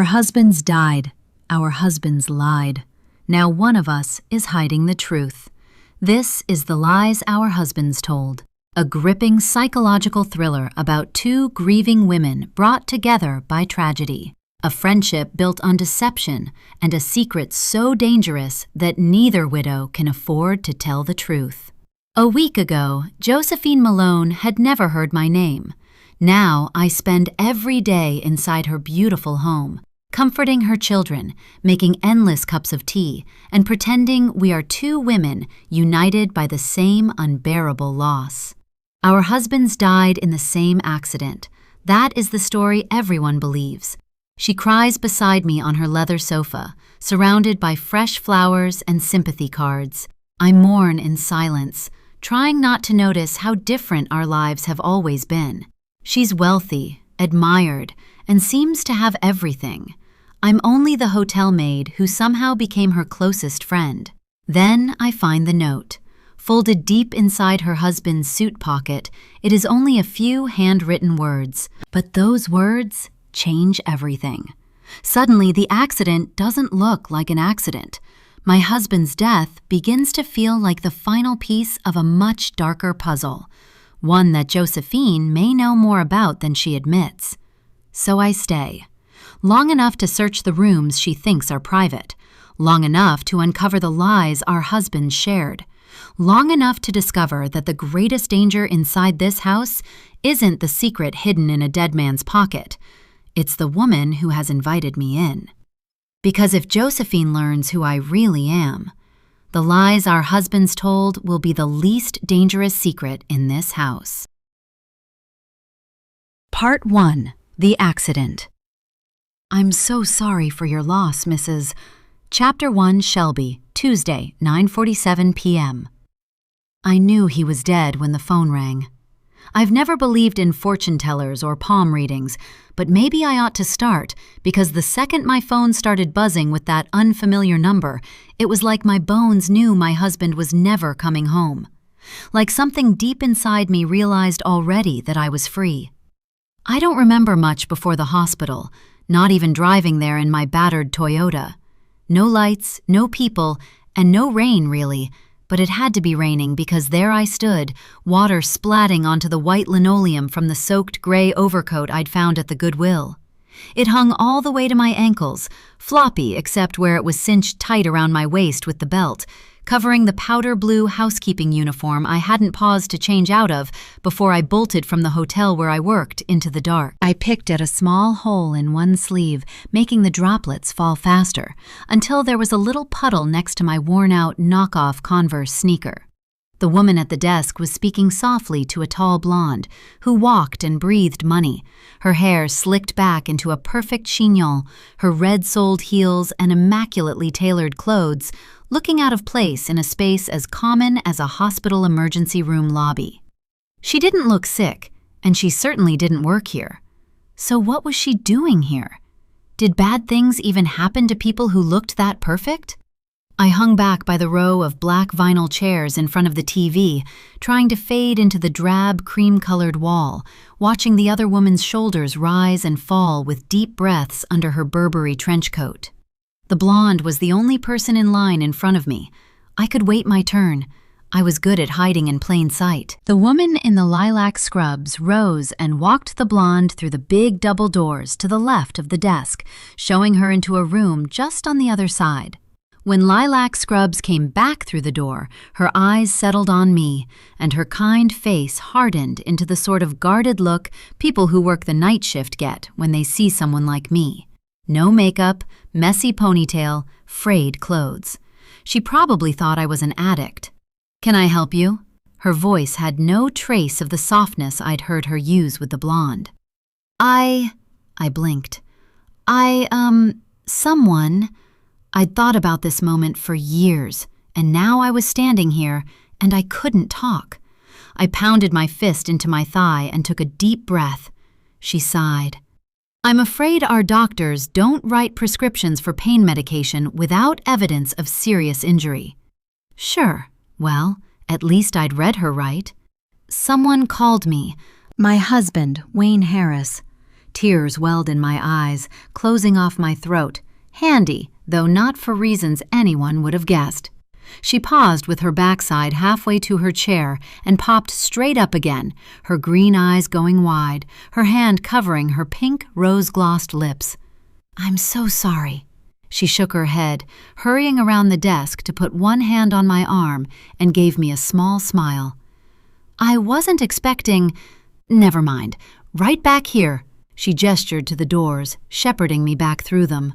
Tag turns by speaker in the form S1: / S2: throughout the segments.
S1: husbands died. Our husbands lied. Now one of us is hiding the truth. This is The Lies Our Husbands Told, a gripping psychological thriller about two grieving women brought together by tragedy, a friendship built on deception, and a secret so dangerous that neither widow can afford to tell the truth. A week ago, Josephine Malone had never heard my name. Now I spend every day inside her beautiful home, comforting her children, making endless cups of tea, and pretending we are two women united by the same unbearable loss. Our husbands died in the same accident. That is the story everyone believes. She cries beside me on her leather sofa, surrounded by fresh flowers and sympathy cards. I mourn in silence, trying not to notice how different our lives have always been. She's wealthy, admired, and seems to have everything. I'm only the hotel maid who somehow became her closest friend. Then I find the note. Folded deep inside her husband's suit pocket, it is only a few handwritten words. But those words change everything. Suddenly, the accident doesn't look like an accident. My husband's death begins to feel like the final piece of a much darker puzzle, one that Josephine may know more about than she admits. So I stay. Long enough to search the rooms she thinks are private. Long enough to uncover the lies our husbands shared. Long enough to discover that the greatest danger inside this house isn't the secret hidden in a dead man's pocket. It's the woman who has invited me in. Because if Josephine learns who I really am, the lies our husbands told will be the least dangerous secret in this house. Part 1. The Accident. I'm so sorry for your loss, Mrs. Chapter 1, Shelby, Tuesday, 9:47 p.m. I knew he was dead when the phone rang. I've never believed in fortune tellers or palm readings, but maybe I ought to start, because the second my phone started buzzing with that unfamiliar number, it was like my bones knew my husband was never coming home. Like something deep inside me realized already that I was free. I don't remember much before the hospital, not even driving there in my battered Toyota. No lights, no people, and no rain really, but it had to be raining because there I stood, water splatting onto the white linoleum from the soaked gray overcoat I'd found at the Goodwill. It hung all the way to my ankles, floppy except where it was cinched tight around my waist with the belt, covering the powder blue housekeeping uniform I hadn't paused to change out of before I bolted from the hotel where I worked into the dark. I picked at a small hole in one sleeve, making the droplets fall faster, until there was a little puddle next to my worn-out knockoff Converse sneaker. The woman at the desk was speaking softly to a tall blonde, who walked and breathed money, her hair slicked back into a perfect chignon, her red-soled heels and immaculately tailored clothes looking out of place in a space as common as a hospital emergency room lobby. She didn't look sick, and she certainly didn't work here. So what was she doing here? Did bad things even happen to people who looked that perfect? I hung back by the row of black vinyl chairs in front of the TV, trying to fade into the drab, cream-colored wall, watching the other woman's shoulders rise and fall with deep breaths under her Burberry trench coat. The blonde was the only person in line in front of me. I could wait my turn. I was good at hiding in plain sight. The woman in the lilac scrubs rose and walked the blonde through the big double doors to the left of the desk, showing her into a room just on the other side. When Lilac Scrubs came back through the door, her eyes settled on me, and her kind face hardened into the sort of guarded look people who work the night shift get when they see someone like me. No makeup, messy ponytail, frayed clothes. She probably thought I was an addict. "Can I help you?" Her voice had no trace of the softness I'd heard her use with the blonde. I blinked. Someone. I'd thought about this moment for years, and now I was standing here, and I couldn't talk. I pounded my fist into my thigh and took a deep breath. She sighed. "I'm afraid our doctors don't write prescriptions for pain medication without evidence of serious injury." Sure. Well, at least I'd read her right. Someone called me. My husband, Wayne Harris. Tears welled in my eyes, closing off my throat. Handy, though not for reasons anyone would have guessed. She paused with her backside halfway to her chair and popped straight up again, her green eyes going wide, her hand covering her pink, rose-glossed lips. "I'm so sorry." She shook her head, hurrying around the desk to put one hand on my arm and gave me a small smile. "I wasn't expecting— Never mind. Right back here." She gestured to the doors, shepherding me back through them.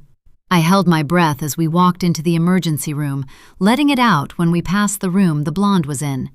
S1: I held my breath as we walked into the emergency room, letting it out when we passed the room the blonde was in.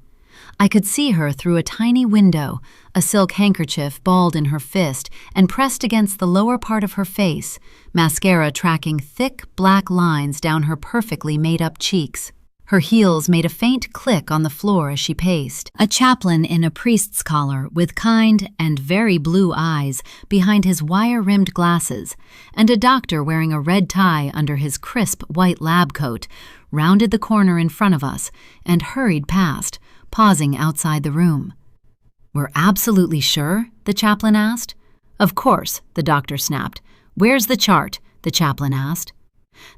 S1: I could see her through a tiny window, a silk handkerchief balled in her fist and pressed against the lower part of her face, mascara tracking thick black lines down her perfectly made-up cheeks. Her heels made a faint click on the floor as she paced. A chaplain in a priest's collar with kind and very blue eyes behind his wire-rimmed glasses, and a doctor wearing a red tie under his crisp white lab coat, rounded the corner in front of us and hurried past, pausing outside the room. "We're absolutely sure?" the chaplain asked. "Of course," the doctor snapped. "Where's the chart?" the chaplain asked.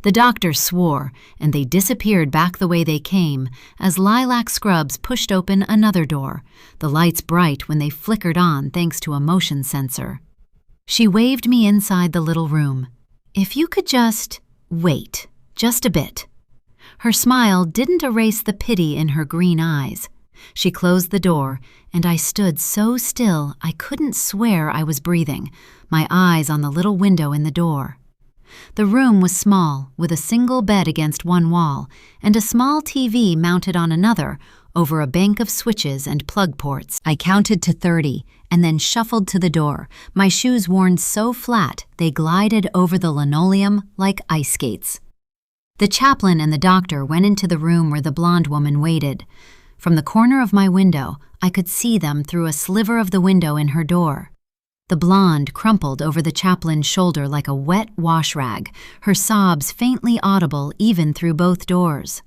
S1: The doctor swore, and they disappeared back the way they came as Lilac Scrubs pushed open another door, the lights bright when they flickered on thanks to a motion sensor. She waved me inside the little room. "If you could just wait, just a bit." Her smile didn't erase the pity in her green eyes. She closed the door, and I stood so still I couldn't swear I was breathing, my eyes on the little window in the door. The room was small, with a single bed against one wall and a small TV mounted on another over a bank of switches and plug ports. I counted to 30 and then shuffled to the door, my shoes worn so flat they glided over the linoleum like ice skates. The chaplain and the doctor went into the room where the blonde woman waited. From the corner of my window, I could see them through a sliver of the window in her door. The blonde crumpled over the chaplain's shoulder like a wet wash rag, her sobs faintly audible even through both doors.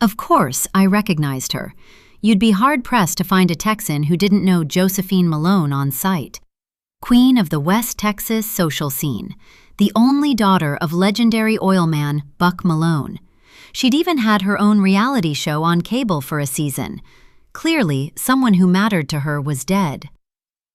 S1: Of course, I recognized her. You'd be hard-pressed to find a Texan who didn't know Josephine Malone on sight. Queen of the West Texas social scene, the only daughter of legendary oil man Buck Malone. She'd even had her own reality show on cable for a season. Clearly, someone who mattered to her was dead.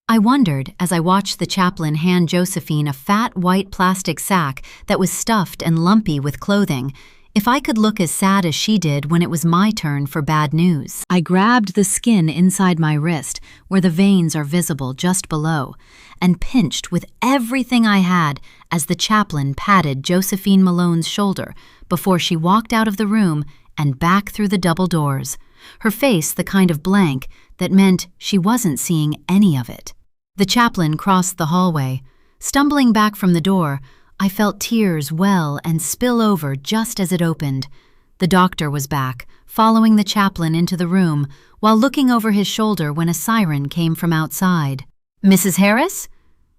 S1: I wondered, as I watched the chaplain hand Josephine a fat white plastic sack that was stuffed and lumpy with clothing, if I could look as sad as she did when it was my turn for bad news. I grabbed the skin inside my wrist, where the veins are visible just below, and pinched with everything I had as the chaplain patted Josephine Malone's shoulder before she walked out of the room and back through the double doors, her face the kind of blank that meant she wasn't seeing any of it. The chaplain crossed the hallway. Stumbling back from the door, I felt tears well and spill over just as it opened. The doctor was back, following the chaplain into the room, while looking over his shoulder when a siren came from outside. "Mrs. Harris?"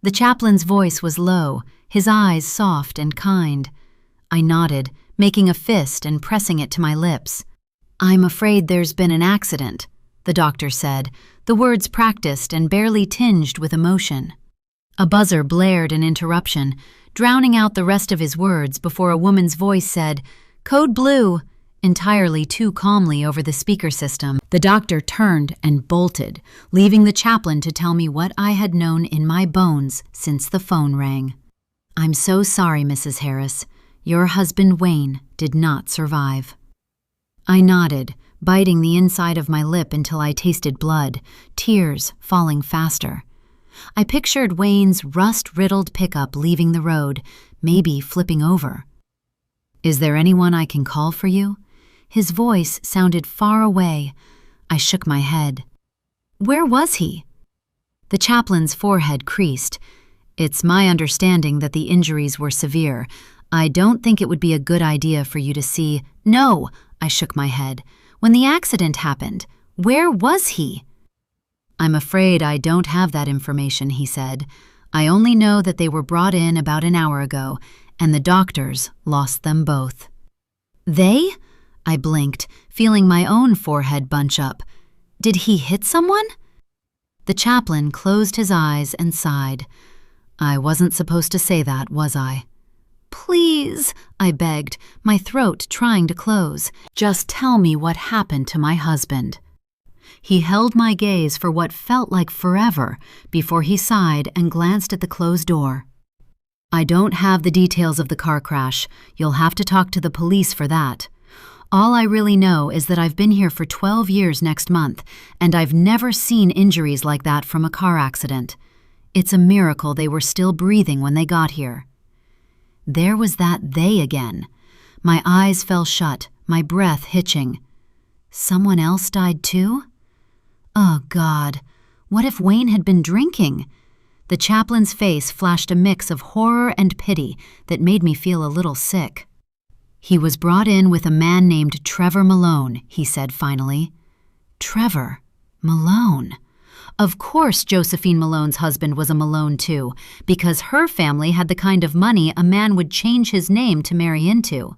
S1: The chaplain's voice was low, his eyes soft and kind. I nodded, making a fist and pressing it to my lips. "I'm afraid there's been an accident," the doctor said, the words practiced and barely tinged with emotion. A buzzer blared an interruption, drowning out the rest of his words before a woman's voice said, "Code Blue," entirely too calmly over the speaker system. The doctor turned and bolted, leaving the chaplain to tell me what I had known in my bones since the phone rang. "I'm so sorry, Mrs. Harris. Your husband, Wayne, did not survive." I nodded, biting the inside of my lip until I tasted blood, tears falling faster. I pictured Wayne's rust-riddled pickup leaving the road, maybe flipping over. "Is there anyone I can call for you?" His voice sounded far away. I shook my head. "Where was he?" The chaplain's forehead creased. "It's my understanding that the injuries were severe. I don't think it would be a good idea for you to see—" "No," I shook my head. "When the accident happened, where was he?" "I'm afraid I don't have that information," he said. "I only know that they were brought in about an hour ago, and the doctors lost them both." "They?" I blinked, feeling my own forehead bunch up. "Did he hit someone?" The chaplain closed his eyes and sighed. I wasn't supposed to say that, was I? Please, I begged, my throat trying to close. Just tell me what happened to my husband. He held my gaze for what felt like forever before he sighed and glanced at the closed door. I don't have the details of the car crash. You'll have to talk to the police for that. All I really know is that I've been here for 12 years next month, and I've never seen injuries like that from a car accident. It's a miracle they were still breathing when they got here. There was that they again. My eyes fell shut, my breath hitching. Someone else died too? Oh, God. What if Wayne had been drinking? The chaplain's face flashed a mix of horror and pity that made me feel a little sick. He was brought in with a man named Trevor Malone, he said finally. Trevor Malone. Of course Josephine Malone's husband was a Malone too, because her family had the kind of money a man would change his name to marry into.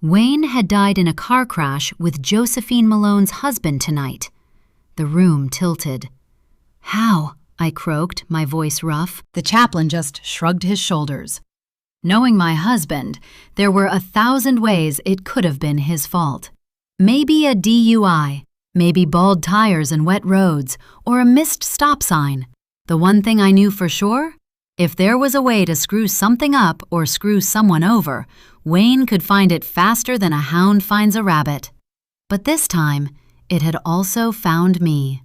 S1: Wayne had died in a car crash with Josephine Malone's husband tonight. The room tilted. How? I croaked, my voice rough. The chaplain just shrugged his shoulders. Knowing my husband, there were 1,000 ways it could have been his fault. Maybe a DUI, maybe bald tires and wet roads, or a missed stop sign. The one thing I knew for sure? If there was a way to screw something up or screw someone over, Wayne could find it faster than a hound finds a rabbit. But this time, it had also found me.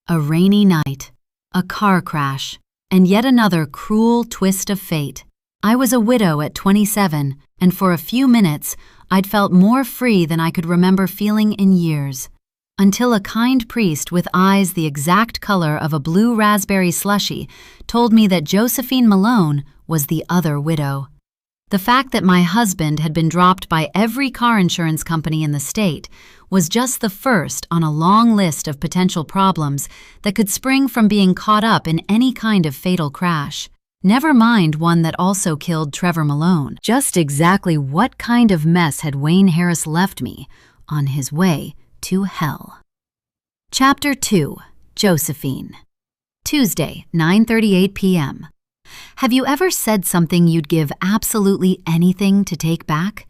S1: A rainy night, a car crash, and yet another cruel twist of fate. I was a widow at 27, and for a few minutes, I'd felt more free than I could remember feeling in years. Until a kind priest with eyes the exact color of a blue raspberry slushie told me that Josephine Malone was the other widow. The fact that my husband had been dropped by every car insurance company in the state was just the first on a long list of potential problems that could spring from being caught up in any kind of fatal crash. Never mind one that also killed Trevor Malone. Just exactly what kind of mess had Wayne Harris left me on his way to hell? Chapter 2. Josephine. Tuesday, 9:38 p.m. Have you ever said something you'd give absolutely anything to take back?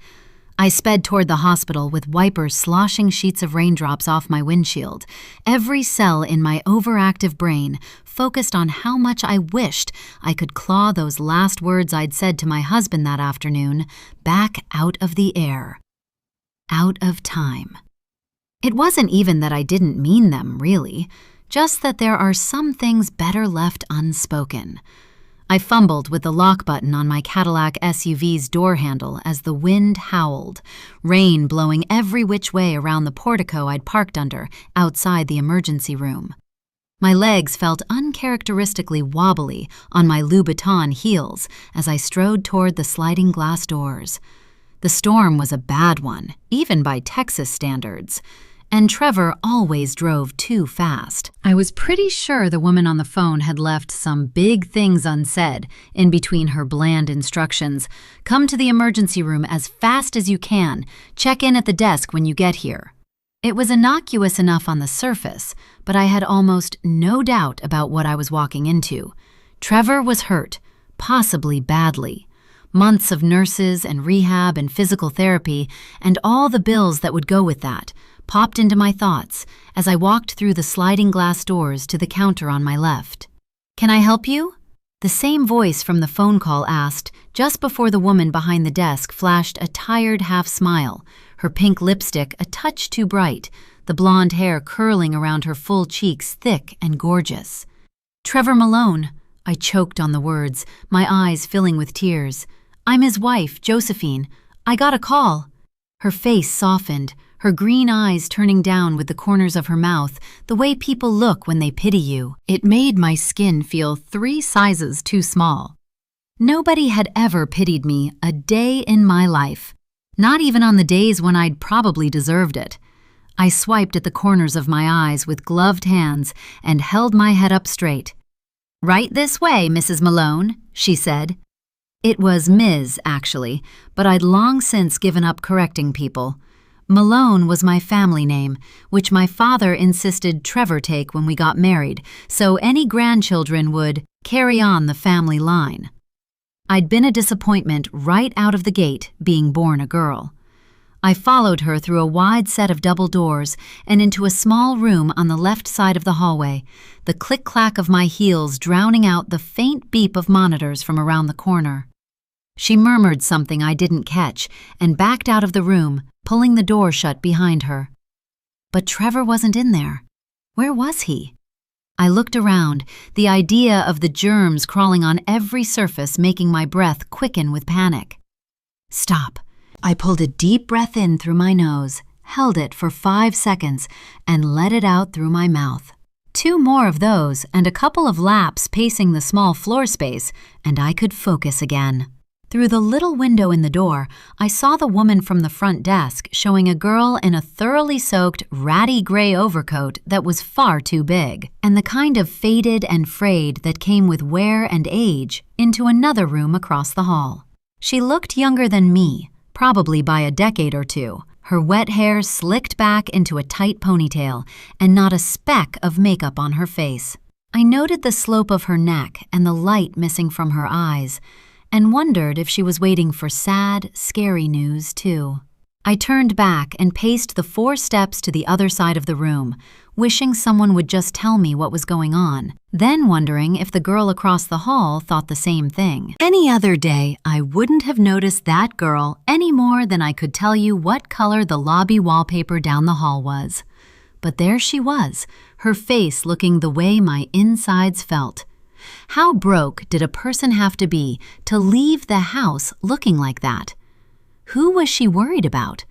S1: I sped toward the hospital with wipers sloshing sheets of raindrops off my windshield, every cell in my overactive brain focused on how much I wished I could claw those last words I'd said to my husband that afternoon back out of the air. Out of time. It wasn't even that I didn't mean them, really, just that there are some things better left unspoken. I fumbled with the lock button on my Cadillac SUV's door handle as the wind howled, rain blowing every which way around the portico I'd parked under outside the emergency room. My legs felt uncharacteristically wobbly on my Louboutin heels as I strode toward the sliding glass doors. The storm was a bad one, even by Texas standards. And Trevor always drove too fast. I was pretty sure the woman on the phone had left some big things unsaid in between her bland instructions. Come to the emergency room as fast as you can. Check in at the desk when you get here. It was innocuous enough on the surface, but I had almost no doubt about what I was walking into. Trevor was hurt, possibly badly. Months of nurses and rehab and physical therapy and all the bills that would go with that popped into my thoughts as I walked through the sliding glass doors to the counter on my left. "Can I help you?" The same voice from the phone call asked just before the woman behind the desk flashed a tired half-smile, her pink lipstick a touch too bright, the blonde hair curling around her full cheeks thick and gorgeous. "Trevor Malone," I choked on the words, my eyes filling with tears. "I'm his wife, Josephine. I got a call." Her face softened, her green eyes turning down with the corners of her mouth, the way people look when they pity you. It made my skin feel 3 sizes too small. Nobody had ever pitied me a day in my life, not even on the days when I'd probably deserved it. I swiped at the corners of my eyes with gloved hands and held my head up straight. "Right this way, Mrs. Malone," she said. It was Ms., actually, but I'd long since given up correcting people. Malone was my family name, which my father insisted Trevor take when we got married, so any grandchildren would carry on the family line. I'd been a disappointment right out of the gate, being born a girl. I followed her through a wide set of double doors and into a small room on the left side of the hallway, the click-clack of my heels drowning out the faint beep of monitors from around the corner. She murmured something I didn't catch and backed out of the room, pulling the door shut behind her. But Trevor wasn't in there. Where was he? I looked around, the idea of the germs crawling on every surface making my breath quicken with panic. Stop. I pulled a deep breath in through my nose, held it for 5 seconds, and let it out through my mouth. 2 more of those and a couple of laps pacing the small floor space, and I could focus again. Through the little window in the door, I saw the woman from the front desk showing a girl in a thoroughly soaked, ratty gray overcoat that was far too big, and the kind of faded and frayed that came with wear and age, into another room across the hall. She looked younger than me, probably by a decade or 2, her wet hair slicked back into a tight ponytail, and not a speck of makeup on her face. I noted the slope of her neck and the light missing from her eyes, and wondered if she was waiting for sad, scary news, too. I turned back and paced the 4 steps to the other side of the room, wishing someone would just tell me what was going on, then wondering if the girl across the hall thought the same thing. Any other day, I wouldn't have noticed that girl any more than I could tell you what color the lobby wallpaper down the hall was. But there she was, her face looking the way my insides felt. How broke did a person have to be to leave the house looking like that? Who was she worried about?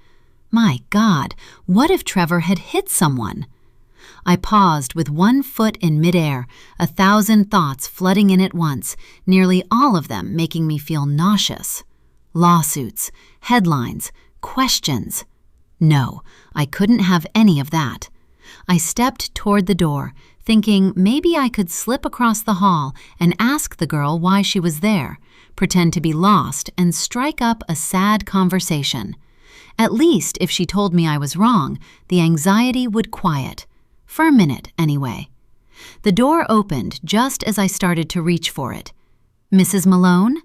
S1: My God, what if Trevor had hit someone? I paused with 1 foot in midair, 1,000 thoughts flooding in at once, nearly all of them making me feel nauseous. Lawsuits, headlines, questions. No, I couldn't have any of that. I stepped toward the door, thinking maybe I could slip across the hall and ask the girl why she was there, pretend to be lost, and strike up a sad conversation. At least, if she told me I was wrong, the anxiety would quiet. For a minute, anyway. The door opened just as I started to reach for it. Mrs. Malone?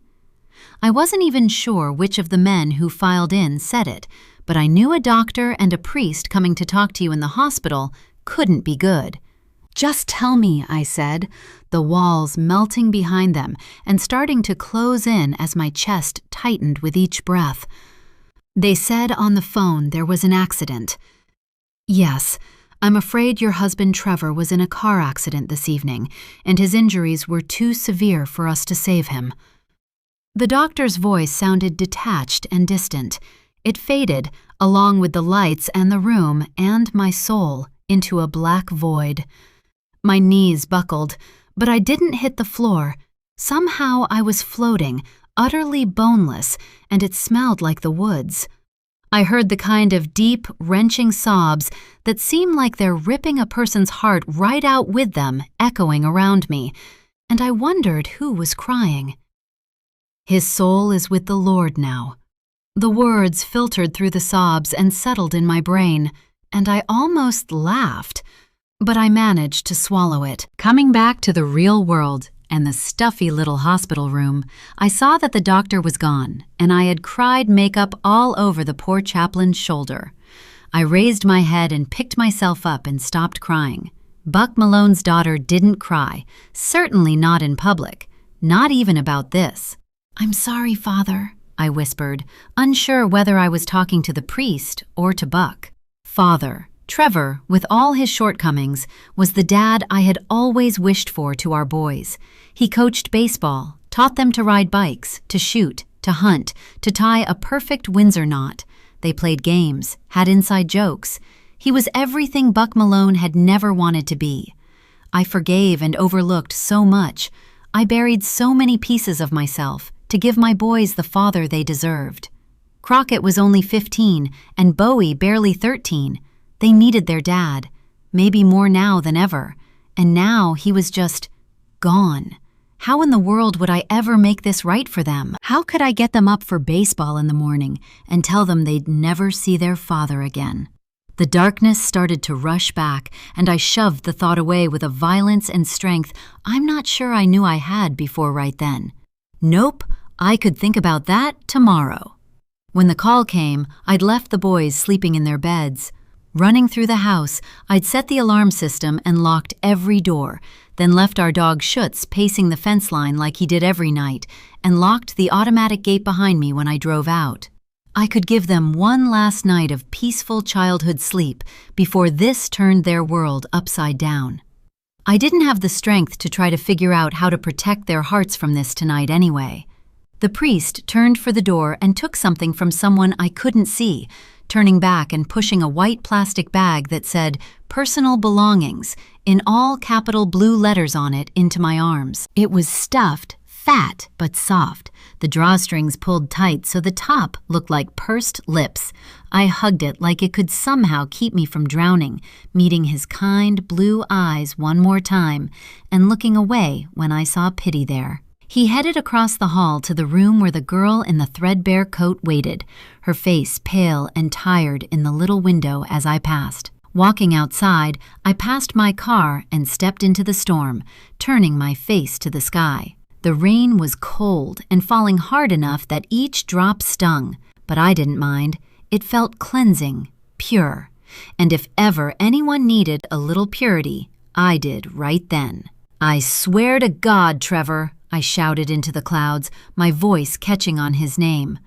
S1: I wasn't even sure which of the men who filed in said it, but I knew a doctor and a priest coming to talk to you in the hospital couldn't be good. Just tell me, I said, the walls melting behind them and starting to close in as my chest tightened with each breath. They said on the phone there was an accident. Yes, I'm afraid your husband Trevor was in a car accident this evening, and his injuries were too severe for us to save him. The doctor's voice sounded detached and distant. It faded, along with the lights and the room and my soul, into a black void. My knees buckled, but I didn't hit the floor. Somehow I was floating, utterly boneless, and it smelled like the woods. I heard the kind of deep, wrenching sobs that seem like they're ripping a person's heart right out with them, echoing around me, and I wondered who was crying. His soul is with the Lord now. The words filtered through the sobs and settled in my brain, and I almost laughed. But I managed to swallow it. Coming back to the real world and the stuffy little hospital room, I saw that the doctor was gone, and I had cried makeup all over the poor chaplain's shoulder. I raised my head and picked myself up and stopped crying. Buck Malone's daughter didn't cry, certainly not in public, not even about this. "I'm sorry, Father," I whispered, unsure whether I was talking to the priest or to Buck. Father. Trevor, with all his shortcomings, was the dad I had always wished for to our boys. He coached baseball, taught them to ride bikes, to shoot, to hunt, to tie a perfect Windsor knot. They played games, had inside jokes. He was everything Buck Malone had never wanted to be. I forgave and overlooked so much. I buried so many pieces of myself to give my boys the father they deserved. Crockett was only 15 and Bowie barely 13. They needed their dad, maybe more now than ever, and now he was just gone. How in the world would I ever make this right for them? How could I get them up for baseball in the morning and tell them they'd never see their father again? The darkness started to rush back, and I shoved the thought away with a violence and strength I'm not sure I knew I had before right then. Nope, I could think about that tomorrow. When the call came, I'd left the boys sleeping in their beds. Running through the house, I'd set the alarm system and locked every door, then left our dog Schutz pacing the fence line like he did every night, and locked the automatic gate behind me when I drove out. I could give them one last night of peaceful childhood sleep before this turned their world upside down. I didn't have the strength to try to figure out how to protect their hearts from this tonight anyway. The priest turned for the door and took something from someone I couldn't see, turning back and pushing a white plastic bag that said, "Personal belongings," in all capital blue letters on it, into my arms. It was stuffed, fat but soft, the drawstrings pulled tight so the top looked like pursed lips. I hugged it like it could somehow keep me from drowning, meeting his kind blue eyes one more time, and looking away when I saw pity there. He headed across the hall to the room where the girl in the threadbare coat waited, her face pale and tired in the little window as I passed. Walking outside, I passed my car and stepped into the storm, turning my face to the sky. The rain was cold and falling hard enough that each drop stung, but I didn't mind. It felt cleansing, pure, and if ever anyone needed a little purity, I did right then. "I swear to God, Trevor," I shouted into the clouds, my voice catching on his name.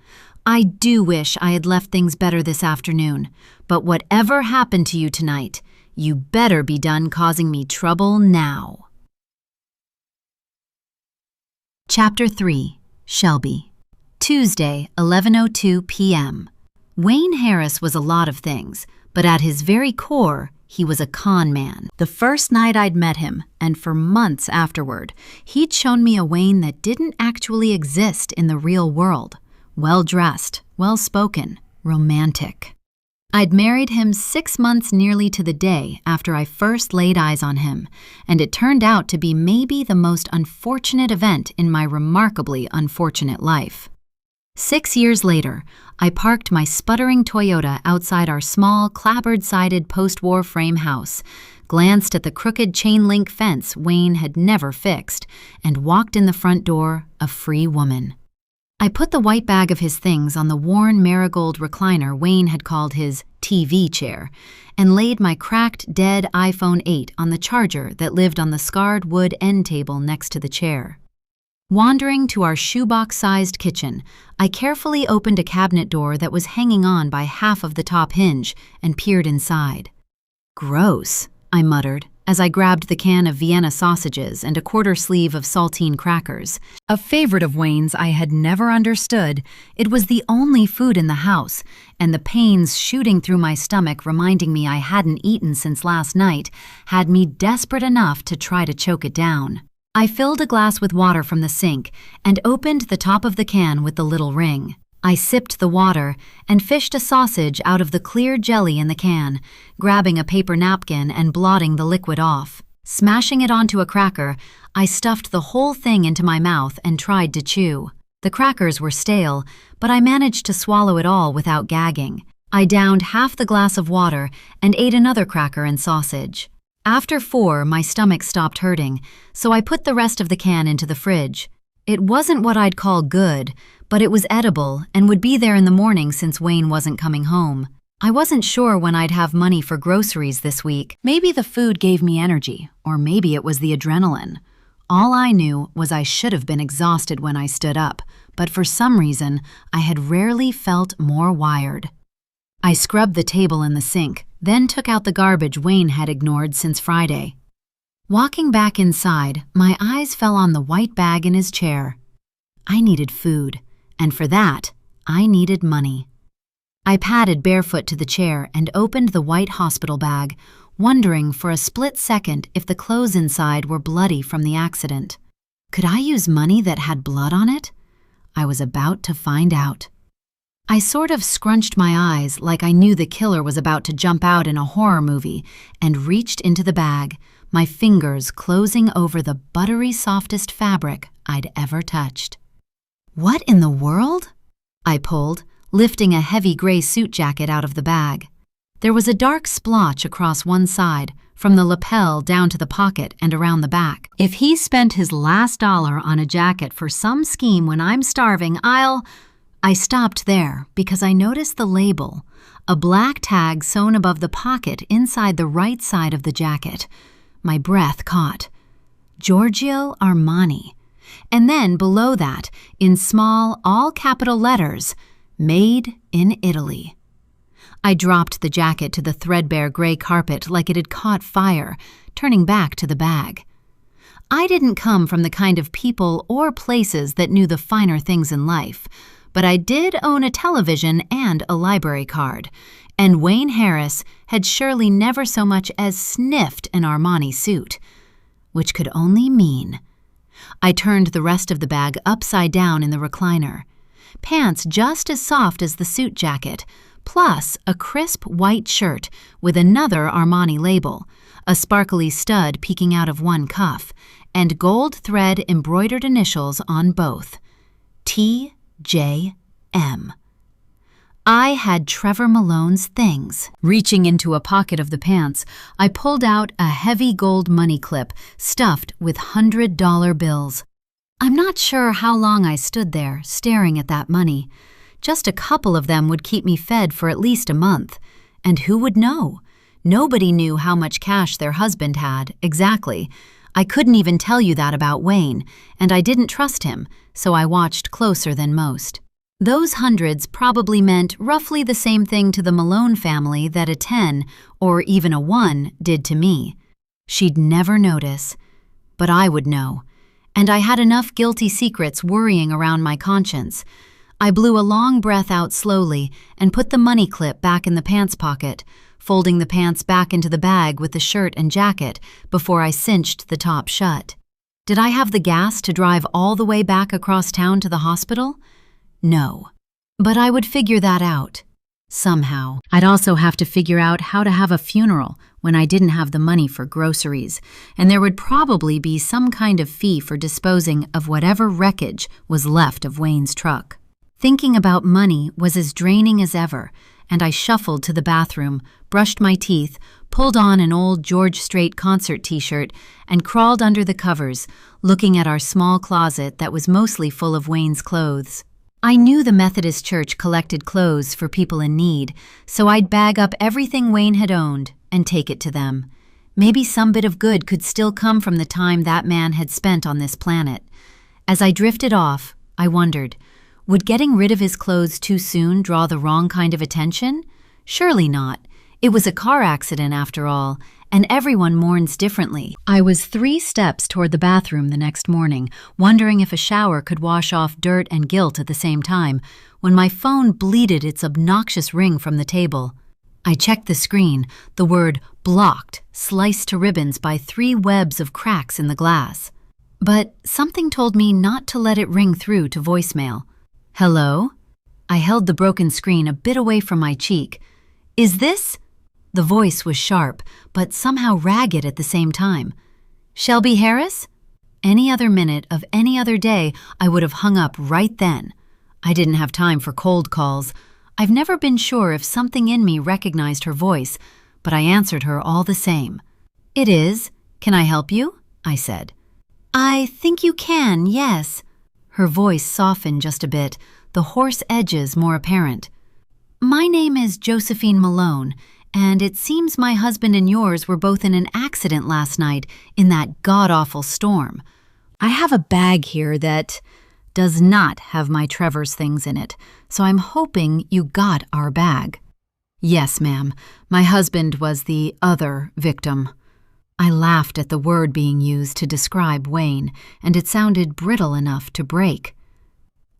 S1: "I do wish I had left things better this afternoon, but whatever happened to you tonight, you better be done causing me trouble now." Chapter 3. Shelby. Tuesday, 11:02 p.m. Wayne Harris was a lot of things, but at his very core, he was a con man. The first night I'd met him, and for months afterward, he'd shown me a Wayne that didn't actually exist in the real world. Well-dressed, well-spoken, romantic. I'd married him 6 months nearly to the day after I first laid eyes on him, and it turned out to be maybe the most unfortunate event in my remarkably unfortunate life. 6 years later, I parked my sputtering Toyota outside our small, clapboard-sided post-war frame house, glanced at the crooked chain-link fence Wayne had never fixed, and walked in the front door a free woman. I put the white bag of his things on the worn marigold recliner Wayne had called his TV chair, and laid my cracked, dead iPhone 8 on the charger that lived on the scarred wood end table next to the chair. Wandering to our shoebox-sized kitchen, I carefully opened a cabinet door that was hanging on by half of the top hinge and peered inside. "Gross," I muttered as I grabbed the can of Vienna sausages and a quarter sleeve of saltine crackers. A favorite of Wayne's I had never understood. It was the only food in the house, and the pains shooting through my stomach reminding me I hadn't eaten since last night had me desperate enough to try to choke it down. I filled a glass with water from the sink and opened the top of the can with the little ring. I sipped the water and fished a sausage out of the clear jelly in the can, grabbing a paper napkin and blotting the liquid off. Smashing it onto a cracker, I stuffed the whole thing into my mouth and tried to chew. The crackers were stale, but I managed to swallow it all without gagging. I downed half the glass of water and ate another cracker and sausage. After 4, my stomach stopped hurting, so I put the rest of the can into the fridge. It wasn't what I'd call good, but it was edible and would be there in the morning since Wayne wasn't coming home. I wasn't sure when I'd have money for groceries this week. Maybe the food gave me energy, or maybe it was the adrenaline. All I knew was I should have been exhausted when I stood up, but for some reason, I had rarely felt more wired. I scrubbed the table in the sink, then took out the garbage Wayne had ignored since Friday. Walking back inside, my eyes fell on the white bag in his chair. I needed food, and for that, I needed money. I padded barefoot to the chair and opened the white hospital bag, wondering for a split second if the clothes inside were bloody from the accident. Could I use money that had blood on it? I was about to find out. I sort of scrunched my eyes like I knew the killer was about to jump out in a horror movie and reached into the bag, my fingers closing over the buttery softest fabric I'd ever touched. "What in the world?" I pulled, lifting a heavy gray suit jacket out of the bag. There was a dark splotch across one side, from the lapel down to the pocket and around the back. If he spent his last dollar on a jacket for some scheme when I'm starving, I stopped there because I noticed the label, a black tag sewn above the pocket inside the right side of the jacket. My breath caught. Giorgio Armani. And then below that, in small, all-capital letters, Made in Italy. I dropped the jacket to the threadbare gray carpet like it had caught fire, turning back to the bag. I didn't come from the kind of people or places that knew the finer things in life, but I did own a television and a library card, and Wayne Harris had surely never so much as sniffed an Armani suit, which could only mean. I turned the rest of the bag upside down in the recliner. Pants just as soft as the suit jacket, plus a crisp white shirt with another Armani label, a sparkly stud peeking out of one cuff, and gold thread embroidered initials on both. T.J.M. I had Trevor Malone's things. Reaching into a pocket of the pants, I pulled out a heavy gold money clip stuffed with $100 bills. I'm not sure how long I stood there, staring at that money. Just a couple of them would keep me fed for at least a month. And who would know? Nobody knew how much cash their husband had, exactly. I couldn't even tell you that about Wayne, and I didn't trust him, so I watched closer than most. Those hundreds probably meant roughly the same thing to the Malone family that a 10, or even a 1, did to me. She'd never notice, but I would know. And I had enough guilty secrets worrying around my conscience. I blew a long breath out slowly and put the money clip back in the pants pocket, folding the pants back into the bag with the shirt and jacket before I cinched the top shut. Did I have the gas to drive all the way back across town to the hospital? No. But I would figure that out. Somehow. I'd also have to figure out how to have a funeral when I didn't have the money for groceries, and there would probably be some kind of fee for disposing of whatever wreckage was left of Wayne's truck. Thinking about money was as draining as ever, and I shuffled to the bathroom, brushed my teeth, pulled on an old George Strait concert t-shirt, and crawled under the covers, looking at our small closet that was mostly full of Wayne's clothes. I knew the Methodist Church collected clothes for people in need, so I'd bag up everything Wayne had owned and take it to them. Maybe some bit of good could still come from the time that man had spent on this planet. As I drifted off, I wondered, would getting rid of his clothes too soon draw the wrong kind of attention? Surely not. It was a car accident after all, and everyone mourns differently. I was 3 steps toward the bathroom the next morning, wondering if a shower could wash off dirt and guilt at the same time, when my phone bleated its obnoxious ring from the table. I checked the screen, the word blocked, sliced to ribbons by 3 webs of cracks in the glass. But something told me not to let it ring through to voicemail. Hello? I held the broken screen a bit away from my cheek. Is this? The voice was sharp, but somehow ragged at the same time. Shelby Harris? Any other minute of any other day, I would have hung up right then. I didn't have time for cold calls. I've never been sure if something in me recognized her voice, but I answered her all the same. It is. Can I help you? I said. I think you can, yes. Her voice softened just a bit, the hoarse edges more apparent. My name is Josephine Malone, and it seems my husband and yours were both in an accident last night in that god-awful storm. I have a bag here that does not have my Trevor's things in it, so I'm hoping you got our bag. Yes, ma'am. My husband was the other victim. I laughed at the word being used to describe Wayne, and it sounded brittle enough to break.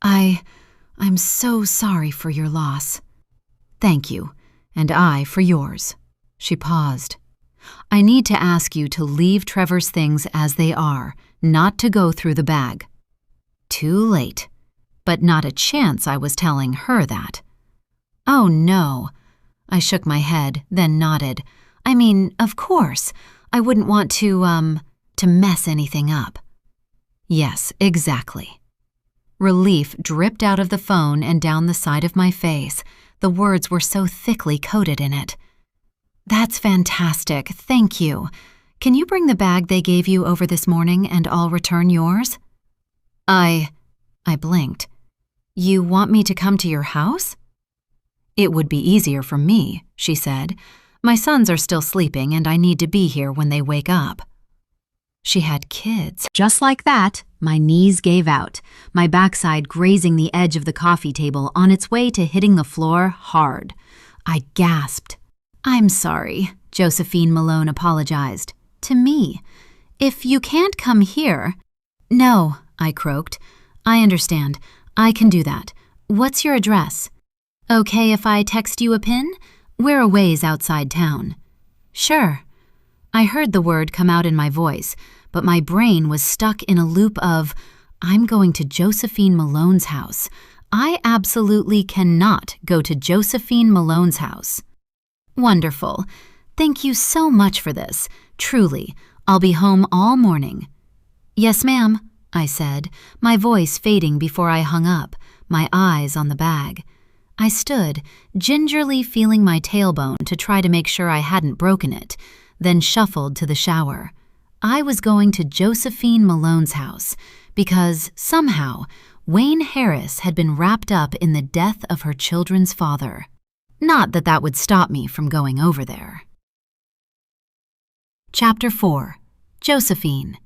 S1: I'm so sorry for your loss. Thank you, and I for yours. She paused. I need to ask you to leave Trevor's things as they are, not to go through the bag. Too late. But not a chance I was telling her that. Oh, no. I shook my head, then nodded. I mean, of course. I wouldn't want to mess anything up. Yes, exactly. Relief dripped out of the phone and down the side of my face. The words were so thickly coated in it. That's fantastic, thank you. Can you bring the bag they gave you over this morning and I'll return yours? I blinked. You want me to come to your house? It would be easier for me, she said. My sons are still sleeping and I need to be here when they wake up. She had kids. Just like that, my knees gave out, my backside grazing the edge of the coffee table on its way to hitting the floor hard. I gasped. I'm sorry, Josephine Malone apologized. To me. If you can't come here… No, I croaked. I understand. I can do that. What's your address? Okay if I text you a pin? We're a ways outside town. Sure. I heard the word come out in my voice, but my brain was stuck in a loop of, I'm going to Josephine Malone's house. I absolutely cannot go to Josephine Malone's house. Wonderful. Thank you so much for this. Truly, I'll be home all morning. Yes, ma'am, I said, my voice fading before I hung up, my eyes on the bag. I stood, gingerly feeling my tailbone to try to make sure I hadn't broken it, then shuffled to the shower. I was going to Josephine Malone's house because, somehow, Wayne Harris had been wrapped up in the death of her children's father. Not that that would stop me from going over there. Chapter 4. Josephine.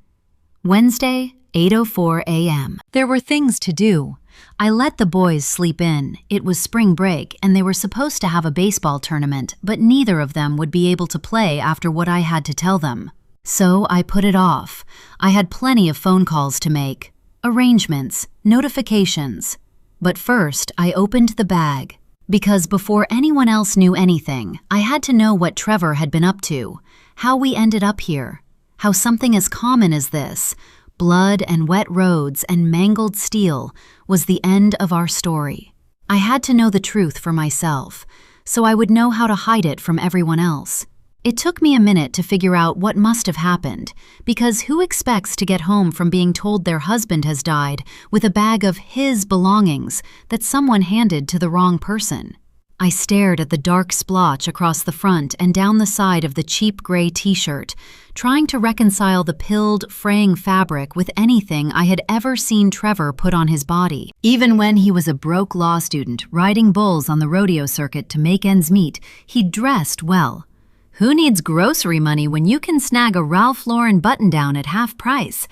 S1: Wednesday, 8:04 a.m. There were things to do. I let the boys sleep in. It was spring break, and they were supposed to have a baseball tournament, but neither of them would be able to play after what I had to tell them. So I put it off. I had plenty of phone calls to make, arrangements, notifications. But first, I opened the bag. Because before anyone else knew anything, I had to know what Trevor had been up to, how we ended up here, how something as common as this, blood and wet roads and mangled steel, was the end of our story. I had to know the truth for myself, so I would know how to hide it from everyone else. It took me a minute to figure out what must have happened, because who expects to get home from being told their husband has died with a bag of his belongings that someone handed to the wrong person? I stared at the dark splotch across the front and down the side of the cheap gray t-shirt, trying to reconcile the pilled, fraying fabric with anything I had ever seen Trevor put on his body. Even when he was a broke law student riding bulls on the rodeo circuit to make ends meet, he dressed well. Who needs grocery money when you can snag a Ralph Lauren button-down at half price?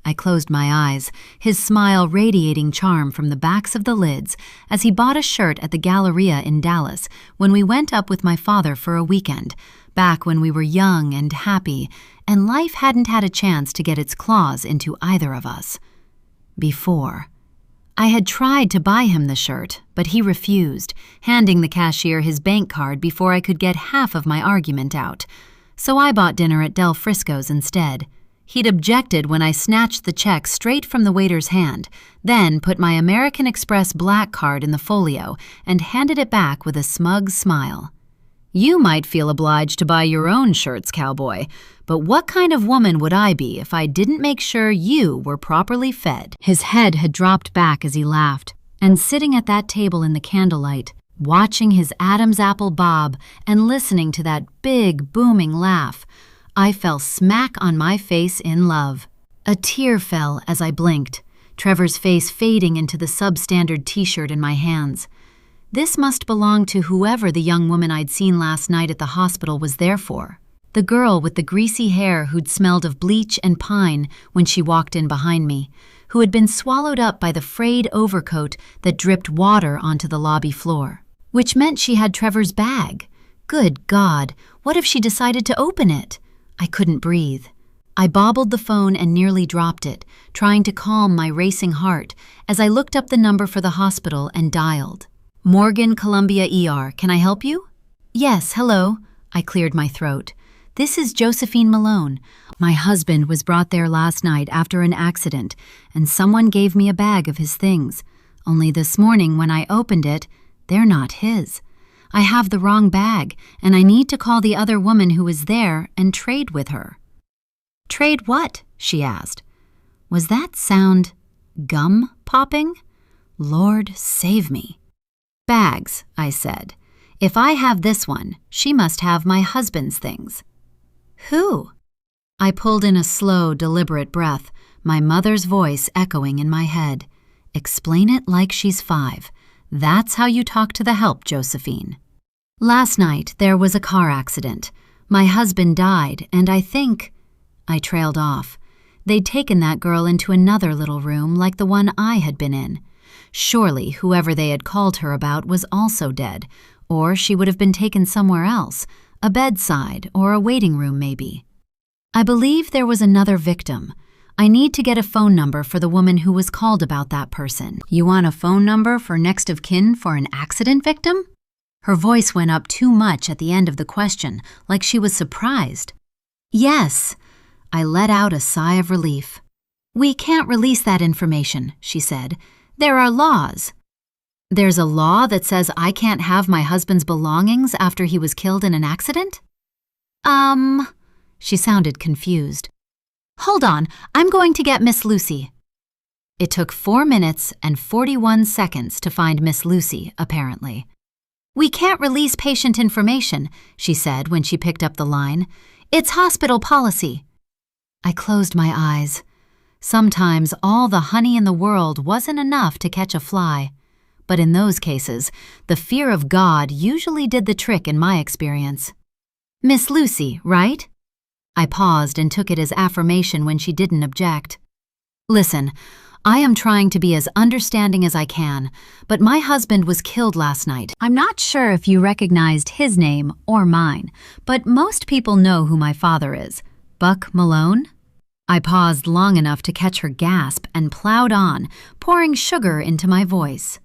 S1: I closed my eyes, his smile radiating charm from the backs of the lids as he bought a shirt at the Galleria in Dallas when we went up with my father for a weekend, back when we were young and happy, and life hadn't had a chance to get its claws into either of us. Before. I had tried to buy him the shirt, but he refused, handing the cashier his bank card before I could get half of my argument out. So I bought dinner at Del Frisco's instead. He'd objected when I snatched the check straight from the waiter's hand, then put my American Express black card in the folio and handed it back with a smug smile. You might feel obliged to buy your own shirts, cowboy, but what kind of woman would I be if I didn't make sure you were properly fed? His head had dropped back as he laughed, and sitting at that table in the candlelight, watching his Adam's apple bob and listening to that big, booming laugh, I fell smack on my face in love. A tear fell as I blinked, Trevor's face fading into the substandard t-shirt in my hands. This must belong to whoever the young woman I'd seen last night at the hospital was there for. The girl with the greasy hair who'd smelled of bleach and pine when she walked in behind me, who had been swallowed up by the frayed overcoat that dripped water onto the lobby floor. Which meant she had Trevor's bag. Good God, what if she decided to open it? I couldn't breathe. I bobbled the phone and nearly dropped it, trying to calm my racing heart as I looked up the number for the hospital and dialed. Morgan Columbia ER, can I help you? Yes, hello. I cleared my throat. This is Josephine Malone. My husband was brought there last night after an accident, and someone gave me a bag of his things. Only this morning when I opened it, they're not his. I have the wrong bag, and I need to call the other woman who was there and trade with her. Trade what? She asked. Was that sound gum popping? Lord save me. Bags, I said. If I have this one, she must have my husband's things. Who? I pulled in a slow, deliberate breath, my mother's voice echoing in my head. Explain it like she's 5. That's how you talk to the help, Josephine. Last night, there was a car accident. My husband died, and I trailed off. They'd taken that girl into another little room like the one I had been in. Surely whoever they had called her about was also dead, or she would have been taken somewhere else, a bedside or a waiting room maybe. I believe there was another victim. I need to get a phone number for the woman who was called about that person. You want a phone number for next of kin for an accident victim? Her voice went up too much at the end of the question, like she was surprised. Yes. I let out a sigh of relief. We can't release that information, she said. There are laws. There's a law that says I can't have my husband's belongings after he was killed in an accident? She sounded confused. Hold on, I'm going to get Miss Lucy. It took 4 minutes and 41 seconds to find Miss Lucy, apparently. We can't release patient information, she said when she picked up the line. It's hospital policy. I closed my eyes. Sometimes all the honey in the world wasn't enough to catch a fly. But in those cases, the fear of God usually did the trick in my experience. Miss Lucy, right? I paused and took it as affirmation when she didn't object. Listen, I am trying to be as understanding as I can, but my husband was killed last night. I'm not sure if you recognized his name or mine, but most people know who my father is. Buck Malone? I paused long enough to catch her gasp and plowed on, pouring sugar into my voice.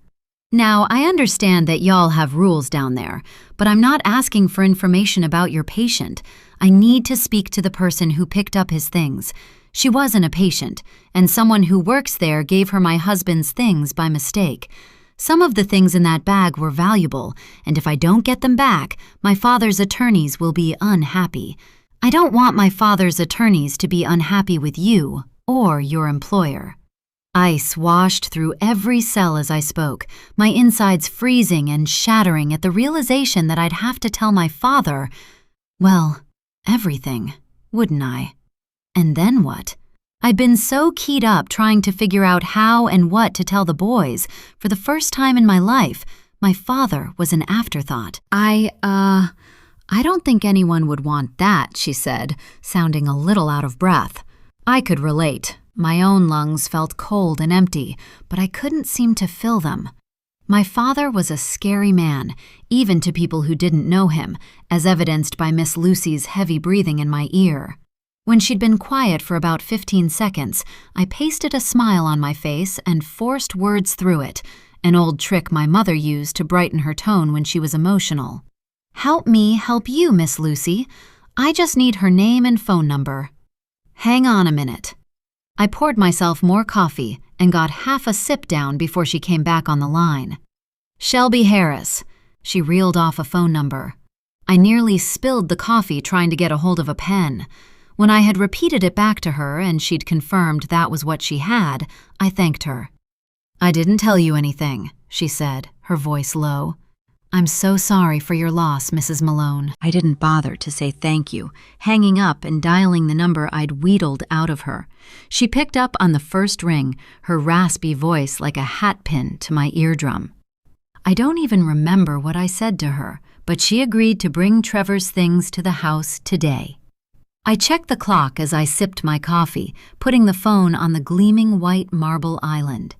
S1: Now, I understand that y'all have rules down there, but I'm not asking for information about your patient. I need to speak to the person who picked up his things. She wasn't a patient, and someone who works there gave her my husband's things by mistake. Some of the things in that bag were valuable, and if I don't get them back, my father's attorneys will be unhappy. I don't want my father's attorneys to be unhappy with you or your employer. Ice washed through every cell as I spoke, my insides freezing and shattering at the realization that I'd have to tell my father, well, everything, wouldn't I? And then what? I'd been so keyed up trying to figure out how and what to tell the boys. For the first time in my life, my father was an afterthought. I don't think anyone would want that, she said, sounding a little out of breath. I could relate. My own lungs felt cold and empty, but I couldn't seem to fill them. My father was a scary man, even to people who didn't know him, as evidenced by Miss Lucy's heavy breathing in my ear. When she'd been quiet for about 15 seconds, I pasted a smile on my face and forced words through it, an old trick my mother used to brighten her tone when she was emotional. Help me help you, Miss Lucy. I just need her name and phone number. Hang on a minute. I poured myself more coffee and got half a sip down before she came back on the line. Shelby Harris. She reeled off a phone number. I nearly spilled the coffee trying to get a hold of a pen. When I had repeated it back to her and she'd confirmed that was what she had, I thanked her. I didn't tell you anything, she said, her voice low. I'm so sorry for your loss, Mrs. Malone. I didn't bother to say thank you, hanging up and dialing the number I'd wheedled out of her. She picked up on the first ring, her raspy voice like a hatpin to my eardrum. I don't even remember what I said to her, but she agreed to bring Trevor's things to the house today. I checked the clock as I sipped my coffee, putting the phone on the gleaming white marble island.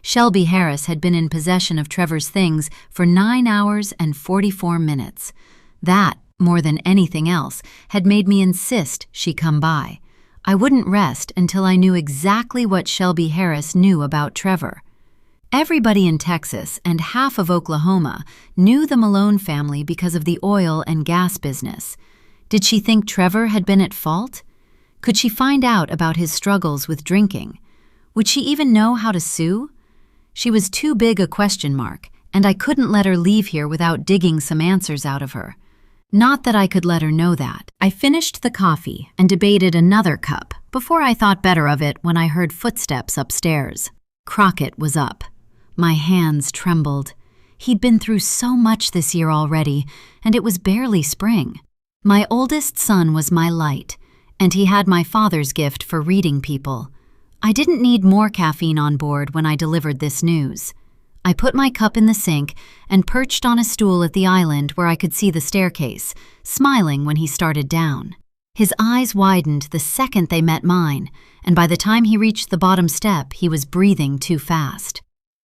S1: Shelby Harris had been in possession of Trevor's things for 9 hours and 44 minutes. That, more than anything else, had made me insist she come by. I wouldn't rest until I knew exactly what Shelby Harris knew about Trevor. Everybody in Texas and half of Oklahoma knew the Malone family because of the oil and gas business. Did she think Trevor had been at fault? Could she find out about his struggles with drinking? Would she even know how to sue? She was too big a question mark, and I couldn't let her leave here without digging some answers out of her. Not that I could let her know that. I finished the coffee and debated another cup before I thought better of it when I heard footsteps upstairs. Crockett was up. My hands trembled. He'd been through so much this year already, and it was barely spring. My oldest son was my light, and he had my father's gift for reading people. I didn't need more caffeine on board when I delivered this news. I put my cup in the sink and perched on a stool at the island where I could see the staircase, smiling when he started down. His eyes widened the second they met mine, and by the time he reached the bottom step, he was breathing too fast.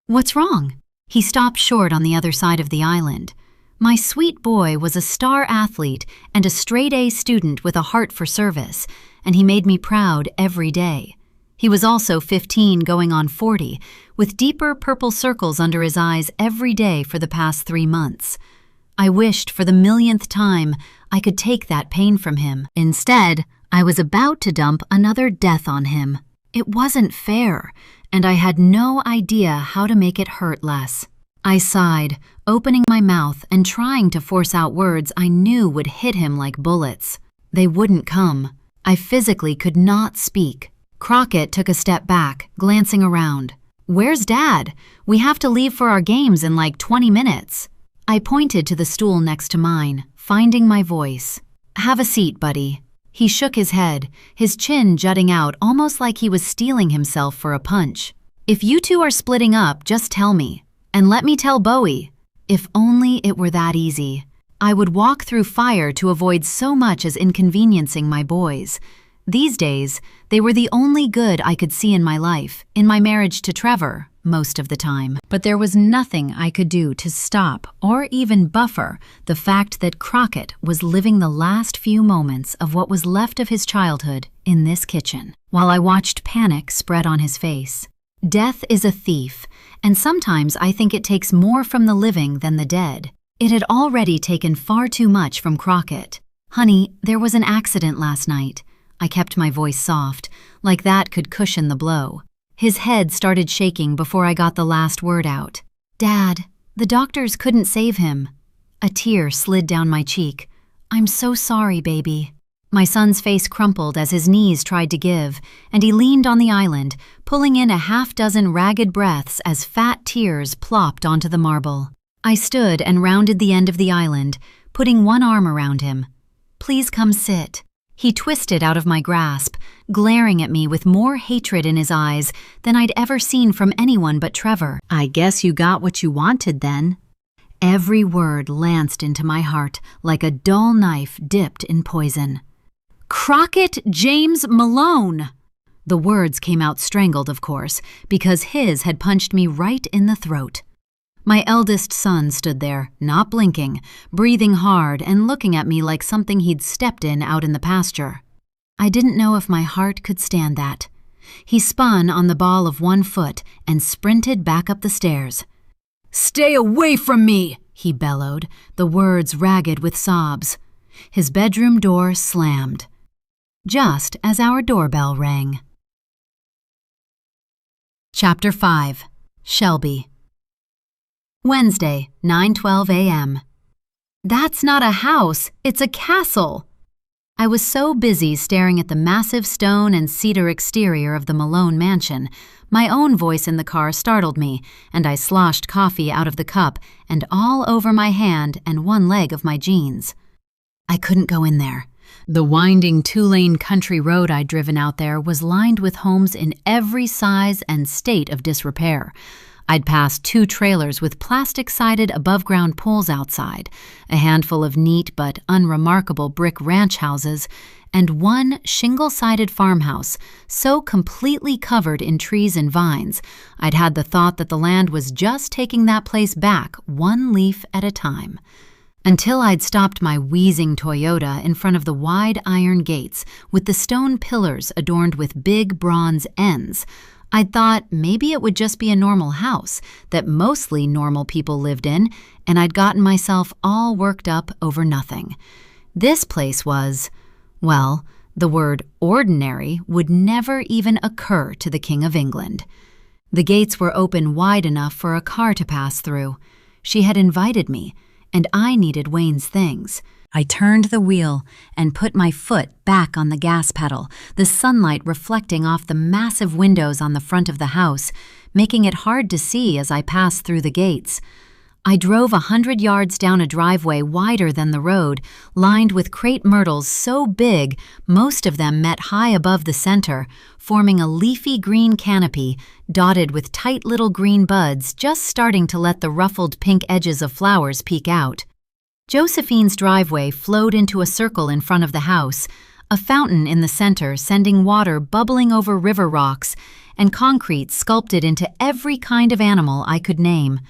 S1: "What's wrong?" He stopped short on the other side of the island. My sweet boy was a star athlete and a straight-A student with a heart for service, and he made me proud every day. He was also 15 going on 40, with deeper purple circles under his eyes every day for the past 3 months. I wished for the millionth time I could take that pain from him. Instead, I was about to dump another death on him. It wasn't fair, and I had no idea how to make it hurt less. I sighed, opening my mouth and trying to force out words I knew would hit him like bullets. They wouldn't come. I physically could not speak. Crockett took a step back, glancing around. "Where's Dad? We have to leave for our games in like 20 minutes. I pointed to the stool next to mine, finding my voice. "Have a seat, buddy." He shook his head, his chin jutting out almost like he was steeling himself for a punch. "If you two are splitting up, just tell me. And let me tell Bowie." If only it were that easy. I would walk through fire to avoid so much as inconveniencing my boys. These days, they were the only good I could see in my life, in my marriage to Trevor, most of the time. But there was nothing I could do to stop or even buffer the fact that Crockett was living the last few moments of what was left of his childhood in this kitchen, while I watched panic spread on his face. Death is a thief, and sometimes I think it takes more from the living than the dead. It had already taken far too much from Crockett. "Honey, there was an accident last night." I kept my voice soft, like that could cushion the blow. His head started shaking before I got the last word out. "Dad, the doctors couldn't save him." A tear slid down my cheek. "I'm so sorry, baby." My son's face crumpled as his knees tried to give, and he leaned on the island, pulling in a half-dozen ragged breaths as fat tears plopped onto the marble. I stood and rounded the end of the island, putting one arm around him. "Please come sit." He twisted out of my grasp, glaring at me with more hatred in his eyes than I'd ever seen from anyone but Trevor. "I guess you got what you wanted then." Every word lanced into my heart like a dull knife dipped in poison. "Crockett James Malone!" The words came out strangled, of course, because his had punched me right in the throat. My eldest son stood there, not blinking, breathing hard and looking at me like something he'd stepped in out in the pasture. I didn't know if my heart could stand that. He spun on the ball of one foot and sprinted back up the stairs. "Stay away from me!" he bellowed, the words ragged with sobs. His bedroom door slammed, just as our doorbell rang. Chapter 5. Shelby. Wednesday, 9:12 a.m. "That's not a house, it's a castle." I was so busy staring at the massive stone and cedar exterior of the Malone mansion, my own voice in the car startled me, and I sloshed coffee out of the cup and all over my hand and one leg of my jeans. I couldn't go in there. The winding 2-lane country road I'd driven out there was lined with homes in every size and state of disrepair. I'd passed 2 trailers with plastic-sided above-ground pools outside, a handful of neat but unremarkable brick ranch houses, and one shingle-sided farmhouse so completely covered in trees and vines, I'd had the thought that the land was just taking that place back one leaf at a time. Until I'd stopped my wheezing Toyota in front of the wide iron gates with the stone pillars adorned with big bronze N's, I'd thought maybe it would just be a normal house that mostly normal people lived in, and I'd gotten myself all worked up over nothing. This place was, well, the word ordinary would never even occur to the King of England. The gates were open wide enough for a car to pass through. She had invited me, and I needed Wayne's things. I turned the wheel and put my foot back on the gas pedal, the sunlight reflecting off the massive windows on the front of the house, making it hard to see as I passed through the gates. I drove 100 yards down a driveway wider than the road, lined with crepe myrtles so big most of them met high above the center, forming a leafy green canopy dotted with tight little green buds just starting to let the ruffled pink edges of flowers peek out. Josephine's driveway flowed into a circle in front of the house, a fountain in the center sending water bubbling over river rocks, and concrete sculpted into every kind of animal I could name.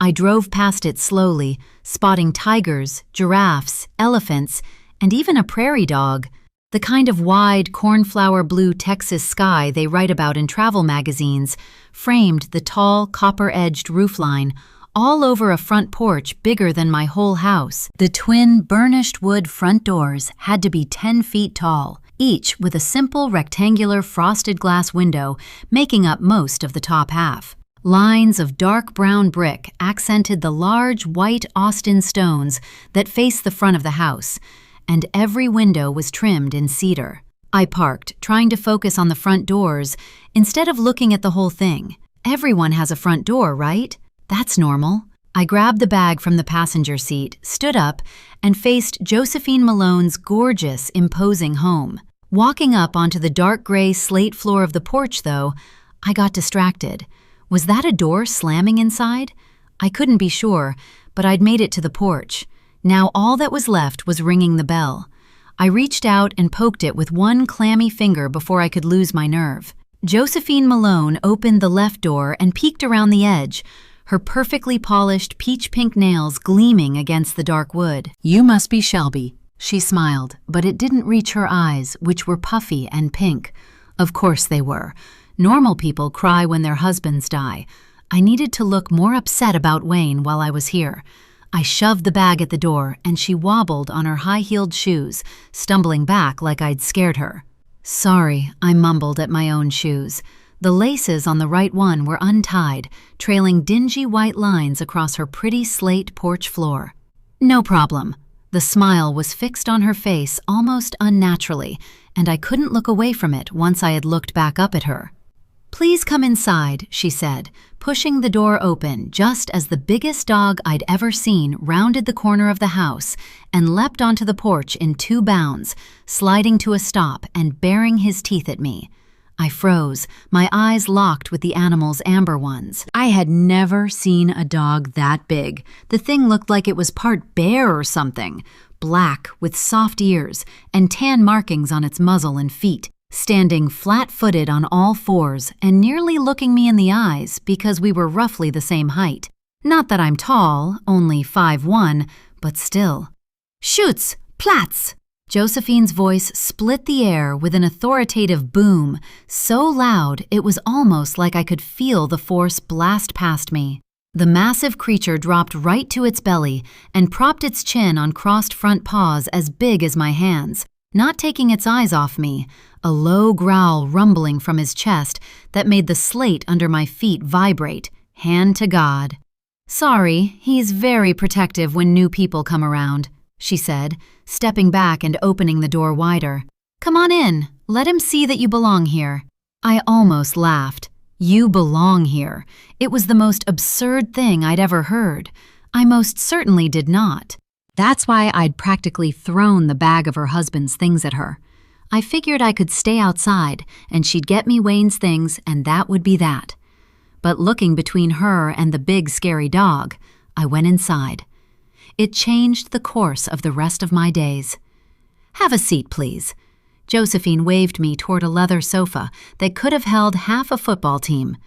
S1: I drove past it slowly, spotting tigers, giraffes, elephants, and even a prairie dog, the kind of wide, cornflower blue Texas sky they write about in travel magazines, framed the tall, copper-edged roofline, all over a front porch bigger than my whole house. The twin burnished wood front doors had to be 10 feet tall, each with a simple rectangular frosted glass window making up most of the top half. Lines of dark brown brick accented the large white Austin stones that face the front of the house, and every window was trimmed in cedar. I parked, trying to focus on the front doors instead of looking at the whole thing. Everyone has a front door, right? That's normal. I grabbed the bag from the passenger seat, stood up, and faced Josephine Malone's gorgeous, imposing home. Walking up onto the dark gray slate floor of the porch, though, I got distracted. Was that a door slamming inside? I couldn't be sure, but I'd made it to the porch. Now all that was left was ringing the bell. I reached out and poked it with one clammy finger before I could lose my nerve. Josephine Malone opened the left door and peeked around the edge, her perfectly polished peach-pink nails gleaming against the dark wood. "You must be Shelby," she smiled, but it didn't reach her eyes, which were puffy and pink. Of course they were. Normal people cry when their husbands die. I needed to look more upset about Wayne while I was here. I shoved the bag at the door, and she wobbled on her high-heeled shoes, stumbling back like I'd scared her. "Sorry," I mumbled at my own shoes. The laces on the right one were untied, trailing dingy white lines across her pretty slate porch floor. "No problem." The smile was fixed on her face almost unnaturally, and I couldn't look away from it once I had looked back up at her. "Please come inside," she said, pushing the door open just as the biggest dog I'd ever seen rounded the corner of the house and leapt onto the porch in 2 bounds, sliding to a stop and baring his teeth at me. I froze, my eyes locked with the animal's amber ones. I had never seen a dog that big. The thing looked like it was part bear or something, black with soft ears and tan markings on its muzzle and feet. Standing flat-footed on all fours and nearly looking me in the eyes because we were roughly the same height. Not that I'm tall, only 5'1", but still. "Schutz! Platz!" Josephine's voice split the air with an authoritative boom, so loud it was almost like I could feel the force blast past me. The massive creature dropped right to its belly and propped its chin on crossed front paws as big as my hands, not taking its eyes off me, a low growl rumbling from his chest that made the slate under my feet vibrate, hand to God. "Sorry, he's very protective when new people come around," she said, stepping back and opening the door wider. "Come on in, let him see that you belong here." I almost laughed. You belong here. It was the most absurd thing I'd ever heard. I most certainly did not. That's why I'd practically thrown the bag of her husband's things at her. I figured I could stay outside, and she'd get me Wayne's things, and that would be that. But looking between her and the big, scary dog, I went inside. It changed the course of the rest of my days. "Have a seat, please." Josephine waved me toward a leather sofa that could have held half a football team.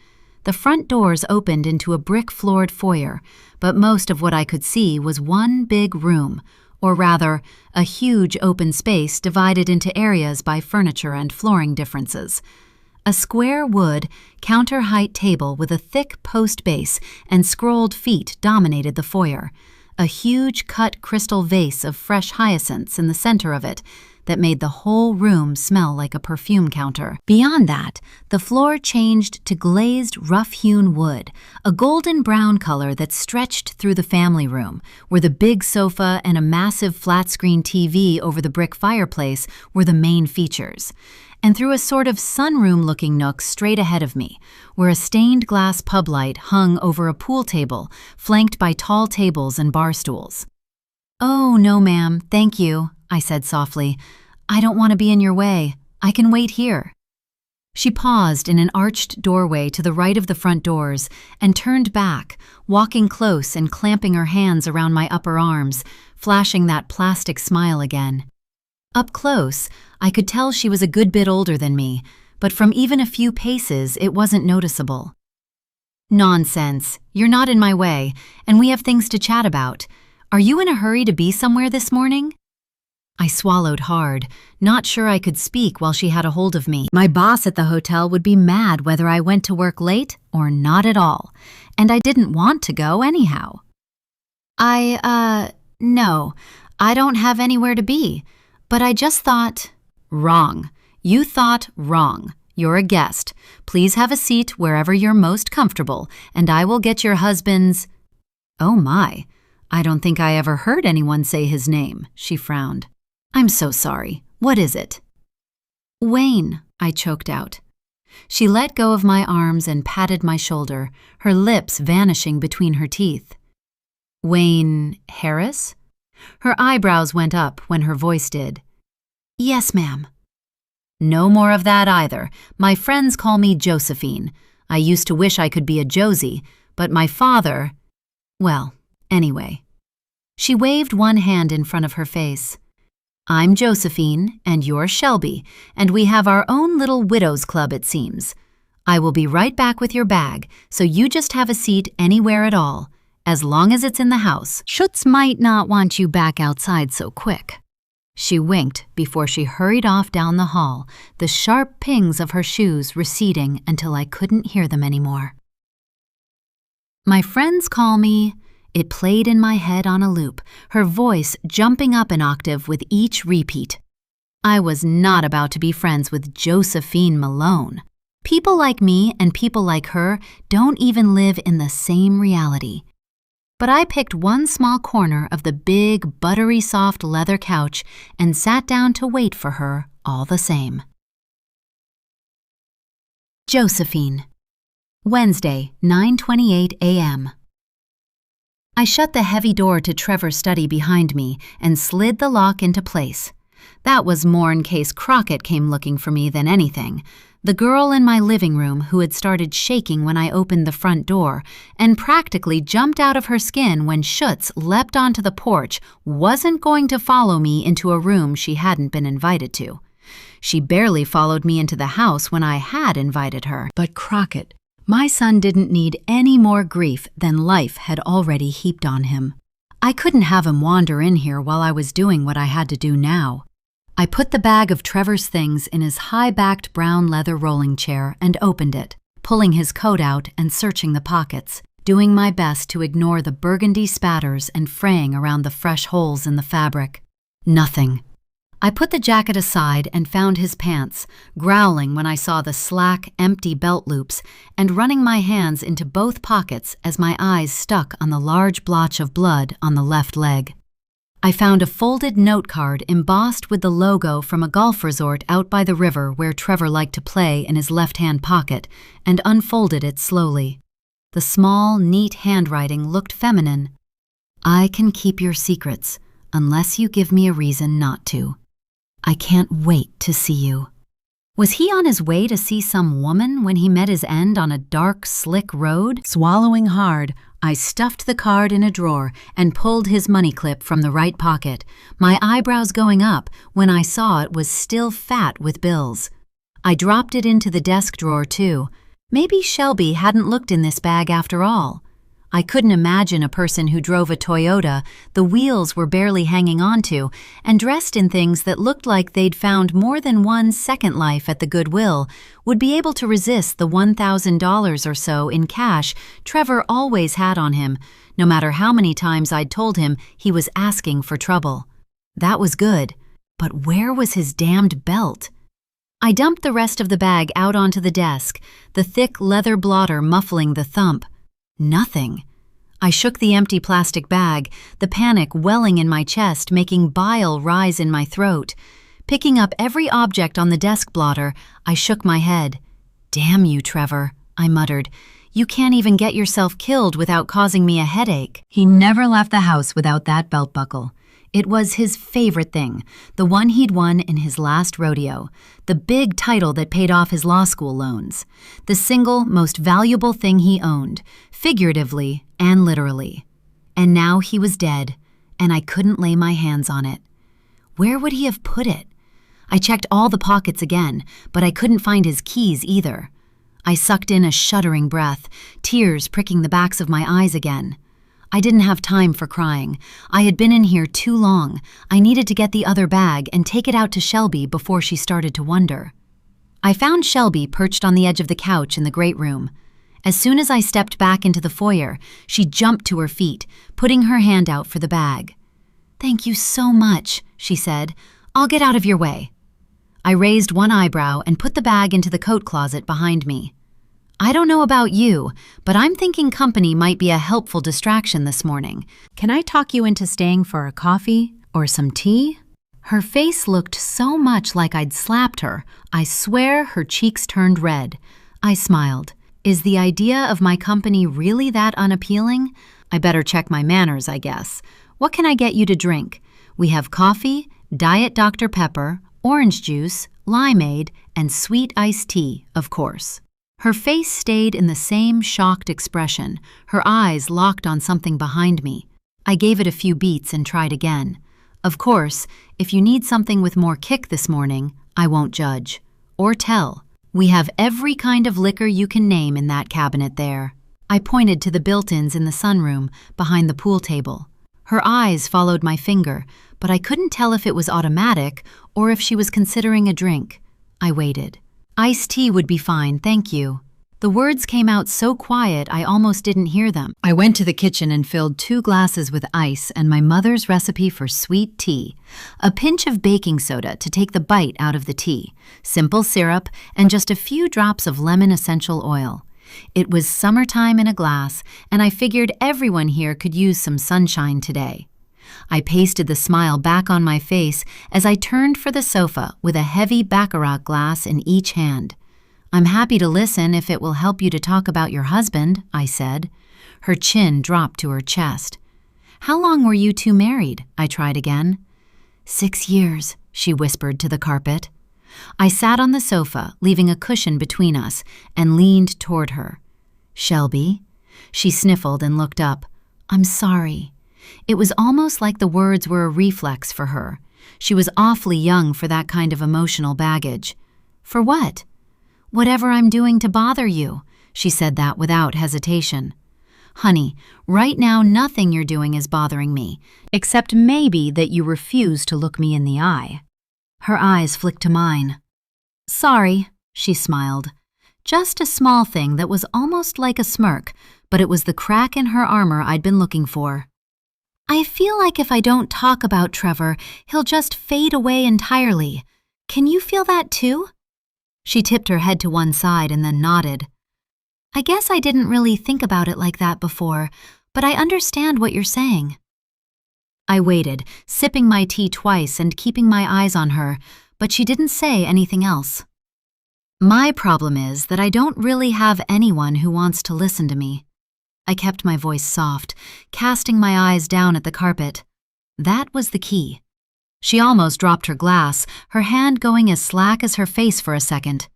S1: The front doors opened into a brick-floored foyer, but most of what I could see was one big room, or rather, a huge open space divided into areas by furniture and flooring differences. A square wood, counter-height table with a thick post base and scrolled feet dominated the foyer. A huge cut crystal vase of fresh hyacinths in the center of it that made the whole room smell like a perfume counter. Beyond that, the floor changed to glazed, rough-hewn wood, a golden brown color that stretched through the family room, where the big sofa and a massive flat-screen TV over the brick fireplace were the main features. and through a sort of sunroom-looking nook straight ahead of me, where a stained glass pub light hung over a pool table, flanked by tall tables and bar stools. "Oh, no, ma'am, thank you," I said softly. "I don't want to be in your way. I can wait here." She paused in an arched doorway to the right of the front doors and turned back, walking close and clamping her hands around my upper arms, flashing that plastic smile again. Up close, I could tell she was a good bit older than me, but from even a few paces it wasn't noticeable. "Nonsense. You're not in my way, and we have things to chat about. Are you in a hurry to be somewhere this morning?" I swallowed hard, not sure I could speak while she had a hold of me. My boss at the hotel would be mad whether I went to work late or not at all, and I didn't want to go anyhow. No, I don't have anywhere to be, but I just thought—" "Wrong. You thought wrong. You're a guest. Please have a seat wherever you're most comfortable, and I will get your husband's—" "Oh my, I don't think I ever heard anyone say his name," she frowned. "I'm so sorry. What is it?" "Wayne," I choked out. She let go of my arms and patted my shoulder, her lips vanishing between her teeth. "Wayne Harris?" Her eyebrows went up when her voice did. "Yes, ma'am." "No more of that either. My friends call me Josephine. I used to wish I could be a Josie, but my father— well, anyway." She waved one hand in front of her face. "I'm Josephine, and you're Shelby, and we have our own little widows' club, it seems. I will be right back with your bag, so you just have a seat anywhere at all, as long as it's in the house. Schutz might not want you back outside so quick." She winked before she hurried off down the hall, the sharp pings of her shoes receding until I couldn't hear them anymore. My friends call me— It played in my head on a loop, her voice jumping up an octave with each repeat. I was not about to be friends with Josephine Malone. People like me and people like her don't even live in the same reality. But I picked one small corner of the big, buttery soft leather couch and sat down to wait for her all the same. Josephine. Wednesday, 9:28 a.m. I shut the heavy door to Trevor's study behind me and slid the lock into place. That was more in case Crockett came looking for me than anything. The girl in my living room who had started shaking when I opened the front door and practically jumped out of her skin when Schutz leapt onto the porch wasn't going to follow me into a room she hadn't been invited to. She barely followed me into the house when I had invited her. But Crockett— my son didn't need any more grief than life had already heaped on him. I couldn't have him wander in here while I was doing what I had to do now. I put the bag of Trevor's things in his high-backed brown leather rolling chair and opened it, pulling his coat out and searching the pockets, doing my best to ignore the burgundy spatters and fraying around the fresh holes in the fabric. Nothing. I put the jacket aside and found his pants, growling when I saw the slack, empty belt loops, and running my hands into both pockets as my eyes stuck on the large blotch of blood on the left leg. I found a folded note card embossed with the logo from a golf resort out by the river where Trevor liked to play in his left-hand pocket, and unfolded it slowly. The small, neat handwriting looked feminine. "I can keep your secrets, unless you give me a reason not to. I can't wait to see you." Was he on his way to see some woman when he met his end on a dark, slick road? Swallowing hard, I stuffed the card in a drawer and pulled his money clip from the right pocket, my eyebrows going up when I saw it was still fat with bills. I dropped it into the desk drawer too. Maybe Shelby hadn't looked in this bag after all. I couldn't imagine a person who drove a Toyota the wheels were barely hanging onto and dressed in things that looked like they'd found more than one second life at the Goodwill would be able to resist the $1,000 or so in cash Trevor always had on him, no matter how many times I'd told him he was asking for trouble. That was good, but where was his damned belt? I dumped the rest of the bag out onto the desk, the thick leather blotter muffling the thump. Nothing. I shook the empty plastic bag, the panic welling in my chest, making bile rise in my throat. Picking up every object on the desk blotter, I shook my head. "Damn you, Trevor," I muttered. "You can't even get yourself killed without causing me a headache." He never left the house without that belt buckle. It was his favorite thing, the one he'd won in his last rodeo, the big title that paid off his law school loans, the single most valuable thing he owned, figuratively and literally. And now he was dead, and I couldn't lay my hands on it. Where would he have put it? I checked all the pockets again, but I couldn't find his keys either. I sucked in a shuddering breath, tears pricking the backs of my eyes again. I didn't have time for crying. I had been in here too long. I needed to get the other bag and take it out to Shelby before she started to wonder. I found Shelby perched on the edge of the couch in the great room. As soon as I stepped back into the foyer, she jumped to her feet, putting her hand out for the bag. "Thank you so much," she said. "I'll get out of your way." I raised one eyebrow and put the bag into the coat closet behind me. "I don't know about you, but I'm thinking company might be a helpful distraction this morning. Can I talk you into staying for a coffee or some tea?" Her face looked so much like I'd slapped her, I swear her cheeks turned red. I smiled. Is the idea of my company really that unappealing? I better check my manners, I guess. What can I get you to drink? We have coffee, Diet Dr. Pepper, orange juice, limeade, and sweet iced tea, of course. Her face stayed in the same shocked expression, her eyes locked on something behind me. I gave it a few beats and tried again. Of course, if you need something with more kick this morning, I won't judge. Or tell. We have every kind of liquor you can name in that cabinet there. I pointed to the built-ins in the sunroom, behind the pool table. Her eyes followed my finger, but I couldn't tell if it was automatic or if she was considering a drink. I waited. "Iced tea would be fine, thank you." The words came out so quiet I almost didn't hear them. I went to the kitchen and filled 2 glasses with ice and my mother's recipe for sweet tea. A pinch of baking soda to take the bite out of the tea, simple syrup, and just a few drops of lemon essential oil. It was summertime in a glass, and I figured everyone here could use some sunshine today. I pasted the smile back on my face as I turned for the sofa with a heavy Baccarat glass in each hand. "I'm happy to listen if it will help you to talk about your husband," I said. Her chin dropped to her chest. "How long were you two married?" I tried again. 6 years, she whispered to the carpet. I sat on the sofa, leaving a cushion between us, and leaned toward her. "Shelby?" She sniffled and looked up. "I'm sorry." It was almost like the words were a reflex for her. She was awfully young for that kind of emotional baggage. "For what?" "Whatever I'm doing to bother you." She said that without hesitation. "Honey, right now nothing you're doing is bothering me, except maybe that you refuse to look me in the eye." Her eyes flicked to mine. "Sorry," she smiled. Just a small thing that was almost like a smirk, but it was the crack in her armor I'd been looking for. "I feel like if I don't talk about Trevor, he'll just fade away entirely. Can you feel that too?" She tipped her head to one side and then nodded. "I guess I didn't really think about it like that before, but I understand what you're saying." I waited, sipping my tea twice and keeping my eyes on her, but she didn't say anything else. "My problem is that I don't really have anyone who wants to listen to me." I kept my voice soft, casting my eyes down at the carpet. That was the key. She almost dropped her glass, her hand going as slack as her face for a second.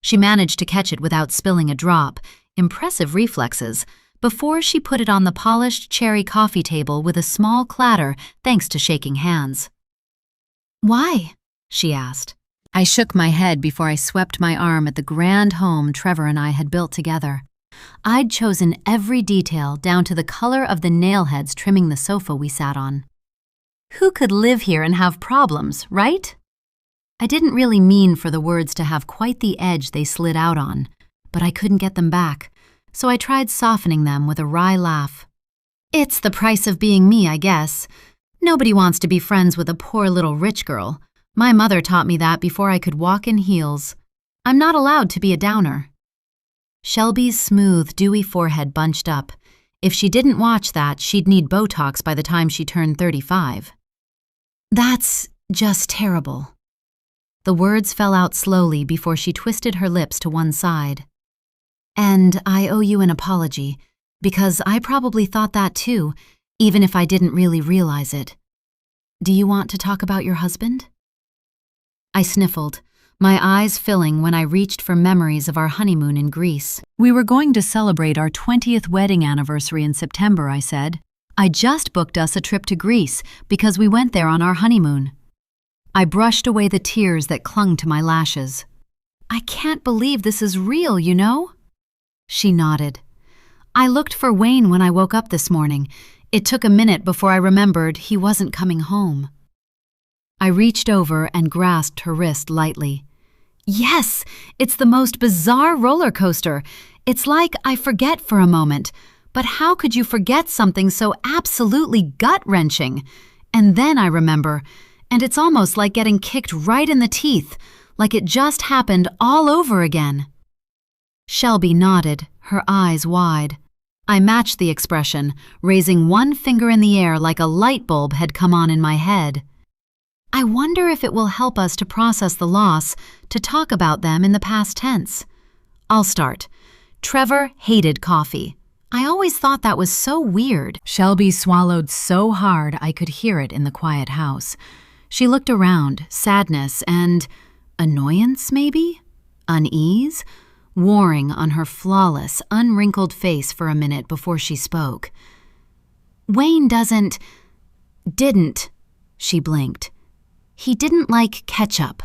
S1: She managed to catch it without spilling a drop, impressive reflexes, before she put it on the polished cherry coffee table with a small clatter thanks to shaking hands. "Why?" she asked. I shook my head before I swept my arm at the grand home Trevor and I had built together. I'd chosen every detail down to the color of the nail heads trimming the sofa we sat on. Who could live here and have problems, right? I didn't really mean for the words to have quite the edge they slid out on, but I couldn't get them back, so I tried softening them with a wry laugh. "It's the price of being me, I guess. Nobody wants to be friends with a poor little rich girl. My mother taught me that before I could walk in heels. I'm not allowed to be a downer." Shelby's smooth, dewy forehead bunched up. If she didn't watch that, she'd need Botox by the time she turned 35. "That's just terrible." The words fell out slowly before she twisted her lips to one side. And I owe you an apology, because I probably thought that too, even if I didn't really realize it. Do you want to talk about your husband? I sniffled, my eyes filling when I reached for memories of our honeymoon in Greece. We were going to celebrate our 20th wedding anniversary in September, I said. I just booked us a trip to Greece because we went there on our honeymoon. I brushed away the tears that clung to my lashes. I can't believe this is real, you know? She nodded. I looked for Wayne when I woke up this morning. It took a minute before I remembered he wasn't coming home. I reached over and grasped her wrist lightly. Yes, it's the most bizarre roller coaster. It's like I forget for a moment. But how could you forget something so absolutely gut-wrenching? And then I remember, and it's almost like getting kicked right in the teeth, like it just happened all over again. Shelby nodded, her eyes wide. I matched the expression, raising one finger in the air like a light bulb had come on in my head. I wonder if it will help us to process the loss, to talk about them in the past tense. I'll start. Trevor hated coffee. I always thought that was so weird. Shelby swallowed so hard I could hear it in the quiet house. She looked around, sadness and annoyance, maybe? Unease? Warring on her flawless, unwrinkled face for a minute before she spoke. Wayne didn't, she blinked. He didn't like ketchup.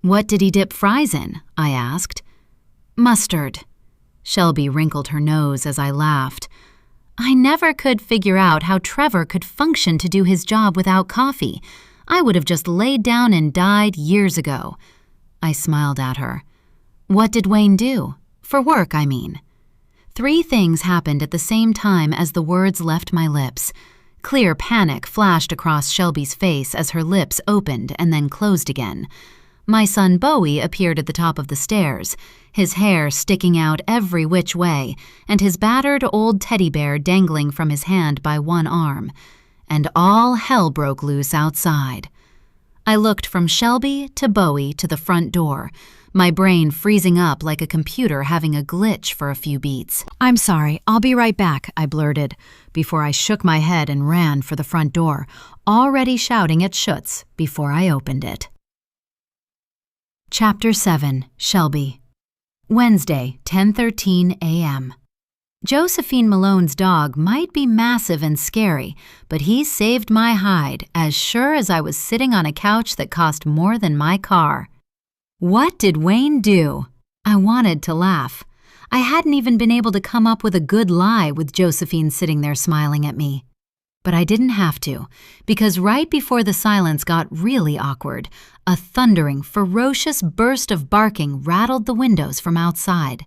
S1: What did he dip fries in? I asked. Mustard. Shelby wrinkled her nose as I laughed. I never could figure out how Trevor could function to do his job without coffee. I would have just laid down and died years ago. I smiled at her. What did Wayne do? For work, I mean. 3 things happened at the same time as the words left my lips. Clear panic flashed across Shelby's face as her lips opened and then closed again. My son Bowie appeared at the top of the stairs, his hair sticking out every which way, and his battered old teddy bear dangling from his hand by one arm. And all hell broke loose outside. I looked from Shelby to Bowie to the front door, my brain freezing up like a computer having a glitch for a few beats. I'm sorry, I'll be right back, I blurted, before I shook my head and ran for the front door, already shouting at Schutz before I opened it. Chapter 7, Shelby. Wednesday, 10:13 a.m. Josephine Malone's dog might be massive and scary, but he saved my hide as sure as I was sitting on a couch that cost more than my car. What did Wayne do? I wanted to laugh. I hadn't even been able to come up with a good lie with Josephine sitting there smiling at me. But I didn't have to, because right before the silence got really awkward, a thundering, ferocious burst of barking rattled the windows from outside.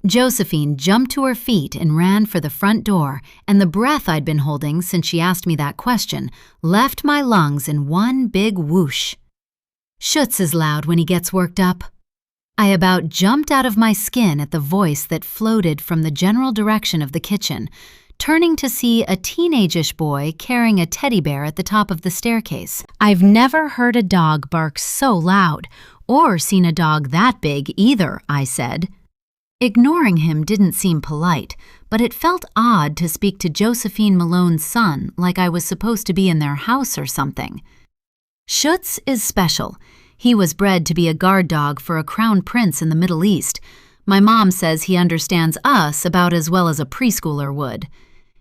S1: Josephine jumped to her feet and ran for the front door, and the breath I'd been holding since she asked me that question left my lungs in one big whoosh. Schutz is loud when he gets worked up. I about jumped out of my skin at the voice that floated from the general direction of the kitchen, turning to see a teenage-ish boy carrying a teddy bear at the top of the staircase. I've never heard a dog bark so loud, or seen a dog that big either, I said. Ignoring him didn't seem polite, but it felt odd to speak to Josephine Malone's son like I was supposed to be in their house or something. Schutz is special. He was bred to be a guard dog for a crown prince in the Middle East. My mom says he understands us about as well as a preschooler would.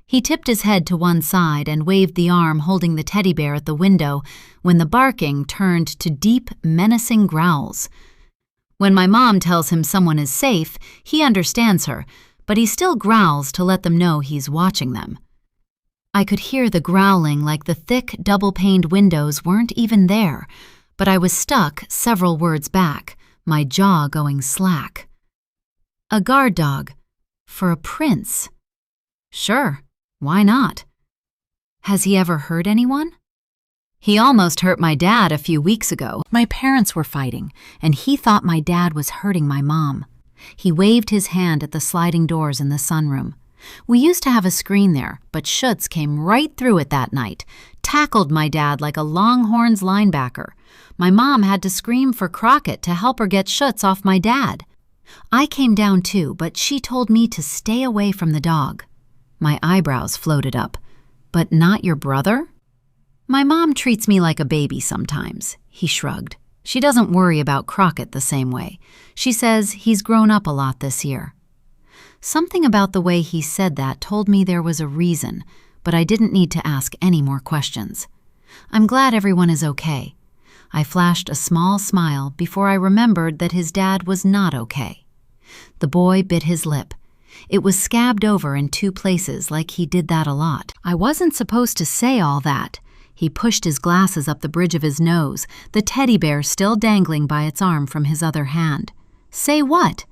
S1: He tipped his head to one side and waved the arm holding the teddy bear at the window when the barking turned to deep, menacing growls. When my mom tells him someone is safe, he understands her, but he still growls to let them know he's watching them. I could hear the growling like the thick, double-paned windows weren't even there, but I was stuck several words back, my jaw going slack. A guard dog. For a prince. Sure, why not? Has he ever hurt anyone? He almost hurt my dad a few weeks ago. My parents were fighting, and he thought my dad was hurting my mom. He waved his hand at the sliding doors in the sunroom. We used to have a screen there, but Schutz came right through it that night, tackled my dad like a Longhorns linebacker. My mom had to scream for Crockett to help her get Schutz off my dad. I came down too, but she told me to stay away from the dog. My eyebrows floated up. But not your brother? My mom treats me like a baby sometimes, he shrugged. She doesn't worry about Crockett the same way. She says he's grown up a lot this year. Something about the way he said that told me there was a reason, but I didn't need to ask any more questions. I'm glad everyone is okay. I flashed a small smile before I remembered that his dad was not okay. The boy bit his lip. It was scabbed over in 2 places like he did that a lot. I wasn't supposed to say all that. He pushed his glasses up the bridge of his nose, the teddy bear still dangling by its arm from his other hand. Say what?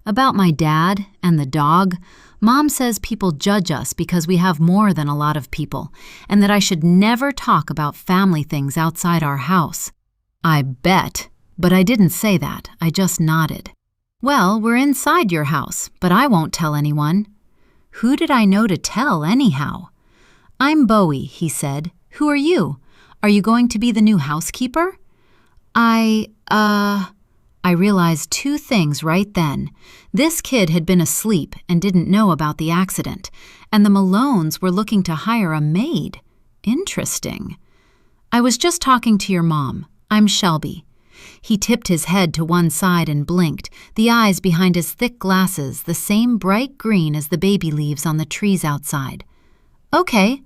S1: About my dad and the dog? Mom says people judge us because we have more than a lot of people, and that I should never talk about family things outside our house. I bet, but I didn't say that. I just nodded. Well, we're inside your house, but I won't tell anyone. Who did I know to tell anyhow? I'm Bowie, he said. Who are you? Are you going to be the new housekeeper? I realized 2 things right then. This kid had been asleep and didn't know about the accident, and the Malones were looking to hire a maid. Interesting. I was just talking to your mom. I'm Shelby. He tipped his head to one side and blinked, the eyes behind his thick glasses the same bright green as the baby leaves on the trees outside. Okay.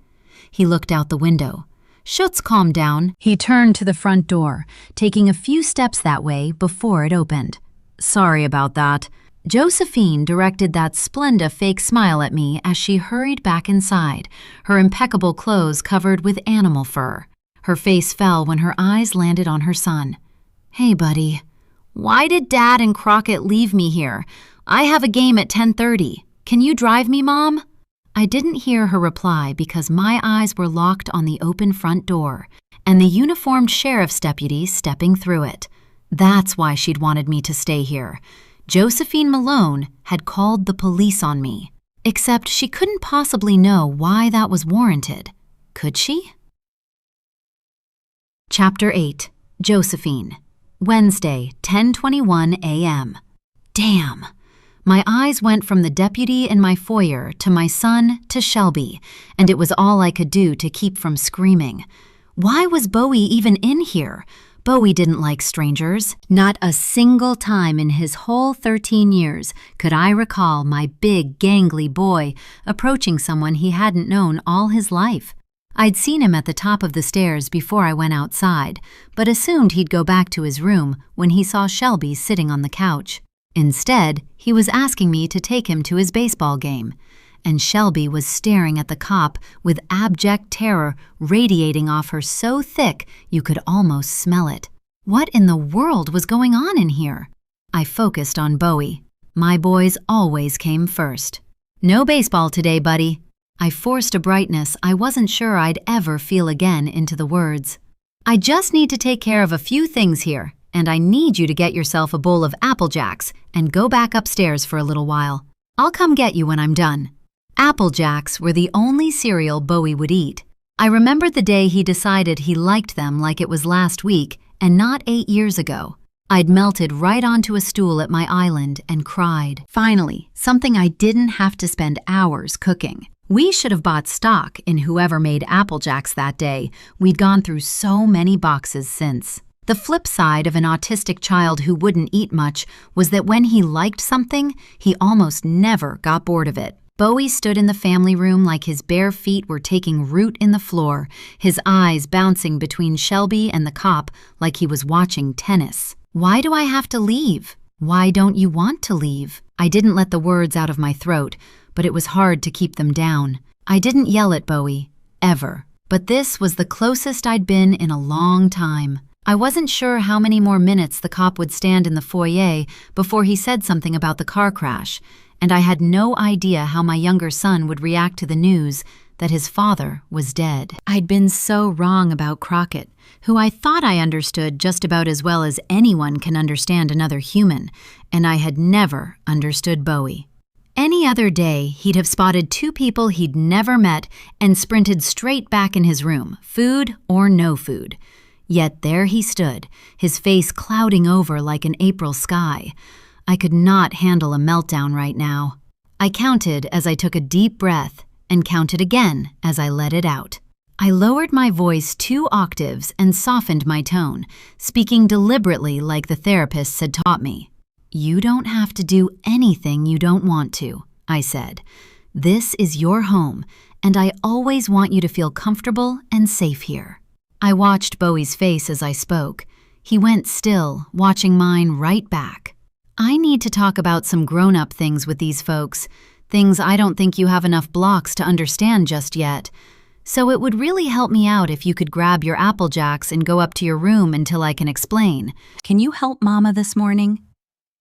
S1: He looked out the window. Schutz calmed down. He turned to the front door, taking a few steps that way before it opened. Sorry about that. Josephine directed that Splenda fake smile at me as she hurried back inside, her impeccable clothes covered with animal fur. Her face fell when her eyes landed on her son. Hey, buddy. Why did Dad and Crockett leave me here? I have a game at 10:30. Can you drive me, Mom? I didn't hear her reply because my eyes were locked on the open front door and the uniformed sheriff's deputy stepping through it. That's why she'd wanted me to stay here. Josephine Malone had called the police on me. Except she couldn't possibly know why that was warranted. Could she? Chapter 8. Josephine. Wednesday, 10:21 a.m. Damn. My eyes went from the deputy in my foyer to my son to Shelby, and it was all I could do to keep from screaming. Why was Bowie even in here? Bowie didn't like strangers. Not a single time in his whole 13 years could I recall my big, gangly boy approaching someone he hadn't known all his life. I'd seen him at the top of the stairs before I went outside, but assumed he'd go back to his room when he saw Shelby sitting on the couch. Instead, he was asking me to take him to his baseball game, and Shelby was staring at the cop with abject terror radiating off her so thick you could almost smell it. What in the world was going on in here? I focused on Bowie. My boys always came first. No baseball today, buddy. I forced a brightness I wasn't sure I'd ever feel again into the words. I just need to take care of a few things here, and I need you to get yourself a bowl of Apple Jacks and go back upstairs for a little while. I'll come get you when I'm done. Apple Jacks were the only cereal Bowie would eat. I remembered the day he decided he liked them like it was last week and not 8 years ago. I'd melted right onto a stool at my island and cried. Finally, something I didn't have to spend hours cooking. We should have bought stock in whoever made Apple Jacks that day. We'd gone through so many boxes since. The flip side of an autistic child who wouldn't eat much was that when he liked something, he almost never got bored of it. Bowie stood in the family room like his bare feet were taking root in the floor, his eyes bouncing between Shelby and the cop like he was watching tennis. Why do I have to leave? Why don't you want to leave? I didn't let the words out of my throat, but it was hard to keep them down. I didn't yell at Bowie, ever. But this was the closest I'd been in a long time. I wasn't sure how many more minutes the cop would stand in the foyer before he said something about the car crash, and I had no idea how my younger son would react to the news that his father was dead. I'd been so wrong about Crockett, who I thought I understood just about as well as anyone can understand another human, and I had never understood Bowie. Any other day, he'd have spotted two people he'd never met and sprinted straight back in his room, food or no food. Yet there he stood, his face clouding over like an April sky. I could not handle a meltdown right now. I counted as I took a deep breath and counted again as I let it out. I lowered my voice 2 octaves and softened my tone, speaking deliberately like the therapists had taught me. "You don't have to do anything you don't want to," I said. "This is your home, and I always want you to feel comfortable and safe here." I watched Bowie's face as I spoke. He went still, watching mine right back. "I need to talk about some grown-up things with these folks, things I don't think you have enough blocks to understand just yet. So it would really help me out if you could grab your Apple Jacks and go up to your room until I can explain. Can you help Mama this morning?"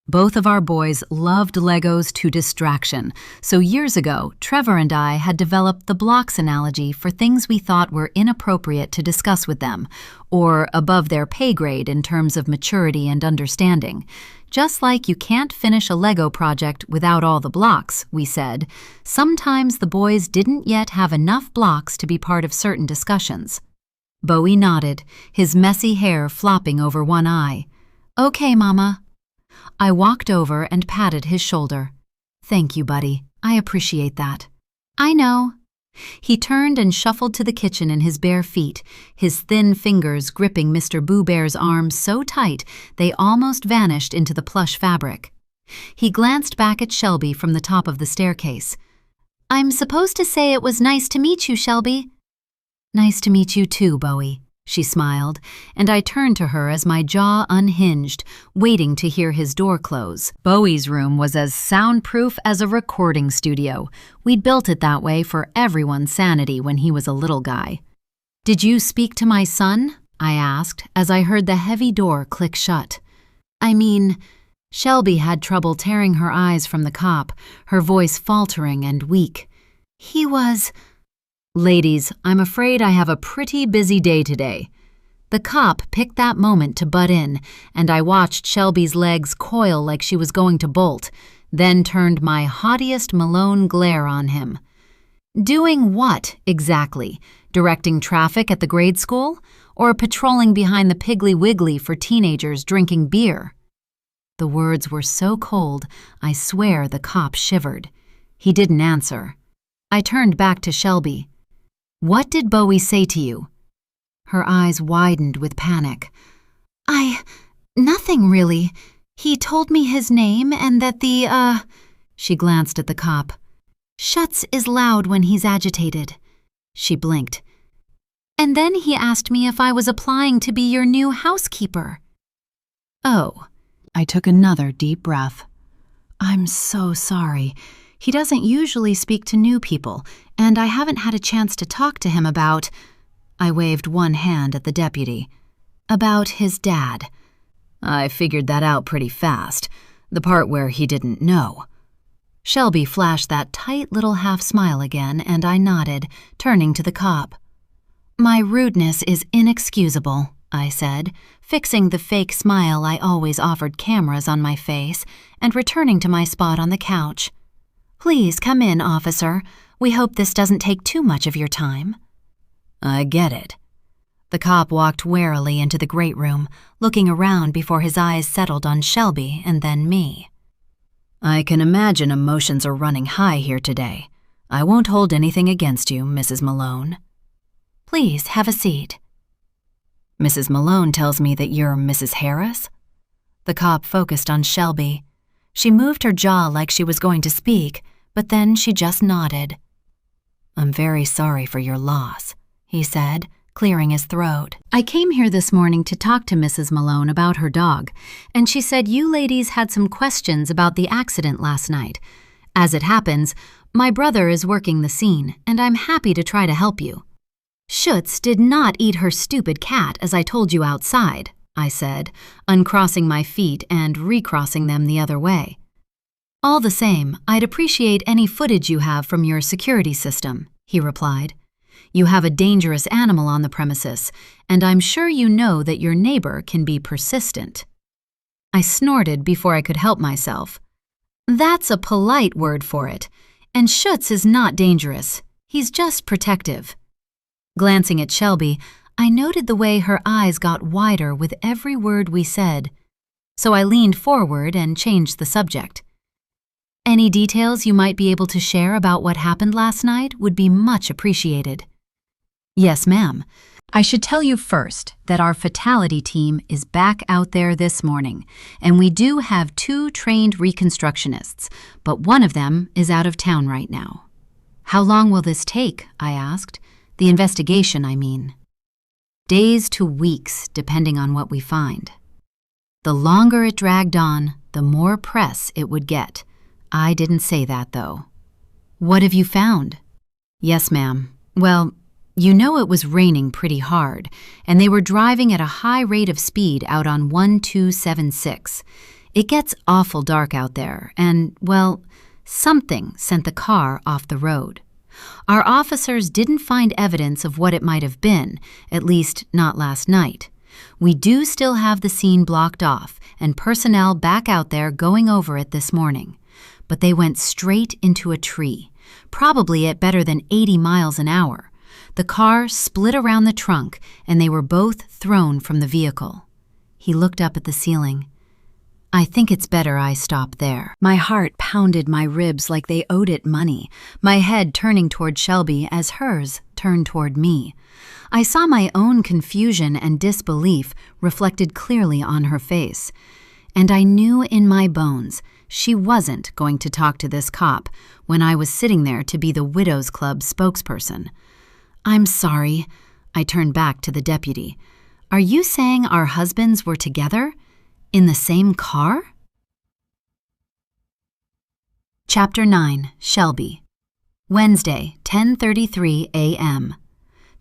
S1: Both of our boys loved Legos to distraction, so years ago, Trevor and I had developed the blocks analogy for things we thought were inappropriate to discuss with them, or above their pay grade in terms of maturity and understanding. Just like you can't finish a Lego project without all the blocks, we said, sometimes the boys didn't yet have enough blocks to be part of certain discussions. Bowie nodded, his messy hair flopping over one eye. "Okay, Mama." I walked over and patted his shoulder. "Thank you, buddy. I appreciate that." "I know." He turned and shuffled to the kitchen in his bare feet, his thin fingers gripping Mr. Boo Bear's arms so tight they almost vanished into the plush fabric. He glanced back at Shelby from the top of the staircase. "I'm supposed to say it was nice to meet you, Shelby." "Nice to meet you too, Bowie," she smiled, and I turned to her as my jaw unhinged, waiting to hear his door close. Bowie's room was as soundproof as a recording studio. We'd built it that way for everyone's sanity when he was a little guy. "Did you speak to my son?" I asked as I heard the heavy door click shut. "I mean," Shelby had trouble tearing her eyes from the cop, her voice faltering and weak. "He was—" "Ladies, I'm afraid I have a pretty busy day today." The cop picked that moment to butt in, and I watched Shelby's legs coil like she was going to bolt, then turned my haughtiest Malone glare on him. "Doing what, exactly? Directing traffic at the grade school? Or patrolling behind the Piggly Wiggly for teenagers drinking beer?" The words were so cold, I swear the cop shivered. He didn't answer. I turned back to Shelby. "What did Bowie say to you?" Her eyes widened with panic. Nothing really. He told me his name and that She glanced at the cop. "Schutz is loud when he's agitated." She blinked. "And then he asked me if I was applying to be your new housekeeper." "Oh." I took another deep breath. "I'm so sorry. He doesn't usually speak to new people, and I haven't had a chance to talk to him about—" I waved one hand at the deputy. "About his dad." "I figured that out pretty fast, the part where he didn't know." Shelby flashed that tight little half-smile again, and I nodded, turning to the cop. "My rudeness is inexcusable," I said, fixing the fake smile I always offered cameras on my face and returning to my spot on the couch. "Please come in, officer. We hope this doesn't take too much of your time." "I get it." The cop walked warily into the great room, looking around before his eyes settled on Shelby and then me. "I can imagine emotions are running high here today. I won't hold anything against you, Mrs. Malone." "Please, have a seat." "Mrs. Malone tells me that you're Mrs. Harris?" The cop focused on Shelby. She moved her jaw like she was going to speak, but then she just nodded. "I'm very sorry for your loss," he said, clearing his throat. "I came here this morning to talk to Mrs. Malone about her dog, and she said you ladies had some questions about the accident last night. As it happens, my brother is working the scene, and I'm happy to try to help you." "Schutz did not eat her stupid cat as I told you outside," I said, uncrossing my feet and recrossing them the other way. "All the same, I'd appreciate any footage you have from your security system," he replied. "You have a dangerous animal on the premises, and I'm sure you know that your neighbor can be persistent." I snorted before I could help myself. That's a polite word for it, and Schutz is not dangerous. He's just protective. Glancing at Shelby, I noted the way her eyes got wider with every word we said, so I leaned forward and changed the subject. Any details you might be able to share about what happened last night would be much appreciated. Yes, ma'am. I should tell you first that our fatality team is back out there this morning, and we do have 2 trained reconstructionists, but one of them is out of town right now. How long will this take? I asked. The investigation, I mean. Days to weeks, depending on what we find. The longer it dragged on, the more press it would get. I didn't say that, though. What have you found? Yes, ma'am. Well, you know it was raining pretty hard, and they were driving at a high rate of speed out on 1276. It gets awful dark out there, and, well, something sent the car off the road. Our officers didn't find evidence of what it might have been, at least not last night. We do still have the scene blocked off, and personnel back out there going over it this morning. But they went straight into a tree, probably at better than 80 miles an hour. The car split around the trunk, and they were both thrown from the vehicle. He looked up at the ceiling. I think it's better I stop there. My heart pounded my ribs like they owed it money, my head turning toward Shelby as hers turned toward me. I saw my own confusion and disbelief reflected clearly on her face, and I knew in my bones she wasn't going to talk to this cop when I was sitting there to be the Widows Club spokesperson. I'm sorry. I turned back to the deputy. Are you saying our husbands were together? In the same car? Chapter 9, Shelby. Wednesday, 10:33 a.m.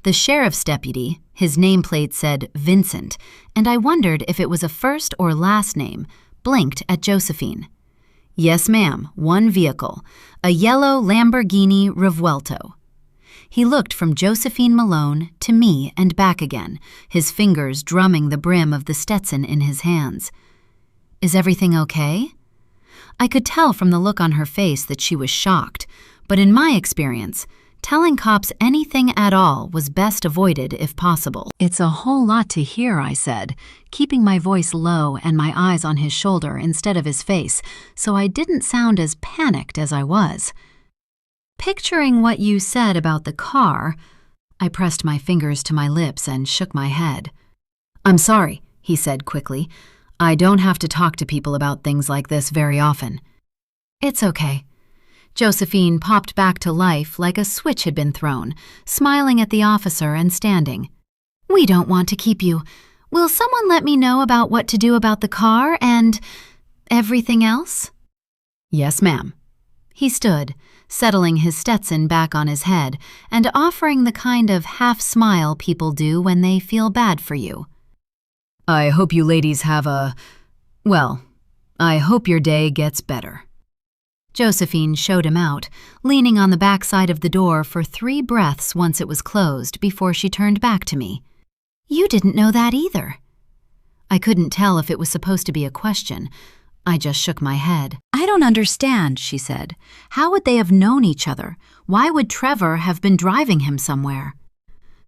S1: The sheriff's deputy, his nameplate said Vincent, and I wondered if it was a first or last name, blinked at Josephine. Yes, ma'am, 1 vehicle, a yellow Lamborghini Revuelto. He looked from Josephine Malone to me and back again, his fingers drumming the brim of the Stetson in his hands. Is everything okay? I could tell from the look on her face that she was shocked, but in my experience, telling cops anything at all was best avoided if possible. It's a whole lot to hear, I said, keeping my voice low and my eyes on his shoulder instead of his face, so I didn't sound as panicked as I was. Picturing what you said about the car, I pressed my fingers to my lips and shook my head. I'm sorry, he said quickly. I don't have to talk to people about things like this very often. It's okay. Josephine popped back to life like a switch had been thrown, smiling at the officer and standing. We don't want to keep you. Will someone let me know about what to do about the car and everything else? Yes, ma'am. He stood, settling his Stetson back on his head and offering the kind of half-smile people do when they feel bad for you. I hope you ladies have I hope your day gets better. Josephine showed him out, leaning on the backside of the door for 3 breaths once it was closed before she turned back to me. You didn't know that either. I couldn't tell if it was supposed to be a question. I just shook my head. I don't understand, she said. How would they have known each other? Why would Trevor have been driving him somewhere?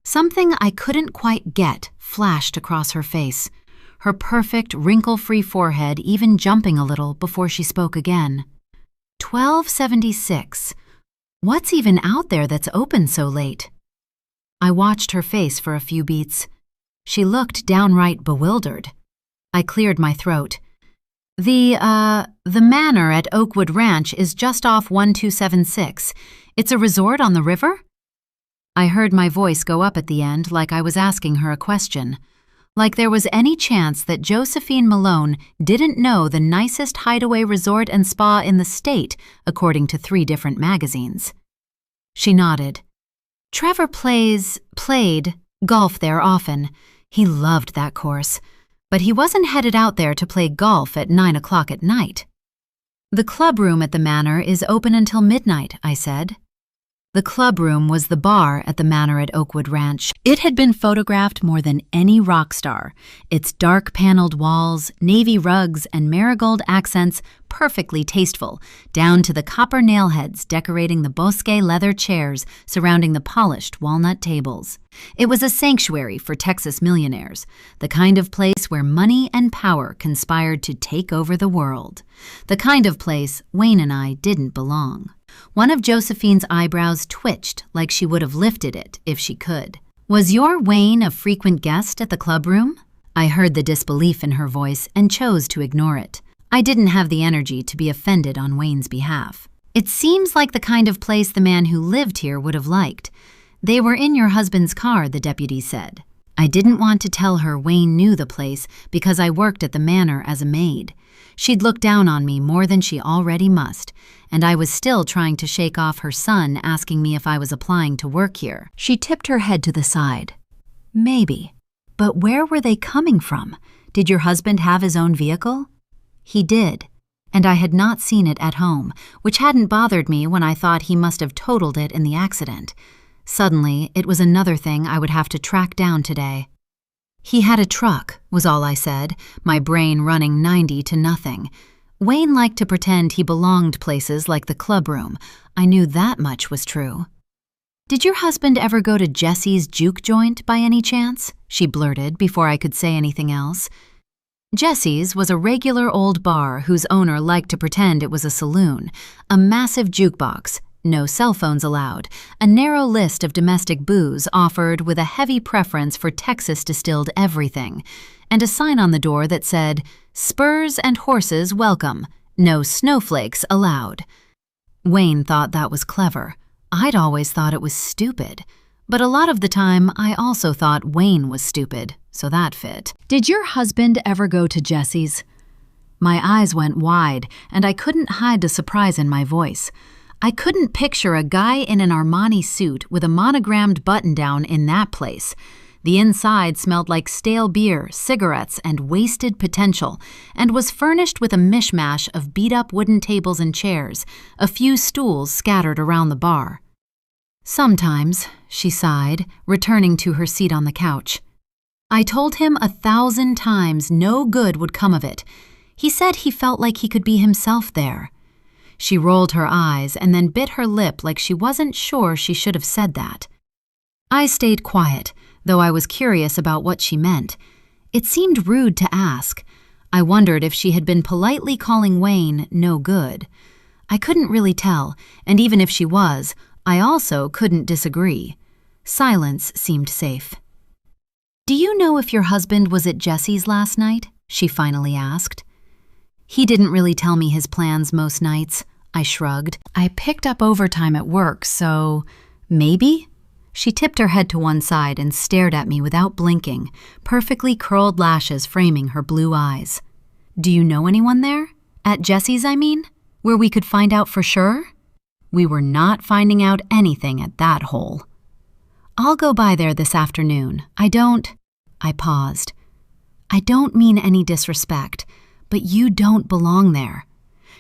S1: Something I couldn't quite get flashed across her face, her perfect, wrinkle-free forehead even jumping a little before she spoke again. 1276. What's even out there that's open so late? I watched her face for a few beats. She looked downright bewildered. I cleared my throat. The manor at Oakwood Ranch is just off 1276. It's a resort on the river? I heard my voice go up at the end like I was asking her a question. Like there was any chance that Josephine Malone didn't know the nicest hideaway resort and spa in the state, according to 3 different magazines. She nodded. Trevor played golf there often. He loved that course. But he wasn't headed out there to play golf at 9 o'clock at night. The club room at the manor is open until midnight, I said. The clubroom was the bar at the manor at Oakwood Ranch. It had been photographed more than any rock star. Its dark paneled walls, navy rugs, and marigold accents perfectly tasteful, down to the copper nailheads decorating the bosque leather chairs surrounding the polished walnut tables. It was a sanctuary for Texas millionaires, the kind of place where money and power conspired to take over the world. The kind of place Wayne and I didn't belong. One of Josephine's eyebrows twitched like she would have lifted it if she could. "Was your Wayne a frequent guest at the clubroom?" I heard the disbelief in her voice and chose to ignore it. I didn't have the energy to be offended on Wayne's behalf. "It seems like the kind of place the man who lived here would have liked. They were in your husband's car," the deputy said. I didn't want to tell her Wayne knew the place because I worked at the manor as a maid. She'd looked down on me more than she already must, and I was still trying to shake off her son asking me if I was applying to work here. She tipped her head to the side. "Maybe. But where were they coming from? Did your husband have his own vehicle?" "He did, and I had not seen it at home, which hadn't bothered me when I thought he must have totaled it in the accident. Suddenly, it was another thing I would have to track down today." "He had a truck," was all I said, my brain running 90 to nothing. Wayne liked to pretend he belonged places like the clubroom. I knew that much was true. "Did your husband ever go to Jesse's juke joint by any chance?" she blurted before I could say anything else. Jesse's was a regular old bar whose owner liked to pretend it was a saloon, a massive jukebox, no cell phones allowed, a narrow list of domestic booze offered with a heavy preference for Texas distilled everything, and a sign on the door that said, "Spurs and horses welcome, no snowflakes allowed." Wayne thought that was clever. I'd always thought it was stupid. But a lot of the time, I also thought Wayne was stupid, so that fit. "Did your husband ever go to Jesse's?" My eyes went wide, and I couldn't hide the surprise in my voice. I couldn't picture a guy in an Armani suit with a monogrammed button-down in that place. The inside smelled like stale beer, cigarettes, and wasted potential, and was furnished with a mishmash of beat-up wooden tables and chairs, a few stools scattered around the bar. "Sometimes," she sighed, returning to her seat on the couch. "I told him 1,000 times no good would come of it. He said he felt like he could be himself there." She rolled her eyes and then bit her lip like she wasn't sure she should have said that. I stayed quiet, though I was curious about what she meant. It seemed rude to ask. I wondered if she had been politely calling Wayne no good. I couldn't really tell, and even if she was, I also couldn't disagree. Silence seemed safe. "Do you know if your husband was at Jesse's last night?" she finally asked. "He didn't really tell me his plans most nights," I shrugged. "I picked up overtime at work, so maybe?" She tipped her head to one side and stared at me without blinking, perfectly curled lashes framing her blue eyes. "Do you know anyone there? At Jesse's, I mean? Where we could find out for sure?" We were not finding out anything at that hole. "I'll go by there this afternoon. I paused. "I don't mean any disrespect, but you don't belong there."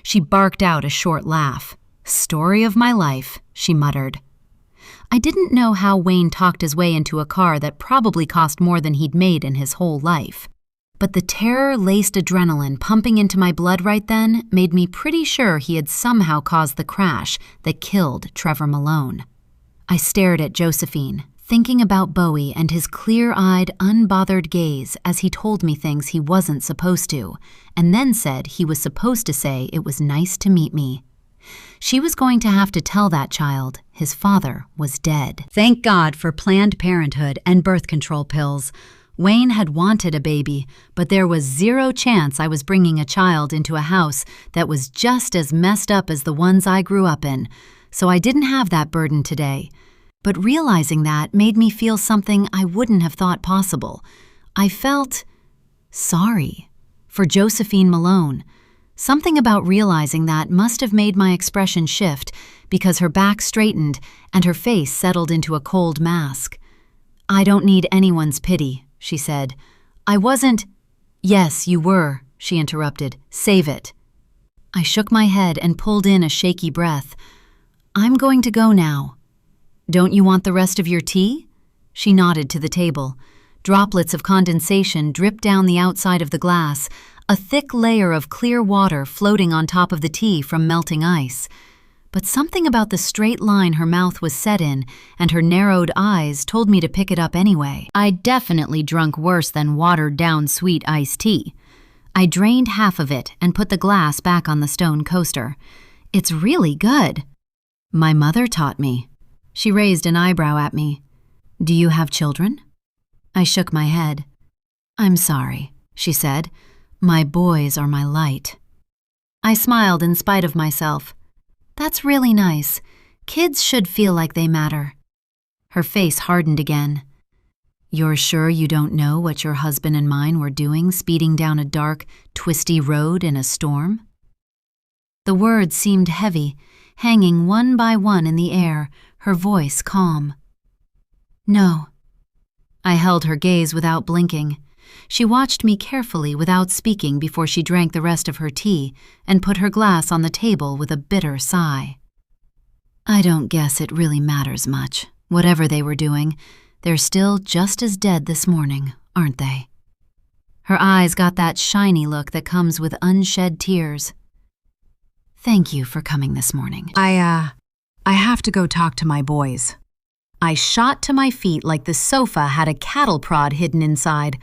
S1: She barked out a short laugh. "Story of my life," she muttered. I didn't know how Wayne talked his way into a car that probably cost more than he'd made in his whole life. But the terror-laced adrenaline pumping into my blood right then made me pretty sure he had somehow caused the crash that killed Trevor Malone. I stared at Josephine, thinking about Bowie and his clear-eyed, unbothered gaze as he told me things he wasn't supposed to, and then said he was supposed to say it was nice to meet me. She was going to have to tell that child his father was dead. Thank God for Planned Parenthood and birth control pills. Wayne had wanted a baby, but there was zero chance I was bringing a child into a house that was just as messed up as the ones I grew up in, so I didn't have that burden today. But realizing that made me feel something I wouldn't have thought possible. I felt sorry for Josephine Malone. Something about realizing that must have made my expression shift because her back straightened and her face settled into a cold mask. "I don't need anyone's pity," she said. "I wasn't—" "Yes, you were," she interrupted. "Save it." I shook my head and pulled in a shaky breath. "I'm going to go now." Don't you want the rest of your tea? She nodded to the table. Droplets of condensation dripped down the outside of the glass, a thick layer of clear water floating on top of the tea from melting ice. But something about the straight line her mouth was set in and her narrowed eyes told me to pick it up anyway. I'd definitely drunk worse than watered-down sweet iced tea. I drained half of it and put the glass back on the stone coaster. It's really good. My mother taught me. She raised an eyebrow at me. Do you have children? I shook my head. I'm sorry, she said. My boys are my light. I smiled in spite of myself. That's really nice. Kids should feel like they matter. Her face hardened again. You're sure you don't know what your husband and mine were doing speeding down a dark, twisty road in a storm? The words seemed heavy, hanging one by one in the air, her voice calm. No. I held her gaze without blinking. She watched me carefully without speaking before she drank the rest of her tea and put her glass on the table with a bitter sigh. I don't guess it really matters much. Whatever they were doing, they're still just as dead this morning, aren't they? Her eyes got that shiny look that comes with unshed tears. Thank you for coming this morning. I have to go talk to my boys. I shot to my feet like the sofa had a cattle prod hidden inside.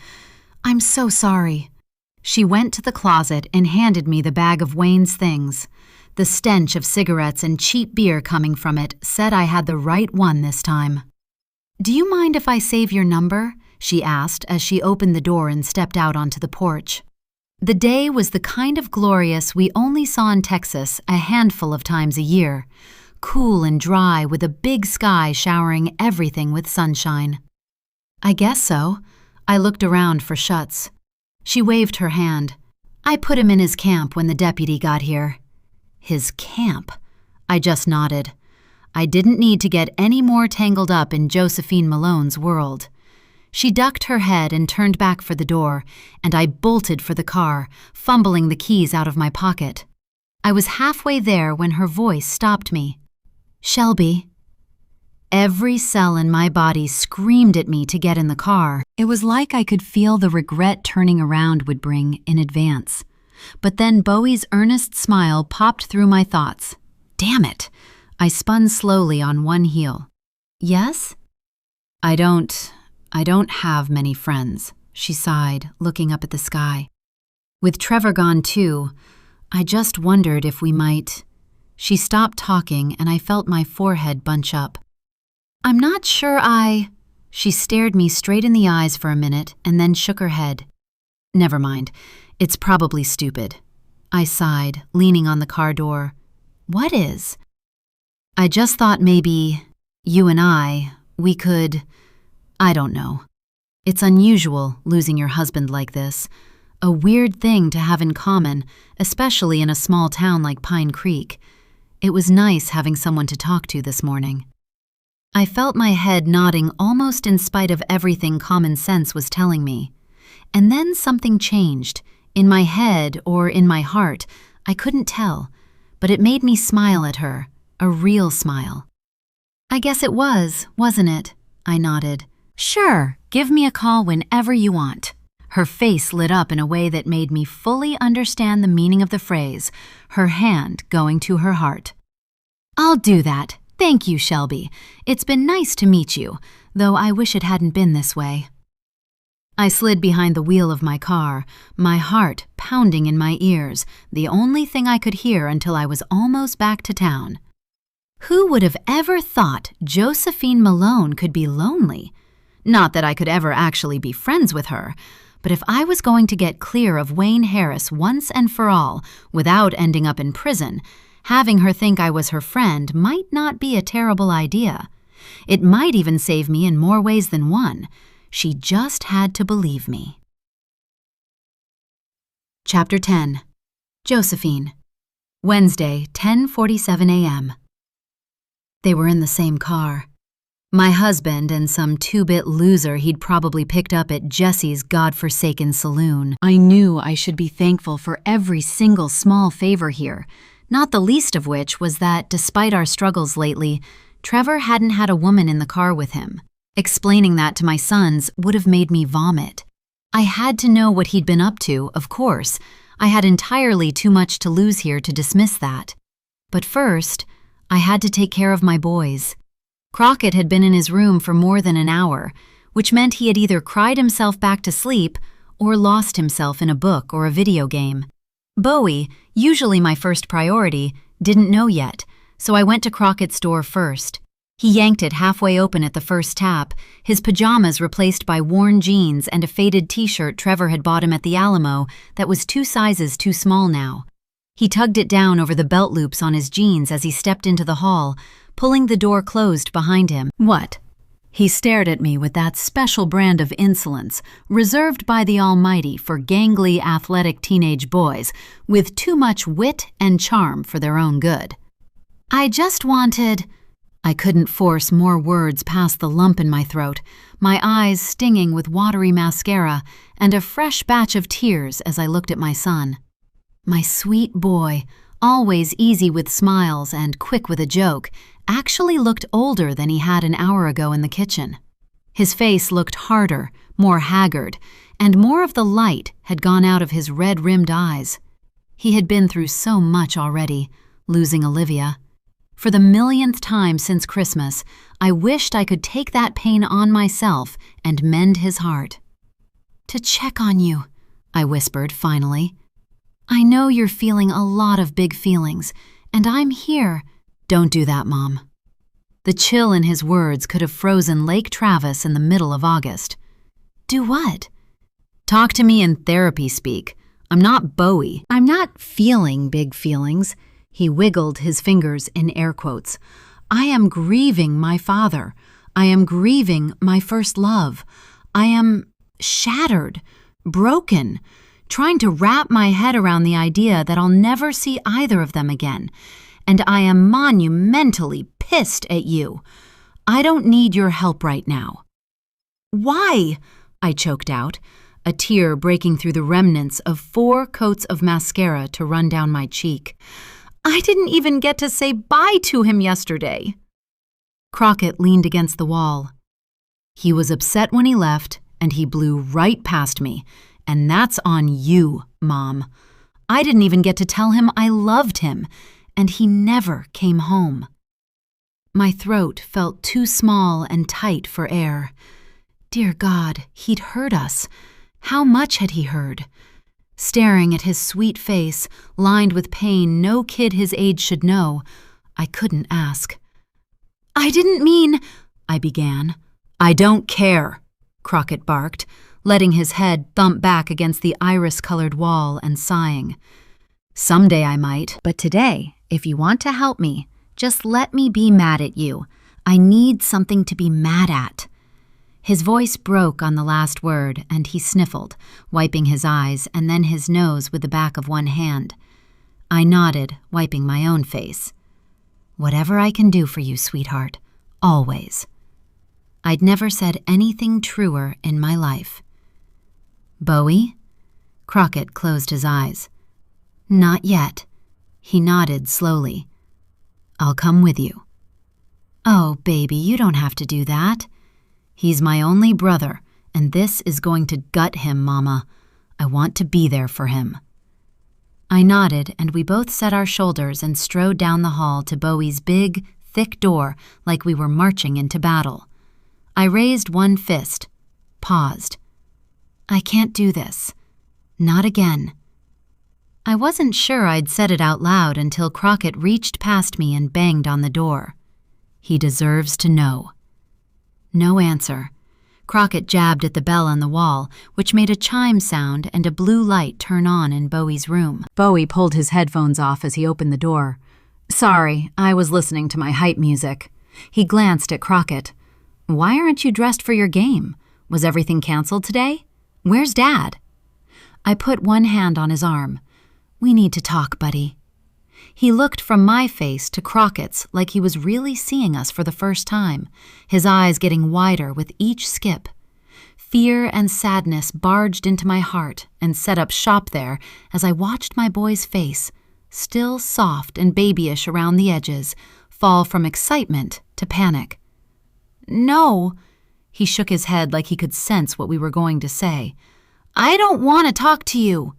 S1: I'm so sorry. She went to the closet and handed me the bag of Wayne's things. The stench of cigarettes and cheap beer coming from it said I had the right one this time. Do you mind if I save your number? She asked as she opened the door and stepped out onto the porch. The day was the kind of glorious we only saw in Texas a handful of times a year. Cool and dry with a big sky showering everything with sunshine. I guess so. I looked around for Schutz. She waved her hand. I put him in his camp when the deputy got here. His camp? I just nodded. I didn't need to get any more tangled up in Josephine Malone's world. She ducked her head and turned back for the door, and I bolted for the car, fumbling the keys out of my pocket. I was halfway there when her voice stopped me. Shelby. Every cell in my body screamed at me to get in the car. It was like I could feel the regret turning around would bring in advance. But then Bowie's earnest smile popped through my thoughts. Damn it! I spun slowly on one heel. Yes? I don't have many friends, she sighed, looking up at the sky. With Trevor gone too, I just wondered if we might... She stopped talking and I felt my forehead bunch up. I'm not sure She stared me straight in the eyes for a minute and then shook her head. Never mind. It's probably stupid. I sighed, leaning on the car door. What is? I just thought maybe you and we could... I don't know. It's unusual, losing your husband like this. A weird thing to have in common, especially in a small town like Pine Creek. It was nice having someone to talk to this morning. I felt my head nodding almost in spite of everything common sense was telling me. And then something changed. In my head or in my heart, I couldn't tell, but it made me smile at her, a real smile. I guess it was, wasn't it? I nodded. Sure, give me a call whenever you want. Her face lit up in a way that made me fully understand the meaning of the phrase, her hand going to her heart. I'll do that. Thank you, Shelby. It's been nice to meet you, though I wish it hadn't been this way. I slid behind the wheel of my car, my heart pounding in my ears, the only thing I could hear until I was almost back to town. Who would have ever thought Josephine Malone could be lonely? Not that I could ever actually be friends with her, but if I was going to get clear of Wayne Harris once and for all without ending up in prison, having her think I was her friend might not be a terrible idea. It might even save me in more ways than one. She just had to believe me. Chapter 10. Josephine. Wednesday, 10:47 a.m. They were in the same car. My husband and some two-bit loser he'd probably picked up at Jesse's godforsaken saloon. I knew I should be thankful for every single small favor here, not the least of which was that, despite our struggles lately, Trevor hadn't had a woman in the car with him. Explaining that to my sons would have made me vomit. I had to know what he'd been up to, of course. I had entirely too much to lose here to dismiss that. But first, I had to take care of my boys. Crockett had been in his room for more than an hour, which meant he had either cried himself back to sleep or lost himself in a book or a video game. Bowie, usually my first priority, didn't know yet, so I went to Crockett's door first. He yanked it halfway open at the first tap, his pajamas replaced by worn jeans and a faded t-shirt Trevor had bought him at the Alamo that was 2 sizes too small now. He tugged it down over the belt loops on his jeans as he stepped into the hall, pulling the door closed behind him. "What?" He stared at me with that special brand of insolence reserved by the Almighty for gangly, athletic teenage boys with too much wit and charm for their own good. "I just wanted—" I couldn't force more words past the lump in my throat, my eyes stinging with watery mascara and a fresh batch of tears as I looked at my son. My sweet boy, always easy with smiles and quick with a joke, actually looked older than he had an hour ago in the kitchen. His face looked harder, more haggard, and more of the light had gone out of his red-rimmed eyes. He had been through so much already, losing Olivia. For the millionth time since Christmas, I wished I could take that pain on myself and mend his heart. "To check on you," I whispered finally. "I know you're feeling a lot of big feelings, and I'm here." "Don't do that, Mom." The chill in his words could have frozen Lake Travis in the middle of August. "Do what?" "Talk to me in therapy speak. I'm not Bowie. I'm not feeling big feelings." He wiggled his fingers in air quotes. "I am grieving my father. I am grieving my first love. I am shattered, broken, trying to wrap my head around the idea that I'll never see either of them again. And I am monumentally pissed at you. I don't need your help right now." "Why?" I choked out, a tear breaking through the remnants of 4 coats of mascara to run down my cheek. "I didn't even get to say bye to him yesterday." Crockett leaned against the wall. "He was upset when he left, and he blew right past me, and that's on you, Mom. I didn't even get to tell him I loved him, and he never came home." My throat felt too small and tight for air. Dear God, he'd hurt us. How much had he heard? Staring at his sweet face, lined with pain no kid his age should know, I couldn't ask. "I didn't mean—" I began. "I don't care," Crockett barked, letting his head thump back against the iris-colored wall and sighing. "Someday I might, but today, if you want to help me, just let me be mad at you. I need something to be mad at." His voice broke on the last word, and he sniffled, wiping his eyes and then his nose with the back of one hand. I nodded, wiping my own face. "Whatever I can do for you, sweetheart. Always." I'd never said anything truer in my life. "Bowie?" Crockett closed his eyes. "Not yet." He nodded slowly. "I'll come with you." "Oh, baby, you don't have to do that." "He's my only brother, and this is going to gut him, Mama. I want to be there for him." I nodded, and we both set our shoulders and strode down the hall to Bowie's big, thick door like we were marching into battle. I raised one fist, paused. "I can't do this. Not again." I wasn't sure I'd said it out loud until Crockett reached past me and banged on the door. "He deserves to know." No answer. Crockett jabbed at the bell on the wall, which made a chime sound and a blue light turn on in Bowie's room. Bowie pulled his headphones off as he opened the door. "Sorry, I was listening to my hype music." He glanced at Crockett. "Why aren't you dressed for your game? Was everything canceled today? Where's Dad?" I put one hand on his arm. "We need to talk, buddy." He looked from my face to Crockett's like he was really seeing us for the first time, his eyes getting wider with each skip. Fear and sadness barged into my heart and set up shop there as I watched my boy's face, still soft and babyish around the edges, fall from excitement to panic. "No." He shook his head like he could sense what we were going to say. "I don't want to talk to you."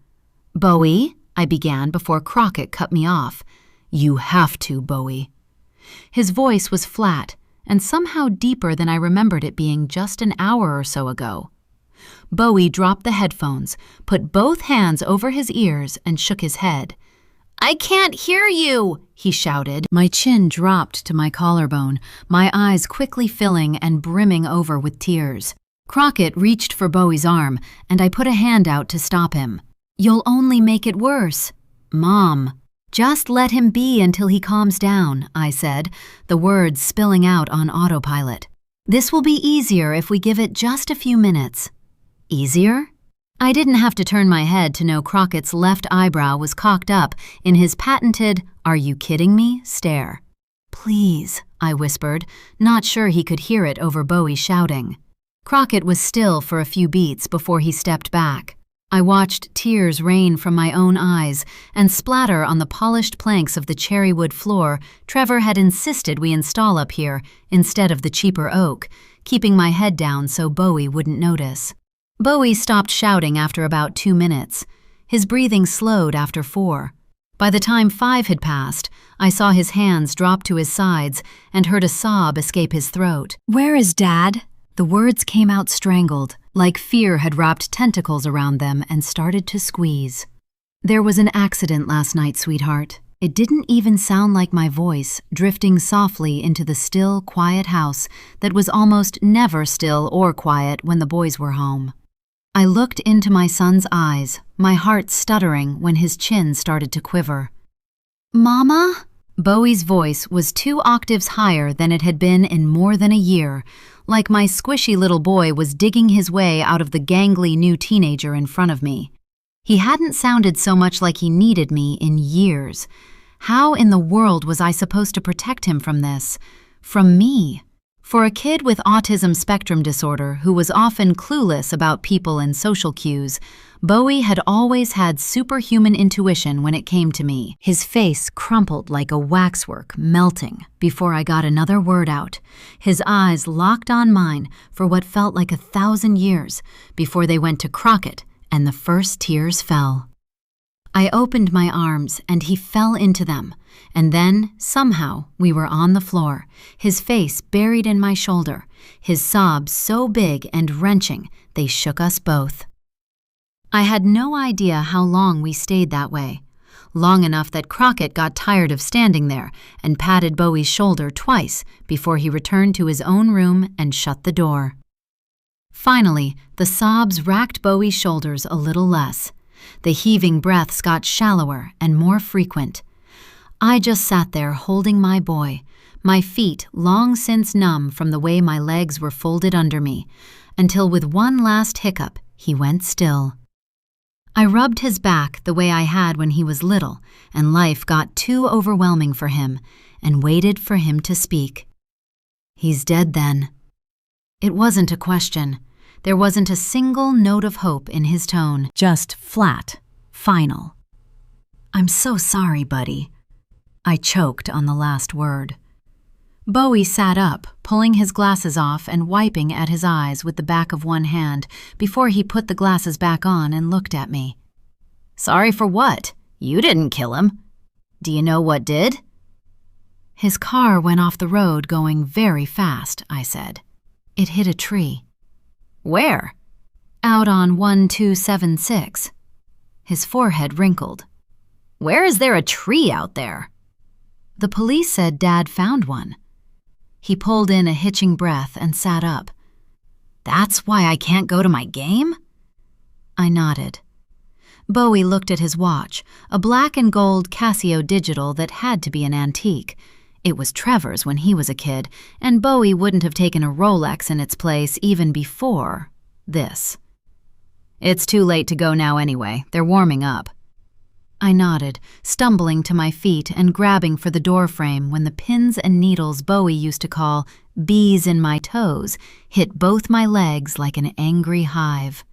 S1: "Bowie," I began before Crockett cut me off. "You have to, Bowie." His voice was flat and somehow deeper than I remembered it being just an hour or so ago. Bowie dropped the headphones, put both hands over his ears, and shook his head. "I can't hear you," he shouted. My chin dropped to my collarbone, my eyes quickly filling and brimming over with tears. Crockett reached for Bowie's arm, and I put a hand out to stop him. "You'll only make it worse." "Mom." "Just let him be until he calms down," I said, the words spilling out on autopilot. "This will be easier if we give it just a few minutes." "Easier?" I didn't have to turn my head to know Crockett's left eyebrow was cocked up in his patented, "Are you kidding me?" stare. "Please," I whispered, not sure he could hear it over Bowie shouting. Crockett was still for a few beats before he stepped back. I watched tears rain from my own eyes and splatter on the polished planks of the cherrywood floor Trevor had insisted we install up here instead of the cheaper oak, keeping my head down so Bowie wouldn't notice. Bowie stopped shouting after about 2 minutes. His breathing slowed after 4. By the time 5 had passed, I saw his hands drop to his sides and heard a sob escape his throat. "Where is Dad?" The words came out strangled, like fear had wrapped tentacles around them and started to squeeze. "There was an accident last night, sweetheart." It didn't even sound like my voice, drifting softly into the still, quiet house that was almost never still or quiet when the boys were home. I looked into my son's eyes, my heart stuttering when his chin started to quiver. "Mama?" Bowie's voice was 2 octaves higher than it had been in more than a year, like my squishy little boy was digging his way out of the gangly new teenager in front of me. He hadn't sounded so much like he needed me in years. How in the world was I supposed to protect him from this? From me? For a kid with autism spectrum disorder who was often clueless about people and social cues, Bowie had always had superhuman intuition when it came to me. His face crumpled like a waxwork, melting before I got another word out. His eyes locked on mine for what felt like 1,000 years before they went to Crockett and the first tears fell. I opened my arms and he fell into them, and then, somehow, we were on the floor, his face buried in my shoulder, his sobs so big and wrenching they shook us both. I had no idea how long we stayed that way. Long enough that Crockett got tired of standing there and patted Bowie's shoulder twice before he returned to his own room and shut the door. Finally, the sobs racked Bowie's shoulders a little less. The heaving breaths got shallower and more frequent. I just sat there holding my boy, my feet long since numb from the way my legs were folded under me, until with one last hiccup, he went still. I rubbed his back the way I had when he was little, and life got too overwhelming for him, and waited for him to speak. "He's dead then." It wasn't a question. There wasn't a single note of hope in his tone, just flat, final. "I'm so sorry, buddy." I choked on the last word. Bowie sat up, pulling his glasses off and wiping at his eyes with the back of one hand before he put the glasses back on and looked at me. "Sorry for what? You didn't kill him. Do you know what did?" "His car went off the road going very fast," I said. "It hit a tree." "Where?" "Out on 1276. His forehead wrinkled. "Where is there a tree out there?" "The police said Dad found one." He pulled in a hitching breath and sat up. "That's why I can't go to my game?" I nodded. Bowie looked at his watch, a black and gold Casio digital that had to be an antique. It was Trevor's when he was a kid, and Bowie wouldn't have taken a Rolex in its place even before this. "It's too late to go now anyway. They're warming up." I nodded, stumbling to my feet and grabbing for the door frame when the pins and needles Bowie used to call bees in my toes hit both my legs like an angry hive.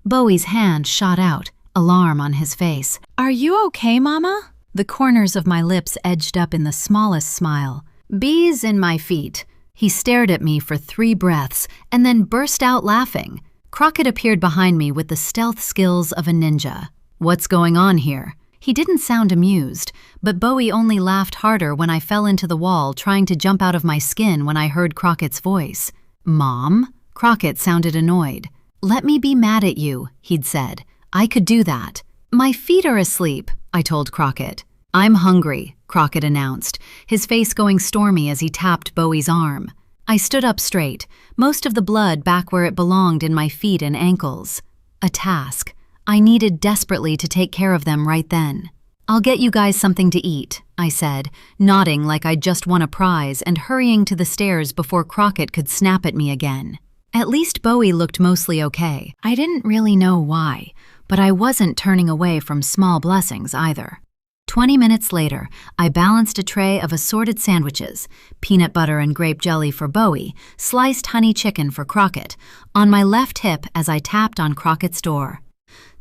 S1: Bowie's hand shot out, alarm on his face. "Are you okay, Mama?" The corners of my lips edged up in the smallest smile. Bees in my feet. He stared at me for 3 breaths and then burst out laughing. Crockett appeared behind me with the stealth skills of a ninja. What's going on here? He didn't sound amused, but Bowie only laughed harder when I fell into the wall trying to jump out of my skin when I heard Crockett's voice. Mom? Crockett sounded annoyed. Let me be mad at you, he'd said. I could do that. My feet are asleep, I told Crockett. I'm hungry, Crockett announced, his face going stormy as he tapped Bowie's arm. I stood up straight, most of the blood back where it belonged in my feet and ankles. A task. I needed desperately to take care of them right then. I'll get you guys something to eat, I said, nodding like I'd just won a prize and hurrying to the stairs before Crockett could snap at me again. At least Bowie looked mostly okay. I didn't really know why, but I wasn't turning away from small blessings either. 20 minutes later, I balanced a tray of assorted sandwiches, peanut butter and grape jelly for Bowie, sliced honey chicken for Crockett, on my left hip as I tapped on Crockett's door.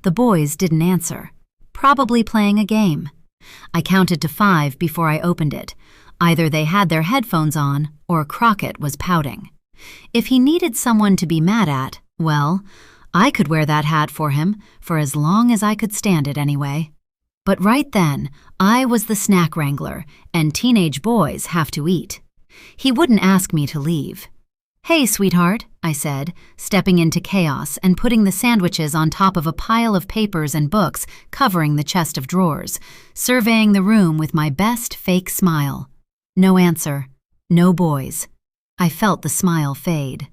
S1: The boys didn't answer, probably playing a game. I counted to 5 before I opened it. Either they had their headphones on, or Crockett was pouting. If he needed someone to be mad at, well, I could wear that hat for him, for as long as I could stand it anyway. But right then, I was the snack wrangler, and teenage boys have to eat. He wouldn't ask me to leave. Hey, sweetheart, I said, stepping into chaos and putting the sandwiches on top of a pile of papers and books covering the chest of drawers, surveying the room with my best fake smile. No answer. No boys. I felt the smile fade.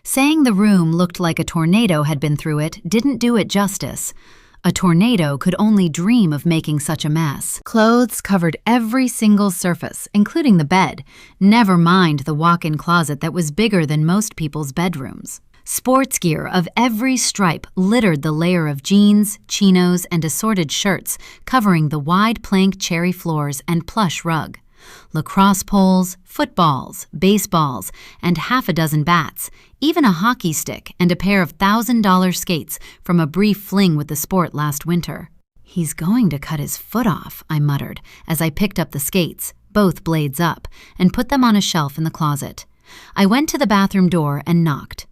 S1: Saying the room looked like a tornado had been through it didn't do it justice. A tornado could only dream of making such a mess. Clothes covered every single surface, including the bed, never mind the walk-in closet that was bigger than most people's bedrooms. Sports gear of every stripe littered the layer of jeans, chinos, and assorted shirts covering the wide plank cherry floors and plush rug. Lacrosse poles, footballs, baseballs, and half a dozen bats, even a hockey stick and a pair of $1,000 skates from a brief fling with the sport last winter. He's going to cut his foot off, I muttered as I picked up the skates, both blades up, and put them on a shelf in the closet. I went to the bathroom door and knocked.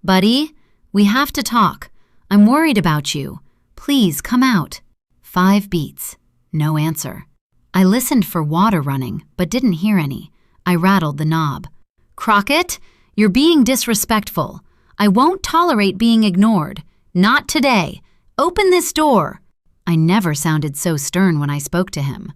S1: Buddy, we have to talk. I'm worried about you. Please come out. 5 beats. No answer. I listened for water running, but didn't hear any. I rattled the knob. Crockett, you're being disrespectful. I won't tolerate being ignored. Not today. Open this door. I never sounded so stern when I spoke to him.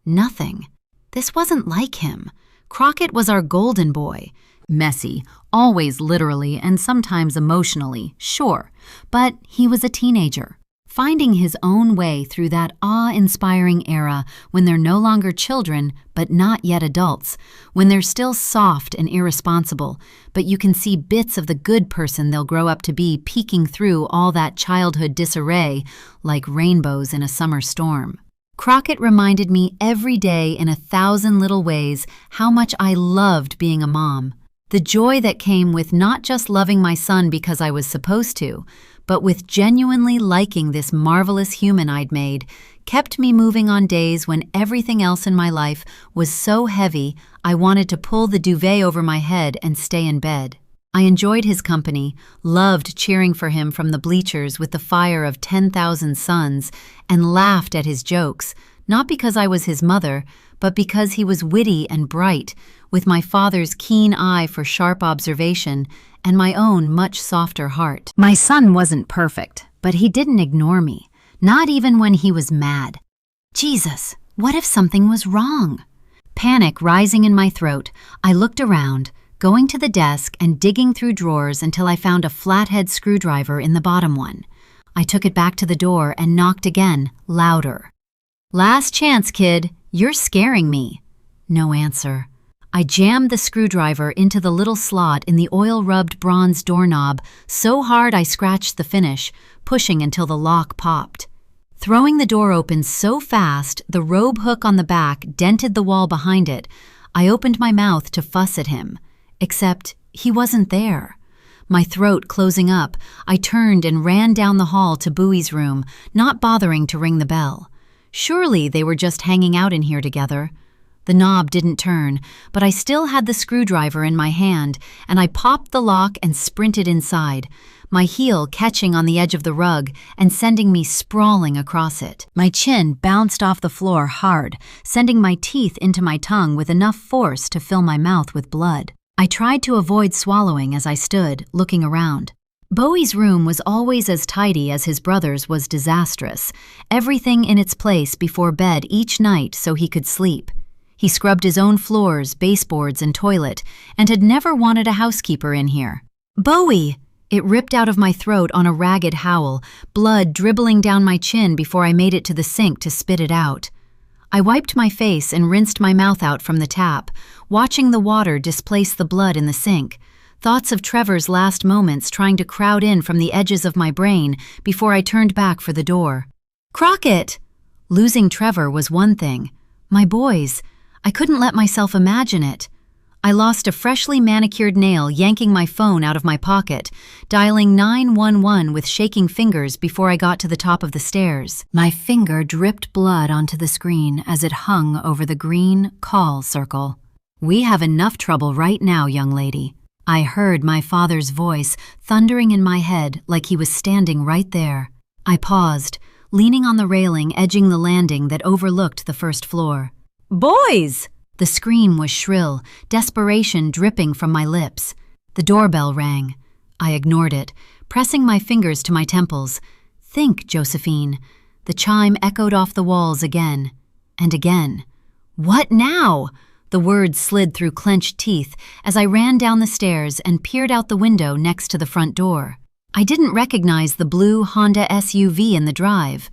S1: Nothing. This wasn't like him. Crockett was our golden boy. Messy, always literally and sometimes emotionally, sure, but he was a teenager. Finding his own way through that awe-inspiring era when they're no longer children but not yet adults, when they're still soft and irresponsible, but you can see bits of the good person they'll grow up to be peeking through all that childhood disarray like rainbows in a summer storm. Crockett reminded me every day in 1,000 little ways how much I loved being a mom. The joy that came with not just loving my son because I was supposed to, but with genuinely liking this marvelous human I'd made, kept me moving on days when everything else in my life was so heavy I wanted to pull the duvet over my head and stay in bed. I enjoyed his company, loved cheering for him from the bleachers with the fire of 10,000 suns, and laughed at his jokes, not because I was his mother, but because he was witty and bright, with my father's keen eye for sharp observation and my own much softer heart. My son wasn't perfect, but he didn't ignore me, not even when he was mad. Jesus, what if something was wrong? Panic rising in my throat, I looked around, going to the desk and digging through drawers until I found a flathead screwdriver in the bottom one. I took it back to the door and knocked again, louder. Last chance, kid. You're scaring me. No answer. I jammed the screwdriver into the little slot in the oil-rubbed bronze doorknob so hard I scratched the finish, pushing until the lock popped. Throwing the door open so fast the robe hook on the back dented the wall behind it, I opened my mouth to fuss at him. Except he wasn't there. My throat closing up, I turned and ran down the hall to Bowie's room, not bothering to ring the bell. Surely they were just hanging out in here together. The knob didn't turn, but I still had the screwdriver in my hand, and I popped the lock and sprinted inside, my heel catching on the edge of the rug and sending me sprawling across it. My chin bounced off the floor hard, sending my teeth into my tongue with enough force to fill my mouth with blood. I tried to avoid swallowing as I stood, looking around. Bowie's room was always as tidy as his brother's was disastrous, everything in its place before bed each night so he could sleep. He scrubbed his own floors, baseboards, and toilet, and had never wanted a housekeeper in here. "Bowie!" It ripped out of my throat on a ragged howl, blood dribbling down my chin before I made it to the sink to spit it out. I wiped my face and rinsed my mouth out from the tap, watching the water displace the blood in the sink. Thoughts of Trevor's last moments trying to crowd in from the edges of my brain before I turned back for the door. Crockett! Losing Trevor was one thing. My boys, I couldn't let myself imagine it. I lost a freshly manicured nail yanking my phone out of my pocket, dialing 911 with shaking fingers before I got to the top of the stairs. My finger dripped blood onto the screen as it hung over the green call circle. "We have enough trouble right now, young lady." I heard my father's voice thundering in my head like he was standing right there. I paused, leaning on the railing edging the landing that overlooked the first floor. "Boys!" The scream was shrill, desperation dripping from my lips. The doorbell rang. I ignored it, pressing my fingers to my temples. "Think, Josephine." The chime echoed off the walls again and again. "What now?" The words slid through clenched teeth as I ran down the stairs and peered out the window next to the front door. I didn't recognize the blue Honda SUV in the drive,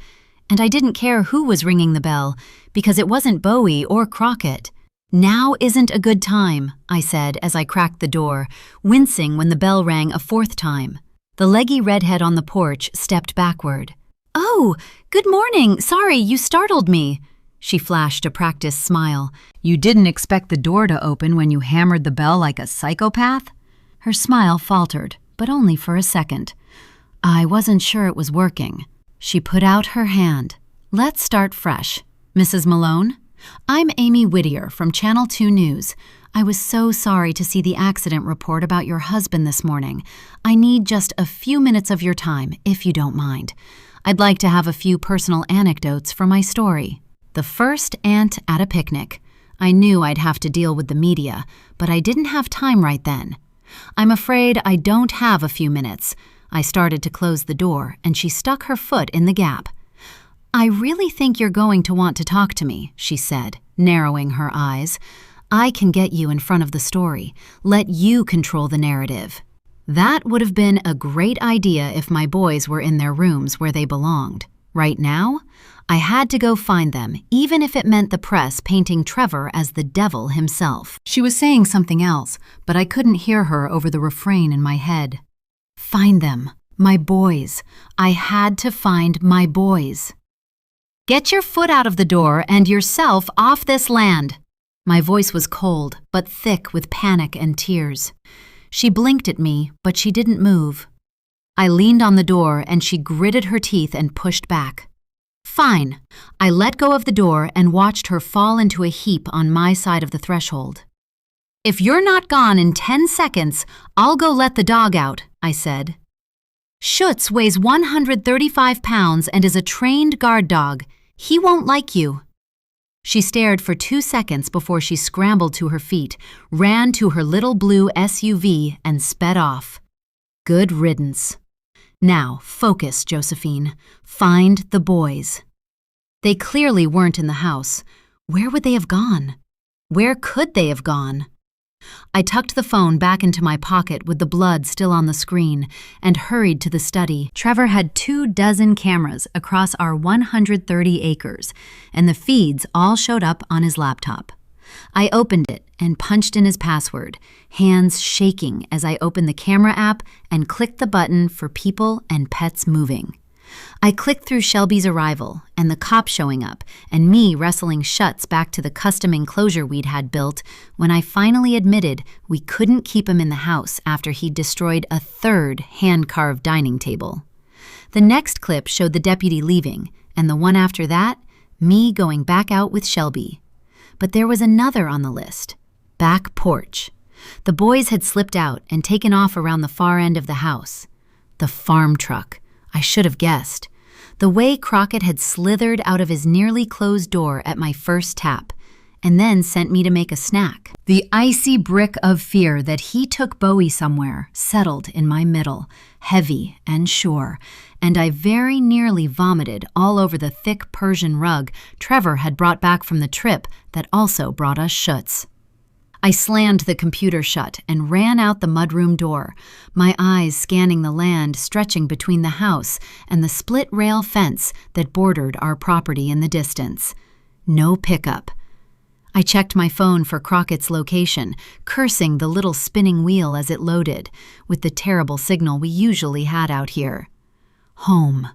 S1: and I didn't care who was ringing the bell because it wasn't Bowie or Crockett. "Now isn't a good time," I said as I cracked the door, wincing when the bell rang a fourth time. The leggy redhead on the porch stepped backward. "Oh, good morning. Sorry, you startled me." She flashed a practiced smile. "You didn't expect the door to open when you hammered the bell like a psychopath?" Her smile faltered, but only for a second. "I wasn't sure it was working." She put out her hand. "Let's start fresh. Mrs. Malone? I'm Amy Whittier from Channel 2 News. I was so sorry to see the accident report about your husband this morning. I need just a few minutes of your time, if you don't mind. I'd like to have a few personal anecdotes for my story." The first aunt at a picnic. I knew I'd have to deal with the media, but I didn't have time right then. "I'm afraid I don't have a few minutes." I started to close the door, and she stuck her foot in the gap. "I really think you're going to want to talk to me," she said, narrowing her eyes. "I can get you in front of the story, let you control the narrative." That would have been a great idea if my boys were in their rooms where they belonged. Right now, I had to go find them, even if it meant the press painting Trevor as the devil himself. She was saying something else, but I couldn't hear her over the refrain in my head. Find them. My boys. I had to find my boys. "Get your foot out of the door and yourself off this land." My voice was cold, but thick with panic and tears. She blinked at me, but she didn't move. I leaned on the door and she gritted her teeth and pushed back. Fine. I let go of the door and watched her fall into a heap on my side of the threshold. "If you're not gone in 10 seconds, I'll go let the dog out," I said. "Schutz weighs 135 pounds and is a trained guard dog. He won't like you." She stared for 2 seconds before she scrambled to her feet, ran to her little blue SUV, and sped off. Good riddance. Now, focus, Josephine. Find the boys. They clearly weren't in the house. Where would they have gone? Where could they have gone? I tucked the phone back into my pocket with the blood still on the screen and hurried to the study. Trevor had 24 cameras across our 130 acres, and the feeds all showed up on his laptop. I opened it and punched in his password, hands shaking as I opened the camera app and clicked the button for people and pets moving. I clicked through Shelby's arrival and the cop showing up and me wrestling Schutz back to the custom enclosure we'd had built when I finally admitted we couldn't keep him in the house after he'd destroyed a third hand-carved dining table. The next clip showed the deputy leaving, and the one after that, me going back out with Shelby. But there was another on the list. Back porch. The boys had slipped out and taken off around the far end of the house. The farm truck. I should have guessed. The way Crockett had slithered out of his nearly closed door at my first tap, and then sent me to make a snack. The icy brick of fear that he took Bowie somewhere settled in my middle, heavy and sure, and I very nearly vomited all over the thick Persian rug Trevor had brought back from the trip that also brought us Schutz. I slammed the computer shut and ran out the mudroom door, my eyes scanning the land stretching between the house and the split-rail fence that bordered our property in the distance. No pickup. I checked my phone for Crockett's location, cursing the little spinning wheel as it loaded, with the terrible signal we usually had out here. Home.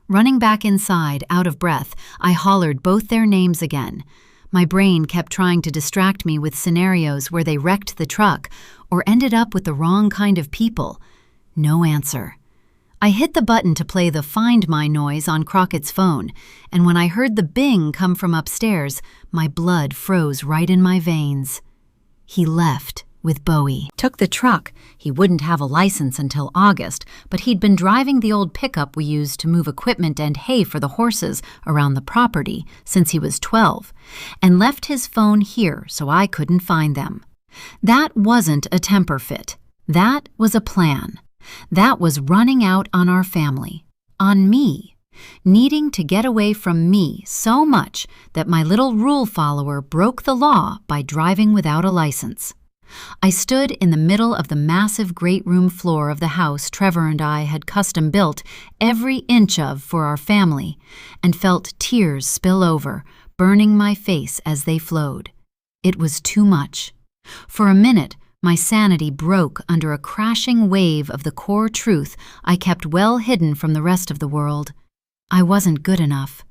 S1: Running back inside, out of breath, I hollered both their names again. My brain kept trying to distract me with scenarios where they wrecked the truck or ended up with the wrong kind of people. No answer. I hit the button to play the Find My noise on Crockett's phone, and when I heard the bing come from upstairs, my blood froze right in my veins. He left with Bowie. Took the truck. He wouldn't have a license until August, but he'd been driving the old pickup we used to move equipment and hay for the horses around the property since he was 12, and left his phone here so I couldn't find them. That wasn't a temper fit. That was a plan. That was running out on our family, on me, needing to get away from me so much that my little rule follower broke the law by driving without a license. I stood in the middle of the massive great room floor of the house Trevor and I had custom built every inch of for our family, and felt tears spill over, burning my face as they flowed. It was too much. For a minute, my sanity broke under a crashing wave of the core truth I kept well hidden from the rest of the world. I wasn't good enough.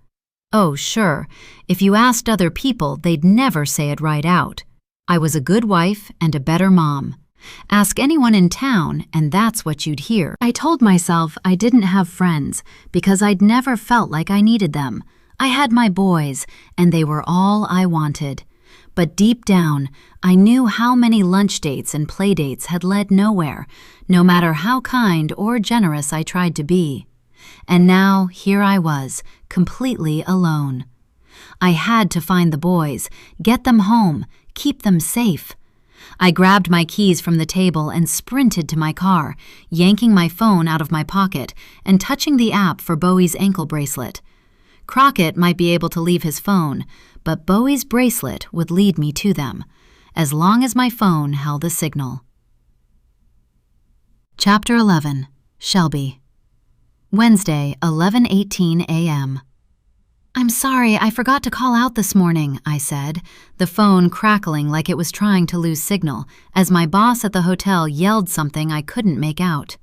S1: Oh, sure, if you asked other people, they'd never say it right out. I was a good wife and a better mom. Ask anyone in town, and that's what you'd hear. I told myself I didn't have friends because I'd never felt like I needed them. I had my boys, and they were all I wanted. But deep down, I knew how many lunch dates and play dates had led nowhere, no matter how kind or generous I tried to be. And now, here I was, completely alone. I had to find the boys, get them home, keep them safe. I grabbed my keys from the table and sprinted to my car, yanking my phone out of my pocket and touching the app for Bowie's ankle bracelet. Crockett might be able to leave his phone, but Bowie's bracelet would lead me to them, as long as my phone held a signal. Chapter 11. Shelby. Wednesday, 11:18 a.m. "I'm sorry, I forgot to call out this morning," I said, the phone crackling like it was trying to lose signal, as my boss at the hotel yelled something I couldn't make out.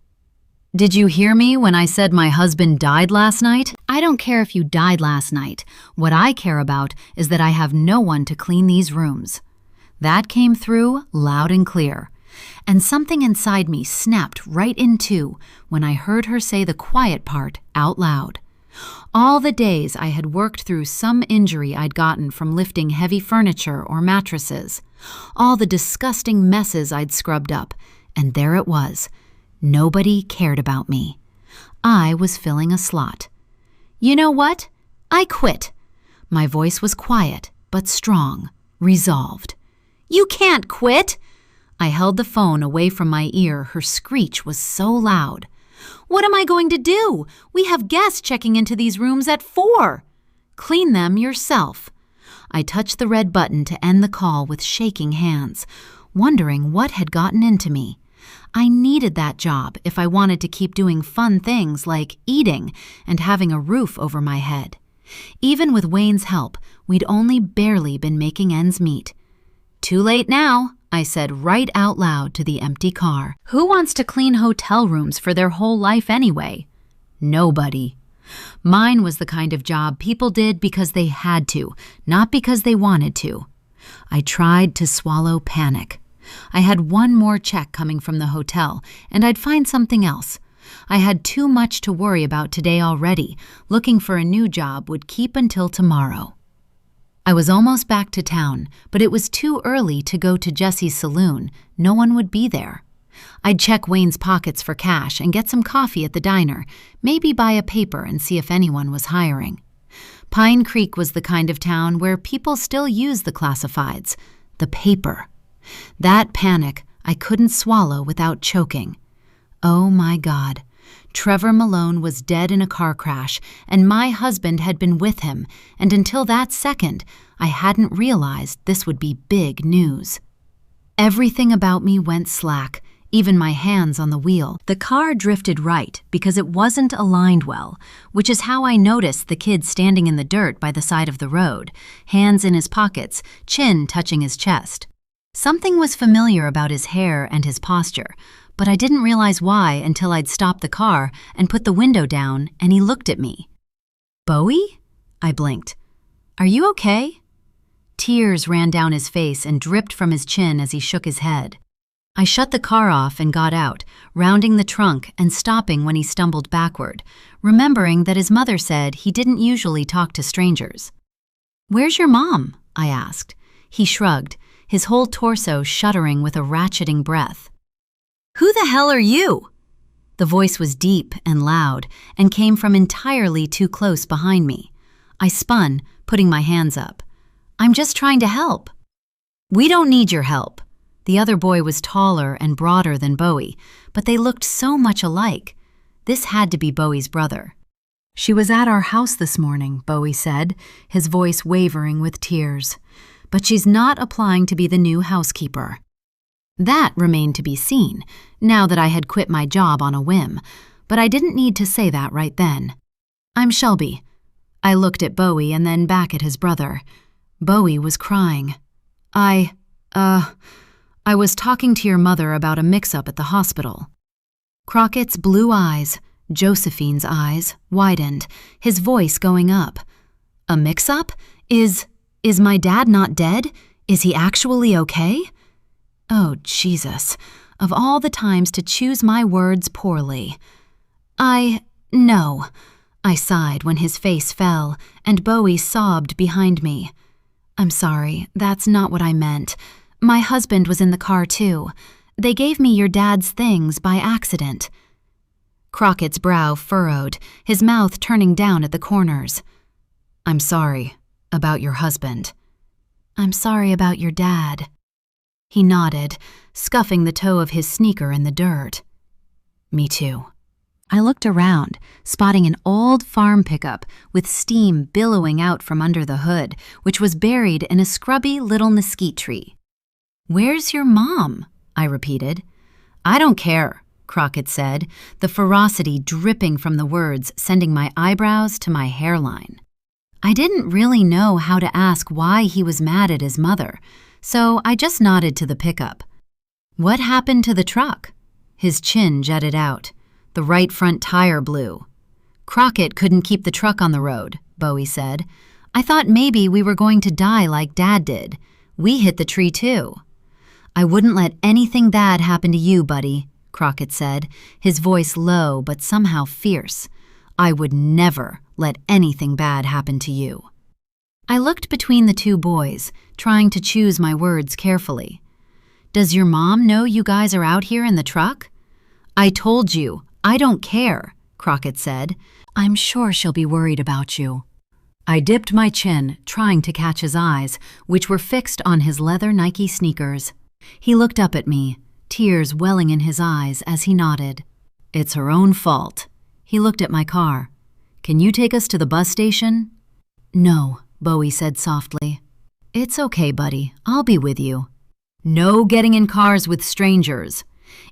S1: "Did you hear me when I said my husband died last night? I don't care if you died last night. What I care about is that I have no one to clean these rooms." That came through loud and clear, and something inside me snapped right in two when I heard her say the quiet part out loud. All the days I had worked through some injury I'd gotten from lifting heavy furniture or mattresses, all the disgusting messes I'd scrubbed up, and there it was. Nobody cared about me. I was filling a slot. You know what? I quit. My voice was quiet, but strong, resolved. "You can't quit!" I held the phone away from my ear. Her screech was so loud. "What am I going to do? We have guests checking into these rooms at 4. "Clean them yourself." I touched the red button to end the call with shaking hands, wondering what had gotten into me. I needed that job if I wanted to keep doing fun things like eating and having a roof over my head. Even with Wayne's help, we'd only barely been making ends meet. "Too late now," I said right out loud to the empty car. Who wants to clean hotel rooms for their whole life anyway? Nobody. Mine was the kind of job people did because they had to, not because they wanted to. I tried to swallow panic. I had one more check coming from the hotel, and I'd find something else. I had too much to worry about today already. Looking for a new job would keep until tomorrow. I was almost back to town, but it was too early to go to Jesse's saloon. No one would be there. I'd check Wayne's pockets for cash and get some coffee at the diner, maybe buy a paper and see if anyone was hiring. Pine Creek was the kind of town where people still use the classifieds, the paper. That panic I couldn't swallow without choking. Oh my God. Trevor Malone was dead in a car crash, and my husband had been with him, and until that second, I hadn't realized this would be big news. Everything about me went slack, even my hands on the wheel. The car drifted right because it wasn't aligned well, which is how I noticed the kid standing in the dirt by the side of the road, hands in his pockets, chin touching his chest. Something was familiar about his hair and his posture, but I didn't realize why until I'd stopped the car and put the window down and he looked at me. "Bowie?" I blinked. "Are you okay?" Tears ran down his face and dripped from his chin as he shook his head. I shut the car off and got out, rounding the trunk and stopping when he stumbled backward, remembering that his mother said he didn't usually talk to strangers. "Where's your mom?" I asked. He shrugged, his whole torso shuddering with a ratcheting breath. "Who the hell are you?" The voice was deep and loud and came from entirely too close behind me. I spun, putting my hands up. "I'm just trying to help." "We don't need your help." The other boy was taller and broader than Bowie, but they looked so much alike. This had to be Bowie's brother. "She was at our house this morning," Bowie said, his voice wavering with tears. "But she's not applying to be the new housekeeper." That remained to be seen, now that I had quit my job on a whim, but I didn't need to say that right then. "I'm Shelby." I looked at Bowie and then back at his brother. Bowie was crying. I was talking to your mother about a mix-up at the hospital." Crockett's blue eyes, Josephine's eyes, widened, his voice going up. "A mix-up? Is my dad not dead? Is he actually okay?" Oh, Jesus, of all the times to choose my words poorly. No, I sighed when his face fell, and Bowie sobbed behind me. "I'm sorry, that's not what I meant. My husband was in the car too. They gave me your dad's things by accident." Crockett's brow furrowed, his mouth turning down at the corners. "I'm sorry about your husband." "I'm sorry about your dad." He nodded, scuffing the toe of his sneaker in the dirt. "Me too." I looked around, spotting an old farm pickup with steam billowing out from under the hood, which was buried in a scrubby little mesquite tree. "Where's your mom?" I repeated. "I don't care," Crockett said, the ferocity dripping from the words sending my eyebrows to my hairline. I didn't really know how to ask why he was mad at his mother, so I just nodded to the pickup. "What happened to the truck?" His chin jutted out. The right front tire blew. "Crockett couldn't keep the truck on the road," Bowie said. "I thought maybe we were going to die like Dad did. We hit the tree too." "I wouldn't let anything bad happen to you, buddy," Crockett said, his voice low but somehow fierce. "I would never let anything bad happen to you." I looked between the two boys, trying to choose my words carefully. "Does your mom know you guys are out here in the truck?" "I told you, I don't care," Crockett said. "I'm sure she'll be worried about you." I dipped my chin, trying to catch his eyes, which were fixed on his leather Nike sneakers. He looked up at me, tears welling in his eyes as he nodded. "It's her own fault." He looked at my car. "Can you take us to the bus station?" "No," Bowie said softly. "It's okay, buddy. I'll be with you." "No getting in cars with strangers."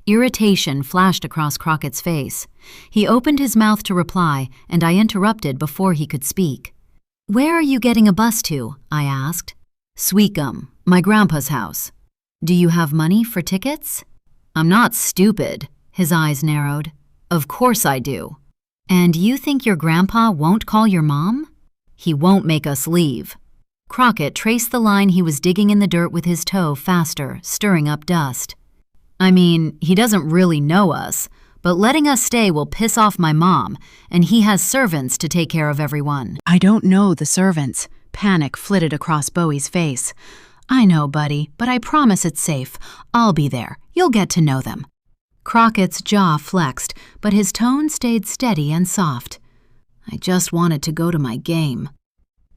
S1: Irritation flashed across Crockett's face. He opened his mouth to reply, and I interrupted before he could speak. "Where are you getting a bus to?" I asked. "Sweetgum, my grandpa's house." "Do you have money for tickets?" "I'm not stupid." His eyes narrowed. "Of course I do." "And you think your grandpa won't call your mom?" "He won't make us leave." Crockett traced the line he was digging in the dirt with his toe faster, stirring up dust. "I mean, he doesn't really know us, but letting us stay will piss off my mom, and he has servants to take care of everyone." "I don't know the servants," Panic flitted across Bowie's face. "I know, buddy, but I promise it's safe. I'll be there. You'll get to know them." Crockett's jaw flexed, but his tone stayed steady and soft. "I just wanted to go to my game."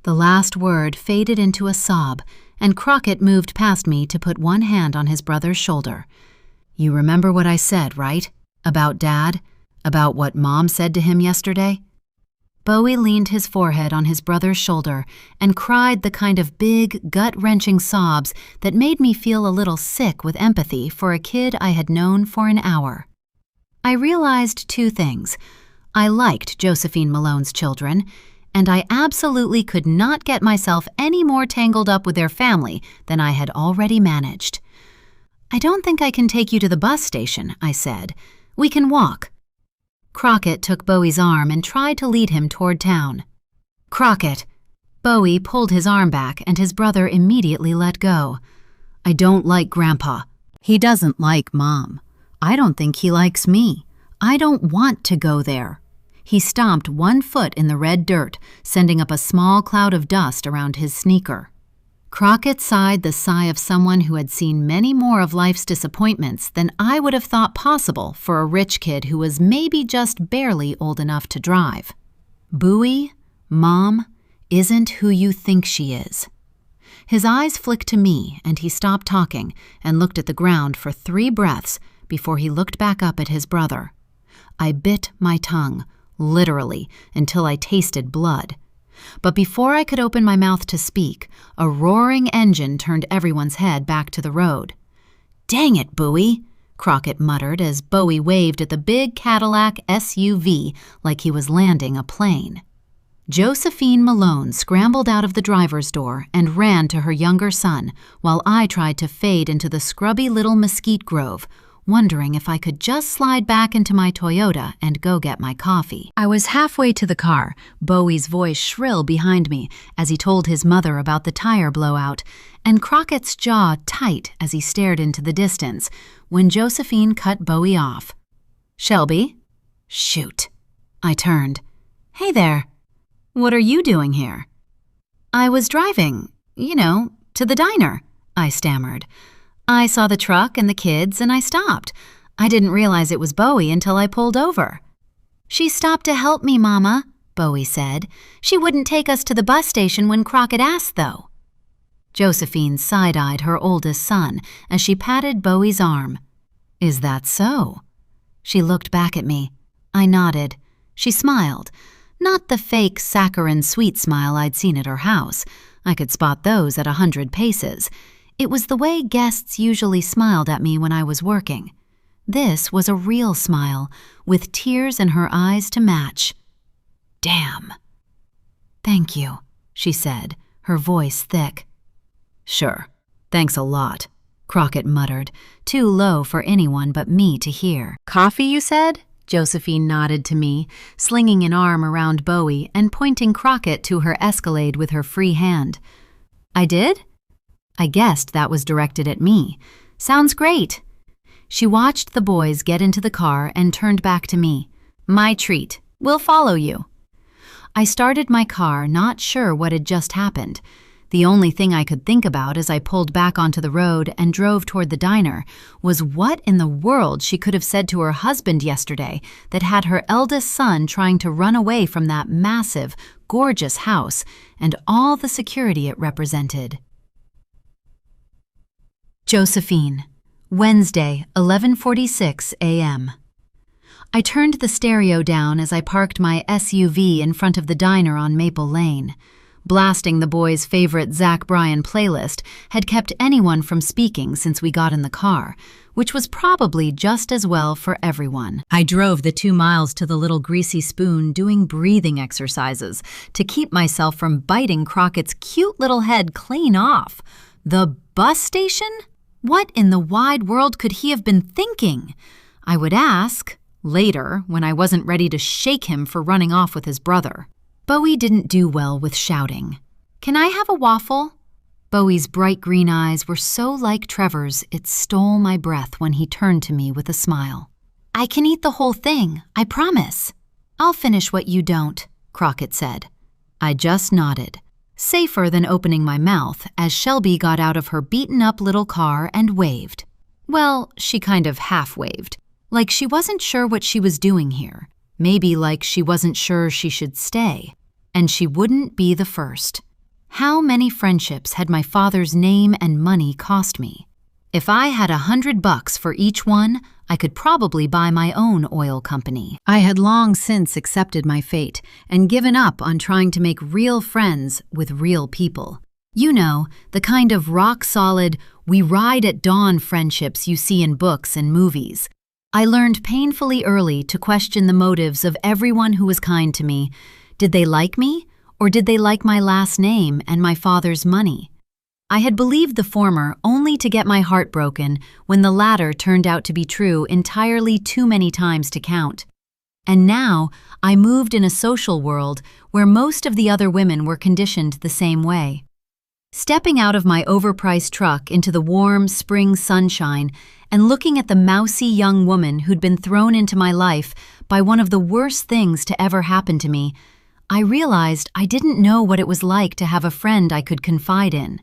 S1: The last word faded into a sob, and Crockett moved past me to put one hand on his brother's shoulder. "You remember what I said, right? About Dad? About what Mom said to him yesterday?" Bowie leaned his forehead on his brother's shoulder and cried the kind of big, gut-wrenching sobs that made me feel a little sick with empathy for a kid I had known for an hour. I realized two things. I liked Josephine Malone's children, and I absolutely could not get myself any more tangled up with their family than I had already managed. "I don't think I can take you to the bus station," I said. "We can walk." Crockett took Bowie's arm and tried to lead him toward town. "Crockett!" Bowie pulled his arm back and his brother immediately let go. "I don't like Grandpa. He doesn't like Mom. I don't think he likes me. I don't want to go there." He stomped one foot in the red dirt, sending up a small cloud of dust around his sneaker. Crockett sighed the sigh of someone who had seen many more of life's disappointments than I would have thought possible for a rich kid who was maybe just barely old enough to drive. "Bowie, Mom, isn't who you think she is." His eyes flicked to me, and he stopped talking and looked at the ground for 3 breaths before he looked back up at his brother. I bit my tongue, literally, until I tasted blood. But before I could open my mouth to speak, a roaring engine turned everyone's head back to the road. "Dang it, Bowie," Crockett muttered as Bowie waved at the big Cadillac SUV like he was landing a plane. Josephine Malone scrambled out of the driver's door and ran to her younger son while I tried to fade into the scrubby little mesquite grove, wondering if I could just slide back into my Toyota and go get my coffee. I was halfway to the car, Bowie's voice shrill behind me as he told his mother about the tire blowout, and Crockett's jaw tight as he stared into the distance, when Josephine cut Bowie off. "Shelby?" "Shoot." I turned. "Hey there. What are you doing here?" "I was driving, to the diner," I stammered. "I saw the truck and the kids and I stopped. I didn't realize it was Bowie until I pulled over." "She stopped to help me, Mama," Bowie said. "She wouldn't take us to the bus station when Crockett asked, though." Josephine side-eyed her oldest son as she patted Bowie's arm. "Is that so?" She looked back at me. I nodded. She smiled. Not the fake saccharine sweet smile I'd seen at her house. I could spot those at 100 paces. It was the way guests usually smiled at me when I was working. This was a real smile, with tears in her eyes to match. "Damn." "Thank you," she said, her voice thick. "Sure. Thanks a lot," Crockett muttered, too low for anyone but me to hear. "Coffee, you said?" Josephine nodded to me, slinging an arm around Bowie and pointing Crockett to her Escalade with her free hand. "I did?" I guessed that was directed at me. "Sounds great." She watched the boys get into the car and turned back to me. "My treat. We'll follow you." I started my car, not sure what had just happened. The only thing I could think about as I pulled back onto the road and drove toward the diner was what in the world she could have said to her husband yesterday that had her eldest son trying to run away from that massive, gorgeous house and all the security it represented. Josephine, Wednesday, 11:46 a.m. I turned the stereo down as I parked my SUV in front of the diner on Maple Lane. Blasting the boys' favorite Zach Bryan playlist had kept anyone from speaking since we got in the car, which was probably just as well for everyone. I drove the 2 miles to the Little Greasy Spoon doing breathing exercises to keep myself from biting Crockett's cute little head clean off. The bus station? What in the wide world could he have been thinking? I would ask, later, when I wasn't ready to shake him for running off with his brother. Bowie didn't do well with shouting. "Can I have a waffle?" Bowie's bright green eyes were so like Trevor's it stole my breath when he turned to me with a smile. "I can eat the whole thing, I promise." "I'll finish what you don't," Crockett said. I just nodded. Safer than opening my mouth as Shelby got out of her beaten-up little car and waved. Well, she kind of half-waved, like she wasn't sure what she was doing here. Maybe like she wasn't sure she should stay. And she wouldn't be the first. How many friendships had my father's name and money cost me? If I had $100 for each one, I could probably buy my own oil company. I had long since accepted my fate and given up on trying to make real friends with real people. You know, the kind of rock-solid, we ride at dawn friendships you see in books and movies. I learned painfully early to question the motives of everyone who was kind to me. Did they like me, or did they like my last name and my father's money? I had believed the former only to get my heart broken when the latter turned out to be true entirely too many times to count. And now I moved in a social world where most of the other women were conditioned the same way. Stepping out of my overpriced truck into the warm spring sunshine and looking at the mousy young woman who'd been thrown into my life by one of the worst things to ever happen to me, I realized I didn't know what it was like to have a friend I could confide in.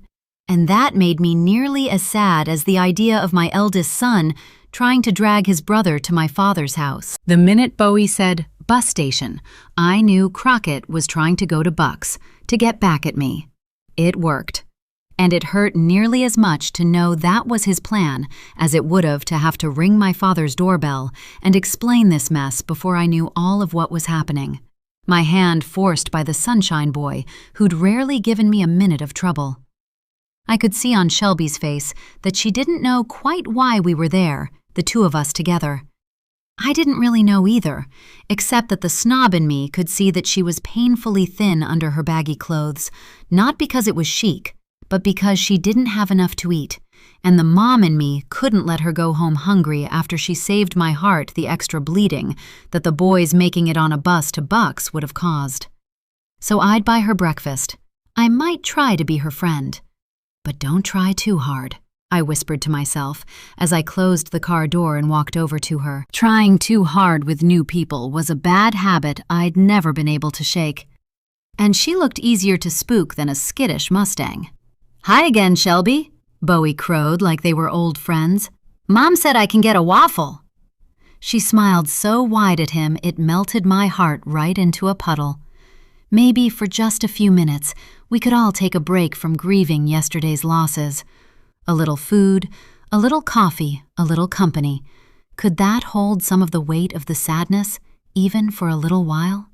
S1: And that made me nearly as sad as the idea of my eldest son trying to drag his brother to my father's house. The minute Bowie said, "bus station," I knew Crockett was trying to go to Buck's to get back at me. It worked. And it hurt nearly as much to know that was his plan as it would have to have to ring my father's doorbell and explain this mess before I knew all of what was happening. My hand forced by the sunshine boy who'd rarely given me a minute of trouble. I could see on Shelby's face that she didn't know quite why we were there, the two of us together. I didn't really know either, except that the snob in me could see that she was painfully thin under her baggy clothes, not because it was chic, but because she didn't have enough to eat, and the mom in me couldn't let her go home hungry after she saved my heart the extra bleeding that the boys making it on a bus to Buck's would have caused. So I'd buy her breakfast. I might try to be her friend. But don't try too hard, I whispered to myself as I closed the car door and walked over to her. Trying too hard with new people was a bad habit I'd never been able to shake. And she looked easier to spook than a skittish Mustang. "Hi again, Shelby," Bowie crowed like they were old friends. "Mom said I can get a waffle." She smiled so wide at him it melted my heart right into a puddle. Maybe for just a few minutes, we could all take a break from grieving yesterday's losses. A little food, a little coffee, a little company. Could that hold some of the weight of the sadness, even for a little while?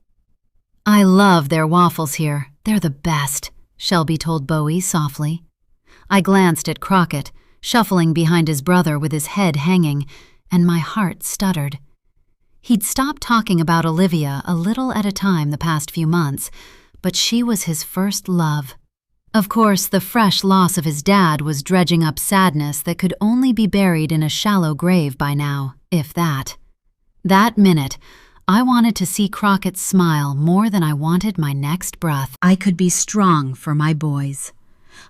S1: "I love their waffles here. They're the best," Shelby told Bowie softly. I glanced at Crockett, shuffling behind his brother with his head hanging, and my heart stuttered. He'd stopped talking about Olivia a little at a time the past few months, but she was his first love. Of course, the fresh loss of his dad was dredging up sadness that could only be buried in a shallow grave by now, if that. That minute, I wanted to see Crockett smile more than I wanted my next breath. I could be strong for my boys.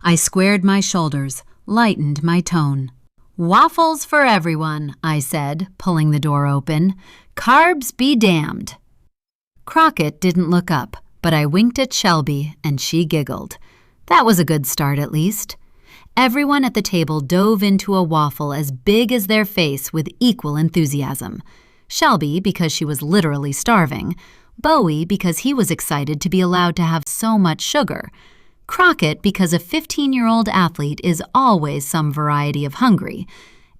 S1: I squared my shoulders, lightened my tone. "Waffles for everyone," I said, pulling the door open. "Carbs be damned." Crockett didn't look up, but I winked at Shelby, and she giggled. That was a good start, at least. Everyone at the table dove into a waffle as big as their face with equal enthusiasm. Shelby, because she was literally starving. Bowie, because he was excited to be allowed to have so much sugar. Crockett, because a 15-year-old athlete is always some variety of hungry.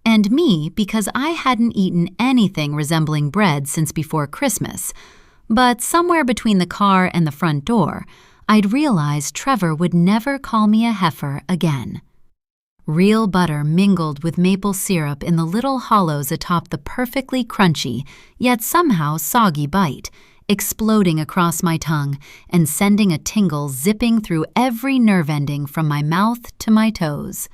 S1: And me, because I hadn't eaten anything resembling bread since before Christmas. But somewhere between the car and the front door, I'd realized Trevor would never call me a heifer again. Real butter mingled with maple syrup in the little hollows atop the perfectly crunchy, yet somehow soggy bite, exploding across my tongue and sending a tingle zipping through every nerve ending from my mouth to my toes.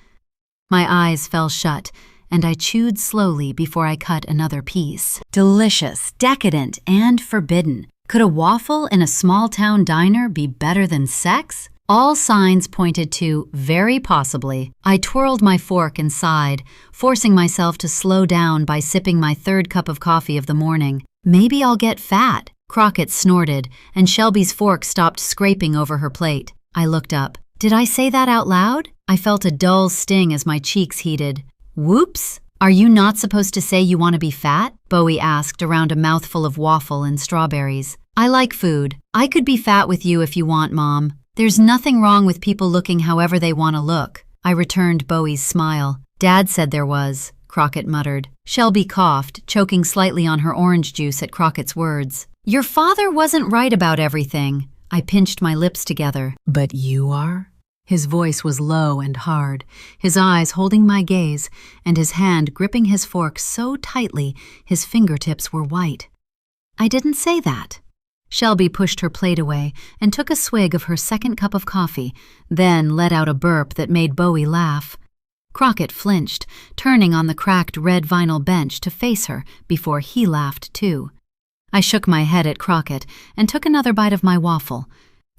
S1: My eyes fell shut, and I chewed slowly before I cut another piece. Delicious, decadent, and forbidden. Could a waffle in a small-town diner be better than sex? All signs pointed to, very possibly. I twirled my fork and sighed, forcing myself to slow down by sipping my third cup of coffee of the morning. Maybe I'll get fat. Crockett snorted, and Shelby's fork stopped scraping over her plate. I looked up. Did I say that out loud? I felt a dull sting as my cheeks heated. Whoops! Are you not supposed to say you want to be fat? Bowie asked around a mouthful of waffle and strawberries. I like food. I could be fat with you if you want, Mom. There's nothing wrong with people looking however they want to look. I returned Bowie's smile. Dad said there was, Crockett muttered. Shelby coughed, choking slightly on her orange juice at Crockett's words. Your father wasn't right about everything. I pinched my lips together. But you are? His voice was low and hard, his eyes holding my gaze, and his hand gripping his fork so tightly his fingertips were white. I didn't say that. Shelby pushed her plate away and took a swig of her second cup of coffee, then let out a burp that made Bowie laugh. Crockett flinched, turning on the cracked red vinyl bench to face her before he laughed too. I shook my head at Crockett and took another bite of my waffle.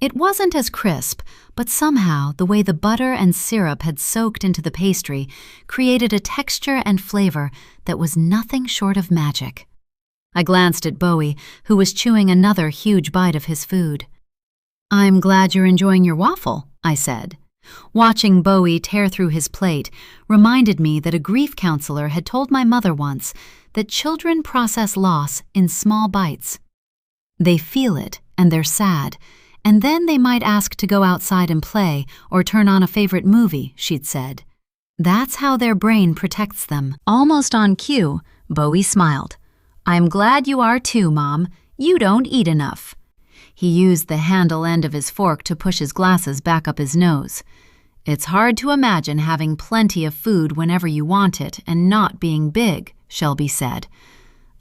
S1: It wasn't as crisp, but somehow the way the butter and syrup had soaked into the pastry created a texture and flavor that was nothing short of magic. I glanced at Bowie, who was chewing another huge bite of his food. I'm glad you're enjoying your waffle, I said. Watching Bowie tear through his plate reminded me that a grief counselor had told my mother once that children process loss in small bites. They feel it and they're sad, and then they might ask to go outside and play or turn on a favorite movie, she'd said. That's how their brain protects them. Almost on cue, Bowie smiled. I'm glad you are too, Mom. You don't eat enough. He used the handle end of his fork to push his glasses back up his nose. It's hard to imagine having plenty of food whenever you want it and not being big, Shelby said.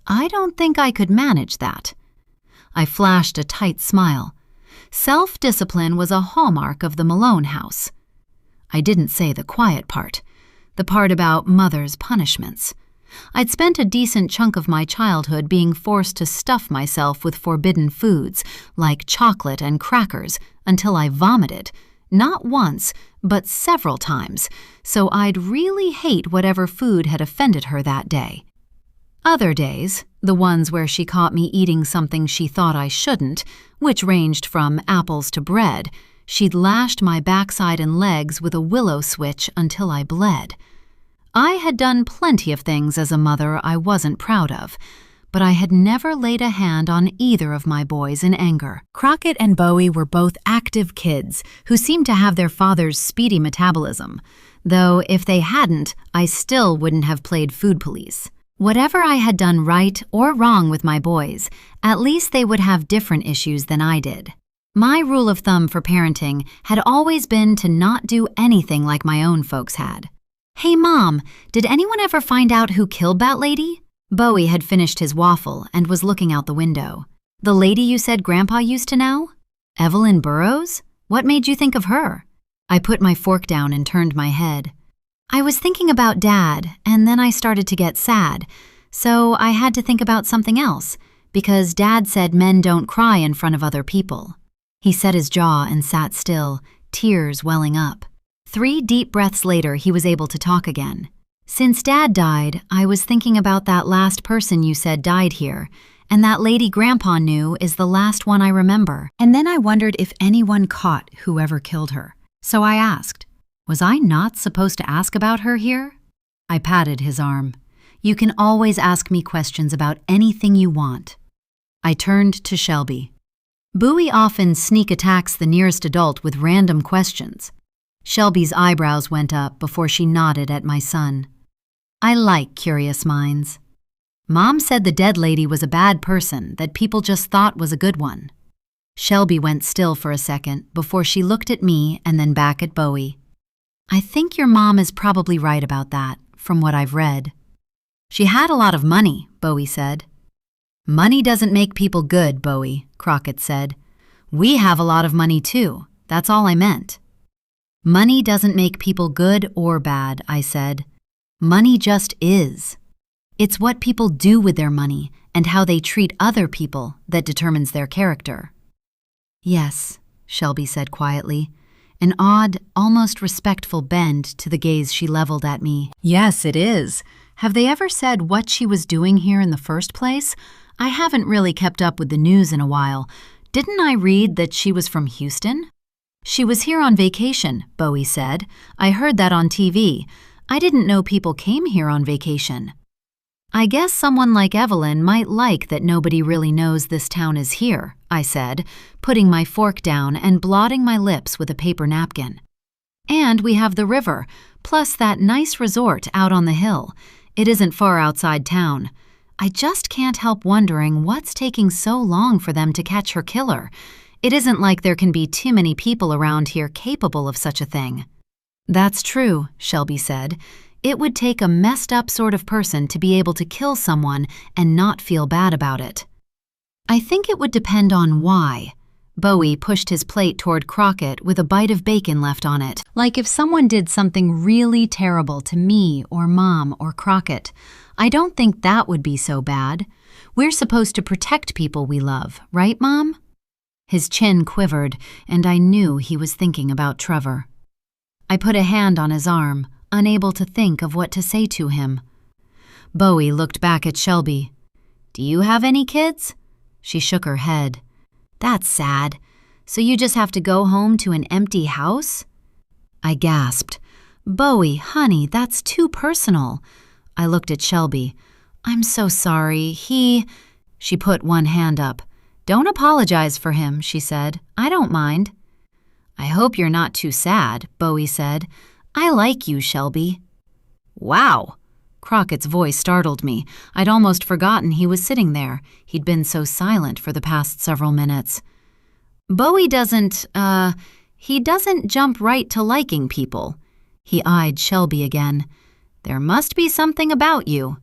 S1: I don't think I could manage that. I flashed a tight smile. Self-discipline was a hallmark of the Malone house. I didn't say the quiet part, the part about Mother's punishments. I'd spent a decent chunk of my childhood being forced to stuff myself with forbidden foods, like chocolate and crackers, until I vomited. Not once, but several times, so I'd really hate whatever food had offended her that day. Other days, the ones where she caught me eating something she thought I shouldn't, which ranged from apples to bread, she'd lashed my backside and legs with a willow switch until I bled. I had done plenty of things as a mother I wasn't proud of, but I had never laid a hand on either of my boys in anger. Crockett and Bowie were both active kids who seemed to have their father's speedy metabolism, though if they hadn't, I still wouldn't have played food police. Whatever I had done right or wrong with my boys, at least they would have different issues than I did. My rule of thumb for parenting had always been to not do anything like my own folks had. Hey, Mom, did anyone ever find out who killed that lady? Bowie had finished his waffle and was looking out the window. The lady you said Grandpa used to know? Evelyn Burrows? What made you think of her? I put my fork down and turned my head. I was thinking about Dad, and then I started to get sad, so I had to think about something else, because Dad said men don't cry in front of other people. He set his jaw and sat still, tears welling up. 3 deep breaths later, he was able to talk again. Since Dad died, I was thinking about that last person you said died here, and that lady Grandpa knew is the last one I remember. And then I wondered if anyone caught whoever killed her. So I asked, was I not supposed to ask about her here? I patted his arm. You can always ask me questions about anything you want. I turned to Shelby. Bowie often sneak attacks the nearest adult with random questions. Shelby's eyebrows went up before she nodded at my son. I like curious minds. Mom said the dead lady was a bad person that people just thought was a good one. Shelby went still for a second before she looked at me and then back at Bowie. I think your mom is probably right about that, from what I've read. She had a lot of money, Bowie said. Money doesn't make people good, Bowie, Crockett said. We have a lot of money too. That's all I meant. Money doesn't make people good or bad, I said. Money just is. It's what people do with their money and how they treat other people that determines their character. Yes, Shelby said quietly, an odd, almost respectful bend to the gaze she leveled at me. Yes, it is. Have they ever said what she was doing here in the first place? I haven't really kept up with the news in a while. Didn't I read that she was from Houston? She was here on vacation, Bowie said. I heard that on TV. I didn't know people came here on vacation. I guess someone like Evelyn might like that nobody really knows this town is here, I said, putting my fork down and blotting my lips with a paper napkin. And we have the river, plus that nice resort out on the hill. It isn't far outside town. I just can't help wondering what's taking so long for them to catch her killer. It isn't like there can be too many people around here capable of such a thing. That's true, Shelby said. It would take a messed up sort of person to be able to kill someone and not feel bad about it. I think it would depend on why. Bowie pushed his plate toward Crockett with a bite of bacon left on it. Like if someone did something really terrible to me or Mom or Crockett, I don't think that would be so bad. We're supposed to protect people we love, right, Mom? His chin quivered, and I knew he was thinking about Trevor. I put a hand on his arm, unable to think of what to say to him. Bowie looked back at Shelby. Do you have any kids? She shook her head. That's sad. So you just have to go home to an empty house? I gasped. Bowie, honey, that's too personal. I looked at Shelby. I'm so sorry. She put one hand up. Don't apologize for him, she said. I don't mind. I hope you're not too sad, Bowie said. I like you, Shelby. Wow. Crockett's voice startled me. I'd almost forgotten he was sitting there. He'd been so silent for the past several minutes. Bowie doesn't jump right to liking people. He eyed Shelby again. There must be something about you.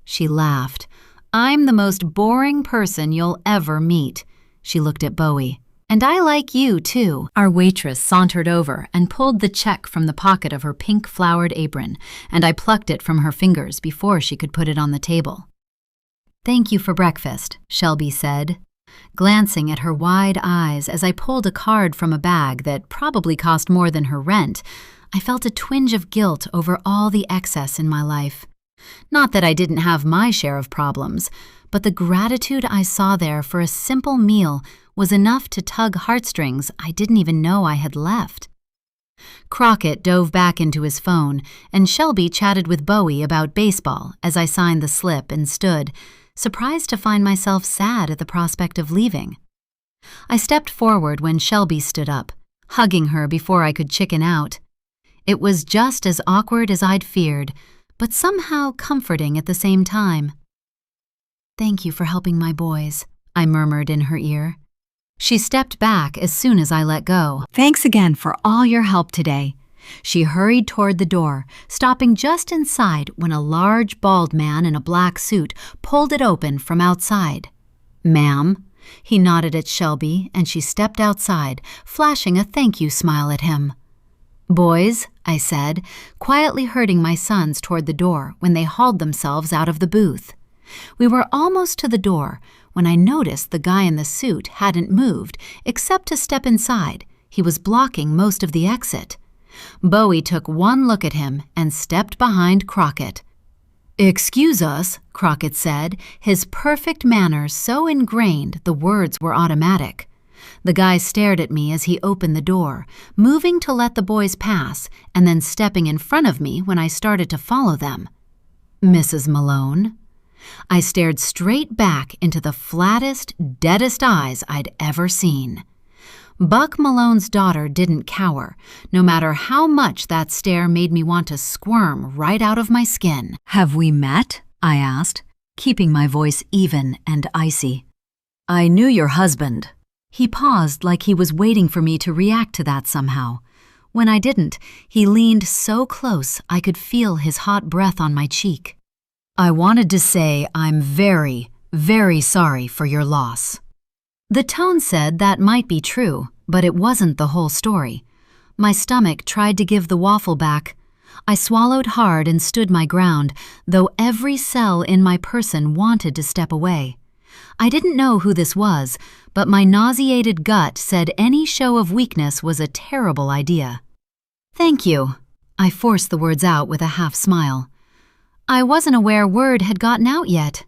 S1: She laughed. I'm the most boring person you'll ever meet. She looked at Bowie. And I like you, too. Our waitress sauntered over and pulled the check from the pocket of her pink-flowered apron, and I plucked it from her fingers before she could put it on the table. Thank you for breakfast, Shelby said, glancing at her wide eyes as I pulled a card from a bag that probably cost more than her rent. I felt a twinge of guilt over all the excess in my life. Not that I didn't have my share of problems, but the gratitude I saw there for a simple meal was enough to tug heartstrings I didn't even know I had left. Crockett dove back into his phone, and Shelby chatted with Bowie about baseball as I signed the slip and stood, surprised to find myself sad at the prospect of leaving. I stepped forward when Shelby stood up, hugging her before I could chicken out. It was just as awkward as I'd feared, but somehow comforting at the same time. Thank you for helping my boys, I murmured in her ear. She stepped back as soon as I let go. Thanks again for all your help today. She hurried toward the door, stopping just inside when a large, bald man in a black suit pulled it open from outside. Ma'am? He nodded at Shelby, and she stepped outside, flashing a thank you smile at him. Boys, I said, quietly herding my sons toward the door when they hauled themselves out of the booth. We were almost to the door when I noticed the guy in the suit hadn't moved except to step inside. He was blocking most of the exit. Bowie took one look at him and stepped behind Crockett. Excuse us, Crockett said, his perfect manners so ingrained the words were automatic. The guy stared at me as he opened the door, moving to let the boys pass and then stepping in front of me when I started to follow them. Mrs. Malone? I stared straight back into the flattest, deadest eyes I'd ever seen. Buck Malone's daughter didn't cower, no matter how much that stare made me want to squirm right out of my skin. Have we met? I asked, keeping my voice even and icy. I knew your husband. He paused like he was waiting for me to react to that somehow. When I didn't, he leaned so close I could feel his hot breath on my cheek. I wanted to say I'm very, very sorry for your loss. The tone said that might be true, but it wasn't the whole story. My stomach tried to give the waffle back. I swallowed hard and stood my ground, though every cell in my person wanted to step away. I didn't know who this was, but my nauseated gut said any show of weakness was a terrible idea. Thank you. I forced the words out with a half smile. I wasn't aware word had gotten out yet.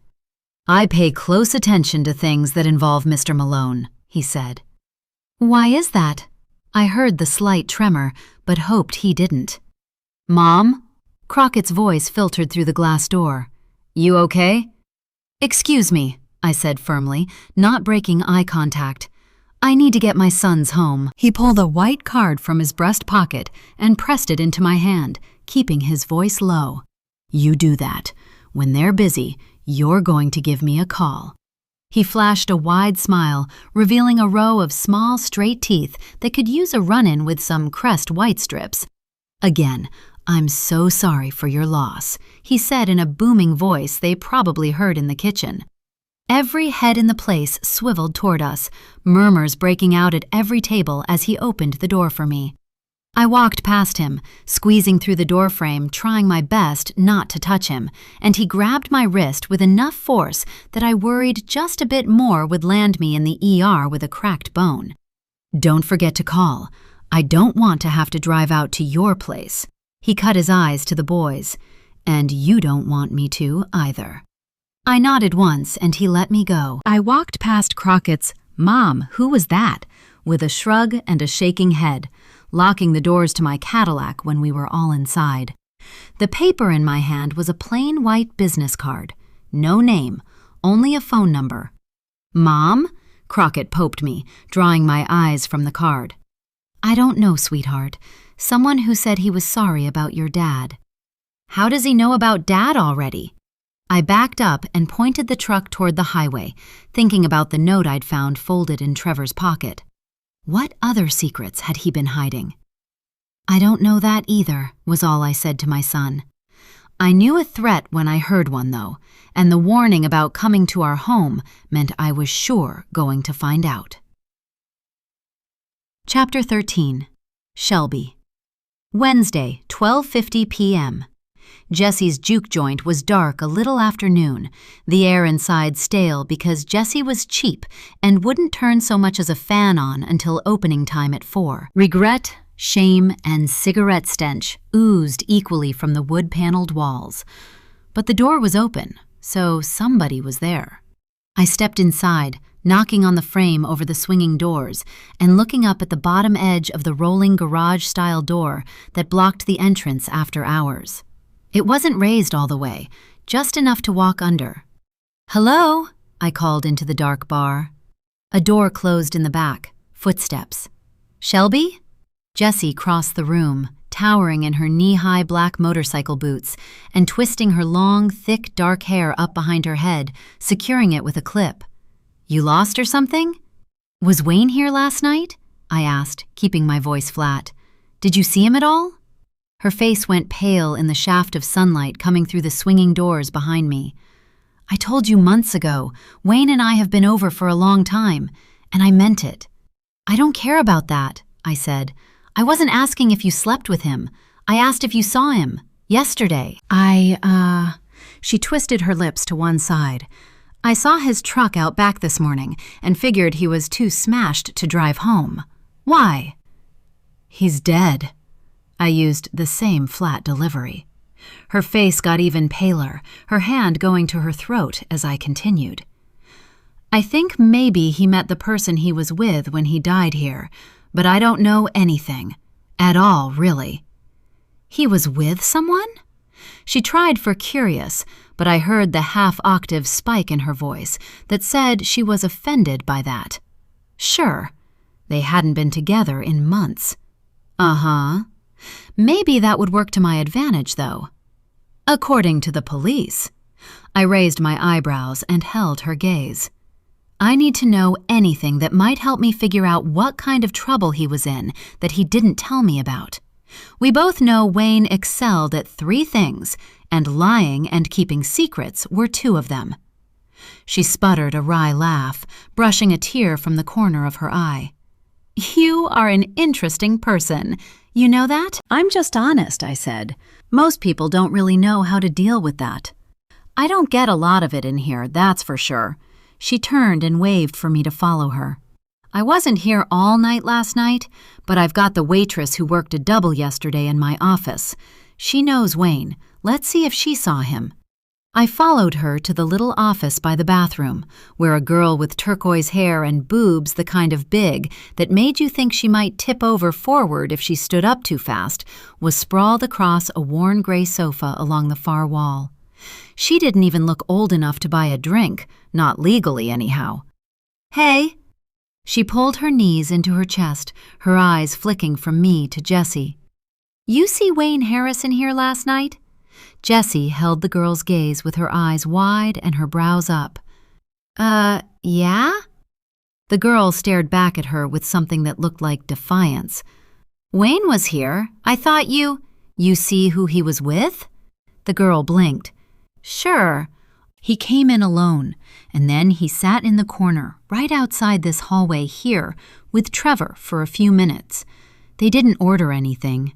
S1: I pay close attention to things that involve Mr. Malone, he said. Why is that? I heard the slight tremor, but hoped he didn't. "Mom?" Crockett's voice filtered through the glass door. "You okay?" "Excuse me," I said firmly, not breaking eye contact. "I need to get my sons home." He pulled a white card from his breast pocket and pressed it into my hand, keeping his voice low. "You do that. When they're busy, you're going to give me a call." He flashed a wide smile, revealing a row of small, straight teeth that could use a run-in with some Crest white strips. "Again, I'm so sorry for your loss," he said in a booming voice they probably heard in the kitchen. Every head in the place swiveled toward us, murmurs breaking out at every table as he opened the door for me. I walked past him, squeezing through the doorframe, trying my best not to touch him, and he grabbed my wrist with enough force that I worried just a bit more would land me in the ER with a cracked bone. "Don't forget to call. I don't want to have to drive out to your place." He cut his eyes to the boys. "And you don't want me to, either." I nodded once, and he let me go. I walked past Crockett's "Mom, who was that?" with a shrug and a shaking head, locking the doors to my Cadillac when we were all inside. The paper in my hand was a plain white business card. No name, only a phone number. "Mom?" Crockett poked me, drawing my eyes from the card. "I don't know, sweetheart. Someone who said he was sorry about your dad." "How does he know about Dad already?" I backed up and pointed the truck toward the highway, thinking about the note I'd found folded in Trevor's pocket. What other secrets had he been hiding? "I don't know that either," was all I said to my son. I knew a threat when I heard one, though, and the warning about coming to our home meant I was sure going to find out. Chapter 13. Shelby. Wednesday, 12:50 p.m. Jessie's juke joint was dark a little after noon, the air inside stale because Jessie was cheap and wouldn't turn so much as a fan on until opening time at 4. Regret, shame, and cigarette stench oozed equally from the wood-paneled walls. But the door was open, so somebody was there. I stepped inside, knocking on the frame over the swinging doors and looking up at the bottom edge of the rolling garage-style door that blocked the entrance after hours. It wasn't raised all the way, just enough to walk under. "Hello?" I called into the dark bar. A door closed in the back, footsteps. "Shelby?" Jessie crossed the room, towering in her knee-high black motorcycle boots and twisting her long, thick, dark hair up behind her head, securing it with a clip. "You lost or something?" "Was Wayne here last night?" I asked, keeping my voice flat. "Did you see him at all?" Her face went pale in the shaft of sunlight coming through the swinging doors behind me. "I told you months ago, Wayne and I have been over for a long time, and I meant it." "I don't care about that," I said. "I wasn't asking if you slept with him. I asked if you saw him. Yesterday." She twisted her lips to one side. "I saw his truck out back this morning and figured he was too smashed to drive home." "Why?" "He's dead." I used the same flat delivery. Her face got even paler, her hand going to her throat as I continued. "I think maybe he met the person he was with when he died here, but I don't know anything. At all, really." "He was with someone?" She tried for curious, but I heard the half-octave spike in her voice that said she was offended by that. "Sure. They hadn't been together in months." "Uh-huh. Maybe that would work to my advantage, though." "According to the police." I raised my eyebrows and held her gaze. "I need to know anything that might help me figure out what kind of trouble he was in that he didn't tell me about. We both know Wayne excelled at 3 things, and lying and keeping secrets were 2 of them." She sputtered a wry laugh, brushing a tear from the corner of her eye. "You are an interesting person. You know that?" "I'm just honest," I said. "Most people don't really know how to deal with that." "I don't get a lot of it in here, that's for sure." She turned and waved for me to follow her. "I wasn't here all night last night, but I've got the waitress who worked a double yesterday in my office. She knows Wayne. Let's see if she saw him." I followed her to the little office by the bathroom, where a girl with turquoise hair and boobs the kind of big that made you think she might tip over forward if she stood up too fast was sprawled across a worn gray sofa along the far wall. She didn't even look old enough to buy a drink, not legally anyhow. "Hey!" She pulled her knees into her chest, her eyes flicking from me to Jessie. "You see Wayne Harris in here last night?" Jessie held the girl's gaze with her eyes wide and her brows up. Yeah?" The girl stared back at her with something that looked like defiance. "Wayne was here. I thought you see who he was with?" The girl blinked. "Sure. He came in alone, and then he sat in the corner, right outside this hallway here, with Trevor for a few minutes. They didn't order anything.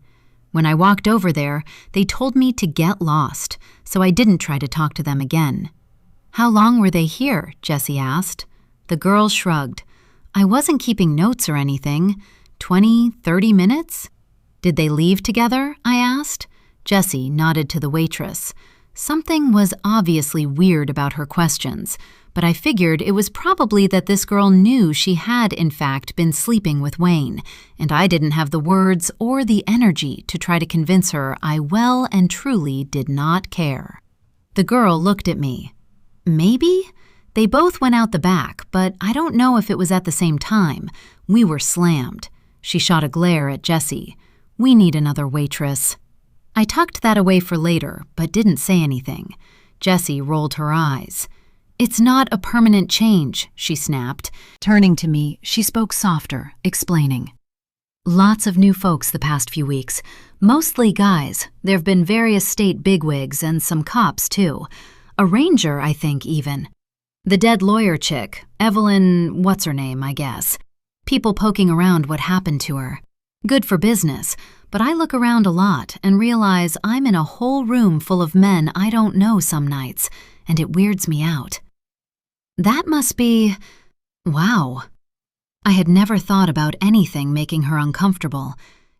S1: When I walked over there, they told me to get lost, so I didn't try to talk to them again." "How long were they here?" Jessie asked. The girl shrugged. "I wasn't keeping notes or anything. 20, 30 minutes?" "Did they leave together?" I asked. Jessie nodded to the waitress. Something was obviously weird about her questions, but I figured it was probably that this girl knew she had, in fact, been sleeping with Wayne, and I didn't have the words or the energy to try to convince her I well and truly did not care. The girl looked at me. "Maybe? They both went out the back, but I don't know if it was at the same time. We were slammed." She shot a glare at Jessie. "We need another waitress." I tucked that away for later, but didn't say anything. Jessie rolled her eyes. "It's not a permanent change," she snapped. Turning to me, she spoke softer, explaining. "Lots of new folks the past few weeks. Mostly guys. There've been various state bigwigs and some cops, too. A ranger, I think, even. The dead lawyer chick, Evelyn, what's her name, I guess. People poking around what happened to her. Good for business, but I look around a lot and realize I'm in a whole room full of men I don't know some nights, and it weirds me out." That must be… wow. I had never thought about anything making her uncomfortable.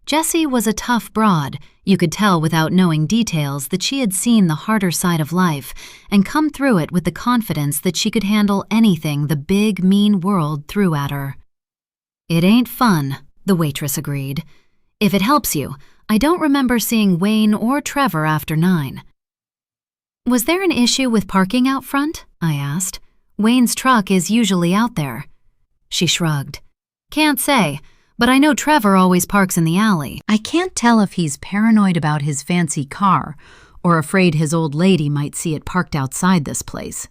S1: Jessie was a tough broad. You could tell without knowing details that she had seen the harder side of life and come through it with the confidence that she could handle anything the big, mean world threw at her. "It ain't fun," the waitress agreed. "If it helps you, I don't remember seeing Wayne or Trevor after 9. "Was there an issue with parking out front?" I asked. "Wayne's truck is usually out there." She shrugged. "Can't say, but I know Trevor always parks in the alley. I can't tell if he's paranoid about his fancy car or afraid his old lady might see it parked outside this place."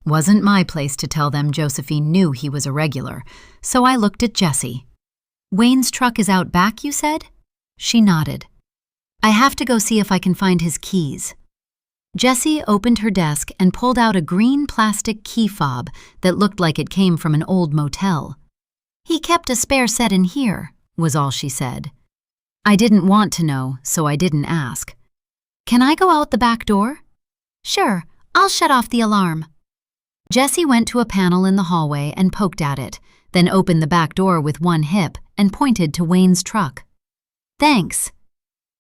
S1: Wasn't my place to tell them Josephine knew he was a regular, so I looked at Jessie. "Wayne's truck is out back, you said?" She nodded. "I have to go see if I can find his keys." Jessie opened her desk and pulled out a green plastic key fob that looked like it came from an old motel. "He kept a spare set in here," was all she said. I didn't want to know, so I didn't ask. "Can I go out the back door?" "Sure, I'll shut off the alarm." Jessie went to a panel in the hallway and poked at it, then opened the back door with one hip and pointed to Wayne's truck. "Thanks."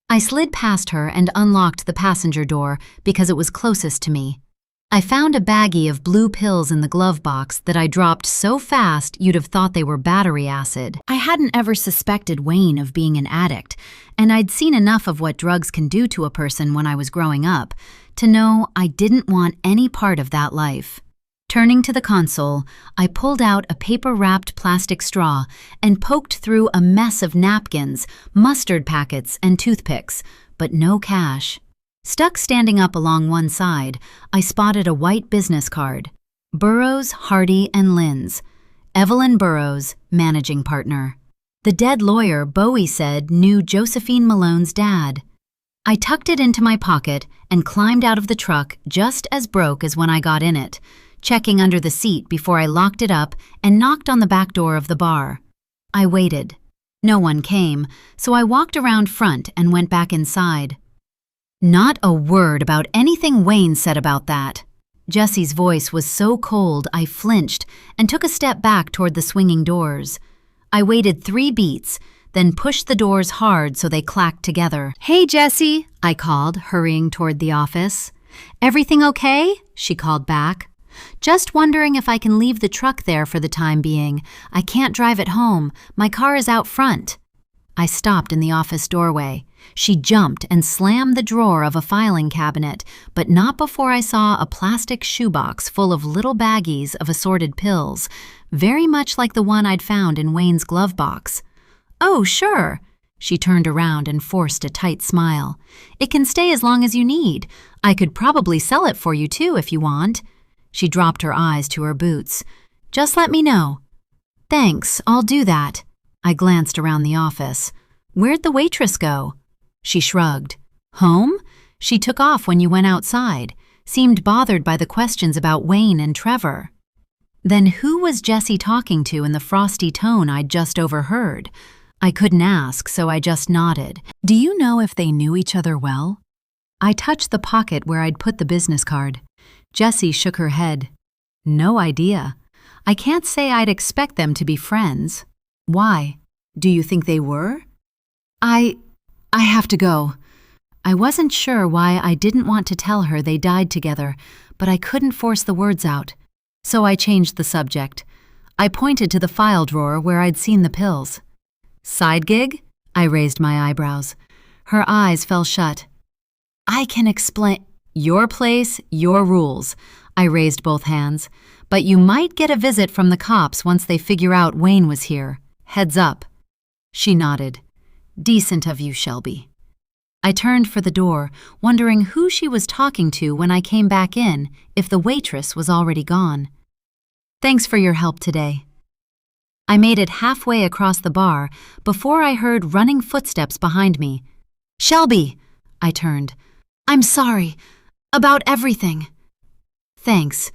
S1: I slid past her and unlocked the passenger door because it was closest to me. I found a baggie of blue pills in the glove box that I dropped so fast you'd have thought they were battery acid. I hadn't ever suspected Wayne of being an addict, and I'd seen enough of what drugs can do to a person when I was growing up to know I didn't want any part of that life. Turning to the console, I pulled out a paper-wrapped plastic straw and poked through a mess of napkins, mustard packets, and toothpicks, but no cash. Stuck standing up along one side, I spotted a white business card. Burrows, Hardy, and Linz. Evelyn Burrows, managing partner. The dead lawyer, Bowie said, knew Josephine Malone's dad. I tucked it into my pocket and climbed out of the truck just as broke as when I got in it, checking under the seat before I locked it up and knocked on the back door of the bar. I waited. No one came, so I walked around front and went back inside. Not a word about anything Wayne said about that. Jessie's voice was so cold I flinched and took a step back toward the swinging doors. I waited 3 beats, then pushed the doors hard so they clacked together. "Hey, Jessie," I called, hurrying toward the office. "Everything okay?" she called back. "Just wondering if I can leave the truck there for the time being. I can't drive it home. My car is out front." I stopped in the office doorway. She jumped and slammed the drawer of a filing cabinet, but not before I saw a plastic shoebox full of little baggies of assorted pills, very much like the one I'd found in Wayne's glove box. "Oh, sure." She turned around and forced a tight smile. "It can stay as long as you need. I could probably sell it for you too if you want." She dropped her eyes to her boots. "Just let me know." "Thanks, I'll do that." I glanced around the office. "Where'd the waitress go?" She shrugged. "Home? She took off when you went outside. Seemed bothered by the questions about Wayne and Trevor." Then who was Jessie talking to in the frosty tone I'd just overheard? I couldn't ask, so I just nodded. "Do you know if they knew each other well?" I touched the pocket where I'd put the business card. Jessie shook her head. "No idea. I can't say I'd expect them to be friends." "Why? Do you think they were?" I have to go." I wasn't sure why I didn't want to tell her they died together, but I couldn't force the words out. So I changed the subject. I pointed to the file drawer where I'd seen the pills. "Side gig?" I raised my eyebrows. Her eyes fell shut. "I can explain—" "Your place, your rules." I raised both hands. "But you might get a visit from the cops once they figure out Wayne was here. Heads up." She nodded. "Decent of you, Shelby." I turned for the door, wondering who she was talking to when I came back in, if the waitress was already gone. "Thanks for your help today." I made it halfway across the bar before I heard running footsteps behind me. "Shelby!" I turned. "I'm sorry. About everything." "Thanks.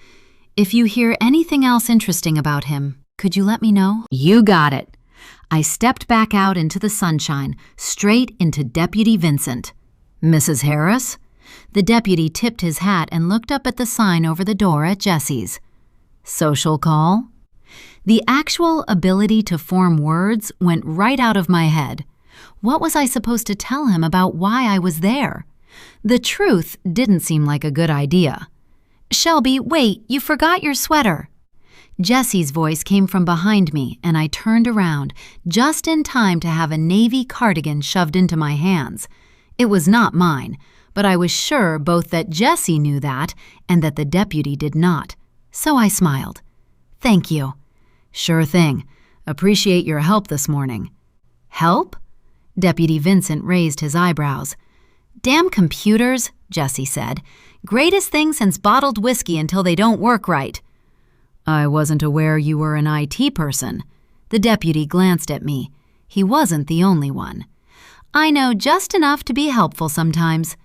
S1: If you hear anything else interesting about him, could you let me know?" "You got it." I stepped back out into the sunshine, straight into Deputy Vincent. "Mrs. Harris?" The deputy tipped his hat and looked up at the sign over the door at Jessie's. "Social call?" The actual ability to form words went right out of my head. What was I supposed to tell him about why I was there? The truth didn't seem like a good idea. "Shelby, wait, you forgot your sweater." Jessie's voice came from behind me, and I turned around, just in time to have a navy cardigan shoved into my hands. It was not mine, but I was sure both that Jessie knew that and that the deputy did not. So I smiled. "Thank you." "Sure thing. Appreciate your help this morning." "Help?" Deputy Vincent raised his eyebrows. "Damn computers," Jessie said. "Greatest thing since bottled whiskey until they don't work right." "I wasn't aware you were an IT person." The deputy glanced at me. He wasn't the only one. "I know just enough to be helpful sometimes."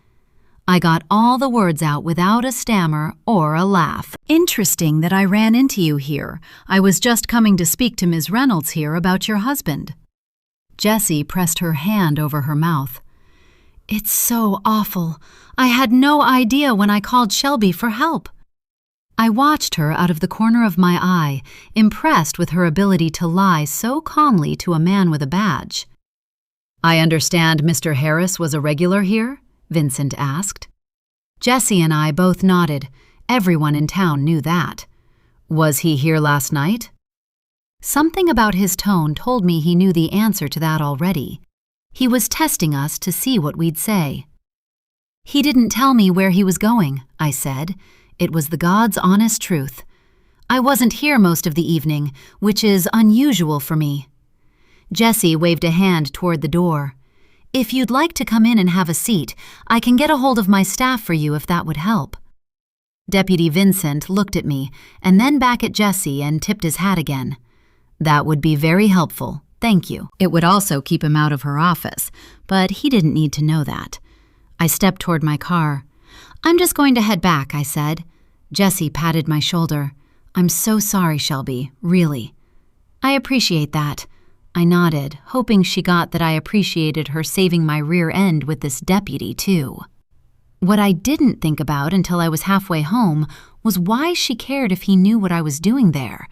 S1: I got all the words out without a stammer or a laugh. "Interesting that I ran into you here. I was just coming to speak to Ms. Reynolds here about your husband." Jessie pressed her hand over her mouth. "It's so awful. I had no idea when I called Shelby for help." I watched her out of the corner of my eye, impressed with her ability to lie so calmly to a man with a badge. "I understand Mr. Harris was a regular here?" Vincent asked. Jessie and I both nodded. Everyone in town knew that. "Was he here last night?" Something about his tone told me he knew the answer to that already. He was testing us to see what we'd say. "He didn't tell me where he was going," I said. It was the God's honest truth. "I wasn't here most of the evening, which is unusual for me." Jessie waved a hand toward the door. "If you'd like to come in and have a seat, I can get a hold of my staff for you if that would help." Deputy Vincent looked at me and then back at Jessie and tipped his hat again. "That would be very helpful, thank you." It would also keep him out of her office, but he didn't need to know that. I stepped toward my car. "I'm just going to head back," I said. Jessie patted my shoulder. "I'm so sorry, Shelby, really." "I appreciate that." I nodded, hoping she got that I appreciated her saving my rear end with this deputy, too. What I didn't think about until I was halfway home was why she cared if he knew what I was doing there.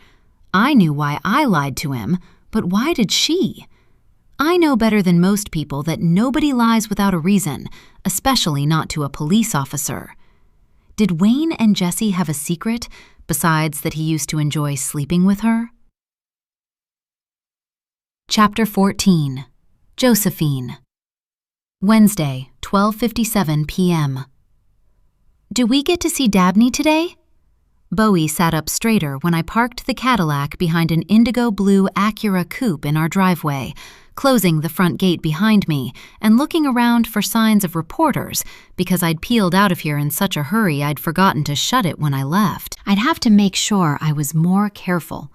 S1: I knew why I lied to him, but why did she? I know better than most people that nobody lies without a reason, especially not to a police officer. Did Wayne and Jessie have a secret, besides that he used to enjoy sleeping with her? Chapter 14. Josephine. Wednesday, 12:57 p.m. Do we get to see Dabney today? Bowie sat up straighter when I parked the Cadillac behind an indigo blue Acura coupe in our driveway, closing the front gate behind me and looking around for signs of reporters because I'd peeled out of here in such a hurry I'd forgotten to shut it when I left. I'd have to make sure I was more careful.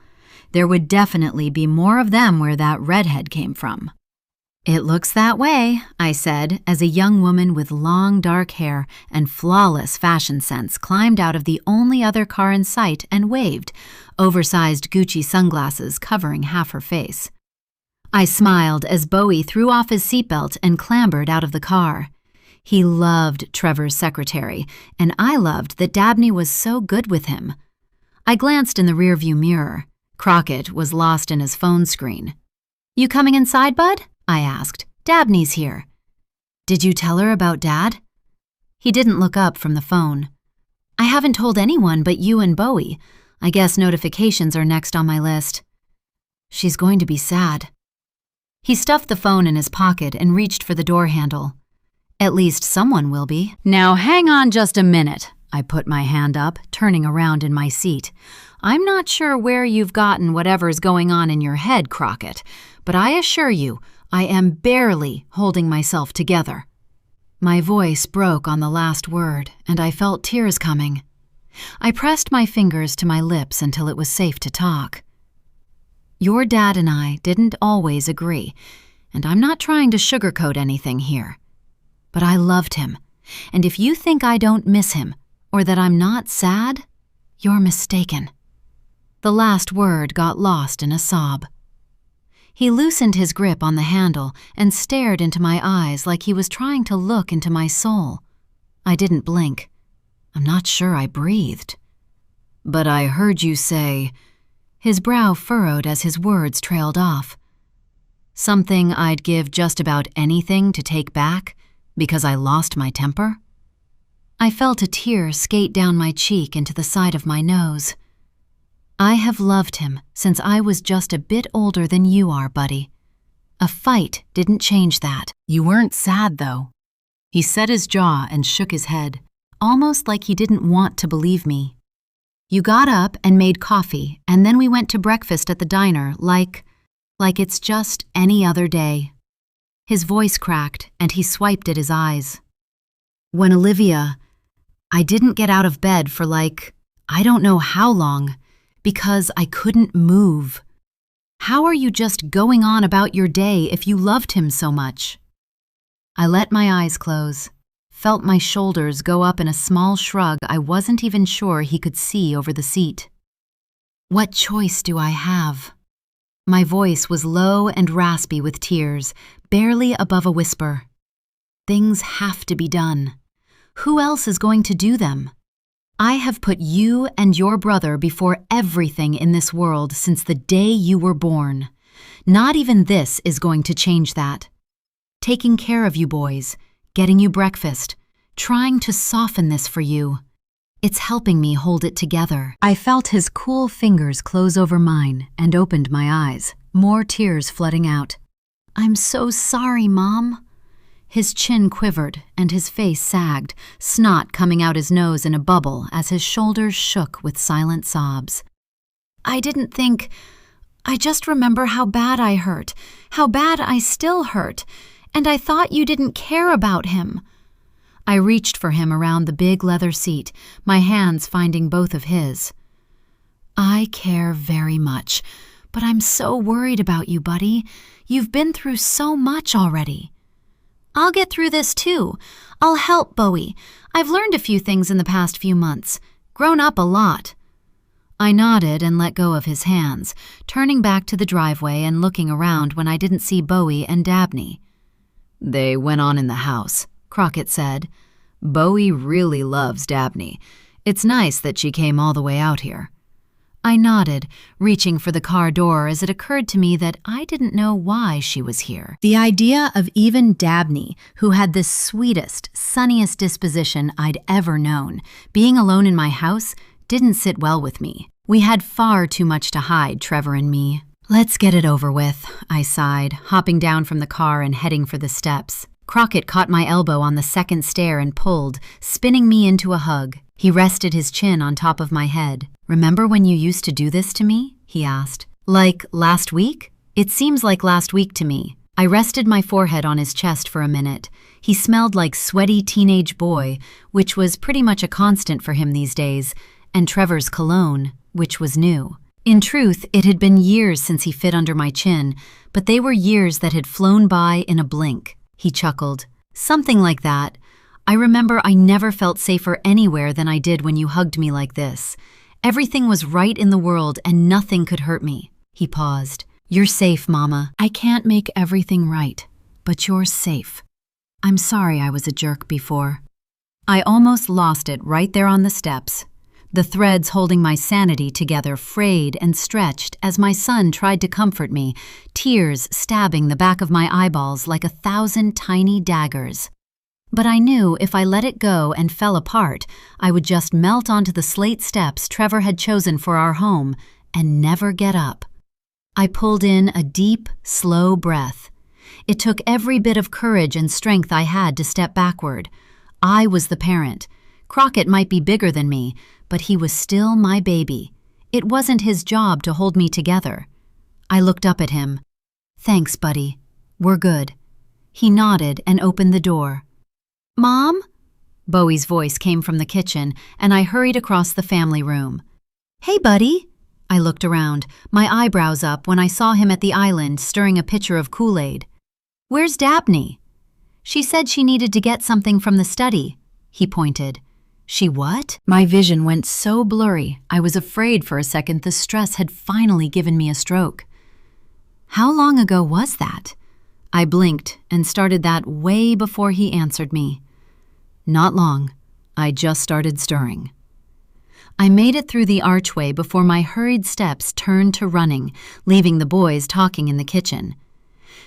S1: There would definitely be more of them where that redhead came from. It looks that way, I said, as a young woman with long dark hair and flawless fashion sense climbed out of the only other car in sight and waved, oversized Gucci sunglasses covering half her face. I smiled as Bowie threw off his seatbelt and clambered out of the car. He loved Trevor's secretary, and I loved that Dabney was so good with him. I glanced in the rearview mirror. Crockett was lost in his phone screen. "You coming inside, bud?" I asked. "Dabney's here." "Did you tell her about Dad?" He didn't look up from the phone. "I haven't told anyone but you and Bowie. I guess notifications are next on my list." "She's going to be sad." He stuffed the phone in his pocket and reached for the door handle. "At least someone will be." "Now hang on just a minute." I put my hand up, turning around in my seat. "I'm not sure where you've gotten whatever's going on in your head, Crockett, but I assure you, I am barely holding myself together." My voice broke on the last word, and I felt tears coming. I pressed my fingers to my lips until it was safe to talk. "Your dad and I didn't always agree, and I'm not trying to sugarcoat anything here. But I loved him, and if you think I don't miss him, or that I'm not sad, you're mistaken." The last word got lost in a sob. He loosened his grip on the handle and stared into my eyes like he was trying to look into my soul. I didn't blink. I'm not sure I breathed. "But I heard you say—" His brow furrowed as his words trailed off. "Something I'd give just about anything to take back because I lost my temper?" I felt a tear skate down my cheek into the side of my nose. "I have loved him since I was just a bit older than you are, buddy. A fight didn't change that." "You weren't sad, though." He set his jaw and shook his head, almost like he didn't want to believe me. "You got up and made coffee, and then we went to breakfast at the diner like it's just any other day." His voice cracked, and he swiped at his eyes. "When I didn't get out of bed for I don't know how long, because I couldn't move. How are you just going on about your day if you loved him so much?" I let my eyes close, felt my shoulders go up in a small shrug I wasn't even sure he could see over the seat. "What choice do I have?" My voice was low and raspy with tears, barely above a whisper. "Things have to be done. Who else is going to do them? I have put you and your brother before everything in this world since the day you were born. Not even this is going to change that. Taking care of you boys, getting you breakfast, trying to soften this for you. It's helping me hold it together." I felt his cool fingers close over mine and opened my eyes, more tears flooding out. "I'm so sorry, Mom." His chin quivered and his face sagged, snot coming out his nose in a bubble as his shoulders shook with silent sobs. "I didn't think. I just remember how bad I hurt, how bad I still hurt, and I thought you didn't care about him." I reached for him around the big leather seat, my hands finding both of his. "I care very much, but I'm so worried about you, buddy. You've been through so much already." "I'll get through this too. I'll help, Bowie. I've learned a few things in the past few months. Grown up a lot." I nodded and let go of his hands, turning back to the driveway and looking around when I didn't see Bowie and Dabney. "They went on in the house," Crockett said. "Bowie really loves Dabney. It's nice that she came all the way out here." I nodded, reaching for the car door as it occurred to me that I didn't know why she was here. The idea of even Dabney, who had the sweetest, sunniest disposition I'd ever known, being alone in my house didn't sit well with me. We had far too much to hide, Trevor and me. "Let's get it over with," I sighed, hopping down from the car and heading for the steps. Crockett caught my elbow on the second stair and pulled, spinning me into a hug. He rested his chin on top of my head. "Remember when you used to do this to me?" he asked. "Like last week?" "It seems like last week to me." I rested my forehead on his chest for a minute. He smelled like sweaty teenage boy, which was pretty much a constant for him these days, and Trevor's cologne, which was new. In truth, it had been years since he fit under my chin, but they were years that had flown by in a blink. He chuckled. "Something like that. I remember I never felt safer anywhere than I did when you hugged me like this. Everything was right in the world and nothing could hurt me." He paused. "You're safe, Mama. I can't make everything right, but you're safe. I'm sorry I was a jerk before." I almost lost it right there on the steps. The threads holding my sanity together frayed and stretched as my son tried to comfort me, tears stabbing the back of my eyeballs like 1,000 tiny daggers. But I knew if I let it go and fell apart, I would just melt onto the slate steps Trevor had chosen for our home and never get up. I pulled in a deep, slow breath. It took every bit of courage and strength I had to step backward. I was the parent. Crockett might be bigger than me, but he was still my baby. It wasn't his job to hold me together. I looked up at him. "Thanks, buddy. We're good." He nodded and opened the door. "Mom?" Bowie's voice came from the kitchen, and I hurried across the family room. "Hey, buddy." I looked around, my eyebrows up when I saw him at the island stirring a pitcher of Kool-Aid. "Where's Dabney?" "She said she needed to get something from the study." He pointed. "She what?" My vision went so blurry, I was afraid for a second the stress had finally given me a stroke. "How long ago was that?" I blinked and started that way before he answered me. "Not long. I just started stirring." I made it through the archway before my hurried steps turned to running, leaving the boys talking in the kitchen.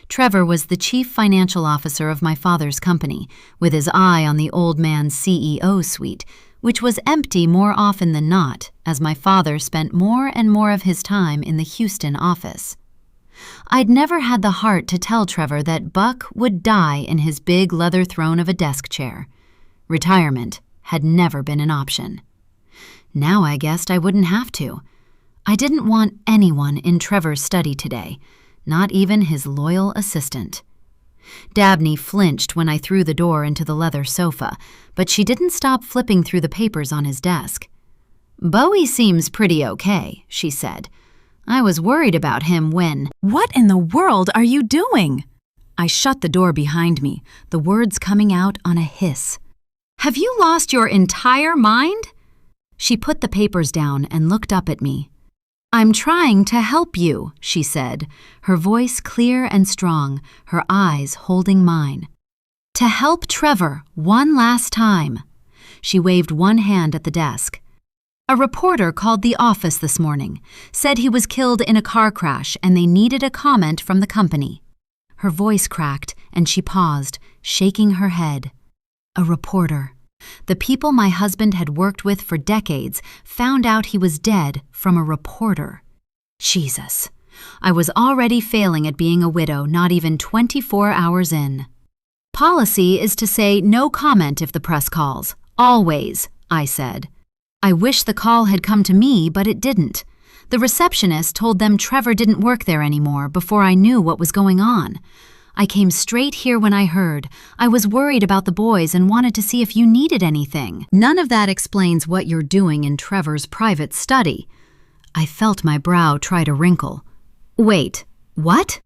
S1: Trevor was the chief financial officer of my father's company, with his eye on the old man's CEO suite, which was empty more often than not, as my father spent more and more of his time in the Houston office. I'd never had the heart to tell Trevor that Buck would die in his big leather throne of a desk chair. Retirement had never been an option. Now I guessed I wouldn't have to. I didn't want anyone in Trevor's study today, not even his loyal assistant. Dabney flinched when I threw the door into the leather sofa, but she didn't stop flipping through the papers on his desk. "Bowie seems pretty okay," she said. "I was worried about him when—" "What in the world are you doing?" I shut the door behind me, the words coming out on a hiss. "Have you lost your entire mind?" She put the papers down and looked up at me. "I'm trying to help you," she said, her voice clear and strong, her eyes holding mine. "To help Trevor one last time." She waved one hand at the desk. "A reporter called the office this morning, said he was killed in a car crash and they needed a comment from the company." Her voice cracked and she paused, shaking her head. A reporter. The people my husband had worked with for decades found out he was dead from a reporter. Jesus. I was already failing at being a widow not even 24 hours in. "Policy is to say no comment if the press calls. Always," I said. I wish the call had come to me, but it didn't. The receptionist told them Trevor didn't work there anymore before I knew what was going on. I came straight here when I heard. I was worried about the boys and wanted to see if you needed anything. None of that explains what you're doing in Trevor's private study. I felt my brow try to wrinkle. Wait, what?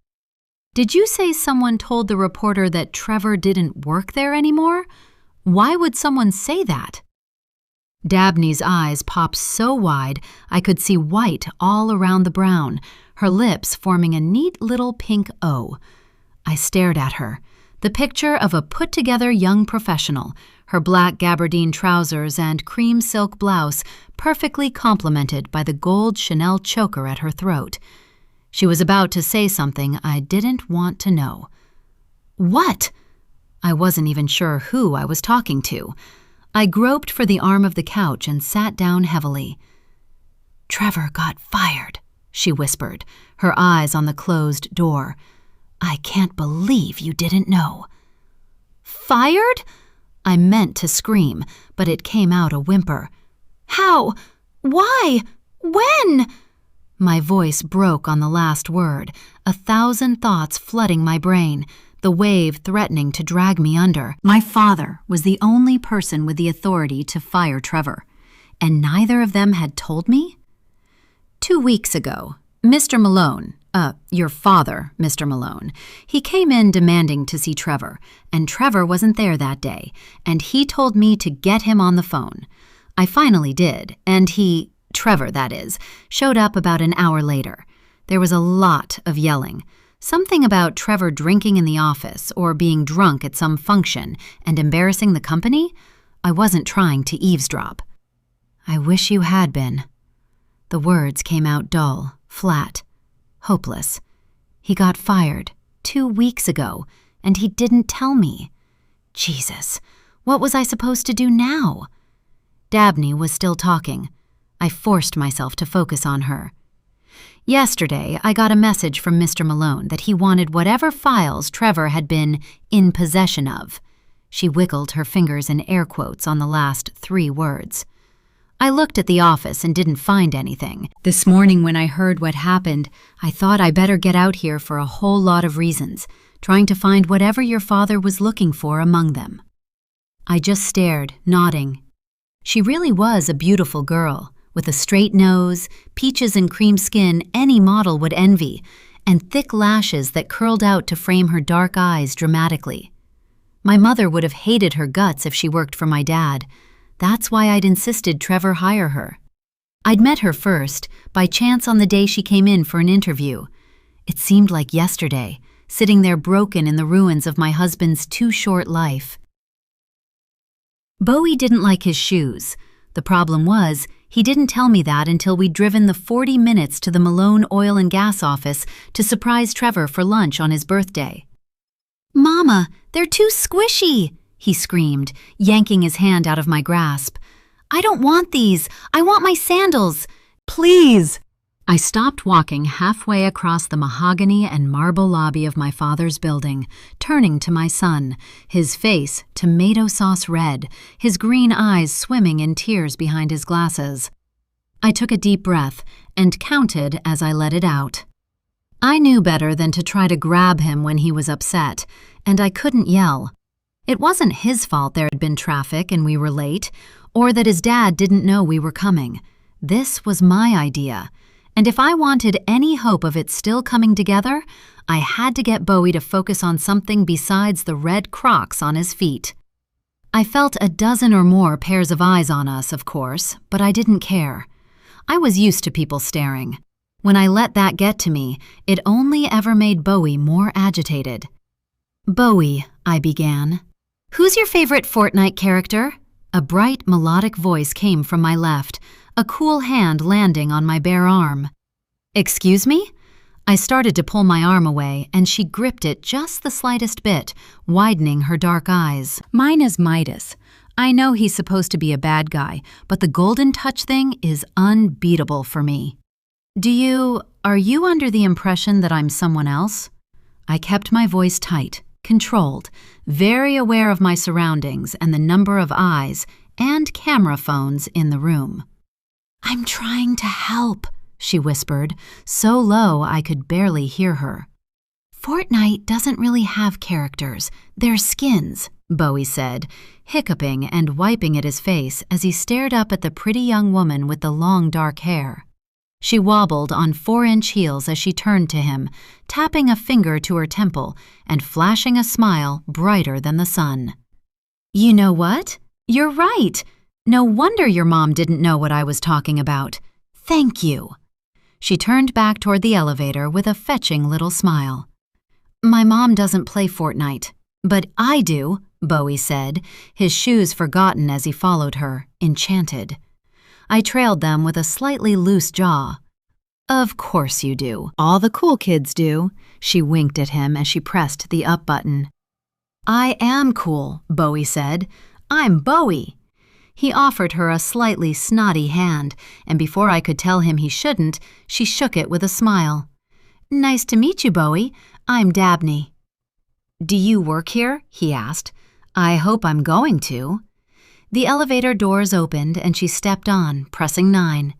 S1: Did you say someone told the reporter that Trevor didn't work there anymore? Why would someone say that? Dabney's eyes popped so wide I could see white all around the brown, her lips forming a neat little pink O. I stared at her. the picture of a put-together young professional, her black gabardine trousers and cream silk blouse perfectly complemented by the gold Chanel choker at her throat. She was about to say something I didn't want to know. What? I wasn't even sure who I was talking to. I groped for the arm of the couch and sat down heavily. "Trevor got fired," she whispered, her eyes on the closed door. "I can't believe you didn't know." "Fired?" I meant to scream, but it came out a whimper. "How? Why? When?" My voice broke on the last word, 1,000 thoughts flooding my brain, the wave threatening to drag me under. My father was the only person with the authority to fire Trevor, and neither of them had told me? 2 weeks ago, Mr. Malone, your father, Mr. Malone, he came in demanding to see Trevor, and Trevor wasn't there that day, and he told me to get him on the phone. I finally did, and he, Trevor that is, showed up about an hour later. There was a lot of yelling. Something about Trevor drinking in the office or being drunk at some function and embarrassing the company. I wasn't trying to eavesdrop. "I wish you had been." The words came out dull, flat, hopeless. He got fired 2 weeks ago, and he didn't tell me. Jesus, what was I supposed to do now? Dabney was still talking. I forced myself to focus on her. "Yesterday, I got a message from Mr. Malone that he wanted whatever files Trevor had been in possession of." She wiggled her fingers in air quotes on the last 3 words. "I looked at the office and didn't find anything. This morning when I heard what happened, I thought I better get out here for a whole lot of reasons, trying to find whatever your father was looking for among them." I just stared, nodding. She really was a beautiful girl, with a straight nose, peaches and cream skin any model would envy, and thick lashes that curled out to frame her dark eyes dramatically. My mother would have hated her guts if she worked for my dad. That's why I'd insisted Trevor hire her. I'd met her first, by chance on the day she came in for an interview. It seemed like yesterday, sitting there broken in the ruins of my husband's too short life. Bowie didn't like his shoes. The problem was, he didn't tell me that until we'd driven the 40 minutes to the Malone Oil and Gas office to surprise Trevor for lunch on his birthday. "Mama, they're too squishy!" he screamed, yanking his hand out of my grasp. "I don't want these. I want my sandals. Please!" I stopped walking halfway across the mahogany and marble lobby of my father's building, turning to my son, his face tomato sauce red, his green eyes swimming in tears behind his glasses. I took a deep breath and counted as I let it out. I knew better than to try to grab him when he was upset, and I couldn't yell. It wasn't his fault there had been traffic and we were late, or that his dad didn't know we were coming. This was my idea. And if I wanted any hope of it still coming together, I had to get Bowie to focus on something besides the red Crocs on his feet. I felt a dozen or more pairs of eyes on us, of course, but I didn't care. I was used to people staring. When I let that get to me, it only ever made Bowie more agitated. "Bowie," I began. "Who's your favorite Fortnite character?" A bright, melodic voice came from my left, a cool hand landing on my bare arm. "Excuse me?" I started to pull my arm away, and she gripped it just the slightest bit, widening her dark eyes. "Mine is Midas. I know he's supposed to be a bad guy, but the golden touch thing is unbeatable for me." Are you under the impression that I'm someone else?" I kept my voice tight, controlled, very aware of my surroundings and the number of eyes and camera phones in the room. "I'm trying to help," she whispered, so low I could barely hear her. "Fortnite doesn't really have characters, they're skins," Bowie said, hiccuping and wiping at his face as he stared up at the pretty young woman with the long dark hair. She wobbled on 4-inch heels as she turned to him, tapping a finger to her temple and flashing a smile brighter than the sun. "You know what? You're right. No wonder your mom didn't know what I was talking about. Thank you." She turned back toward the elevator with a fetching little smile. "My mom doesn't play Fortnite," "But I do," Bowie said, his shoes forgotten as he followed her, enchanted. I trailed them with a slightly loose jaw. "Of course you do. All the cool kids do." She winked at him as she pressed the up button. "I am cool," Bowie said. "I'm Bowie." He offered her a slightly snotty hand, and before I could tell him he shouldn't, she shook it with a smile. "Nice to meet you, Bowie. I'm Dabney." "Do you work here?" he asked. "I hope I'm going to." The elevator doors opened and she stepped on, pressing 9.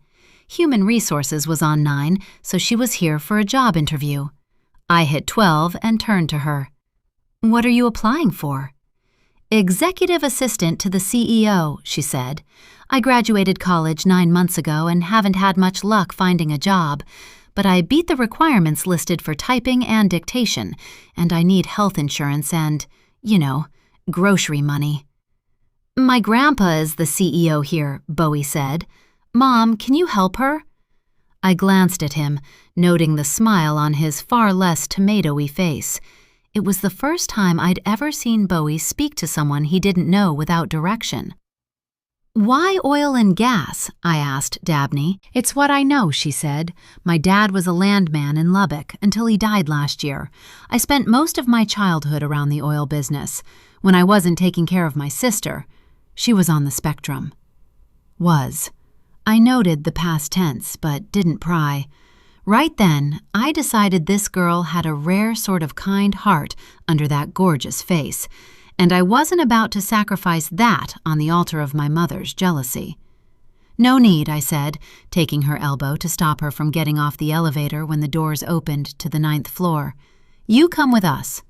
S1: Human Resources was on 9, so she was here for a job interview. I hit 12 and turned to her. "What are you applying for?" "Executive assistant to the CEO," she said. "I graduated college 9 months ago and haven't had much luck finding a job, but I beat the requirements listed for typing and dictation, and I need health insurance and, grocery money." "My grandpa is the CEO here," Bowie said. "Mom, can you help her?" I glanced at him, noting the smile on his far less tomatoey face. It was the first time I'd ever seen Bowie speak to someone he didn't know without direction. "Why oil and gas?" I asked Dabney. "It's what I know," she said. "My dad was a landman in Lubbock until he died last year. I spent most of my childhood around the oil business. When I wasn't taking care of my sister, she was on the spectrum." Was. I noted the past tense, but didn't pry. Right then, I decided this girl had a rare sort of kind heart under that gorgeous face, and I wasn't about to sacrifice that on the altar of my mother's jealousy. "No need," I said, taking her elbow to stop her from getting off the elevator when the doors opened to the 9th floor. "You come with us."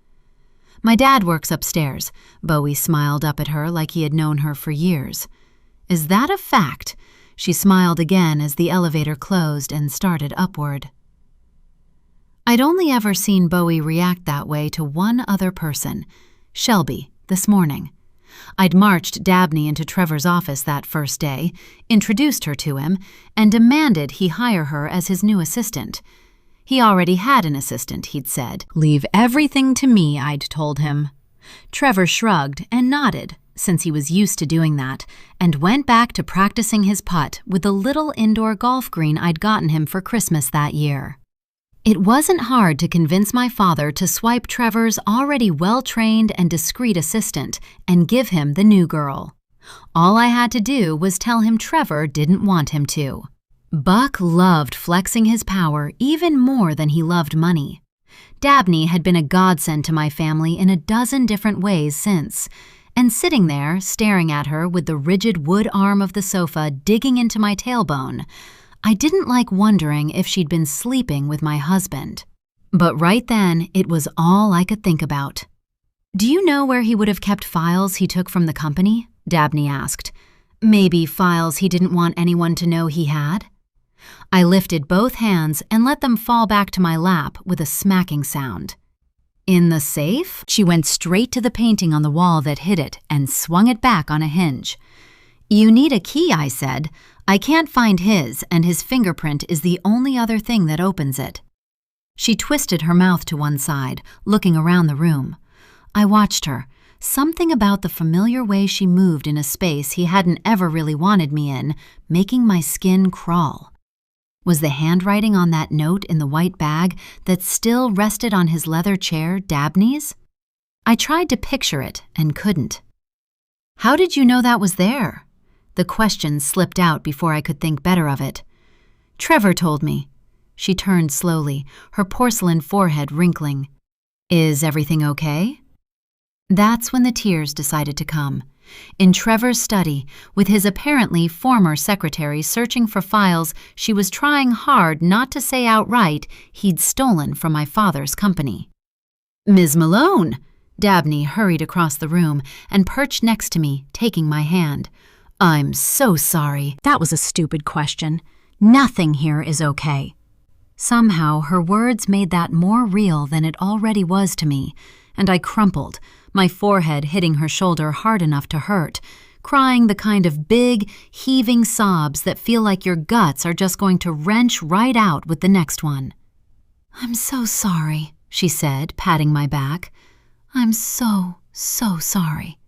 S1: "My dad works upstairs." Bowie smiled up at her like he had known her for years. "Is that a fact?" She smiled again as the elevator closed and started upward. I'd only ever seen Bowie react that way to one other person, Shelby, this morning. I'd marched Dabney into Trevor's office that first day, introduced her to him, and demanded he hire her as his new assistant. He already had an assistant, he'd said. "Leave everything to me," I'd told him. Trevor shrugged and nodded, since he was used to doing that, and went back to practicing his putt with the little indoor golf green I'd gotten him for Christmas that year. It wasn't hard to convince my father to swipe Trevor's already well-trained and discreet assistant and give him the new girl. All I had to do was tell him Trevor didn't want him to. Buck loved flexing his power even more than he loved money. Dabney had been a godsend to my family in a dozen different ways since, and sitting there, staring at her with the rigid wood arm of the sofa digging into my tailbone, I didn't like wondering if she'd been sleeping with my husband. But right then, it was all I could think about. "Do you know where he would have kept files he took from the company?" Dabney asked. "Maybe files he didn't want anyone to know he had?" I lifted both hands and let them fall back to my lap with a smacking sound. "In the safe?" She went straight to the painting on the wall that hid it and swung it back on a hinge. "You need a key," I said. "I can't find his, and his fingerprint is the only other thing that opens it." She twisted her mouth to one side, looking around the room. I watched her, something about the familiar way she moved in a space he hadn't ever really wanted me in, making my skin crawl. Was the handwriting on that note in the white bag that still rested on his leather chair Dabney's? I tried to picture it and couldn't. "How did you know that was there?" The question slipped out before I could think better of it. "Trevor told me." She turned slowly, her porcelain forehead wrinkling. "Is everything okay?" That's when the tears decided to come. In Trevor's study, with his apparently former secretary searching for files she was trying hard not to say outright he'd stolen from my father's company. "Ms. Malone!" Dabney hurried across the room and perched next to me, taking my hand. "I'm so sorry." That was a stupid question. Nothing here is okay. Somehow her words made that more real than it already was to me, and I crumpled, my forehead hitting her shoulder hard enough to hurt, crying the kind of big, heaving sobs that feel like your guts are just going to wrench right out with the next one. "I'm so sorry," she said, patting my back. "I'm so so sorry."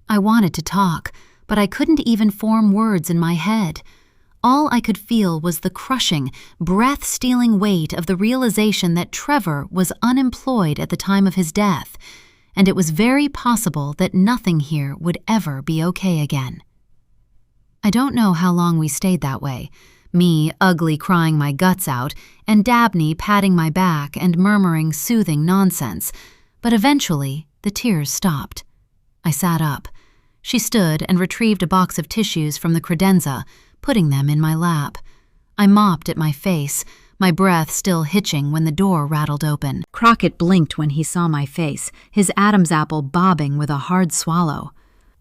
S1: I wanted to talk, but I couldn't even form words in my head. All I could feel was the crushing, breath-stealing weight of the realization that Trevor was unemployed at the time of his death, and it was very possible that nothing here would ever be okay again. I don't know how long we stayed that way, me ugly crying my guts out, and Dabney patting my back and murmuring soothing nonsense, but eventually the tears stopped. I sat up. She stood and retrieved a box of tissues from the credenza, putting them in my lap. I mopped at my face, my breath still hitching when the door rattled open. Crockett blinked when he saw my face, his Adam's apple bobbing with a hard swallow.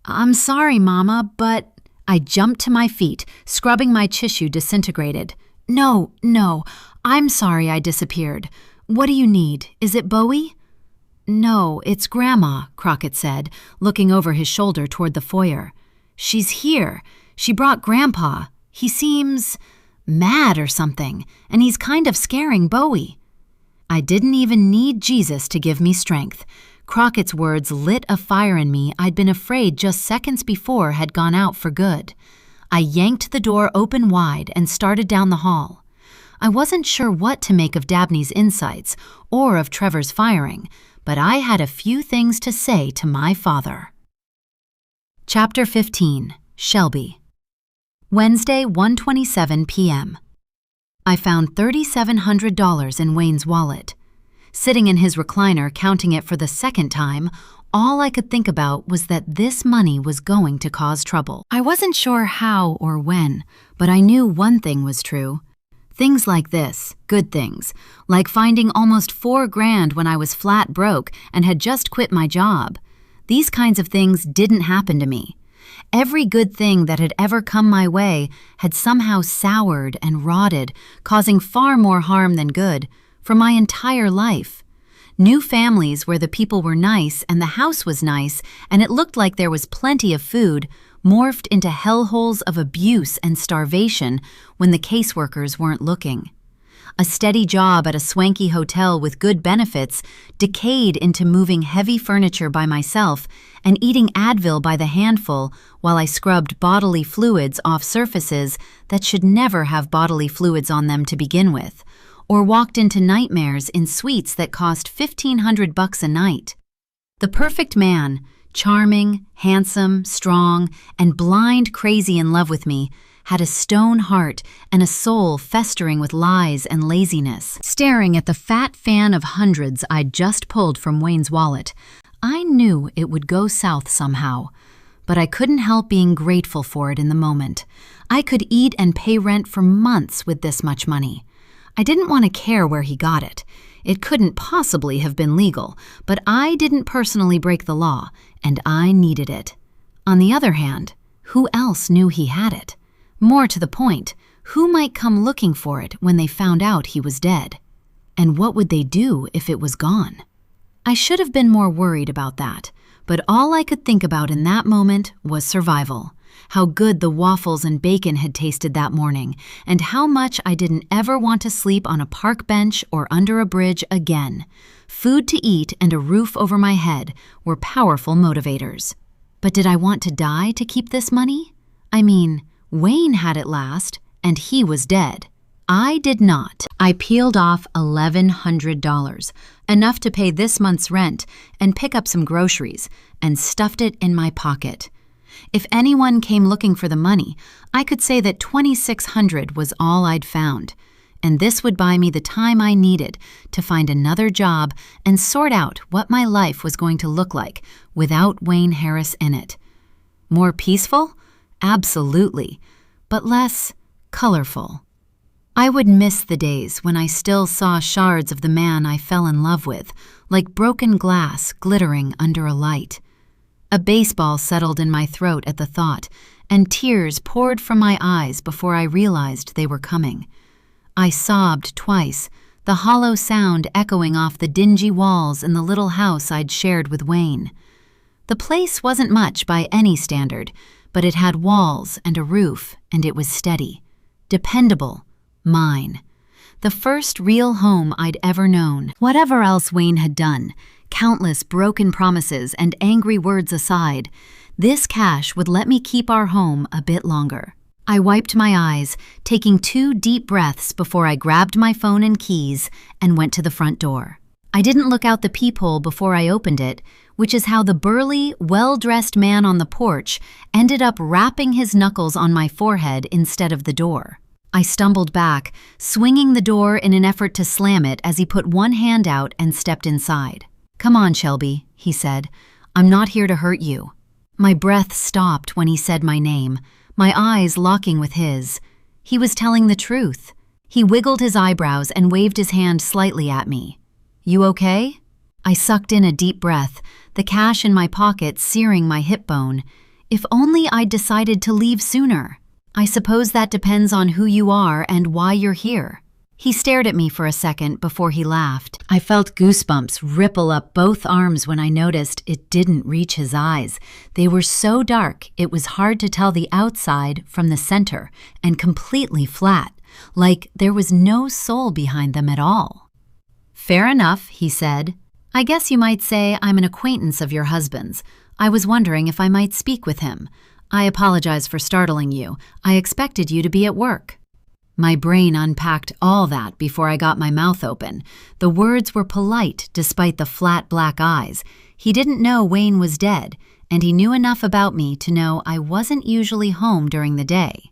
S1: "I'm sorry, Mama, but—" I jumped to my feet, scrubbing my tissue disintegrated. No, I'm sorry I disappeared. What do you need? Is it Bowie?" "No, it's Grandma," Crockett said, looking over his shoulder toward the foyer. "She's here. She brought Grandpa. He seems mad or something, and he's kind of scaring Bowie." I didn't even need Jesus to give me strength. Crockett's words lit a fire in me I'd been afraid just seconds before had gone out for good. I yanked the door open wide and started down the hall. I wasn't sure what to make of Dabney's insights or of Trevor's firing, but I had a few things to say to my father. Chapter 15, Shelby. Wednesday, 1:27 p.m. I found $3,700 in Wayne's wallet. Sitting in his recliner counting it for the second time, all I could think about was that this money was going to cause trouble. I wasn't sure how or when, but I knew one thing was true. Things like this, good things, like finding almost $4,000 when I was flat broke and had just quit my job. These kinds of things didn't happen to me. Every good thing that had ever come my way had somehow soured and rotted, causing far more harm than good, for my entire life. New families where the people were nice and the house was nice and it looked like there was plenty of food morphed into hellholes of abuse and starvation when the caseworkers weren't looking. A steady job at a swanky hotel with good benefits decayed into moving heavy furniture by myself and eating Advil by the handful while I scrubbed bodily fluids off surfaces that should never have bodily fluids on them to begin with, or walked into nightmares in suites that cost $1,500 a night. The perfect man, charming, handsome, strong, and blind crazy in love with me, had a stone heart and a soul festering with lies and laziness. Staring at the fat fan of hundreds I'd just pulled from Wayne's wallet, I knew it would go south somehow, but I couldn't help being grateful for it in the moment. I could eat and pay rent for months with this much money. I didn't want to care where he got it. It couldn't possibly have been legal, but I didn't personally break the law, and I needed it. On the other hand, who else knew he had it? More to the point, who might come looking for it when they found out he was dead? And what would they do if it was gone? I should have been more worried about that, but all I could think about in that moment was survival. How good the waffles and bacon had tasted that morning, and how much I didn't ever want to sleep on a park bench or under a bridge again. Food to eat and a roof over my head were powerful motivators. But did I want to die to keep this money? I mean, Wayne had it last, and he was dead. I did not. I peeled off $1,100, enough to pay this month's rent and pick up some groceries, and stuffed it in my pocket. If anyone came looking for the money, I could say that $2,600 was all I'd found, and this would buy me the time I needed to find another job and sort out what my life was going to look like without Wayne Harris in it. More peaceful? Absolutely, but less colorful. I would miss the days when I still saw shards of the man I fell in love with, like broken glass glittering under a light. A baseball settled in my throat at the thought, and tears poured from my eyes before I realized they were coming. I sobbed twice, the hollow sound echoing off the dingy walls in the little house I'd shared with Wayne. The place wasn't much by any standard, but it had walls and a roof, and it was steady. Dependable. Mine. the first real home I'd ever known. Whatever else Wayne had done, countless broken promises and angry words aside, this cash would let me keep our home a bit longer. I wiped my eyes, taking 2 deep breaths before I grabbed my phone and keys and went to the front door. I didn't look out the peephole before I opened it, which is how the burly, well-dressed man on the porch ended up rapping his knuckles on my forehead instead of the door. I stumbled back, swinging the door in an effort to slam it as he put one hand out and stepped inside. "Come on, Shelby," he said. "I'm not here to hurt you." My breath stopped when he said my name, my eyes locking with his. He was telling the truth. He wiggled his eyebrows and waved his hand slightly at me. "You okay?" I sucked in a deep breath, the cash in my pocket searing my hip bone. If only I'd decided to leave sooner. "I suppose that depends on who you are and why you're here." He stared at me for a second before he laughed. I felt goosebumps ripple up both arms when I noticed it didn't reach his eyes. They were so dark it was hard to tell the outside from the center, and completely flat, like there was no soul behind them at all. "Fair enough," he said. "I guess you might say I'm an acquaintance of your husband's. I was wondering if I might speak with him. I apologize for startling you. I expected you to be at work." My brain unpacked all that before I got my mouth open. The words were polite despite the flat black eyes. He didn't know Wayne was dead, and he knew enough about me to know I wasn't usually home during the day.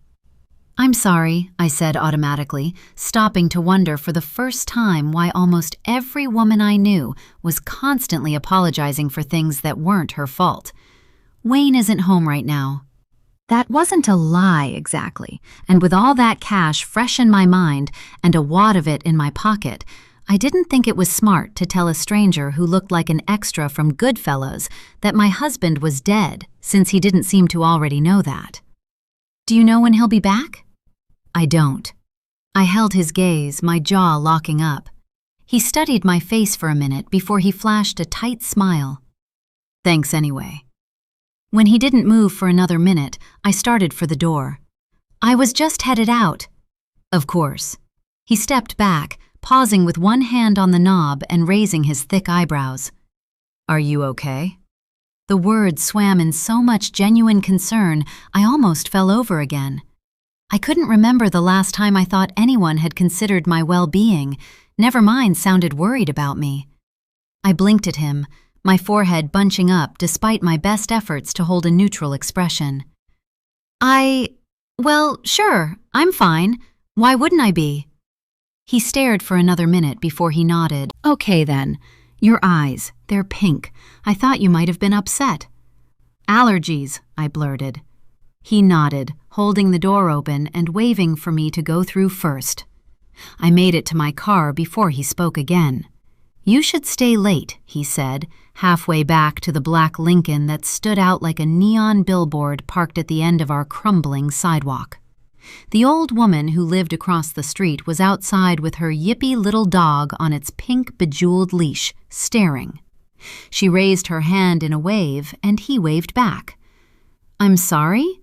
S1: "I'm sorry," I said automatically, stopping to wonder for the first time why almost every woman I knew was constantly apologizing for things that weren't her fault. "Wayne isn't home right now." That wasn't a lie exactly, and with all that cash fresh in my mind and a wad of it in my pocket, I didn't think it was smart to tell a stranger who looked like an extra from Goodfellas that my husband was dead, since he didn't seem to already know that. "Do you know when he'll be back?" "I don't." I held his gaze, my jaw locking up. He studied my face for a minute before he flashed a tight smile. "Thanks anyway." When he didn't move for another minute, I started for the door. "I was just headed out." "Of course." He stepped back, pausing with one hand on the knob and raising his thick eyebrows. "Are you okay?" The words swam in so much genuine concern, I almost fell over again. I couldn't remember the last time I thought anyone had considered my well-being, never mind sounded worried about me. I blinked at him, my forehead bunching up despite my best efforts to hold a neutral expression. Well, sure, I'm fine. Why wouldn't I be?" He stared for another minute before he nodded. "Okay then. Your eyes, they're pink. I thought you might have been upset." "Allergies," I blurted. He nodded, holding the door open and waving for me to go through first. I made it to my car before he spoke again. "You should stay late," he said, halfway back to the black Lincoln that stood out like a neon billboard parked at the end of our crumbling sidewalk. The old woman who lived across the street was outside with her yippy little dog on its pink bejeweled leash, staring. She raised her hand in a wave, and he waved back. "I'm sorry?"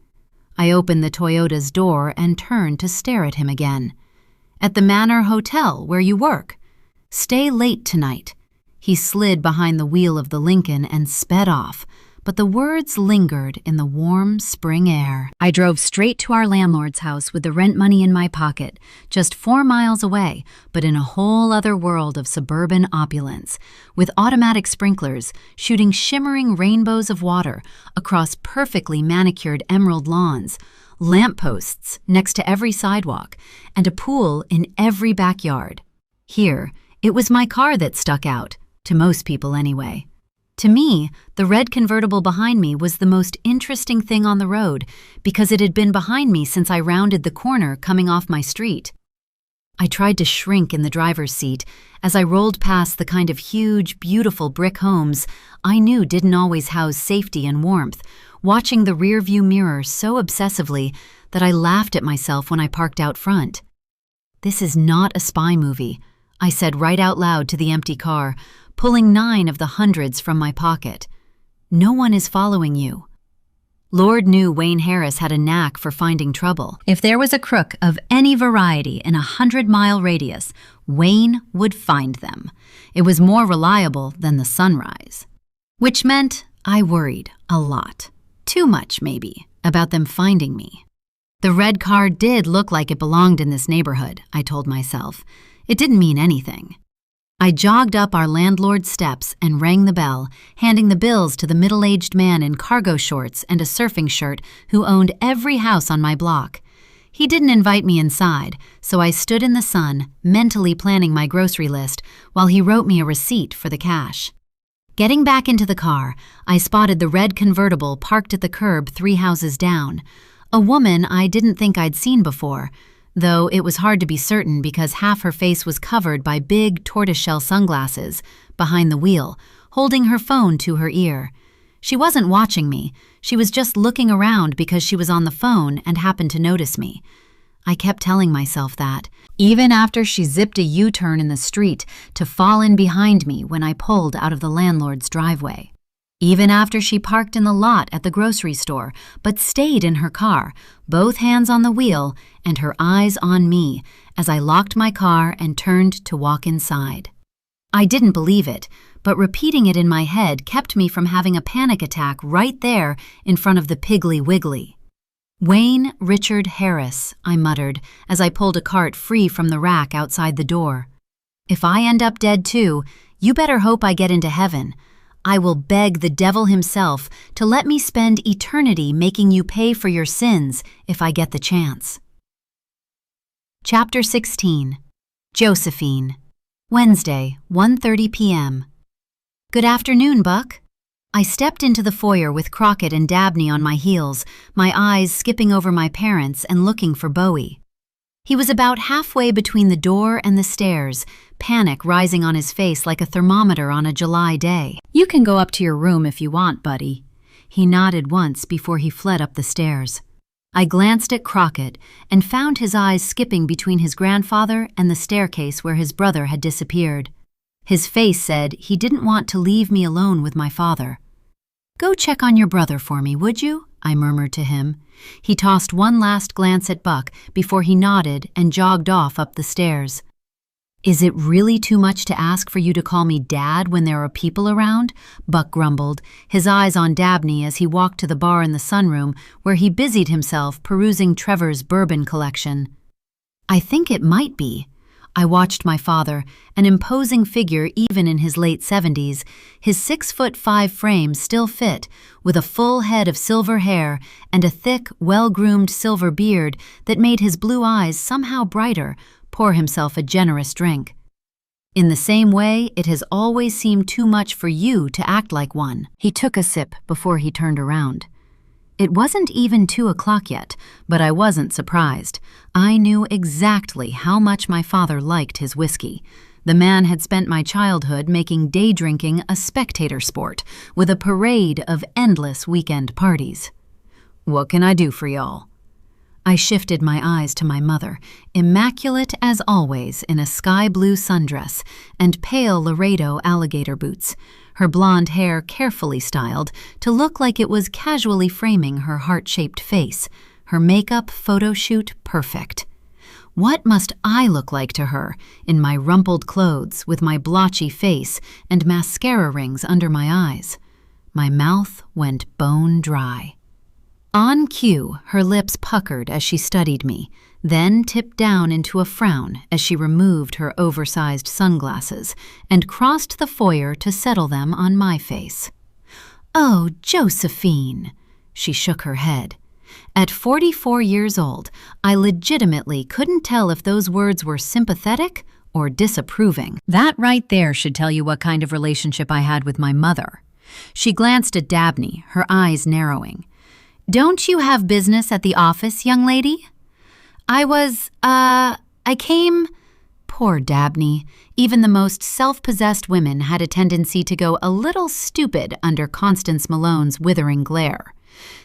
S1: I opened the Toyota's door and turned to stare at him again. "At the Manor Hotel, where you work. Stay late tonight." He slid behind the wheel of the Lincoln and sped off, but the words lingered in the warm spring air. I drove straight to our landlord's house with the rent money in my pocket, just 4 miles away, but in a whole other world of suburban opulence, with automatic sprinklers shooting shimmering rainbows of water across perfectly manicured emerald lawns, lampposts next to every sidewalk, and a pool in every backyard. Here, it was my car that stuck out, to most people anyway. To me, the red convertible behind me was the most interesting thing on the road because it had been behind me since I rounded the corner coming off my street. I tried to shrink in the driver's seat as I rolled past the kind of huge, beautiful brick homes I knew didn't always house safety and warmth, watching the rearview mirror so obsessively that I laughed at myself when I parked out front. "This is not a spy movie," I said right out loud to the empty car, pulling 9 of the hundreds from my pocket. "No one is following you." Lord knew Wayne Harris had a knack for finding trouble. If there was a crook of any variety in a 100-mile radius, Wayne would find them. It was more reliable than the sunrise. Which meant I worried a lot. Too much, maybe, about them finding me. The red car did look like it belonged in this neighborhood, I told myself. It didn't mean anything. I jogged up our landlord's steps and rang the bell, handing the bills to the middle-aged man in cargo shorts and a surfing shirt who owned every house on my block. He didn't invite me inside, so I stood in the sun, mentally planning my grocery list, while he wrote me a receipt for the cash. Getting back into the car, I spotted the red convertible parked at the curb 3 houses down. A woman I didn't think I'd seen before, though it was hard to be certain because half her face was covered by big tortoiseshell sunglasses, behind the wheel, holding her phone to her ear. She wasn't watching me, she was just looking around because she was on the phone and happened to notice me. I kept telling myself that, even after she zipped a U-turn in the street to fall in behind me when I pulled out of the landlord's driveway. Even after she parked in the lot at the grocery store, but stayed in her car, both hands on the wheel and her eyes on me as I locked my car and turned to walk inside. I didn't believe it, but repeating it in my head kept me from having a panic attack right there in front of the Piggly Wiggly. Wayne Richard Harris, I muttered as I pulled a cart free from the rack outside the door. If I end up dead too, you better hope I get into heaven. I will beg the devil himself to let me spend eternity making you pay for your sins if I get the chance. Chapter 16. Josephine. Wednesday, 1:30 p.m. Good afternoon, Buck. I stepped into the foyer with Crockett and Dabney on my heels, my eyes skipping over my parents and looking for Bowie. He was about halfway between the door and the stairs, panic rising on his face like a thermometer on a July day. You can go up to your room if you want, buddy. He nodded once before he fled up the stairs. I glanced at Crockett and found his eyes skipping between his grandfather and the staircase where his brother had disappeared. His face said he didn't want to leave me alone with my father. Go check on your brother for me, would you? I murmured to him. He tossed one last glance at Buck before he nodded and jogged off up the stairs. Is it really too much to ask for you to call me Dad when there are people around? Buck grumbled, his eyes on Dabney as he walked to the bar in the sunroom where he busied himself perusing Trevor's bourbon collection. I think it might be. I watched my father, an imposing figure even in his late 70s, his 6'5" frame still fit, with a full head of silver hair and a thick, well-groomed silver beard that made his blue eyes somehow brighter, pour himself a generous drink. In the same way, it has always seemed too much for you to act like one. He took a sip before he turned around. It wasn't even 2 o'clock yet, but I wasn't surprised. I knew exactly how much my father liked his whiskey. The man had spent my childhood making day drinking a spectator sport, with a parade of endless weekend parties. What can I do for y'all? I shifted my eyes to my mother, immaculate as always in a sky-blue sundress and pale Laredo alligator boots, her blonde hair carefully styled to look like it was casually framing her heart-shaped face, her makeup photo shoot perfect. What must I look like to her in my rumpled clothes with my blotchy face and mascara rings under my eyes? My mouth went bone dry. On cue, her lips puckered as she studied me, then tipped down into a frown as she removed her oversized sunglasses and crossed the foyer to settle them on my face. Oh, Josephine! She shook her head. At 44 years old, I legitimately couldn't tell if those words were sympathetic or disapproving. That right there should tell you what kind of relationship I had with my mother. She glanced at Dabney, her eyes narrowing. Don't you have business at the office, young lady? I came... Poor Dabney. Even the most self-possessed women had a tendency to go a little stupid under Constance Malone's withering glare.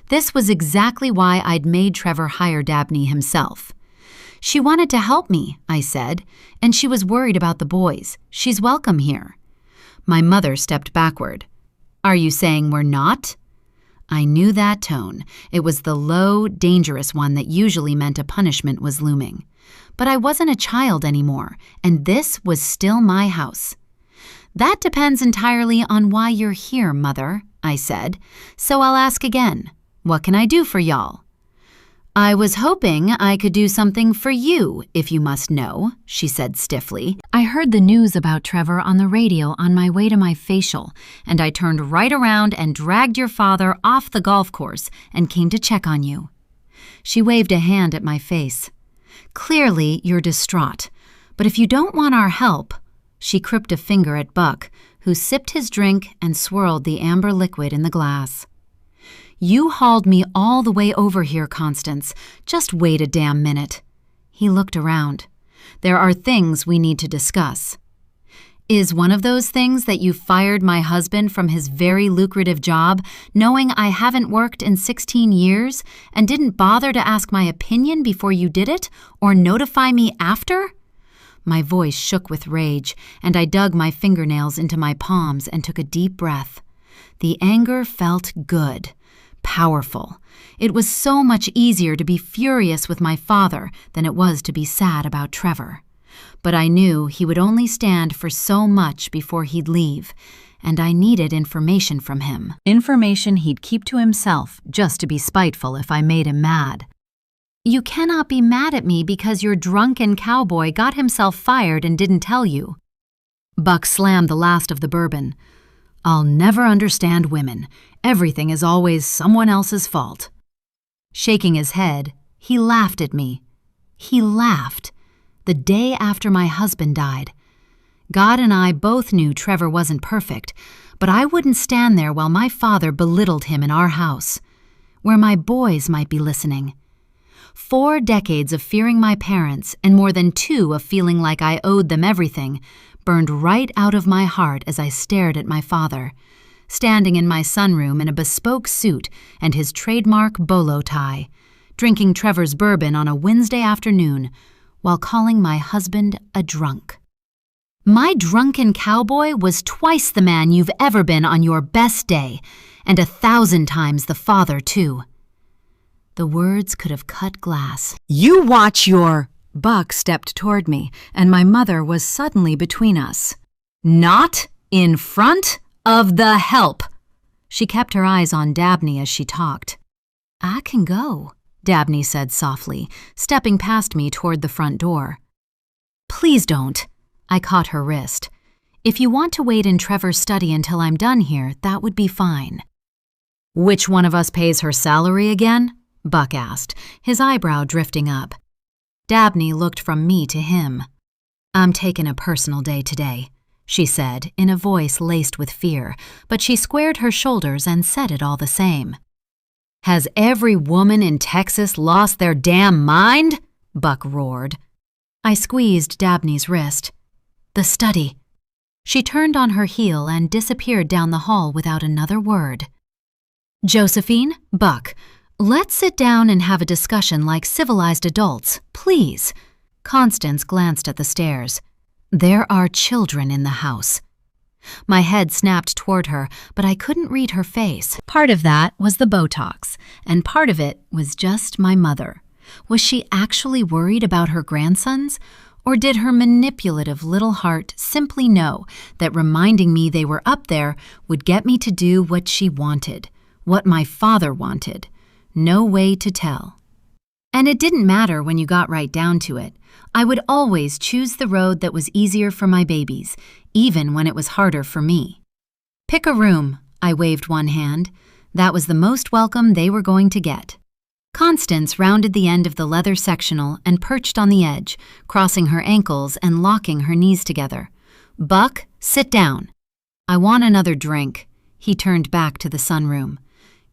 S1: This was exactly why I'd made Trevor hire Dabney himself. She wanted to help me, I said, and she was worried about the boys. She's welcome here. My mother stepped backward. Are you saying we're not? I knew that tone. It was the low, dangerous one that usually meant a punishment was looming. But I wasn't a child anymore, and this was still my house. "That depends entirely on why you're here, Mother," I said. "So I'll ask again. What can I do for y'all?" "I was hoping I could do something for you, if you must know," she said stiffly. "I heard the news about Trevor on the radio on my way to my facial, and I turned right around and dragged your father off the golf course and came to check on you." She waved a hand at my face. "Clearly, you're distraught, but if you don't want our help—" She crooked a finger at Buck, who sipped his drink and swirled the amber liquid in the glass. "You hauled me all the way over here, Constance. Just wait a damn minute." He looked around. "There are things we need to discuss." "Is one of those things that you fired my husband from his very lucrative job, knowing I haven't worked in 16 years, and didn't bother to ask my opinion before you did it, or notify me after?" My voice shook with rage, and I dug my fingernails into my palms and took a deep breath. The anger felt good. Powerful. It was so much easier to be furious with my father than it was to be sad about Trevor. But I knew he would only stand for so much before he'd leave, and I needed information from him. Information he'd keep to himself just to be spiteful if I made him mad. "You cannot be mad at me because your drunken cowboy got himself fired and didn't tell you." Buck slammed the last of the bourbon. "I'll never understand women. Everything is always someone else's fault." Shaking his head, he laughed at me. He laughed. The day after my husband died. God and I both knew Trevor wasn't perfect, but I wouldn't stand there while my father belittled him in our house, where my boys might be listening. 4 decades of fearing my parents and more than 2 of feeling like I owed them everything burned right out of my heart as I stared at my father, standing in my sunroom in a bespoke suit and his trademark bolo tie, drinking Trevor's bourbon on a Wednesday afternoon while calling my husband a drunk. My drunken cowboy was twice the man you've ever been on your best day, and 1,000 times the father, too. The words could have cut glass. "You watch your—" Buck stepped toward me, and my mother was suddenly between us. "Not in front of the help." She kept her eyes on Dabney as she talked. "I can go," Dabney said softly, stepping past me toward the front door. "Please don't." I caught her wrist. "If you want to wait in Trevor's study until I'm done here, that would be fine." "Which one of us pays her salary again?" Buck asked, his eyebrow drifting up. Dabney looked from me to him. "I'm taking a personal day today," she said, in a voice laced with fear, but she squared her shoulders and said it all the same. "Has every woman in Texas lost their damn mind?" Buck roared. I squeezed Dabney's wrist. "The study." She turned on her heel and disappeared down the hall without another word. "Josephine, Buck, let's sit down and have a discussion like civilized adults, please." Constance glanced at the stairs. "There are children in the house." My head snapped toward her, but I couldn't read her face. Part of that was the Botox, and part of it was just my mother. Was she actually worried about her grandsons? Or did her manipulative little heart simply know that reminding me they were up there would get me to do what she wanted, what my father wanted? No way to tell. And it didn't matter when you got right down to it. I would always choose the road that was easier for my babies, even when it was harder for me. "Pick a room," I waved one hand. That was the most welcome they were going to get. Constance rounded the end of the leather sectional and perched on the edge, crossing her ankles and locking her knees together. "Buck, sit down." "I want another drink." He turned back to the sunroom.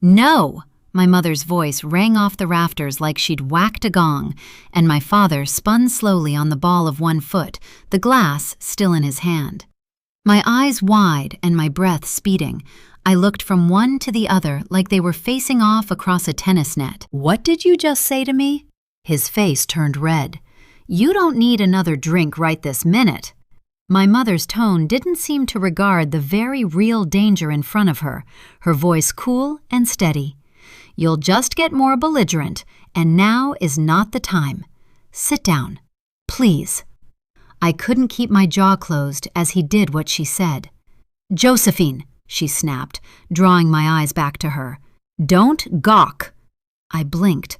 S1: "No!" My mother's voice rang off the rafters like she'd whacked a gong, and my father spun slowly on the ball of one foot, the glass still in his hand. My eyes wide and my breath speeding, I looked from one to the other like they were facing off across a tennis net. "What did you just say to me?" His face turned red. "You don't need another drink right this minute." My mother's tone didn't seem to regard the very real danger in front of her, her voice cool and steady. "You'll just get more belligerent, and now is not the time. Sit down, please." I couldn't keep my jaw closed as he did what she said. "Josephine," she snapped, drawing my eyes back to her. "Don't gawk." I blinked.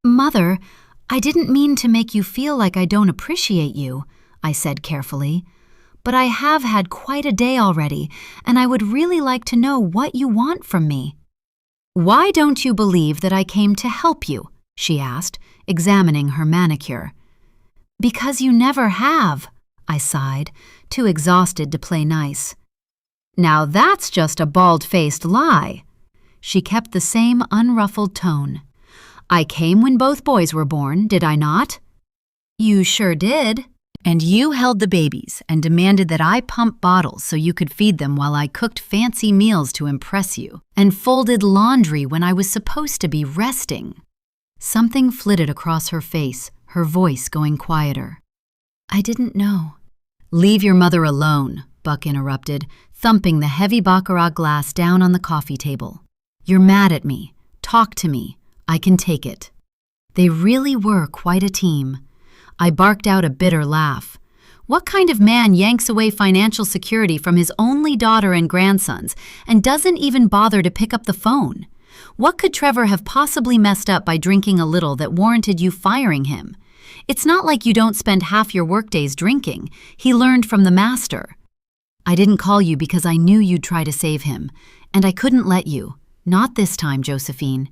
S1: "Mother, I didn't mean to make you feel like I don't appreciate you," I said carefully. "But I have had quite a day already, and I would really like to know what you want from me." "Why don't you believe that I came to help you?" she asked, examining her manicure. "Because you never have," I sighed, too exhausted to play nice. "Now that's just a bald-faced lie." She kept the same unruffled tone. "I came when both boys were born, did I not?" "You sure did." "And you held the babies and demanded that I pump bottles so you could feed them while I cooked fancy meals to impress you, and folded laundry when I was supposed to be resting." Something flitted across her face, her voice going quieter. "I didn't know." "Leave your mother alone," Buck interrupted, thumping the heavy baccarat glass down on the coffee table. "You're mad at me. Talk to me. I can take it." They really were quite a team. I barked out a bitter laugh. What kind of man yanks away financial security from his only daughter and grandsons and doesn't even bother to pick up the phone? What could Trevor have possibly messed up by drinking a little that warranted you firing him? It's not like you don't spend half your workdays drinking. He learned from the master. "I didn't call you because I knew you'd try to save him, and I couldn't let you. Not this time, Josephine."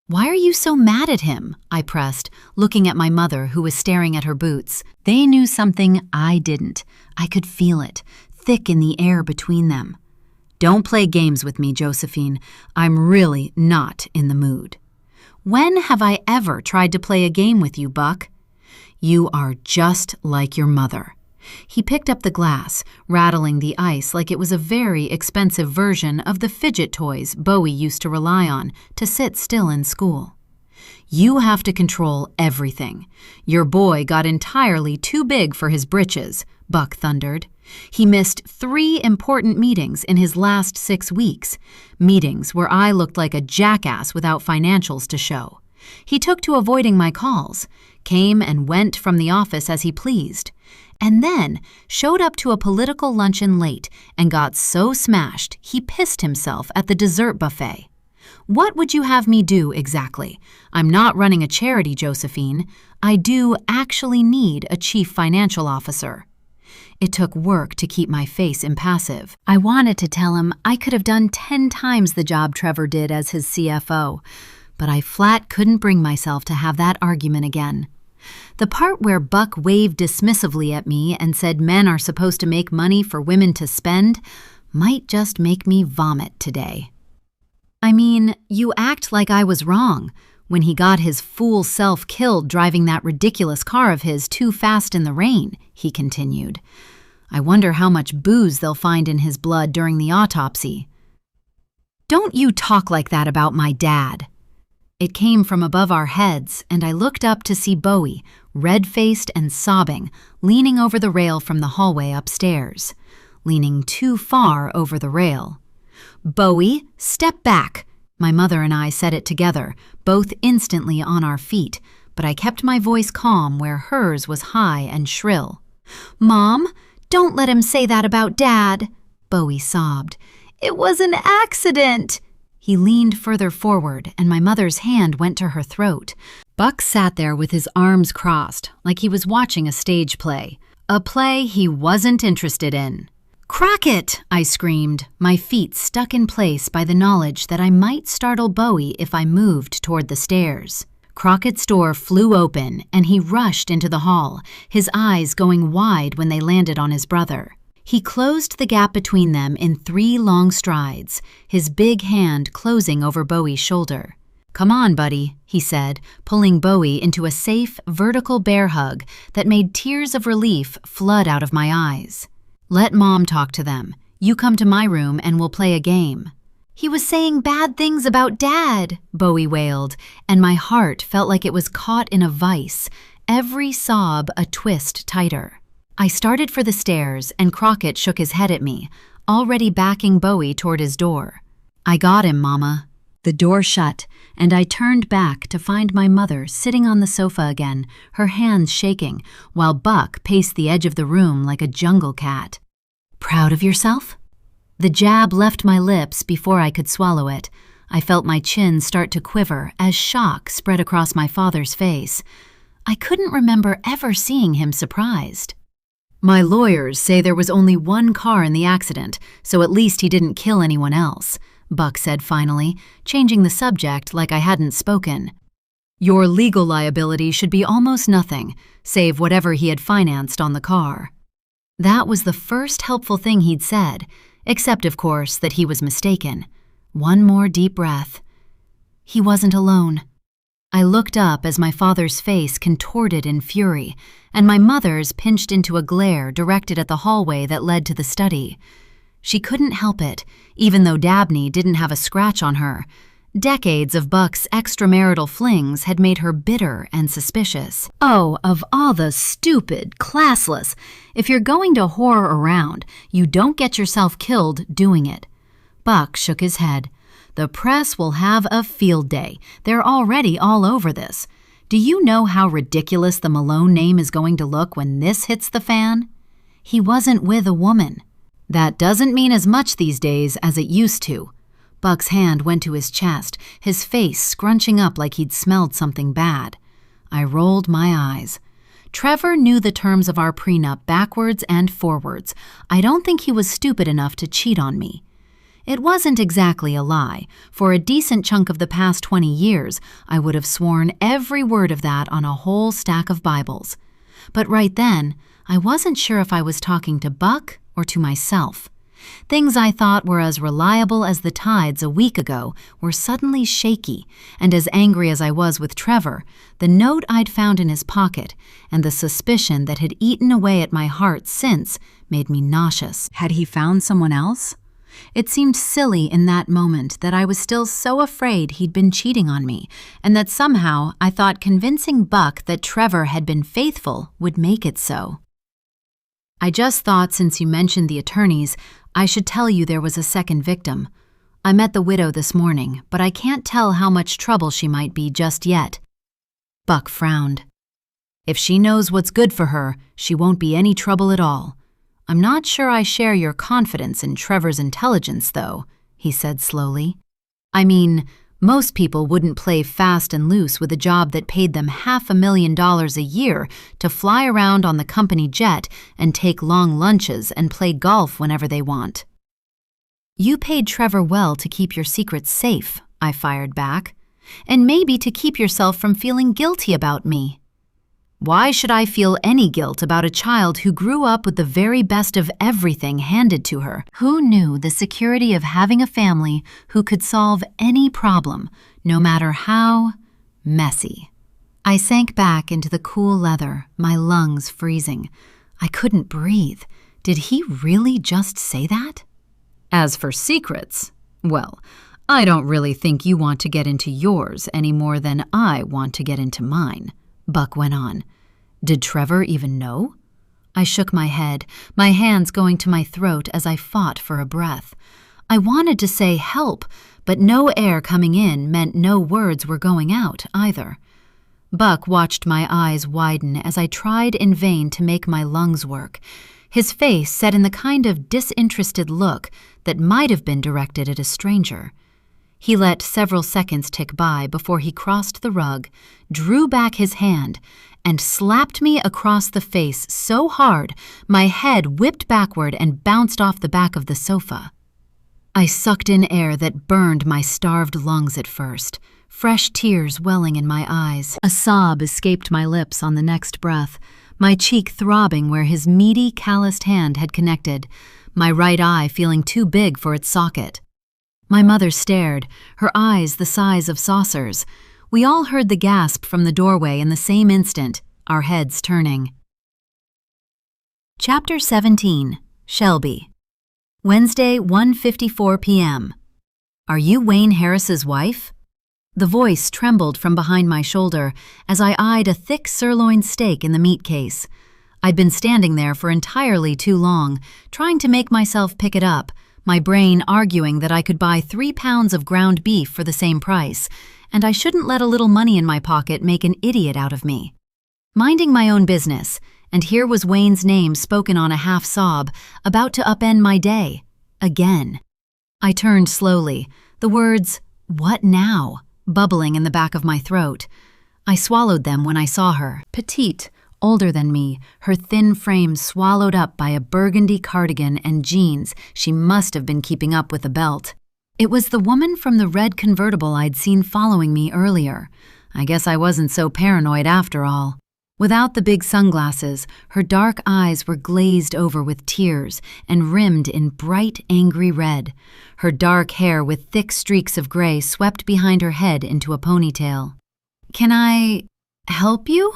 S1: "Why are you so mad at him?" I pressed, looking at my mother, who was staring at her boots. They knew something I didn't. I could feel it, thick in the air between them. "Don't play games with me, Josephine. I'm really not in the mood." "When have I ever tried to play a game with you, Buck?" "You are just like your mother." He picked up the glass, rattling the ice like it was a very expensive version of the fidget toys Bowie used to rely on to sit still in school. "You have to control everything. Your boy got entirely too big for his britches," Buck thundered. "He missed 3 important meetings in his last 6 weeks, meetings where I looked like a jackass without financials to show. He took to avoiding my calls, came and went from the office as he pleased, and then showed up to a political luncheon late and got so smashed he pissed himself at the dessert buffet. What would you have me do exactly? I'm not running a charity, Josephine. I do actually need a chief financial officer." It took work to keep my face impassive. I wanted to tell him I could have done 10 times the job Trevor did as his CFO, but I flat couldn't bring myself to have that argument again. The part where Buck waved dismissively at me and said men are supposed to make money for women to spend might just make me vomit today. "I mean, you act like I was wrong when he got his fool self killed driving that ridiculous car of his too fast in the rain," he continued. "I wonder how much booze they'll find in his blood during the autopsy." "Don't you talk like that about my dad." It came from above our heads, and I looked up to see Bowie, red-faced and sobbing, leaning over the rail from the hallway upstairs. Leaning too far over the rail. "Bowie, step back!" My mother and I said it together, both instantly on our feet, but I kept my voice calm where hers was high and shrill. "Mom, don't let him say that about Dad," Bowie sobbed. "It was an accident." He leaned further forward, and my mother's hand went to her throat. Buck sat there with his arms crossed, like he was watching a stage play. A play he wasn't interested in. "Crockett!" I screamed, my feet stuck in place by the knowledge that I might startle Bowie if I moved toward the stairs. Crockett's door flew open, and he rushed into the hall, his eyes going wide when they landed on his brother. He closed the gap between them in 3 long strides, his big hand closing over Bowie's shoulder. "Come on, buddy," he said, pulling Bowie into a safe, vertical bear hug that made tears of relief flood out of my eyes. "Let Mom talk to them. You come to my room and we'll play a game." "He was saying bad things about Dad," Bowie wailed, and my heart felt like it was caught in a vice, every sob a twist tighter. I started for the stairs, and Crockett shook his head at me, already backing Bowie toward his door. "I got him, Mama." The door shut, and I turned back to find my mother sitting on the sofa again, her hands shaking, while Buck paced the edge of the room like a jungle cat. "Proud of yourself?" The jab left my lips before I could swallow it. I felt my chin start to quiver as shock spread across my father's face. I couldn't remember ever seeing him surprised. "My lawyers say there was only one car in the accident, so at least he didn't kill anyone else," Buck said finally, changing the subject like I hadn't spoken. "Your legal liability should be almost nothing, save whatever he had financed on the car." That was the first helpful thing he'd said, except, of course, that he was mistaken. One more deep breath. He wasn't alone. I looked up as my father's face contorted in fury, and my mother's pinched into a glare directed at the hallway that led to the study. She couldn't help it, even though Dabney didn't have a scratch on her. Decades of Buck's extramarital flings had made her bitter and suspicious. Oh, of all the stupid, classless. If you're going to whore around, you don't get yourself killed doing it. Buck shook his head. "The press will have a field day. They're already all over this. Do you know how ridiculous the Malone name is going to look when this hits the fan?" He wasn't with a woman. That doesn't mean as much these days as it used to. Buck's hand went to his chest, his face scrunching up like he'd smelled something bad. I rolled my eyes. Trevor knew the terms of our prenup backwards and forwards. I don't think he was stupid enough to cheat on me. It wasn't exactly a lie. For a decent chunk of the past 20 years, I would have sworn every word of that on a whole stack of Bibles. But right then, I wasn't sure if I was talking to Buck or to myself. Things I thought were as reliable as the tides a week ago were suddenly shaky, and as angry as I was with Trevor, the note I'd found in his pocket and the suspicion that had eaten away at my heart since made me nauseous. Had he found someone else? It seemed silly in that moment that I was still so afraid he'd been cheating on me, and that somehow I thought convincing Buck that Trevor had been faithful would make it so. "I just thought since you mentioned the attorneys, I should tell you there was a second victim. I met the widow this morning, but I can't tell how much trouble she might be just yet." Buck frowned. "If she knows what's good for her, she won't be any trouble at all. I'm not sure I share your confidence in Trevor's intelligence, though," he said slowly. "I mean, most people wouldn't play fast and loose with a job that paid them $500,000 a year to fly around on the company jet and take long lunches and play golf whenever they want." "You paid Trevor well to keep your secrets safe," I fired back, "and maybe to keep yourself from feeling guilty about me." "Why should I feel any guilt about a child who grew up with the very best of everything handed to her? Who knew the security of having a family who could solve any problem, no matter how messy?" I sank back into the cool leather, my lungs freezing. I couldn't breathe. Did he really just say that? "As for secrets, well, I don't really think you want to get into yours any more than I want to get into mine," Buck went on. "Did Trevor even know?" I shook my head, my hands going to my throat as I fought for a breath. I wanted to say help, but no air coming in meant no words were going out either. Buck watched my eyes widen as I tried in vain to make my lungs work, his face set in the kind of disinterested look that might have been directed at a stranger. He let several seconds tick by before he crossed the rug, drew back his hand, and slapped me across the face so hard my head whipped backward and bounced off the back of the sofa. I sucked in air that burned my starved lungs at first, fresh tears welling in my eyes. A sob escaped my lips on the next breath, my cheek throbbing where his meaty, calloused hand had connected, my right eye feeling too big for its socket. My mother stared, her eyes the size of saucers. We all heard the gasp from the doorway in the same instant, our heads turning. Chapter 17, Shelby. Wednesday, 1:54 p.m. "Are you Wayne Harris's wife?" The voice trembled from behind my shoulder as I eyed a thick sirloin steak in the meat case. I'd been standing there for entirely too long, trying to make myself pick it up, my brain arguing that I could buy 3 pounds of ground beef for the same price, and I shouldn't let a little money in my pocket make an idiot out of me. Minding my own business, and here was Wayne's name spoken on a half-sob, about to upend my day. Again. I turned slowly, the words, "What now?" bubbling in the back of my throat. I swallowed them when I saw her, petite, older than me, her thin frame swallowed up by a burgundy cardigan and jeans she must have been keeping up with a belt. It was the woman from the red convertible I'd seen following me earlier. I guess I wasn't so paranoid after all. Without the big sunglasses, her dark eyes were glazed over with tears and rimmed in bright, angry red. Her dark hair with thick streaks of gray swept behind her head into a ponytail. "Can I help you?"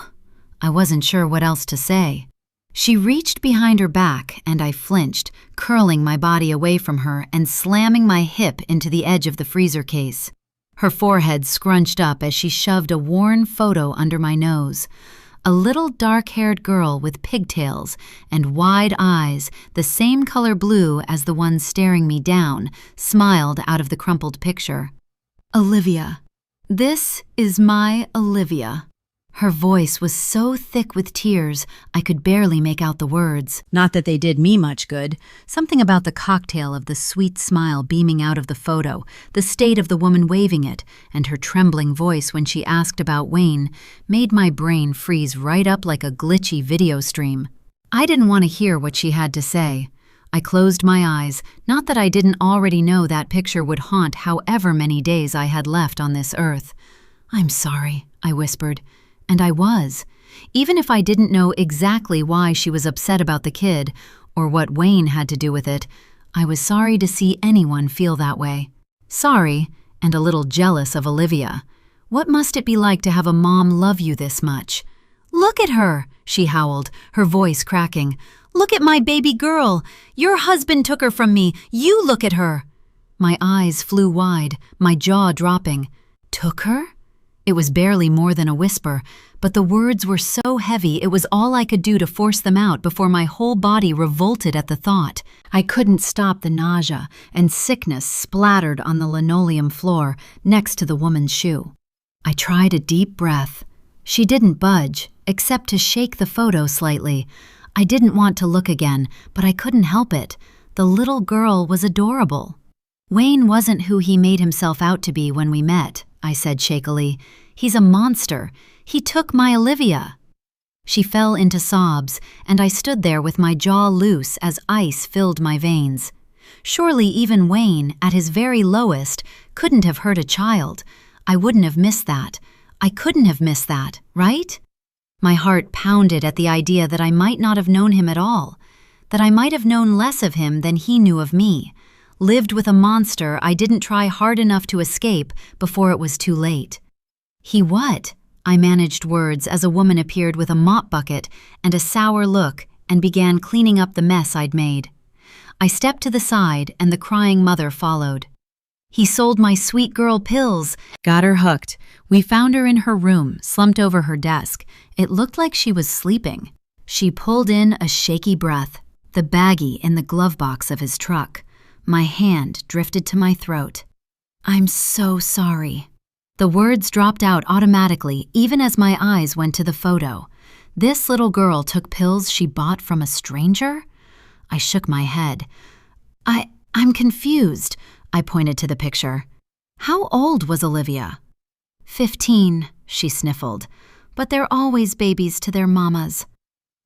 S1: I wasn't sure what else to say. She reached behind her back, and I flinched, curling my body away from her and slamming my hip into the edge of the freezer case. Her forehead scrunched up as she shoved a worn photo under my nose. A little dark-haired girl with pigtails and wide eyes, the same color blue as the one staring me down, smiled out of the crumpled picture. "Olivia. This is my Olivia." Her voice was so thick with tears, I could barely make out the words. Not that they did me much good. Something about the cocktail of the sweet smile beaming out of the photo, the state of the woman waving it, and her trembling voice when she asked about Wayne, made my brain freeze right up like a glitchy video stream. I didn't want to hear what she had to say. I closed my eyes, not that I didn't already know that picture would haunt however many days I had left on this earth. "I'm sorry," I whispered. And I was. Even if I didn't know exactly why she was upset about the kid, or what Wayne had to do with it, I was sorry to see anyone feel that way. Sorry, and a little jealous of Olivia. What must it be like to have a mom love you this much? "Look at her," she howled, her voice cracking. "Look at my baby girl. Your husband took her from me. You look at her." My eyes flew wide, my jaw dropping. "Took her?" It was barely more than a whisper, but the words were so heavy it was all I could do to force them out before my whole body revolted at the thought. I couldn't stop the nausea, and sickness splattered on the linoleum floor next to the woman's shoe. I tried a deep breath. She didn't budge, except to shake the photo slightly. I didn't want to look again, but I couldn't help it. The little girl was adorable. "Wayne wasn't who he made himself out to be when we met," I said shakily. "He's a monster. He took my Olivia." She fell into sobs, and I stood there with my jaw loose as ice filled my veins. Surely even Wayne, at his very lowest, couldn't have hurt a child. I wouldn't have missed that. I couldn't have missed that, right? My heart pounded at the idea that I might not have known him at all, that I might have known less of him than he knew of me, lived with a monster I didn't try hard enough to escape before it was too late. "He what?" I managed words as a woman appeared with a mop bucket and a sour look and began cleaning up the mess I'd made. I stepped to the side and the crying mother followed. "He sold my sweet girl pills." Got her hooked. We found her in her room, slumped over her desk. It looked like she was sleeping. She pulled in a shaky breath, the baggie in the glove box of his truck. My hand drifted to my throat. "I'm so sorry." The words dropped out automatically even as my eyes went to the photo. This little girl took pills she bought from a stranger? I shook my head. I'm confused. I pointed to the picture. "How old was Olivia?" 15, she sniffled. "But they're always babies to their mamas."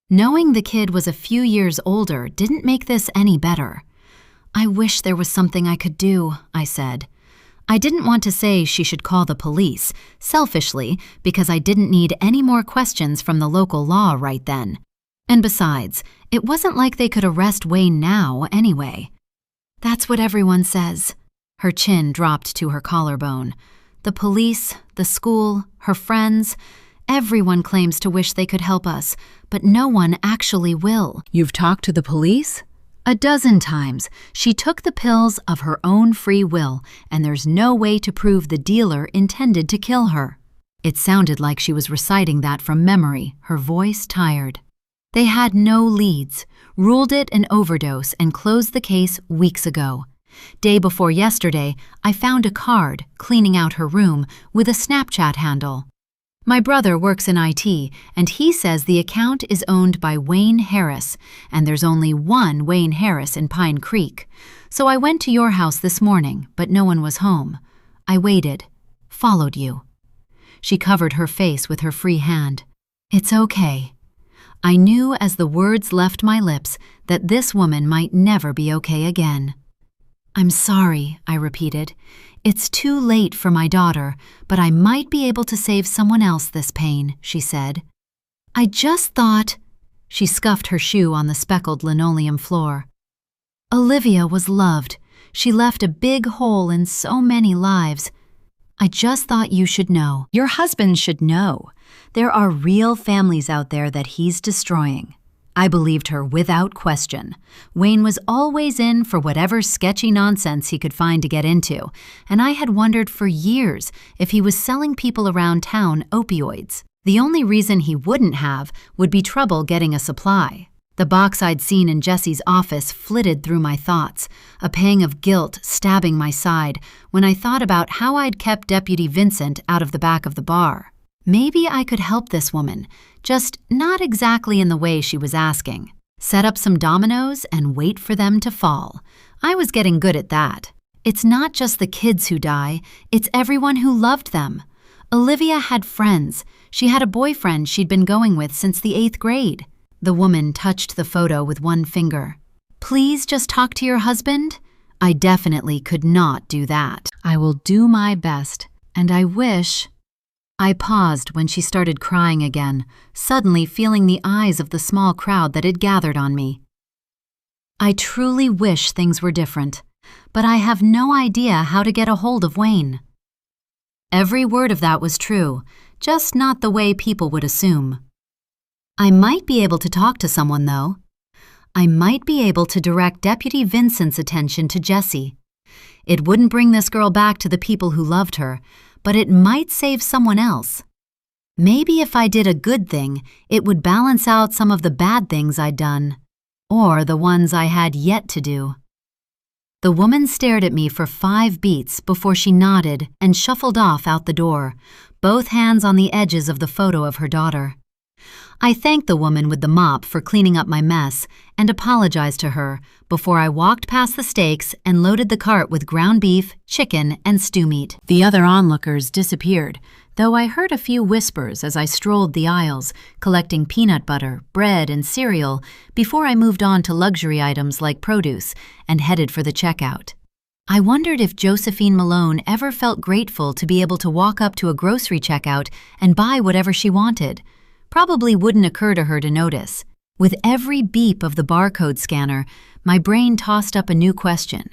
S1: Knowing the kid was a few years older didn't make this any better. "I wish there was something I could do," I said. I didn't want to say she should call the police, selfishly, because I didn't need any more questions from the local law right then. And besides, it wasn't like they could arrest Wayne now anyway. "That's what everyone says." Her chin dropped to her collarbone. "The police, the school, her friends, everyone claims to wish they could help us, but no one actually will." "You've talked to the police?" "A dozen times. She took the pills of her own free will, and there's no way to prove the dealer intended to kill her." It sounded like she was reciting that from memory, her voice tired. They had no leads, ruled it an overdose, and closed the case weeks ago. Day before yesterday, I found a card cleaning out her room with a Snapchat handle. My brother works in IT, and he says the account is owned by Wayne Harris, and there's only one Wayne Harris in Pine Creek. So I went to your house this morning, but no one was home. I waited, followed you. She covered her face with her free hand. It's okay. I knew as the words left my lips that this woman might never be okay again. I'm sorry, I repeated. It's too late for my daughter, but I might be able to save someone else this pain, she said. I just thought... She scuffed her shoe on the speckled linoleum floor. Olivia was loved. She left a big hole in so many lives. I just thought you should know. Your husband should know. There are real families out there that he's destroying. I believed her without question. Wayne was always in for whatever sketchy nonsense he could find to get into, and I had wondered for years if he was selling people around town opioids. The only reason he wouldn't have would be trouble getting a supply. The box I'd seen in Jesse's office flitted through my thoughts, a pang of guilt stabbing my side when I thought about how I'd kept Deputy Vincent out of the back of the bar. Maybe I could help this woman, just not exactly in the way she was asking. Set up some dominoes and wait for them to fall. I was getting good at that. It's not just the kids who die, it's everyone who loved them. Olivia had friends. She had a boyfriend she'd been going with since the 8th grade. The woman touched the photo with one finger. Please just talk to your husband? I definitely could not do that. I will do my best, and I wish... I paused when she started crying again, suddenly feeling the eyes of the small crowd that had gathered on me. I truly wish things were different, but I have no idea how to get a hold of Wayne. Every word of that was true, just not the way people would assume. I might be able to talk to someone, though. I might be able to direct Deputy Vincent's attention to Jessie. It wouldn't bring this girl back to the people who loved her, but it might save someone else. Maybe if I did a good thing, it would balance out some of the bad things I'd done, or the ones I had yet to do. The woman stared at me for 5 beats before she nodded and shuffled off out the door, both hands on the edges of the photo of her daughter. I thanked the woman with the mop for cleaning up my mess and apologized to her before I walked past the steaks and loaded the cart with ground beef, chicken, and stew meat. The other onlookers disappeared, though I heard a few whispers as I strolled the aisles, collecting peanut butter, bread, and cereal before I moved on to luxury items like produce and headed for the checkout. I wondered if Josephine Malone ever felt grateful to be able to walk up to a grocery checkout and buy whatever she wanted. Probably wouldn't occur to her to notice. With every beep of the barcode scanner, my brain tossed up a new question.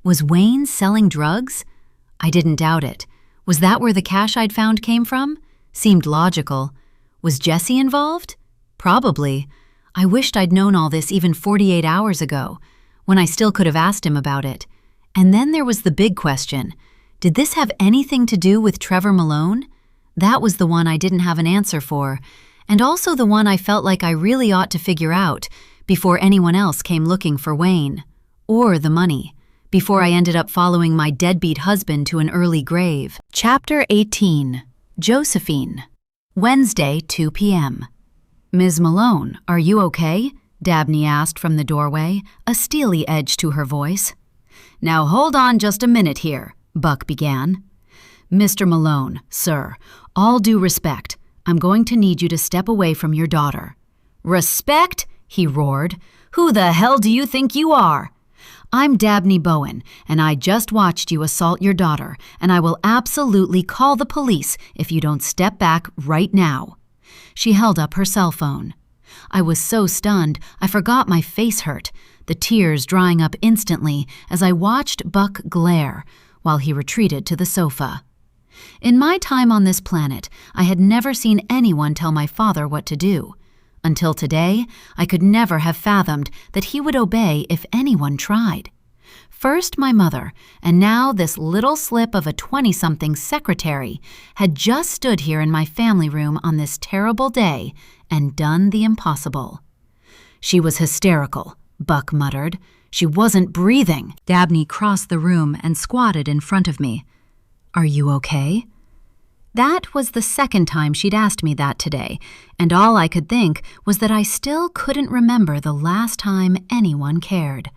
S1: Was Wayne selling drugs? I didn't doubt it. Was that where the cash I'd found came from? Seemed logical. Was Jessie involved? Probably. I wished I'd known all this even 48 hours ago, when I still could have asked him about it. And then there was the big question. Did this have anything to do with Trevor Malone? That was the one I didn't have an answer for, and also the one I felt like I really ought to figure out before anyone else came looking for Wayne. Or the money, before I ended up following my deadbeat husband to an early grave. Chapter 18. Josephine. Wednesday, 2 p.m. Ms. Malone, are you okay? Dabney asked from the doorway, a steely edge to her voice. Now hold on just a minute here, Buck began. Mr. Malone, sir, all due respect, I'm going to need you to step away from your daughter. Respect? He roared. Who the hell do you think you are? I'm Dabney Bowen, and I just watched you assault your daughter, and I will absolutely call the police if you don't step back right now. She held up her cell phone. I was so stunned, I forgot my face hurt, the tears drying up instantly as I watched Buck glare while he retreated to the sofa. In my time on this planet, I had never seen anyone tell my father what to do. Until today, I could never have fathomed that he would obey if anyone tried. First my mother, and now this little slip of a 20-something secretary had just stood here in my family room on this terrible day and done the impossible. She was hysterical, Buck muttered. She wasn't breathing. Dabney crossed the room and squatted in front of me. Are you okay? That was the second time she'd asked me that today, and all I could think was that I still couldn't remember the last time anyone cared.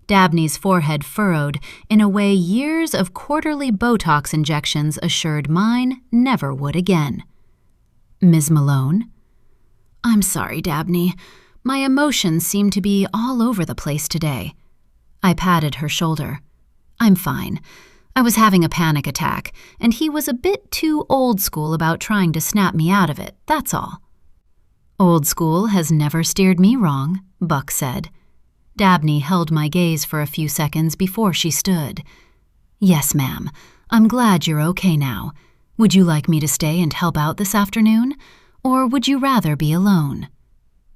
S1: Dabney's forehead furrowed in a way years of quarterly Botox injections assured mine never would again. Ms. Malone? I'm sorry, Dabney. My emotions seem to be all over the place today. I patted her shoulder. I'm fine. I was having a panic attack, and he was a bit too old school about trying to snap me out of it, that's all. Old school has never steered me wrong, Buck said. Dabney held my gaze for a few seconds before she stood. Yes, ma'am. I'm glad you're okay now. Would you like me to stay and help out this afternoon? Or would you rather be alone?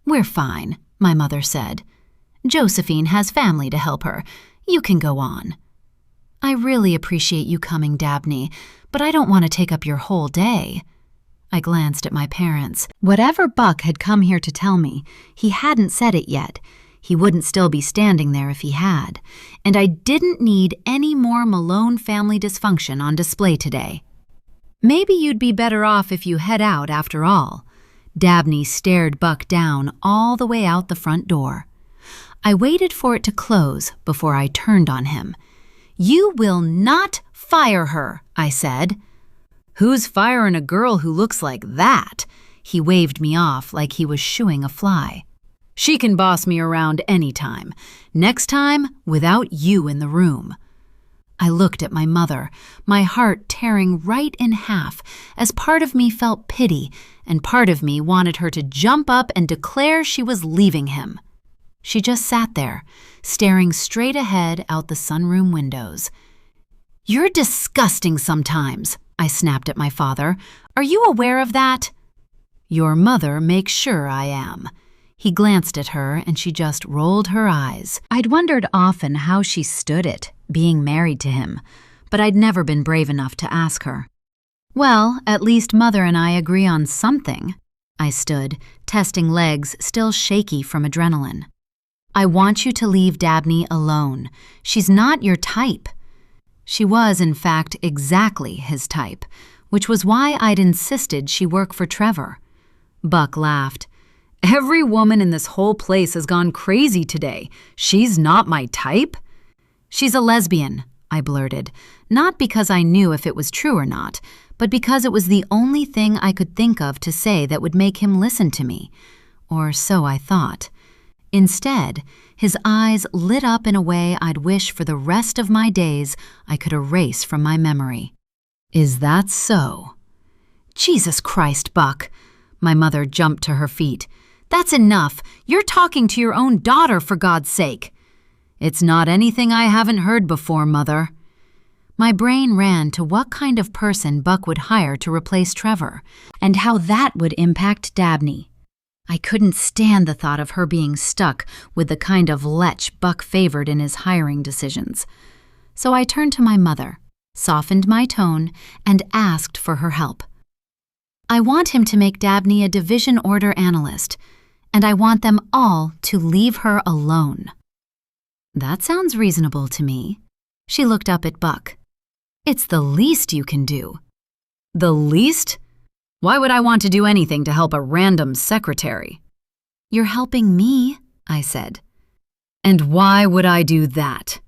S1: We're fine, my mother said. Josephine has family to help her. You can go on. I really appreciate you coming, Dabney, but I don't want to take up your whole day. I glanced at my parents. Whatever Buck had come here to tell me, he hadn't said it yet. He wouldn't still be standing there if he had, and I didn't need any more Malone family dysfunction on display today. Maybe you'd be better off if you head out after all. Dabney stared Buck down all the way out the front door. I waited for it to close before I turned on him. You will not fire her, I said. Who's firing a girl who looks like that? He waved me off like he was shooing a fly. She can boss me around anytime. Next time, without you in the room. I looked at my mother, my heart tearing right in half, as part of me felt pity and part of me wanted her to jump up and declare she was leaving him. She just sat there, staring straight ahead out the sunroom windows. You're disgusting sometimes, I snapped at my father. Are you aware of that? Your mother makes sure I am. He glanced at her and she just rolled her eyes. I'd wondered often how she stood it, being married to him, but I'd never been brave enough to ask her. Well, at least Mother and I agree on something. I stood, testing legs still shaky from adrenaline. I want you to leave Dabney alone. She's not your type. She was, in fact, exactly his type, which was why I'd insisted she work for Trevor. Buck laughed. Every woman in this whole place has gone crazy today. She's not my type? She's a lesbian, I blurted, not because I knew if it was true or not, but because it was the only thing I could think of to say that would make him listen to me. Or so I thought. Instead, his eyes lit up in a way I'd wish for the rest of my days I could erase from my memory. Is that so? Jesus Christ, Buck. My mother jumped to her feet. That's enough. You're talking to your own daughter, for God's sake. It's not anything I haven't heard before, Mother. My brain ran to what kind of person Buck would hire to replace Trevor, and how that would impact Dabney. I couldn't stand the thought of her being stuck with the kind of lech Buck favored in his hiring decisions. So I turned to my mother, softened my tone, and asked for her help. I want him to make Dabney a division order analyst, and I want them all to leave her alone. That sounds reasonable to me. She looked up at Buck. It's the least you can do. The least? Why would I want to do anything to help a random secretary? You're helping me, I said. And why would I do that?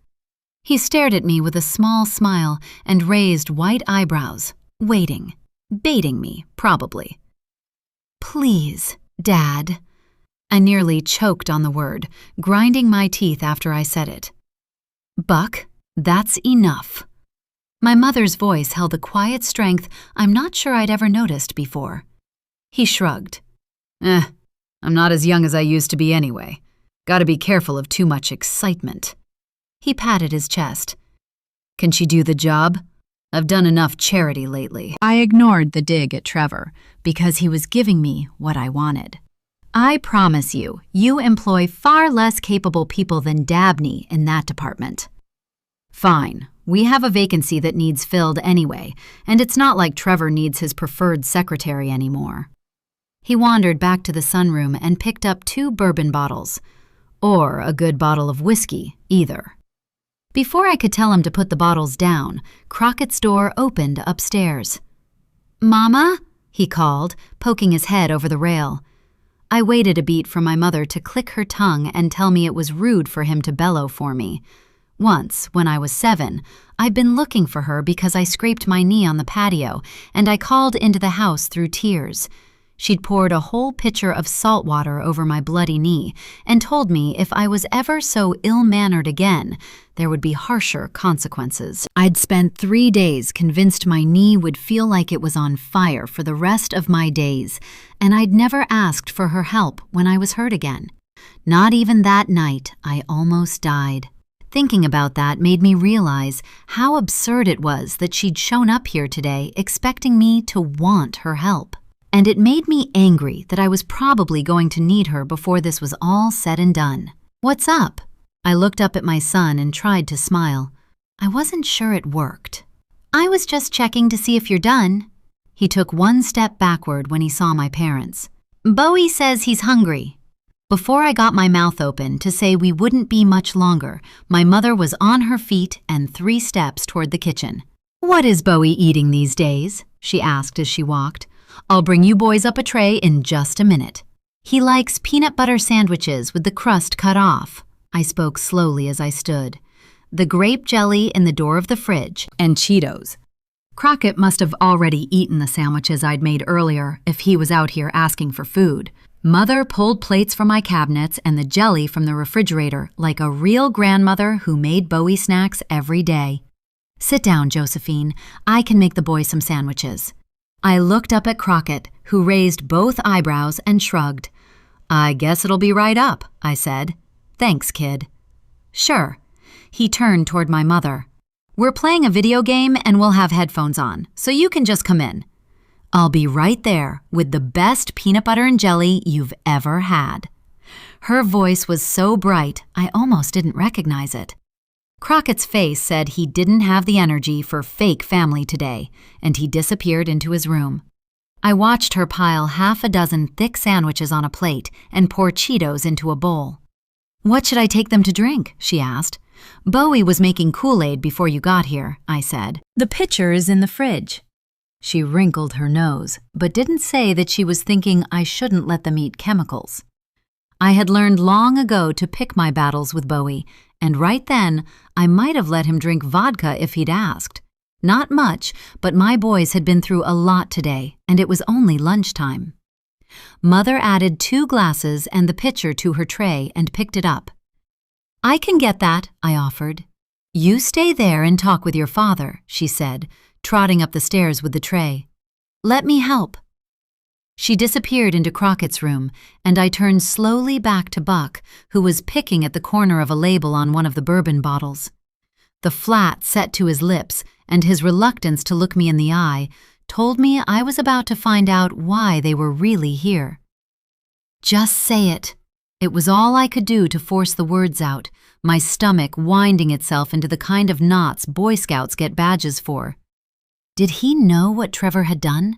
S1: He stared at me with a small smile and raised white eyebrows, waiting, baiting me, probably. Please, Dad. I nearly choked on the word, grinding my teeth after I said it. Buck, that's enough. My mother's voice held a quiet strength I'm not sure I'd ever noticed before. He shrugged. I'm not as young as I used to be anyway. Gotta be careful of too much excitement. He patted his chest. Can she do the job? I've done enough charity lately. I ignored the dig at Trevor because he was giving me what I wanted. I promise you, you employ far less capable people than Dabney in that department. Fine, we have a vacancy that needs filled anyway, and it's not like Trevor needs his preferred secretary anymore. He wandered back to the sunroom and picked up 2 bourbon bottles. Or a good bottle of whiskey, either. Before I could tell him to put the bottles down, Crockett's door opened upstairs. "Mama?" he called, poking his head over the rail. I waited a beat for my mother to click her tongue and tell me it was rude for him to bellow for me. Once, when I was 7, I'd been looking for her because I scraped my knee on the patio, and I called into the house through tears. She'd poured a whole pitcher of salt water over my bloody knee and told me if I was ever so ill-mannered again, there would be harsher consequences. I'd spent 3 days convinced my knee would feel like it was on fire for the rest of my days, and I'd never asked for her help when I was hurt again. Not even that night, I almost died. Thinking about that made me realize how absurd it was that she'd shown up here today expecting me to want her help. And it made me angry that I was probably going to need her before this was all said and done. "What's up?" I looked up at my son and tried to smile. I wasn't sure it worked. "I was just checking to see if you're done." He took 1 step backward when he saw my parents. "Bowie says he's hungry." Before I got my mouth open to say we wouldn't be much longer, my mother was on her feet and 3 steps toward the kitchen. "What is Bowie eating these days?" she asked as she walked. "I'll bring you boys up a tray in just a minute." "He likes peanut butter sandwiches with the crust cut off," I spoke slowly as I stood. "The grape jelly in the door of the fridge, and Cheetos." Crockett must have already eaten the sandwiches I'd made earlier if he was out here asking for food. Mother pulled plates from my cabinets and the jelly from the refrigerator like a real grandmother who made Bowie snacks every day. "Sit down, Josephine. I can make the boys some sandwiches." I looked up at Crockett, who raised both eyebrows and shrugged. "I guess it'll be right up," I said. "Thanks, kid." "Sure." He turned toward my mother. "We're playing a video game and we'll have headphones on, so you can just come in." "I'll be right there with the best peanut butter and jelly you've ever had." Her voice was so bright, I almost didn't recognize it. Crockett's face said he didn't have the energy for fake family today, and he disappeared into his room. I watched her pile 6 thick sandwiches on a plate and pour Cheetos into a bowl. "What should I take them to drink?" she asked. "Bowie was making Kool-Aid before you got here," I said. "The pitcher is in the fridge." She wrinkled her nose, but didn't say that she was thinking I shouldn't let them eat chemicals. I had learned long ago to pick my battles with Bowie, and right then, I might have let him drink vodka if he'd asked. Not much, but my boys had been through a lot today, and it was only lunchtime. Mother added 2 glasses and the pitcher to her tray and picked it up. "I can get that," I offered. "You stay there and talk with your father," she said, trotting up the stairs with the tray. "Let me help." She disappeared into Crockett's room, and I turned slowly back to Buck, who was picking at the corner of a label on one of the bourbon bottles. The flat set to his lips, and his reluctance to look me in the eye told me I was about to find out why they were really here. "Just say it." It was all I could do to force the words out, my stomach winding itself into the kind of knots Boy Scouts get badges for. Did he know what Trevor had done?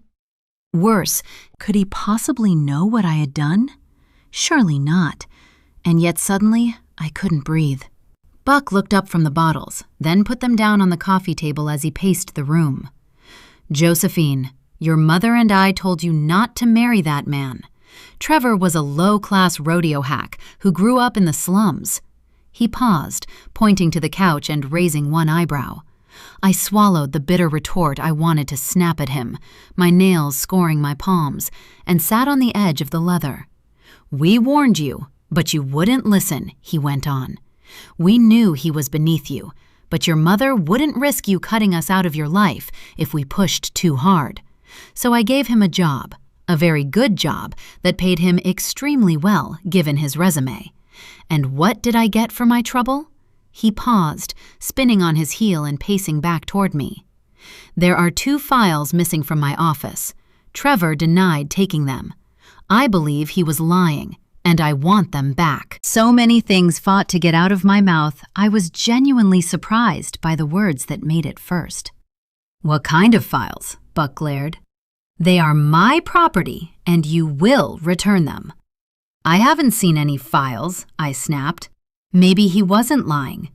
S1: Worse, could he possibly know what I had done? Surely not. And yet suddenly, I couldn't breathe. Buck looked up from the bottles, then put them down on the coffee table as he paced the room. "Josephine, your mother and I told you not to marry that man. Trevor was a low-class rodeo hack who grew up in the slums." He paused, pointing to the couch and raising one eyebrow. I swallowed the bitter retort I wanted to snap at him, my nails scoring my palms, and sat on the edge of the leather. "We warned you, but you wouldn't listen," he went on. "We knew he was beneath you, but your mother wouldn't risk you cutting us out of your life if we pushed too hard. So I gave him a job, a very good job that paid him extremely well given his resume. And what did I get for my trouble?" He paused, spinning on his heel and pacing back toward me. "There are 2 files missing from my office. Trevor denied taking them. I believe he was lying, and I want them back." So many things fought to get out of my mouth, I was genuinely surprised by the words that made it first. "What kind of files?" Buck glared. They are my property, and you will return them. I haven't seen any files, I snapped. Maybe he wasn't lying.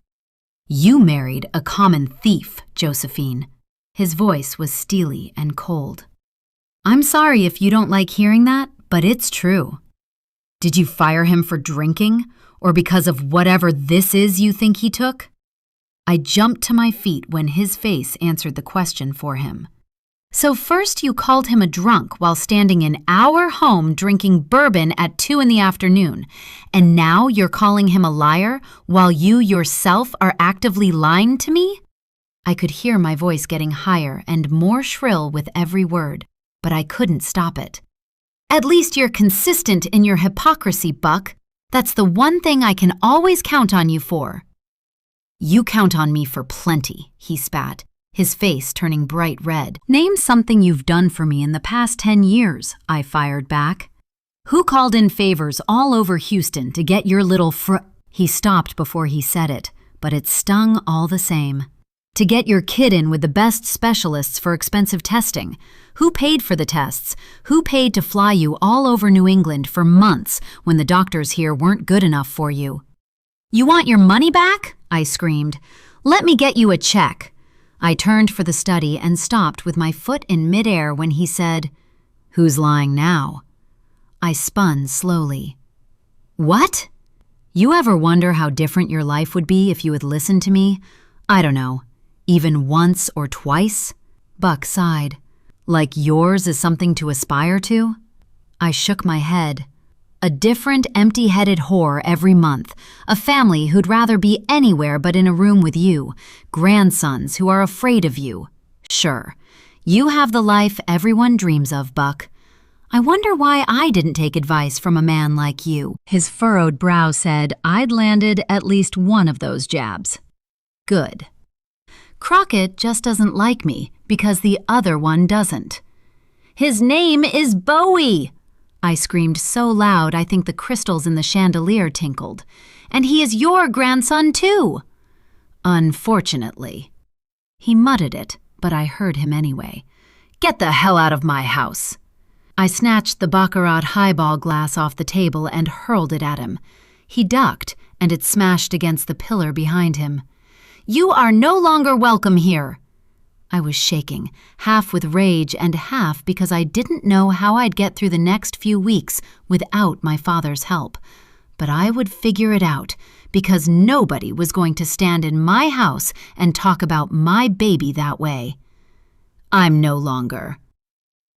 S1: You married a common thief, Josephine. His voice was steely and cold. I'm sorry if you don't like hearing that, but it's true. Did you fire him for drinking, or because of whatever this is you think he took? I jumped to my feet when his face answered the question for him. So first you called him a drunk while standing in our home drinking bourbon at 2 in the afternoon, and now you're calling him a liar while you yourself are actively lying to me? I could hear my voice getting higher and more shrill with every word, but I couldn't stop it. At least you're consistent in your hypocrisy, Buck. That's the one thing I can always count on you for. You count on me for plenty, he spat, his face turning bright red. Name something you've done for me in the past 10 years, I fired back. Who called in favors all over Houston to get your little He stopped before he said it, but it stung all the same. To get your kid in with the best specialists for expensive testing. Who paid for the tests? Who paid to fly you all over New England for months when the doctors here weren't good enough for you? You want your money back? I screamed. Let me get you a check. I turned for the study and stopped with my foot in midair when he said, Who's lying now? I spun slowly. What? You ever wonder how different your life would be if you had listened to me? I don't know. Even once or twice? Buck sighed. Like yours is something to aspire to? I shook my head. A different empty-headed whore every month, a family who'd rather be anywhere but in a room with you, grandsons who are afraid of you. Sure, you have the life everyone dreams of, Buck. I wonder why I didn't take advice from a man like you. His furrowed brow said I'd landed at least one of those jabs. Good. Crockett just doesn't like me because the other one doesn't. His name is Bowie! I screamed so loud I think the crystals in the chandelier tinkled. And he is your grandson too! Unfortunately. He muttered it, but I heard him anyway. Get the hell out of my house! I snatched the Baccarat highball glass off the table and hurled it at him. He ducked, and it smashed against the pillar behind him. You are no longer welcome here! I was shaking, half with rage and half because I didn't know how I'd get through the next few weeks without my father's help. But I would figure it out, because nobody was going to stand in my house and talk about my baby that way. I'm no longer.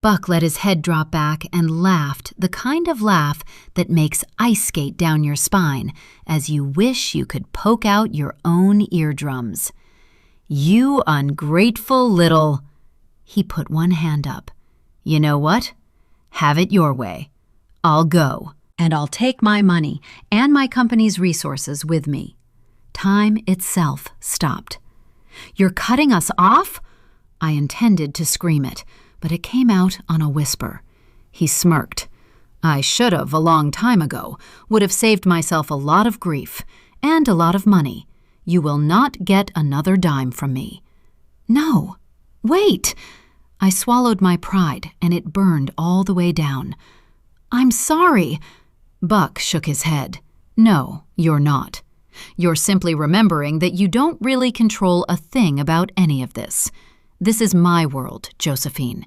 S1: Buck let his head drop back and laughed, the kind of laugh that makes ice skate down your spine as you wish you could poke out your own eardrums. You ungrateful little... He put one hand up. You know what? Have it your way. I'll go, and I'll take my money and my company's resources with me. Time itself stopped. You're cutting us off? I intended to scream it, but it came out on a whisper. He smirked. I should have a long time ago, would have saved myself a lot of grief and a lot of money. You will not get another dime from me. No, wait. I swallowed my pride, and it burned all the way down. I'm sorry. Buck shook his head. No, you're not. You're simply remembering that you don't really control a thing about any of this. This is my world, Josephine.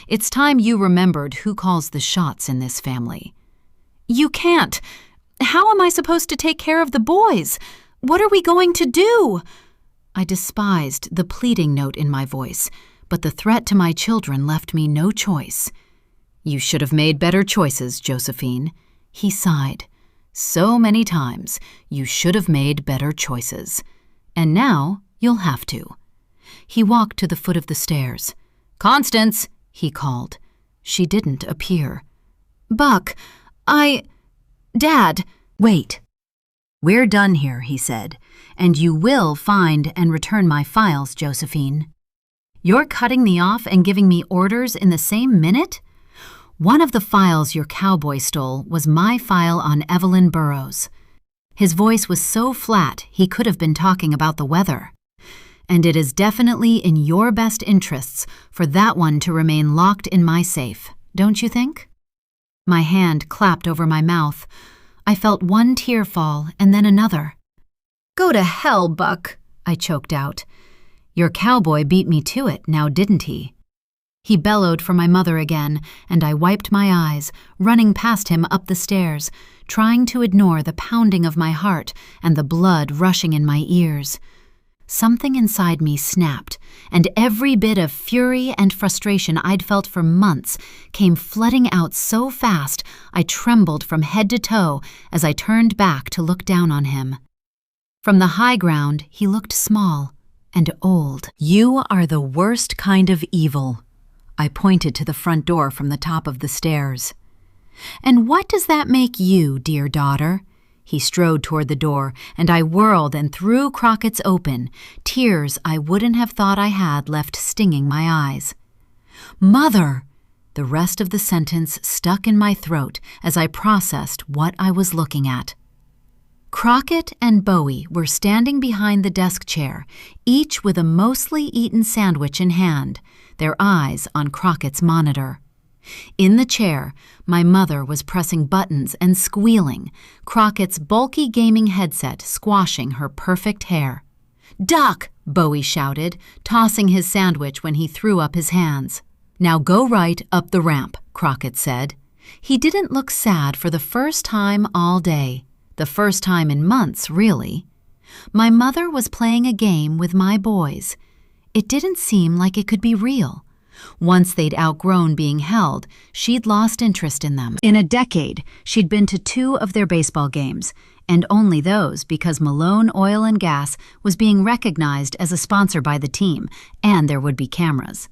S1: It's time you remembered who calls the shots in this family. You can't. How am I supposed to take care of the boys? What are we going to do? I despised the pleading note in my voice, but the threat to my children left me no choice. You should have made better choices, Josephine. He sighed. So many times, you should have made better choices. And now, you'll have to. He walked to the foot of the stairs. Constance, he called. She didn't appear. Buck, Dad. Wait. We're done here, he said, and you will find and return my files, Josephine. You're cutting me off and giving me orders in the same minute? One of the files your cowboy stole was my file on Evelyn Burrows. His voice was so flat he could have been talking about the weather. and it is definitely in your best interests for that one to remain locked in my safe, don't you think?" My hand clapped over my mouth. I felt one tear fall and then another. "Go to hell, Buck," I choked out. "Your cowboy beat me to it, now didn't he?" He bellowed for my mother again, and I wiped my eyes, running past him up the stairs, trying to ignore the pounding of my heart and the blood rushing in my ears. Something inside me snapped, and every bit of fury and frustration I'd felt for months came flooding out so fast I trembled from head to toe as I turned back to look down on him. From the high ground, he looked small and old. "You are the worst kind of evil." I pointed to the front door from the top of the stairs. "And what does that make you, dear daughter?" He strode toward the door, and I whirled and threw Crockett's open, tears I wouldn't have thought I had left stinging my eyes. "Mother!" The rest of the sentence stuck in my throat as I processed what I was looking at. Crockett and Bowie were standing behind the desk chair, each with a mostly eaten sandwich in hand, their eyes on Crockett's monitor. In the chair, my mother was pressing buttons and squealing, Crockett's bulky gaming headset squashing her perfect hair. "Duck!" Bowie shouted, tossing his sandwich when he threw up his hands. "Now go right up the ramp," Crockett said. He didn't look sad for the first time all day. The first time in months, really. My mother was playing a game with my boys. It didn't seem like it could be real. Once they'd outgrown being held, she'd lost interest in them. In a decade, she'd been to 2 of their baseball games, and only those because Malone Oil and Gas was being recognized as a sponsor by the team, and there would be cameras.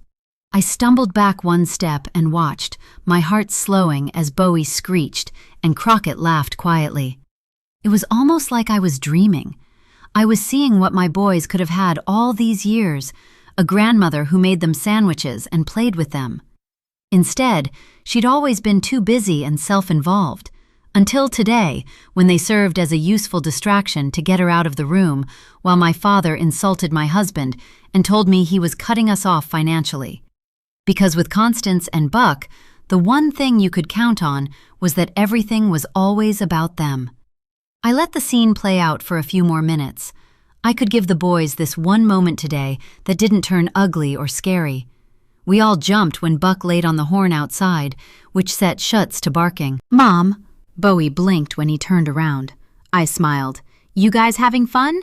S1: I stumbled back one step and watched, my heart slowing as Bowie screeched, and Crockett laughed quietly. It was almost like I was dreaming. I was seeing what my boys could have had all these years, a grandmother who made them sandwiches and played with them. Instead, she'd always been too busy and self-involved, until today, when they served as a useful distraction to get her out of the room while my father insulted my husband and told me he was cutting us off financially. Because with Constance and Buck, the one thing you could count on was that everything was always about them. I let the scene play out for a few more minutes. I could give the boys this one moment today that didn't turn ugly or scary. We all jumped when Buck laid on the horn outside, which set Schutz to barking. "Mom," Bowie blinked when he turned around. I smiled. "You guys having fun?"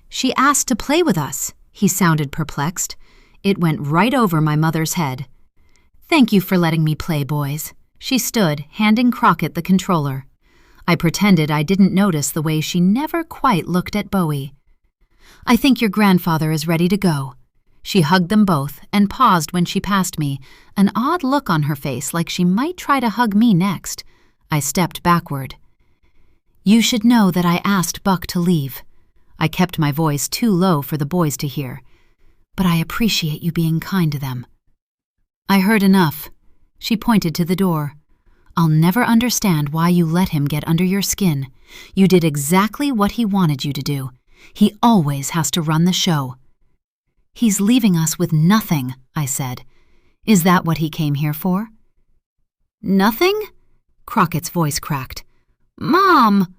S1: "She asked to play with us," he sounded perplexed. It went right over my mother's head. "Thank you for letting me play, boys." She stood, handing Crockett the controller. I pretended I didn't notice the way she never quite looked at Bowie. "I think your grandfather is ready to go." She hugged them both and paused when she passed me, an odd look on her face like she might try to hug me next. I stepped backward. "You should know that I asked Buck to leave." I kept my voice too low for the boys to hear. "But I appreciate you being kind to them." "I heard enough." She pointed to the door. "I'll never understand why you let him get under your skin. You did exactly what he wanted you to do. He always has to run the show." "He's leaving us with nothing," I said. "Is that what he came here for?" "Nothing?" Crockett's voice cracked. "Mom!"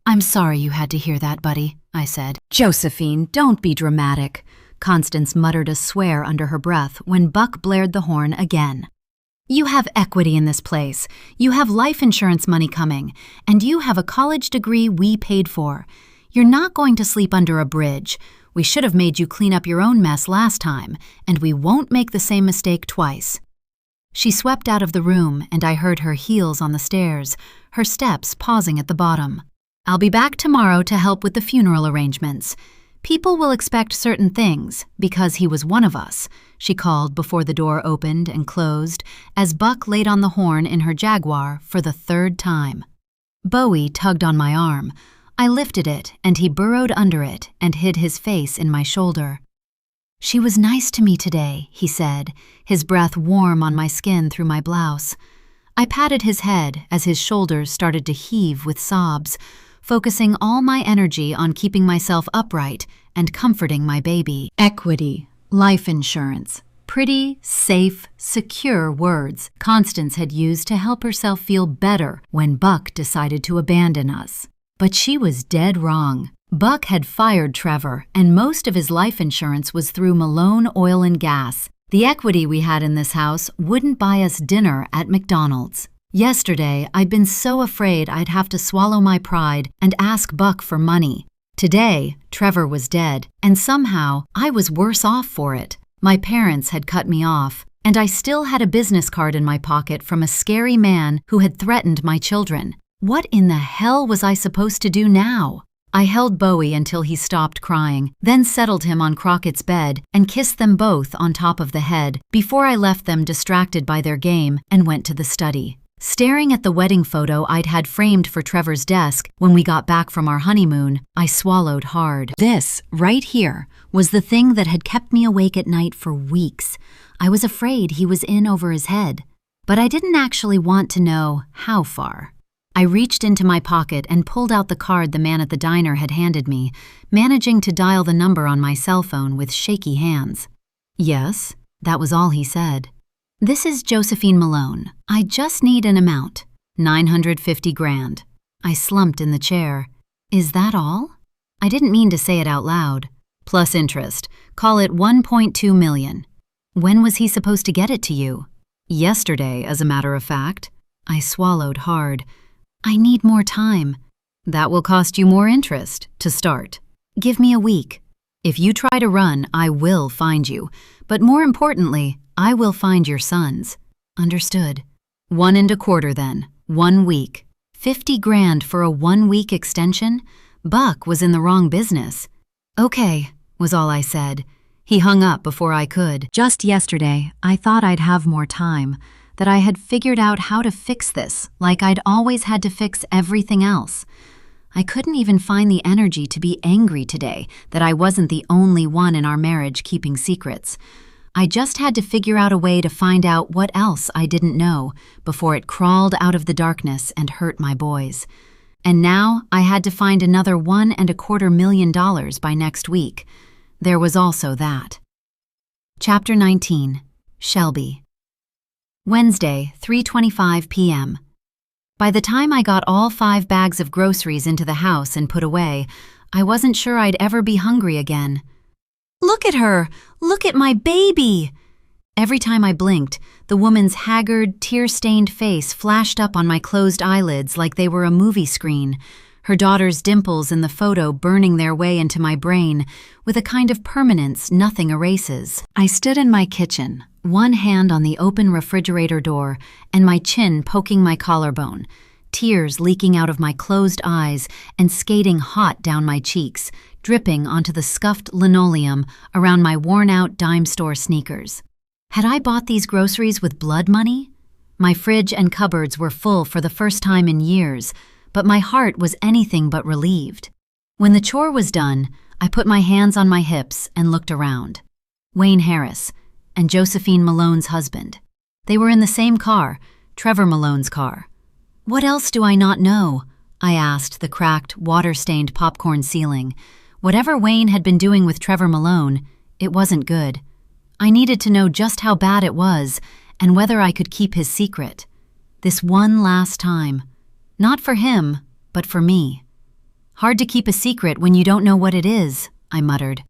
S1: "I'm sorry you had to hear that, buddy," I said. "Josephine, don't be dramatic." Constance muttered a swear under her breath when Buck blared the horn again. "You have equity in this place, you have life insurance money coming, and you have a college degree we paid for. You're not going to sleep under a bridge. We should have made you clean up your own mess last time, and we won't make the same mistake twice." She swept out of the room, and I heard her heels on the stairs, her steps pausing at the bottom. "I'll be back tomorrow to help with the funeral arrangements. People will expect certain things, because he was one of us," she called before the door opened and closed as Buck laid on the horn in her Jaguar for the 3rd time. Bowie tugged on my arm. I lifted it, and he burrowed under it and hid his face in my shoulder. "She was nice to me today," he said, his breath warm on my skin through my blouse. I patted his head as his shoulders started to heave with sobs. focusing all my energy on keeping myself upright and comforting my baby. Equity, life insurance. Pretty, safe, secure words Constance had used to help herself feel better when Buck decided to abandon us. But she was dead wrong. Buck had fired Trevor, and most of his life insurance was through Malone Oil and Gas. The equity we had in this house wouldn't buy us dinner at McDonald's. Yesterday, I'd been so afraid I'd have to swallow my pride and ask Buck for money. Today, Trevor was dead, and somehow I was worse off for it. My parents had cut me off, and I still had a business card in my pocket from a scary man who had threatened my children. What in the hell was I supposed to do now? I held Bowie until he stopped crying, then settled him on Crockett's bed and kissed them both on top of the head before I left them distracted by their game and went to the study. Staring at the wedding photo I'd had framed for Trevor's desk when we got back from our honeymoon, I swallowed hard. This, right here, was the thing that had kept me awake at night for weeks. I was afraid he was in over his head, but I didn't actually want to know how far. I reached into my pocket and pulled out the card the man at the diner had handed me, managing to dial the number on my cell phone with shaky hands. Yes, that was all he said. This is Josephine Malone. I just need an amount. $950,000. I slumped in the chair. Is that all? I didn't mean to say it out loud. Plus interest. Call it $1.2 million. When was he supposed to get it to you? Yesterday, as a matter of fact. I swallowed hard. I need more time. That will cost you more interest, to start. Give me a week. If you try to run, I will find you. But more importantly, I will find your sons. Understood. 1 1/4 then. 1 week. $50,000 for a 1-week extension? Buck was in the wrong business. Okay, was all I said. He hung up before I could. Just yesterday, I thought I'd have more time, that I had figured out how to fix this, like I'd always had to fix everything else. I couldn't even find the energy to be angry today that I wasn't the only one in our marriage keeping secrets. I just had to figure out a way to find out what else I didn't know before it crawled out of the darkness and hurt my boys. And now I had to find another $1.25 million by next week. There was also that. Chapter 19. Shelby. Wednesday, 3:25 p.m. By the time I got all 5 bags of groceries into the house and put away, I wasn't sure I'd ever be hungry again. Look at her! Look at my baby! Every time I blinked, the woman's haggard, tear-stained face flashed up on my closed eyelids like they were a movie screen, her daughter's dimples in the photo burning their way into my brain with a kind of permanence nothing erases. I stood in my kitchen, one hand on the open refrigerator door and my chin poking my collarbone, tears leaking out of my closed eyes and skating hot down my cheeks, dripping onto the scuffed linoleum around my worn-out dime store sneakers. Had I bought these groceries with blood money? My fridge and cupboards were full for the first time in years, but my heart was anything but relieved. When the chore was done, I put my hands on my hips and looked around. Wayne Harris and Josephine Malone's husband. They were in the same car, Trevor Malone's car. What else do I not know? I asked the cracked, water-stained popcorn ceiling. Whatever Wayne had been doing with Trevor Malone, it wasn't good. I needed to know just how bad it was and whether I could keep his secret. This one last time. Not for him, but for me. Hard to keep a secret when you don't know what it is, I muttered.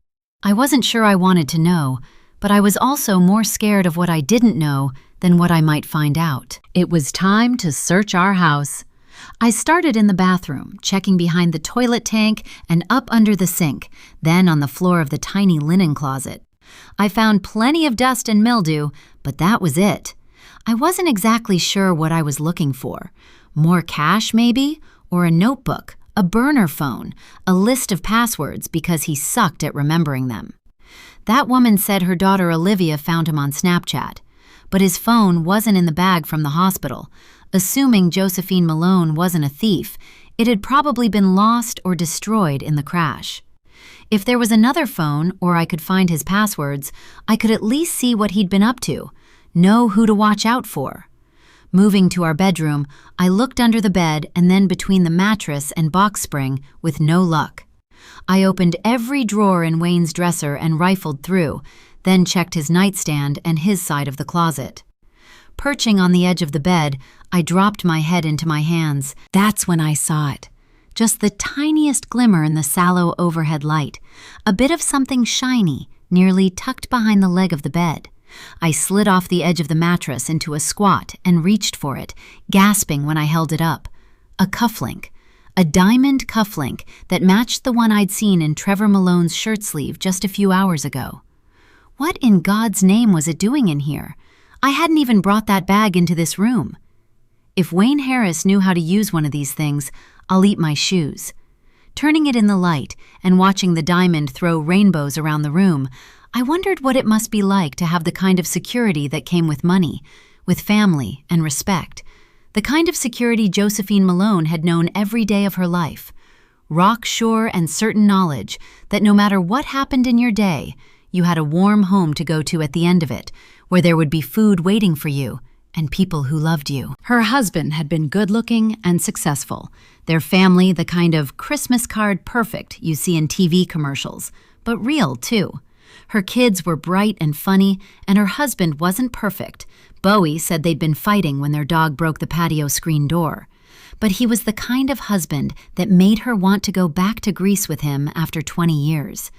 S1: I wasn't sure I wanted to know, but I was also more scared of what I didn't know than what I might find out. It was time to search our house. I started in the bathroom, checking behind the toilet tank and up under the sink, then on the floor of the tiny linen closet. I found plenty of dust and mildew, but that was it. I wasn't exactly sure what I was looking for. More cash, maybe? Or a notebook, a burner phone, a list of passwords because he sucked at remembering them. That woman said her daughter Olivia found him on Snapchat, but his phone wasn't in the bag from the hospital. Assuming Josephine Malone wasn't a thief, it had probably been lost or destroyed in the crash. If there was another phone or I could find his passwords, I could at least see what he'd been up to, know who to watch out for. Moving to our bedroom, I looked under the bed and then between the mattress and box spring with no luck. I opened every drawer in Wayne's dresser and rifled through, then checked his nightstand and his side of the closet. Perching on the edge of the bed, I dropped my head into my hands. That's when I saw it. Just the tiniest glimmer in the sallow overhead light, a bit of something shiny, nearly tucked behind the leg of the bed. I slid off the edge of the mattress into a squat and reached for it, gasping when I held it up. A cufflink. A diamond cufflink that matched the one I'd seen in Trevor Malone's shirt sleeve just a few hours ago. What in God's name was it doing in here? I hadn't even brought that bag into this room. If Wayne Harris knew how to use one of these things, I'll eat my shoes. Turning it in the light and watching the diamond throw rainbows around the room, I wondered what it must be like to have the kind of security that came with money, with family and respect. The kind of security Josephine Malone had known every day of her life. Rock-sure and certain knowledge that no matter what happened in your day, you had a warm home to go to at the end of it, where there would be food waiting for you and people who loved you. Her husband had been good-looking and successful. Their family the kind of Christmas card perfect you see in TV commercials, but real too. Her kids were bright and funny, and her husband wasn't perfect. Bowie said they'd been fighting when their dog broke the patio screen door. But he was the kind of husband that made her want to go back to Greece with him after 20 years.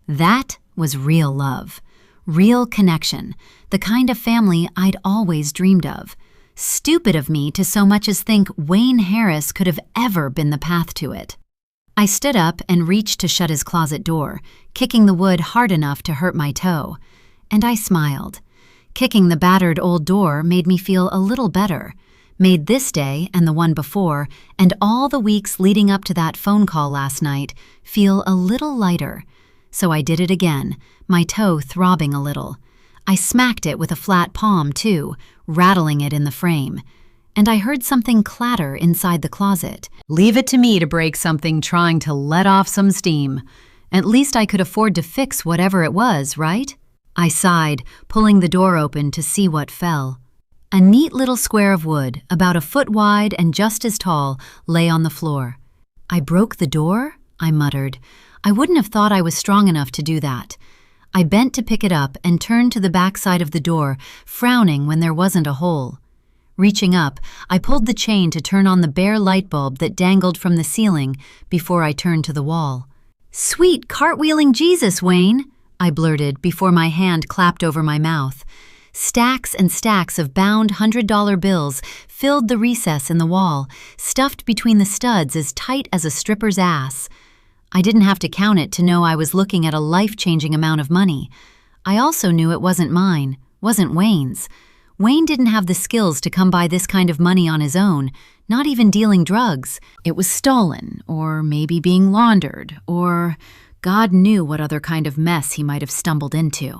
S1: That was real love. Real connection, the kind of family I'd always dreamed of. Stupid of me to so much as think Wayne Harris could have ever been the path to it. I stood up and reached to shut his closet door, kicking the wood hard enough to hurt my toe. And I smiled. Kicking the battered old door made me feel a little better. Made this day and the one before, and all the weeks leading up to that phone call last night, feel a little lighter. So I did it again, my toe throbbing a little. I smacked it with a flat palm, too, rattling it in the frame. And I heard something clatter inside the closet. Leave it to me to break something trying to let off some steam. At least I could afford to fix whatever it was, right? I sighed, pulling the door open to see what fell. A neat little square of wood, about a foot wide and just as tall, lay on the floor. I broke the door? I muttered. I wouldn't have thought I was strong enough to do that. I bent to pick it up and turned to the back side of the door, frowning when there wasn't a hole. Reaching up, I pulled the chain to turn on the bare light bulb that dangled from the ceiling before I turned to the wall. "Sweet cartwheeling Jesus, Wayne," I blurted before my hand clapped over my mouth. Stacks and stacks of bound $100 bills filled the recess in the wall, stuffed between the studs as tight as a stripper's ass. I didn't have to count it to know I was looking at a life-changing amount of money. I also knew it wasn't mine, wasn't Wayne's. Wayne didn't have the skills to come by this kind of money on his own, not even dealing drugs. It was stolen, or maybe being laundered, or God knew what other kind of mess he might have stumbled into.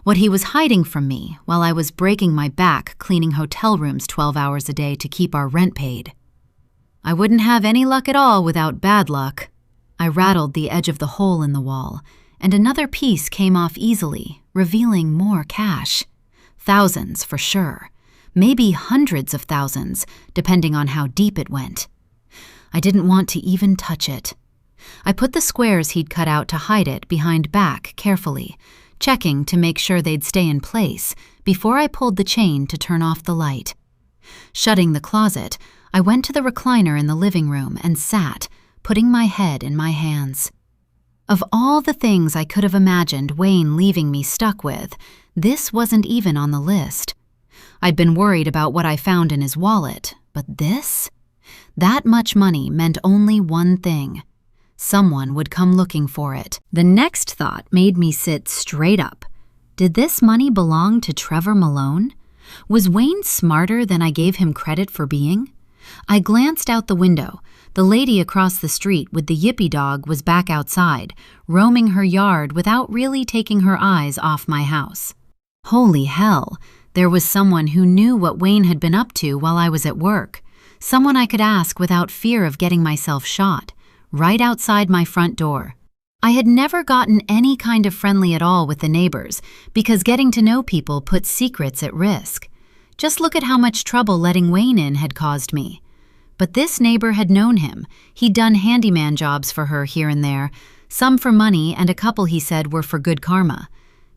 S1: What he was hiding from me while I was breaking my back cleaning hotel rooms 12 hours a day to keep our rent paid. I wouldn't have any luck at all without bad luck. I rattled the edge of the hole in the wall, and another piece came off easily, revealing more cash. Thousands for sure. Maybe hundreds of thousands, depending on how deep it went. I didn't want to even touch it. I put the squares he'd cut out to hide it behind back carefully, checking to make sure they'd stay in place before I pulled the chain to turn off the light. Shutting the closet, I went to the recliner in the living room and sat, putting my head in my hands. Of all the things I could have imagined Wayne leaving me stuck with, this wasn't even on the list. I'd been worried about what I found in his wallet, but this? That much money meant only one thing. Someone would come looking for it. The next thought made me sit straight up. Did this money belong to Trevor Malone? Was Wayne smarter than I gave him credit for being? I glanced out the window. The lady across the street with the yippy dog was back outside, roaming her yard without really taking her eyes off my house. Holy hell, there was someone who knew what Wayne had been up to while I was at work. Someone I could ask without fear of getting myself shot, right outside my front door. I had never gotten any kind of friendly at all with the neighbors because getting to know people put secrets at risk. Just look at how much trouble letting Wayne in had caused me. But this neighbor had known him. He'd done handyman jobs for her here and there, some for money and a couple he said were for good karma.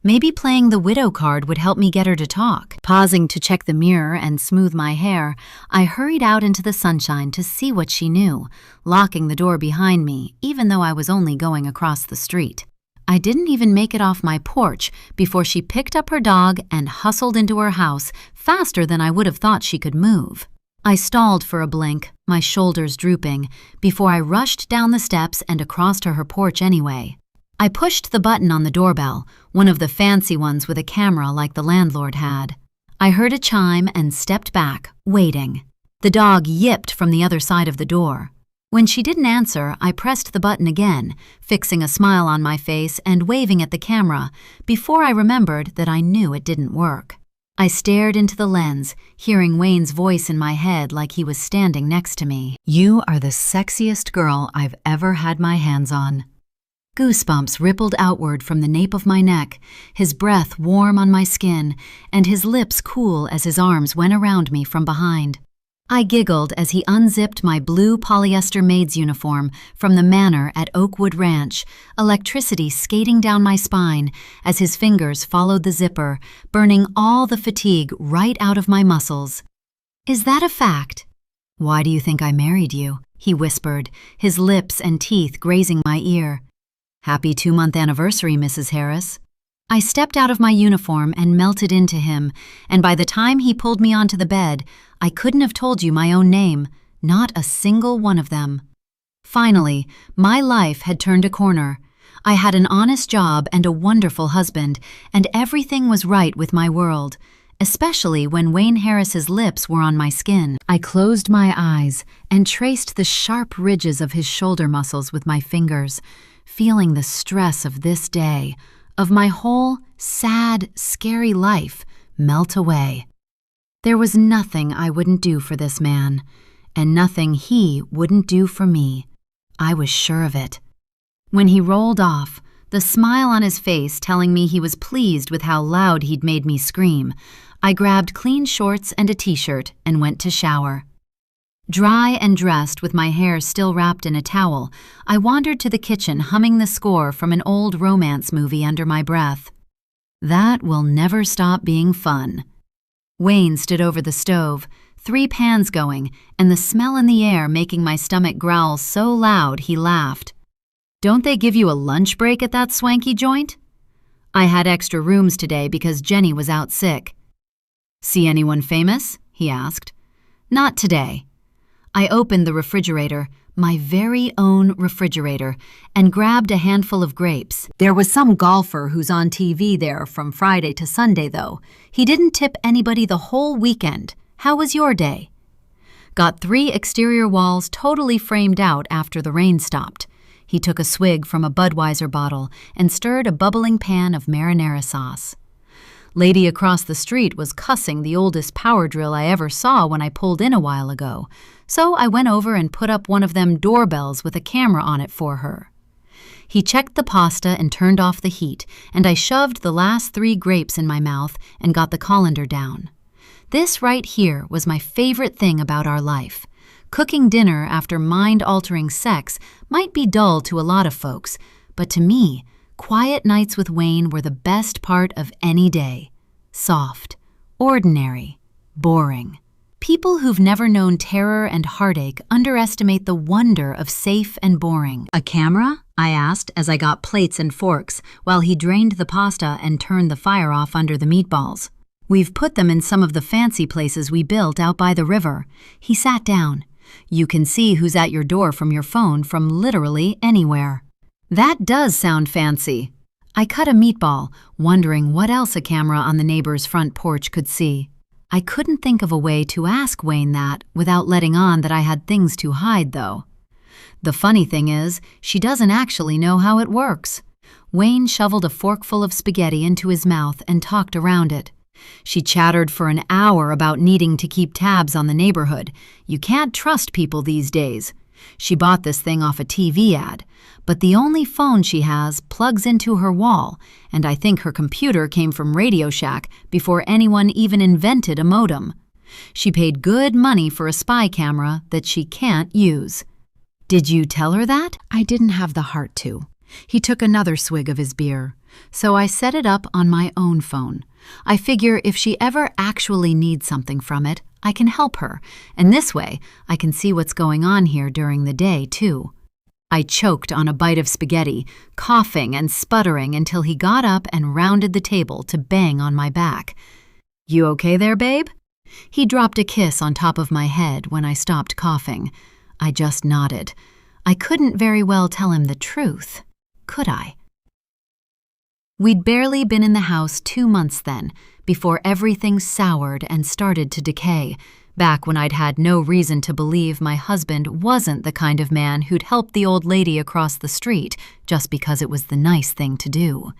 S1: Maybe playing the widow card would help me get her to talk. Pausing to check the mirror and smooth my hair, I hurried out into the sunshine to see what she knew, locking the door behind me, even though I was only going across the street. I didn't even make it off my porch before she picked up her dog and hustled into her house faster than I would have thought she could move. I stalled for a blink, my shoulders drooping, before I rushed down the steps and across to her porch anyway. I pushed the button on the doorbell, one of the fancy ones with a camera like the landlord had. I heard a chime and stepped back, waiting. The dog yipped from the other side of the door. When she didn't answer, I pressed the button again, fixing a smile on my face and waving at the camera, before I remembered that I knew it didn't work. I stared into the lens, hearing Wayne's voice in my head like he was standing next to me. "You are the sexiest girl I've ever had my hands on." Goosebumps rippled outward from the nape of my neck, his breath warm on my skin, and his lips cool as his arms went around me from behind. I giggled as he unzipped my blue polyester maid's uniform from the manor at Oakwood Ranch, electricity skating down my spine as his fingers followed the zipper, burning all the fatigue right out of my muscles. "Is that a fact?" "Why do you think I married you?" he whispered, his lips and teeth grazing my ear. "Happy 2-month anniversary, Mrs. Harris." I stepped out of my uniform and melted into him, and by the time he pulled me onto the bed, I couldn't have told you my own name, not a single one of them. Finally, my life had turned a corner. I had an honest job and a wonderful husband, and everything was right with my world, especially when Wayne Harris's lips were on my skin. I closed my eyes and traced the sharp ridges of his shoulder muscles with my fingers, feeling the stress of this day, of my whole sad, scary life, melt away. There was nothing I wouldn't do for this man, and nothing he wouldn't do for me. I was sure of it. When he rolled off, the smile on his face telling me he was pleased with how loud he'd made me scream, I grabbed clean shorts and a t-shirt and went to shower. Dry and dressed with my hair still wrapped in a towel, I wandered to the kitchen humming the score from an old romance movie under my breath. That will never stop being fun. Wayne stood over the stove, 3 pans going, and the smell in the air making my stomach growl so loud he laughed. "Don't they give you a lunch break at that swanky joint?" "I had extra rooms today because Jenny was out sick." "See anyone famous?" he asked. "Not today." I opened the refrigerator, my very own refrigerator, and grabbed a handful of grapes. There was some golfer who's on TV there from Friday to Sunday, though. He didn't tip anybody the whole weekend. How was your day? Got 3 exterior walls totally framed out after the rain stopped. He took a swig from a Budweiser bottle and stirred a bubbling pan of marinara sauce. Lady across the street was cussing the oldest power drill I ever saw when I pulled in a while ago, so I went over and put up one of them doorbells with a camera on it for her. He checked the pasta and turned off the heat, and I shoved the last 3 grapes in my mouth and got the colander down. This right here was my favorite thing about our life. Cooking dinner after mind-altering sex might be dull to a lot of folks, but to me, quiet nights with Wayne were the best part of any day. Soft, ordinary, boring. People who've never known terror and heartache underestimate the wonder of safe and boring. "A camera?" I asked as I got plates and forks while he drained the pasta and turned the fire off under the meatballs. "We've put them in some of the fancy places we built out by the river." He sat down. "You can see who's at your door from your phone from literally anywhere." "That does sound fancy." I cut a meatball, wondering what else a camera on the neighbor's front porch could see. I couldn't think of a way to ask Wayne that without letting on that I had things to hide, though. The funny thing is, she doesn't actually know how it works. Wayne shoveled a forkful of spaghetti into his mouth and talked around it. She chattered for an hour about needing to keep tabs on the neighborhood. You can't trust people these days. She bought this thing off a TV ad, but the only phone she has plugs into her wall, and I think her computer came from Radio Shack before anyone even invented a modem. She paid good money for a spy camera that she can't use. Did you tell her that? I didn't have the heart to. He took another swig of his beer, so I set it up on my own phone. I figure if she ever actually needs something from it, I can help her, and this way I can see what's going on here during the day, too. I choked on a bite of spaghetti, coughing and sputtering until he got up and rounded the table to bang on my back. "You okay there, babe?" He dropped a kiss on top of my head when I stopped coughing. I just nodded. I couldn't very well tell him the truth, could I? We'd barely been in the house 2 months then, before everything soured and started to decay, back when I'd had no reason to believe my husband wasn't the kind of man who'd help the old lady across the street just because it was the nice thing to do.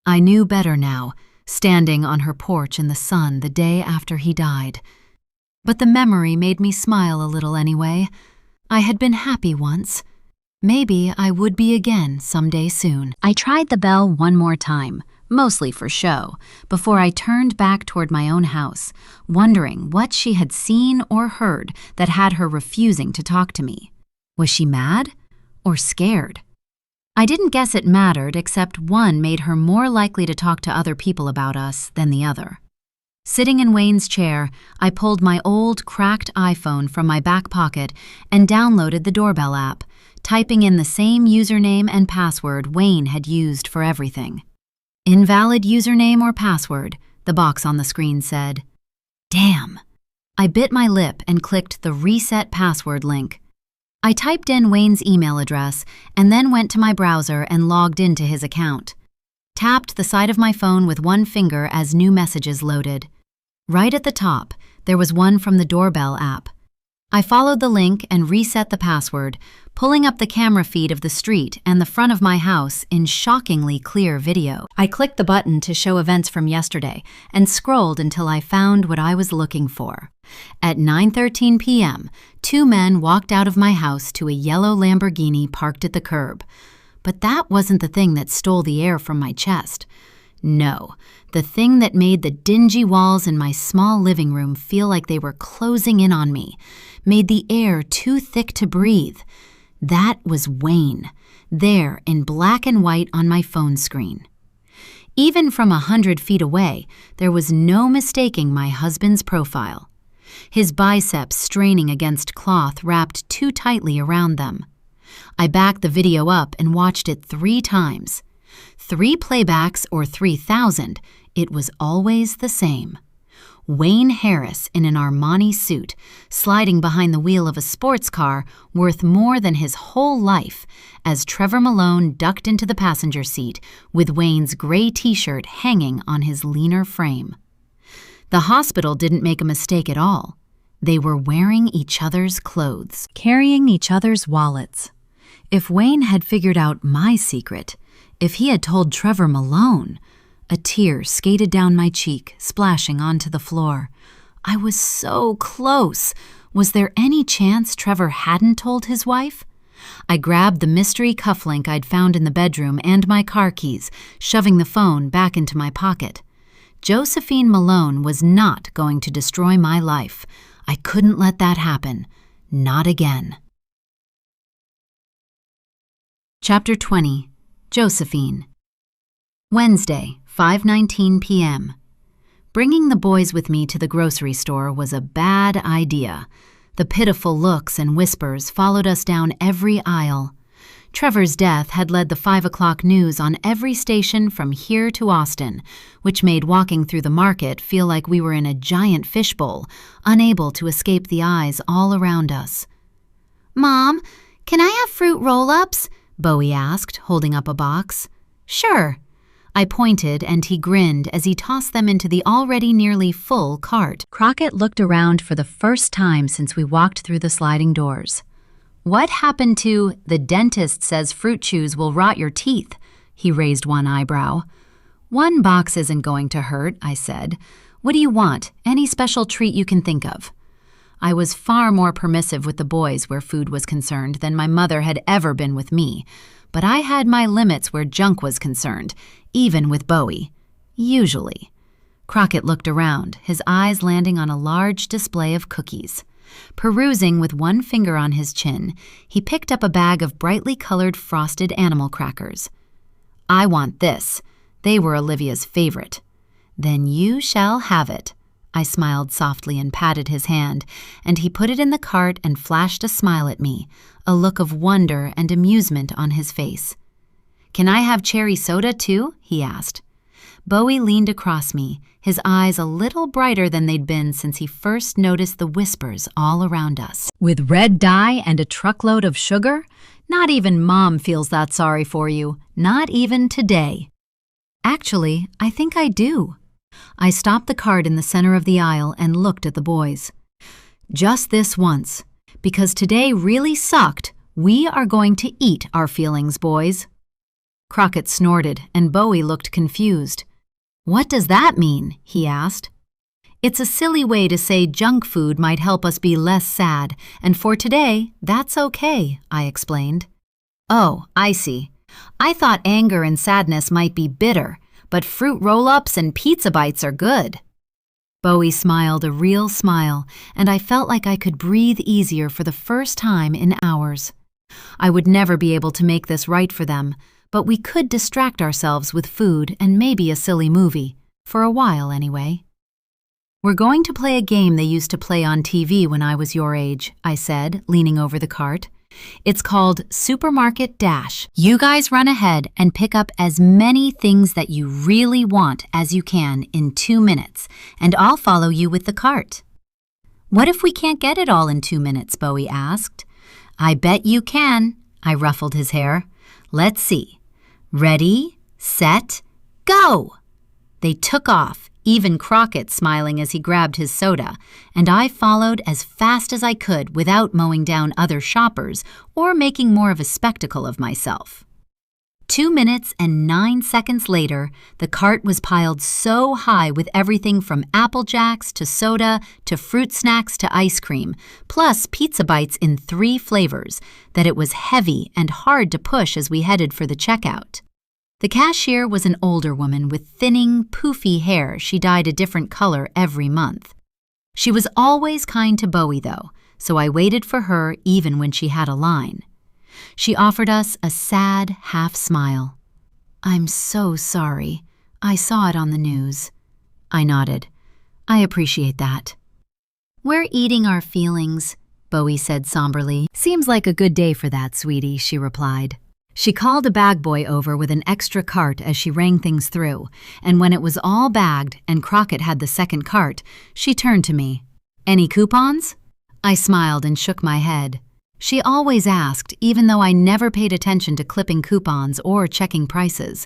S1: I knew better now, standing on her porch in the sun the day after he died. But the memory made me smile a little anyway. I had been happy once. Maybe I would be again someday soon. I tried the bell one more time, mostly for show, before I turned back toward my own house, wondering what she had seen or heard that had her refusing to talk to me. Was she mad or scared? I didn't guess it mattered, except one made her more likely to talk to other people about us than the other. Sitting in Wayne's chair, I pulled my old, cracked iPhone from my back pocket and downloaded the doorbell app, typing in the same username and password Wayne had used for everything. "Invalid username or password," the box on the screen said. Damn! I bit my lip and clicked the reset password link. I typed in Wayne's email address and then went to my browser and logged into his account. Tapped the side of my phone with one finger as new messages loaded. Right at the top, there was one from the doorbell app. I followed the link and reset the password, pulling up the camera feed of the street and the front of my house in shockingly clear video. I clicked the button to show events from yesterday and scrolled until I found what I was looking for. At 9:13 p.m., 2 men walked out of my house to a yellow Lamborghini parked at the curb. But that wasn't the thing that stole the air from my chest. No, the thing that made the dingy walls in my small living room feel like they were closing in on me, made the air too thick to breathe. That was Wayne, there in black and white on my phone screen. Even from 100 feet away, there was no mistaking my husband's profile. His biceps straining against cloth wrapped too tightly around them. I backed the video up and watched it 3 times. 3 playbacks or 3,000, it was always the same. Wayne Harris in an Armani suit, sliding behind the wheel of a sports car worth more than his whole life, as Trevor Malone ducked into the passenger seat with Wayne's gray t-shirt hanging on his leaner frame. The hospital didn't make a mistake at all. They were wearing each other's clothes, carrying each other's wallets. If Wayne had figured out my secret, if he had told Trevor Malone, a tear skated down my cheek, splashing onto the floor. I was so close. Was there any chance Trevor hadn't told his wife? I grabbed the mystery cufflink I'd found in the bedroom and my car keys, shoving the phone back into my pocket. Josephine Malone was not going to destroy my life. I couldn't let that happen. Not again. Chapter 20. Josephine. Wednesday, 5:19 p.m. Bringing the boys with me to the grocery store was a bad idea. The pitiful looks and whispers followed us down every aisle. Trevor's death had led the 5 o'clock news on every station from here to Austin, which made walking through the market feel like we were in a giant fishbowl, unable to escape the eyes all around us. "Mom, can I have fruit roll-ups?" Bowie asked, holding up a box. "Sure." I pointed and he grinned as he tossed them into the already nearly full cart. Crockett looked around for the first time since we walked through the sliding doors. "What happened to, the dentist says fruit chews will rot your teeth?" He raised one eyebrow. "1 box isn't going to hurt," I said. "What do you want? Any special treat you can think of?" I was far more permissive with the boys where food was concerned than my mother had ever been with me, but I had my limits where junk was concerned, even with Bowie. Usually. Crockett looked around, his eyes landing on a large display of cookies. Perusing with one finger on his chin, he picked up a bag of brightly colored frosted animal crackers. "I want this." They were Olivia's favorite. "Then you shall have it." I smiled softly and patted his hand, and he put it in the cart and flashed a smile at me, a look of wonder and amusement on his face. "Can I have cherry soda too?" he asked. Bowie leaned across me, his eyes a little brighter than they'd been since he first noticed the whispers all around us. "With red dye and a truckload of sugar? Not even Mom feels that sorry for you, not even today." "Actually, I think I do." I stopped the cart in the center of the aisle and looked at the boys. "Just this once, because today really sucked, we are going to eat our feelings, boys." Crockett snorted, and Bowie looked confused. "What does that mean?" he asked. "It's a silly way to say junk food might help us be less sad, and for today, that's okay," I explained. "Oh, I see. I thought anger and sadness might be bitter, but fruit roll-ups and pizza bites are good." Bowie smiled a real smile, and I felt like I could breathe easier for the first time in hours. I would never be able to make this right for them, but we could distract ourselves with food and maybe a silly movie, for a while anyway. "We're going to play a game they used to play on TV when I was your age," I said, leaning over the cart. "It's called Supermarket Dash. You guys run ahead and pick up as many things that you really want as you can in 2 minutes, and I'll follow you with the cart." "What if we can't get it all in 2 minutes?" Bowie asked. "I bet you can." I ruffled his hair. "Let's see. Ready, set, go!" They took off, even Crockett smiling as he grabbed his soda, and I followed as fast as I could without mowing down other shoppers or making more of a spectacle of myself. 2 minutes and 9 seconds later, the cart was piled so high with everything from Apple Jacks to soda to fruit snacks to ice cream, plus pizza bites in 3 flavors, that it was heavy and hard to push as we headed for the checkout. The cashier was an older woman with thinning, poofy hair she dyed a different color every month. She was always kind to Bowie, though, so I waited for her even when she had a line. She offered us a sad half smile. "I'm so sorry. I saw it on the news." I nodded. "I appreciate that." "We're eating our feelings," Bowie said somberly. "Seems like a good day for that, sweetie," she replied. She called a bag boy over with an extra cart as she rang things through, and when it was all bagged and Crockett had the second cart, she turned to me. "Any coupons?" I smiled and shook my head. She always asked, even though I never paid attention to clipping coupons or checking prices.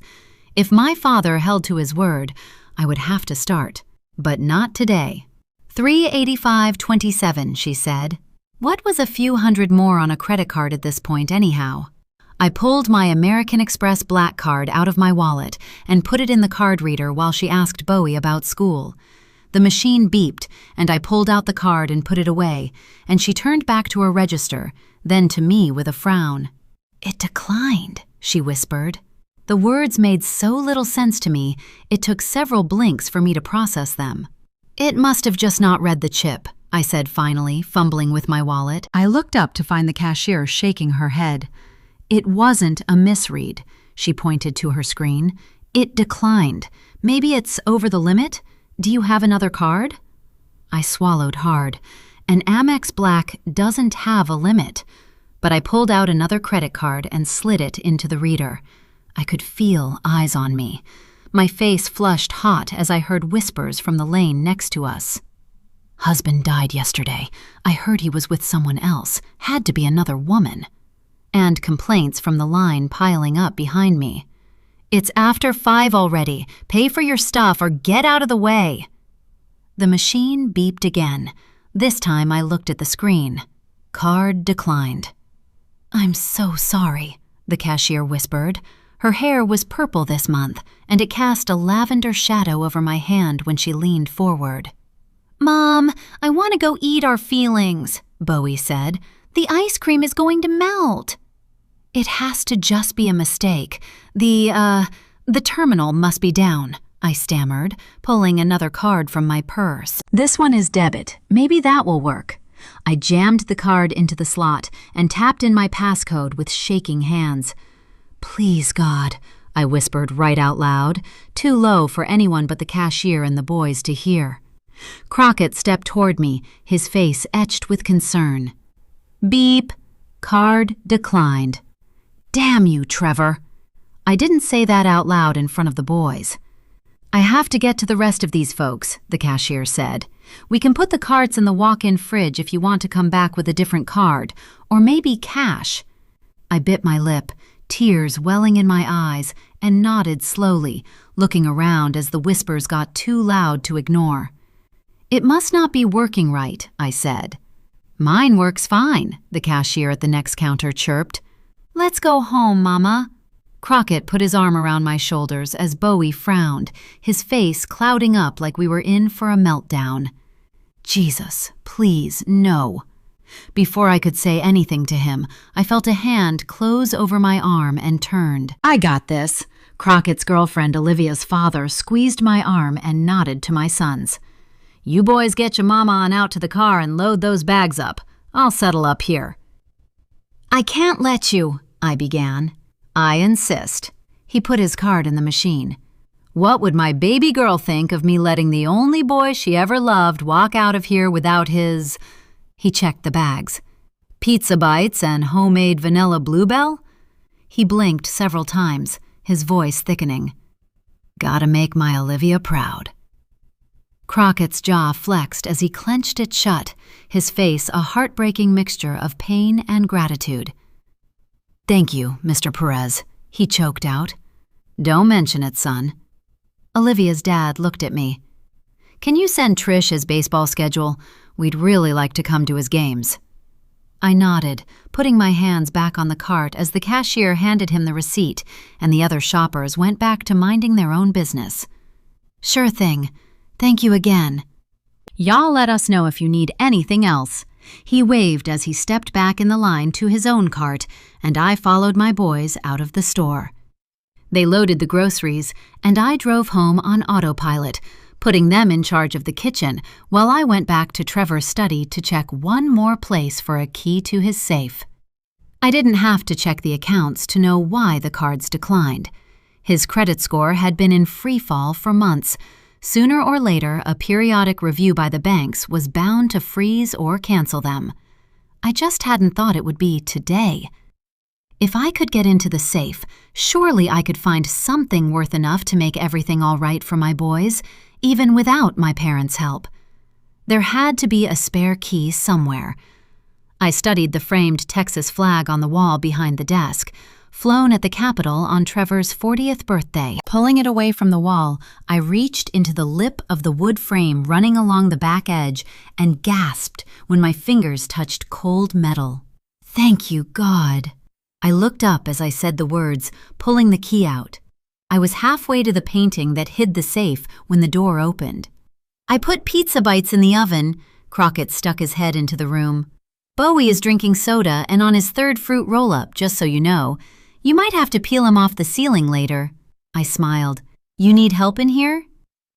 S1: If my father held to his word, I would have to start, but not today. $385.27, she said. What was a few hundred more on a credit card at this point anyhow? I pulled my American Express Black card out of my wallet and put it in the card reader while she asked Bowie about school. The machine beeped, and I pulled out the card and put it away, and she turned back to her register, then to me with a frown. "It declined," she whispered. The words made so little sense to me, it took several blinks for me to process them. "It must have just not read the chip," I said finally, fumbling with my wallet. I looked up to find the cashier shaking her head. "It wasn't a misread," she pointed to her screen. "It declined. Maybe it's over the limit? Do you have another card?" I swallowed hard. An Amex Black doesn't have a limit. But I pulled out another credit card and slid it into the reader. I could feel eyes on me. My face flushed hot as I heard whispers from the lane next to us. "Husband died yesterday. I heard he was with someone else. Had to be another woman." And complaints from the line piling up behind me. "It's after 5 already. Pay for your stuff or get out of the way." The machine beeped again. This time I looked at the screen. Card declined. "I'm so sorry," the cashier whispered. Her hair was purple this month, and it cast a lavender shadow over my hand when she leaned forward. "Mom, I want to go eat our feelings," Bowie said. "The ice cream is going to melt." "It has to just be a mistake. The terminal must be down," I stammered, pulling another card from my purse. "This one is debit. Maybe that will work." I jammed the card into the slot and tapped in my passcode with shaking hands. "Please, God," I whispered right out loud, too low for anyone but the cashier and the boys to hear. Crockett stepped toward me, his face etched with concern. "Beep. Card declined." "Damn you, Trevor." I didn't say that out loud in front of the boys. "I have to get to the rest of these folks," the cashier said. "We can put the cards in the walk-in fridge if you want to come back with a different card, or maybe cash." I bit my lip, tears welling in my eyes, and nodded slowly, looking around as the whispers got too loud to ignore. "It must not be working right," I said. "Mine works fine," the cashier at the next counter chirped. "Let's go home, Mama." Crockett put his arm around my shoulders as Bowie frowned, his face clouding up like we were in for a meltdown. Jesus, please, no. Before I could say anything to him, I felt a hand close over my arm and turned. "I got this." Crockett's girlfriend, Olivia's father, squeezed my arm and nodded to my sons. "You boys get your mama on out to the car and load those bags up. I'll settle up here." "I can't let you," I began. "I insist." He put his card in the machine. "What would my baby girl think of me letting the only boy she ever loved walk out of here without his—" He checked the bags. "Pizza bites and homemade vanilla bluebell?" He blinked several times, his voice thickening. "Gotta make my Olivia proud." Crockett's jaw flexed as he clenched it shut, his face a heartbreaking mixture of pain and gratitude. "Thank you, Mr. Perez," he choked out. "Don't mention it, son." Olivia's dad looked at me. "Can you send Trish his baseball schedule? We'd really like to come to his games." I nodded, putting my hands back on the cart as the cashier handed him the receipt and the other shoppers went back to minding their own business. "Sure thing. Thank you again." "Y'all let us know if you need anything else." He waved as he stepped back in the line to his own cart, and I followed my boys out of the store. They loaded the groceries, and I drove home on autopilot, putting them in charge of the kitchen while I went back to Trevor's study to check one more place for a key to his safe. I didn't have to check the accounts to know why the cards declined. His credit score had been in free fall for months. Sooner or later, a periodic review by the banks was bound to freeze or cancel them. I just hadn't thought it would be today. If I could get into the safe, surely I could find something worth enough to make everything all right for my boys, even without my parents' help. There had to be a spare key somewhere. I studied the framed Texas flag on the wall behind the desk, flown at the Capitol on Trevor's 40th birthday. Pulling it away from the wall, I reached into the lip of the wood frame running along the back edge and gasped when my fingers touched cold metal. "Thank you, God." I looked up as I said the words, pulling the key out. I was halfway to the painting that hid the safe when the door opened. "I put pizza bites in the oven." Crockett stuck his head into the room. "Bowie is drinking soda and on his third fruit roll-up, just so you know. You might have to peel him off the ceiling later." I smiled. "You need help in here?"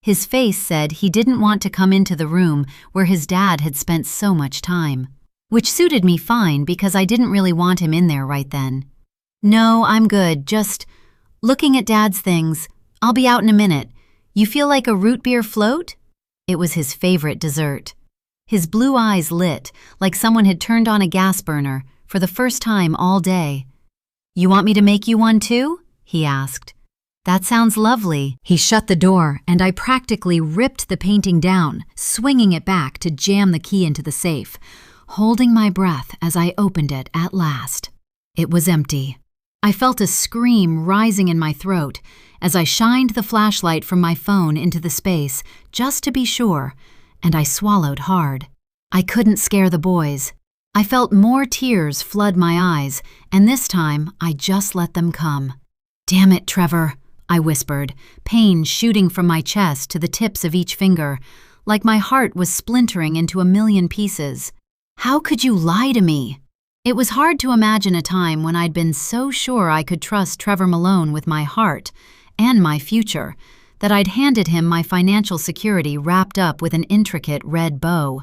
S1: His face said he didn't want to come into the room where his dad had spent so much time, which suited me fine because I didn't really want him in there right then. "No, I'm good, just looking at Dad's things. I'll be out in a minute. You feel like a root beer float?" It was his favorite dessert. His blue eyes lit, like someone had turned on a gas burner, for the first time all day. "You want me to make you one too?" he asked. "That sounds lovely." He shut the door, and I practically ripped the painting down, swinging it back to jam the key into the safe, holding my breath as I opened it at last. It was empty. I felt a scream rising in my throat as I shined the flashlight from my phone into the space, just to be sure, and I swallowed hard. I couldn't scare the boys. I felt more tears flood my eyes, and this time I just let them come. "Damn it, Trevor," I whispered, pain shooting from my chest to the tips of each finger, like my heart was splintering into a million pieces. How could you lie to me? It was hard to imagine a time when I'd been so sure I could trust Trevor Malone with my heart and my future that I'd handed him my financial security wrapped up with an intricate red bow.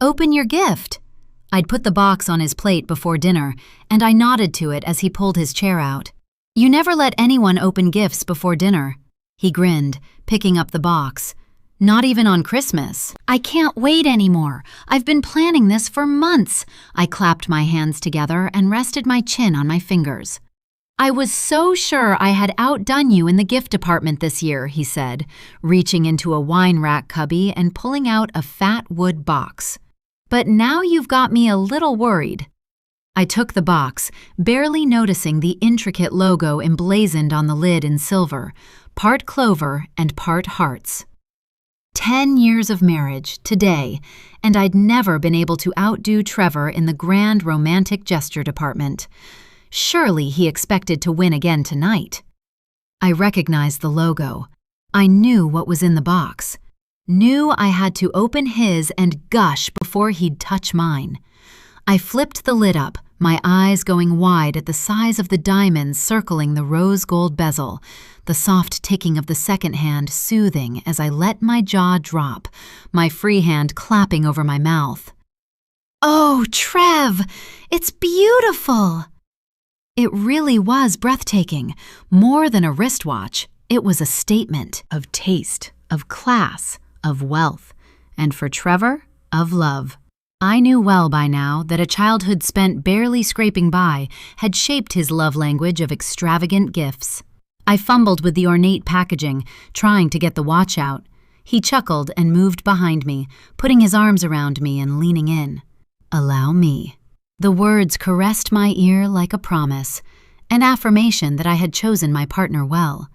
S1: "Open your gift." I'd put the box on his plate before dinner, and I nodded to it as he pulled his chair out. "You never let anyone open gifts before dinner." He grinned, picking up the box. "Not even on Christmas." "I can't wait anymore. I've been planning this for months." I clapped my hands together and rested my chin on my fingers. "I was so sure I had outdone you in the gift department this year," he said, reaching into a wine rack cubby and pulling out a fat wood box. "But now you've got me a little worried." I took the box, barely noticing the intricate logo emblazoned on the lid in silver, part clover and part hearts. 10 years of marriage, today, and I'd never been able to outdo Trevor in the grand romantic gesture department. Surely he expected to win again tonight. I recognized the logo. I knew what was in the box. Knew I had to open his and gush before he'd touch mine. I flipped the lid up, my eyes going wide at the size of the diamonds circling the rose gold bezel, the soft ticking of the second hand soothing as I let my jaw drop, my free hand clapping over my mouth. "Oh, Trev, it's beautiful!" It really was breathtaking. More than a wristwatch, it was a statement of taste, of class, of wealth, and for Trevor, of love. I knew well by now that a childhood spent barely scraping by had shaped his love language of extravagant gifts. I fumbled with the ornate packaging, trying to get the watch out. He chuckled and moved behind me, putting his arms around me and leaning in. "Allow me." The words caressed my ear like a promise, an affirmation that I had chosen my partner well.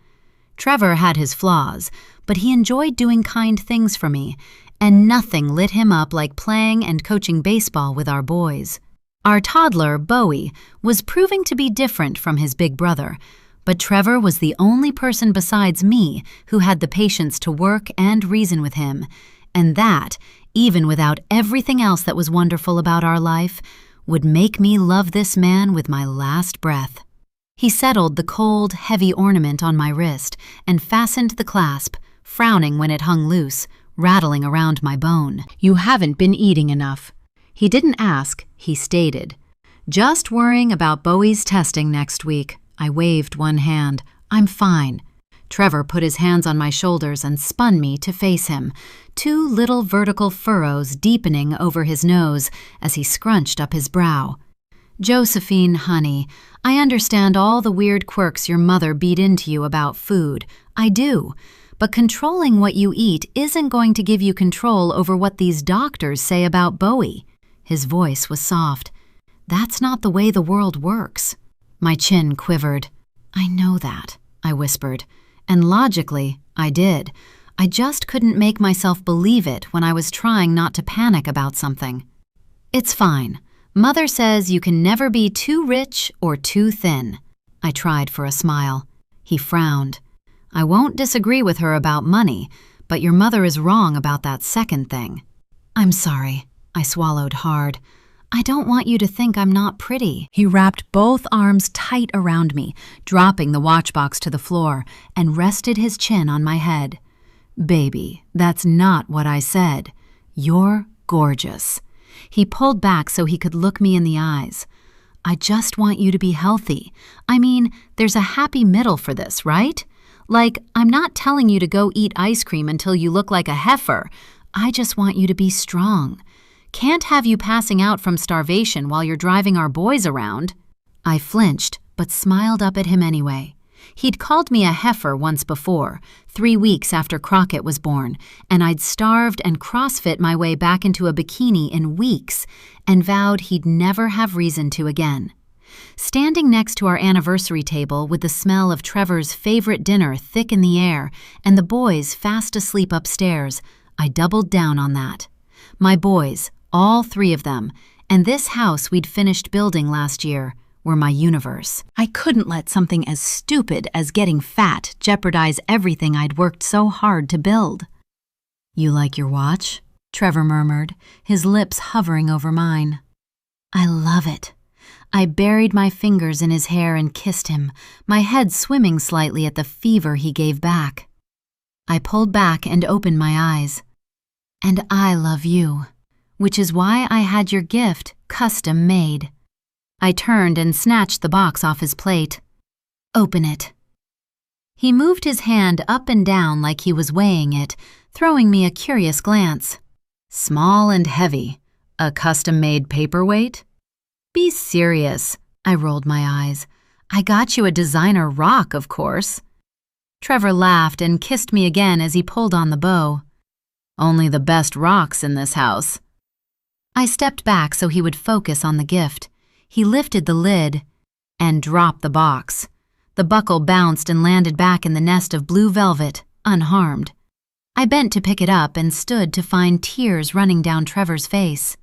S1: Trevor had his flaws, but he enjoyed doing kind things for me, and nothing lit him up like playing and coaching baseball with our boys. Our toddler, Bowie, was proving to be different from his big brother, but Trevor was the only person besides me who had the patience to work and reason with him, and that, even without everything else that was wonderful about our life, would make me love this man with my last breath. He settled the cold, heavy ornament on my wrist and fastened the clasp, frowning when it hung loose, rattling around my bone. "You haven't been eating enough." He didn't ask, he stated. "Just worrying about Bowie's testing next week." I waved one hand. "I'm fine." Trevor put his hands on my shoulders and spun me to face him, 2 little vertical furrows deepening over his nose as he scrunched up his brow. "Josephine, honey, I understand all the weird quirks your mother beat into you about food. I do. But controlling what you eat isn't going to give you control over what these doctors say about Bowie." His voice was soft. "That's not the way the world works." My chin quivered. "I know that," I whispered. And logically, I did. I just couldn't make myself believe it when I was trying not to panic about something. "It's fine. Mother says you can never be too rich or too thin." I tried for a smile. He frowned. "I won't disagree with her about money, but your mother is wrong about that second thing." "I'm sorry." I swallowed hard. "I don't want you to think I'm not pretty." He wrapped both arms tight around me, dropping the watchbox to the floor, and rested his chin on my head. "Baby, that's not what I said. You're gorgeous." He pulled back so he could look me in the eyes. "I just want you to be healthy. I mean, there's a happy middle for this, right? Like, I'm not telling you to go eat ice cream until you look like a heifer. I just want you to be strong. Can't have you passing out from starvation while you're driving our boys around." I flinched, but smiled up at him anyway. He'd called me a heifer once before, 3 weeks after Crockett was born, and I'd starved and CrossFit my way back into a bikini in weeks, and vowed he'd never have reason to again. Standing next to our anniversary table with the smell of Trevor's favorite dinner thick in the air and the boys fast asleep upstairs, I doubled down on that. My boys, all 3 of them, and this house we'd finished building last year, were my universe. I couldn't let something as stupid as getting fat jeopardize everything I'd worked so hard to build. You like your watch? Trevor murmured, his lips hovering over mine. I love it. I buried my fingers in his hair and kissed him, my head swimming slightly at the fever he gave back. I pulled back and opened my eyes. And I love you, which is why I had your gift custom made. I turned and snatched the box off his plate. Open it. He moved his hand up and down like he was weighing it, throwing me a curious glance. Small and heavy. A custom-made paperweight? Be serious. I rolled my eyes. I got you a designer rock, of course. Trevor laughed and kissed me again as he pulled on the bow. Only the best rocks in this house. I stepped back so he would focus on the gift. He lifted the lid and dropped the box. The buckle bounced and landed back in the nest of blue velvet, unharmed. I bent to pick it up and stood to find tears running down Trevor's face.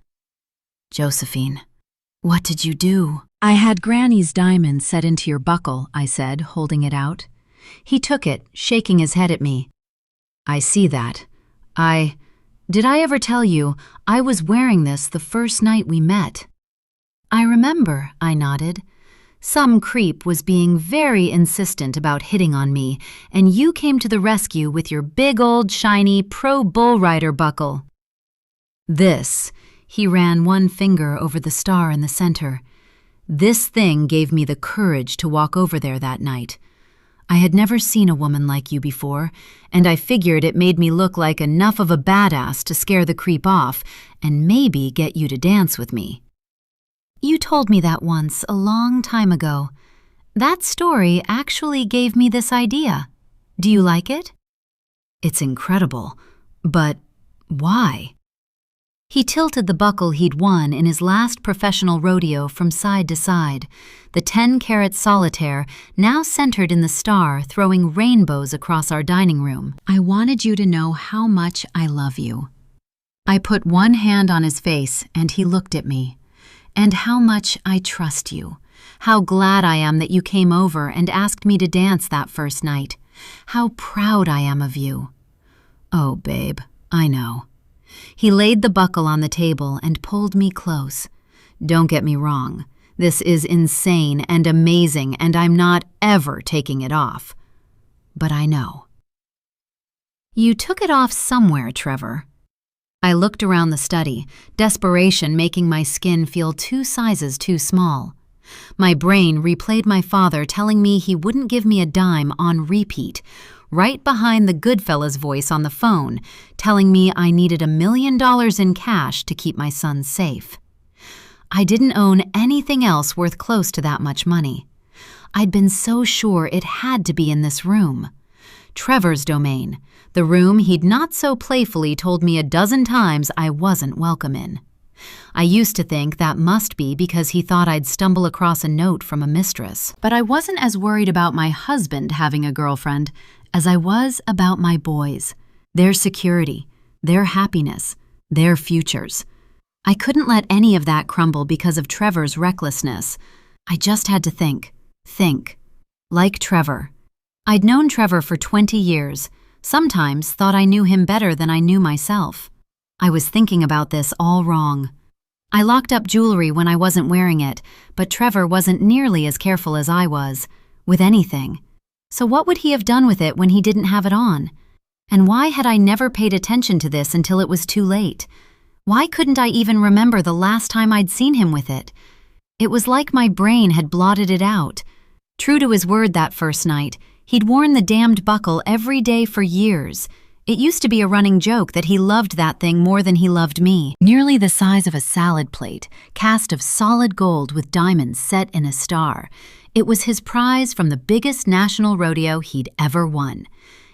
S1: Josephine, what did you do? I had Granny's diamond set into your buckle, I said, holding it out. He took it, shaking his head at me. I see that. Did I ever tell you I was wearing this the first night we met? I remember, I nodded. Some creep was being very insistent about hitting on me, and you came to the rescue with your big old shiny pro bull rider buckle. This, he ran one finger over the star in the center. This thing gave me the courage to walk over there that night. I had never seen a woman like you before, and I figured it made me look like enough of a badass to scare the creep off and maybe get you to dance with me. You told me that once, a long time ago. That story actually gave me this idea. Do you like it? It's incredible, but why? He tilted the buckle he'd won in his last professional rodeo from side to side, the 10-carat solitaire now centered in the star throwing rainbows across our dining room. I wanted you to know how much I love you. I put one hand on his face and he looked at me. And how much I trust you. How glad I am that you came over and asked me to dance that first night. How proud I am of you. Oh, babe, I know. He laid the buckle on the table and pulled me close. Don't get me wrong. This is insane and amazing, and I'm not ever taking it off. But I know. You took it off somewhere, Trevor. I looked around the study, desperation making my skin feel 2 sizes too small. My brain replayed my father telling me he wouldn't give me a dime on repeat, right behind the Goodfellas voice on the phone, telling me I needed $1 million in cash to keep my son safe. I didn't own anything else worth close to that much money. I'd been so sure it had to be in this room. Trevor's domain, the room he'd not so playfully told me a dozen times I wasn't welcome in. I used to think that must be because he thought I'd stumble across a note from a mistress. But I wasn't as worried about my husband having a girlfriend as I was about my boys, their security, their happiness, their futures. I couldn't let any of that crumble because of Trevor's recklessness. I just had to think. Like Trevor. I'd known Trevor for 20 years, sometimes thought I knew him better than I knew myself. I was thinking about this all wrong. I locked up jewelry when I wasn't wearing it, but Trevor wasn't nearly as careful as I was, with anything. So what would he have done with it when he didn't have it on? And why had I never paid attention to this until it was too late? Why couldn't I even remember the last time I'd seen him with it? It was like my brain had blotted it out. True to his word that first night, he'd worn the damned buckle every day for years. It used to be a running joke that he loved that thing more than he loved me. Nearly the size of a salad plate, cast of solid gold with diamonds set in a star. It was his prize from the biggest national rodeo he'd ever won.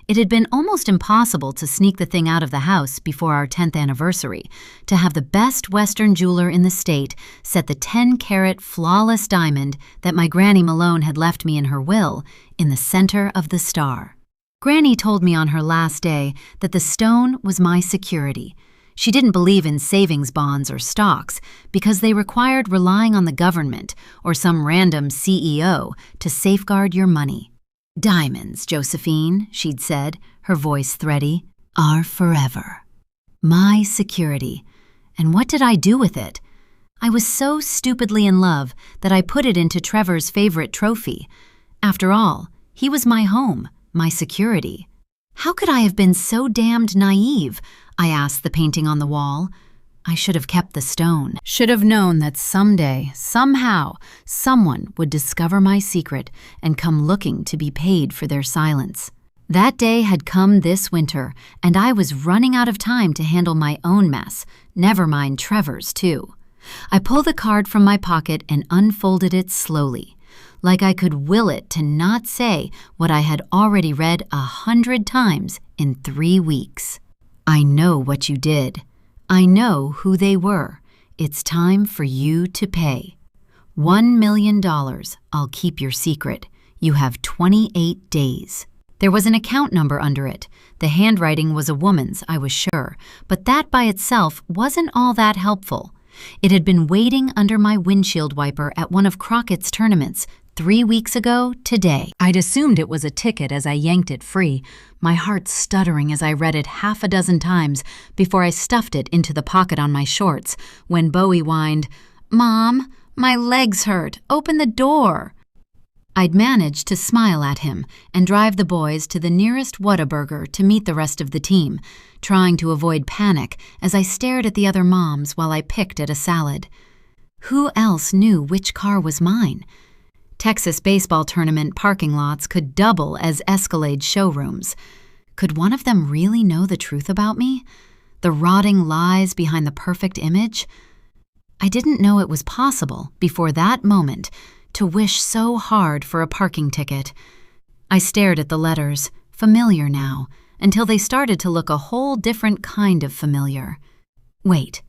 S1: It had been almost impossible to sneak the thing out of the house before our 10th anniversary, to have the best Western jeweler in the state set the 10-carat flawless diamond that my Granny Malone had left me in her will in the center of the star. Granny told me on her last day that the stone was my security. She didn't believe in savings bonds or stocks because they required relying on the government or some random CEO to safeguard your money. Diamonds, Josephine, she'd said, her voice thready, are forever. My security. And what did I do with it? I was so stupidly in love that I put it into Trevor's favorite trophy. After all, he was my home, my security. How could I have been so damned naive? I asked the painting on the wall. I should have kept the stone. Should have known that someday, somehow, someone would discover my secret and come looking to be paid for their silence. That day had come this winter, and I was running out of time to handle my own mess, never mind Trevor's too. I pulled the card from my pocket and unfolded it slowly, like I could will it to not say what I had already read 100 times in 3 weeks. I know what you did. I know who they were. It's time for you to pay. $1 million. I'll keep your secret. You have 28 days. There was an account number under it. The handwriting was a woman's, I was sure, but that by itself wasn't all that helpful. It had been waiting under my windshield wiper at one of Crockett's tournaments 3 weeks ago today. I'd assumed it was a ticket as I yanked it free, my heart stuttering as I read it 6 times before I stuffed it into the pocket on my shorts when Bowie whined, "Mom, my legs hurt. Open the door." I'd managed to smile at him and drive the boys to the nearest Whataburger to meet the rest of the team, trying to avoid panic as I stared at the other moms while I picked at a salad. Who else knew which car was mine? Texas baseball tournament parking lots could double as Escalade showrooms. Could one of them really know the truth about me? The rotting lies behind the perfect image? I didn't know it was possible, before that moment, to wish so hard for a parking ticket. I stared at the letters, familiar now, until they started to look a whole different kind of familiar. Wait.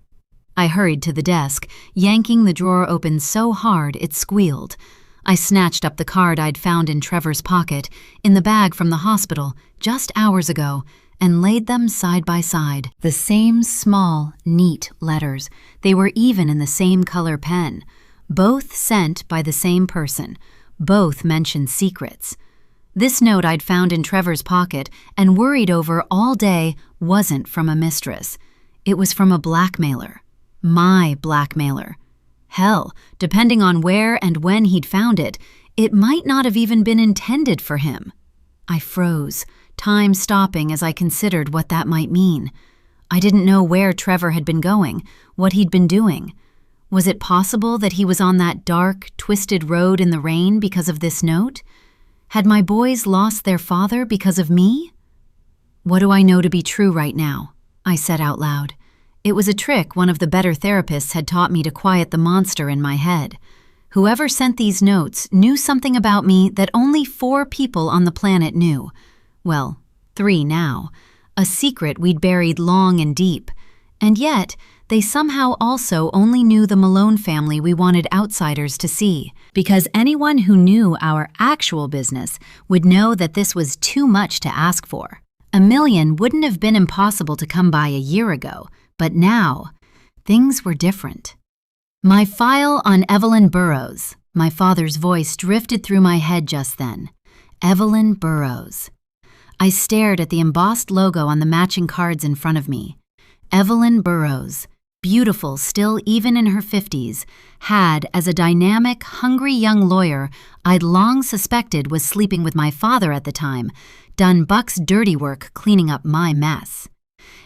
S1: I hurried to the desk, yanking the drawer open so hard it squealed. I snatched up the card I'd found in Trevor's pocket, in the bag from the hospital, just hours ago, and laid them side by side. The same small, neat letters. They were even in the same color pen. Both sent by the same person. Both mentioned secrets. This note I'd found in Trevor's pocket and worried over all day wasn't from a mistress. It was from a blackmailer. My blackmailer. Hell, depending on where and when he'd found it, it might not have even been intended for him. I froze, time stopping as I considered what that might mean. I didn't know where Trevor had been going, what he'd been doing. Was it possible that he was on that dark, twisted road in the rain because of this note? Had my boys lost their father because of me? What do I know to be true right now? I said out loud. It was a trick one of the better therapists had taught me to quiet the monster in my head. Whoever sent these notes knew something about me that only 4 people on the planet knew. Well, 3 now. A secret we'd buried long and deep. And yet, they somehow also only knew the Malone family we wanted outsiders to see, because anyone who knew our actual business would know that this was too much to ask for. $1 million wouldn't have been impossible to come by a year ago, but now, things were different. My file on Evelyn Burrows. My father's voice drifted through my head just then. Evelyn Burrows. I stared at the embossed logo on the matching cards in front of me. Evelyn Burrows, beautiful still even in her 50s, had, as a dynamic, hungry young lawyer I'd long suspected was sleeping with my father at the time, done Buck's dirty work cleaning up my mess.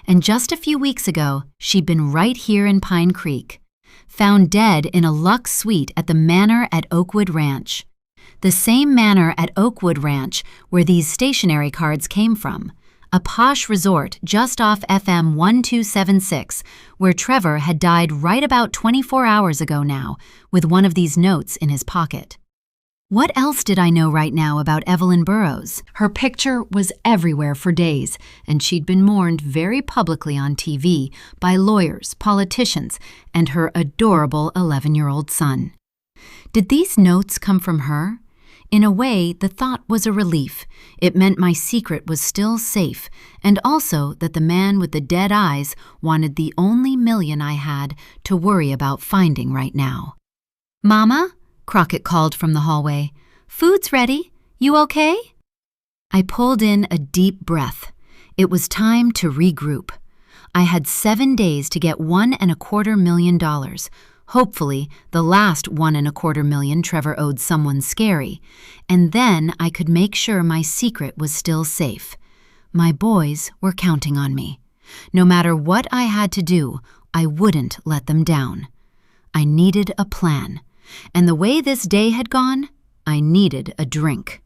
S1: And just a few weeks ago, she'd been right here in Pine Creek, found dead in a Lux suite at the Manor at Oakwood Ranch. The same Manor at Oakwood Ranch where these stationery cards came from. A posh resort just off FM 1276, where Trevor had died right about 24 hours ago now, with one of these notes in his pocket. What else did I know right now about Evelyn Burrows? Her picture was everywhere for days, and she'd been mourned very publicly on TV by lawyers, politicians, and her adorable 11-year-old son. Did these notes come from her? In a way, the thought was a relief. It meant my secret was still safe, and also that the man with the dead eyes wanted the only $1 million I had to worry about finding right now. "Mama?" Crockett called from the hallway. "Food's ready. You okay?" I pulled in a deep breath. It was time to regroup. I had 7 days to get $1.25 million. Hopefully, the last $1.25 million Trevor owed someone scary, and then I could make sure my secret was still safe. My boys were counting on me. No matter what I had to do, I wouldn't let them down. I needed a plan, and the way this day had gone, I needed a drink.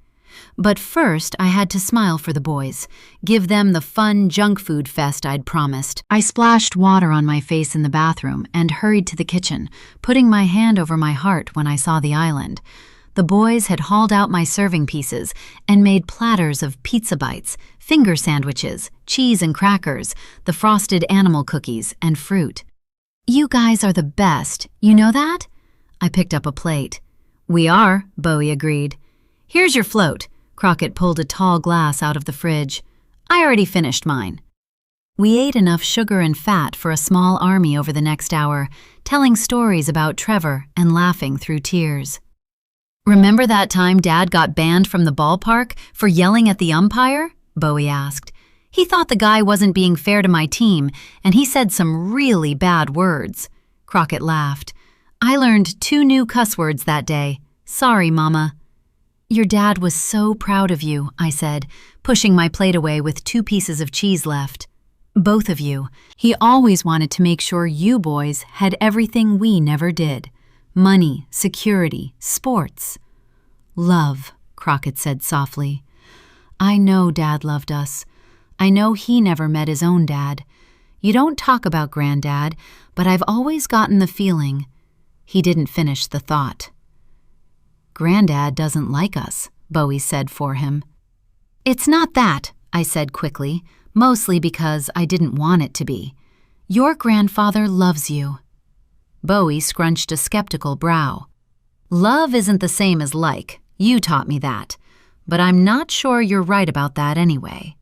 S1: But first, I had to smile for the boys, give them the fun junk food fest I'd promised. I splashed water on my face in the bathroom and hurried to the kitchen, putting my hand over my heart when I saw the island. The boys had hauled out my serving pieces and made platters of pizza bites, finger sandwiches, cheese and crackers, the frosted animal cookies, and fruit. "You guys are the best, you know that?" I picked up a plate. "We are," Bowie agreed. "Here's your float." Crockett pulled a tall glass out of the fridge. "I already finished mine." We ate enough sugar and fat for a small army over the next hour, telling stories about Trevor and laughing through tears. "Remember that time Dad got banned from the ballpark for yelling at the umpire?" Bowie asked. "He thought the guy wasn't being fair to my team, and he said some really bad words." Crockett laughed. "I learned 2 new cuss words that day. Sorry, Mama." "Your dad was so proud of you," I said, pushing my plate away with 2 pieces of cheese left. "Both of you. He always wanted to make sure you boys had everything we never did. Money, security, sports." "Love," Crockett said softly. "I know Dad loved us. I know he never met his own dad. You don't talk about Granddad, but I've always gotten the feeling—" He didn't finish the thought. "Granddad doesn't like us," Bowie said for him. "It's not that," I said quickly, mostly because I didn't want it to be. "Your grandfather loves you." Bowie scrunched a skeptical brow. "Love isn't the same as like. You taught me that. But I'm not sure you're right about that anyway."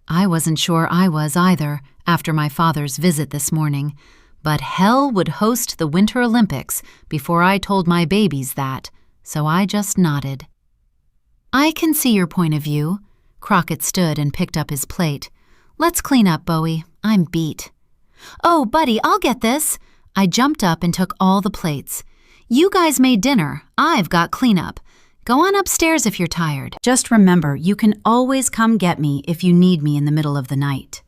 S1: I wasn't sure I was either after my father's visit this morning, but hell would host the Winter Olympics before I told my babies that, so I just nodded. "I can see your point of view." Crockett stood and picked up his plate. "Let's clean up, Bowie. I'm beat." "Oh, buddy, I'll get this." I jumped up and took all the plates. "You guys made dinner. I've got cleanup. Go on upstairs if you're tired. Just remember, you can always come get me if you need me in the middle of the night."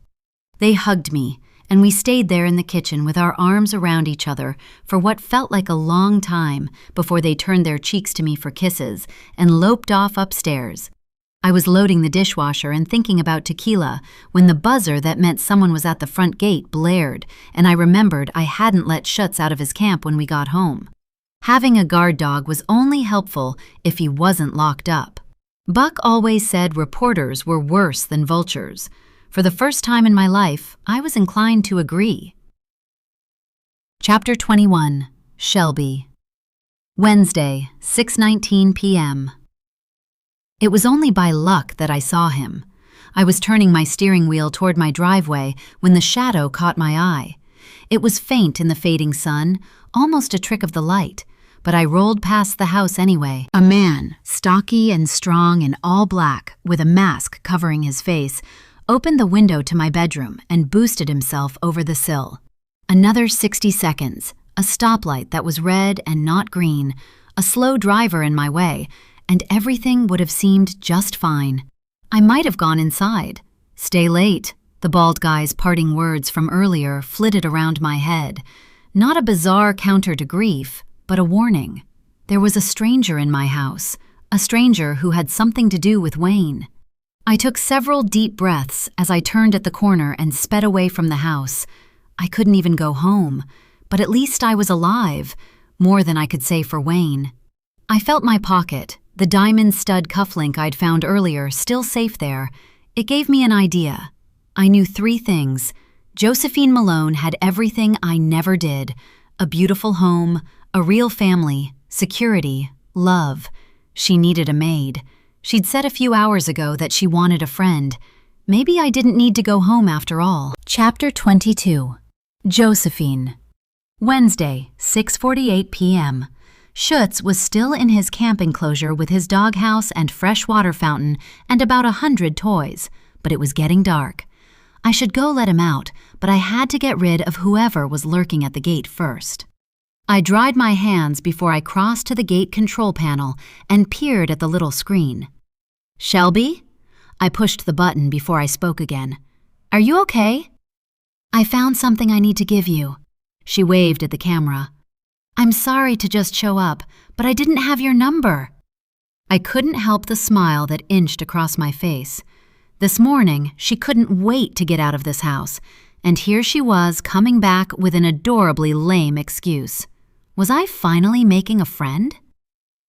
S1: They hugged me, and we stayed there in the kitchen with our arms around each other for what felt like a long time before they turned their cheeks to me for kisses and loped off upstairs. I was loading the dishwasher and thinking about tequila when the buzzer that meant someone was at the front gate blared, and I remembered I hadn't let Schutz out of his camp when we got home. Having a guard dog was only helpful if he wasn't locked up. Buck always said reporters were worse than vultures. For the first time in my life, I was inclined to agree. Chapter 21. Shelby. Wednesday, 6:19 p.m. It was only by luck that I saw him. I was turning my steering wheel toward my driveway when the shadow caught my eye. It was faint in the fading sun, almost a trick of the light, but I rolled past the house anyway. A man, stocky and strong in all black, with a mask covering his face, opened the window to my bedroom and boosted himself over the sill. Another 60 seconds, a stoplight that was red and not green, a slow driver in my way, and everything would have seemed just fine. I might have gone inside. "Stay late," the bald guy's parting words from earlier flitted around my head. Not a bizarre counter to grief, but a warning. There was a stranger in my house, a stranger who had something to do with Wayne. I took several deep breaths as I turned at the corner and sped away from the house. I couldn't even go home, but at least I was alive, more than I could say for Wayne. I felt my pocket, the diamond stud cufflink I'd found earlier, still safe there. It gave me an idea. I knew 3 things. Josephine Malone had everything I never did: a beautiful home, a real family, security, love. She needed a maid. She'd said a few hours ago that she wanted a friend. Maybe I didn't need to go home after all. Chapter 22. Josephine. Wednesday, 6:48 p.m. Schutz was still in his camp enclosure with his doghouse and fresh water fountain and about 100 toys, but it was getting dark. I should go let him out, but I had to get rid of whoever was lurking at the gate first. I dried my hands before I crossed to the gate control panel and peered at the little screen. "Shelby?" I pushed the button before I spoke again. "Are you okay?" "I found something I need to give you." She waved at the camera. "I'm sorry to just show up, but I didn't have your number." I couldn't help the smile that inched across my face. This morning, she couldn't wait to get out of this house, and here she was coming back with an adorably lame excuse. Was I finally making a friend?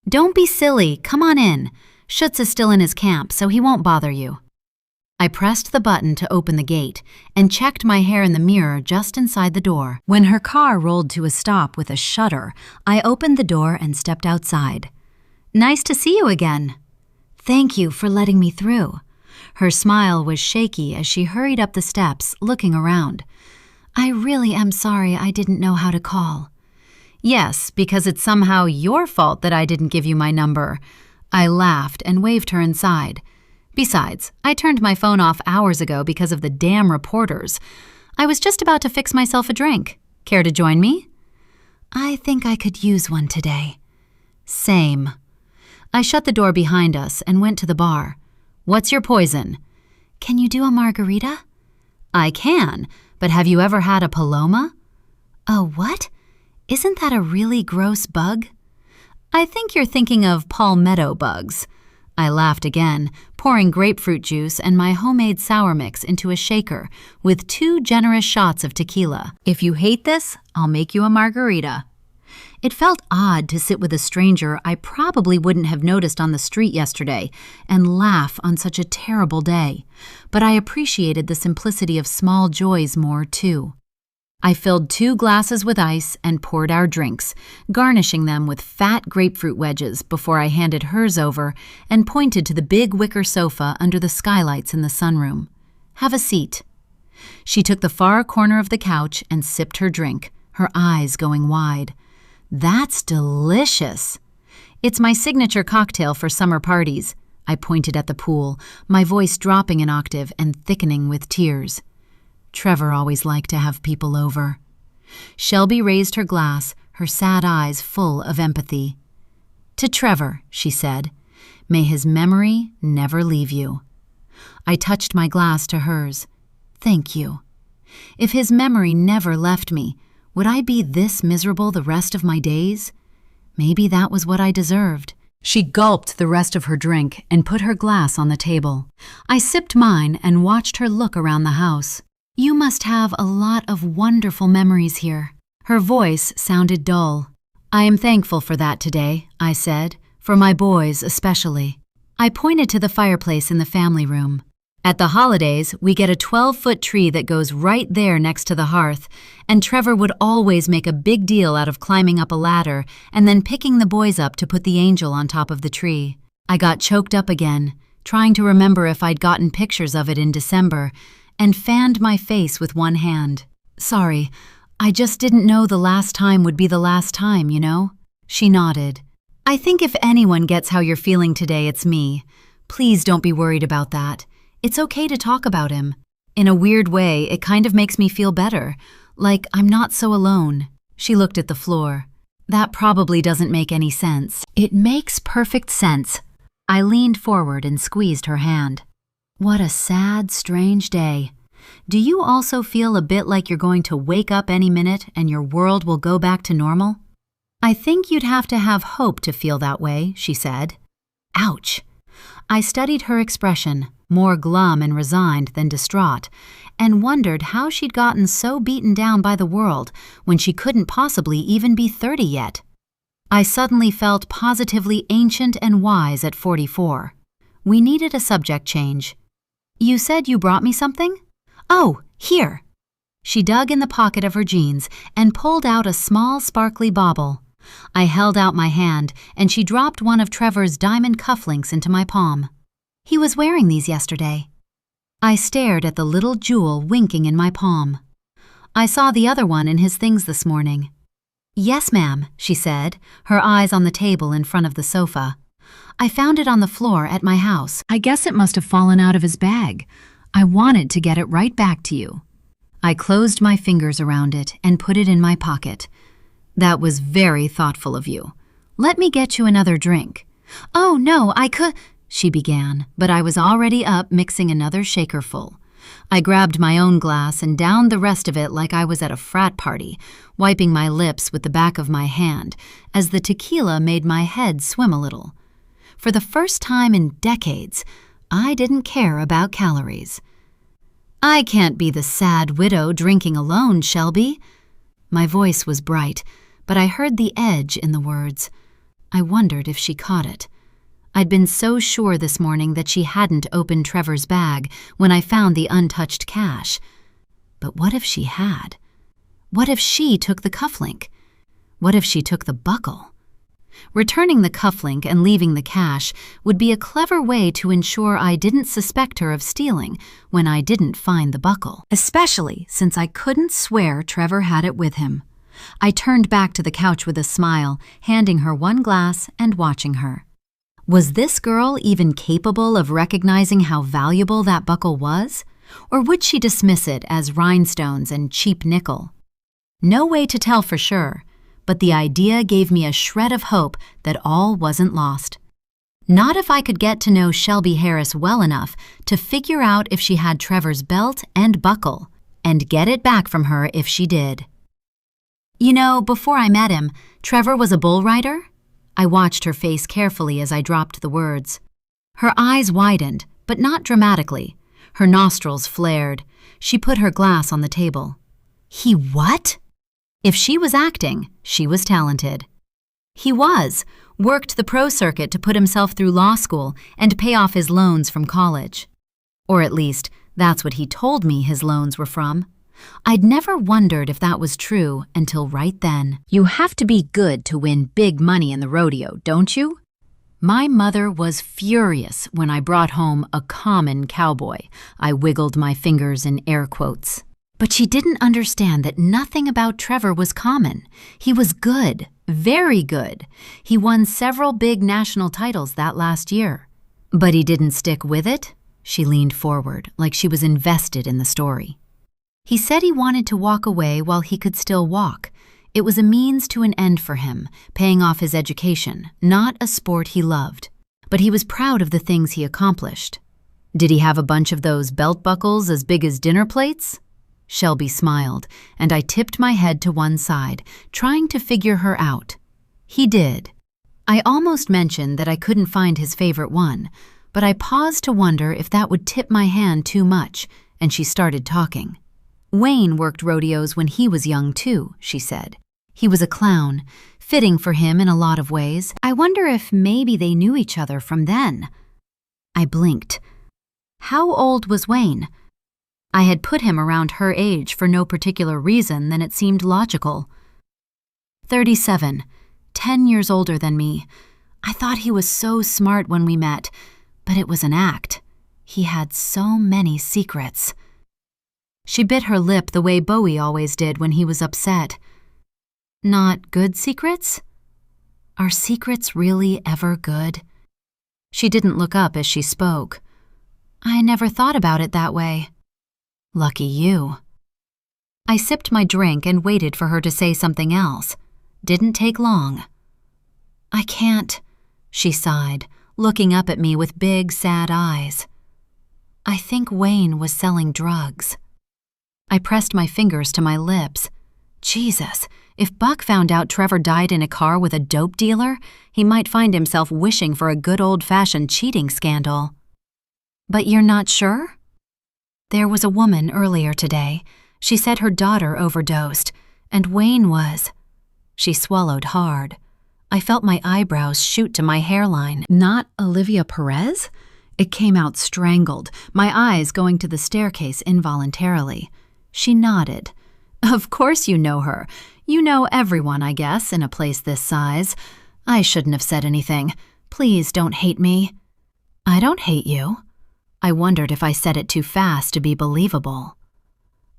S1: "Don't be silly, come on in. Schutz is still in his camp, so he won't bother you." I pressed the button to open the gate and checked my hair in the mirror just inside the door. When her car rolled to a stop with a shudder, I opened the door and stepped outside. "Nice to see you again." "Thank you for letting me through." Her smile was shaky as she hurried up the steps, looking around. "I really am sorry I didn't know how to call." "Yes, because it's somehow your fault that I didn't give you my number." I laughed and waved her inside. "Besides, I turned my phone off hours ago because of the damn reporters. I was just about to fix myself a drink. Care to join me?" "I think I could use one today." "Same." I shut the door behind us and went to the bar. "What's your poison?" "Can you do a margarita?" "I can, but have you ever had a paloma?" "A what? Isn't that a really gross bug?" "I think you're thinking of palmetto bugs." I laughed again, pouring grapefruit juice and my homemade sour mix into a shaker with 2 generous shots of tequila. "If you hate this, I'll make you a margarita." It felt odd to sit with a stranger I probably wouldn't have noticed on the street yesterday and laugh on such a terrible day, but I appreciated the simplicity of small joys more, too. I filled 2 glasses with ice and poured our drinks, garnishing them with fat grapefruit wedges before I handed hers over and pointed to the big wicker sofa under the skylights in the sunroom. "Have a seat." She took the far corner of the couch and sipped her drink, her eyes going wide. "That's delicious." "It's my signature cocktail for summer parties." I pointed at the pool, my voice dropping an octave and thickening with tears. Trevor always liked to have people over. Shelby raised her glass, her sad eyes full of empathy. "To Trevor," she said, "may his memory never leave you." I touched my glass to hers. "Thank you." If his memory never left me, would I be this miserable the rest of my days? Maybe that was what I deserved. She gulped the rest of her drink and put her glass on the table. I sipped mine and watched her look around the house. "You must have a lot of wonderful memories here." Her voice sounded dull. "I am thankful for that today," I said, "for my boys especially." I pointed to the fireplace in the family room. "At the holidays, we get a 12-foot tree that goes right there next to the hearth, and Trevor would always make a big deal out of climbing up a ladder and then picking the boys up to put the angel on top of the tree." I got choked up again, trying to remember if I'd gotten pictures of it in December, and fanned my face with one hand. "Sorry, I just didn't know the last time would be the last time, you know?" She nodded. "I think if anyone gets how you're feeling today, it's me. Please don't be worried about that. It's okay to talk about him. In a weird way, it kind of makes me feel better, like I'm not so alone." She looked at the floor. "That probably doesn't make any sense." "It makes perfect sense." I leaned forward and squeezed her hand. "What a sad, strange day. Do you also feel a bit like you're going to wake up any minute and your world will go back to normal?" "I think you'd have to have hope to feel that way," she said. Ouch. I studied her expression, more glum and resigned than distraught, and wondered how she'd gotten so beaten down by the world when she couldn't possibly even be 30 yet. I suddenly felt positively ancient and wise at 44. We needed a subject change. "You said you brought me something?" "Oh, here." She dug in the pocket of her jeans and pulled out a small sparkly bauble. I held out my hand, and she dropped one of Trevor's diamond cufflinks into my palm. "He was wearing these yesterday." I stared at the little jewel winking in my palm. "I saw the other one in his things this morning." "Yes, ma'am," she said, her eyes on the table in front of the sofa. "I found it on the floor at my house. I guess it must have fallen out of his bag. I wanted to get it right back to you." I closed my fingers around it and put it in my pocket. That was very thoughtful of you. Let me get you another drink. Oh, no, I could, she began, but I was already up mixing another shakerful. I grabbed my own glass and downed the rest of it like I was at a frat party, wiping my lips with the back of my hand as the tequila made my head swim a little. For the first time in decades, I didn't care about calories. I can't be the sad widow drinking alone, Shelby. My voice was bright, but I heard the edge in the words. I wondered if she caught it. I'd been so sure this morning that she hadn't opened Trevor's bag when I found the untouched cash. But what if she had? What if she took the cufflink? What if she took the buckle? Returning the cufflink and leaving the cash would be a clever way to ensure I didn't suspect her of stealing when I didn't find the buckle, especially since I couldn't swear Trevor had it with him. I turned back to the couch with a smile, handing her one glass and watching her. Was this girl even capable of recognizing how valuable that buckle was? Or would she dismiss it as rhinestones and cheap nickel? No way to tell for sure, but the idea gave me a shred of hope that all wasn't lost. Not if I could get to know Shelby Harris well enough to figure out if she had Trevor's belt and buckle, and get it back from her if she did. You know, before I met him, Trevor was a bull rider? I watched her face carefully as I dropped the words. Her eyes widened, but not dramatically. Her nostrils flared. She put her glass on the table. He what? If she was acting, she was talented. He was. Worked the pro circuit to put himself through law school and pay off his loans from college. Or at least, that's what he told me his loans were from. I'd never wondered if that was true until right then. You have to be good to win big money in the rodeo, don't you? My mother was furious when I brought home a common cowboy. I wiggled my fingers in air quotes. But she didn't understand that nothing about Trevor was common. He was good, very good. He won several big national titles that last year. But he didn't stick with it? She leaned forward, like she was invested in the story. He said he wanted to walk away while he could still walk. It was a means to an end for him, paying off his education, not a sport he loved. But he was proud of the things he accomplished. Did he have a bunch of those belt buckles as big as dinner plates? Shelby smiled, and I tipped my head to one side, trying to figure her out. He did. I almost mentioned that I couldn't find his favorite one, but I paused to wonder if that would tip my hand too much, and she started talking. Wayne worked rodeos when he was young too, she said. He was a clown, fitting for him in a lot of ways. I wonder if maybe they knew each other from then. I blinked. How old was Wayne? I had put him around her age for no particular reason than it seemed logical. 37, 10 years older than me. I thought he was so smart when we met, but it was an act. He had so many secrets. She bit her lip the way Bowie always did when he was upset. Not good secrets? Are secrets really ever good? She didn't look up as she spoke. I never thought about it that way. Lucky you. I sipped my drink and waited for her to say something else. Didn't take long. I can't, she sighed, looking up at me with big, sad eyes. I think Wayne was selling drugs. I pressed my fingers to my lips. Jesus, if Buck found out Trevor died in a car with a dope dealer, he might find himself wishing for a good old-fashioned cheating scandal. But you're not sure? There was a woman earlier today. She said her daughter overdosed, and Wayne was. She swallowed hard. I felt my eyebrows shoot to my hairline. Not Olivia Perez? It came out strangled, my eyes going to the staircase involuntarily. She nodded. Of course you know her. You know everyone, I guess, in a place this size. I shouldn't have said anything. Please don't hate me. I don't hate you. I wondered if I said it too fast to be believable.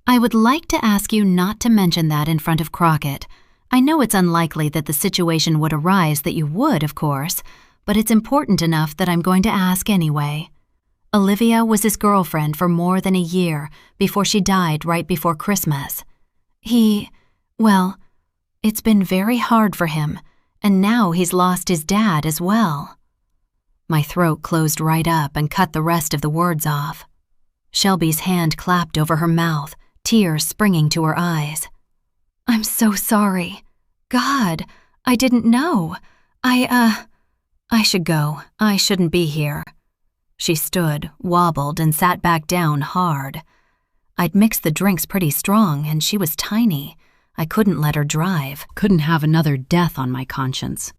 S1: I would like to ask you not to mention that in front of Crockett. I know it's unlikely that the situation would arise that you would, of course, but it's important enough that I'm going to ask anyway. Olivia was his girlfriend for more than a year before she died right before Christmas. Well, it's been very hard for him, and now he's lost his dad as well." My throat closed right up and cut the rest of the words off. Shelby's hand clapped over her mouth, tears springing to her eyes. "I'm so sorry. God, I didn't know. I should go. I shouldn't be here." She stood, wobbled, and sat back down hard. I'd mixed the drinks pretty strong, and she was tiny. I couldn't let her drive. Couldn't have another death on my conscience.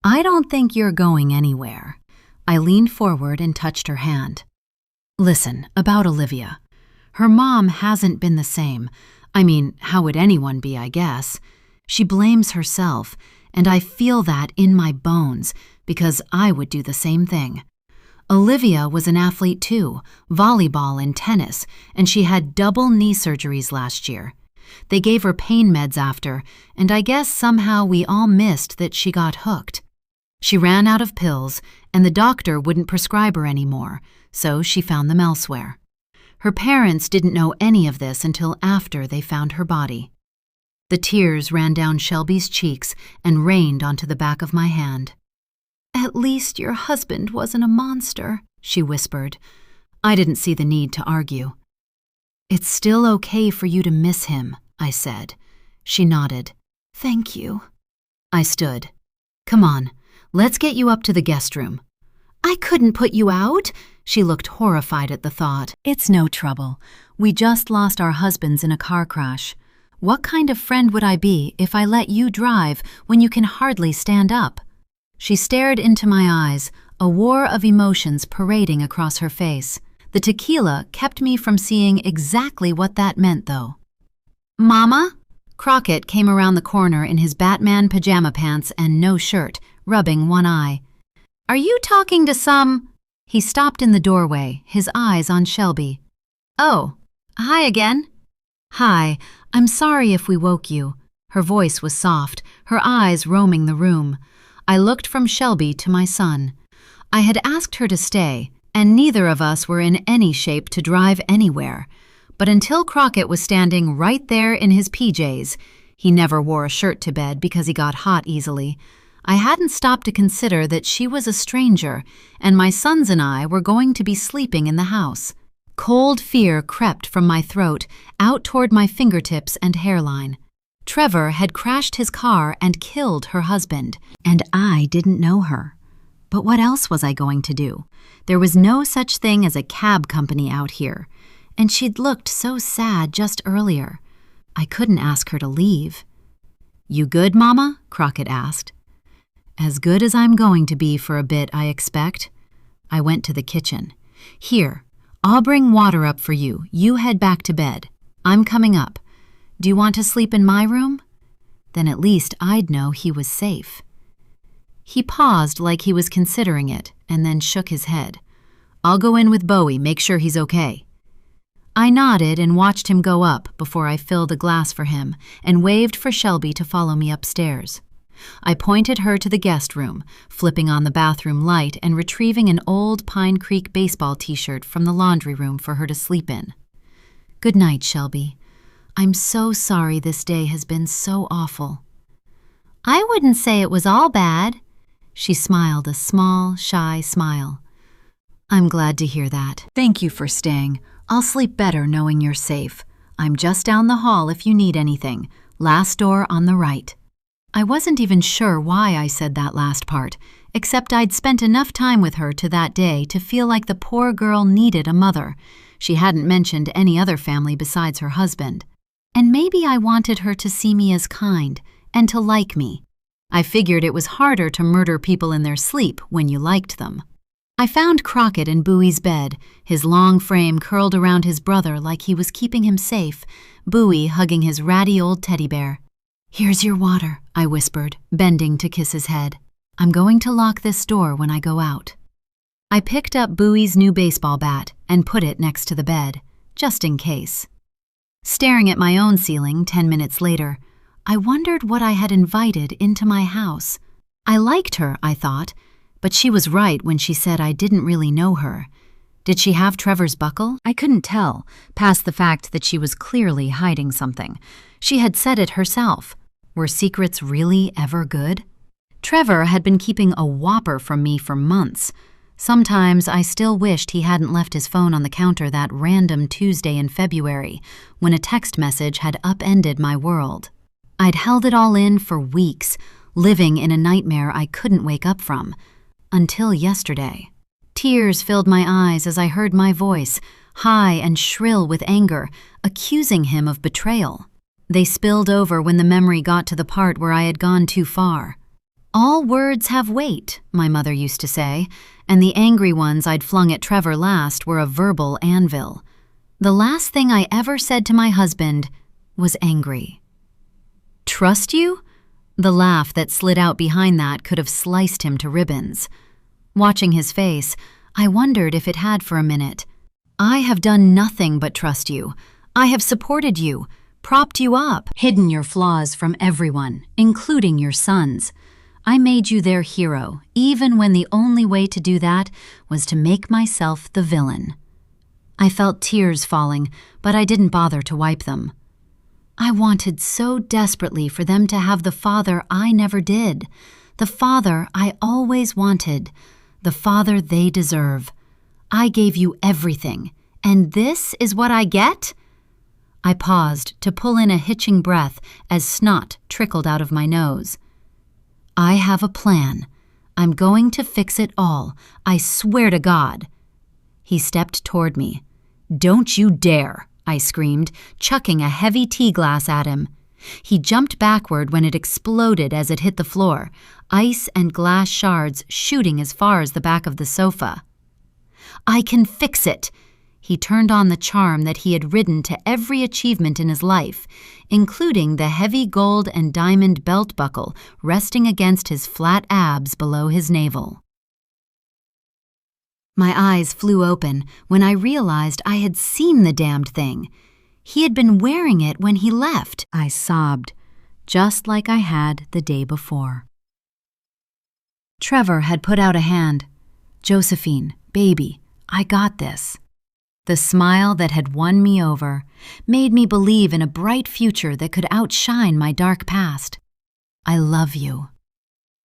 S1: "I don't think you're going anywhere." I leaned forward and touched her hand. "Listen, about Olivia. Her mom hasn't been the same. I mean, how would anyone be, I guess? She blames herself, and I feel that in my bones because I would do the same thing. Olivia was an athlete too, volleyball and tennis, and she had double knee surgeries last year. They gave her pain meds after, and I guess somehow we all missed that she got hooked. She ran out of pills, and the doctor wouldn't prescribe her anymore, so she found them elsewhere. Her parents didn't know any of this until after they found her body." The tears ran down Shelby's cheeks and rained onto the back of my hand. "At least your husband wasn't a monster," she whispered. I didn't see the need to argue. "It's still okay for you to miss him," I said. She nodded. "Thank you." I stood. "Come on, let's get you up to the guest room." "I couldn't put you out." She looked horrified at the thought. "It's no trouble. We just lost our husbands in a car crash. What kind of friend would I be if I let you drive when you can hardly stand up?" She stared into my eyes, a war of emotions parading across her face. The tequila kept me from seeing exactly what that meant, though. "Mama?" Crockett came around the corner in his Batman pajama pants and no shirt, rubbing one eye. "Are you talking to some—" He stopped in the doorway, his eyes on Shelby. "Oh, hi again." "Hi, I'm sorry if we woke you." Her voice was soft, her eyes roaming the room. I looked from Shelby to my son. I had asked her to stay, and neither of us were in any shape to drive anywhere. But until Crockett was standing right there in his PJs, he never wore a shirt to bed because he got hot easily, I hadn't stopped to consider that she was a stranger, and my sons and I were going to be sleeping in the house. Cold fear crept from my throat, out toward my fingertips and hairline. Trevor had crashed his car and killed her husband, and I didn't know her. But what else was I going to do? There was no such thing as a cab company out here, and she'd looked so sad just earlier. I couldn't ask her to leave. "You good, Mama?" Crockett asked. "As good as I'm going to be for a bit, I expect." I went to the kitchen. "Here, I'll bring water up for you. You head back to bed. I'm coming up. Do you want to sleep in my room?" Then at least I'd know he was safe. He paused like he was considering it, and then shook his head. "I'll go in with Bowie, make sure he's okay." I nodded and watched him go up before I filled a glass for him and waved for Shelby to follow me upstairs. I pointed her to the guest room, flipping on the bathroom light and retrieving an old Pine Creek baseball t-shirt from the laundry room for her to sleep in. "Good night, Shelby. I'm so sorry this day has been so awful." "I wouldn't say it was all bad." She smiled a small, shy smile. "I'm glad to hear that. Thank you for staying. I'll sleep better knowing you're safe. I'm just down the hall if you need anything. Last door on the right." I wasn't even sure why I said that last part, except I'd spent enough time with her to that day to feel like the poor girl needed a mother. She hadn't mentioned any other family besides her husband. And maybe I wanted her to see me as kind and to like me. I figured it was harder to murder people in their sleep when you liked them. I found Crockett in Bowie's bed, his long frame curled around his brother like he was keeping him safe, Bowie hugging his ratty old teddy bear. "Here's your water," I whispered, bending to kiss his head. "I'm going to lock this door when I go out." I picked up Bowie's new baseball bat and put it next to the bed, just in case. Staring at my own ceiling 10 minutes later, I wondered what I had invited into my house. I liked her, I thought, but she was right when she said I didn't really know her. Did she have Trevor's buckle? I couldn't tell, past the fact that she was clearly hiding something. She had said it herself. Were secrets really ever good? Trevor had been keeping a whopper from me for months. Sometimes I still wished he hadn't left his phone on the counter that random Tuesday in February, when a text message had upended my world. I'd held it all in for weeks, living in a nightmare I couldn't wake up from. Until yesterday. Tears filled my eyes as I heard my voice, high and shrill with anger, accusing him of betrayal. They spilled over when the memory got to the part where I had gone too far. All words have weight, my mother used to say, and the angry ones I'd flung at Trevor last were a verbal anvil. The last thing I ever said to my husband was angry. Trust you? The laugh that slid out behind that could have sliced him to ribbons. Watching his face, I wondered if it had for a minute. I have done nothing but trust you. I have supported you, propped you up, hidden your flaws from everyone, including your sons. I made you their hero, even when the only way to do that was to make myself the villain. I felt tears falling, but I didn't bother to wipe them. I wanted so desperately for them to have the father I never did, the father I always wanted, the father they deserve. I gave you everything, and this is what I get? I paused to pull in a hitching breath as snot trickled out of my nose. I have a plan. I'm going to fix it all. I swear to God. He stepped toward me. Don't you dare, I screamed, chucking a heavy tea glass at him. He jumped backward when it exploded as it hit the floor, ice and glass shards shooting as far as the back of the sofa. I can fix it. He turned on the charm that he had ridden to every achievement in his life, including the heavy gold and diamond belt buckle resting against his flat abs below his navel. My eyes flew open when I realized I had seen the damned thing. He had been wearing it when he left. I sobbed, just like I had the day before. Trevor had put out a hand. Josephine, baby, I got this. The smile that had won me over made me believe in a bright future that could outshine my dark past. I love you.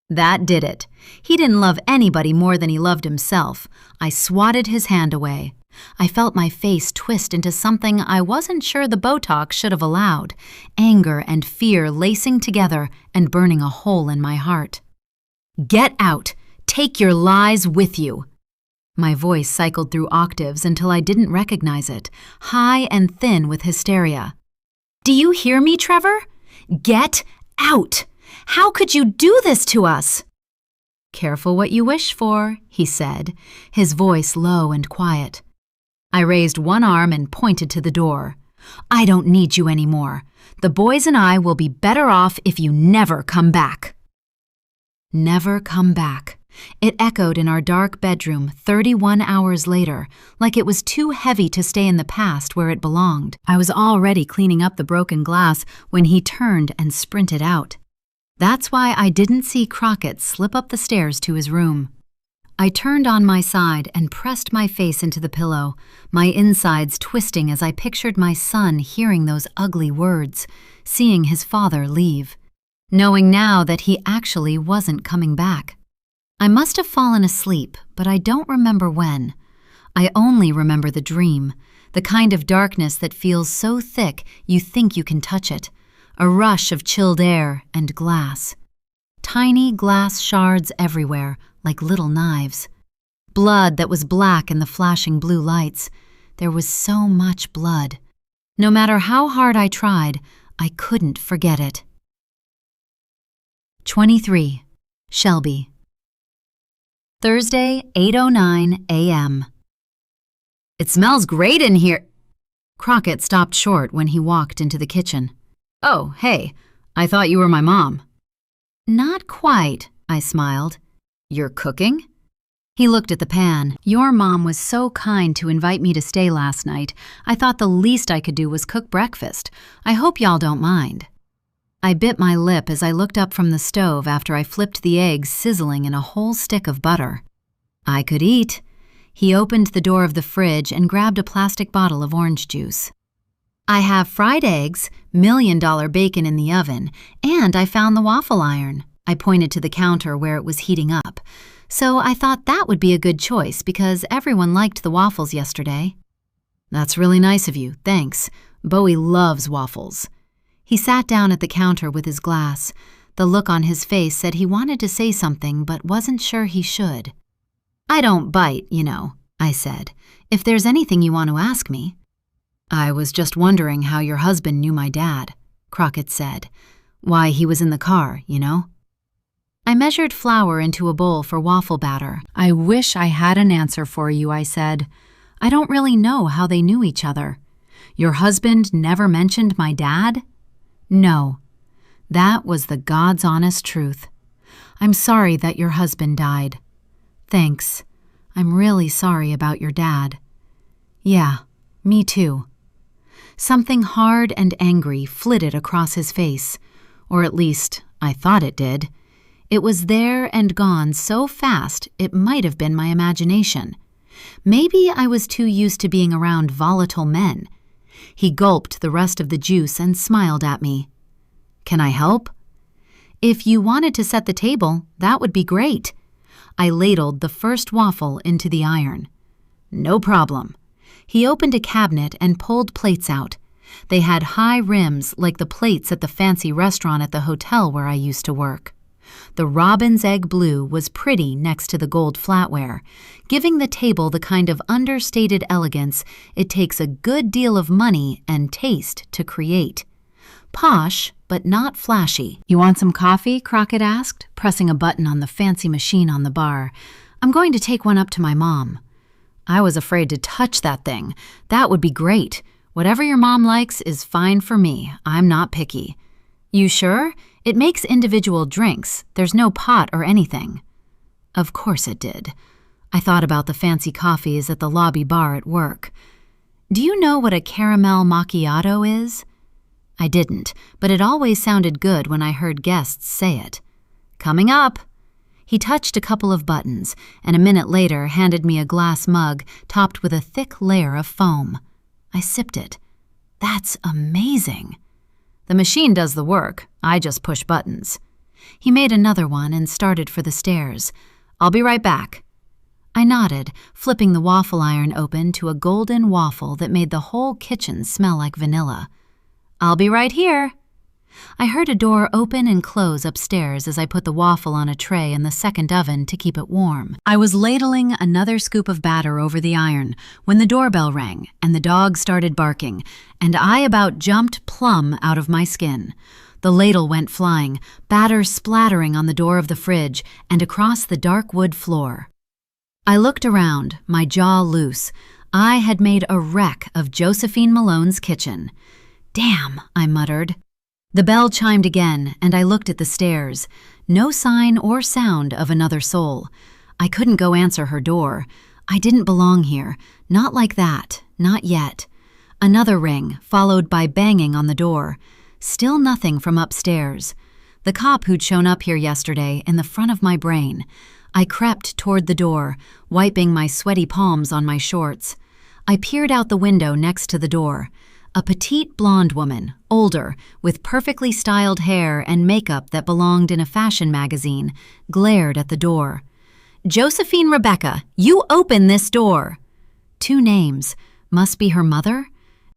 S1: That did it. He didn't love anybody more than he loved himself. I swatted his hand away. I felt my face twist into something I wasn't sure the Botox should have allowed, anger and fear lacing together and burning a hole in my heart. Get out! Take your lies with you! My voice cycled through octaves until I didn't recognize it, high and thin with hysteria. Do you hear me, Trevor? Get out! How could you do this to us? Careful what you wish for, he said, his voice low and quiet. I raised one arm and pointed to the door. I don't need you anymore. The boys and I will be better off if you never come back. Never come back. It echoed in our dark bedroom 31 hours later, like it was too heavy to stay in the past where it belonged. I was already cleaning up the broken glass when he turned and sprinted out. That's why I didn't see Crockett slip up the stairs to his room. I turned on my side and pressed my face into the pillow, my insides twisting as I pictured my son hearing those ugly words, seeing his father leave, knowing now that he actually wasn't coming back. I must have fallen asleep, but I don't remember when. I only remember the dream, the kind of darkness that feels so thick you think you can touch it, a rush of chilled air and glass. Tiny glass shards everywhere, like little knives. Blood that was black in the flashing blue lights. There was so much blood. No matter how hard I tried, I couldn't forget it. 23. Shelby. Thursday, 8:09 a.m. It smells great in here. Crockett stopped short when he walked into the kitchen. Oh, hey, I thought you were my mom. Not quite, I smiled. You're cooking? He looked at the pan. Your mom was so kind to invite me to stay last night. I thought the least I could do was cook breakfast. I hope y'all don't mind. I bit my lip as I looked up from the stove after I flipped the eggs sizzling in a whole stick of butter. I could eat. He opened the door of the fridge and grabbed a plastic bottle of orange juice. I have fried eggs, $1,000,000 bacon in the oven, and I found the waffle iron. I pointed to the counter where it was heating up. So I thought that would be a good choice because everyone liked the waffles yesterday. That's really nice of you, thanks. Bowie loves waffles. He sat down at the counter with his glass. The look on his face said he wanted to say something but wasn't sure he should. I don't bite, you know, I said. If there's anything you want to ask me. I was just wondering how your husband knew my dad, Crockett said. Why he was in the car, you know? I measured flour into a bowl for waffle batter. I wish I had an answer for you, I said. I don't really know how they knew each other. Your husband never mentioned my dad? No. That was the God's honest truth. I'm sorry that your husband died. Thanks. I'm really sorry about your dad. Yeah, me too. Something hard and angry flitted across his face, or at least I thought it did. It was there and gone so fast it might have been my imagination. Maybe I was too used to being around volatile men. He gulped the rest of the juice and smiled at me. Can I help? If you wanted to set the table, that would be great. I ladled the first waffle into the iron. No problem. He opened a cabinet and pulled plates out. They had high rims like the plates at the fancy restaurant at the hotel where I used to work. The robin's egg blue was pretty next to the gold flatware, giving the table the kind of understated elegance it takes a good deal of money and taste to create. Posh, but not flashy. You want some coffee? Crockett asked, pressing a button on the fancy machine on the bar. I'm going to take one up to my mom. I was afraid to touch that thing. That would be great. Whatever your mom likes is fine for me. I'm not picky. You sure? It makes individual drinks. There's no pot or anything. Of course it did. I thought about the fancy coffees at the lobby bar at work. Do you know what a caramel macchiato is? I didn't, but it always sounded good when I heard guests say it. Coming up. He touched a couple of buttons, and a minute later handed me a glass mug topped with a thick layer of foam. I sipped it. That's amazing. The machine does the work. I just push buttons. He made another one and started for the stairs. I'll be right back. I nodded, flipping the waffle iron open to a golden waffle that made the whole kitchen smell like vanilla. I'll be right here. I heard a door open and close upstairs as I put the waffle on a tray in the second oven to keep it warm. I was ladling another scoop of batter over the iron when the doorbell rang and the dog started barking, and I about jumped plumb out of my skin. The ladle went flying, batter splattering on the door of the fridge and across the dark wood floor. I looked around, my jaw loose. I had made a wreck of Josephine Malone's kitchen. Damn, I muttered. The bell chimed again, and I looked at the stairs. No sign or sound of another soul. I couldn't go answer her door. I didn't belong here. Not like that. Not yet. Another ring, followed by banging on the door. Still nothing from upstairs. The cop who'd shown up here yesterday in the front of my brain. I crept toward the door, wiping my sweaty palms on my shorts. I peered out the window next to the door. A petite blonde woman, older, with perfectly styled hair and makeup that belonged in a fashion magazine, glared at the door. Josephine Rebecca, you open this door. 2 names. Must be her mother?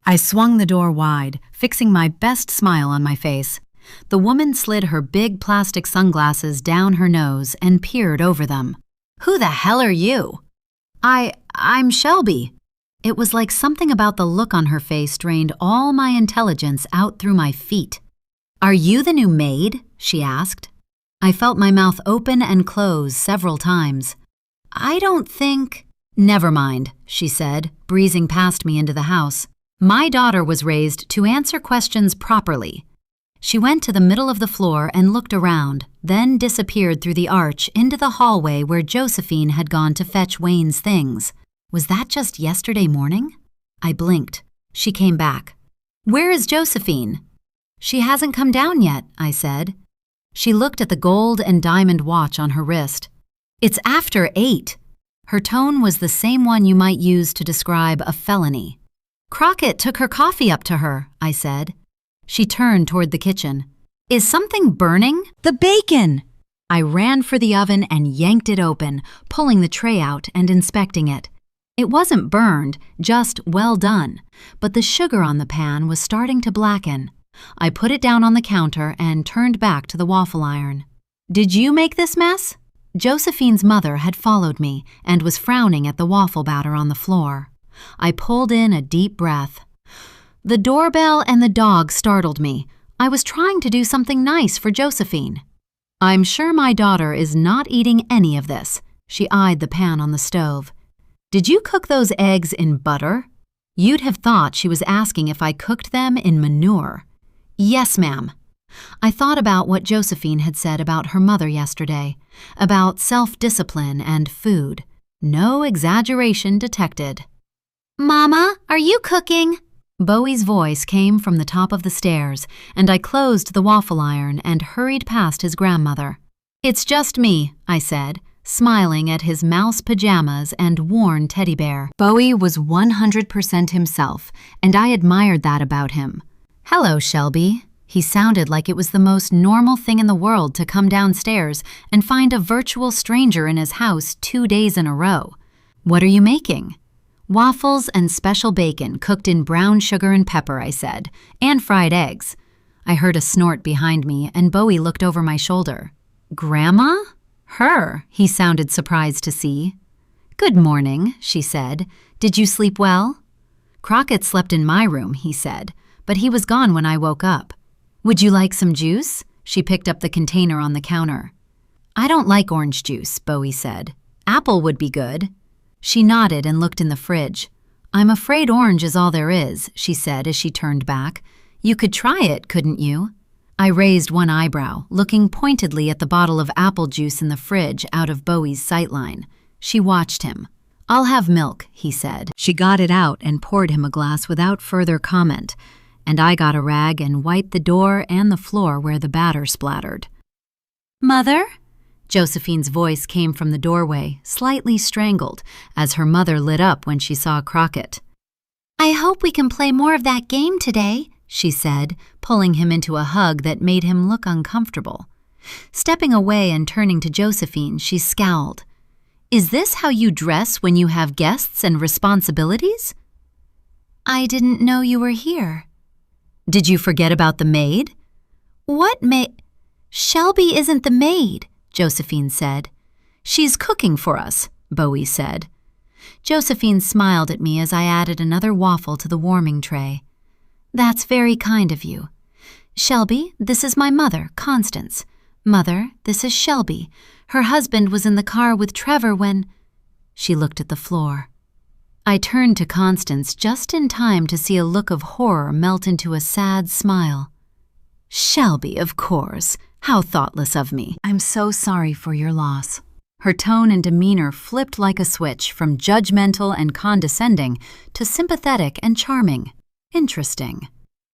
S1: I swung the door wide, fixing my best smile on my face. The woman slid her big plastic sunglasses down her nose and peered over them. Who the hell are you? I'm Shelby. It was like something about the look on her face drained all my intelligence out through my feet. Are you the new maid? She asked. I felt my mouth open and close several times. I don't think... Never mind, she said, breezing past me into the house. My daughter was raised to answer questions properly. She went to the middle of the floor and looked around, then disappeared through the arch into the hallway where Josephine had gone to fetch Wayne's things. Was that just yesterday morning? I blinked. She came back. Where is Josephine? She hasn't come down yet, I said. She looked at the gold and diamond watch on her wrist. It's after 8. Her tone was the same one you might use to describe a felony. "Crockett took her coffee up to her," I said. She turned toward the kitchen. "Is something burning?" "The bacon!" I ran for the oven and yanked it open, pulling the tray out and inspecting it. It wasn't burned, just well done, but the sugar on the pan was starting to blacken. I put it down on the counter and turned back to the waffle iron. "Did you make this mess?" Josephine's mother had followed me and was frowning at the waffle batter on the floor. I pulled in a deep breath. The doorbell and the dog startled me. I was trying to do something nice for Josephine. "I'm sure my daughter is not eating any of this." She eyed the pan on the stove. "Did you cook those eggs in butter?" You'd have thought she was asking if I cooked them in manure. "Yes, ma'am." I thought about what Josephine had said about her mother yesterday, about self-discipline and food. No exaggeration detected. "Mama, are you cooking?" Bowie's voice came from the top of the stairs, and I closed the waffle iron and hurried past his grandmother. "It's just me," I said, smiling at his mouse pajamas and worn teddy bear. Bowie was 100% himself, and I admired that about him. "Hello, Shelby." He sounded like it was the most normal thing in the world to come downstairs and find a virtual stranger in his house 2 days in a row. "What are you making?" "Waffles and special bacon cooked in brown sugar and pepper," I said, "and fried eggs." I heard a snort behind me, and Bowie looked over my shoulder. "Grandma?" "Her," he sounded surprised to see. "Good morning," she said. "Did you sleep well?" "Crockett slept in my room," he said, "but he was gone when I woke up." "Would you like some juice?" She picked up the container on the counter. "I don't like orange juice," Bowie said. "Apple would be good." She nodded and looked in the fridge. "I'm afraid orange is all there is," she said as she turned back. "You could try it, couldn't you?" I raised one eyebrow, looking pointedly at the bottle of apple juice in the fridge out of Bowie's sightline. She watched him. "I'll have milk," he said. She got it out and poured him a glass without further comment, and I got a rag and wiped the door and the floor where the batter splattered. "Mother?" Josephine's voice came from the doorway, slightly strangled, as her mother lit up when she saw Crockett. "I hope we can play more of that game today," she said, pulling him into a hug that made him look uncomfortable. Stepping away and turning to Josephine, she scowled. "Is this how you dress when you have guests and responsibilities?" "I didn't know you were here." "Did you forget about the maid?" "What maid?" "Shelby isn't the maid," Josephine said. "She's cooking for us," Bowie said. Josephine smiled at me as I added another waffle to the warming tray. "That's very kind of you. Shelby, this is my mother, Constance. Mother, this is Shelby. Her husband was in the car with Trevor when—" She looked at the floor. I turned to Constance just in time to see a look of horror melt into a sad smile. "Shelby, of course. How thoughtless of me. I'm so sorry for your loss." Her tone and demeanor flipped like a switch from judgmental and condescending to sympathetic and charming. "Interesting."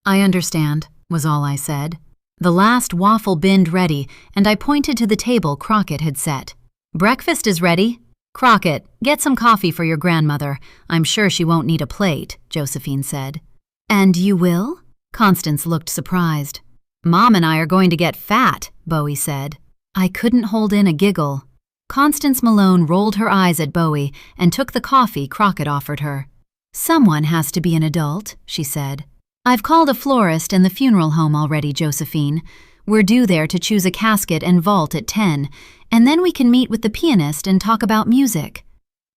S1: "I understand," was all I said. The last waffle binned ready, and I pointed to the table Crockett had set. "Breakfast is ready. Crockett, get some coffee for your grandmother. I'm sure she won't need a plate," Josephine said. "And you will?" Constance looked surprised. "Mom and I are going to get fat," Bowie said. I couldn't hold in a giggle. Constance Malone rolled her eyes at Bowie and took the coffee Crockett offered her. "Someone has to be an adult," she said. "I've called a florist and the funeral home already, Josephine. We're due there to choose a casket and vault at 10, and then we can meet with the pianist and talk about music."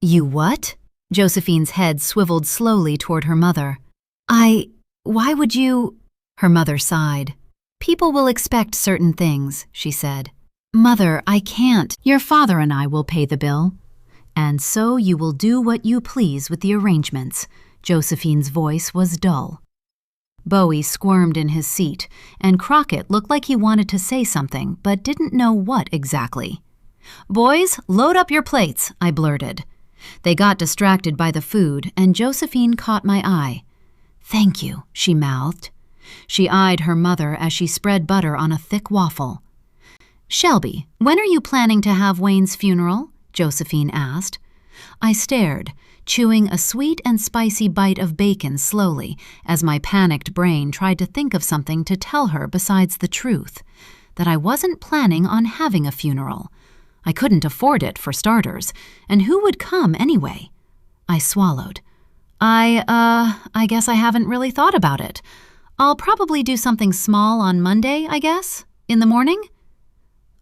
S1: "You what?" Josephine's head swiveled slowly toward her mother. Why would you—" Her mother sighed. "People will expect certain things," she said. "Mother, I can't. Your father and I will pay the bill. And so you will do what you please with the arrangements." Josephine's voice was dull. Bowie squirmed in his seat, and Crockett looked like he wanted to say something but didn't know what exactly. "Boys, load up your plates," I blurted. They got distracted by the food, and Josephine caught my eye. "Thank you," she mouthed. She eyed her mother as she spread butter on a thick waffle. "Shelby, when are you planning to have Wayne's funeral?" Josephine asked. I stared, chewing a sweet and spicy bite of bacon slowly as my panicked brain tried to think of something to tell her besides the truth, that I wasn't planning on having a funeral. I couldn't afford it, for starters, and who would come anyway? I swallowed. I guess I haven't really thought about it. I'll probably do something small on Monday, I guess, in the morning?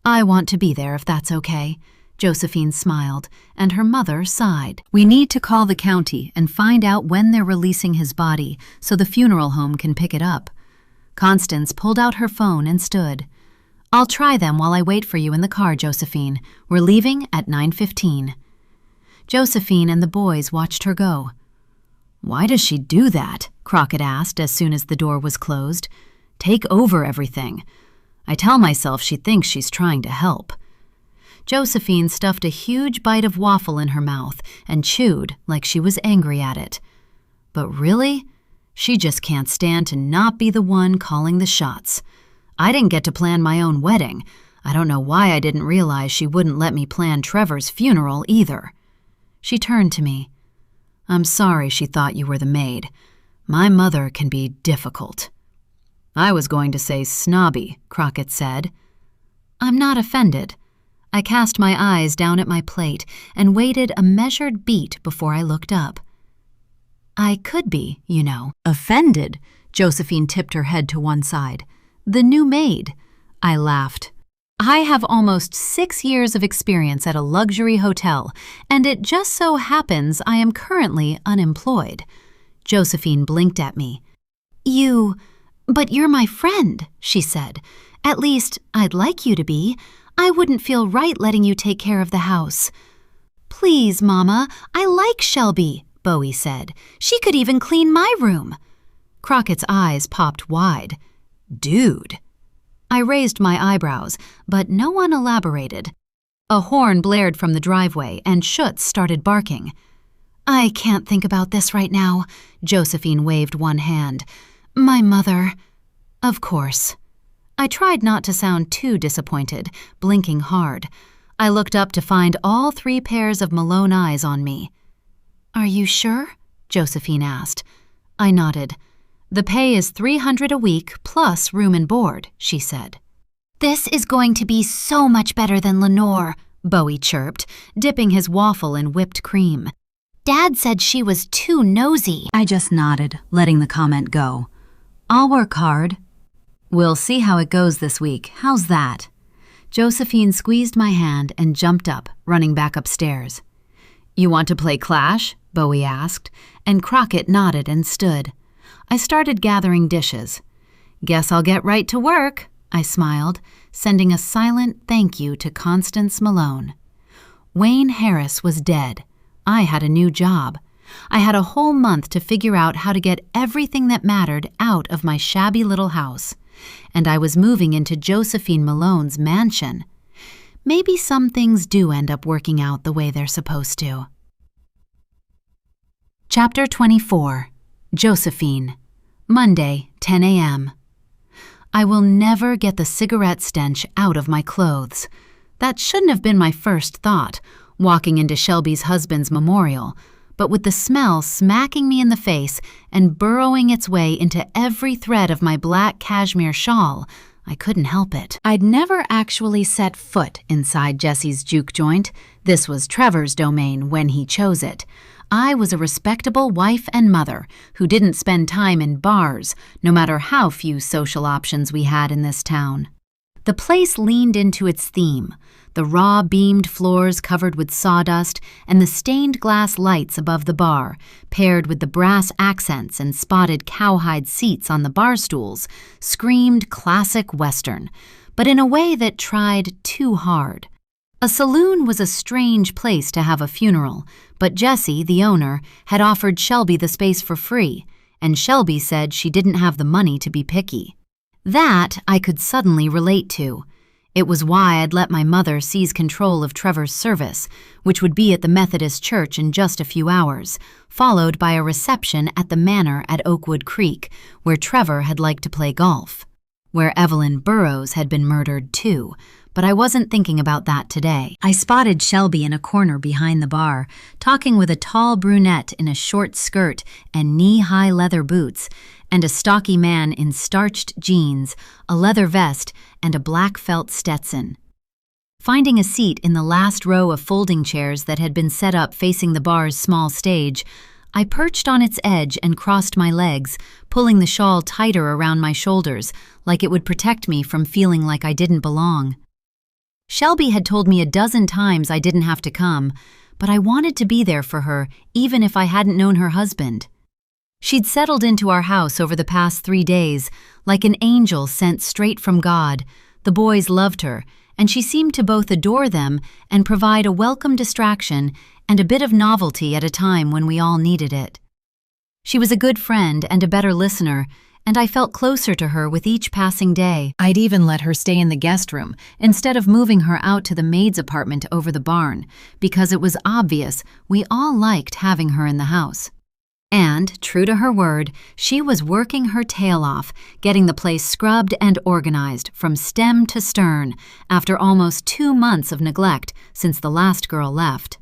S1: I want to be there if that's okay. Josephine smiled, and her mother sighed. We need to call the county and find out when they're releasing his body so the funeral home can pick it up. Constance pulled out her phone and stood. I'll try them while I wait for you in the car, Josephine. We're leaving at 9:15. Josephine and the boys watched her go. Why does she do that? Crockett asked as soon as the door was closed. Take over everything. I tell myself she thinks she's trying to help. Josephine stuffed a huge bite of waffle in her mouth and chewed like she was angry at it. But really, she just can't stand to not be the one calling the shots. I didn't get to plan my own wedding. I don't know why I didn't realize she wouldn't let me plan Trevor's funeral either. She turned to me. I'm sorry she thought you were the maid. My mother can be difficult. I was going to say snobby, Crockett said. I'm not offended. I cast my eyes down at my plate and waited a measured beat before I looked up. I could be, you know. Offended? Josephine tipped her head to one side. The new maid. I laughed. I have almost 6 years of experience at a luxury hotel, and it just so happens I am currently unemployed. Josephine blinked at me. But you're my friend, she said. At least, I'd like you to be. I wouldn't feel right letting you take care of the house. Please, Mama, I like Shelby, Bowie said. She could even clean my room. Crockett's eyes popped wide. Dude. I raised my eyebrows, but no one elaborated. A horn blared from the driveway, and Schutz started barking. I can't think about this right now, Josephine waved one hand. My mother. Of course. I tried not to sound too disappointed, blinking hard. I looked up to find all 3 pairs of Malone eyes on me. Are you sure? Josephine asked. I nodded. The pay is $300 a week plus room and board, she said. This is going to be so much better than Lenore, Bowie chirped, dipping his waffle in whipped cream. Dad said she was too nosy. I just nodded, letting the comment go. I'll work hard. We'll see how it goes this week. How's that? Josephine squeezed my hand and jumped up, running back upstairs. You want to play Clash? Bowie asked, and Crockett nodded and stood. I started gathering dishes. Guess I'll get right to work, I smiled, sending a silent thank you to Constance Malone. Wayne Harris was dead. I had a new job. I had a whole month to figure out how to get everything that mattered out of my shabby little house. And I was moving into Josephine Malone's mansion. Maybe some things do end up working out the way they're supposed to. Chapter 24. Josephine. Monday, 10 a.m. I will never get the cigarette stench out of my clothes. That shouldn't have been my first thought, walking into Shelby's husband's memorial, but with the smell smacking me in the face and burrowing its way into every thread of my black cashmere shawl, I couldn't help it. I'd never actually set foot inside Jesse's juke joint. This was Trevor's domain when he chose it. I was a respectable wife and mother who didn't spend time in bars, no matter how few social options we had in this town. The place leaned into its theme, the raw beamed floors covered with sawdust and the stained glass lights above the bar, paired with the brass accents and spotted cowhide seats on the bar stools, screamed classic Western, but in a way that tried too hard. A saloon was a strange place to have a funeral, but Jessie, the owner, had offered Shelby the space for free, and Shelby said she didn't have the money to be picky. That I could suddenly relate to. It was why I'd let my mother seize control of Trevor's service, which would be at the Methodist Church in just a few hours, followed by a reception at the manor at Oakwood Creek, where Trevor had liked to play golf. where Evelyn Burrows had been murdered too, but I wasn't thinking about that today. I spotted Shelby in a corner behind the bar, talking with a tall brunette in a short skirt and knee-high leather boots, and a stocky man in starched jeans, a leather vest, and a black felt Stetson. Finding a seat in the last row of folding chairs that had been set up facing the bar's small stage, I perched on its edge and crossed my legs, pulling the shawl tighter around my shoulders, like it would protect me from feeling like I didn't belong. Shelby had told me a dozen times I didn't have to come, but I wanted to be there for her, even if I hadn't known her husband. She'd settled into our house over the past 3 days, like an angel sent straight from God. The boys loved her, and she seemed to both adore them and provide a welcome distraction and a bit of novelty at a time when we all needed it. She was a good friend and a better listener, and I felt closer to her with each passing day. I'd even let her stay in the guest room instead of moving her out to the maid's apartment over the barn, because it was obvious we all liked having her in the house. And, true to her word, she was working her tail off, getting the place scrubbed and organized from stem to stern after almost 2 months of neglect since the last girl left.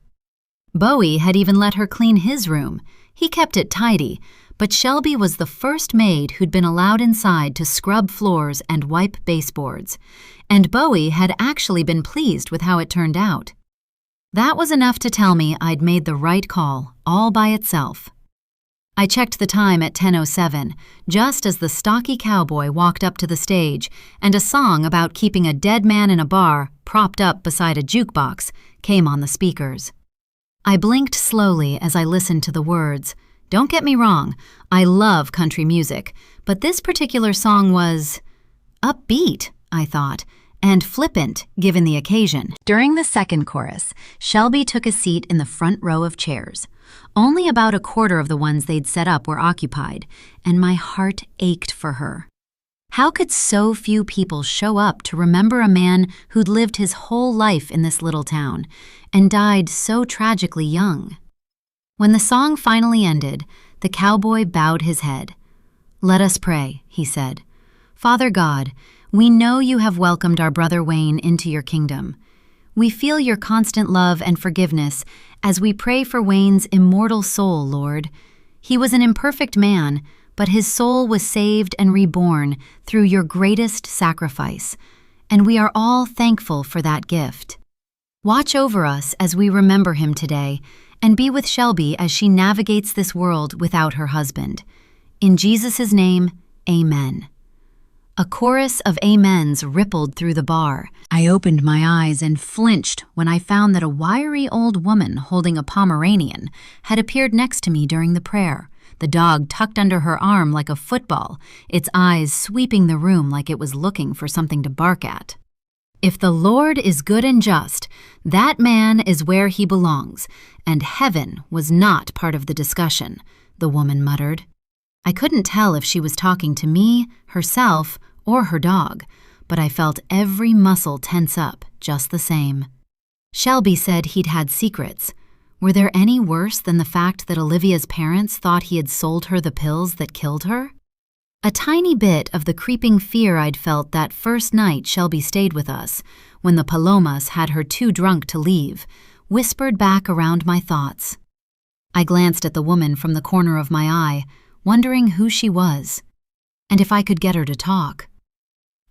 S1: Bowie had even let her clean his room. He kept it tidy, but Shelby was the first maid who'd been allowed inside to scrub floors and wipe baseboards, and Bowie had actually been pleased with how it turned out. That was enough to tell me I'd made the right call, all by itself. I checked the time at 10:07, just as the stocky cowboy walked up to the stage, and a song about keeping a dead man in a bar, propped up beside a jukebox, came on the speakers. I blinked slowly as I listened to the words. Don't get me wrong, I love country music, but this particular song was upbeat, I thought, and flippant given the occasion. During the second chorus, Shelby took a seat in the front row of chairs. Only about a quarter of the ones they'd set up were occupied, and my heart ached for her. How could so few people show up to remember a man who'd lived his whole life in this little town and died so tragically young? When the song finally ended, the cowboy bowed his head. "Let us pray," he said. "Father God, we know you have welcomed our brother Wayne into your kingdom. We feel your constant love and forgiveness as we pray for Wayne's immortal soul, Lord. He was an imperfect man, but his soul was saved and reborn through your greatest sacrifice, and we are all thankful for that gift. Watch over us as we remember him today, and be with Shelby as she navigates this world without her husband. In Jesus' name, amen." A chorus of amens rippled through the bar. I opened my eyes and flinched when I found that a wiry old woman holding a Pomeranian had appeared next to me during the prayer, the dog tucked under her arm like a football, its eyes sweeping the room like it was looking for something to bark at. "If the Lord is good and just, that man is where he belongs, and heaven was not part of the discussion," the woman muttered. I couldn't tell if she was talking to me, herself, or her dog, but I felt every muscle tense up just the same. Shelby said he'd had secrets. Were there any worse than the fact that Olivia's parents thought he had sold her the pills that killed her? A tiny bit of the creeping fear I'd felt that first night Shelby stayed with us, when the Palomas had her too drunk to leave, whispered back around my thoughts. I glanced at the woman from the corner of my eye, wondering who she was, and if I could get her to talk.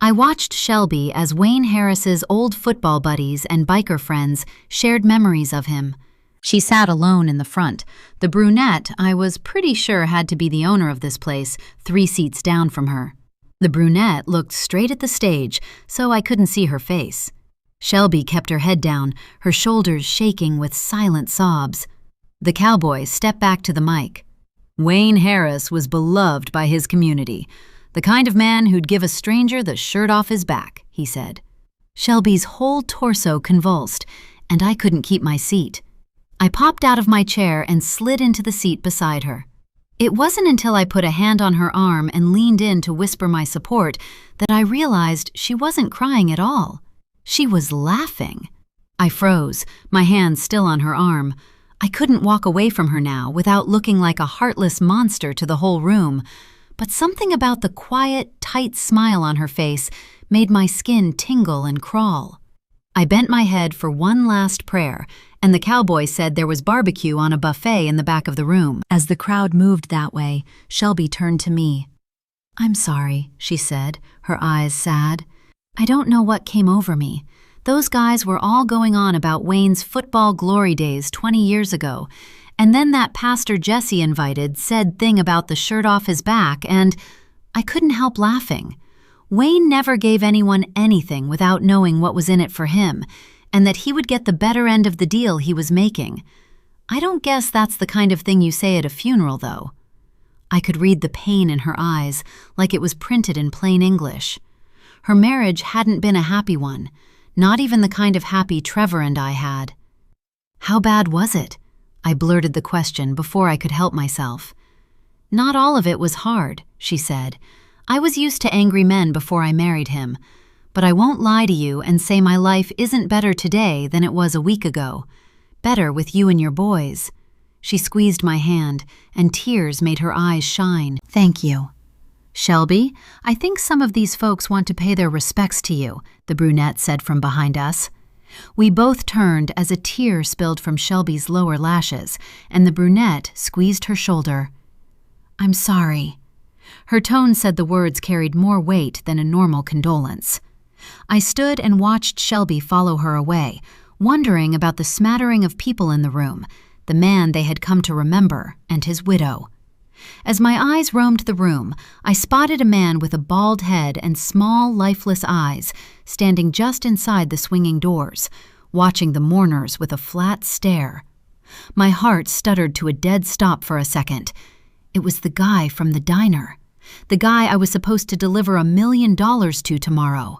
S1: I watched Shelby as Wayne Harris's old football buddies and biker friends shared memories of him. She sat alone in the front. The brunette, I was pretty sure had to be the owner of this place, 3 seats down from her. The brunette looked straight at the stage, so I couldn't see her face. Shelby kept her head down, her shoulders shaking with silent sobs. The cowboy stepped back to the mic. Wayne Harris was beloved by his community. The kind of man who'd give a stranger the shirt off his back, he said. Shelby's whole torso convulsed, and I couldn't keep my seat. I popped out of my chair and slid into the seat beside her. It wasn't until I put a hand on her arm and leaned in to whisper my support that I realized she wasn't crying at all. She was laughing. I froze, my hand still on her arm. I couldn't walk away from her now without looking like a heartless monster to the whole room, but something about the quiet, tight smile on her face made my skin tingle and crawl. I bent my head for one last prayer, and the cowboy said there was barbecue on a buffet in the back of the room. As the crowd moved that way, Shelby turned to me. "I'm sorry," she said, her eyes sad. "I don't know what came over me. Those guys were all going on about Wayne's football glory days 20 years ago, and then that pastor Jesse invited said thing about the shirt off his back, and I couldn't help laughing. Wayne never gave anyone anything without knowing what was in it for him, and that he would get the better end of the deal he was making. I don't guess that's the kind of thing you say at a funeral, though." I could read the pain in her eyes, like it was printed in plain English. Her marriage hadn't been a happy one, not even the kind of happy Trevor and I had. "How bad was it?" I blurted the question before I could help myself. "Not all of it was hard," she said. "I was used to angry men before I married him, but I won't lie to you and say my life isn't better today than it was a week ago. Better with you and your boys." She squeezed my hand, and tears made her eyes shine. "Thank you." "Shelby, I think some of these folks want to pay their respects to you," the brunette said from behind us. We both turned as a tear spilled from Shelby's lower lashes, and the brunette squeezed her shoulder. "I'm sorry." Her tone said the words carried more weight than a normal condolence. I stood and watched Shelby follow her away, wondering about the smattering of people in the room, the man they had come to remember, and his widow. As my eyes roamed the room, I spotted a man with a bald head and small, lifeless eyes, standing just inside the swinging doors, watching the mourners with a flat stare. My heart stuttered to a dead stop for a second. It was the guy from the diner, the guy I was supposed to deliver $1 million to tomorrow.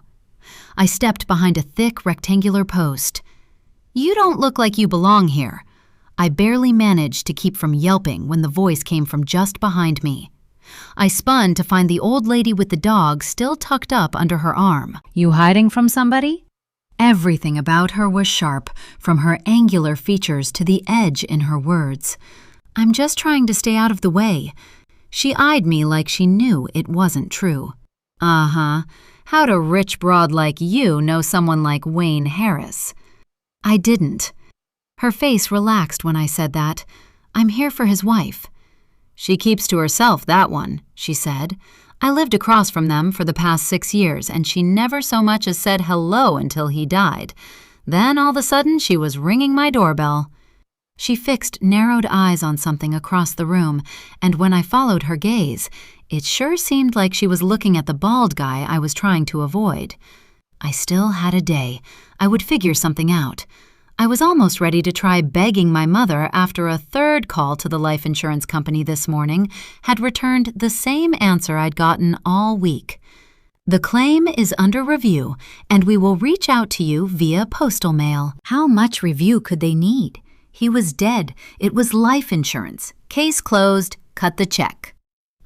S1: I stepped behind a thick, rectangular post. "You don't look like you belong here." I barely managed to keep from yelping when the voice came from just behind me. I spun to find the old lady with the dog still tucked up under her arm. "You hiding from somebody?" Everything about her was sharp, from her angular features to the edge in her words. "I'm just trying to stay out of the way." She eyed me like she knew it wasn't true. "Uh-huh. How'd a rich broad like you know someone like Wayne Harris?" I didn't. Her face relaxed when I said that. "I'm here for his wife." "She keeps to herself, that one," she said. "I lived across from them for the past 6 years, and she never so much as said hello until he died. Then all of a sudden she was ringing my doorbell." She fixed narrowed eyes on something across the room, and when I followed her gaze, it sure seemed like she was looking at the bald guy I was trying to avoid. I still had a day. I would figure something out. I was almost ready to try begging my mother after a third call to the life insurance company this morning had returned the same answer I'd gotten all week. "The claim is under review, and we will reach out to you via postal mail." How much review could they need? He was dead. It was life insurance. Case closed. Cut the check.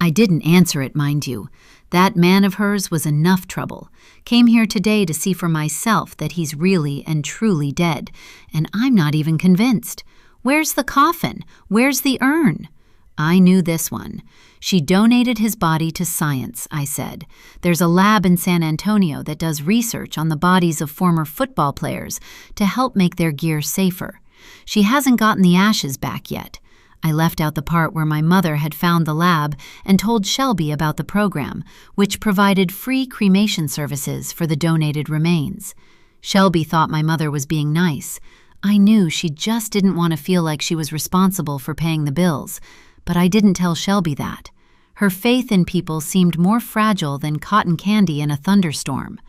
S1: I didn't answer it, mind you. That man of hers was enough trouble. Came here today to see for myself that he's really and truly dead, and I'm not even convinced. Where's the coffin? Where's the urn? I knew this one. She donated his body to science, I said. There's a lab in San Antonio that does research on the bodies of former football players to help make their gear safer. She hasn't gotten the ashes back yet. I left out the part where my mother had found the lab and told Shelby about the program, which provided free cremation services for the donated remains. Shelby thought my mother was being nice. I knew she just didn't want to feel like she was responsible for paying the bills, but I didn't tell Shelby that. Her faith in people seemed more fragile than cotton candy in a thunderstorm.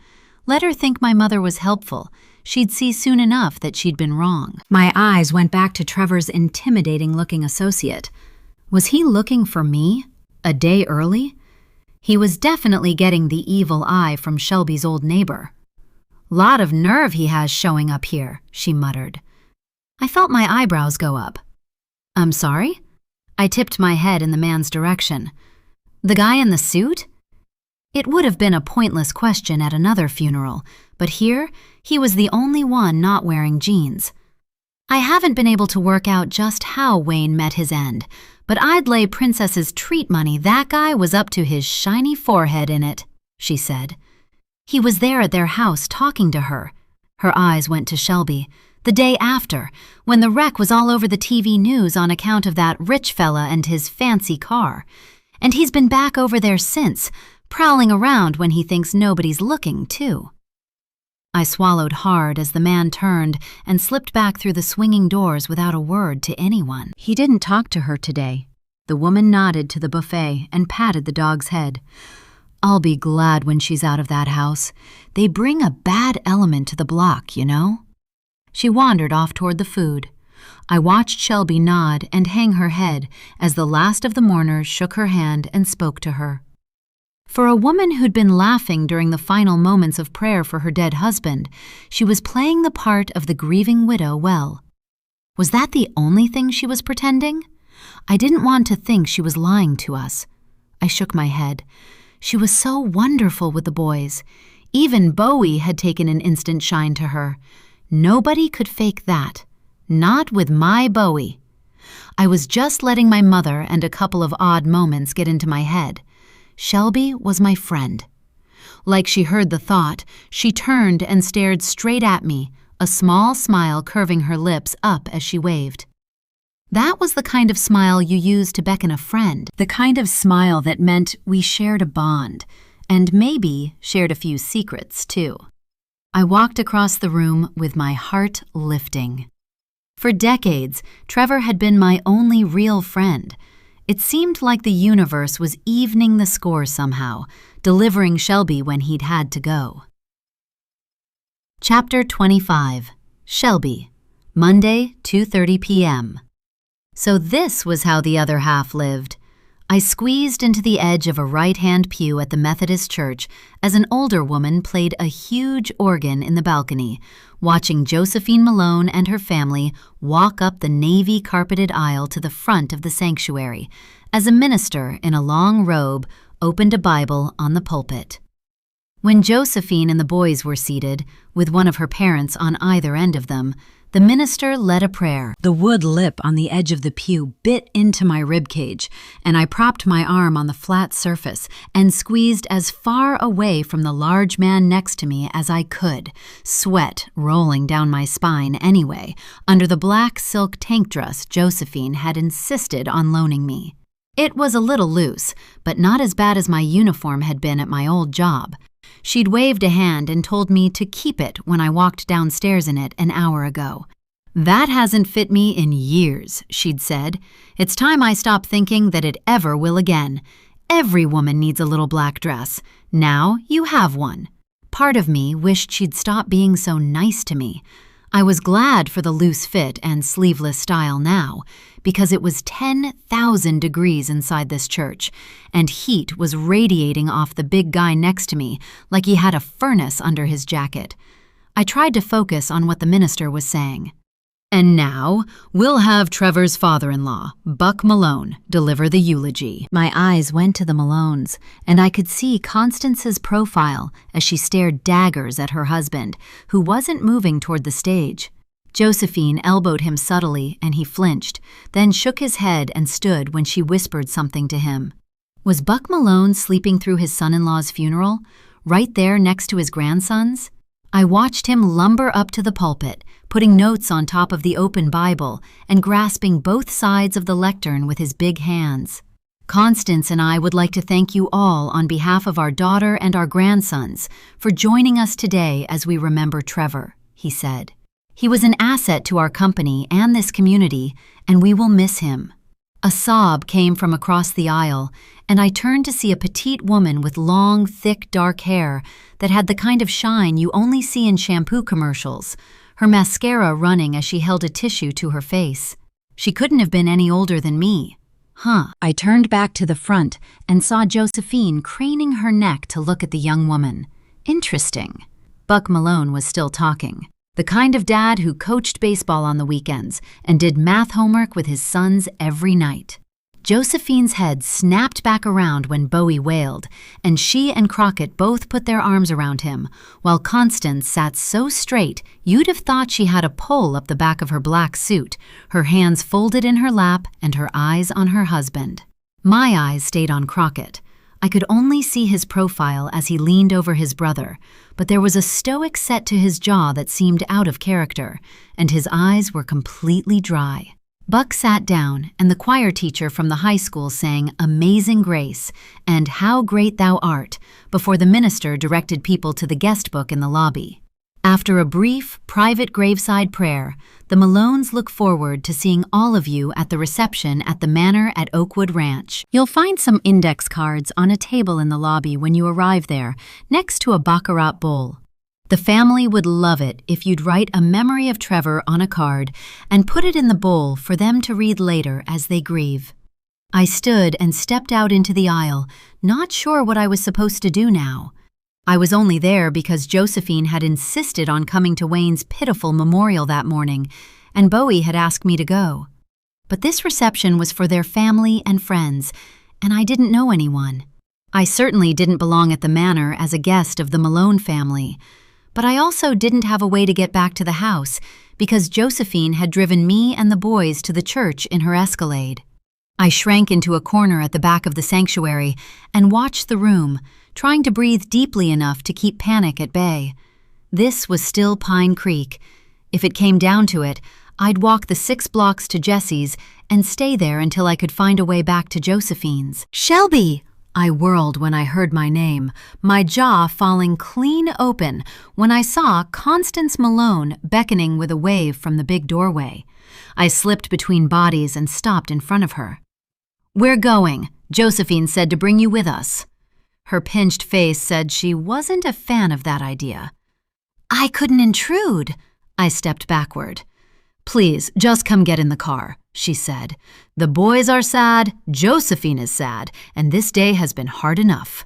S1: Let her think my mother was helpful. She'd see soon enough that she'd been wrong. My eyes went back to Trevor's intimidating-looking associate. Was he looking for me? A day early? He was definitely getting the evil eye from Shelby's old neighbor. "Lot of nerve he has showing up here," she muttered. I felt my eyebrows go up. "I'm sorry?" I tipped my head in the man's direction. "The guy in the suit?" It would have been a pointless question at another funeral, but here he was the only one not wearing jeans. I haven't been able to work out just how Wayne met his end, but I'd lay Princess's treat money that guy was up to his shiny forehead in it, she said. He was there at their house talking to her. Her eyes went to Shelby. The day after, when the wreck was all over the TV news on account of that rich fella and his fancy car. And he's been back over there since, prowling around when he thinks nobody's looking, too. I swallowed hard as the man turned and slipped back through the swinging doors without a word to anyone. He didn't talk to her today. The woman nodded to the buffet and patted the dog's head. I'll be glad when she's out of that house. They bring a bad element to the block, you know? She wandered off toward the food. I watched Shelby nod and hang her head as the last of the mourners shook her hand and spoke to her. For a woman who'd been laughing during the final moments of prayer for her dead husband, she was playing the part of the grieving widow well. Was that the only thing she was pretending? I didn't want to think she was lying to us. I shook my head. She was so wonderful with the boys. Even Bowie had taken an instant shine to her. Nobody could fake that. Not with my Bowie. I was just letting my mother and a couple of odd moments get into my head. Shelby was my friend. Like she heard the thought, she turned and stared straight at me, a small smile curving her lips up as she waved. That was the kind of smile you use to beckon a friend, the kind of smile that meant we shared a bond, and maybe shared a few secrets, too. I walked across the room with my heart lifting. For decades, Trevor had been my only real friend. It seemed like the universe was evening the score somehow, delivering Shelby when he'd had to go. Chapter 25. Shelby. Monday, 2:30 p.m. So this was how the other half lived. I squeezed into the edge of a right-hand pew at the Methodist church as an older woman played a huge organ in the balcony, watching Josephine Malone and her family walk up the navy-carpeted aisle to the front of the sanctuary, as a minister in a long robe opened a Bible on the pulpit. When Josephine and the boys were seated, with one of her parents on either end of them, the minister led a prayer. The wood lip on the edge of the pew bit into my ribcage, and I propped my arm on the flat surface and squeezed as far away from the large man next to me as I could, sweat rolling down my spine anyway, under the black silk tank dress Josephine had insisted on loaning me. It was a little loose, but not as bad as my uniform had been at my old job. She'd waved a hand and told me to keep it when I walked downstairs in it an hour ago. That hasn't fit me in years, she'd said. It's time I stopped thinking that it ever will again. Every woman needs a little black dress. Now you have one. Part of me wished she'd stop being so nice to me. I was glad for the loose fit and sleeveless style now, because it was 10,000 degrees inside this church, and heat was radiating off the big guy next to me like he had a furnace under his jacket. I tried to focus on what the minister was saying. And now, we'll have Trevor's father-in-law, Buck Malone, deliver the eulogy. My eyes went to the Malones, and I could see Constance's profile as she stared daggers at her husband, who wasn't moving toward the stage. Josephine elbowed him subtly, and he flinched, then shook his head and stood when she whispered something to him. Was Buck Malone sleeping through his son-in-law's funeral, right there next to his grandson's? I watched him lumber up to the pulpit, putting notes on top of the open Bible and grasping both sides of the lectern with his big hands. Constance and I would like to thank you all on behalf of our daughter and our grandsons for joining us today as we remember Trevor, he said. He was an asset to our company and this community, and we will miss him. A sob came from across the aisle, and I turned to see a petite woman with long, thick, dark hair that had the kind of shine you only see in shampoo commercials, her mascara running as she held a tissue to her face. She couldn't have been any older than me. I turned back to the front and saw Josephine craning her neck to look at the young woman. Interesting. Buck Malone was still talking. The kind of dad who coached baseball on the weekends and did math homework with his sons every night. Josephine's head snapped back around when Bowie wailed, and she and Crockett both put their arms around him, while Constance sat so straight you'd have thought she had a pole up the back of her black suit, her hands folded in her lap and her eyes on her husband. My eyes stayed on Crockett. I could only see his profile as he leaned over his brother, but there was a stoic set to his jaw that seemed out of character, and his eyes were completely dry. Buck sat down, and the choir teacher from the high school sang Amazing Grace and How Great Thou Art before the minister directed people to the guest book in the lobby. After a brief, private graveside prayer, the Malones look forward to seeing all of you at the reception at the Manor at Oakwood Ranch. You'll find some index cards on a table in the lobby when you arrive there, next to a baccarat bowl. The family would love it if you'd write a memory of Trevor on a card and put it in the bowl for them to read later as they grieve. I stood and stepped out into the aisle, not sure what I was supposed to do now. I was only there because Josephine had insisted on coming to Wayne's pitiful memorial that morning, and Bowie had asked me to go. But this reception was for their family and friends, and I didn't know anyone. I certainly didn't belong at the manor as a guest of the Malone family, but I also didn't have a way to get back to the house because Josephine had driven me and the boys to the church in her Escalade. I shrank into a corner at the back of the sanctuary and watched the room, trying to breathe deeply enough to keep panic at bay. This was still Pine Creek. If it came down to it, I'd walk the 6 blocks to Jesse's and stay there until I could find a way back to Josephine's. "Shelby!" I whirled when I heard my name, my jaw falling clean open when I saw Constance Malone beckoning with a wave from the big doorway. I slipped between bodies and stopped in front of her. "We're going. Josephine said to bring you with us." Her pinched face said she wasn't a fan of that idea. "I couldn't intrude." I stepped backward. "Please, just come get in the car," she said. "The boys are sad, Josephine is sad, and this day has been hard enough."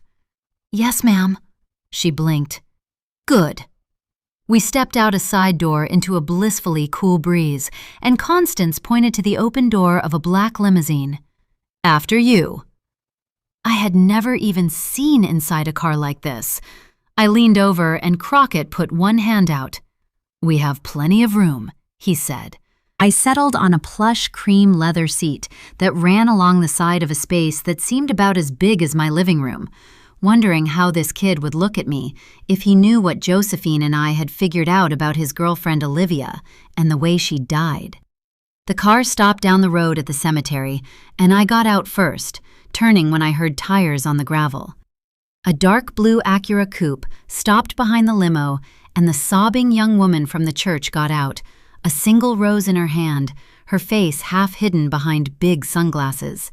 S1: "Yes, ma'am." She blinked. "Good." We stepped out a side door into a blissfully cool breeze, and Constance pointed to the open door of a black limousine. "After you." I had never even seen inside a car like this. I leaned over and Crockett put one hand out. "We have plenty of room," he said. I settled on a plush cream leather seat that ran along the side of a space that seemed about as big as my living room, wondering how this kid would look at me if he knew what Josephine and I had figured out about his girlfriend Olivia and the way she died. The car stopped down the road at the cemetery, and I got out first, turning when I heard tires on the gravel. A dark blue Acura coupe stopped behind the limo, and the sobbing young woman from the church got out, a single rose in her hand, her face half hidden behind big sunglasses.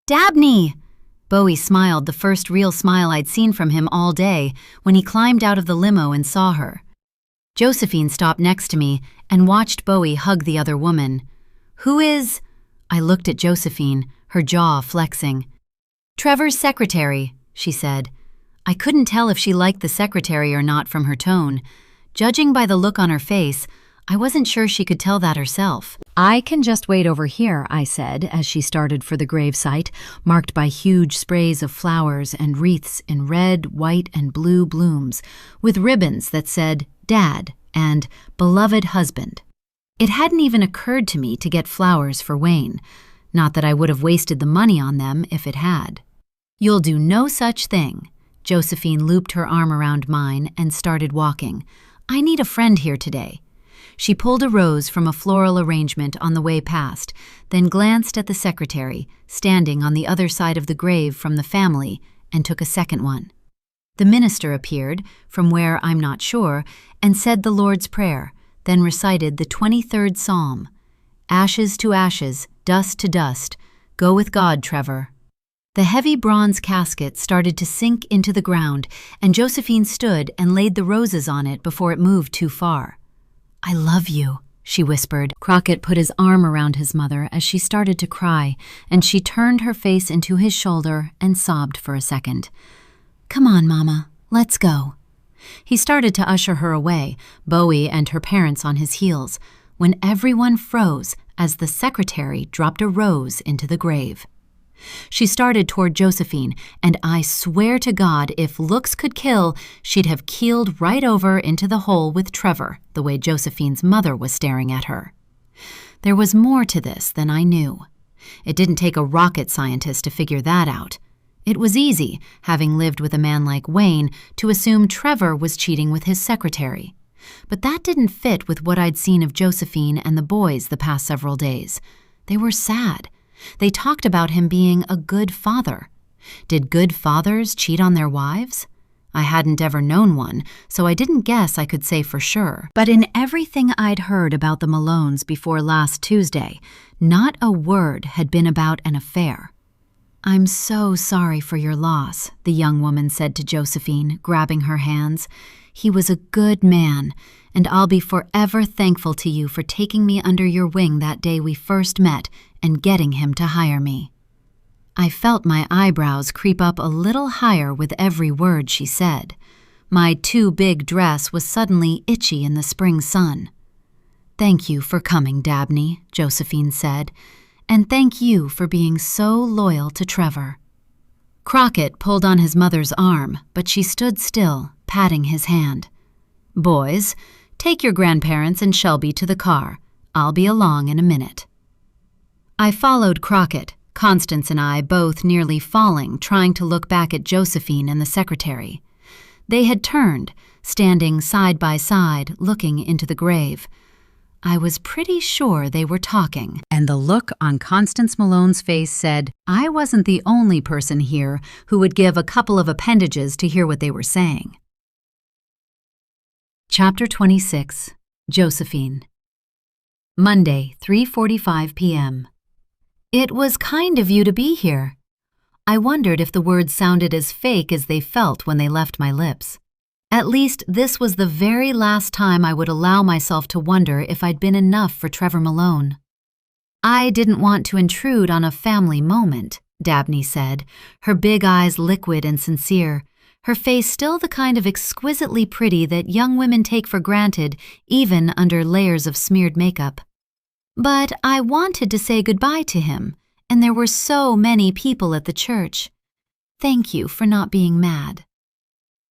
S1: "Dabney!" Bowie smiled, the first real smile I'd seen from him all day, when he climbed out of the limo and saw her. Josephine stopped next to me and watched Bowie hug the other woman. "Who is—" I looked at Josephine, her jaw flexing. "Trevor's secretary," she said. I couldn't tell if she liked the secretary or not from her tone. Judging by the look on her face, I wasn't sure she could tell that herself. "I can just wait over here," I said as she started for the gravesite, marked by huge sprays of flowers and wreaths in red, white, and blue blooms, with ribbons that said Dad and Beloved Husband. It hadn't even occurred to me to get flowers for Wayne, not that I would have wasted the money on them if it had. "You'll do no such thing." Josephine looped her arm around mine and started walking. "I need a friend here today." She pulled a rose from a floral arrangement on the way past, then glanced at the secretary, standing on the other side of the grave from the family, and took a second one. The minister appeared, from where I'm not sure, and said the Lord's Prayer, then recited the 23rd Psalm. "Ashes to ashes, dust to dust, go with God, Trevor." The heavy bronze casket started to sink into the ground, and Josephine stood and laid the roses on it before it moved too far. "I love you," she whispered. Crockett put his arm around his mother as she started to cry, and she turned her face into his shoulder and sobbed for a second. "Come on, Mama, let's go." He started to usher her away, Bowie and her parents on his heels, when everyone froze as the secretary dropped a rose into the grave. She started toward Josephine, and I swear to God, if looks could kill, she'd have keeled right over into the hole with Trevor, the way Josephine's mother was staring at her. There was more to this than I knew. It didn't take a rocket scientist to figure that out. It was easy, having lived with a man like Wayne, to assume Trevor was cheating with his secretary. But that didn't fit with what I'd seen of Josephine and the boys the past several days. They were sad. They talked about him being a good father. Did good fathers cheat on their wives? I hadn't ever known one, so I didn't guess I could say for sure. But in everything I'd heard about the Malones before last Tuesday, not a word had been about an affair. "I'm so sorry for your loss," the young woman said to Josephine, grabbing her hands. "He was a good man, and I'll be forever thankful to you for taking me under your wing that day we first met and getting him to hire me." I felt my eyebrows creep up a little higher with every word she said. My too-big dress was suddenly itchy in the spring sun. "Thank you for coming, Dabney," Josephine said, "and thank you for being so loyal to Trevor." Crockett pulled on his mother's arm, but she stood still, patting his hand. "Boys, take your grandparents and Shelby to the car. I'll be along in a minute." I followed Crockett, Constance and I both nearly falling, trying to look back at Josephine and the secretary. They had turned, standing side by side, looking into the grave. I was pretty sure they were talking, and the look on Constance Malone's face said I wasn't the only person here who would give a couple of appendages to hear what they were saying. Chapter 26. Josephine. Monday, 3:45 p.m. It was kind of you to be here. I wondered if the words sounded as fake as they felt when they left my lips. At least this was the very last time I would allow myself to wonder if I'd been enough for Trevor Malone. "I didn't want to intrude on a family moment," Dabney said, her big eyes liquid and sincere, her face still the kind of exquisitely pretty that young women take for granted even under layers of smeared makeup. "But I wanted to say goodbye to him, and there were so many people at the church. Thank you for not being mad."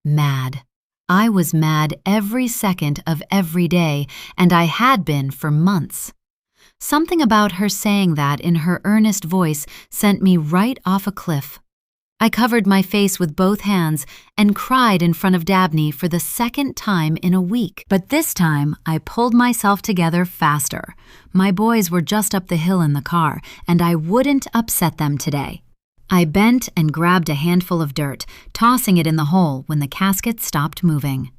S1: Mad. I was mad every second of every day, and I had been for months. Something about her saying that in her earnest voice sent me right off a cliff. I covered my face with both hands and cried in front of Dabney for the second time in a week. But this time, I pulled myself together faster. My boys were just up the hill in the car, and I wouldn't upset them today. I bent and grabbed a handful of dirt, tossing it in the hole when the casket stopped moving.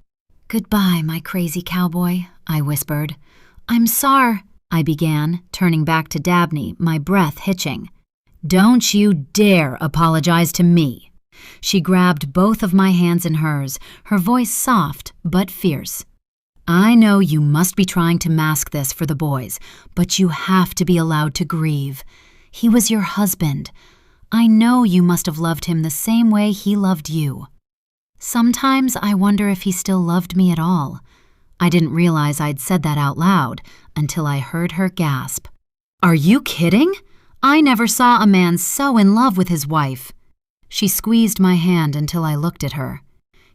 S1: "Goodbye, my crazy cowboy," I whispered. "I'm sorry," I began, turning back to Dabney, my breath hitching. "Don't you dare apologize to me." She grabbed both of my hands in hers, her voice soft but fierce. "I know you must be trying to mask this for the boys, but you have to be allowed to grieve. He was your husband. I know you must have loved him the same way he loved you. Sometimes I wonder if he still loved me at all." I didn't realize I'd said that out loud until I heard her gasp. "Are you kidding? I never saw a man so in love with his wife." She squeezed my hand until I looked at her.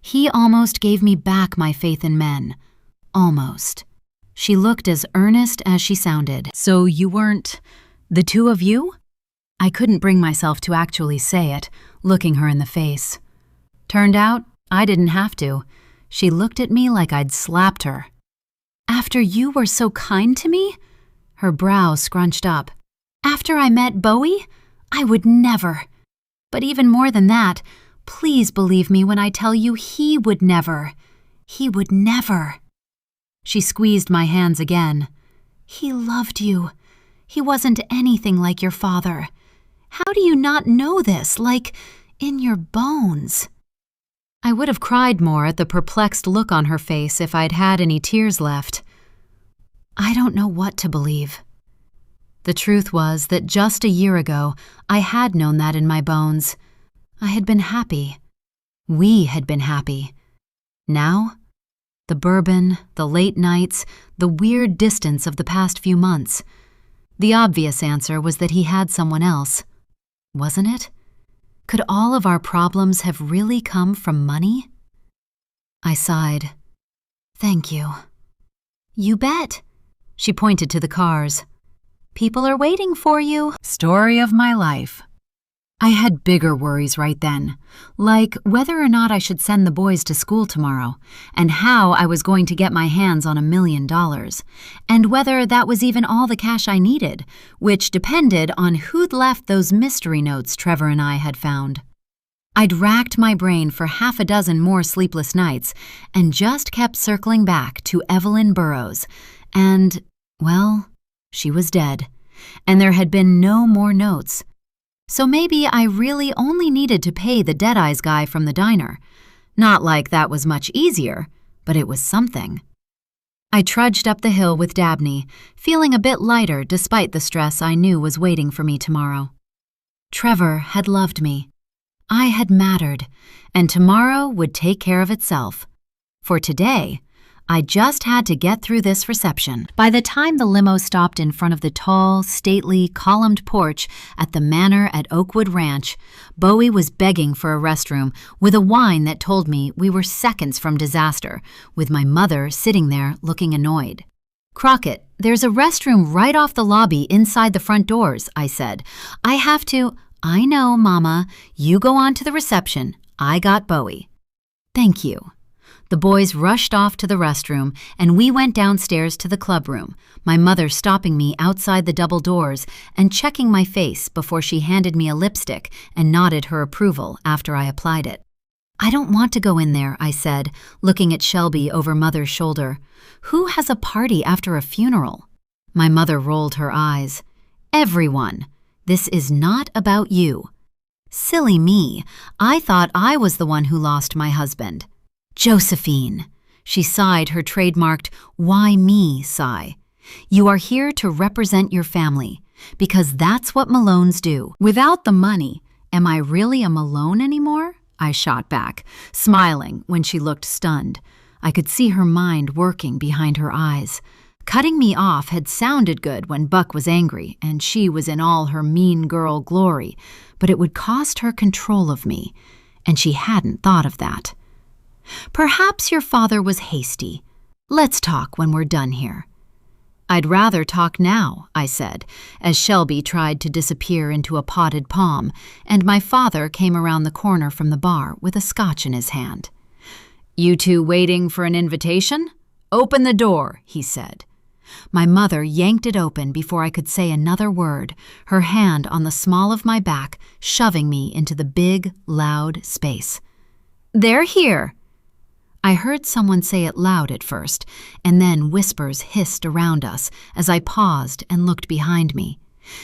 S1: "He almost gave me back my faith in men. Almost." She looked as earnest as she sounded. "So you weren't the two of you?" I couldn't bring myself to actually say it, looking her in the face. Turned out, I didn't have to. She looked at me like I'd slapped her. "After you were so kind to me?" Her brow scrunched up. "After I met Bowie? I would never. But even more than that, please believe me when I tell you he would never. He would never." She squeezed my hands again. "He loved you. He wasn't anything like your father. How do you not know this, like in your bones?" I would have cried more at the perplexed look on her face if I'd had any tears left. I don't know what to believe. The truth was that just a year ago, I had known that in my bones. I had been happy. We had been happy. Now, the bourbon, the late nights, the weird distance of the past few months. The obvious answer was that he had someone else. wasn't it? Could all of our problems have really come from money? I sighed. Thank you. You bet. She pointed to the cars. People are waiting for you. Story of my life. I had bigger worries right then, like whether or not I should send the boys to school tomorrow, and how I was going to get my hands on $1 million, and whether that was even all the cash I needed, which depended on who'd left those mystery notes Trevor and I had found. I'd racked my brain for half a dozen more sleepless nights and just kept circling back to Evelyn Burrows, and, well, she was dead, and there had been no more notes. So maybe I really only needed to pay the Dead-Eyes guy from the diner. Not like that was much easier, but it was something. I trudged up the hill with Dabney, feeling a bit lighter despite the stress I knew was waiting for me tomorrow. Trevor had loved me. I had mattered, and tomorrow would take care of itself. For today, I just had to get through this reception. By the time the limo stopped in front of the tall, stately, columned porch at the manor at Oakwood Ranch, Bowie was begging for a restroom with a whine that told me we were seconds from disaster, with my mother sitting there looking annoyed. Crockett, there's a restroom right off the lobby inside the front doors, I said. I have to— I know, Mama. You go on to the reception. I got Bowie. Thank you. The boys rushed off to the restroom, and we went downstairs to the clubroom, my mother stopping me outside the double doors and checking my face before she handed me a lipstick and nodded her approval after I applied it. I don't want to go in there, I said, looking at Shelby over Mother's shoulder. Who has a party after a funeral? My mother rolled her eyes. Everyone. This is not about you. Silly me. I thought I was the one who lost my husband. Josephine. She sighed her trademarked, why me sigh. You are here to represent your family, because that's what Malones do. Without the money, am I really a Malone anymore? I shot back, smiling when she looked stunned. I could see her mind working behind her eyes. Cutting me off had sounded good when Buck was angry and she was in all her mean girl glory, but it would cost her control of me, and she hadn't thought of that. Perhaps your father was hasty. Let's talk when we're done here. I'd rather talk now, I said, as Shelby tried to disappear into a potted palm, and my father came around the corner from the bar with a scotch in his hand. You two waiting for an invitation? Open the door, he said. My mother yanked it open before I could say another word, her hand on the small of my back, shoving me into the big, loud space. They're here. I heard someone say it loud at first, and then whispers hissed around us as I paused and looked behind me.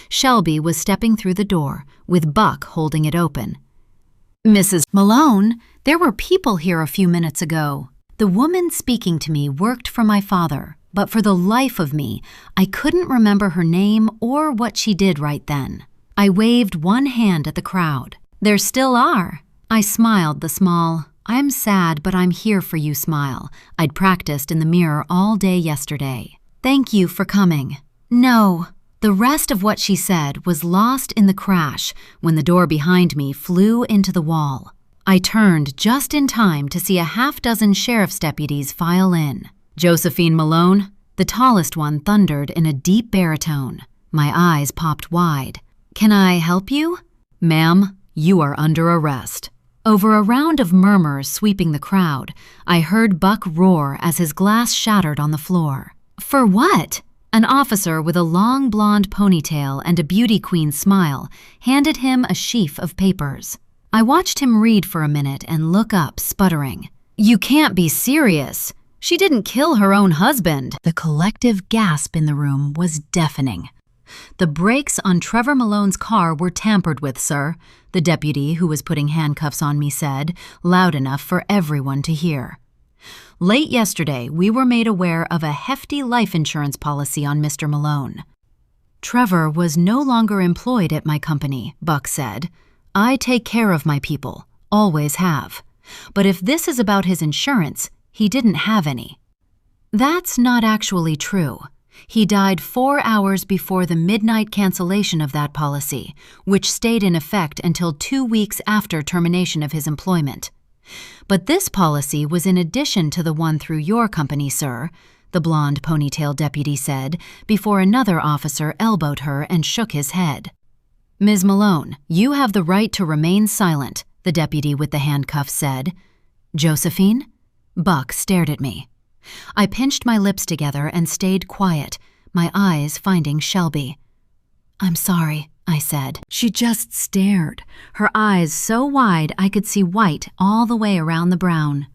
S1: Shelby was stepping through the door, with Buck holding it open. Mrs. Malone, there were people here a few minutes ago. The woman speaking to me worked for my father, but for the life of me, I couldn't remember her name or what she did right then. I waved one hand at the crowd. There still are. I smiled the small, I'm sad, but I'm here for you smile I'd practiced in the mirror all day yesterday. Thank you for coming. No. The rest of what she said was lost in the crash when the door behind me flew into the wall. I turned just in time to see a half-dozen sheriff's deputies file in. Josephine Malone, the tallest one, thundered in a deep baritone. My eyes popped wide. Can I help you? Ma'am, you are under arrest. Over a round of murmurs sweeping the crowd, I heard Buck roar as his glass shattered on the floor. For what? An officer with a long blonde ponytail and a beauty queen smile handed him a sheaf of papers. I watched him read for a minute and look up, sputtering. You can't be serious. She didn't kill her own husband. The collective gasp in the room was deafening. The brakes on Trevor Malone's car were tampered with, sir, the deputy who was putting handcuffs on me said, loud enough for everyone to hear. Late yesterday, we were made aware of a hefty life insurance policy on Mr. Malone. Trevor was no longer employed at my company, Buck said. I take care of my people, always have. But if this is about his insurance, he didn't have any. That's not actually true. He died 4 hours before the midnight cancellation of that policy, which stayed in effect until 2 weeks after termination of his employment. But this policy was in addition to the one through your company, sir, the blonde ponytail deputy said, before another officer elbowed her and shook his head. Ms. Malone, you have the right to remain silent, the deputy with the handcuffs said. Josephine? Buck stared at me. I pinched my lips together and stayed quiet, my eyes finding Shelby. I'm sorry, I said. She just stared, her eyes so wide I could see white all the way around the brown.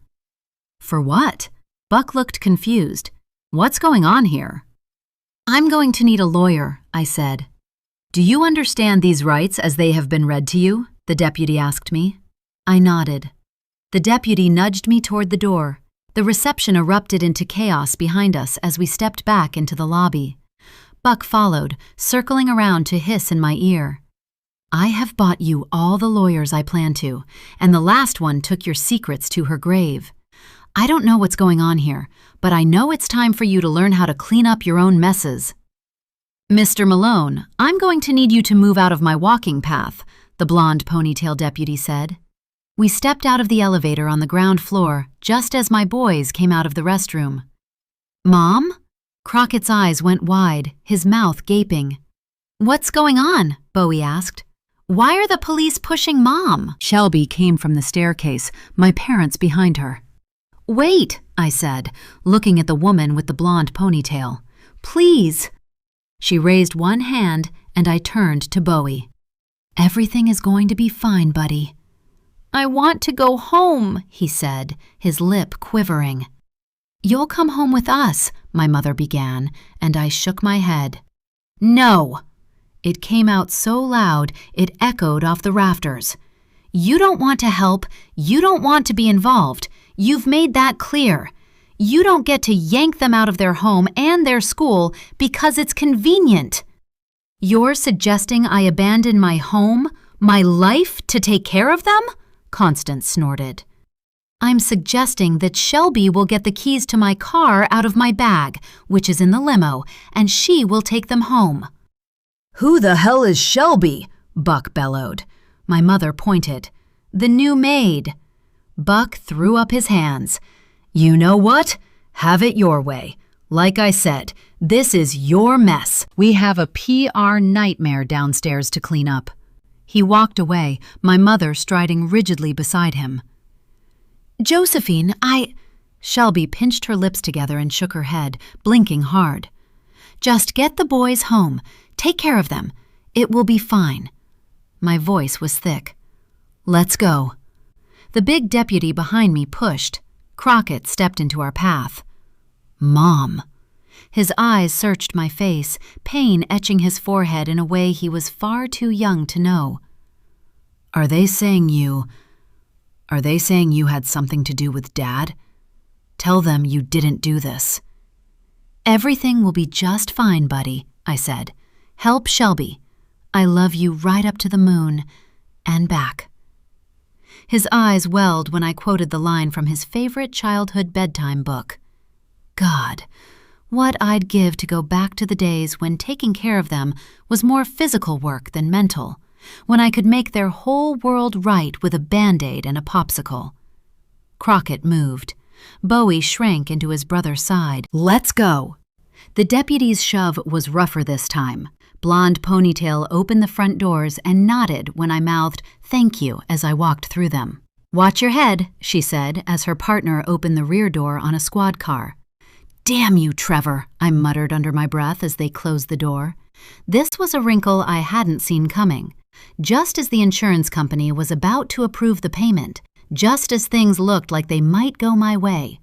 S1: For what? Buck looked confused. What's going on here? I'm going to need a lawyer, I said. Do you understand these rights as they have been read to you? The deputy asked me. I nodded. The deputy nudged me toward the door. The reception erupted into chaos behind us as we stepped back into the lobby. Buck followed, circling around to hiss in my ear. I have bought you all the lawyers I planned to, and the last one took your secrets to her grave. I don't know what's going on here, but I know it's time for you to learn how to clean up your own messes. Mr. Malone, I'm going to need you to move out of my walking path, the blonde ponytail deputy said. We stepped out of the elevator on the ground floor just as my boys came out of the restroom. Mom? Crockett's eyes went wide, his mouth gaping. What's going on? Bowie asked. Why are the police pushing Mom? Shelby came from the staircase, my parents behind her. Wait, I said, looking at the woman with the blonde ponytail. Please. She raised one hand and I turned to Bowie. Everything is going to be fine, buddy. I want to go home, he said, his lip quivering. You'll come home with us, my mother began, and I shook my head. No! It came out so loud it echoed off the rafters. You don't want to help, you don't want to be involved. You've made that clear. You don't get to yank them out of their home and their school because it's convenient. You're suggesting I abandon my home, my life, to take care of them? Constance snorted. I'm suggesting that Shelby will get the keys to my car out of my bag, which is in the limo, and she will take them home. Who the hell is Shelby? Buck bellowed. My mother pointed. The new maid. Buck threw up his hands. You know what? Have it your way. Like I said, this is your mess. We have a PR nightmare downstairs to clean up. He walked away, my mother striding rigidly beside him. Josephine, Shelby pinched her lips together and shook her head, blinking hard. Just get the boys home. Take care of them. It will be fine. My voice was thick. Let's go. The big deputy behind me pushed. Crockett stepped into our path. Mom. His eyes searched my face, pain etching his forehead in a way he was far too young to know. Are they saying you had something to do with Dad? Tell them you didn't do this. Everything will be just fine, buddy, I said. Help Shelby. I love you right up to the moon and back. His eyes welled when I quoted the line from his favorite childhood bedtime book. God, what I'd give to go back to the days when taking care of them was more physical work than mental, when I could make their whole world right with a Band-Aid and a popsicle. Crockett moved. Bowie shrank into his brother's side. Let's go. The deputy's shove was rougher this time. Blonde Ponytail opened the front doors and nodded when I mouthed thank you as I walked through them. Watch your head, she said as her partner opened the rear door on a squad car. Damn you, Trevor, I muttered under my breath as they closed the door. This was a wrinkle I hadn't seen coming. Just as the insurance company was about to approve the payment, just as things looked like they might go my way,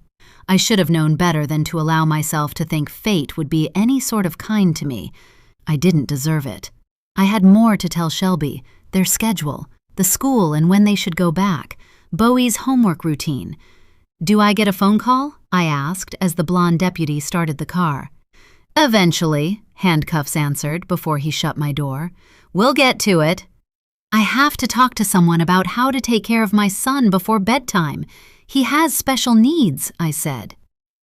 S1: I should have known better than to allow myself to think fate would be any sort of kind to me. I didn't deserve it. I had more to tell Shelby, their schedule, the school and when they should go back, Bowie's homework routine. Do I get a phone call? I asked as the blonde deputy started the car. Eventually, Handcuffs answered before he shut my door. We'll get to it. I have to talk to someone about how to take care of my son before bedtime. He has special needs, I said.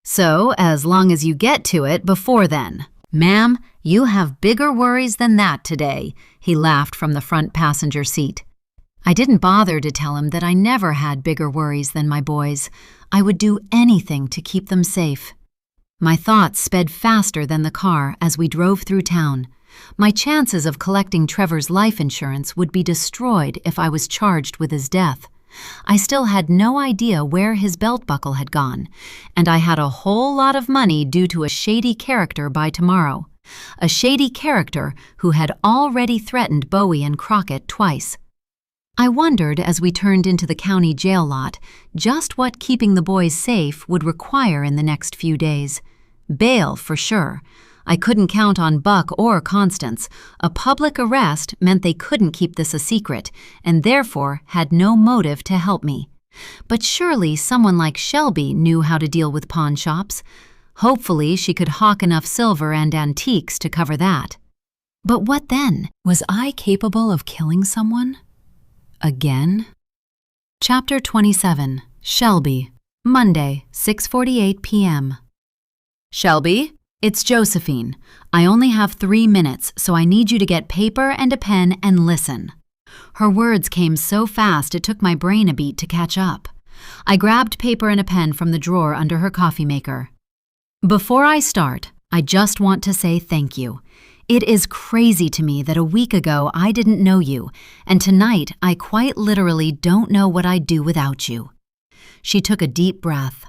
S1: So, as long as you get to it before then. "Ma'am, you have bigger worries than that today," he laughed from the front passenger seat. I didn't bother to tell him that I never had bigger worries than my boys. I would do anything to keep them safe. My thoughts sped faster than the car as we drove through town. My chances of collecting Trevor's life insurance would be destroyed if I was charged with his death. I still had no idea where his belt buckle had gone, and I had a whole lot of money due to a shady character by tomorrow. A shady character who had already threatened Bowie and Crockett twice. I wondered as we turned into the county jail lot just what keeping the boys safe would require in the next few days. Bail, for sure. I couldn't count on Buck or Constance. A public arrest meant they couldn't keep this a secret, and therefore had no motive to help me. But surely someone like Shelby knew how to deal with pawn shops. Hopefully she could hawk enough silver and antiques to cover that. But what then? Was I capable of killing someone? Again? Chapter 27. Shelby. Monday, 6:48 p.m. Shelby? It's Josephine. I only have 3 minutes, so I need you to get paper and a pen and listen. Her words came so fast it took my brain a beat to catch up. I grabbed paper and a pen from the drawer under her coffee maker. Before I start, I just want to say thank you. It is crazy to me that a week ago I didn't know you, and tonight I quite literally don't know what I'd do without you. She took a deep breath.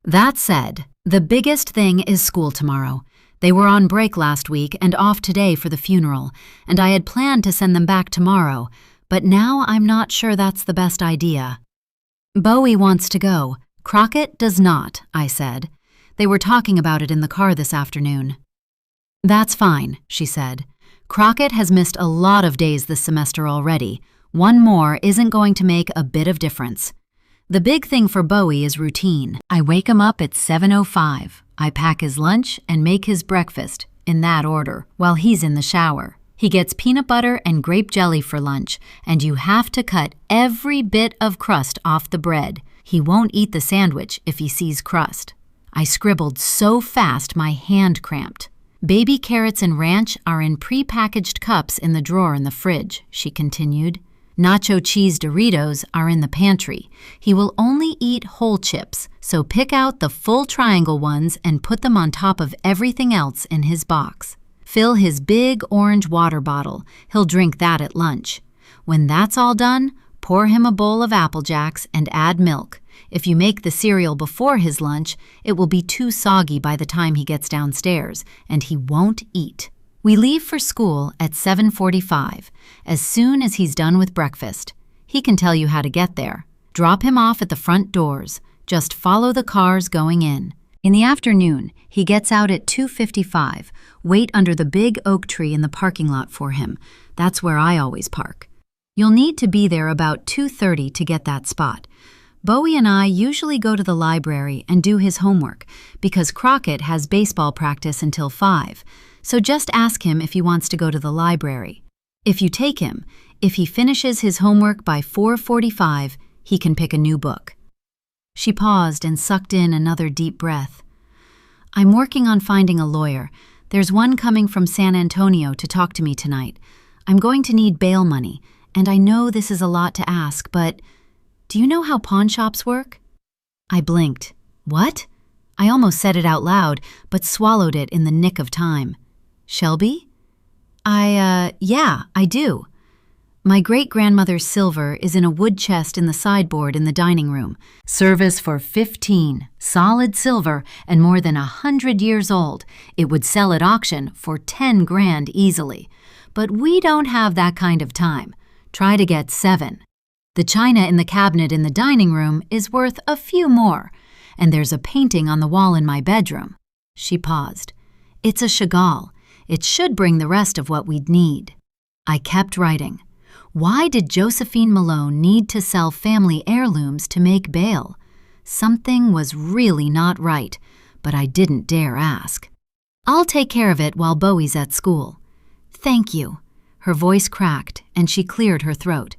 S1: That said, the biggest thing is school tomorrow. They were on break last week and off today for the funeral, and I had planned to send them back tomorrow, but now I'm not sure that's the best idea. Bowie wants to go. Crockett does not, I said. They were talking about it in the car this afternoon. That's fine, she said. Crockett has missed a lot of days this semester already. One more isn't going to make a bit of difference. The big thing for Bowie is routine. I wake him up at 7:05. I pack his lunch and make his breakfast, in that order, while he's in the shower. He gets peanut butter and grape jelly for lunch, and you have to cut every bit of crust off the bread. He won't eat the sandwich if he sees crust. I scribbled so fast my hand cramped. Baby carrots and ranch are in pre-packaged cups in the drawer in the fridge, she continued. Nacho cheese Doritos are in the pantry. He will only eat whole chips, so pick out the full triangle ones and put them on top of everything else in his box. Fill his big orange water bottle. He'll drink that at lunch. When that's all done, pour him a bowl of Apple Jacks and add milk. If you make the cereal before his lunch, it will be too soggy by the time he gets downstairs, and he won't eat. We leave for school at 7:45, as soon as he's done with breakfast. He can tell you how to get there. Drop him off at the front doors. Just follow the cars going in. In the afternoon, he gets out at 2:55. Wait under the big oak tree in the parking lot for him. That's where I always park. You'll need to be there about 2:30 to get that spot. Bowie and I usually go to the library and do his homework because Crockett has baseball practice until 5. So just ask him if he wants to go to the library. If you take him, if he finishes his homework by 4:45, he can pick a new book. She paused and sucked in another deep breath. I'm working on finding a lawyer. There's one coming from San Antonio to talk to me tonight. I'm going to need bail money, and I know this is a lot to ask, but do you know how pawn shops work? I blinked. What? I almost said it out loud, but swallowed it in the nick of time. Shelby? Yeah, I do. My great-grandmother's silver is in a wood chest in the sideboard in the dining room. Service for 15, solid silver, and more than 100 years old. It would sell at auction for 10 grand easily. But we don't have that kind of time. Try to get 7. The china in the cabinet in the dining room is worth a few more, and there's a painting on the wall in my bedroom. She paused. It's a Chagall. It should bring the rest of what we'd need. I kept writing. Why did Josephine Malone need to sell family heirlooms to make bail? Something was really not right, but I didn't dare ask. I'll take care of it while Bowie's at school. Thank you. Her voice cracked, and she cleared her throat.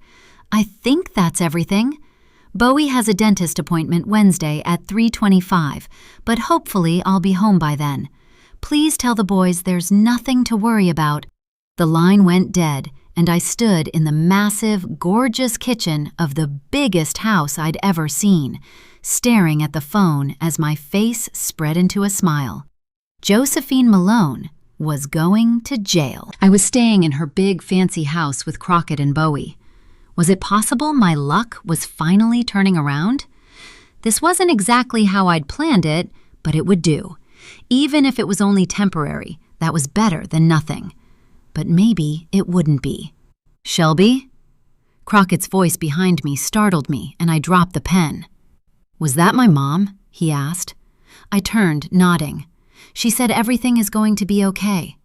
S1: I think that's everything. Bowie has a dentist appointment Wednesday at 3:25, but hopefully I'll be home by then. Please tell the boys there's nothing to worry about." The line went dead, and I stood in the massive, gorgeous kitchen of the biggest house I'd ever seen, staring at the phone as my face spread into a smile. Josephine Malone was going to jail. I was staying in her big, fancy house with Crockett and Bowie. Was it possible my luck was finally turning around? This wasn't exactly how I'd planned it, but it would do. Even if it was only temporary, that was better than nothing. But maybe it wouldn't be. "Shelby?" Crockett's voice behind me startled me, and I dropped the pen. "Was that my mom?" he asked. I turned, nodding. She said everything is going to be okay.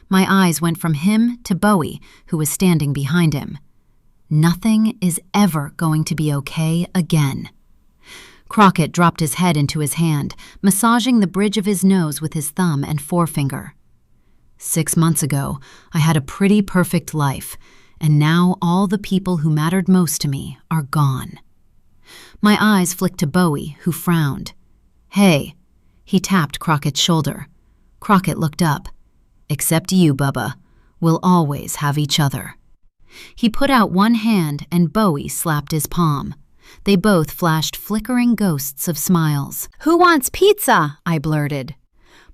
S1: My eyes went from him to Bowie, who was standing behind him. Nothing is ever going to be okay again. Crockett dropped his head into his hand, massaging the bridge of his nose with his thumb and forefinger. 6 months ago, I had a pretty perfect life, and now all the people who mattered most to me are gone. My eyes flicked to Bowie, who frowned. "Hey," he tapped Crockett's shoulder. Crockett looked up. "Except you, Bubba. We'll always have each other." He put out one hand and Bowie slapped his palm. They both flashed flickering ghosts of smiles. "Who wants pizza?" I blurted.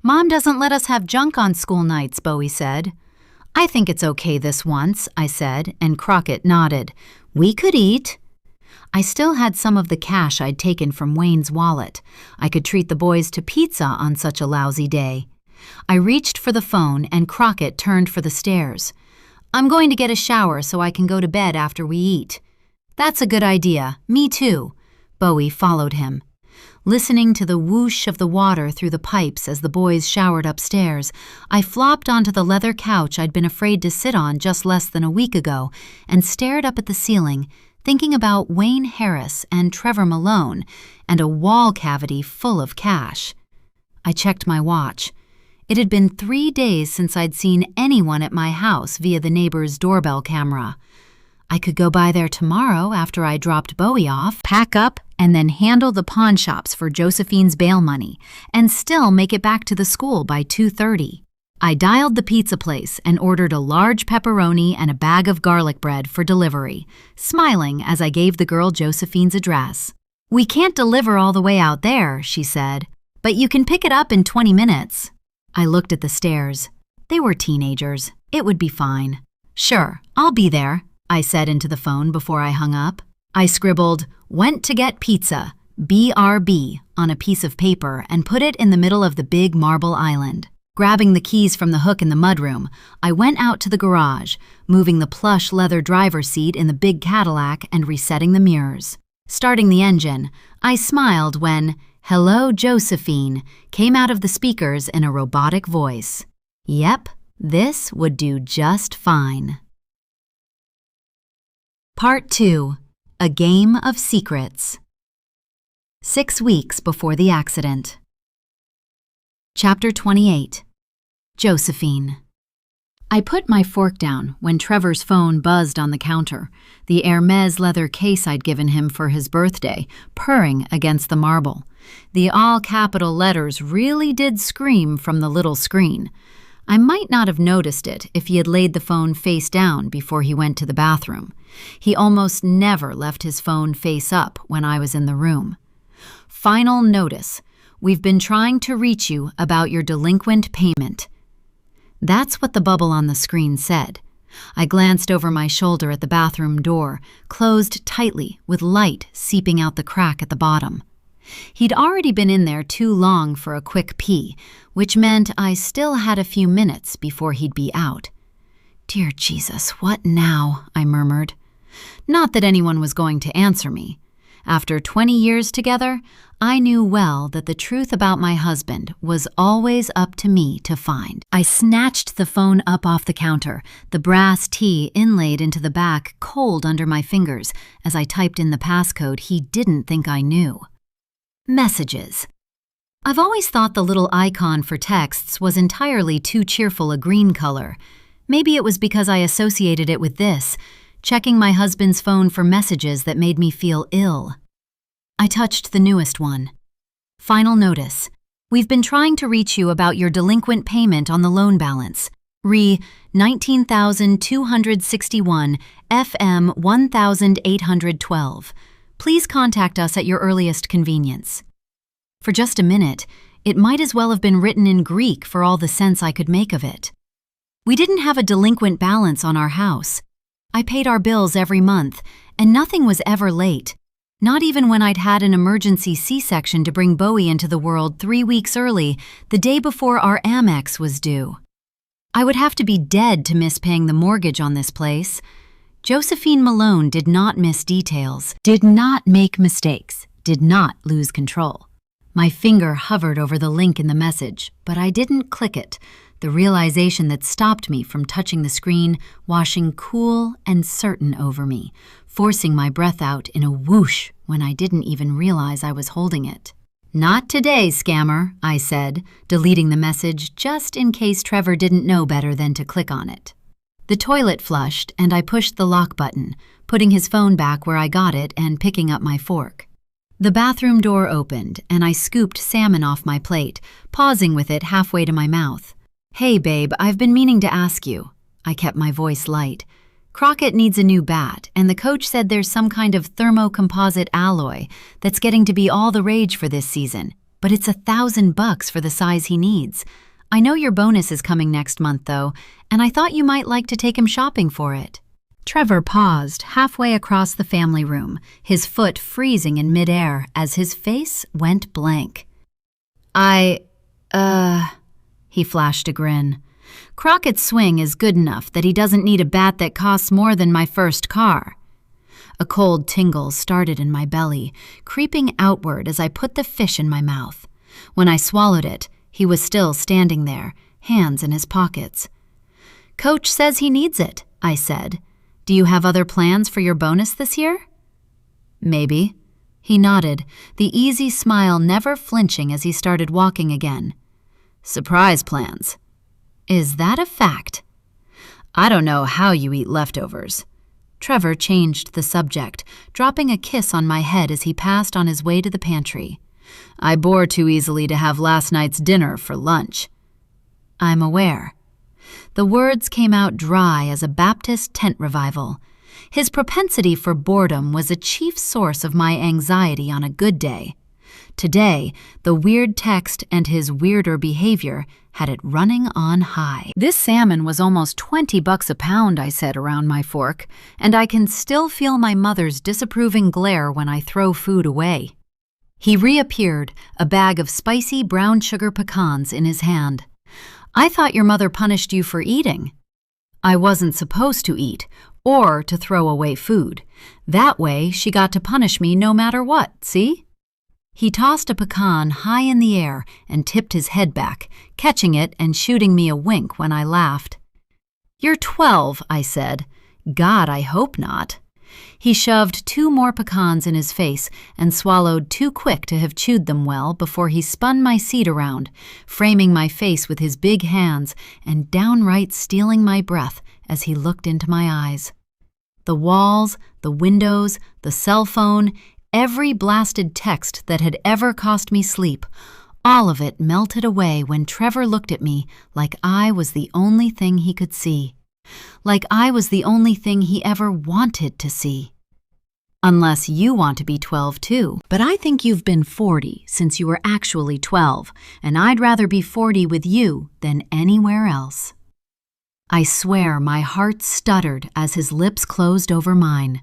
S1: "Mom doesn't let us have junk on school nights," Bowie said. "I think it's okay this once," I said, and Crockett nodded. "We could eat." I still had some of the cash I'd taken from Wayne's wallet. I could treat the boys to pizza on such a lousy day. I reached for the phone and Crockett turned for the stairs. "I'm going to get a shower so I can go to bed after we eat." "That's a good idea. Me too." Bowie followed him. Listening to the whoosh of the water through the pipes as the boys showered upstairs, I flopped onto the leather couch I'd been afraid to sit on just less than a week ago and stared up at the ceiling, thinking about Wayne Harris and Trevor Malone and a wall cavity full of cash. I checked my watch. It had been 3 days since I'd seen anyone at my house via the neighbor's doorbell camera. I could go by there tomorrow after I dropped Bowie off, pack up, and then handle the pawn shops for Josephine's bail money, and still make it back to the school by 2:30. I dialed the pizza place and ordered a large pepperoni and a bag of garlic bread for delivery, smiling as I gave the girl Josephine's address. "We can't deliver all the way out there," she said, "but you can pick it up in 20 minutes. I looked at the stairs. They were teenagers. It would be fine. "Sure, I'll be there," I said into the phone before I hung up. I scribbled, "Went to get pizza, BRB," on a piece of paper and put it in the middle of the big marble island. Grabbing the keys from the hook in the mudroom, I went out to the garage, moving the plush leather driver's seat in the big Cadillac and resetting the mirrors. Starting the engine, I smiled when "Hello, Josephine" came out of the speakers in a robotic voice. Yep, this would do just fine. Part 2. A Game of Secrets. 6 weeks before the accident. Chapter 28. Josephine. I put my fork down when Trevor's phone buzzed on the counter, the Hermes leather case I'd given him for his birthday, purring against the marble. The all-capital letters really did scream from the little screen. I might not have noticed it if he had laid the phone face down before he went to the bathroom. He almost never left his phone face up when I was in the room. "Final notice. We've been trying to reach you about your delinquent payment." That's what the bubble on the screen said. I glanced over my shoulder at the bathroom door, closed tightly with light seeping out the crack at the bottom. He'd already been in there too long for a quick pee, which meant I still had a few minutes before he'd be out. "Dear Jesus, what now?" I murmured. Not that anyone was going to answer me. After 20 years together, I knew well that the truth about my husband was always up to me to find. I snatched the phone up off the counter, the brass T inlaid into the back cold under my fingers as I typed in the passcode he didn't think I knew. Messages. I've always thought the little icon for texts was entirely too cheerful a green color. Maybe it was because I associated it with this, checking my husband's phone for messages that made me feel ill. I touched the newest one. "Final notice. We've been trying to reach you about your delinquent payment on the loan balance. Re 19,261 FM 1,812. Please contact us at your earliest convenience. For just a minute, it might as well have been written in Greek for all the sense I could make of it. We didn't have a delinquent balance on our house. I paid our bills every month, and nothing was ever late. Not even when I'd had an emergency C-section to bring Bowie into the world 3 weeks early, the day before our Amex was due. I would have to be dead to miss paying the mortgage on this place. Josephine Malone did not miss details, did not make mistakes, did not lose control. My finger hovered over the link in the message, but I didn't click it, the realization that stopped me from touching the screen washing cool and certain over me, forcing my breath out in a whoosh when I didn't even realize I was holding it. "Not today, scammer," I said, deleting the message just in case Trevor didn't know better than to click on it. The toilet flushed, and I pushed the lock button, putting his phone back where I got it and picking up my fork. The bathroom door opened, and I scooped salmon off my plate, pausing with it halfway to my mouth. "Hey, babe, I've been meaning to ask you." I kept my voice light. "Crockett needs a new bat, and the coach said there's some kind of thermocomposite alloy that's getting to be all the rage for this season, but it's $1,000 for the size he needs. I know your bonus is coming next month, though, and I thought you might like to take him shopping for it." Trevor paused halfway across the family room, his foot freezing in midair as his face went blank. He flashed a grin. "Crockett's swing is good enough that he doesn't need a bat that costs more than my first car." A cold tingle started in my belly, creeping outward as I put the fish in my mouth. When I swallowed it, he was still standing there, hands in his pockets. "Coach says he needs it," I said. "Do you have other plans for your bonus this year?" "Maybe." He nodded, the easy smile never flinching as he started walking again. "Surprise plans." "Is that a fact?" "I don't know how you eat leftovers." Trevor changed the subject, dropping a kiss on my head as he passed on his way to the pantry. "I bore too easily to have last night's dinner for lunch." "I'm aware." The words came out dry as a Baptist tent revival. His propensity for boredom was a chief source of my anxiety on a good day. Today, the weird text and his weirder behavior had it running on high. "This salmon was almost $20 a pound," I said around my fork, "and I can still feel my mother's disapproving glare when I throw food away." He reappeared, a bag of spicy brown sugar pecans in his hand. "I thought your mother punished you for eating." "I wasn't supposed to eat, or to throw away food. That way, she got to punish me no matter what, see?" He tossed a pecan high in the air and tipped his head back, catching it and shooting me a wink when I laughed. "You're 12, I said. "God, I hope not." He shoved 2 more pecans in his face and swallowed too quick to have chewed them well before he spun my seat around, framing my face with his big hands and downright stealing my breath as he looked into my eyes. The walls, the windows, the cell phone, every blasted text that had ever cost me sleep, all of it melted away when Trevor looked at me like I was the only thing he could see. Like I was the only thing he ever wanted to see. Unless you want to be 12 too. But I think you've been 40 since you were actually 12, and I'd rather be 40 with you than anywhere else. I swear my heart stuttered as his lips closed over mine.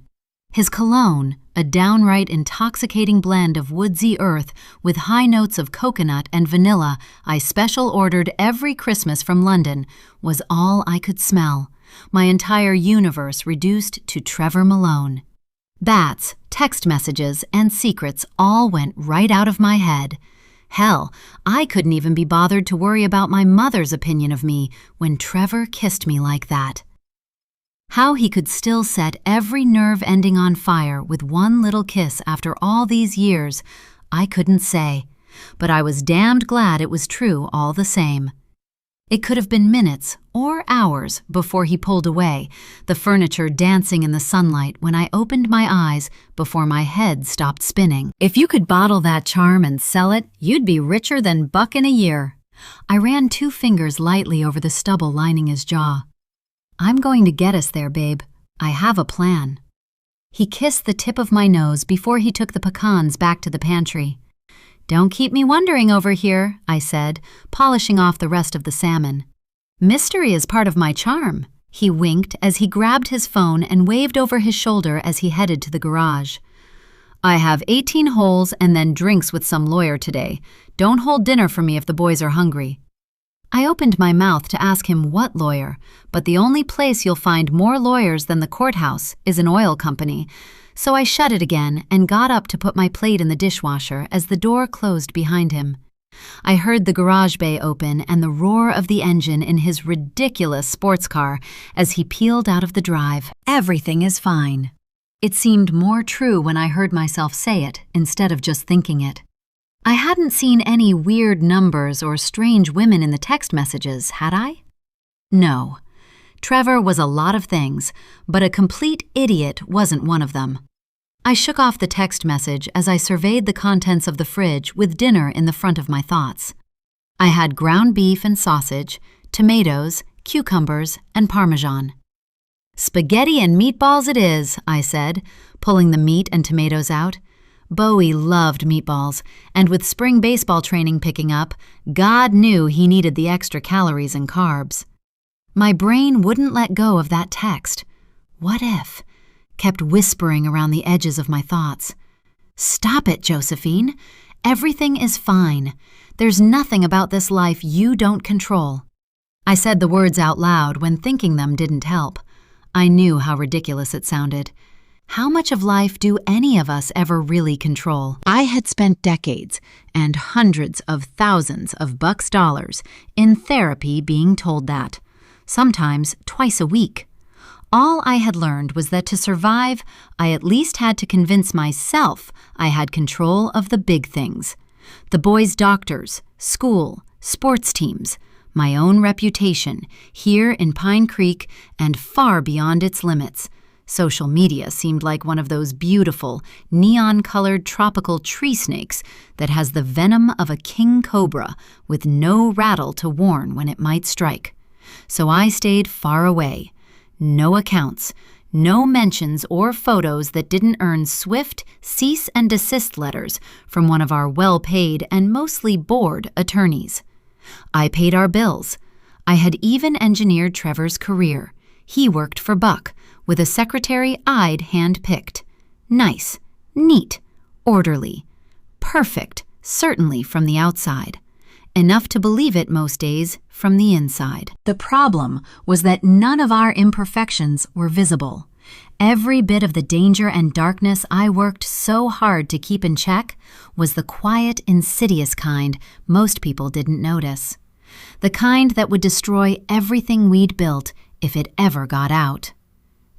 S1: His cologne, a downright intoxicating blend of woodsy earth with high notes of coconut and vanilla I special ordered every Christmas from London, was all I could smell, my entire universe reduced to Trevor Malone. Bats, text messages, and secrets all went right out of my head. Hell, I couldn't even be bothered to worry about my mother's opinion of me when Trevor kissed me like that. How he could still set every nerve ending on fire with one little kiss after all these years, I couldn't say, but I was damned glad it was true all the same. It could have been minutes or hours before he pulled away, the furniture dancing in the sunlight when I opened my eyes before my head stopped spinning. If you could bottle that charm and sell it, you'd be richer than Buck in a year. I ran 2 fingers lightly over the stubble lining his jaw. I'm going to get us there, babe. I have a plan. He kissed the tip of my nose before he took the pecans back to the pantry. Don't keep me wondering over here, I said, polishing off the rest of the salmon. Mystery is part of my charm. He winked as he grabbed his phone and waved over his shoulder as he headed to the garage. I have 18 holes and then drinks with some lawyer today. Don't hold dinner for me if the boys are hungry. I opened my mouth to ask him what lawyer, but the only place you'll find more lawyers than the courthouse is an oil company, so I shut it again and got up to put my plate in the dishwasher as the door closed behind him. I heard the garage bay open and the roar of the engine in his ridiculous sports car as he peeled out of the drive. Everything is fine. It seemed more true when I heard myself say it instead of just thinking it. I hadn't seen any weird numbers or strange women in the text messages, had I? No. Trevor was a lot of things, but a complete idiot wasn't one of them. I shook off the text message as I surveyed the contents of the fridge with dinner in the front of my thoughts. I had ground beef and sausage, tomatoes, cucumbers, and Parmesan. Spaghetti and meatballs it is, I said, pulling the meat and tomatoes out. Bowie loved meatballs, and with spring baseball training picking up, God knew he needed the extra calories and carbs. My brain wouldn't let go of that text. What if? Kept whispering around the edges of my thoughts. Stop it, Josephine. Everything is fine. There's nothing about this life you don't control. I said the words out loud when thinking them didn't help. I knew how ridiculous it sounded. How much of life do any of us ever really control? I had spent decades and hundreds of thousands of bucks dollars in therapy being told that, sometimes twice a week. All I had learned was that to survive, I at least had to convince myself I had control of the big things. The boys' doctors, school, sports teams, my own reputation, here in Pine Creek and far beyond its limits. Social media seemed like one of those beautiful, neon-colored tropical tree snakes that has the venom of a king cobra with no rattle to warn when it might strike. So I stayed far away. No accounts, no mentions or photos that didn't earn swift cease and desist letters from one of our well-paid and mostly bored attorneys. I paid our bills. I had even engineered Trevor's career. He worked for Buck, with a secretary I'd hand-picked. Nice, neat, orderly, perfect, certainly from the outside. Enough to believe it most days from the inside. The problem was that none of our imperfections were visible. Every bit of the danger and darkness I worked so hard to keep in check was the quiet, insidious kind most people didn't notice. The kind that would destroy everything we'd built if it ever got out.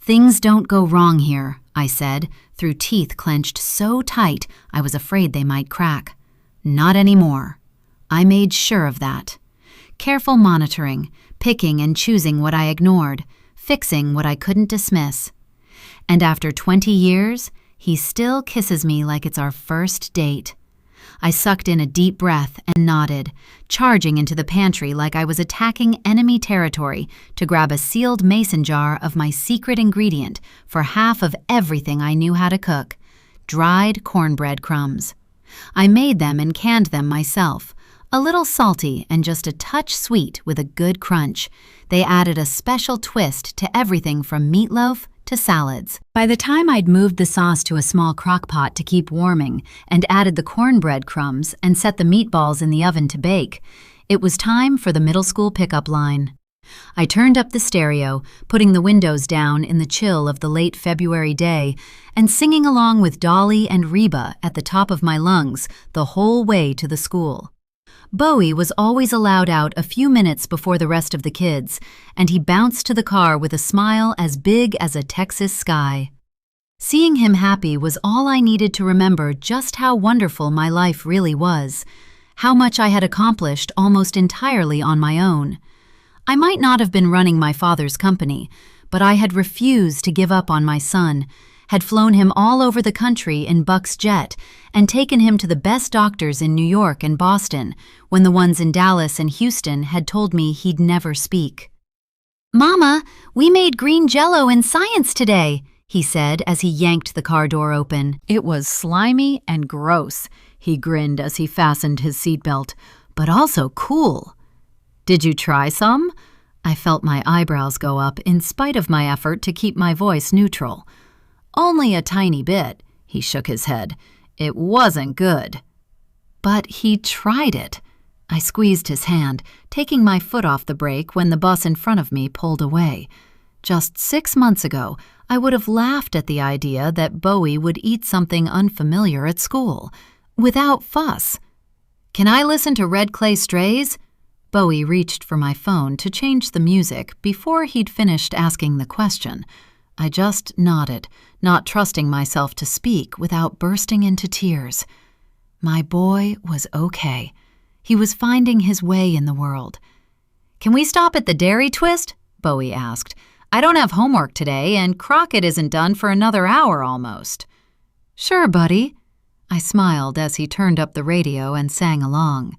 S1: Things don't go wrong here, I said, through teeth clenched so tight I was afraid they might crack. Not anymore. I made sure of that. Careful monitoring, picking and choosing what I ignored, fixing what I couldn't dismiss. And after 20 years, he still kisses me like it's our first date. I sucked in a deep breath and nodded, charging into the pantry like I was attacking enemy territory to grab a sealed mason jar of my secret ingredient for half of everything I knew how to cook, dried cornbread crumbs. I made them and canned them myself, a little salty and just a touch sweet with a good crunch. They added a special twist to everything from meatloaf to salads. By the time I'd moved the sauce to a small crock pot to keep warming and added the cornbread crumbs and set the meatballs in the oven to bake, it was time for the middle school pickup line. I turned up the stereo, putting the windows down in the chill of the late February day and singing along with Dolly and Reba at the top of my lungs the whole way to the school. Bowie was always allowed out a few minutes before the rest of the kids, and he bounced to the car with a smile as big as a Texas sky. Seeing him happy was all I needed to remember just how wonderful my life really was, how much I had accomplished almost entirely on my own. I might not have been running my father's company, but I had refused to give up on my son, had flown him all over the country in Buck's jet, and taken him to the best doctors in New York and Boston, when the ones in Dallas and Houston had told me he'd never speak. "Mama, we made green jello in science today," he said as he yanked the car door open. It was slimy and gross, he grinned as he fastened his seatbelt, but also cool. "Did you try some?" I felt my eyebrows go up in spite of my effort to keep my voice neutral. "Only a tiny bit," he shook his head. "It wasn't good." But he tried it. I squeezed his hand, taking my foot off the brake when the bus in front of me pulled away. Just 6 months ago, I would have laughed at the idea that Bowie would eat something unfamiliar at school, without fuss. "Can I listen to Red Clay Strays?" Bowie reached for my phone to change the music before he'd finished asking the question. I just nodded, not trusting myself to speak without bursting into tears. My boy was okay. He was finding his way in the world. "Can we stop at the Dairy Twist?" Bowie asked. "I don't have homework today, and Crockett isn't done for another hour almost." "Sure, buddy." I smiled as he turned up the radio and sang along.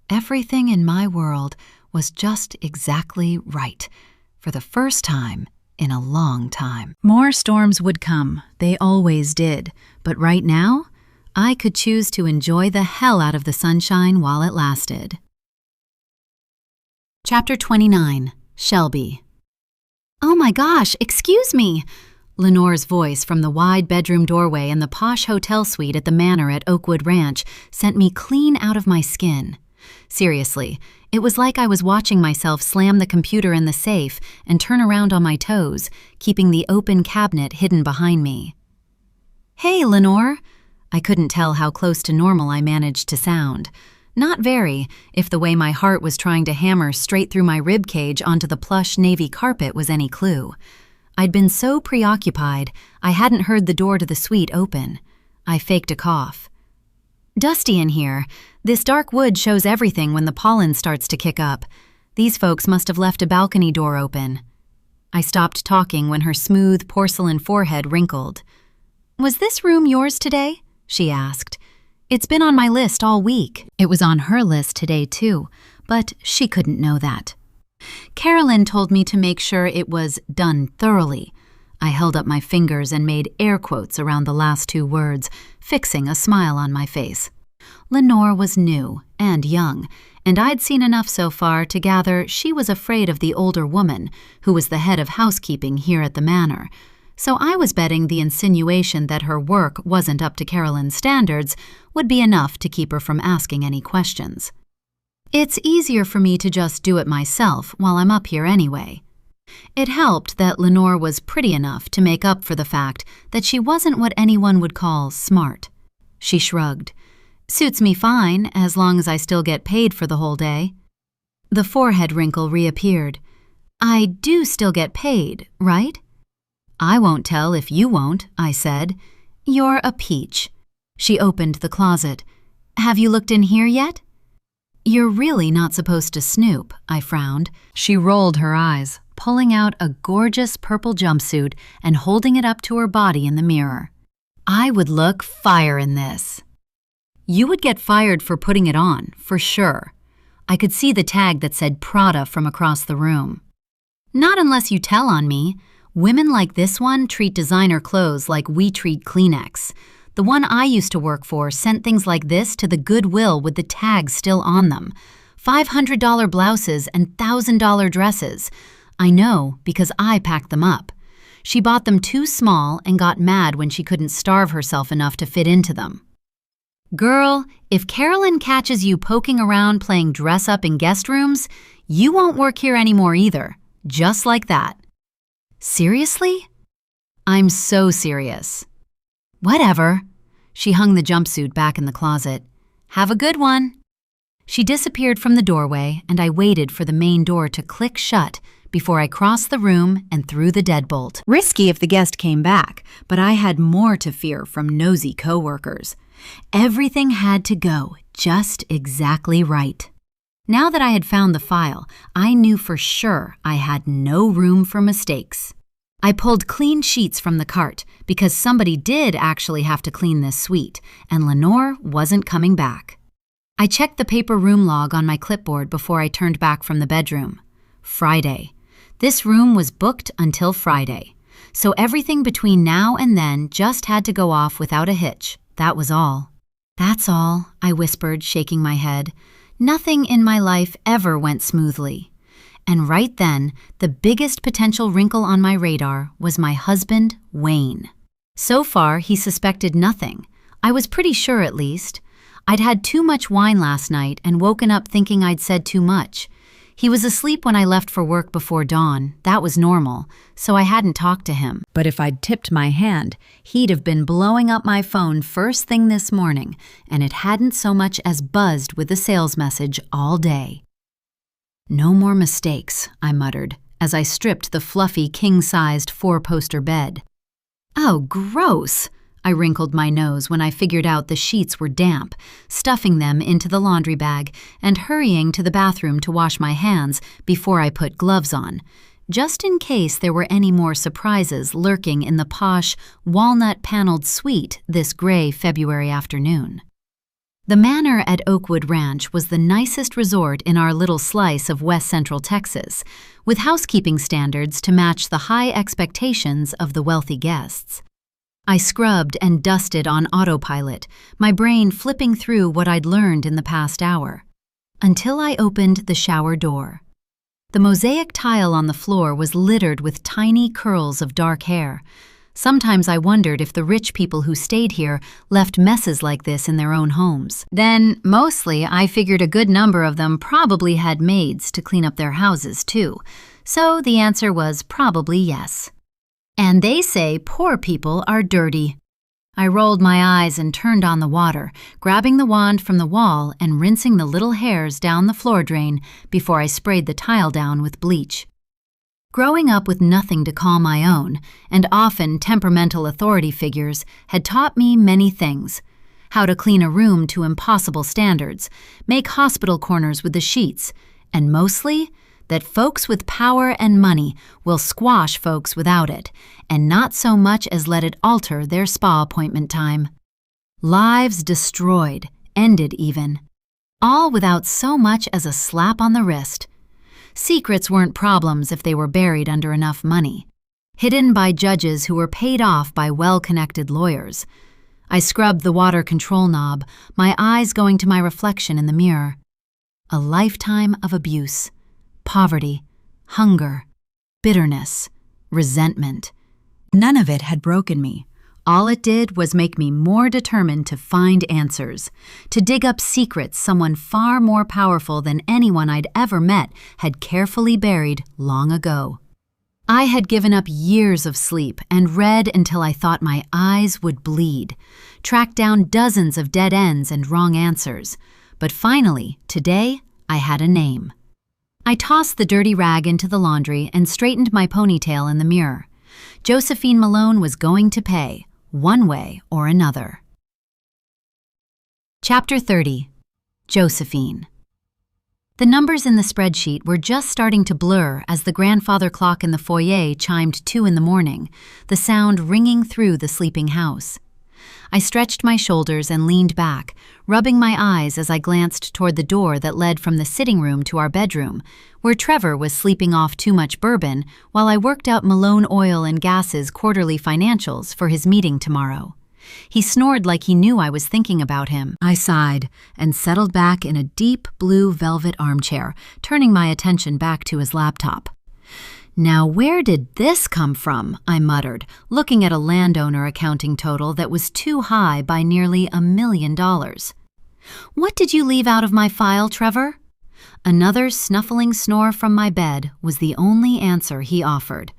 S1: Everything in my world was just exactly right, for the first time in a long time. More storms would come, they always did, but right now, I could choose to enjoy the hell out of the sunshine while it lasted. Chapter 29, Shelby. "Oh my gosh, excuse me!" Lenore's voice from the wide bedroom doorway in the posh hotel suite at the manor at Oakwood Ranch sent me clean out of my skin. Seriously, it was like I was watching myself slam the computer in the safe and turn around on my toes, keeping the open cabinet hidden behind me. "Hey, Lenore." I couldn't tell how close to normal I managed to sound. Not very, if the way my heart was trying to hammer straight through my rib cage onto the plush navy carpet was any clue. I'd been so preoccupied, I hadn't heard the door to the suite open. I faked a cough. "Dusty in here. This dark wood shows everything when the pollen starts to kick up. These folks must have left a balcony door open." I stopped talking when her smooth porcelain forehead wrinkled. "Was this room yours today?" she asked. "It's been on my list all week." It was on her list today, too, but she couldn't know that. "Carolyn told me to make sure it was done thoroughly." I held up my fingers and made air quotes around the last 2 words, fixing a smile on my face. Lenore was new and young, and I'd seen enough so far to gather she was afraid of the older woman, who was the head of housekeeping here at the manor. So I was betting the insinuation that her work wasn't up to Carolyn's standards would be enough to keep her from asking any questions. It's easier for me to just do it myself while I'm up here anyway. It helped that Lenore was pretty enough to make up for the fact that she wasn't what anyone would call smart. She shrugged. "Suits me fine, as long as I still get paid for the whole day." The forehead wrinkle reappeared. "I do still get paid, right?" "I won't tell if you won't," I said. "You're a peach." She opened the closet. "Have you looked in here yet?" "You're really not supposed to snoop," I frowned. She rolled her eyes, pulling out a gorgeous purple jumpsuit and holding it up to her body in the mirror. "I would look fire in this." "You would get fired for putting it on, for sure." I could see the tag that said Prada from across the room. "Not unless you tell on me. Women like this one treat designer clothes like we treat Kleenex. The one I used to work for sent things like this to the Goodwill with the tag still on them. $500 blouses and $1,000 dresses. I know because I packed them up. She bought them too small and got mad when she couldn't starve herself enough to fit into them. Girl, if Carolyn catches you poking around playing dress-up in guest rooms, you won't work here anymore either. Just like that." "Seriously?" "I'm so serious." "Whatever." She hung the jumpsuit back in the closet. "Have a good one." She disappeared from the doorway, and I waited for the main door to click shut before I crossed the room and threw the deadbolt. Risky if the guest came back, but I had more to fear from nosy coworkers. Everything had to go just exactly right. Now that I had found the file, I knew for sure I had no room for mistakes. I pulled clean sheets from the cart because somebody did actually have to clean this suite, and Lenore wasn't coming back. I checked the paper room log on my clipboard before I turned back from the bedroom. Friday. This room was booked until Friday, so everything between now and then just had to go off without a hitch. That was all. That's all, I whispered, shaking my head. Nothing in my life ever went smoothly. And right then, the biggest potential wrinkle on my radar was my husband, Wayne. So far, he suspected nothing. I was pretty sure, at least. I'd had too much wine last night and woken up thinking I'd said too much. He was asleep when I left for work before dawn. That was normal, so I hadn't talked to him. But if I'd tipped my hand, he'd have been blowing up my phone first thing this morning, and it hadn't so much as buzzed with a sales message all day. No more mistakes, I muttered, as I stripped the fluffy king-sized 4-poster bed. Oh, gross! I wrinkled my nose when I figured out the sheets were damp, stuffing them into the laundry bag and hurrying to the bathroom to wash my hands before I put gloves on, just in case there were any more surprises lurking in the posh, walnut-paneled suite this gray February afternoon. The manor at Oakwood Ranch was the nicest resort in our little slice of West Central Texas, with housekeeping standards to match the high expectations of the wealthy guests. I scrubbed and dusted on autopilot, my brain flipping through what I'd learned in the past hour, until I opened the shower door. The mosaic tile on the floor was littered with tiny curls of dark hair. Sometimes I wondered if the rich people who stayed here left messes like this in their own homes. Then, mostly, I figured a good number of them probably had maids to clean up their houses, too. So the answer was probably yes. And they say poor people are dirty. I rolled my eyes and turned on the water, grabbing the wand from the wall and rinsing the little hairs down the floor drain before I sprayed the tile down with bleach. Growing up with nothing to call my own, and often temperamental authority figures, had taught me many things. How to clean a room to impossible standards, make hospital corners with the sheets, and mostly, that folks with power and money will squash folks without it, and not so much as let it alter their spa appointment time. Lives destroyed, ended even. All without so much as a slap on the wrist. Secrets weren't problems if they were buried under enough money, hidden by judges who were paid off by well-connected lawyers. I scrubbed the water control knob, my eyes going to my reflection in the mirror. A lifetime of abuse. Poverty, hunger, bitterness, resentment. None of it had broken me. All it did was make me more determined to find answers, to dig up secrets someone far more powerful than anyone I'd ever met had carefully buried long ago. I had given up years of sleep and read until I thought my eyes would bleed, tracked down dozens of dead ends and wrong answers. But finally, today, I had a name. I tossed the dirty rag into the laundry and straightened my ponytail in the mirror. Josephine Malone was going to pay, one way or another. Chapter 30. Josephine. The numbers in the spreadsheet were just starting to blur as the grandfather clock in the foyer chimed 2 in the morning, the sound ringing through the sleeping house. I stretched my shoulders and leaned back, rubbing my eyes as I glanced toward the door that led from the sitting room to our bedroom, where Trevor was sleeping off too much bourbon while I worked out Malone Oil and Gas's quarterly financials for his meeting tomorrow. He snored like he knew I was thinking about him. I sighed and settled back in a deep blue velvet armchair, turning my attention back to his laptop. Now where did this come from? I muttered, looking at a landowner accounting total that was too high by nearly $1 million. What did you leave out of my file, Trevor? Another snuffling snore from my bed was the only answer he offered.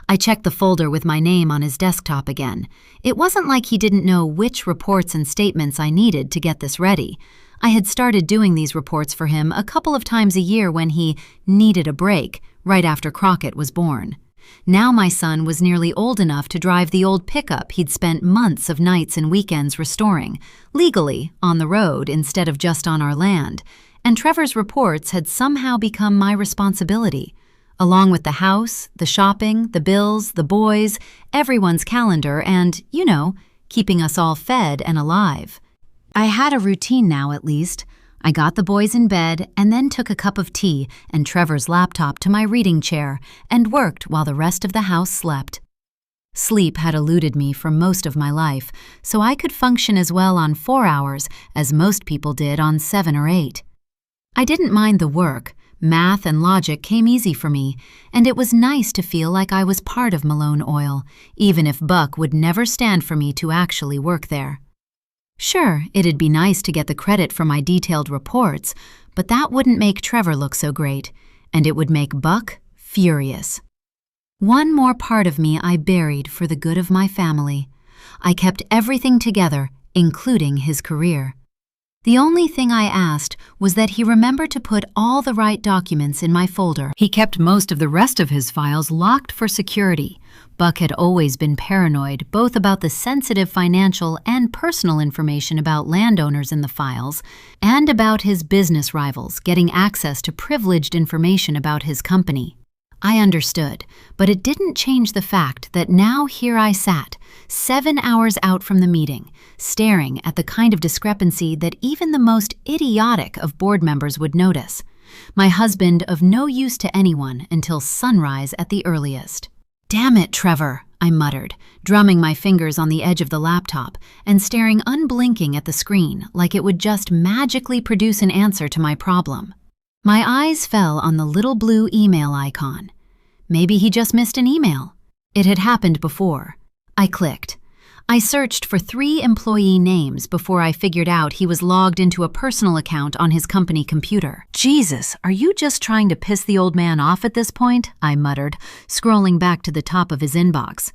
S1: I checked the folder with my name on his desktop again. It wasn't like he didn't know which reports and statements I needed to get this ready. I had started doing these reports for him a couple of times a year when he needed a break, right after Crockett was born. Now my son was nearly old enough to drive the old pickup he'd spent months of nights and weekends restoring, legally on the road instead of just on our land, and Trevor's reports had somehow become my responsibility, along with the house, the shopping, the bills, the boys, everyone's calendar, and, keeping us all fed and alive. I had a routine now, at least. I got the boys in bed and then took a cup of tea and Trevor's laptop to my reading chair and worked while the rest of the house slept. Sleep had eluded me for most of my life, so I could function as well on 4 hours as most people did on 7 or 8. I didn't mind the work. Math and logic came easy for me, and it was nice to feel like I was part of Malone Oil, even if Buck would never stand for me to actually work there. Sure, it'd be nice to get the credit for my detailed reports, but that wouldn't make Trevor look so great, and it would make Buck furious. One more part of me I buried for the good of my family. I kept everything together, including his career. The only thing I asked was that he remember to put all the right documents in my folder. He kept most of the rest of his files locked for security. Buck had always been paranoid, both about the sensitive financial and personal information about landowners in the files, and about his business rivals getting access to privileged information about his company. I understood, but it didn't change the fact that now here I sat, 7 hours out from the meeting, staring at the kind of discrepancy that even the most idiotic of board members would notice. My husband of no use to anyone until sunrise at the earliest. "Damn it, Trevor," I muttered, drumming my fingers on the edge of the laptop and staring unblinking at the screen like it would just magically produce an answer to my problem. My eyes fell on the little blue email icon. Maybe he just missed an email. It had happened before. I clicked. I searched for 3 employee names before I figured out he was logged into a personal account on his company computer. "Jesus, are you just trying to piss the old man off at this point?" I muttered, scrolling back to the top of his inbox.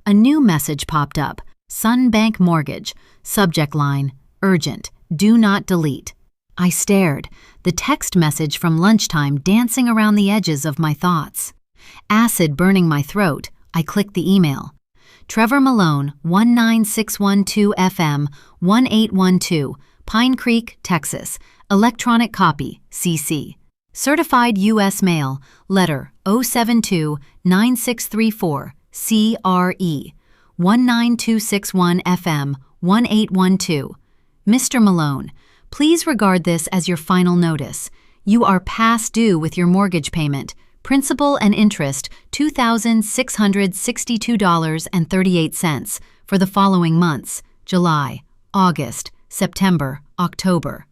S1: A new message popped up. Sun Bank Mortgage. Subject line, urgent. Do not delete. I stared, the text message from lunchtime dancing around the edges of my thoughts. Acid burning my throat, I clicked the email. Trevor Malone, 19612 FM, 1812, Pine Creek, Texas. Electronic copy, CC. Certified U.S. mail, letter 072-9634, CRE, 19261 FM, 1812. Mr. Malone, please regard this as your final notice. You are past due with your mortgage payment. Principal and interest $2,662.38 for the following months, July, August, September, October.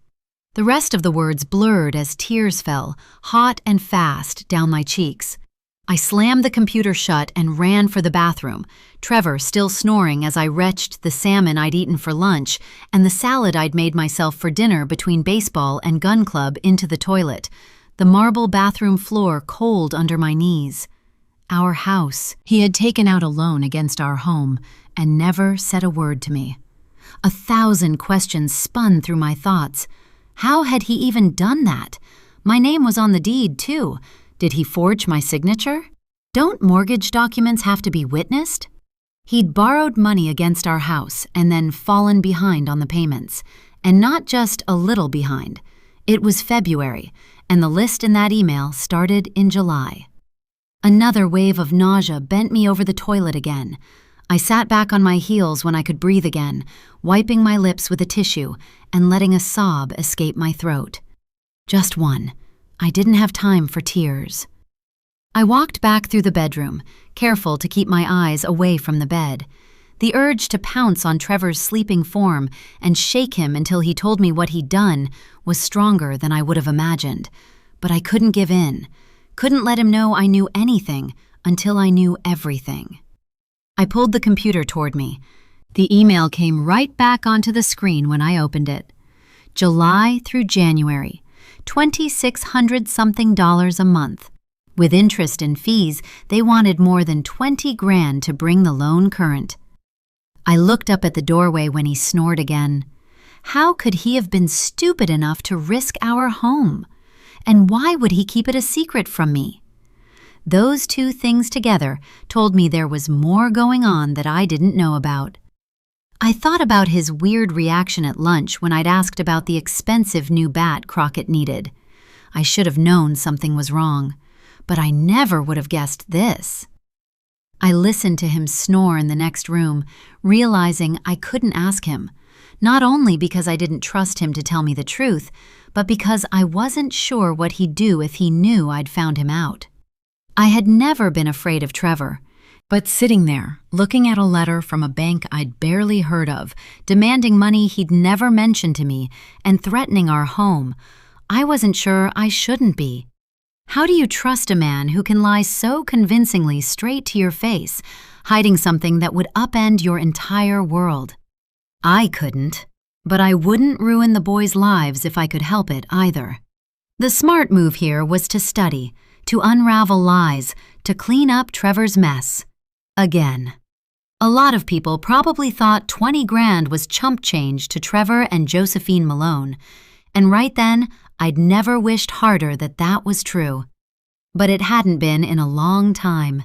S1: The rest of the words blurred as tears fell, hot and fast, down my cheeks. I slammed the computer shut and ran for the bathroom, Trevor still snoring as I retched the salmon I'd eaten for lunch and the salad I'd made myself for dinner between baseball and gun club into the toilet, the marble bathroom floor cold under my knees. Our house. He had taken out a loan against our home and never said a word to me. 1,000 questions spun through my thoughts. How had he even done that? My name was on the deed, too. Did he forge my signature? Don't mortgage documents have to be witnessed? He'd borrowed money against our house and then fallen behind on the payments. And not just a little behind. It was February, and the list in that email started in July. Another wave of nausea bent me over the toilet again. I sat back on my heels when I could breathe again, wiping my lips with a tissue and letting a sob escape my throat. Just one. I didn't have time for tears. I walked back through the bedroom, careful to keep my eyes away from the bed. The urge to pounce on Trevor's sleeping form and shake him until he told me what he'd done was stronger than I would have imagined. But I couldn't give in. Couldn't let him know I knew anything until I knew everything. I pulled the computer toward me. The email came right back onto the screen when I opened it. July through January. $2,600-something a month. With interest and fees, they wanted more than 20 grand to bring the loan current. I looked up at the doorway when he snored again. How could he have been stupid enough to risk our home? And why would he keep it a secret from me? Those two things together told me there was more going on that I didn't know about. I thought about his weird reaction at lunch when I'd asked about the expensive new bat Crockett needed. I should have known something was wrong, but I never would have guessed this. I listened to him snore in the next room, realizing I couldn't ask him, not only because I didn't trust him to tell me the truth, but because I wasn't sure what he'd do if he knew I'd found him out. I had never been afraid of Trevor, but sitting there, looking at a letter from a bank I'd barely heard of, demanding money he'd never mentioned to me, and threatening our home, I wasn't sure I shouldn't be. How do you trust a man who can lie so convincingly straight to your face, hiding something that would upend your entire world? I couldn't, but I wouldn't ruin the boys' lives if I could help it either. The smart move here was to study, to unravel lies, to clean up Trevor's mess. Again. A lot of people probably thought 20 grand was chump change to Trevor and Josephine Malone, and right then, I'd never wished harder that that was true. But it hadn't been in a long time.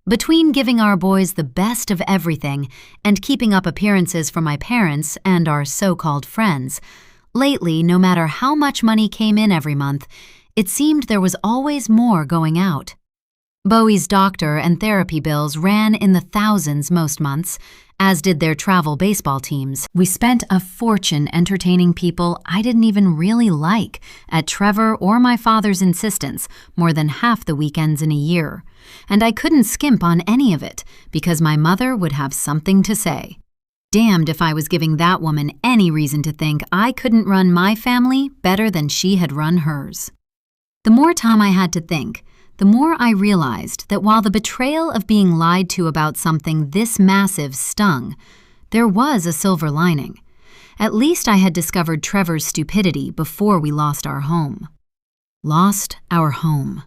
S1: Between giving our boys the best of everything and keeping up appearances for my parents and our so-called friends, lately, no matter how much money came in every month, it seemed there was always more going out. Bowie's doctor and therapy bills ran in the thousands most months, as did their travel baseball teams. We spent a fortune entertaining people I didn't even really like, at Trevor or my father's insistence, more than half the weekends in a year. And I couldn't skimp on any of it, because my mother would have something to say. Damned if I was giving that woman any reason to think I couldn't run my family better than she had run hers. The more time I had to think, the more I realized that while the betrayal of being lied to about something this massive stung, there was a silver lining. At least I had discovered Trevor's stupidity before we lost our home. Lost our home.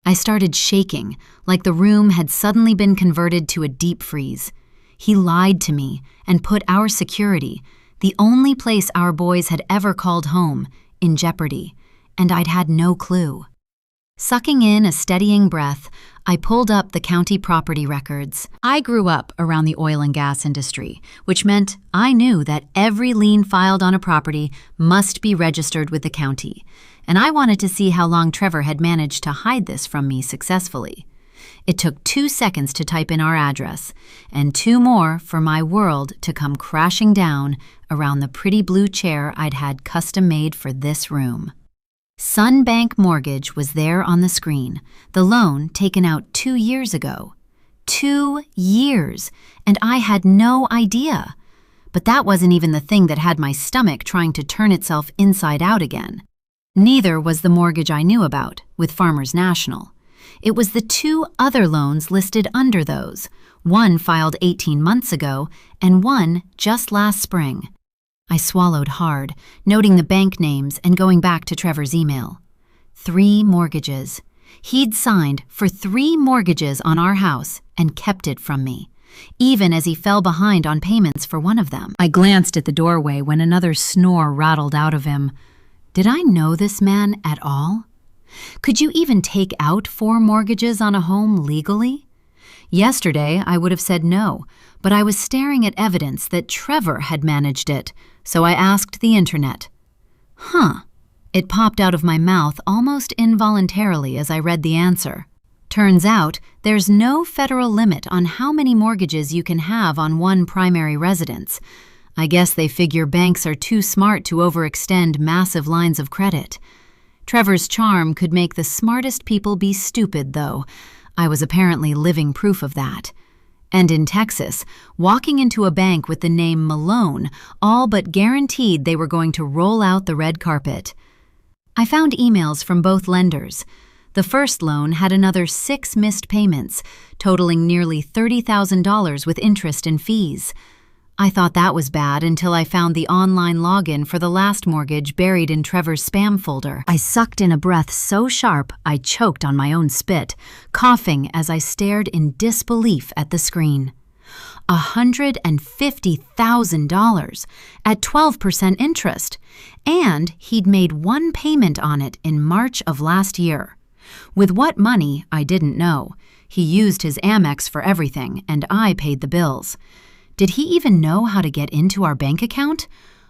S1: I started shaking, like the room had suddenly been converted to a deep freeze. He lied to me and put our security, the only place our boys had ever called home, in jeopardy, and I'd had no clue. Sucking in a steadying breath, I pulled up the county property records. I grew up around the oil and gas industry, which meant I knew that every lien filed on a property must be registered with the county, and I wanted to see how long Trevor had managed to hide this from me successfully. It took 2 seconds to type in our address, and 2 more for my world to come crashing down around the pretty blue chair I'd had custom-made for this room. Sunbank Mortgage was there on the screen, the loan taken out 2 years ago. 2 years, and I had no idea. But that wasn't even the thing that had my stomach trying to turn itself inside out again. Neither was the mortgage I knew about, with Farmers National. It was the 2 other loans listed under those, one filed 18 months ago and one just last spring. I swallowed hard, noting the bank names and going back to Trevor's email. 3 mortgages. He'd signed for 3 mortgages on our house and kept it from me, even as he fell behind on payments for one of them. I glanced at the doorway when another snore rattled out of him. Did I know this man at all? Could you even take out 4 mortgages on a home legally? Yesterday, I would have said no, but I was staring at evidence that Trevor had managed it, so I asked the internet. It popped out of my mouth almost involuntarily as I read the answer. Turns out, there's no federal limit on how many mortgages you can have on one primary residence. I guess they figure banks are too smart to overextend massive lines of credit. Trevor's charm could make the smartest people be stupid, though. I was apparently living proof of that. And in Texas, walking into a bank with the name Malone all but guaranteed they were going to roll out the red carpet. I found emails from both lenders. The first loan had another 6 missed payments, totaling nearly $30,000 with interest and fees. I thought that was bad until I found the online login for the last mortgage buried in Trevor's spam folder. I sucked in a breath so sharp I choked on my own spit, coughing as I stared in disbelief at the screen. $150,000 at 12% interest, and he'd made 1 payment on it in March of last year. With what money, I didn't know. He used his Amex for everything, and I paid the bills. Did he even know how to get into our bank account?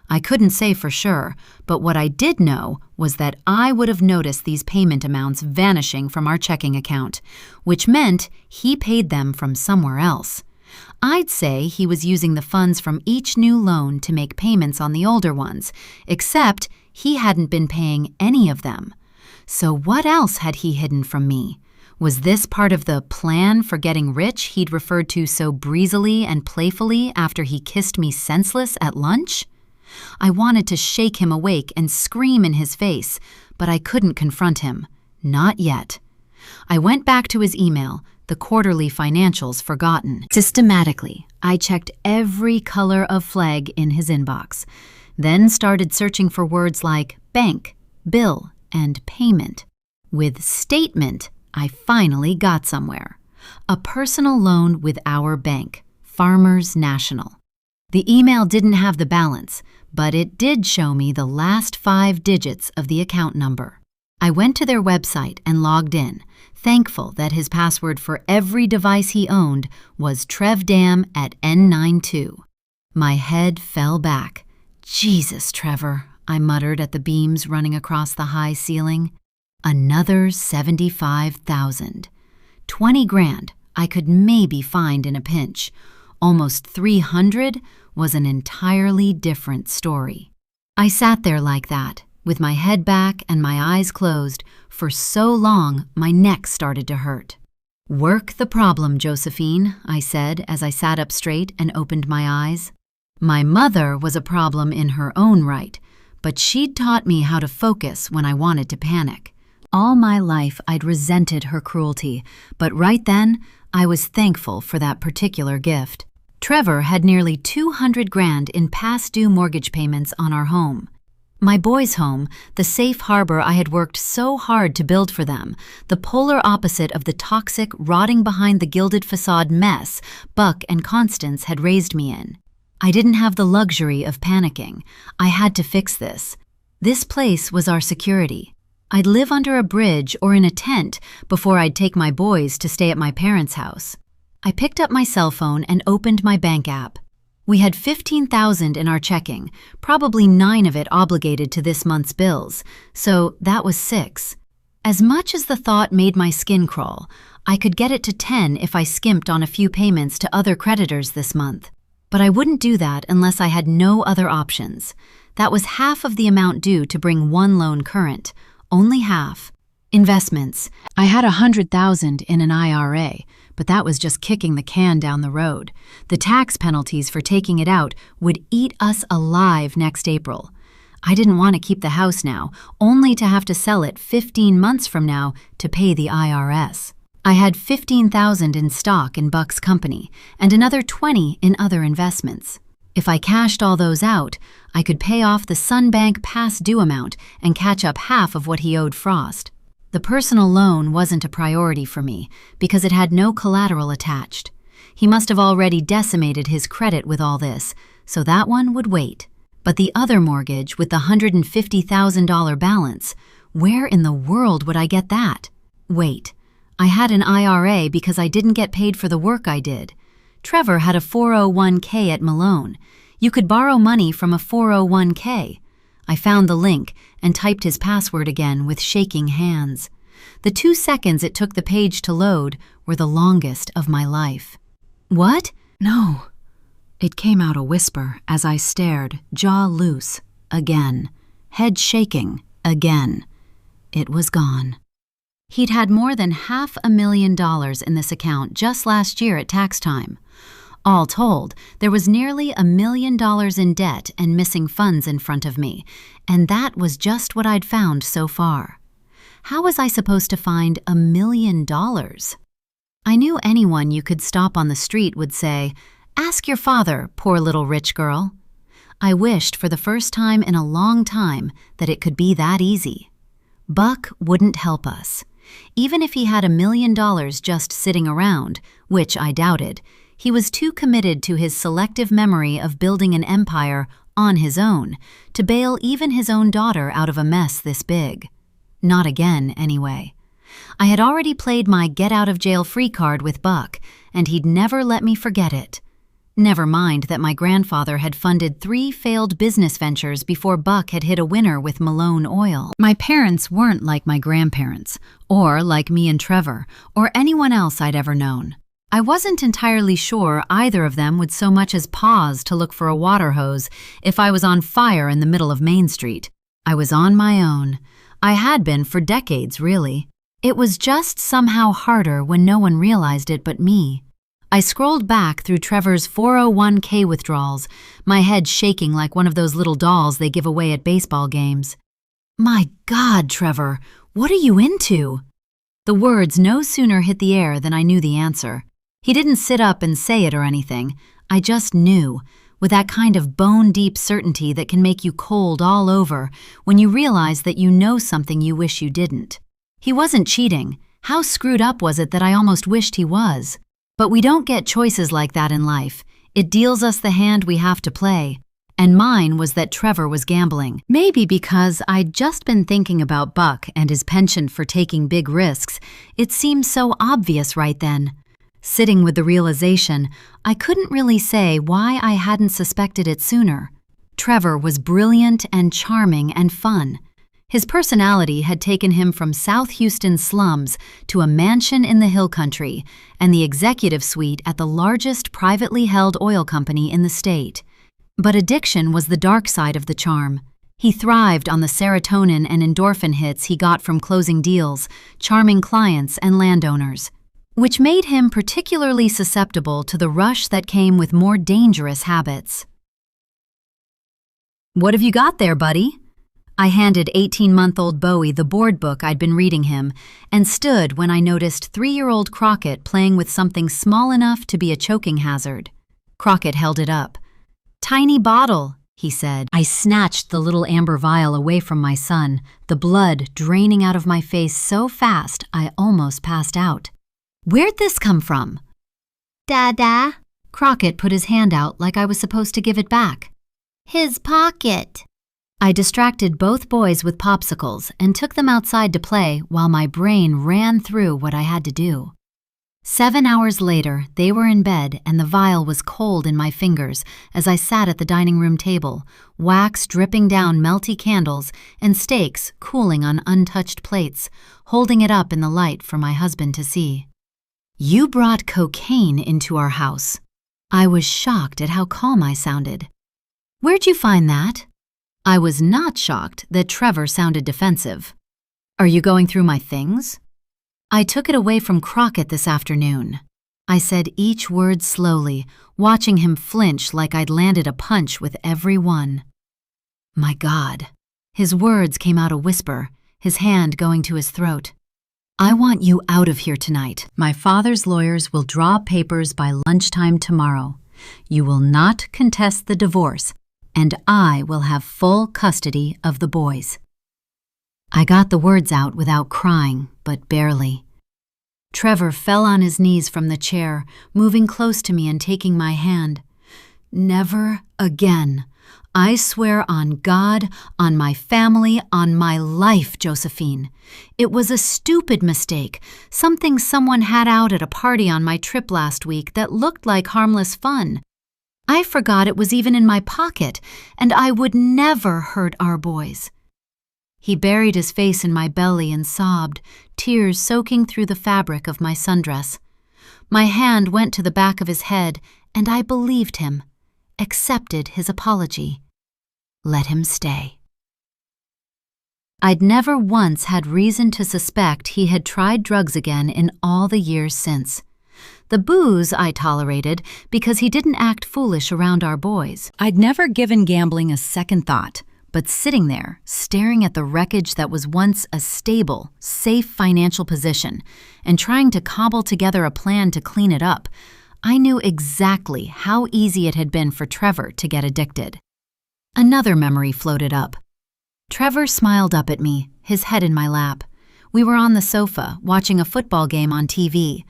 S1: I couldn't say for sure, but what I did know was that I would have noticed these payment amounts vanishing from our checking account, which meant he paid them from somewhere else. I'd say he was using the funds from each new loan to make payments on the older ones, except he hadn't been paying any of them. So what else had he hidden from me? Was this part of the plan for getting rich he'd referred to so breezily and playfully after he kissed me senseless at lunch? I wanted to shake him awake and scream in his face, but I couldn't confront him. Not yet. I went back to his email, the quarterly financials forgotten. Systematically, I checked every color of flag in his inbox, then started searching for words like bank, bill, and payment. With statement, I finally got somewhere. A personal loan with our bank, Farmers National. The email didn't have the balance, but it did show me the last 5 digits of the account number. I went to their website and logged in, thankful that his password for every device he owned was TrevDam at N92. My head fell back. Jesus, Trevor, I muttered at the beams running across the high ceiling. Another 75,000. 20 grand I could maybe find in a pinch. Almost 300 was an entirely different story. I sat there like that, with my head back and my eyes closed, for so long my neck started to hurt. Work the problem, Josephine, I said as I sat up straight and opened my eyes. My mother was a problem in her own right, but she'd taught me how to focus when I wanted to panic. All my life I'd resented her cruelty, but right then I was thankful for that particular gift. Trevor had nearly 200 grand in past due mortgage payments on our home. My boys' home, the safe harbor I had worked so hard to build for them, the polar opposite of the toxic, rotting behind the gilded facade mess Buck and Constance had raised me in. I didn't have the luxury of panicking. I had to fix this. This place was our security. I'd live under a bridge or in a tent before I'd take my boys to stay at my parents' house. I picked up my cell phone and opened my bank app. We had $15,000 in our checking, probably 9 of it obligated to this month's bills, so that was 6. As much as the thought made my skin crawl, I could get it to 10 if I skimped on a few payments to other creditors this month. But I wouldn't do that unless I had no other options. That was half of the amount due to bring one loan current, only half. Investments. I had $100,000 in an IRA, but that was just kicking the can down the road. The tax penalties for taking it out would eat us alive next April. I didn't want to keep the house now, only to have to sell it 15 months from now to pay the IRS. I had $15,000 in stock in Buck's company and another $20,000 in other investments. If I cashed all those out, I could pay off the Sunbank past due amount and catch up half of what he owed Frost. The personal loan wasn't a priority for me because it had no collateral attached. He must have already decimated his credit with all this, so that one would wait. But the other mortgage with the $150,000 balance, where in the world would I get that? Wait, I had an IRA because I didn't get paid for the work I did. Trevor had a 401k at Malone. You could borrow money from a 401k. I found the link and typed his password again with shaking hands. The 2 seconds it took the page to load were the longest of my life. What? No. It came out a whisper as I stared, jaw loose, again, head shaking, again. It was gone. He'd had more than $500,000 in this account just last year at tax time. All told, there was nearly $1 million in debt and missing funds in front of me, and that was just what I'd found so far. How was I supposed to find $1 million? I knew anyone you could stop on the street would say, "Ask your father, poor little rich girl." I wished for the first time in a long time that it could be that easy. Buck wouldn't help us. Even if he had $1 million just sitting around, which I doubted, he was too committed to his selective memory of building an empire on his own to bail even his own daughter out of a mess this big. Not again, anyway. I had already played my get-out-of-jail-free card with Buck, and he'd never let me forget it. Never mind that my grandfather had funded 3 failed business ventures before Buck had hit a winner with Malone Oil. My parents weren't like my grandparents, or like me and Trevor, or anyone else I'd ever known. I wasn't entirely sure either of them would so much as pause to look for a water hose if I was on fire in the middle of Main Street. I was on my own. I had been for decades, really. It was just somehow harder when no one realized it but me. I scrolled back through Trevor's 401k withdrawals, my head shaking like one of those little dolls they give away at baseball games. My God, Trevor, what are you into? The words no sooner hit the air than I knew the answer. He didn't sit up and say it or anything. I just knew, with that kind of bone-deep certainty that can make you cold all over when you realize that you know something you wish you didn't. He wasn't cheating. How screwed up was it that I almost wished he was? But we don't get choices like that in life. It deals us the hand we have to play. And mine was that Trevor was gambling. Maybe because I'd just been thinking about Buck and his penchant for taking big risks, it seemed so obvious right then. Sitting with the realization, I couldn't really say why I hadn't suspected it sooner. Trevor was brilliant and charming and fun. His personality had taken him from South Houston slums to a mansion in the hill country and the executive suite at the largest privately held oil company in the state. But addiction was the dark side of the charm. He thrived on the serotonin and endorphin hits he got from closing deals, charming clients and landowners, which made him particularly susceptible to the rush that came with more dangerous habits. "What have you got there, buddy?" I handed 18-month-old Bowie the board book I'd been reading him and stood when I noticed 3-year-old Crockett playing with something small enough to be a choking hazard. Crockett held it up. "Tiny bottle," he said. I snatched the little amber vial away from my son, the blood draining out of my face so fast I almost passed out. "Where'd this come from?"
S2: "Dada."
S1: Crockett put his hand out like I was supposed to give it back.
S2: "His pocket."
S1: I distracted both boys with popsicles and took them outside to play while my brain ran through what I had to do. 7 hours later, they were in bed and the vial was cold in my fingers as I sat at the dining room table, wax dripping down melty candles and steaks cooling on untouched plates, holding it up in the light for my husband to see. "You brought cocaine into our house." I was shocked at how calm I sounded. "Where'd you find that?" I was not shocked that Trevor sounded defensive. "Are you going through my things?" "I took it away from Crockett this afternoon." I said each word slowly, watching him flinch like I'd landed a punch with every one. My God. His words came out a whisper, his hand going to his throat. "I want you out of here tonight. My father's lawyers will draw papers by lunchtime tomorrow. You will not contest the divorce, and I will have full custody of the boys." I got the words out without crying, but barely. Trevor fell on his knees from the chair, moving close to me and taking my hand. "Never again. I swear on God, on my family, on my life, Josephine. It was a stupid mistake, something someone had out at a party on my trip last week that looked like harmless fun. I forgot it was even in my pocket, and I would never hurt our boys." He buried his face in my belly and sobbed, tears soaking through the fabric of my sundress. My hand went to the back of his head, and I believed him, accepted his apology. Let him stay. I'd never once had reason to suspect he had tried drugs again in all the years since. The booze I tolerated because he didn't act foolish around our boys. I'd never given gambling a second thought, but sitting there, staring at the wreckage that was once a stable, safe financial position, and trying to cobble together a plan to clean it up, I knew exactly how easy it had been for Trevor to get addicted. Another memory floated up. Trevor smiled up at me, his head in my lap. We were on the sofa, watching a football game on TV.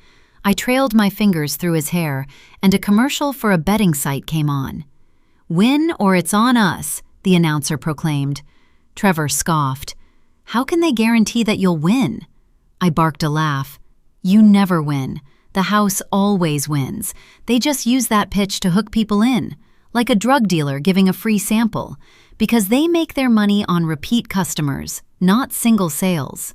S1: I trailed my fingers through his hair, and a commercial for a betting site came on. "Win or it's on us," the announcer proclaimed. Trevor scoffed. "How can they guarantee that you'll win?" I barked a laugh. "You never win. the house always wins. They just use that pitch to hook people in, like a drug dealer giving a free sample, because they make their money on repeat customers, not single sales.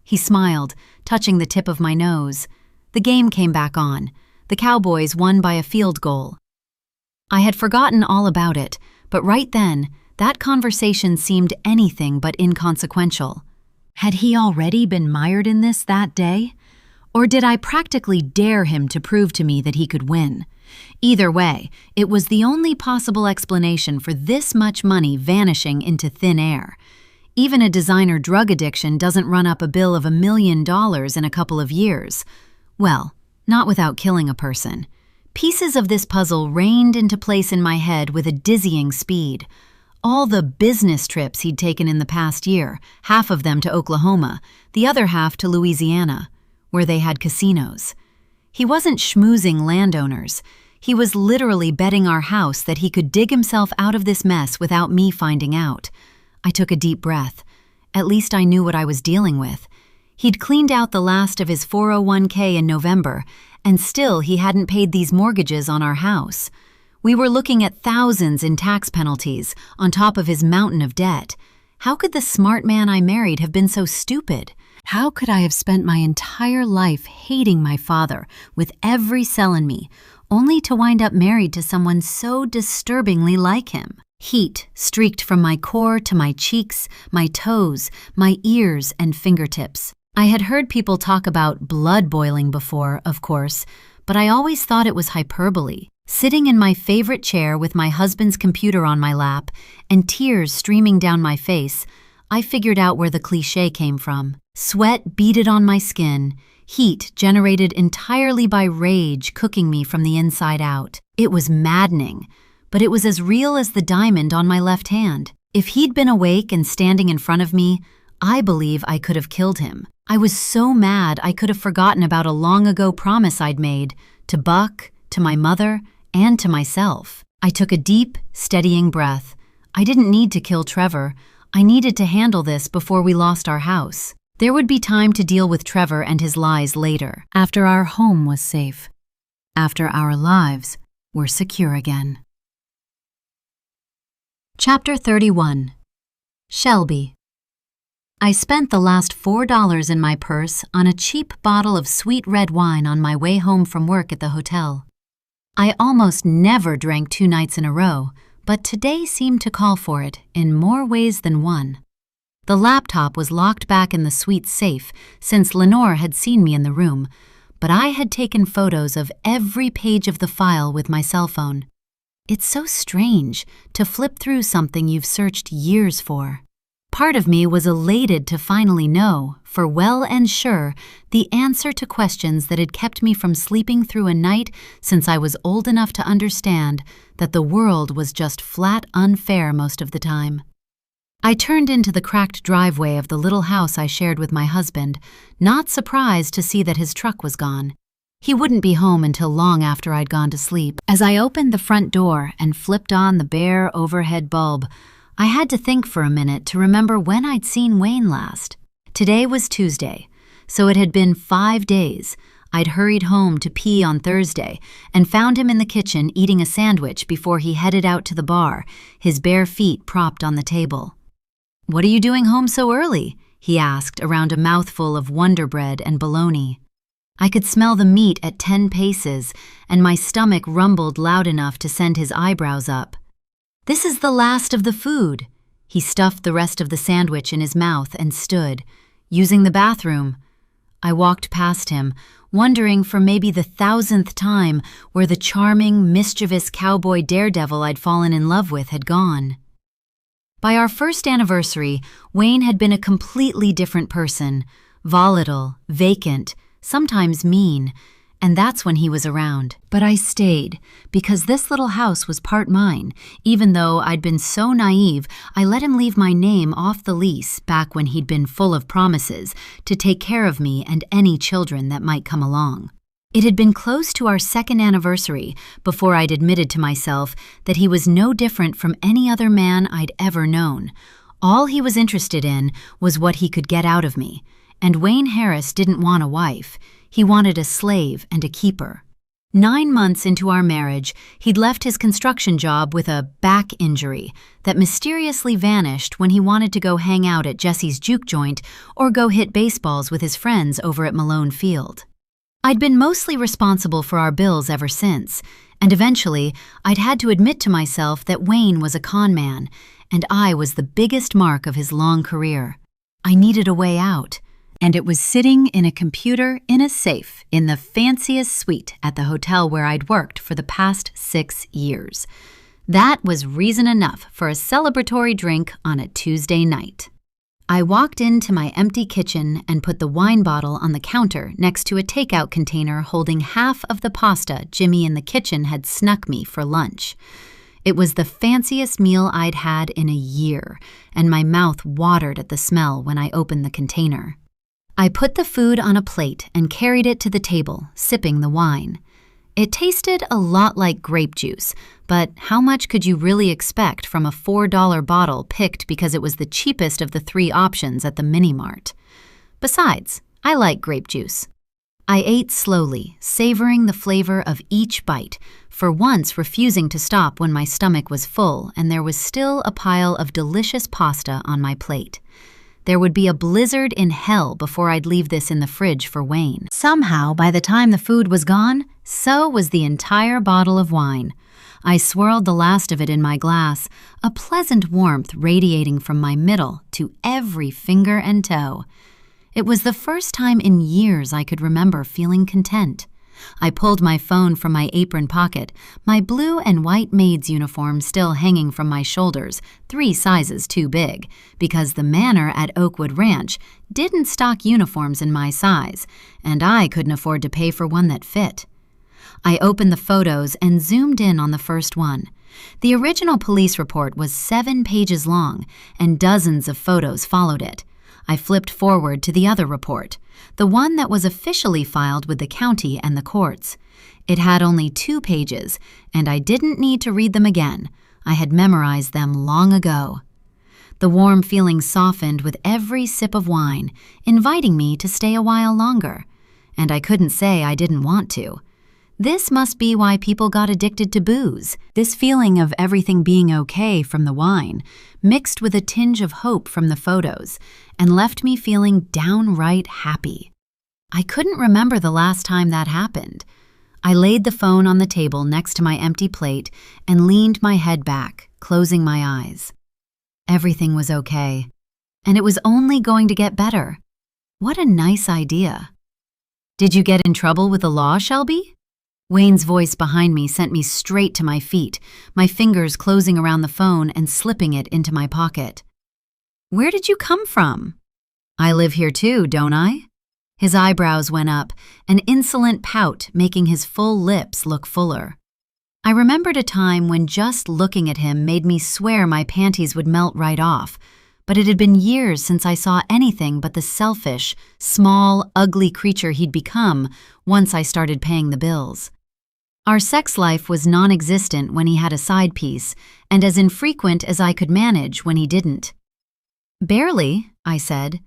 S1: He smiled, touching the tip of my nose. The game came back on. The Cowboys won by a field goal. I had forgotten all about it, but right then, that conversation seemed anything but inconsequential. Had he already been mired in this that day? Or did I practically dare him to prove to me that he could win? Either way, it was the only possible explanation for this much money vanishing into thin air. Even a designer drug addiction doesn't run up a bill of $1 million in a couple of years. Well, not without killing a person. Pieces of this puzzle rained into place in my head with a dizzying speed. All the business trips he'd taken in the past year, half of them to Oklahoma, the other half to Louisiana, where they had casinos. He wasn't schmoozing landowners. He was literally betting our house that he could dig himself out of this mess without me finding out. I took a deep breath. At least I knew what I was dealing with. He'd cleaned out the last of his 401k in November, and still he hadn't paid these mortgages on our house. We were looking at thousands in tax penalties on top of his mountain of debt. How could the smart man I married have been so stupid? How could I have spent my entire life hating my father with every cell in me, only to wind up married to someone so disturbingly like him? Heat streaked from my core to my cheeks, my toes, my ears, and fingertips. I had heard people talk about blood boiling before, of course, but I always thought it was hyperbole. Sitting in my favorite chair with my husband's computer on my lap and tears streaming down my face, I figured out where the cliché came from. Sweat beaded on my skin, heat generated entirely by rage cooking me from the inside out. It was maddening, but it was as real as the diamond on my left hand. If he'd been awake and standing in front of me, I believe I could have killed him. I was so mad I could have forgotten about a long-ago promise I'd made to Buck, to my mother, and to myself. I took a deep, steadying breath. I didn't need to kill Trevor. I needed to handle this before we lost our house. There would be time to deal with Trevor and his lies later, after our home was safe, after our lives were secure again. Chapter 31. Shelby. I spent the last $4 in my purse on a cheap bottle of sweet red wine on my way home from work at the hotel. I almost never drank 2 nights in a row, but today seemed to call for it in more ways than one. The laptop was locked back in the suite safe since Lenore had seen me in the room, but I had taken photos of every page of the file with my cell phone. It's so strange to flip through something you've searched years for. Part of me was elated to finally know, for well and sure, the answer to questions that had kept me from sleeping through a night since I was old enough to understand that the world was just flat unfair most of the time. I turned into the cracked driveway of the little house I shared with my husband, not surprised to see that his truck was gone. He wouldn't be home until long after I'd gone to sleep. As I opened the front door and flipped on the bare overhead bulb, I had to think for a minute to remember when I'd seen Wayne last. Today was Tuesday, so it had been 5 days. I'd hurried home to pee on Thursday and found him in the kitchen eating a sandwich before he headed out to the bar, his bare feet propped on the table. "What are you doing home so early?" he asked around a mouthful of Wonder Bread and bologna. I could smell the meat at 10 paces, and my stomach rumbled loud enough to send his eyebrows up. "This is the last of the food." He stuffed the rest of the sandwich in his mouth and stood, using the bathroom. I walked past him, wondering for maybe the 1,000th time where the charming, mischievous cowboy daredevil I'd fallen in love with had gone. By our first anniversary, Wayne had been a completely different person, volatile, vacant, sometimes mean, and that's when he was around. But I stayed, because this little house was part mine, even though I'd been so naive I let him leave my name off the lease back when he'd been full of promises to take care of me and any children that might come along. It had been close to our 2nd anniversary before I'd admitted to myself that he was no different from any other man I'd ever known. All he was interested in was what he could get out of me, and Wayne Harris didn't want a wife. He wanted a slave and a keeper. 9 months into our marriage, he'd left his construction job with a back injury that mysteriously vanished when he wanted to go hang out at Jesse's juke joint or go hit baseballs with his friends over at Malone Field. I'd been mostly responsible for our bills ever since, and eventually I'd had to admit to myself that Wayne was a con man, and I was the biggest mark of his long career. I needed a way out, and it was sitting in a computer in a safe in the fanciest suite at the hotel where I'd worked for the past 6 years. That was reason enough for a celebratory drink on a Tuesday night. I walked into my empty kitchen and put the wine bottle on the counter next to a takeout container holding half of the pasta Jimmy in the kitchen had snuck me for lunch. It was the fanciest meal I'd had in a year, and my mouth watered at the smell when I opened the container. I put the food on a plate and carried it to the table, sipping the wine. It tasted a lot like grape juice, but how much could you really expect from a $4 bottle picked because it was the cheapest of the 3 options at the mini-mart? Besides, I like grape juice. I ate slowly, savoring the flavor of each bite, for once refusing to stop when my stomach was full and there was still a pile of delicious pasta on my plate. There would be a blizzard in hell before I'd leave this in the fridge for Wayne. Somehow, by the time the food was gone, so was the entire bottle of wine. I swirled the last of it in my glass, a pleasant warmth radiating from my middle to every finger and toe. It was the first time in years I could remember feeling content. I pulled my phone from my apron pocket, my blue and white maid's uniform still hanging from my shoulders, 3 sizes too big, because the manor at Oakwood Ranch didn't stock uniforms in my size, and I couldn't afford to pay for one that fit. I opened the photos and zoomed in on the first one. The original police report was 7 pages long, and dozens of photos followed it. I flipped forward to the other report, the one that was officially filed with the county and the courts. It had only 2 pages, and I didn't need to read them again. I had memorized them long ago. The warm feeling softened with every sip of wine, inviting me to stay a while longer. And I couldn't say I didn't want to. This must be why people got addicted to booze. This feeling of everything being okay from the wine, mixed with a tinge of hope from the photos, and left me feeling downright happy. I couldn't remember the last time that happened. I laid the phone on the table next to my empty plate and leaned my head back, closing my eyes. Everything was okay, and it was only going to get better. What a nice idea. "Did you get in trouble with the law, Shelby?" Wayne's voice behind me sent me straight to my feet, my fingers closing around the phone and slipping it into my pocket. "Where did you come from?" "I live here too, don't I?" His eyebrows went up, an insolent pout making his full lips look fuller. I remembered a time when just looking at him made me swear my panties would melt right off, but it had been years since I saw anything but the selfish, small, ugly creature he'd become once I started paying the bills. Our sex life was non-existent when he had a side piece, and as infrequent as I could manage when he didn't. "Barely," I said.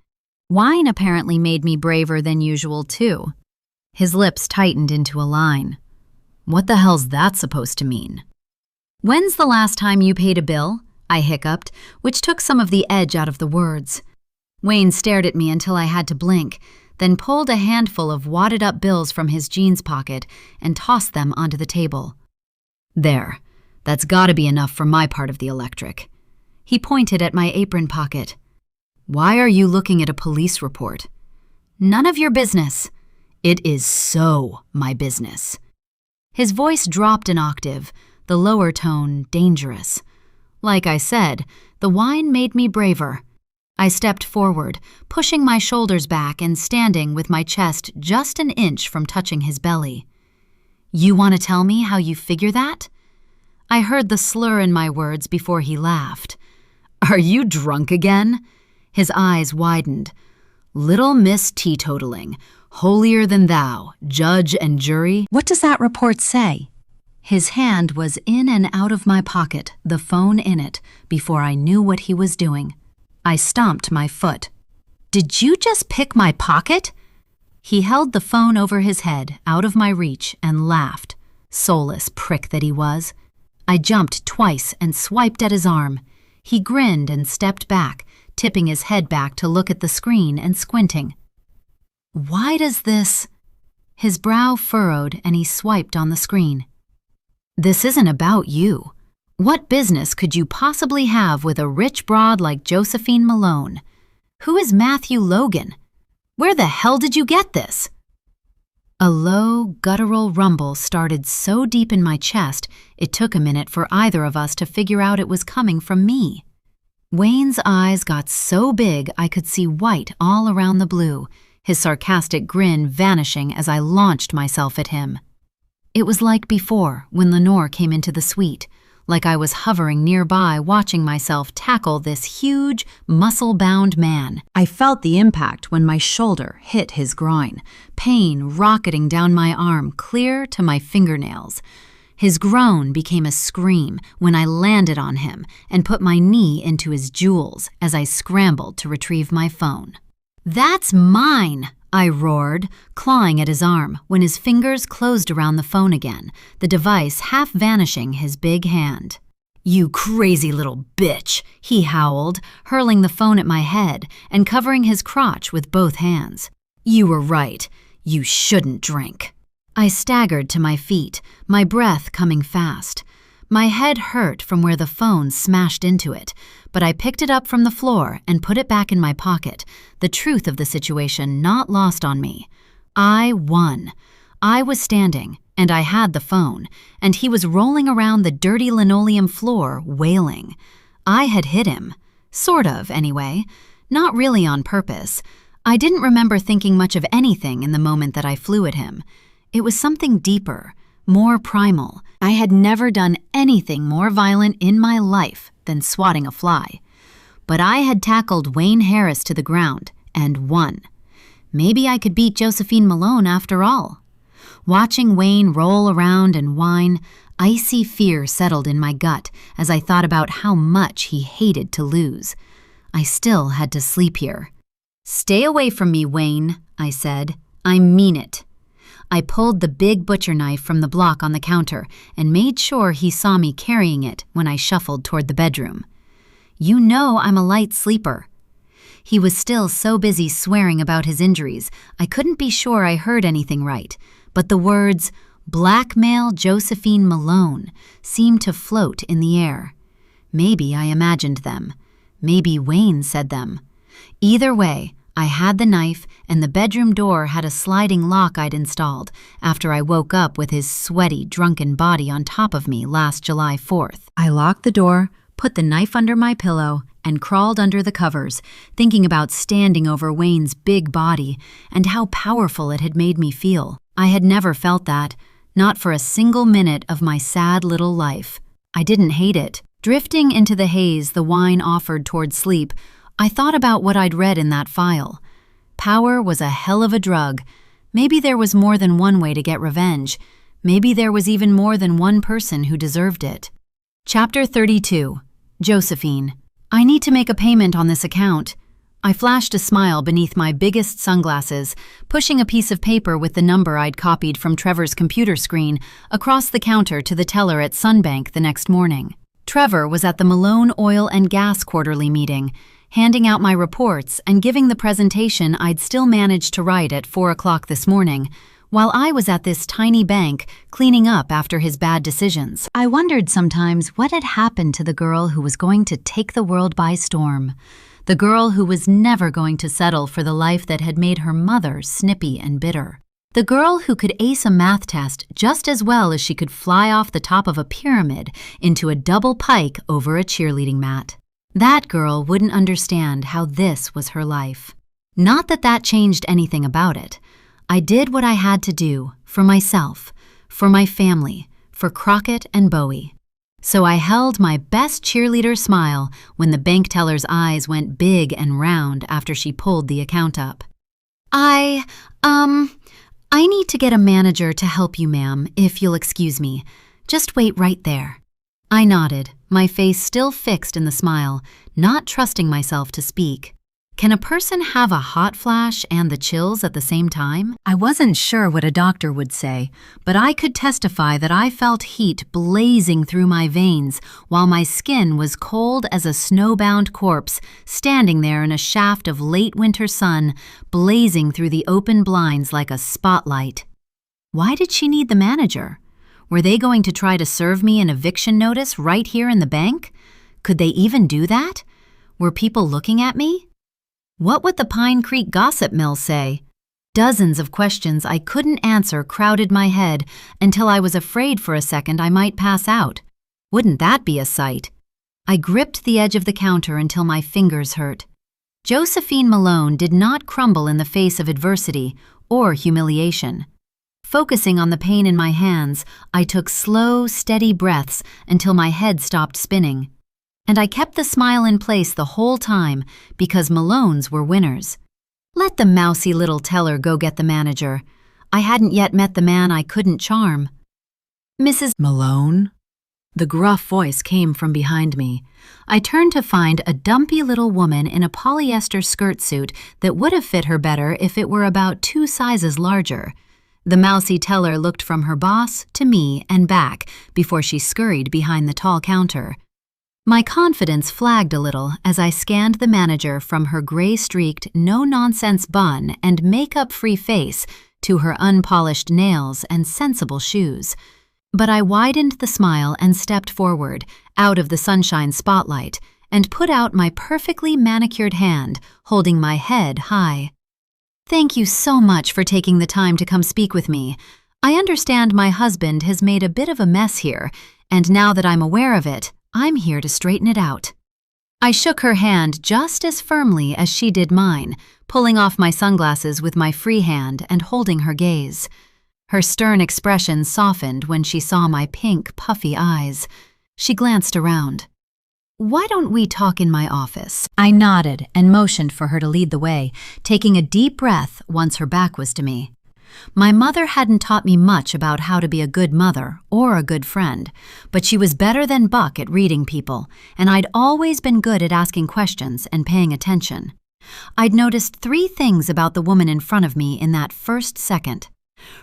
S1: Wine apparently made me braver than usual, too. His lips tightened into a line. "What the hell's that supposed to mean?" "When's the last time you paid a bill?" I hiccuped, which took some of the edge out of the words. Wayne stared at me until I had to blink, then pulled a handful of wadded-up bills from his jeans pocket and tossed them onto the table. "There, that's gotta be enough for my part of the electric." He pointed at my apron pocket. "Why are you looking at a police report?" "None of your business." "It is so my business." His voice dropped an octave, the lower tone dangerous. Like I said, the wine made me braver. I stepped forward, pushing my shoulders back and standing with my chest just an inch from touching his belly. "You want to tell me how you figure that?" I heard the slur in my words before he laughed. "Are you drunk again?" His eyes widened. "Little Miss Teetotaling, holier than thou, judge and jury." "What does that report say?" His hand was in and out of my pocket, the phone in it, before I knew what he was doing. I stomped my foot. Did you just pick my pocket?" He held the phone over his head, out of my reach, and laughed. Soulless prick that he was. I jumped twice and swiped at his arm. He grinned and stepped back, tipping his head back to look at the screen and squinting. "Why does this—" His brow furrowed and he swiped on the screen. "This isn't about you. What business could you possibly have with a rich broad like Josephine Malone? Who is Matthew Logan? Where the hell did you get this?" A low, guttural rumble started so deep in my chest it took a minute for either of us to figure out it was coming from me. Wayne's eyes got so big I could see white all around the blue, his sarcastic grin vanishing as I launched myself at him. It was like before, when Lenore came into the suite, like I was hovering nearby watching myself tackle this huge, muscle-bound man. I felt the impact when my shoulder hit his groin, pain rocketing down my arm clear to my fingernails. His groan became a scream when I landed on him and put my knee into his jewels as I scrambled to retrieve my phone. "That's mine!" I roared, clawing at his arm when his fingers closed around the phone again, the device half vanishing his big hand. "You crazy little bitch," he howled, hurling the phone at my head and covering his crotch with both hands. "You were right. You shouldn't drink." I staggered to my feet, my breath coming fast. My head hurt from where the phone smashed into it, but I picked it up from the floor and put it back in my pocket, the truth of the situation not lost on me. I won. I was standing, and I had the phone, and he was rolling around the dirty linoleum floor, wailing. I had hit him. Sort of, anyway. Not really on purpose. I didn't remember thinking much of anything in the moment that I flew at him. It was something deeper, more primal. I had never done anything more violent in my life than swatting a fly. But I had tackled Wayne Harris to the ground and won. Maybe I could beat Josephine Malone after all. Watching Wayne roll around and whine, icy fear settled in my gut as I thought about how much he hated to lose. I still had to sleep here. "Stay away from me, Wayne," I said. "I mean it." I pulled the big butcher knife from the block on the counter and made sure he saw me carrying it when I shuffled toward the bedroom. "You know I'm a light sleeper." He was still so busy swearing about his injuries, I couldn't be sure I heard anything right, but the words, "blackmail Josephine Malone," seemed to float in the air. Maybe I imagined them. Maybe Wayne said them. Either way, I had the knife, and the bedroom door had a sliding lock I'd installed after I woke up with his sweaty, drunken body on top of me last July 4th. I locked the door, put the knife under my pillow, and crawled under the covers, thinking about standing over Wayne's big body and how powerful it had made me feel. I had never felt that, not for a single minute of my sad little life. I didn't hate it. Drifting into the haze the wine offered toward sleep, I thought about what I'd read in that file. Power was a hell of a drug. Maybe there was more than one way to get revenge. Maybe there was even more than one person who deserved it. Chapter 32. Josephine. I need to make a payment on this account. I flashed a smile beneath my biggest sunglasses, pushing a piece of paper with the number I'd copied from Trevor's computer screen across the counter to the teller at Sunbank the next morning. Trevor was at the Malone Oil and Gas quarterly meeting, handing out my reports and giving the presentation I'd still managed to write at 4 o'clock this morning, while I was at this tiny bank cleaning up after his bad decisions. I wondered sometimes what had happened to the girl who was going to take the world by storm, the girl who was never going to settle for the life that had made her mother snippy and bitter, the girl who could ace a math test just as well as she could fly off the top of a pyramid into a double pike over a cheerleading mat. That girl wouldn't understand how this was her life. Not that that changed anything about it. I did what I had to do, for myself, for my family, for Crockett and Bowie. So I held my best cheerleader smile when the bank teller's eyes went big and round after she pulled the account up. I need to get a manager to help you, ma'am, if you'll excuse me. Just wait right there. I nodded, my face still fixed in the smile, not trusting myself to speak. Can a person have a hot flash and the chills at the same time? I wasn't sure what a doctor would say, but I could testify that I felt heat blazing through my veins while my skin was cold as a snowbound corpse standing there in a shaft of late winter sun blazing through the open blinds like a spotlight. Why did she need the manager? Were they going to try to serve me an eviction notice right here in the bank? Could they even do that? Were people looking at me? What would the Pine Creek gossip mill say? Dozens of questions I couldn't answer crowded my head until I was afraid for a second I might pass out. Wouldn't that be a sight? I gripped the edge of the counter until my fingers hurt. Josephine Malone did not crumble in the face of adversity or humiliation. Focusing on the pain in my hands, I took slow, steady breaths until my head stopped spinning. And I kept the smile in place the whole time because Malones were winners. Let the mousy little teller go get the manager. I hadn't yet met the man I couldn't charm. Mrs. Malone? The gruff voice came from behind me. I turned to find a dumpy little woman in a polyester skirt suit that would have fit her better if it were about 2 sizes larger. The mousy teller looked from her boss to me and back before she scurried behind the tall counter. My confidence flagged a little as I scanned the manager from her gray-streaked, no-nonsense bun and makeup-free face to her unpolished nails and sensible shoes. But I widened the smile and stepped forward, out of the sunshine spotlight, and put out my perfectly manicured hand, holding my head high. Thank you so much for taking the time to come speak with me. I understand my husband has made a bit of a mess here, and now that I'm aware of it, I'm here to straighten it out. I shook her hand just as firmly as she did mine, pulling off my sunglasses with my free hand and holding her gaze. Her stern expression softened when she saw my pink, puffy eyes. She glanced around. Why don't we talk in my office? I nodded and motioned for her to lead the way, taking a deep breath once her back was to me. My mother hadn't taught me much about how to be a good mother or a good friend, but she was better than Buck at reading people, and I'd always been good at asking questions and paying attention. I'd noticed 3 things about the woman in front of me in that first second.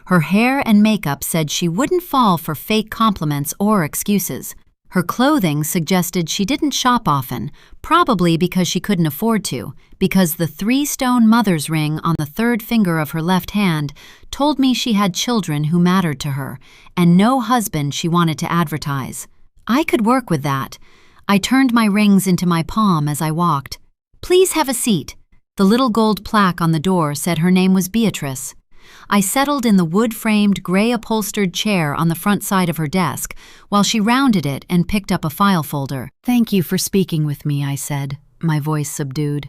S1: Her hair and makeup said she wouldn't fall for fake compliments or excuses. Her clothing suggested she didn't shop often, probably because she couldn't afford to, because the 3-stone mother's ring on the 3rd finger of her left hand told me she had children who mattered to her, and no husband she wanted to advertise. I could work with that. I turned my rings into my palm as I walked. Please have a seat. The little gold plaque on the door said her name was Beatrice. I settled in the wood-framed, gray-upholstered chair on the front side of her desk, while she rounded it and picked up a file folder. Thank you for speaking with me, I said, my voice subdued.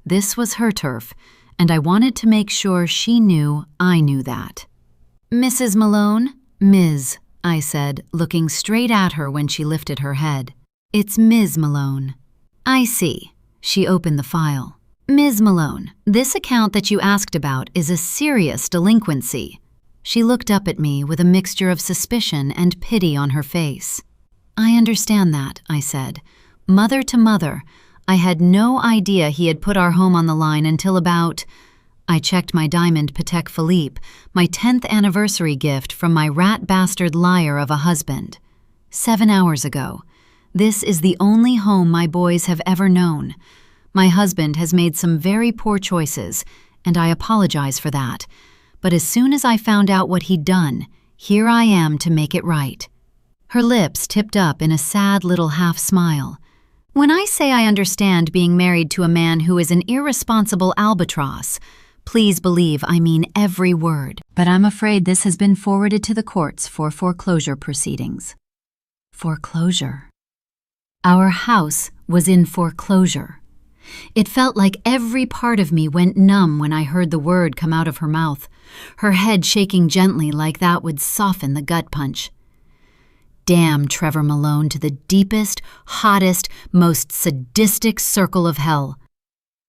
S1: This was her turf, and I wanted to make sure she knew I knew that. Mrs. Malone? Ms., I said, looking straight at her when she lifted her head. It's Ms. Malone. I see. She opened the file. Ms. Malone, this account that you asked about is a serious delinquency. She looked up at me with a mixture of suspicion and pity on her face. I understand that, I said. Mother to mother, I had no idea he had put our home on the line until about... I checked my diamond Patek Philippe, my 10th anniversary gift from my rat bastard liar of a husband. 7 hours ago. This is the only home my boys have ever known. My husband has made some very poor choices, and I apologize for that. But as soon as I found out what he'd done, here I am to make it right. Her lips tipped up in a sad little half-smile. When I say I understand being married to a man who is an irresponsible albatross, please believe I mean every word. But I'm afraid this has been forwarded to the courts for foreclosure proceedings. Foreclosure. Our house was in foreclosure. It felt like every part of me went numb when I heard the word come out of her mouth, her head shaking gently like that would soften the gut punch. Damn Trevor Malone to the deepest, hottest, most sadistic circle of hell.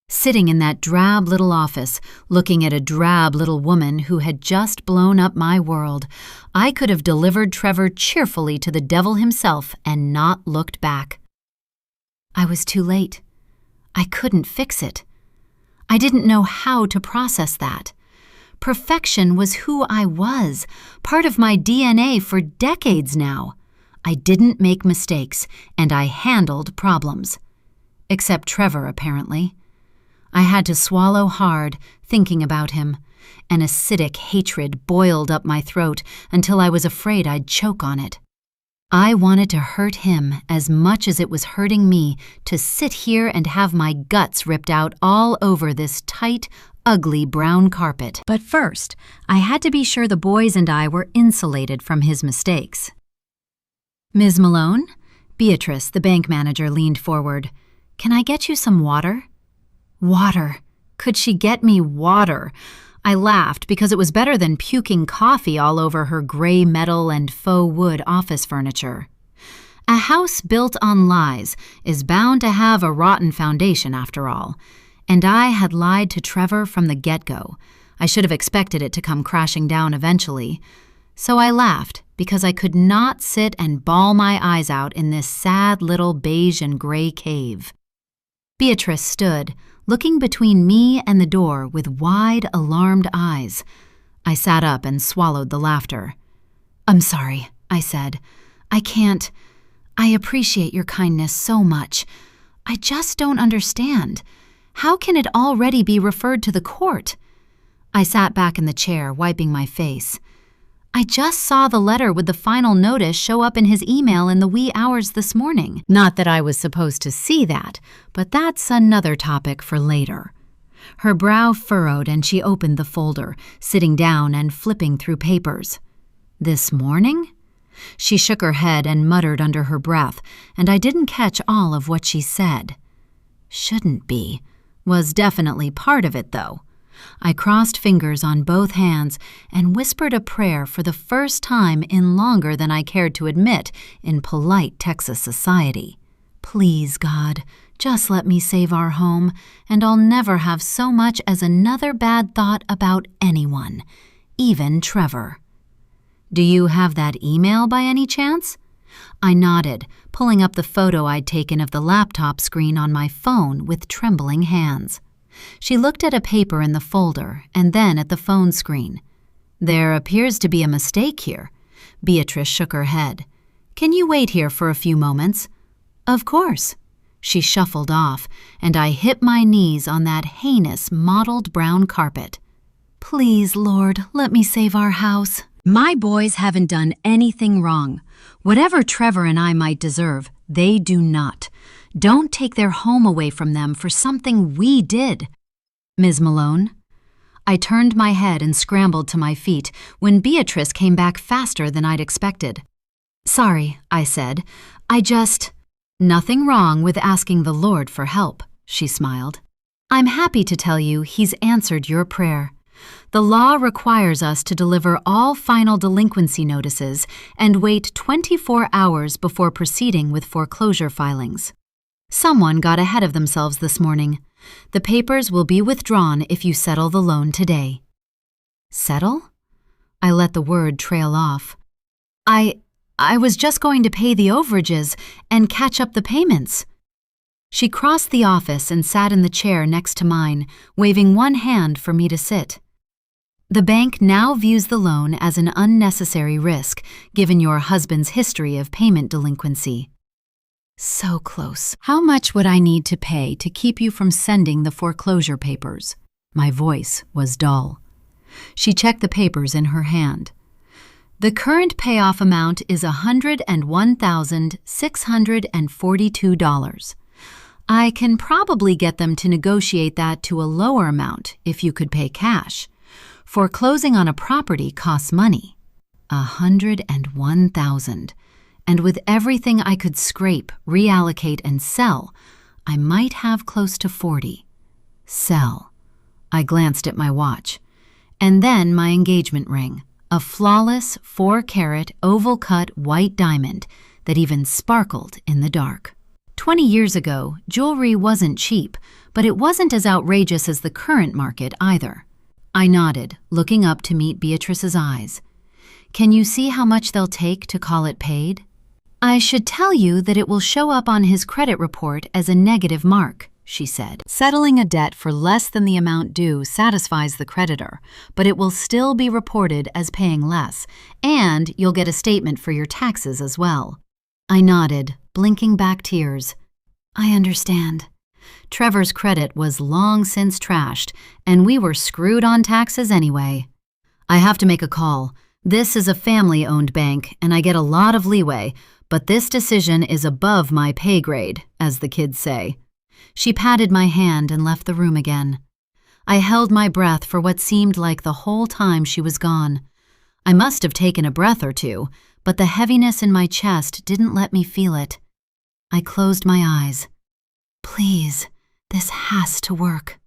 S1: Sitting in that drab little office, looking at a drab little woman who had just blown up my world, I could have delivered Trevor cheerfully to the devil himself and not looked back. I was too late. I couldn't fix it. I didn't know how to process that. Perfection was who I was, part of my DNA for decades now. I didn't make mistakes, and I handled problems. Except Trevor, apparently. I had to swallow hard, thinking about him. An acidic hatred boiled up my throat until I was afraid I'd choke on it. I wanted to hurt him as much as it was hurting me to sit here and have my guts ripped out all over this tight, ugly brown carpet. But first, I had to be sure the boys and I were insulated from his mistakes. "Ms. Malone?" Beatrice, the bank manager, leaned forward. "Can I get you some water?" Water. Could she get me water? I laughed because it was better than puking coffee all over her gray metal and faux wood office furniture. A house built on lies is bound to have a rotten foundation after all, and I had lied to Trevor from the get-go. I should have expected it to come crashing down eventually. So I laughed because I could not sit and bawl my eyes out in this sad little beige and gray cave. Beatrice stood, looking between me and the door with wide, alarmed eyes. I sat up and swallowed the laughter. "I'm sorry," I said. "I can't. I appreciate your kindness so much. I just don't understand. How can it already be referred to the court?" I sat back in the chair, wiping my face. "I just saw the letter with the final notice show up in his email in the wee hours this morning. Not that I was supposed to see that, but that's another topic for later." Her brow furrowed and she opened the folder, sitting down and flipping through papers. "This morning?" She shook her head and muttered under her breath, and I didn't catch all of what she said. "Shouldn't be," was definitely part of it, though. I crossed fingers on both hands and whispered a prayer for the first time in longer than I cared to admit in polite Texas society. "Please, God, just let me save our home, and I'll never have so much as another bad thought about anyone, even Trevor." "Do you have that email by any chance?" I nodded, pulling up the photo I'd taken of the laptop screen on my phone with trembling hands. She looked at a paper in the folder and then at the phone screen. "There appears to be a mistake here." Beatrice shook her head. "Can you wait here for a few moments?" "Of course." She shuffled off, and I hit my knees on that heinous mottled brown carpet. "Please, Lord, let me save our house. My boys haven't done anything wrong. Whatever Trevor and I might deserve, they do not. Don't take their home away from them for something we did." "Ms. Malone?" I turned my head and scrambled to my feet when Beatrice came back faster than I'd expected. "Sorry," I said. Nothing wrong with asking the Lord for help," she smiled. "I'm happy to tell you He's answered your prayer. The law requires us to deliver all final delinquency notices and wait 24 hours before proceeding with foreclosure filings. Someone got ahead of themselves this morning. The papers will be withdrawn if you settle the loan today." "Settle?" I let the word trail off. I was just going to pay the overages and catch up the payments." She crossed the office and sat in the chair next to mine, waving one hand for me to sit. "The bank now views the loan as an unnecessary risk, given your husband's history of payment delinquency." So close. "How much would I need to pay to keep you from sending the foreclosure papers?" My voice was dull. She checked the papers in her hand. "The current payoff amount is $101,642. I can probably get them to negotiate that to a lower amount if you could pay cash. Foreclosing on a property costs money." $101,000. And with everything I could scrape, reallocate, and sell, I might have close to 40. Sell. I glanced at my watch. And then my engagement ring, a flawless 4-carat oval-cut white diamond that even sparkled in the dark. 20 years ago, jewelry wasn't cheap, but it wasn't as outrageous as the current market either. I nodded, looking up to meet Beatrice's eyes. "Can you see how much they'll take to call it paid?" "I should tell you that it will show up on his credit report as a negative mark," she said. Settling a debt for less than the amount due satisfies the creditor, but it will still be reported as paying less, and you'll get a statement for your taxes as well. I nodded, blinking back tears. I understand. Trevor's credit was long since trashed, and we were screwed on taxes anyway. I have to make a call. This is a family-owned bank, and I get a lot of leeway, but this decision is above my pay grade, as the kids say. She patted my hand and left the room again. I held my breath for what seemed like the whole time she was gone. I must have taken a breath or two, but the heaviness in my chest didn't let me feel it. I closed my eyes. Please, this has to work.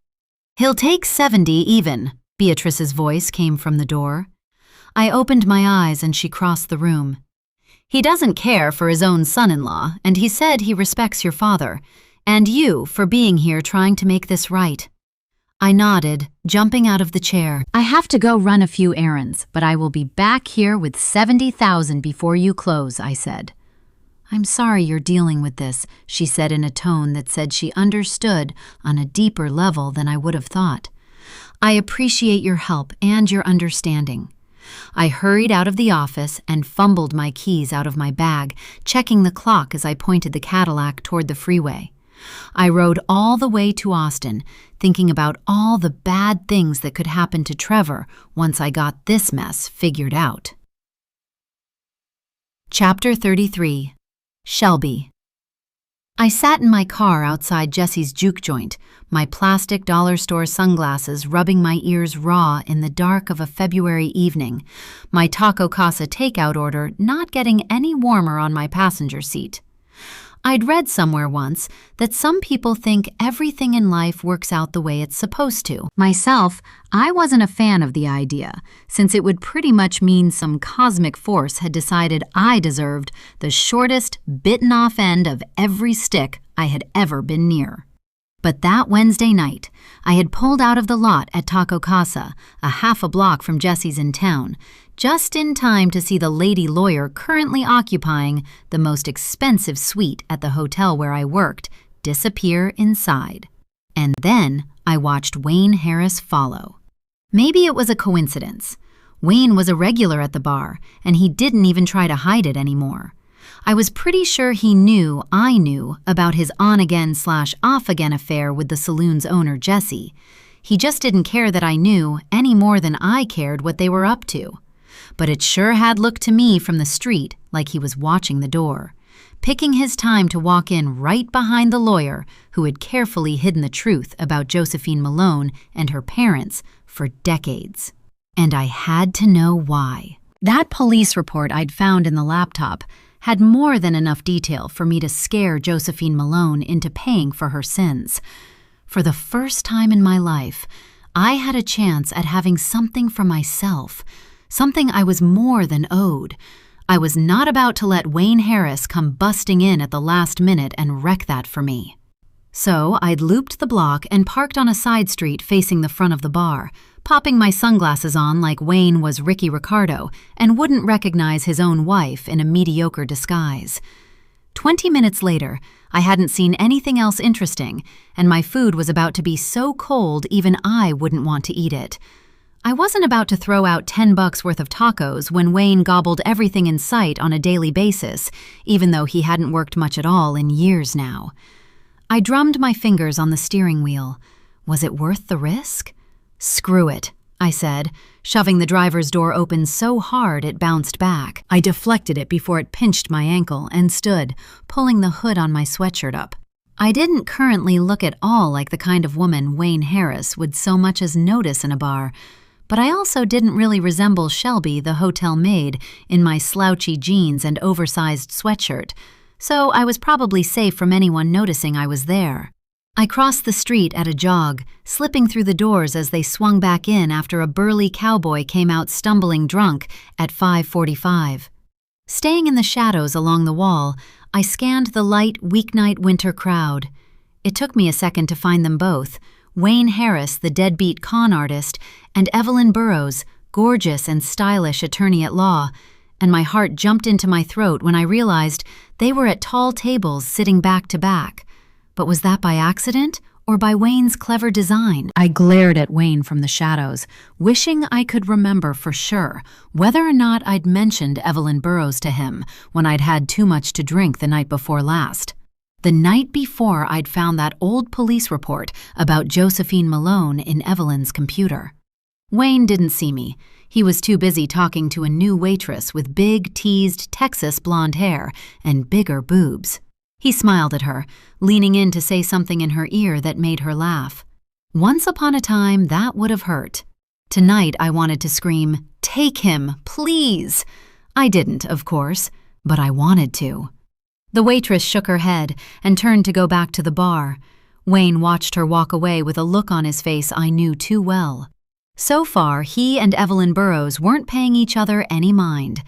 S1: He'll take 70 even, Beatrice's voice came from the door. I opened my eyes and she crossed the room. He doesn't care for his own son-in-law, and he said he respects your father, and you for being here trying to make this right. I nodded, jumping out of the chair. I have to go run a few errands, but I will be back here with 70,000 before you close, I said. I'm sorry you're dealing with this, she said in a tone that said she understood on a deeper level than I would have thought. I appreciate your help and your understanding. I hurried out of the office and fumbled my keys out of my bag, checking the clock as I pointed the Cadillac toward the freeway. I rode all the way to Austin, thinking about all the bad things that could happen to Trevor once I got this mess figured out. Chapter 33. Shelby. I sat in my car outside Jesse's juke joint, my plastic dollar store sunglasses rubbing my ears raw in the dark of a February evening, my Taco Casa takeout order not getting any warmer on my passenger seat. I'd read somewhere once that some people think everything in life works out the way it's supposed to. Myself, I wasn't a fan of the idea, since it would pretty much mean some cosmic force had decided I deserved the shortest, bitten-off end of every stick I had ever been near. But that Wednesday night, I had pulled out of the lot at Taco Casa, a half a block from Jesse's in town, just in time to see the lady lawyer currently occupying the most expensive suite at the hotel where I worked disappear inside. And then I watched Wayne Harris follow. Maybe it was a coincidence. Wayne was a regular at the bar, and he didn't even try to hide it anymore. I was pretty sure he knew I knew about his on-again/off-again affair with the saloon's owner, Jesse. He just didn't care that I knew any more than I cared what they were up to. But it sure had looked to me from the street like he was watching the door, picking his time to walk in right behind the lawyer who had carefully hidden the truth about Josephine Malone and her parents for decades. And I had to know why. That police report I'd found in the laptop had more than enough detail for me to scare Josephine Malone into paying for her sins. For the first time in my life, I had a chance at having something for myself, something I was more than owed. I was not about to let Wayne Harris come busting in at the last minute and wreck that for me. So I'd looped the block and parked on a side street facing the front of the bar, popping my sunglasses on like Wayne was Ricky Ricardo and wouldn't recognize his own wife in a mediocre disguise. 20 minutes later, I hadn't seen anything else interesting, and my food was about to be so cold even I wouldn't want to eat it. I wasn't about to throw out $10 worth of tacos when Wayne gobbled everything in sight on a daily basis, even though he hadn't worked much at all in years now. I drummed my fingers on the steering wheel. Was it worth the risk? Screw it, I said, shoving the driver's door open so hard it bounced back. I deflected it before it pinched my ankle and stood, pulling the hood on my sweatshirt up. I didn't currently look at all like the kind of woman Wayne Harris would so much as notice in a bar, but I also didn't really resemble Shelby, the hotel maid, in my slouchy jeans and oversized sweatshirt, so I was probably safe from anyone noticing I was there. I crossed the street at a jog, slipping through the doors as they swung back in after a burly cowboy came out stumbling drunk at 5:45. Staying in the shadows along the wall, I scanned the light weeknight winter crowd. It took me a second to find them both, Wayne Harris, the deadbeat con artist, and Evelyn Burrows, gorgeous and stylish attorney at law, and my heart jumped into my throat when I realized they were at tall tables sitting back to back. But was that by accident or by Wayne's clever design? I glared at Wayne from the shadows, wishing I could remember for sure whether or not I'd mentioned Evelyn Burrows to him when I'd had too much to drink the night before last. The night before I'd found that old police report about Josephine Malone in Evelyn's computer. Wayne didn't see me. He was too busy talking to a new waitress with big, teased Texas blonde hair and bigger boobs. He smiled at her, leaning in to say something in her ear that made her laugh. Once upon a time, that would have hurt. Tonight, I wanted to scream, "Take him, please!" I didn't, of course, but I wanted to. The waitress shook her head and turned to go back to the bar. Wayne watched her walk away with a look on his face I knew too well. So far, he and Evelyn Burrows weren't paying each other any mind.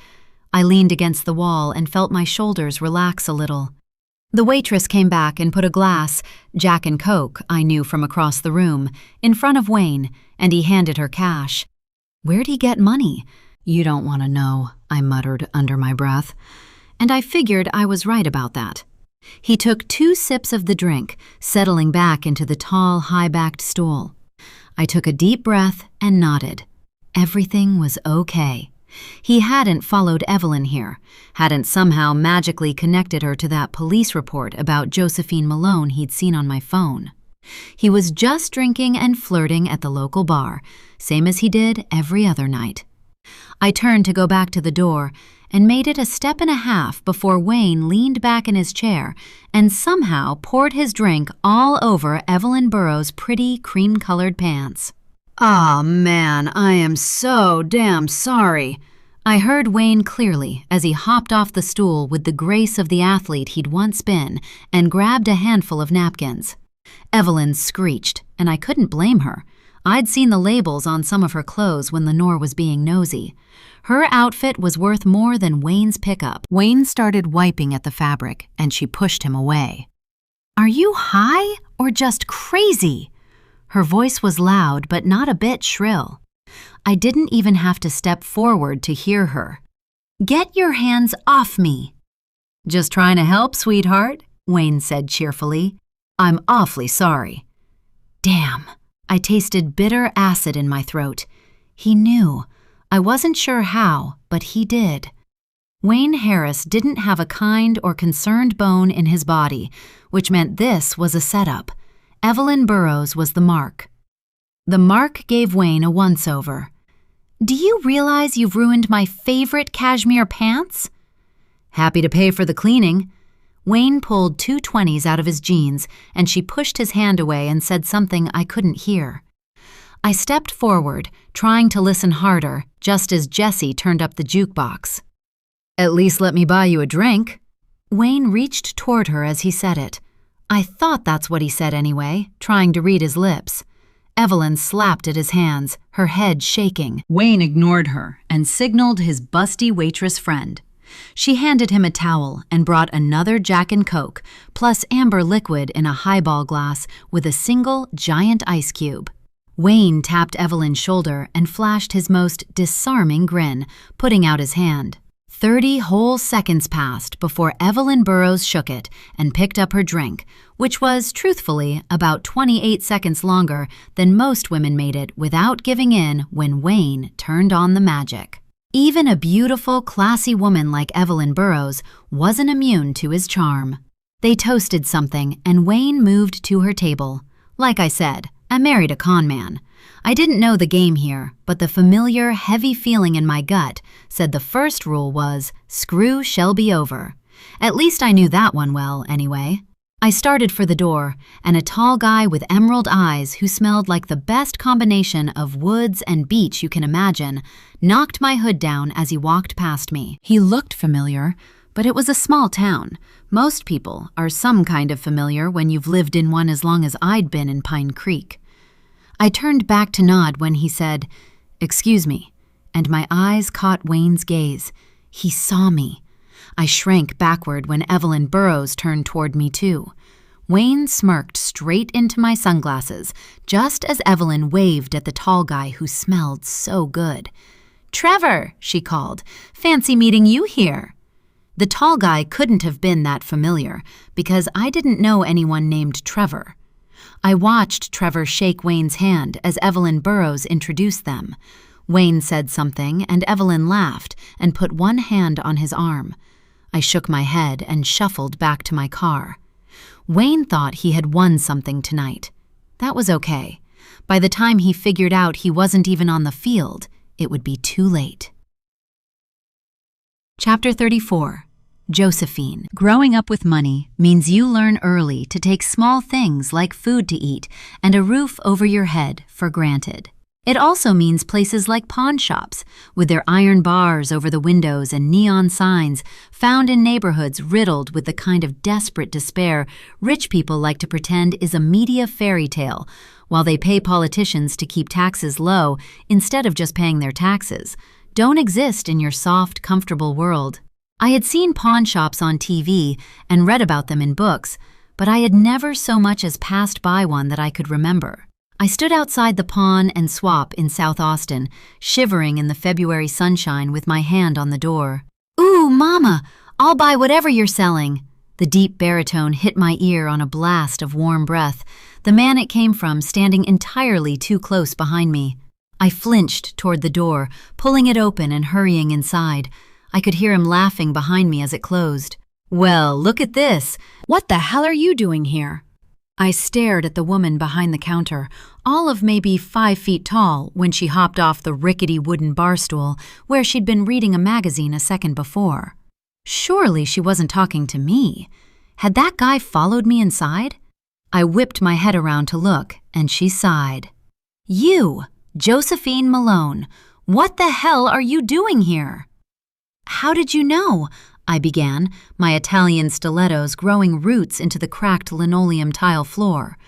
S1: I leaned against the wall and felt my shoulders relax a little. The waitress came back and put a glass, Jack and Coke, I knew from across the room, in front of Wayne, and he handed her cash. Where'd he get money? You don't want to know, I muttered under my breath. And I figured I was right about that. He took 2 sips of the drink, settling back into the tall, high-backed stool. I took a deep breath and nodded. Everything was okay. He hadn't followed Evelyn here, hadn't somehow magically connected her to that police report about Josephine Malone he'd seen on my phone. He was just drinking and flirting at the local bar, same as he did every other night. I turned to go back to the door and made it a step and a half before Wayne leaned back in his chair and somehow poured his drink all over Evelyn Burrows' pretty cream-colored pants. "Aw, man, I am so damn sorry," I heard Wayne clearly as he hopped off the stool with the grace of the athlete he'd once been and grabbed a handful of napkins. Evelyn screeched, and I couldn't blame her. I'd seen the labels on some of her clothes when Lenore was being nosy. Her outfit was worth more than Wayne's pickup. Wayne started wiping at the fabric, and she pushed him away. "Are you high or just crazy?" Her voice was loud but not a bit shrill. I didn't even have to step forward to hear her. "Get your hands off me." "Just trying to help, sweetheart," Wayne said cheerfully. "I'm awfully sorry." Damn, I tasted bitter acid in my throat. He knew. I wasn't sure how, but he did. Wayne Harris didn't have a kind or concerned bone in his body, which meant this was a setup. Evelyn Burrows was the mark. The mark gave Wayne a once-over. "Do you realize you've ruined my favorite cashmere pants?" "Happy to pay for the cleaning." Wayne pulled 2 20s out of his jeans, and she pushed his hand away and said something I couldn't hear. I stepped forward, trying to listen harder, just as Jessie turned up the jukebox. "At least let me buy you a drink." Wayne reached toward her as he said it. I thought that's what he said anyway, trying to read his lips. Evelyn slapped at his hands, her head shaking. Wayne ignored her and signaled his busty waitress friend. She handed him a towel and brought another Jack and Coke, plus amber liquid in a highball glass with a single giant ice cube. Wayne tapped Evelyn's shoulder and flashed his most disarming grin, putting out his hand. 30 whole seconds passed before Evelyn Burrows shook it and picked up her drink, which was, truthfully, about 28 seconds longer than most women made it without giving in when Wayne turned on the magic. Even a beautiful, classy woman like Evelyn Burrows wasn't immune to his charm. They toasted something, and Wayne moved to her table. Like I said, I married a con man. I didn't know the game here, but the familiar, heavy feeling in my gut said the first rule was, screw Shelby over. At least I knew that one well, anyway. I started for the door, and a tall guy with emerald eyes who smelled like the best combination of woods and beach you can imagine knocked my hood down as he walked past me. He looked familiar, but it was a small town. Most people are some kind of familiar when you've lived in one as long as I'd been in Pine Creek. I turned back to nod when he said, "Excuse me," and my eyes caught Wayne's gaze. He saw me. I shrank backward when Evelyn Burrows turned toward me too. Wayne smirked straight into my sunglasses, just as Evelyn waved at the tall guy who smelled so good. "Trevor," she called, "fancy meeting you here." The tall guy couldn't have been that familiar, because I didn't know anyone named Trevor. I watched Trevor shake Wayne's hand as Evelyn Burrows introduced them. Wayne said something, and Evelyn laughed and put one hand on his arm. I shook my head and shuffled back to my car. Wayne thought he had won something tonight. That was okay. By the time he figured out he wasn't even on the field, it would be too late. Chapter 34. Josephine. Growing up with money means you learn early to take small things like food to eat and a roof over your head for granted. It also means places like pawn shops, with their iron bars over the windows and neon signs found in neighborhoods riddled with the kind of desperate despair rich people like to pretend is a media fairy tale, while they pay politicians to keep taxes low instead of just paying their taxes, don't exist in your soft, comfortable world. I had seen pawn shops on TV and read about them in books, but I had never so much as passed by one that I could remember. I stood outside the pawn and swap in South Austin, shivering in the February sunshine with my hand on the door. "Ooh, Mama, I'll buy whatever you're selling." The deep baritone hit my ear on a blast of warm breath, the man it came from standing entirely too close behind me. I flinched toward the door, pulling it open and hurrying inside. I could hear him laughing behind me as it closed. "Well, look at this. What the hell are you doing here?" I stared at the woman behind the counter, all of maybe 5 feet tall, when she hopped off the rickety wooden bar stool where she'd been reading a magazine a second before. Surely she wasn't talking to me. Had that guy followed me inside? I whipped my head around to look, and she sighed. "You, Josephine Malone, what the hell are you doing here?" "How did you know?" I began, my Italian stilettos growing roots into the cracked linoleum tile floor.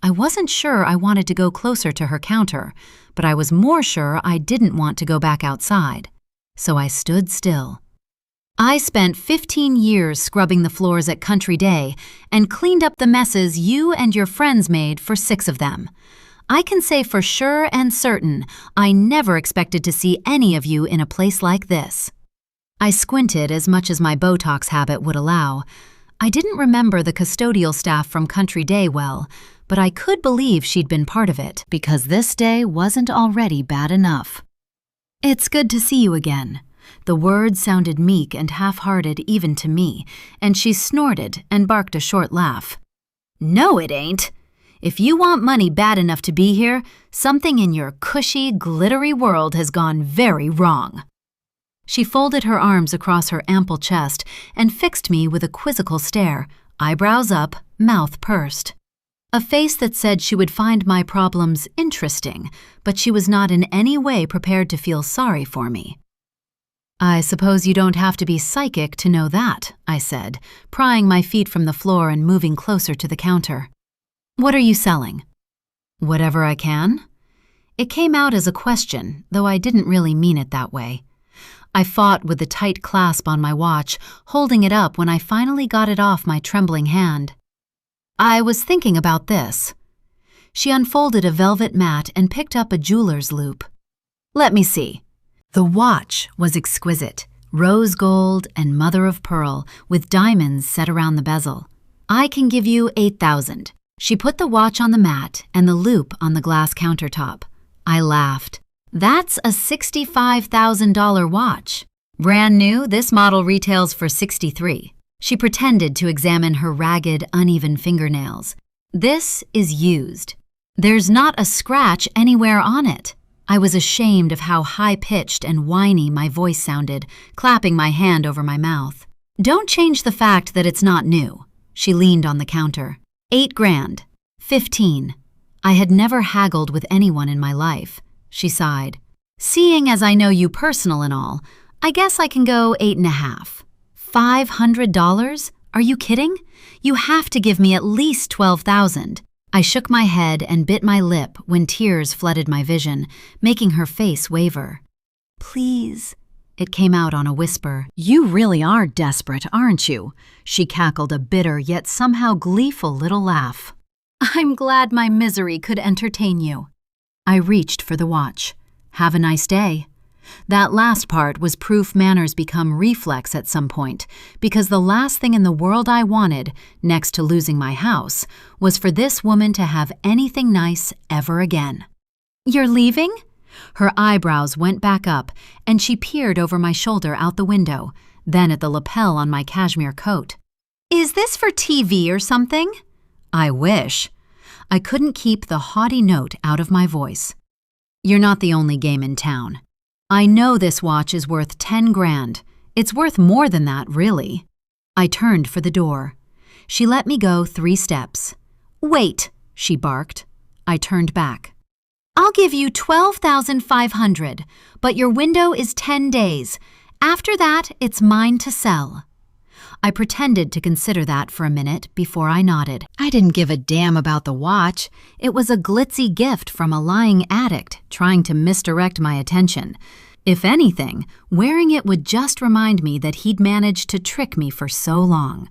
S1: I wasn't sure I wanted to go closer to her counter, but I was more sure I didn't want to go back outside. So I stood still. I spent 15 years scrubbing the floors at Country Day and cleaned up the messes you and your friends made for 6 of them. I can say for sure and certain I never expected to see any of you in a place like this. I squinted as much as my Botox habit would allow. I didn't remember the custodial staff from Country Day well, but I could believe she'd been part of it, because this day wasn't already bad enough. "It's good to see you again." The words sounded meek and half-hearted even to me, and she snorted and barked a short laugh. "No, it ain't. If you want money bad enough to be here, something in your cushy, glittery world has gone very wrong." She folded her arms across her ample chest and fixed me with a quizzical stare, eyebrows up, mouth pursed. A face that said she would find my problems interesting, but she was not in any way prepared to feel sorry for me. "I suppose you don't have to be psychic to know that," I said, prying my feet from the floor and moving closer to the counter. "What are you selling?" "Whatever I can." It came out as a question, though I didn't really mean it that way. I fought with the tight clasp on my watch, holding it up when I finally got it off my trembling hand. "I was thinking about this." She unfolded a velvet mat and picked up a jeweler's loop. "Let me see." The watch was exquisite, rose gold and mother of pearl, with diamonds set around the bezel. "I can give you $8,000. She put the watch on the mat and the loop on the glass countertop. I laughed. "That's a $65,000 watch. Brand new, this model retails for $63,000. She pretended to examine her ragged, uneven fingernails. "This is used. There's not a scratch anywhere on it." I was ashamed of how high-pitched and whiny my voice sounded, clapping my hand over my mouth. "Don't change the fact that it's not new." She leaned on the counter. $8,000. 15. I had never haggled with anyone in my life. She sighed. "Seeing as I know you personal and all, I guess I can go 8.5. $500? Are you kidding? You have to give me at least $12,000. I shook my head and bit my lip when tears flooded my vision, making her face waver. "Please." It came out on a whisper. "You really are desperate, aren't you?" She cackled a bitter yet somehow gleeful little laugh. "I'm glad my misery could entertain you." I reached for the watch. "Have a nice day." That last part was proof manners become reflex at some point, because the last thing in the world I wanted, next to losing my house, was for this woman to have anything nice ever again. "You're leaving?" Her eyebrows went back up, and she peered over my shoulder out the window, then at the lapel on my cashmere coat. "Is this for TV or something?" I wish. I couldn't keep the haughty note out of my voice. "You're not the only game in town. I know this watch is worth 10 grand. It's worth more than that, really." I turned for the door. She let me go 3 steps. "Wait," she barked. I turned back. "I'll give you 12,500, but your window is 10 days. After that, it's mine to sell." I pretended to consider that for a minute before I nodded. I didn't give a damn about the watch. It was a glitzy gift from a lying addict trying to misdirect my attention. If anything, wearing it would just remind me that he'd managed to trick me for so long.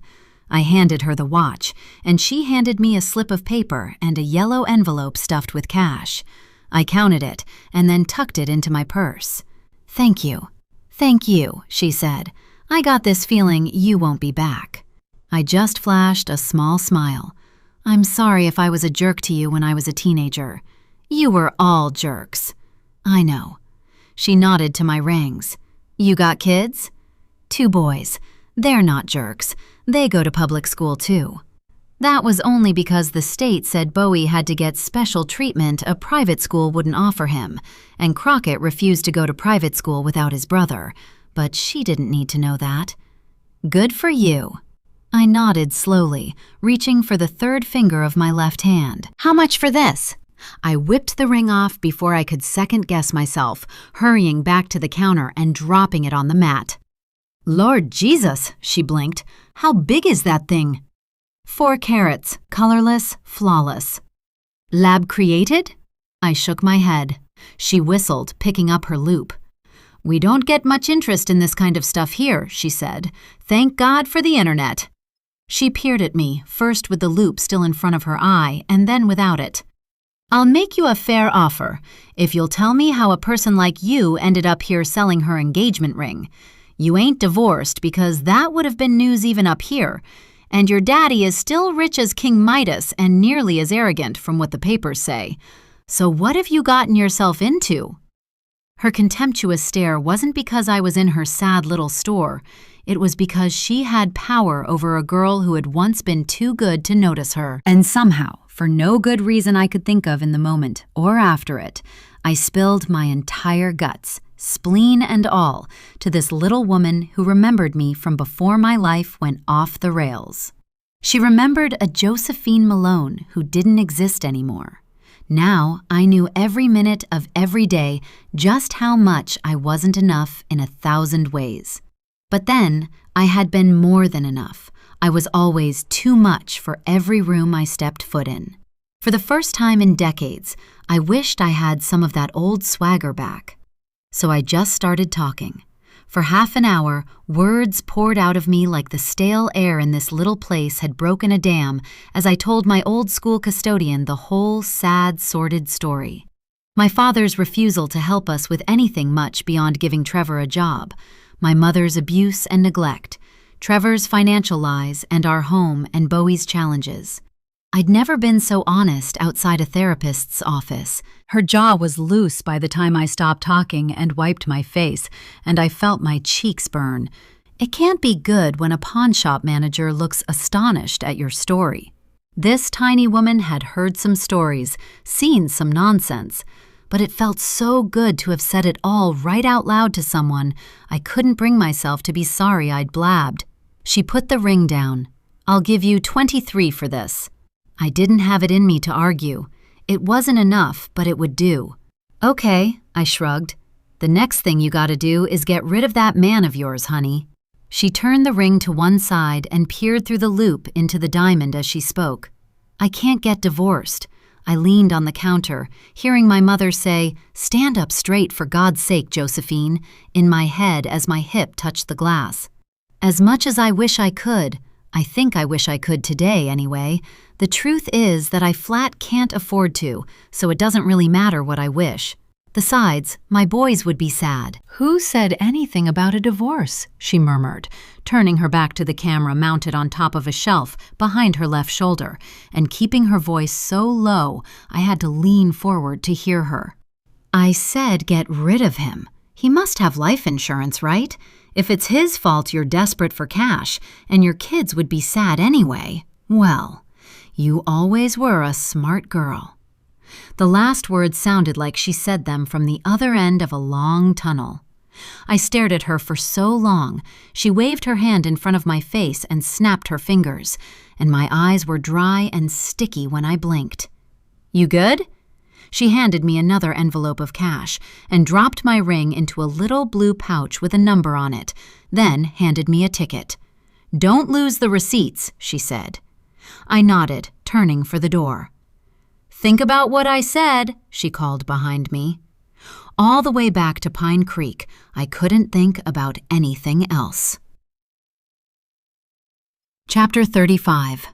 S1: I handed her the watch, and she handed me a slip of paper and a yellow envelope stuffed with cash. I counted it and then tucked it into my purse. "Thank you. Thank you," she said. "I got this feeling you won't be back." I just flashed a small smile. "I'm sorry if I was a jerk to you when I was a teenager." "You were all jerks." "I know." She nodded to my rings. "You got kids?" "2 boys. They're not jerks. They go to public school too." That was only because the state said Bowie had to get special treatment a private school wouldn't offer him, and Crockett refused to go to private school without his brother. But she didn't need to know that. "Good for you." I nodded slowly, reaching for the 3rd finger of my left hand. "How much for this?" I whipped the ring off before I could second-guess myself, hurrying back to the counter and dropping it on the mat. "Lord Jesus," she blinked. "How big is that thing?" 4 carats, colorless, flawless. "Lab created?" I shook my head. She whistled, picking up her loop. "We don't get much interest in this kind of stuff here," she said. "Thank God for the internet." She peered at me, first with the loop still in front of her eye, and then without it. "I'll make you a fair offer, if you'll tell me how a person like you ended up here selling her engagement ring. You ain't divorced, because that would have been news even up here, and your daddy is still rich as King Midas and nearly as arrogant from what the papers say. So what have you gotten yourself into?" Her contemptuous stare wasn't because I was in her sad little store. It was because she had power over a girl who had once been too good to notice her. And somehow, for no good reason I could think of in the moment or after it, I spilled my entire guts, spleen and all, to this little woman who remembered me from before my life went off the rails. She remembered a Josephine Malone who didn't exist anymore. Now I knew every minute of every day just how much I wasn't enough in 1,000 ways. But then I had been more than enough. I was always too much for every room I stepped foot in. For the first time in decades, I wished I had some of that old swagger back. So I just started talking. For half an hour, words poured out of me like the stale air in this little place had broken a dam as I told my old school custodian the whole sad, sordid story. My father's refusal to help us with anything much beyond giving Trevor a job, my mother's abuse and neglect, Trevor's financial lies, and our home and Bowie's challenges. I'd never been so honest outside a therapist's office. Her jaw was loose by the time I stopped talking and wiped my face, and I felt my cheeks burn. It can't be good when a pawn shop manager looks astonished at your story. This tiny woman had heard some stories, seen some nonsense, but it felt so good to have said it all right out loud to someone. I couldn't bring myself to be sorry I'd blabbed. She put the ring down. "I'll give you 23 for this." I didn't have it in me to argue. It wasn't enough, but it would do. "Okay," I shrugged. "The next thing you gotta do is get rid of that man of yours, honey." She turned the ring to one side and peered through the loop into the diamond as she spoke. "I can't get divorced." I leaned on the counter, hearing my mother say, "Stand up straight for God's sake, Josephine," in my head as my hip touched the glass. As much as I wish I could, I think I wish I could today anyway, the truth is that I flat can't afford to, so it doesn't really matter what I wish. Besides, my boys would be sad. Who said anything about a divorce? She murmured, turning her back to the camera mounted on top of a shelf behind her left shoulder, and keeping her voice so low I had to lean forward to hear her. I said get rid of him. He must have life insurance, right? If it's his fault you're desperate for cash, and your kids would be sad anyway, well, you always were a smart girl. The last words sounded like she said them from the other end of a long tunnel. I stared at her for so long, she waved her hand in front of my face and snapped her fingers, and my eyes were dry and sticky when I blinked. You good? She handed me another envelope of cash and dropped my ring into a little blue pouch with a number on it, then handed me a ticket. Don't lose the receipts, she said. I nodded, turning for the door. Think about what I said, she called behind me. All the way back to Pine Creek, I couldn't think about anything else. Chapter 35.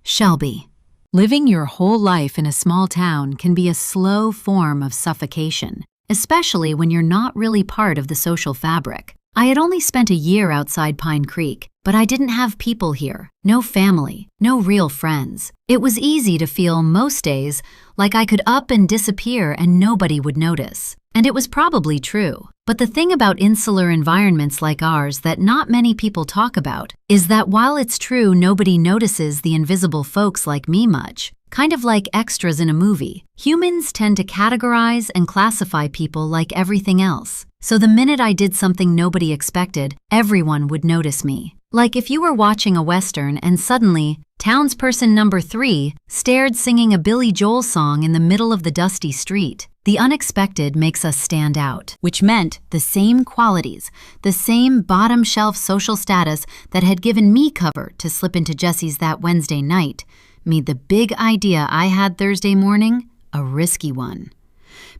S1: Shelby. Living your whole life in a small town can be a slow form of suffocation, especially when you're not really part of the social fabric. I had only spent a year outside Pine Creek, but I didn't have people here, no family, no real friends. It was easy to feel most days like I could up and disappear and nobody would notice. And it was probably true. But the thing about insular environments like ours that not many people talk about is that while it's true nobody notices the invisible folks like me much, kind of like extras in a movie, humans tend to categorize and classify people like everything else. So the minute I did something nobody expected, everyone would notice me. Like if you were watching a Western and suddenly, townsperson number 3 stared singing a Billy Joel song in the middle of the dusty street. The unexpected makes us stand out, which meant the same qualities, the same bottom-shelf social status that had given me cover to slip into Jesse's that Wednesday night made the big idea I had Thursday morning a risky one.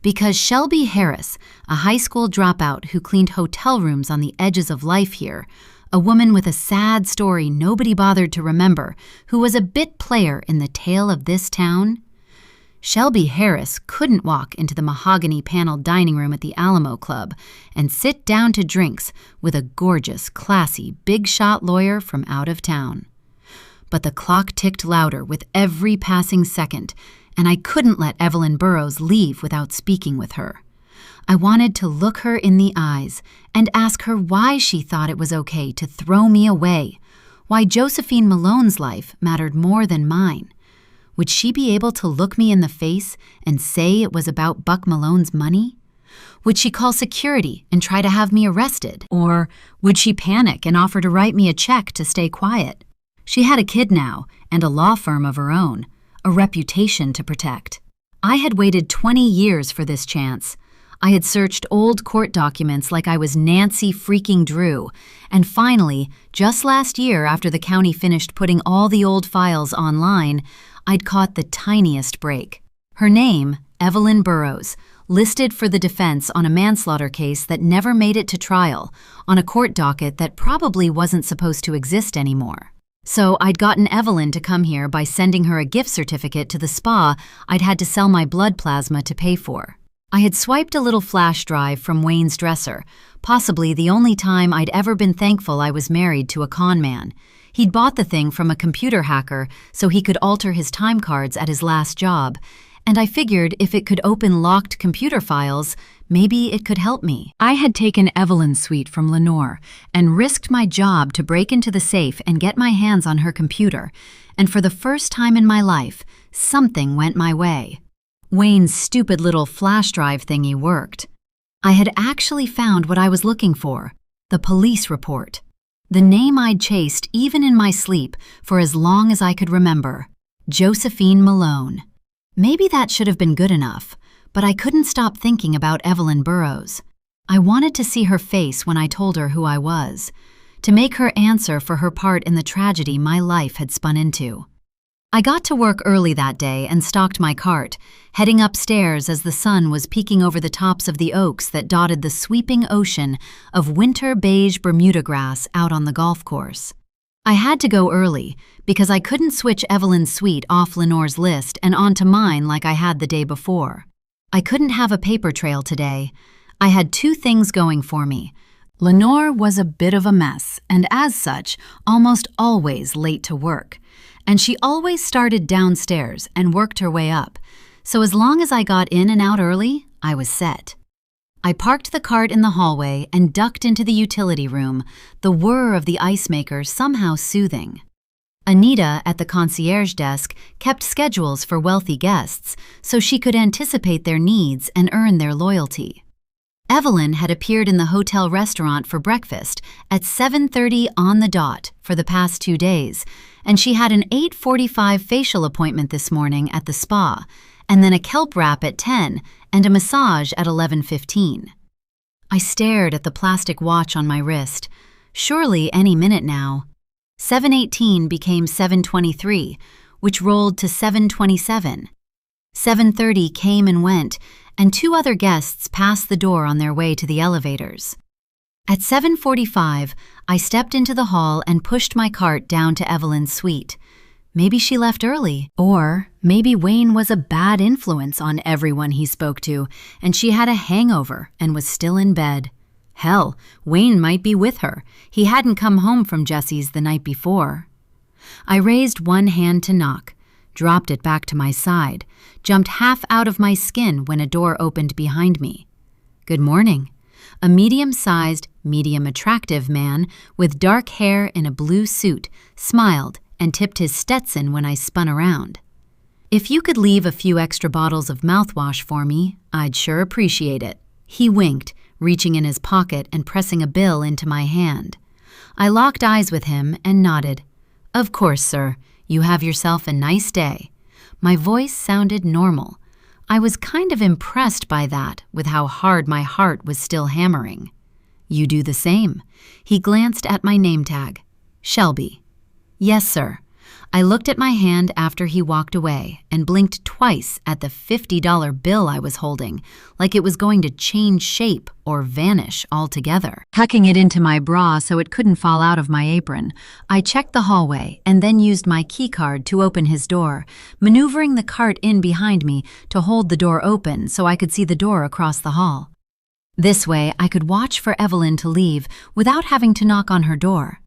S1: Because Shelby Harris, a high school dropout who cleaned hotel rooms on the edges of life here, a woman with a sad story nobody bothered to remember, who was a bit player in the tale of this town, Shelby Harris couldn't walk into the mahogany-paneled dining room at the Alamo Club and sit down to drinks with a gorgeous, classy, big-shot lawyer from out of town. But the clock ticked louder with every passing second, and I couldn't let Evelyn Burrows leave without speaking with her. I wanted to look her in the eyes and ask her why she thought it was okay to throw me away, why Josephine Malone's life mattered more than mine. Would she be able to look me in the face and say it was about Buck Malone's money? Would she call security and try to have me arrested? Or would she panic and offer to write me a check to stay quiet? She had a kid now and a law firm of her own, a reputation to protect. I had waited 20 years for this chance. I had searched old court documents like I was Nancy freaking Drew, and finally, just last year after the county finished putting all the old files online, I'd caught the tiniest break. Her name, Evelyn Burrows, listed for the defense on a manslaughter case that never made it to trial, on a court docket that probably wasn't supposed to exist anymore. So I'd gotten Evelyn to come here by sending her a gift certificate to the spa I'd had to sell my blood plasma to pay for. I had swiped a little flash drive from Wayne's dresser, possibly the only time I'd ever been thankful I was married to a con man. He'd bought the thing from a computer hacker so he could alter his time cards at his last job, and I figured if it could open locked computer files, maybe it could help me. I had taken Evelyn's suite from Lenore and risked my job to break into the safe and get my hands on her computer, and for the first time in my life, something went my way. Wayne's stupid little flash drive thingy worked. I had actually found what I was looking for, the police report. The name I'd chased even in my sleep for as long as I could remember, Josephine Malone. Maybe that should have been good enough, but I couldn't stop thinking about Evelyn Burrows. I wanted to see her face when I told her who I was, to make her answer for her part in the tragedy my life had spun into. I got to work early that day and stocked my cart, heading upstairs as the sun was peeking over the tops of the oaks that dotted the sweeping ocean of winter beige Bermuda grass out on the golf course. I had to go early because I couldn't switch Evelyn's suite off Lenore's list and onto mine like I had the day before. I couldn't have a paper trail today. I had two things going for me. Lenore was a bit of a mess, and as such, almost always late to work. And she always started downstairs and worked her way up. So as long as I got in and out early, I was set. I parked the cart in the hallway and ducked into the utility room, the whir of the ice maker somehow soothing. Anita at the concierge desk kept schedules for wealthy guests so she could anticipate their needs and earn their loyalty. Evelyn had appeared in the hotel restaurant for breakfast at 7:30 on the dot for the past 2 days, and she had an 8:45 facial appointment this morning at the spa, and then a kelp wrap at 10 and a massage at 11:15. I stared at the plastic watch on my wrist. Surely any minute now. 7:18 became 7:23, which rolled to 7:27. 7:30 came and went, and 2 other guests passed the door on their way to the elevators. At 7:45, I stepped into the hall and pushed my cart down to Evelyn's suite. Maybe she left early, or maybe Wayne was a bad influence on everyone he spoke to, and she had a hangover and was still in bed. Hell, Wayne might be with her. He hadn't come home from Jesse's the night before. I raised one hand to knock, dropped it back to my side, jumped half out of my skin when a door opened behind me. Good morning. A medium-sized, medium-attractive man with dark hair in a blue suit smiled and tipped his Stetson when I spun around. If you could leave a few extra bottles of mouthwash for me, I'd sure appreciate it. He winked, reaching in his pocket and pressing a bill into my hand. I locked eyes with him and nodded. Of course, sir. You have yourself a nice day. My voice sounded normal. I was kind of impressed by that, with how hard my heart was still hammering. You do the same. He glanced at my name tag. Shelby. Yes, sir. I looked at my hand after he walked away and blinked twice at the $50 bill I was holding, like it was going to change shape or vanish altogether. Hucking it into my bra so it couldn't fall out of my apron, I checked the hallway and then used my keycard to open his door, maneuvering the cart in behind me to hold the door open so I could see the door across the hall. This way, I could watch for Evelyn to leave without having to knock on her door.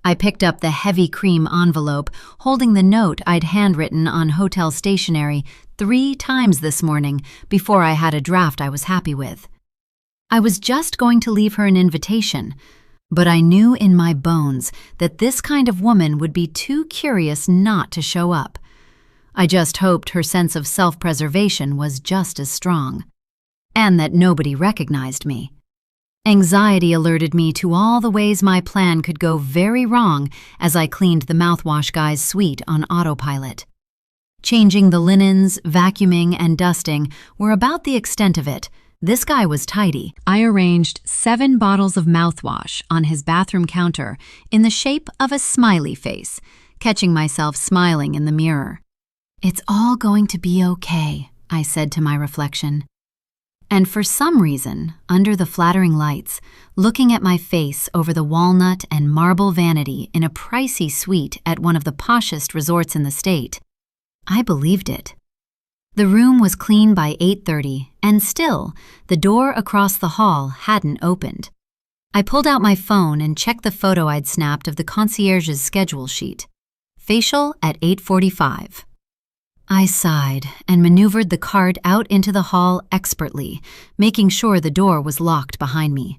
S1: I picked up the heavy cream envelope holding the note I'd handwritten on hotel stationery 3 times this morning before I had a draft I was happy with. I was just going to leave her an invitation, but I knew in my bones that this kind of woman would be too curious not to show up. I just hoped her sense of self-preservation was just as strong, and that nobody recognized me. Anxiety alerted me to all the ways my plan could go very wrong as I cleaned the mouthwash guy's suite on autopilot. Changing the linens, vacuuming, and dusting were about the extent of it. This guy was tidy. I arranged 7 bottles of mouthwash on his bathroom counter in the shape of a smiley face, catching myself smiling in the mirror. It's all going to be okay, I said to my reflection. And for some reason, under the flattering lights, looking at my face over the walnut and marble vanity in a pricey suite at one of the poshest resorts in the state, I believed it. The room was clean by 8:30, and still, the door across the hall hadn't opened. I pulled out my phone and checked the photo I'd snapped of the concierge's schedule sheet. Facial at 8:45. I sighed and maneuvered the cart out into the hall expertly, making sure the door was locked behind me.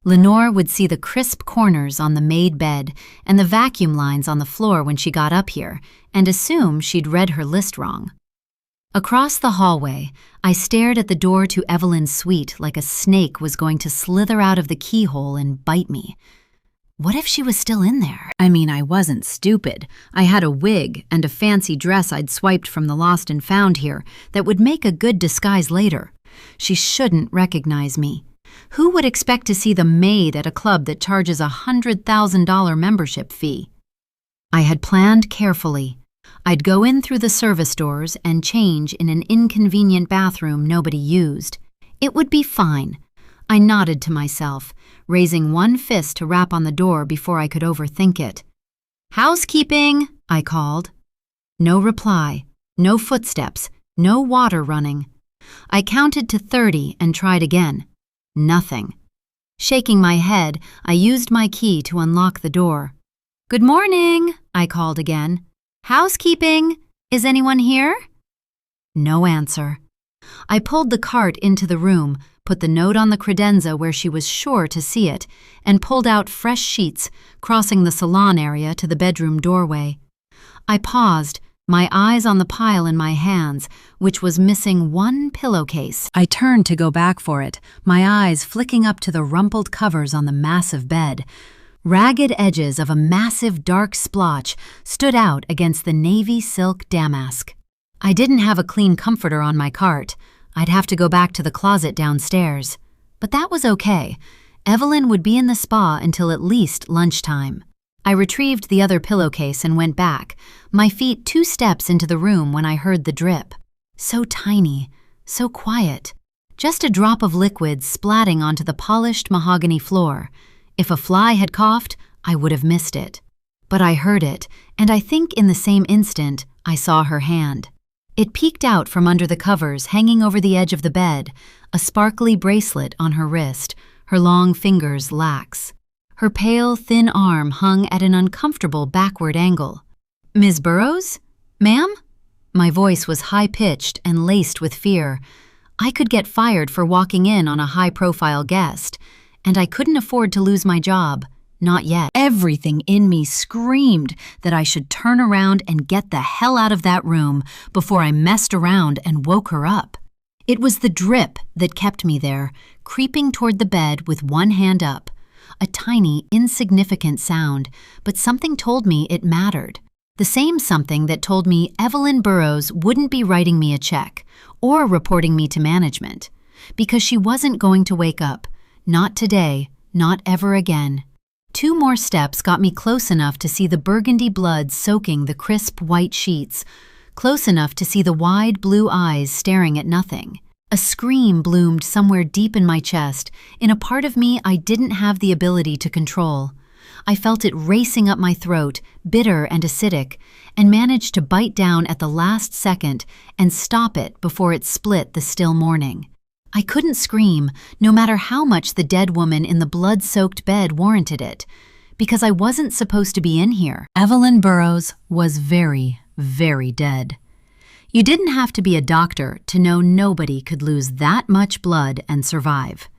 S1: Lenore would see the crisp corners on the made bed and the vacuum lines on the floor when she got up here, and assume she'd read her list wrong. Across the hallway, I stared at the door to Evelyn's suite like a snake was going to slither out of the keyhole and bite me. What if she was still in there? I mean, I wasn't stupid. I had a wig and a fancy dress I'd swiped from the lost and found here that would make a good disguise later. She shouldn't recognize me. Who would expect to see the maid at a club that charges a $100,000 membership fee? I had planned carefully. I'd go in through the service doors and change in an inconvenient bathroom nobody used. It would be fine. I nodded to myself, raising one fist to rap on the door before I could overthink it. "Housekeeping," I called. No reply, no footsteps, no water running. I counted to 30 and tried again. Nothing. Shaking my head, I used my key to unlock the door. "Good morning," I called again. "Housekeeping. Is anyone here?" No answer. I pulled the cart into the room, put the note on the credenza where she was sure to see it, and pulled out fresh sheets, crossing the salon area to the bedroom doorway. I paused, my eyes on the pile in my hands, which was missing one pillowcase. I turned to go back for it, my eyes flicking up to the rumpled covers on the massive bed. Ragged edges of a massive dark splotch stood out against the navy silk damask. I didn't have a clean comforter on my cart. I'd have to go back to the closet downstairs. But that was okay. Evelyn would be in the spa until at least lunchtime. I retrieved the other pillowcase and went back, my feet 2 steps into the room when I heard the drip. So tiny, so quiet. Just a drop of liquid splatting onto the polished mahogany floor. If a fly had coughed, I would have missed it. But I heard it, and I think in the same instant, I saw her hand. It peeked out from under the covers hanging over the edge of the bed, a sparkly bracelet on her wrist, her long fingers lax. Her pale, thin arm hung at an uncomfortable backward angle. "Ms. Burroughs? Ma'am?" My voice was high-pitched and laced with fear. I could get fired for walking in on a high-profile guest, and I couldn't afford to lose my job. Not yet. Everything in me screamed that I should turn around and get the hell out of that room before I messed around and woke her up. It was the drip that kept me there, creeping toward the bed with one hand up. A tiny, insignificant sound, but something told me it mattered. The same something that told me Evelyn Burroughs wouldn't be writing me a check or reporting me to management, because she wasn't going to wake up. Not today, not ever again. 2 more steps got me close enough to see the burgundy blood soaking the crisp white sheets, close enough to see the wide blue eyes staring at nothing. A scream bloomed somewhere deep in my chest, in a part of me I didn't have the ability to control. I felt it racing up my throat, bitter and acidic, and managed to bite down at the last second and stop it before it split the still morning. I couldn't scream, no matter how much the dead woman in the blood-soaked bed warranted it, because I wasn't supposed to be in here. Evelyn Burroughs was very, very dead. You didn't have to be a doctor to know nobody could lose that much blood and survive.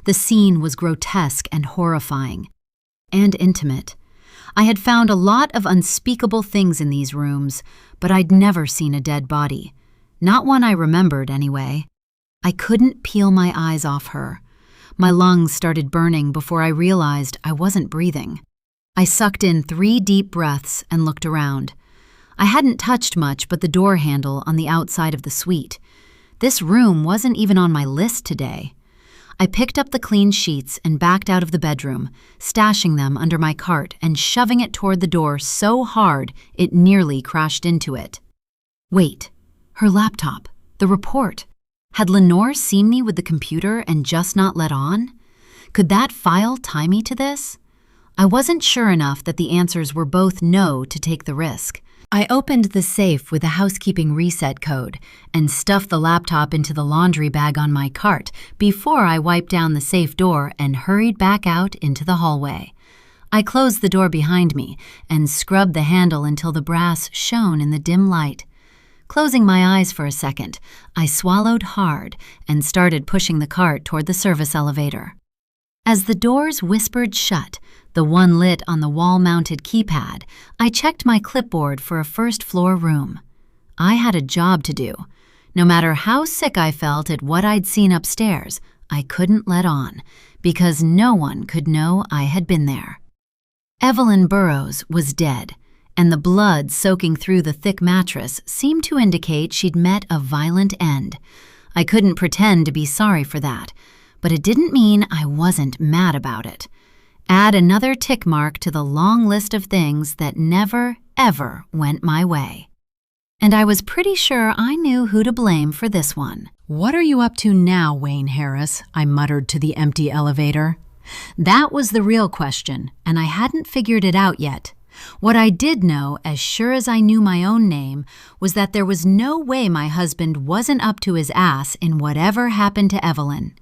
S1: The scene was grotesque and horrifying, and intimate. I had found a lot of unspeakable things in these rooms, but I'd never seen a dead body. Not one I remembered, anyway. I couldn't peel my eyes off her. My lungs started burning before I realized I wasn't breathing. I sucked in 3 deep breaths and looked around. I hadn't touched much but the door handle on the outside of the suite. This room wasn't even on my list today. I picked up the clean sheets and backed out of the bedroom, stashing them under my cart and shoving it toward the door so hard it nearly crashed into it. Wait, her laptop, the report. Had Lenore seen me with the computer and just not let on? Could that file tie me to this? I wasn't sure enough that the answers were both no to take the risk. I opened the safe with a housekeeping reset code and stuffed the laptop into the laundry bag on my cart before I wiped down the safe door and hurried back out into the hallway. I closed the door behind me and scrubbed the handle until the brass shone in the dim light. Closing my eyes for a second, I swallowed hard and started pushing the cart toward the service elevator. As the doors whispered shut, the one lit on the wall-mounted keypad, I checked my clipboard for a first-floor room. I had a job to do. No matter how sick I felt at what I'd seen upstairs, I couldn't let on, because no one could know I had been there. Evelyn Burroughs was dead, and the blood soaking through the thick mattress seemed to indicate she'd met a violent end. I couldn't pretend to be sorry for that, but it didn't mean I wasn't mad about it. Add another tick mark to the long list of things that never, ever went my way. And I was pretty sure I knew who to blame for this one. "What are you up to now, Wayne Harris?" I muttered to the empty elevator. That was the real question, and I hadn't figured it out yet. What I did know, as sure as I knew my own name, was that there was no way my husband wasn't up to his ass in whatever happened to Evelyn.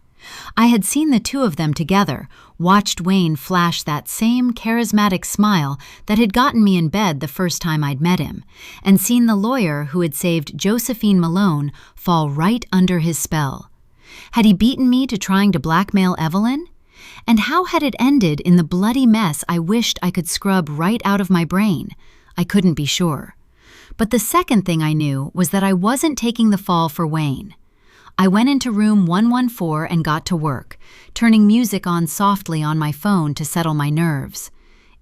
S1: I had seen the two of them together, watched Wayne flash that same charismatic smile that had gotten me in bed the first time I'd met him, and seen the lawyer who had saved Josephine Malone fall right under his spell. Had he beaten me to trying to blackmail Evelyn? And how had it ended in the bloody mess I wished I could scrub right out of my brain? I couldn't be sure. But the second thing I knew was that I wasn't taking the fall for Wayne. I went into room 114 and got to work, turning music on softly on my phone to settle my nerves.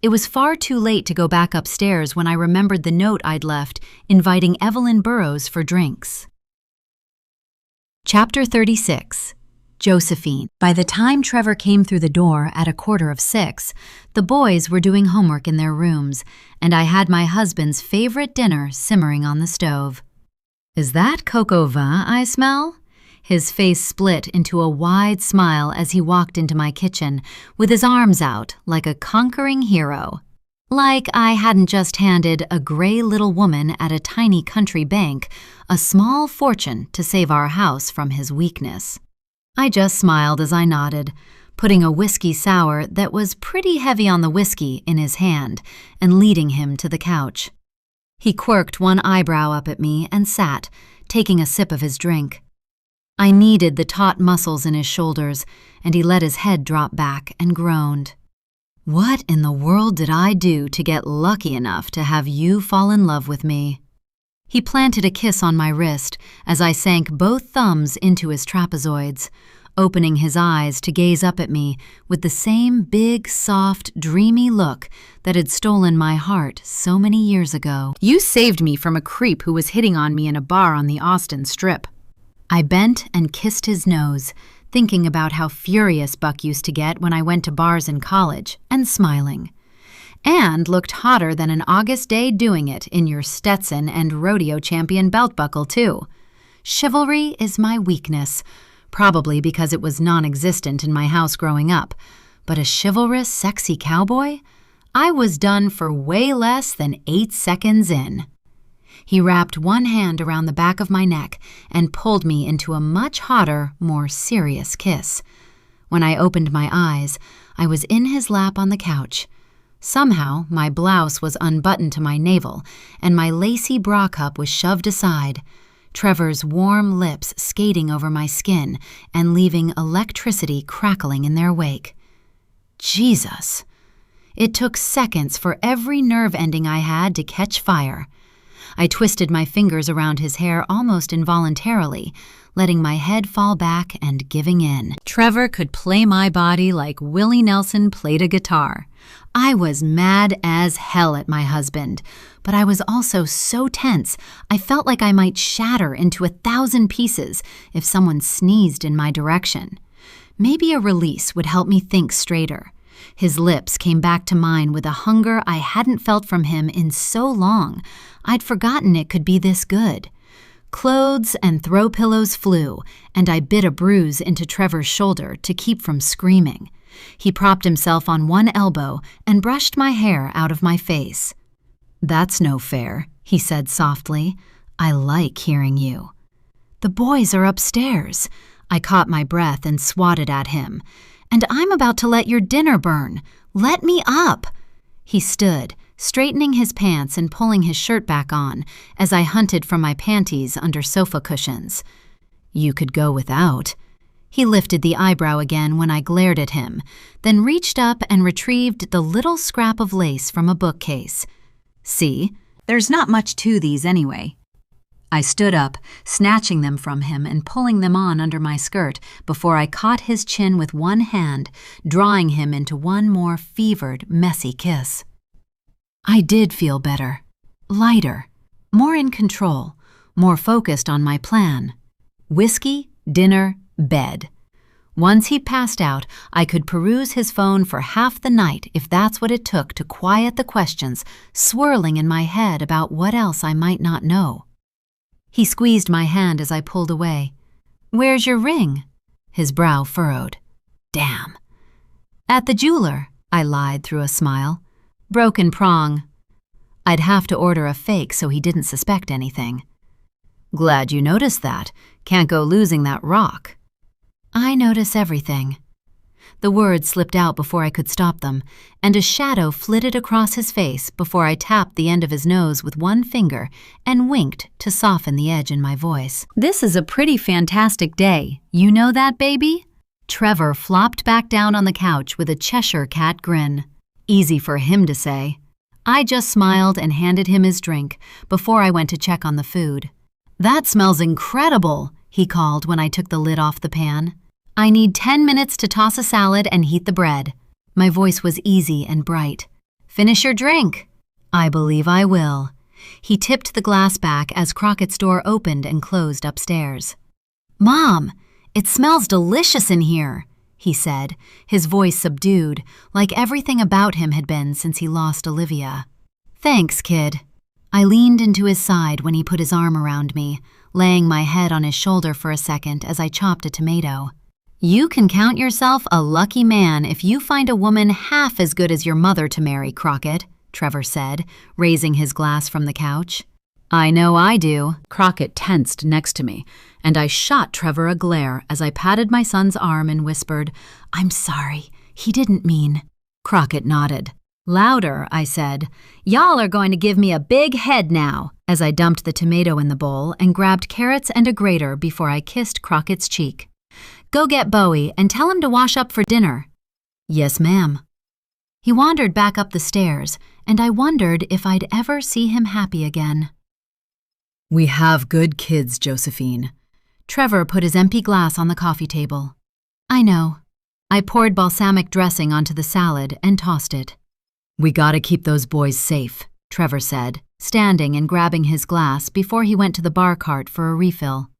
S1: It was far too late to go back upstairs when I remembered the note I'd left inviting Evelyn Burrows for drinks. Chapter 36. Josephine. By the time Trevor came through the door at 5:45, the boys were doing homework in their rooms, and I had my husband's favorite dinner simmering on the stove. "Is that coq au vin I smell?" His face split into a wide smile as he walked into my kitchen, with his arms out like a conquering hero. Like I hadn't just handed a gray little woman at a tiny country bank a small fortune to save our house from his weakness. I just smiled as I nodded, putting a whiskey sour that was pretty heavy on the whiskey in his hand and leading him to the couch. He quirked one eyebrow up at me and sat, taking a sip of his drink. I kneaded the taut muscles in his shoulders, and he let his head drop back and groaned. "What in the world did I do to get lucky enough to have you fall in love with me?" He planted a kiss on my wrist as I sank both thumbs into his trapezoids, opening his eyes to gaze up at me with the same big, soft, dreamy look that had stolen my heart so many years ago. "You saved me from a creep who was hitting on me in a bar on the Austin Strip." I bent and kissed his nose, thinking about how furious Buck used to get when I went to bars in college, and smiling. "And looked hotter than an August day doing it in your Stetson and rodeo champion belt buckle, too. Chivalry is my weakness, probably because it was non-existent in my house growing up. But a chivalrous, sexy cowboy? I was done for way less than 8 seconds in." He wrapped one hand around the back of my neck and pulled me into a much hotter, more serious kiss. When I opened my eyes, I was in his lap on the couch. Somehow, my blouse was unbuttoned to my navel, and my lacy bra cup was shoved aside, Trevor's warm lips skating over my skin and leaving electricity crackling in their wake. Jesus! It took seconds for every nerve ending I had to catch fire. I twisted my fingers around his hair almost involuntarily, letting my head fall back and giving in. Trevor could play my body like Willie Nelson played a guitar. I was mad as hell at my husband, but I was also so tense I felt like I might shatter into 1,000 pieces if someone sneezed in my direction. Maybe a release would help me think straighter. His lips came back to mine with a hunger I hadn't felt from him in so long. I'd forgotten it could be this good. Clothes and throw pillows flew, and I bit a bruise into Trevor's shoulder to keep from screaming. He propped himself on one elbow and brushed my hair out of my face. "That's no fair," he said softly. "I like hearing you." "The boys are upstairs." I caught my breath and swatted at him. "And I'm about to let your dinner burn. Let me up." He stood, straightening his pants and pulling his shirt back on as I hunted for my panties under sofa cushions. "You could go without." He lifted the eyebrow again when I glared at him, then reached up and retrieved the little scrap of lace from a bookcase. "See, there's not much to these anyway." I stood up, snatching them from him and pulling them on under my skirt before I caught his chin with one hand, drawing him into one more fevered, messy kiss. I did feel better, lighter, more in control, more focused on my plan. Whiskey, dinner, bed. Once he'd passed out, I could peruse his phone for half the night if that's what it took to quiet the questions swirling in my head about what else I might not know. He squeezed my hand as I pulled away. "Where's your ring?" His brow furrowed. "Damn." "At the jeweler," I lied through a smile. "Broken prong." I'd have to order a fake so he didn't suspect anything. Glad you noticed that. Can't go losing that rock. I notice everything. The words slipped out before I could stop them, and a shadow flitted across his face before I tapped the end of his nose with one finger and winked to soften the edge in my voice. This is a pretty fantastic day. You know that, baby? Trevor flopped back down on the couch with a Cheshire cat grin. Easy for him to say. I just smiled and handed him his drink before I went to check on the food. That smells incredible, he called when I took the lid off the pan. I need 10 minutes to toss a salad and heat the bread. My voice was easy and bright. Finish your drink. I believe I will. He tipped the glass back as Crockett's door opened and closed upstairs. Mom, it smells delicious in here, he said, his voice subdued, like everything about him had been since he lost Olivia. Thanks, kid. I leaned into his side when he put his arm around me, laying my head on his shoulder for a second as I chopped a tomato. You can count yourself a lucky man if you find a woman half as good as your mother to marry, Crockett, Trevor said, raising his glass from the couch. I know I do. Crockett tensed next to me, and I shot Trevor a glare as I patted my son's arm and whispered, I'm sorry, he didn't mean. Crockett nodded. Louder, I said. Y'all are going to give me a big head now, as I dumped the tomato in the bowl and grabbed carrots and a grater before I kissed Crockett's cheek. Go get Bowie and tell him to wash up for dinner. Yes, ma'am. He wandered back up the stairs, and I wondered if I'd ever see him happy again. We have good kids, Josephine. Trevor put his empty glass on the coffee table. I know. I poured balsamic dressing onto the salad and tossed it. We gotta keep those boys safe, Trevor said, standing and grabbing his glass before he went to the bar cart for a refill.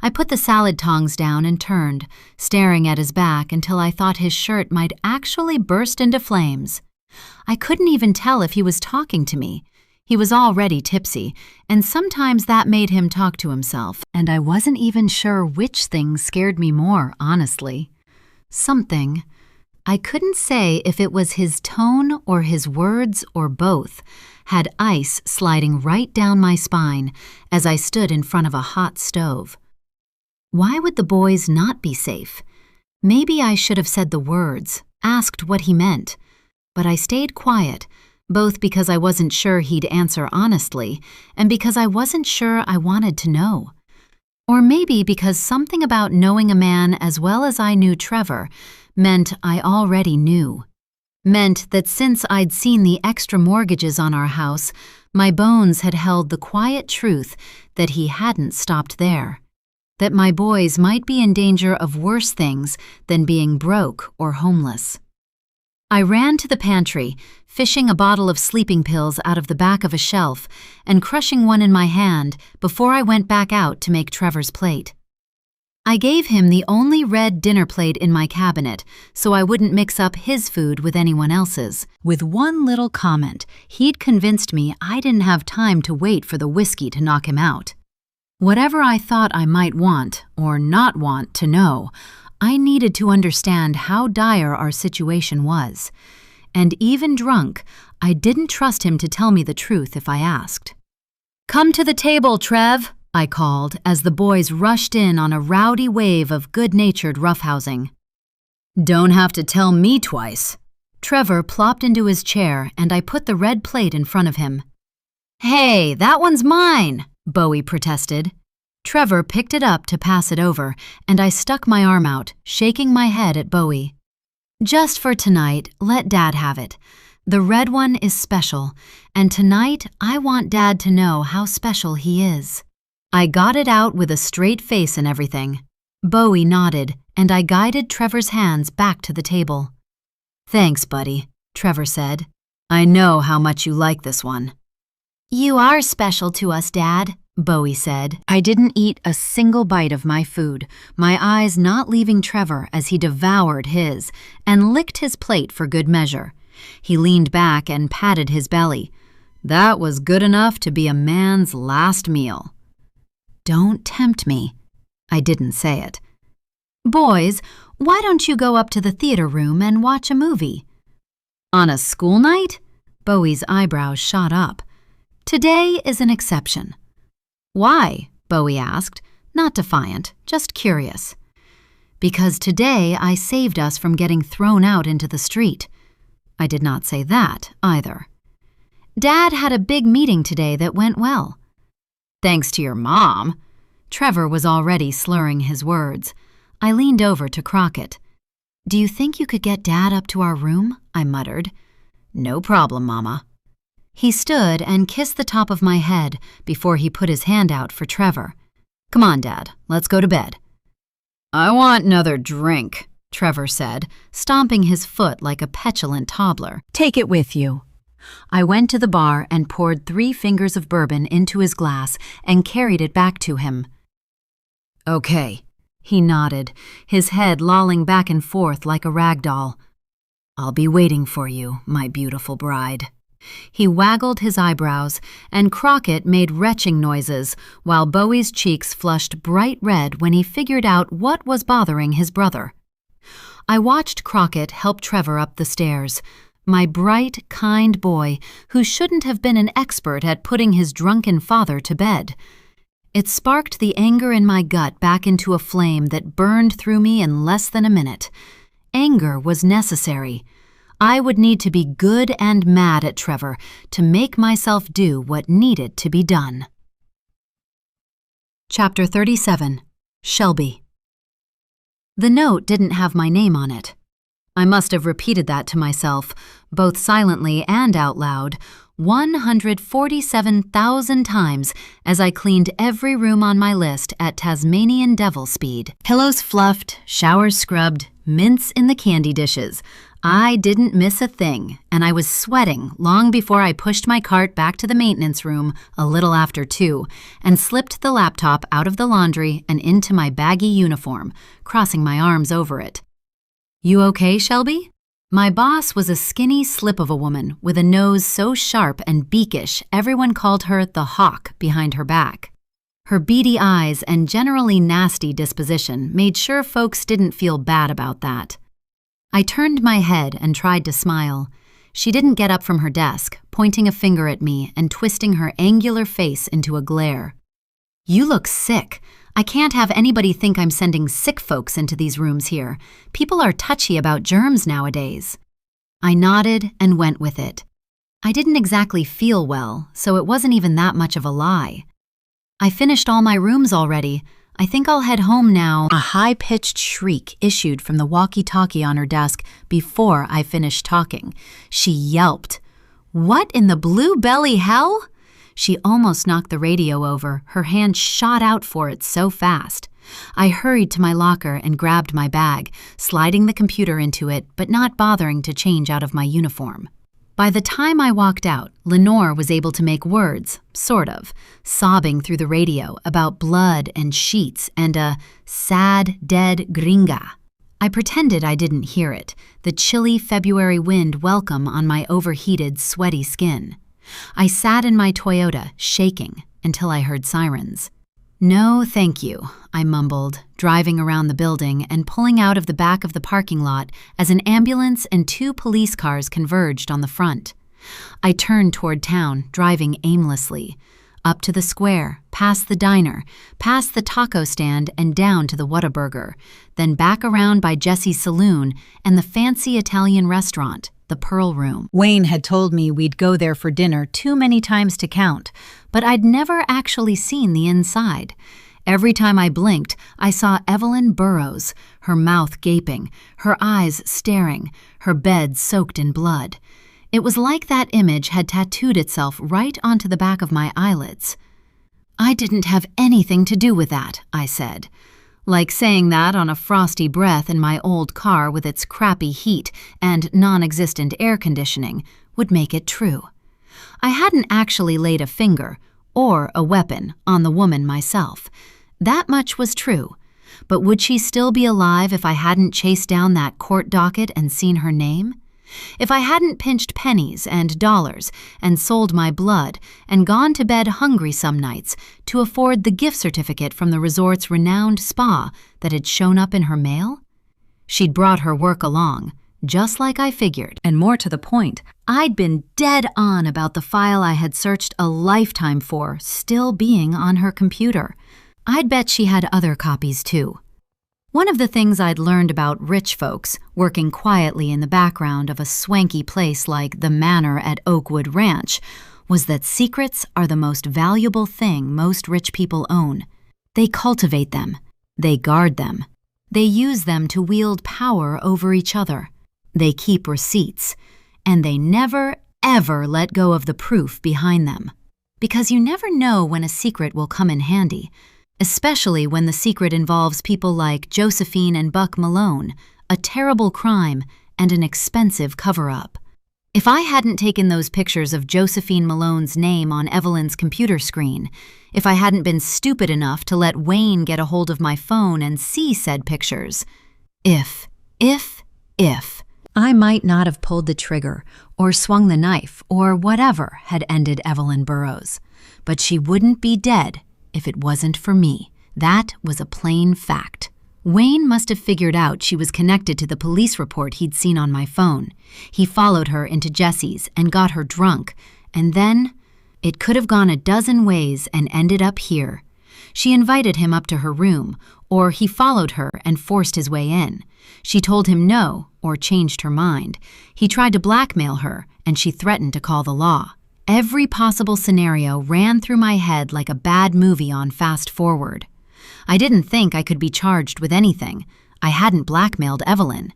S1: I put the salad tongs down and turned, staring at his back until I thought his shirt might actually burst into flames. I couldn't even tell if he was talking to me. He was already tipsy, and sometimes that made him talk to himself, and I wasn't even sure which thing scared me more, honestly. Something. I couldn't say if it was his tone or his words or both, had ice sliding right down my spine as I stood in front of a hot stove. Why would the boys not be safe? Maybe I should have said the words, asked what he meant, but I stayed quiet, both because I wasn't sure he'd answer honestly and because I wasn't sure I wanted to know. Or maybe because something about knowing a man as well as I knew Trevor meant I already knew. Meant that since I'd seen the extra mortgages on our house, my bones had held the quiet truth that he hadn't stopped there. That my boys might be in danger of worse things than being broke or homeless. I ran to the pantry, fishing a bottle of sleeping pills out of the back of a shelf and crushing one in my hand before I went back out to make Trevor's plate. I gave him the only red dinner plate in my cabinet so I wouldn't mix up his food with anyone else's. With one little comment, he'd convinced me I didn't have time to wait for the whiskey to knock him out. Whatever I thought I might want or not want to know, I needed to understand how dire our situation was. And even drunk, I didn't trust him to tell me the truth if I asked. Come to the table, Trev, I called as the boys rushed in on a rowdy wave of good-natured roughhousing. Don't have to tell me twice. Trevor plopped into his chair and I put the red plate in front of him. Hey, that one's mine, Bowie protested. Trevor picked it up to pass it over, and I stuck my arm out, shaking my head at Bowie. Just for tonight, let Dad have it. The red one is special, and tonight I want Dad to know how special he is. I got it out with a straight face and everything. Bowie nodded, and I guided Trevor's hands back to the table. Thanks, buddy, Trevor said. I know how much you like this one. You are special to us, Dad, Bowie said. I didn't eat a single bite of my food, my eyes not leaving Trevor as he devoured his and licked his plate for good measure. He leaned back and patted his belly. That was good enough to be a man's last meal. Don't tempt me. I didn't say it. Boys, why don't you go up to the theater room and watch a movie? On a school night? Bowie's eyebrows shot up. Today is an exception. Why? Bowie asked, not defiant, just curious. Because today I saved us from getting thrown out into the street. I did not say that, either. Dad had a big meeting today that went well. Thanks to your mom. Trevor was already slurring his words. I leaned over to Crockett. Do you think you could get Dad up to our room? I muttered. No problem, Mama. He stood and kissed the top of my head before he put his hand out for Trevor. Come on, Dad, let's go to bed. I want another drink, Trevor said, stomping his foot like a petulant toddler. Take it with you. I went to the bar and poured 3 fingers of bourbon into his glass and carried it back to him. Okay, he nodded, his head lolling back and forth like a rag doll. I'll be waiting for you, my beautiful bride. He waggled his eyebrows, and Crockett made retching noises, while Bowie's cheeks flushed bright red when he figured out what was bothering his brother. I watched Crockett help Trevor up the stairs, my bright, kind boy who shouldn't have been an expert at putting his drunken father to bed. It sparked the anger in my gut back into a flame that burned through me in less than a minute. Anger was necessary. I would need to be good and mad at Trevor to make myself do what needed to be done. Chapter 37. Shelby. The note didn't have my name on it. I must have repeated that to myself, both silently and out loud, 147,000 times as I cleaned every room on my list at Tasmanian devil speed. Pillows fluffed, showers scrubbed, mints in the candy dishes. I didn't miss a thing, and I was sweating long before I pushed my cart back to the maintenance room a little after 2 and slipped the laptop out of the laundry and into my baggy uniform, crossing my arms over it. You okay, Shelby? My boss was a skinny slip of a woman with a nose so sharp and beakish everyone called her the hawk behind her back. Her beady eyes and generally nasty disposition made sure folks didn't feel bad about that. I turned my head and tried to smile. She didn't get up from her desk, pointing a finger at me and twisting her angular face into a glare. You look sick. I can't have anybody think I'm sending sick folks into these rooms here. People are touchy about germs nowadays. I nodded and went with it. I didn't exactly feel well, so it wasn't even that much of a lie. I finished all my rooms already. I think I'll head home now. A high-pitched shriek issued from the walkie-talkie on her desk before I finished talking. She yelped. What in the blue belly hell? She almost knocked the radio over. Her hand shot out for it so fast. I hurried to my locker and grabbed my bag, sliding the computer into it, but not bothering to change out of my uniform. By the time I walked out, Lenore was able to make words, sort of, sobbing through the radio about blood and sheets and a sad, dead gringa. I pretended I didn't hear it, the chilly February wind welcome on my overheated, sweaty skin. I sat in my Toyota, shaking, until I heard sirens. No, thank you, I mumbled, driving around the building and pulling out of the back of the parking lot as an ambulance and 2 police cars converged on the front. I turned toward town, driving aimlessly. Up to the square, past the diner, past the taco stand and down to the Whataburger, then back around by Jesse's Saloon and the fancy Italian restaurant, the Pearl Room. Wayne had told me we'd go there for dinner too many times to count, but I'd never actually seen the inside. Every time I blinked, I saw Evelyn Burrows, her mouth gaping, her eyes staring, her bed soaked in blood. It was like that image had tattooed itself right onto the back of my eyelids. I didn't have anything to do with that, I said. Like saying that on a frosty breath in my old car with its crappy heat and non-existent air conditioning would make it true. I hadn't actually laid a finger, or a weapon, on the woman myself. That much was true. But would she still be alive if I hadn't chased down that court docket and seen her name? If I hadn't pinched pennies and dollars and sold my blood and gone to bed hungry some nights to afford the gift certificate from the resort's renowned spa that had shown up in her mail? She'd brought her work along, just like I figured. And more to the point, I'd been dead on about the file I had searched a lifetime for still being on her computer. I'd bet she had other copies too. One of the things I'd learned about rich folks working quietly in the background of a swanky place like the Manor at Oakwood Ranch was that secrets are the most valuable thing most rich people own. They cultivate them. They guard them. They use them to wield power over each other. They keep receipts. And they never, ever let go of the proof behind them. Because you never know when a secret will come in handy, especially when the secret involves people like Josephine and Buck Malone, a terrible crime, and an expensive cover-up. If I hadn't taken those pictures of Josephine Malone's name on Evelyn's computer screen, if I hadn't been stupid enough to let Wayne get a hold of my phone and see said pictures, if, I might not have pulled the trigger or swung the knife or whatever had ended Evelyn Burrows. But she wouldn't be dead if it wasn't for me. That was a plain fact. Wayne must have figured out she was connected to the police report he'd seen on my phone. He followed her into Jesse's and got her drunk, and then it could have gone a dozen ways and ended up here. She invited him up to her room, or he followed her and forced his way in. She told him no, or changed her mind. He tried to blackmail her, and she threatened to call the law. Every possible scenario ran through my head like a bad movie on fast forward. I didn't think I could be charged with anything. I hadn't blackmailed Evelyn.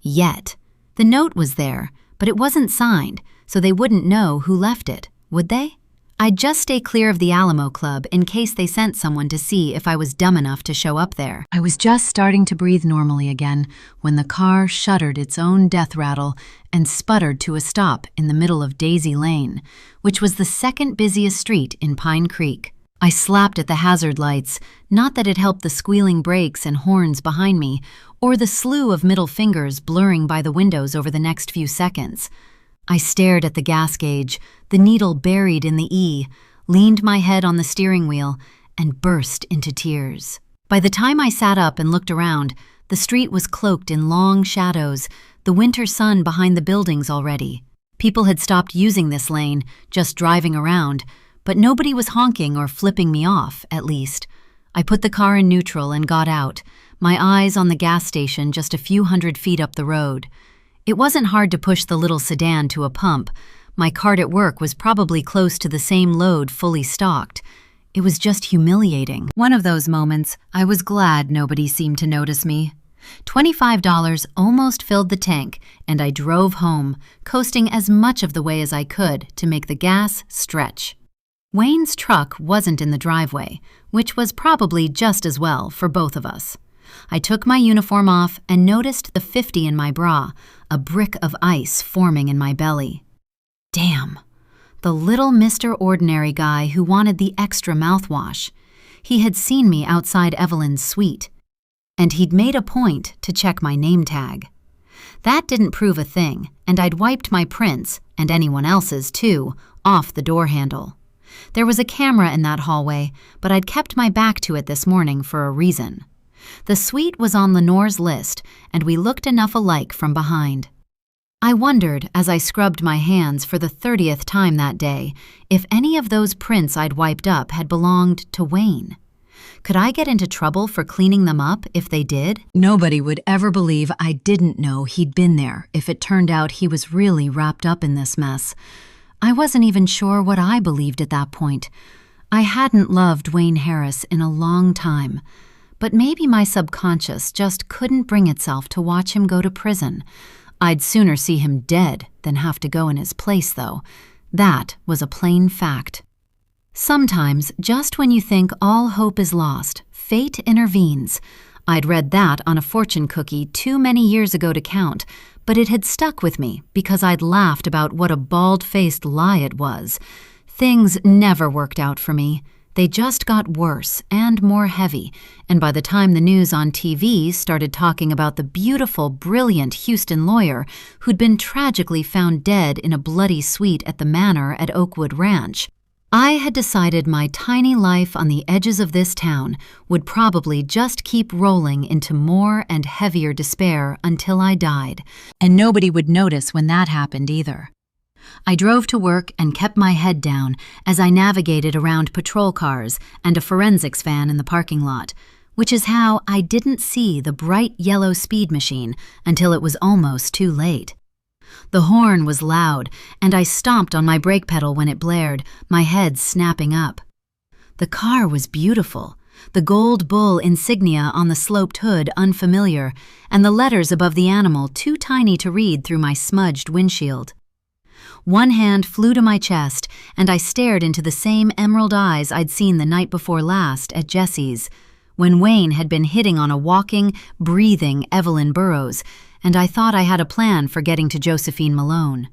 S1: Yet. The note was there, but it wasn't signed, so they wouldn't know who left it, would they? I'd just stay clear of the Alamo Club in case they sent someone to see if I was dumb enough to show up there. I was just starting to breathe normally again when the car shuddered its own death rattle and sputtered to a stop in the middle of Daisy Lane, which was the second busiest street in Pine Creek. I slapped at the hazard lights, not that it helped the squealing brakes and horns behind me, or the slew of middle fingers blurring by the windows over the next few seconds. I stared at the gas gauge, the needle buried in the E, leaned my head on the steering wheel, and burst into tears. By the time I sat up and looked around, the street was cloaked in long shadows, the winter sun behind the buildings already. People had stopped using this lane, just driving around, but nobody was honking or flipping me off, at least. I put the car in neutral and got out, my eyes on the gas station just a few hundred feet up the road. It wasn't hard to push the little sedan to a pump. My cart at work was probably close to the same load fully stocked. It was just humiliating. One of those moments, I was glad nobody seemed to notice me. $25 almost filled the tank, and I drove home, coasting as much of the way as I could to make the gas stretch. Wayne's truck wasn't in the driveway, which was probably just as well for both of us. I took my uniform off and noticed the 50 in my bra, a brick of ice forming in my belly. Damn, the little Mr. Ordinary guy who wanted the extra mouthwash. He had seen me outside Evelyn's suite, and he'd made a point to check my name tag. That didn't prove a thing, and I'd wiped my prints, and anyone else's too, off the door handle. There was a camera in that hallway, but I'd kept my back to it this morning for a reason. The suite was on Lenore's list, and we looked enough alike from behind. I wondered, as I scrubbed my hands for the 30th time that day, if any of those prints I'd wiped up had belonged to Wayne. Could I get into trouble for cleaning them up if they did? Nobody would ever believe I didn't know he'd been there if it turned out he was really wrapped up in this mess. I wasn't even sure what I believed at that point. I hadn't loved Wayne Harris in a long time, but maybe my subconscious just couldn't bring itself to watch him go to prison. I'd sooner see him dead than have to go in his place, though. That was a plain fact. Sometimes, just when you think all hope is lost, fate intervenes. I'd read that on a fortune cookie too many years ago to count, but it had stuck with me because I'd laughed about what a bald-faced lie it was. Things never worked out for me. They just got worse and more heavy, and by the time the news on TV started talking about the beautiful, brilliant Houston lawyer who'd been tragically found dead in a bloody suite at the Manor at Oakwood Ranch, I had decided my tiny life on the edges of this town would probably just keep rolling into more and heavier despair until I died, and nobody would notice when that happened either. I drove to work and kept my head down as I navigated around patrol cars and a forensics van in the parking lot, which is how I didn't see the bright yellow speed machine until it was almost too late. The horn was loud, and I stomped on my brake pedal when it blared, my head snapping up. The car was beautiful, the gold bull insignia on the sloped hood unfamiliar, and the letters above the animal too tiny to read through my smudged windshield. One hand flew to my chest, and I stared into the same emerald eyes I'd seen the night before last at Jesse's, when Wayne had been hitting on a walking, breathing Evelyn Burrows, and I thought I had a plan for getting to Josephine Malone.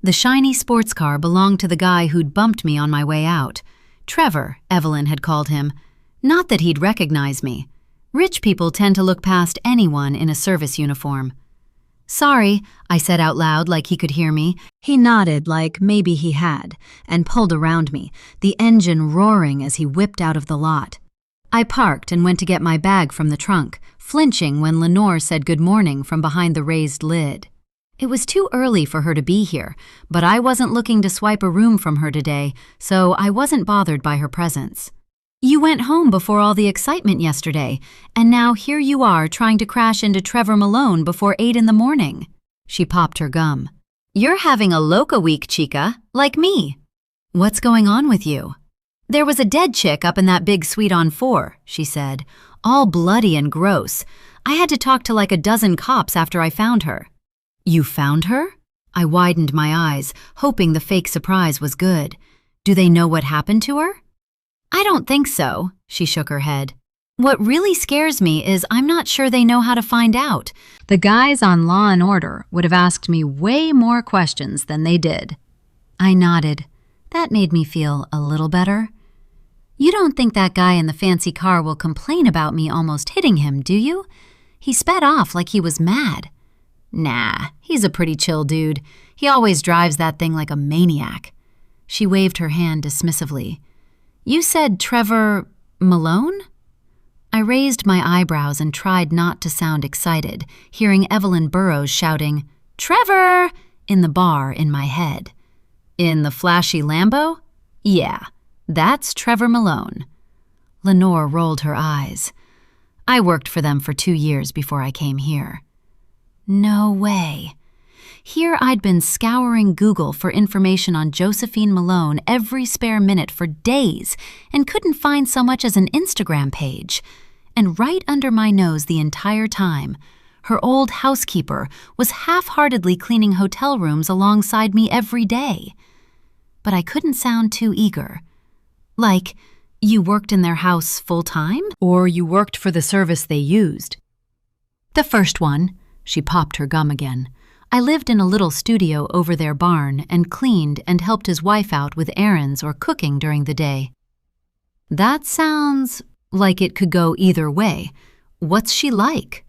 S1: The shiny sports car belonged to the guy who'd bumped me on my way out. Trevor, Evelyn had called him. Not that he'd recognize me. Rich people tend to look past anyone in a service uniform. "Sorry," I said out loud like he could hear me. He nodded like maybe he had, and pulled around me, the engine roaring as he whipped out of the lot. I parked and went to get my bag from the trunk, flinching when Lenore said good morning from behind the raised lid. It was too early for her to be here, but I wasn't looking to swipe a room from her today, so I wasn't bothered by her presence. "You went home before all the excitement yesterday, and now here you are trying to crash into Trevor Malone before 8 in the morning. She popped her gum. "You're having a loca week, chica, like me." "What's going on with you?" "There was a dead chick up in that big suite on 4, she said, all bloody and gross. I had to talk to like a dozen cops after I found her." "You found her?" I widened my eyes, hoping the fake surprise was good. "Do they know what happened to her?" "I don't think so," she shook her head. "What really scares me is I'm not sure they know how to find out. The guys on Law and Order would have asked me way more questions than they did." I nodded. That made me feel a little better. "You don't think that guy in the fancy car will complain about me almost hitting him, do you? He sped off like he was mad." "Nah, he's a pretty chill dude. He always drives that thing like a maniac." She waved her hand dismissively. "You said Trevor Malone?" I raised my eyebrows and tried not to sound excited, hearing Evelyn Burrows shouting, "Trevor!" in the bar in my head. "In the flashy Lambo? Yeah, that's Trevor Malone." Lenore rolled her eyes. "I worked for them for 2 years before I came here." No way. Here I'd been scouring Google for information on Josephine Malone every spare minute for days and couldn't find so much as an Instagram page. And right under my nose the entire time, her old housekeeper was half-heartedly cleaning hotel rooms alongside me every day. But I couldn't sound too eager. Like, "You worked in their house full-time? Or you worked for the service they used?" "The first one." She popped her gum again. "I lived in a little studio over their barn and cleaned and helped his wife out with errands or cooking during the day." "That sounds like it could go either way. What's she like?"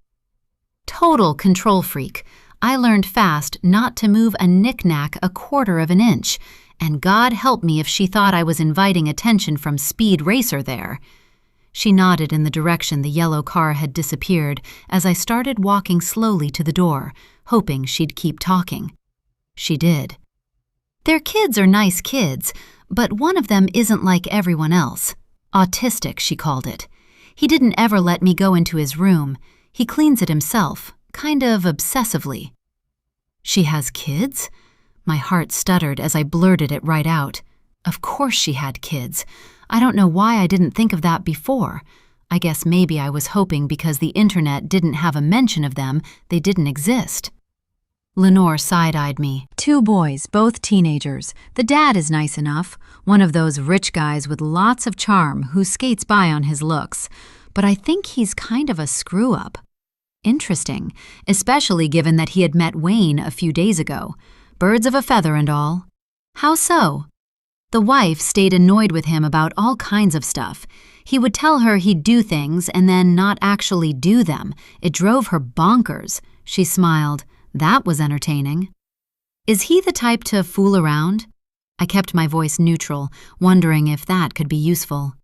S1: "Total control freak. I learned fast not to move a knick-knack a quarter of an inch, and God help me if she thought I was inviting attention from Speed Racer there." She nodded in the direction the yellow car had disappeared as I started walking slowly to the door, hoping she'd keep talking. She did. "Their kids are nice kids, but one of them isn't like everyone else. Autistic, she called it. He didn't ever let me go into his room. He cleans it himself, kind of obsessively." "She has kids?" My heart stuttered as I blurted it right out. Of course she had kids. I don't know why I didn't think of that before. I guess maybe I was hoping because the internet didn't have a mention of them, they didn't exist. Lenore side-eyed me. "2 boys, both teenagers. The dad is nice enough, one of those rich guys with lots of charm who skates by on his looks. But I think he's kind of a screw-up." Interesting, especially given that he had met Wayne a few days ago. Birds of a feather and all. "How so?" "The wife stayed annoyed with him about all kinds of stuff. He would tell her he'd do things and then not actually do them. It drove her bonkers." She smiled. That was entertaining. "Is he the type to fool around?" I kept my voice neutral, wondering if that could be useful.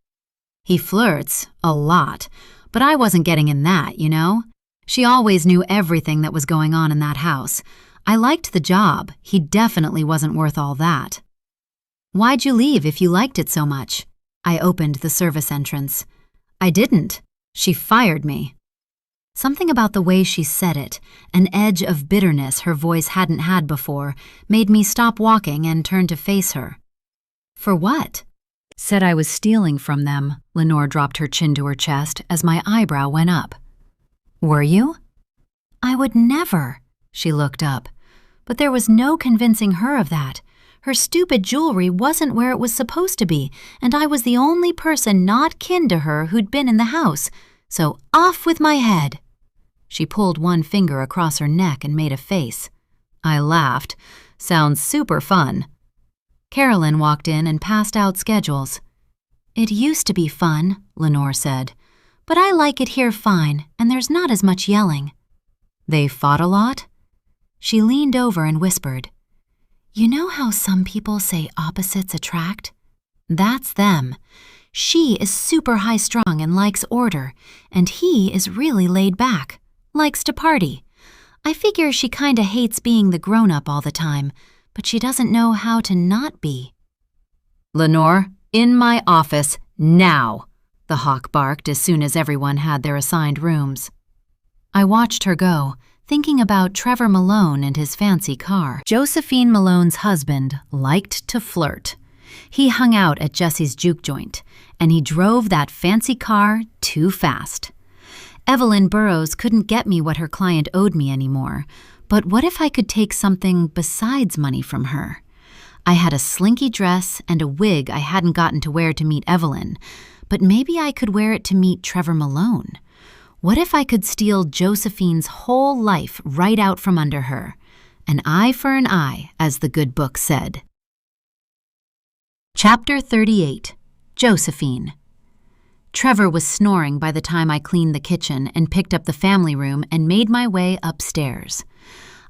S1: He flirts, a lot, but I wasn't getting in that, you know? She always knew everything that was going on in that house. I liked the job. He definitely wasn't worth all that. Why'd you leave if you liked it so much? I opened the service entrance. I didn't. She fired me. Something about the way she said it, an edge of bitterness her voice hadn't had before, made me stop walking and turn to face her. For what? Said I was stealing from them. Lenore dropped her chin to her chest as my eyebrow went up. Were you? I would never. She looked up. But there was no convincing her of that. Her stupid jewelry wasn't where it was supposed to be, and I was the only person not kin to her who'd been in the house, so off with my head. She pulled one finger across her neck and made a face. I laughed. Sounds super fun. Carolyn walked in and passed out schedules. It used to be fun, Lenore said, but I like it here fine, and there's not as much yelling. They fought a lot? She leaned over and whispered, You know how some people say opposites attract? That's them. She is super high-strung and likes order, and he is really laid back, likes to party. I figure she kinda hates being the grown-up all the time, but she doesn't know how to not be. Lenore, in my office, now, the hawk barked as soon as everyone had their assigned rooms. I watched her go, thinking about Trevor Malone and his fancy car. Josephine Malone's husband liked to flirt. He hung out at Jesse's juke joint, and he drove that fancy car too fast. Evelyn Burrows couldn't get me what her client owed me anymore, but what if I could take something besides money from her? I had a slinky dress and a wig I hadn't gotten to wear to meet Evelyn, but maybe I could wear it to meet Trevor Malone. What if I could steal Josephine's whole life right out from under her? An eye for an eye, as the good book said. Chapter 38. Josephine. Trevor was snoring by the time I cleaned the kitchen and picked up the family room and made my way upstairs.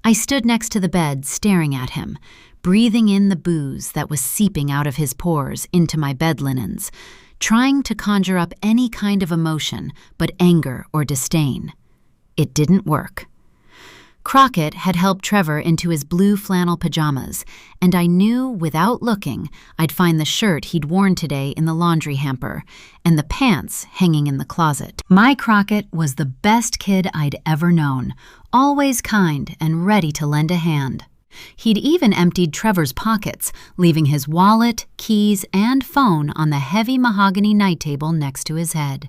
S1: I stood next to the bed staring at him, breathing in the booze that was seeping out of his pores into my bed linens, trying to conjure up any kind of emotion but anger or disdain. It didn't work. Crockett had helped Trevor into his blue flannel pajamas, and I knew without looking I'd find the shirt he'd worn today in the laundry hamper and the pants hanging in the closet. My Crockett was the best kid I'd ever known, always kind and ready to lend a hand. He'd even emptied Trevor's pockets, leaving his wallet, keys, and phone on the heavy mahogany night table next to his head.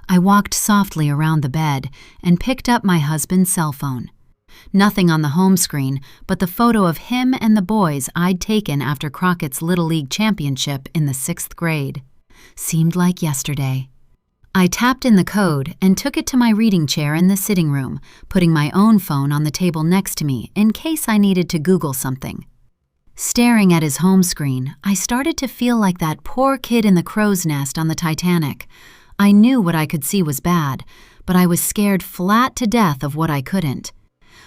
S1: I walked softly around the bed and picked up my husband's cell phone. Nothing on the home screen but the photo of him and the boys I'd taken after Crockett's Little League championship in the 6th grade. Seemed like yesterday. I tapped in the code and took it to my reading chair in the sitting room, putting my own phone on the table next to me in case I needed to Google something. Staring at his home screen, I started to feel like that poor kid in the crow's nest on the Titanic. I knew what I could see was bad, but I was scared flat to death of what I couldn't.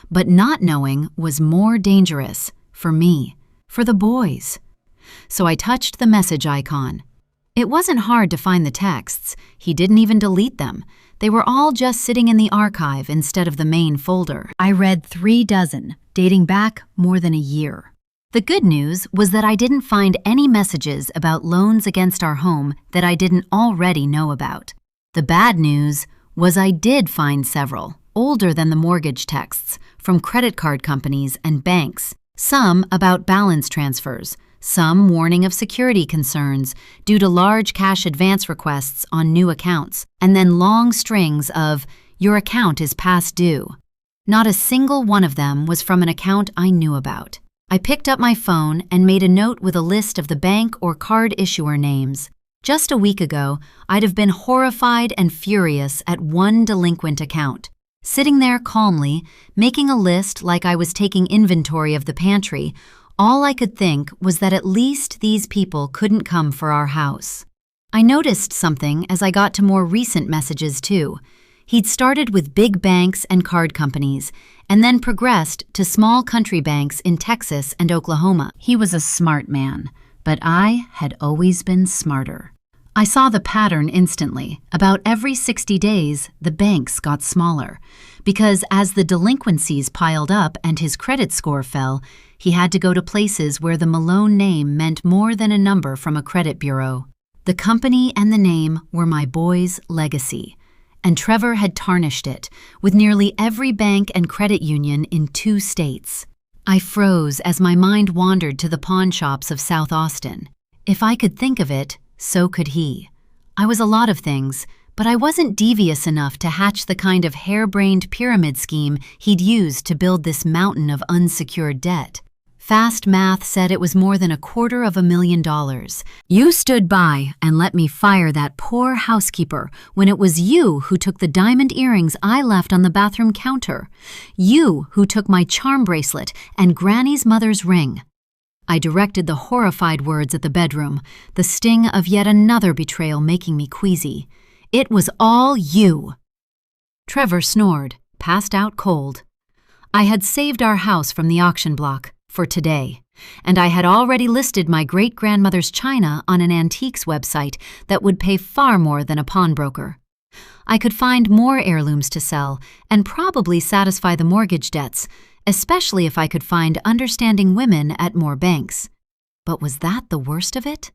S1: But not knowing was more dangerous, for me, for the boys. So I touched the message icon. It wasn't hard to find the texts. He didn't even delete them. They were all just sitting in the archive instead of the main folder. I read 3 dozen, dating back more than a year. The good news was that I didn't find any messages about loans against our home that I didn't already know about. The bad news was I did find several, older than the mortgage texts, from credit card companies and banks, some about balance transfers, some warning of security concerns due to large cash advance requests on new accounts, and then long strings of, "Your account is past due." Not a single one of them was from an account I knew about. I picked up my phone and made a note with a list of the bank or card issuer names. Just a week ago, I'd have been horrified and furious at one delinquent account. Sitting there calmly, making a list like I was taking inventory of the pantry, all I could think was that at least these people couldn't come for our house. I noticed something as I got to more recent messages too. He'd started with big banks and card companies, and then progressed to small country banks in Texas and Oklahoma. He was a smart man, but I had always been smarter. I saw the pattern instantly. About every 60 days, the banks got smaller, because as the delinquencies piled up and his credit score fell, he had to go to places where the Malone name meant more than a number from a credit bureau. The company and the name were my boy's legacy, and Trevor had tarnished it with nearly every bank and credit union in 2 states. I froze as my mind wandered to the pawn shops of South Austin. If I could think of it, so could he. I was a lot of things, but I wasn't devious enough to hatch the kind of harebrained pyramid scheme he'd used to build this mountain of unsecured debt. Fast math said it was more than $250,000. You stood by and let me fire that poor housekeeper when it was you who took the diamond earrings I left on the bathroom counter. You who took my charm bracelet and Granny's mother's ring. I directed the horrified words at the bedroom, the sting of yet another betrayal making me queasy. It was all you. Trevor snored, passed out cold. I had saved our house from the auction block for today, and I had already listed my great-grandmother's china on an antiques website that would pay far more than a pawnbroker. I could find more heirlooms to sell and probably satisfy the mortgage debts, especially if I could find understanding women at more banks. But was that the worst of it?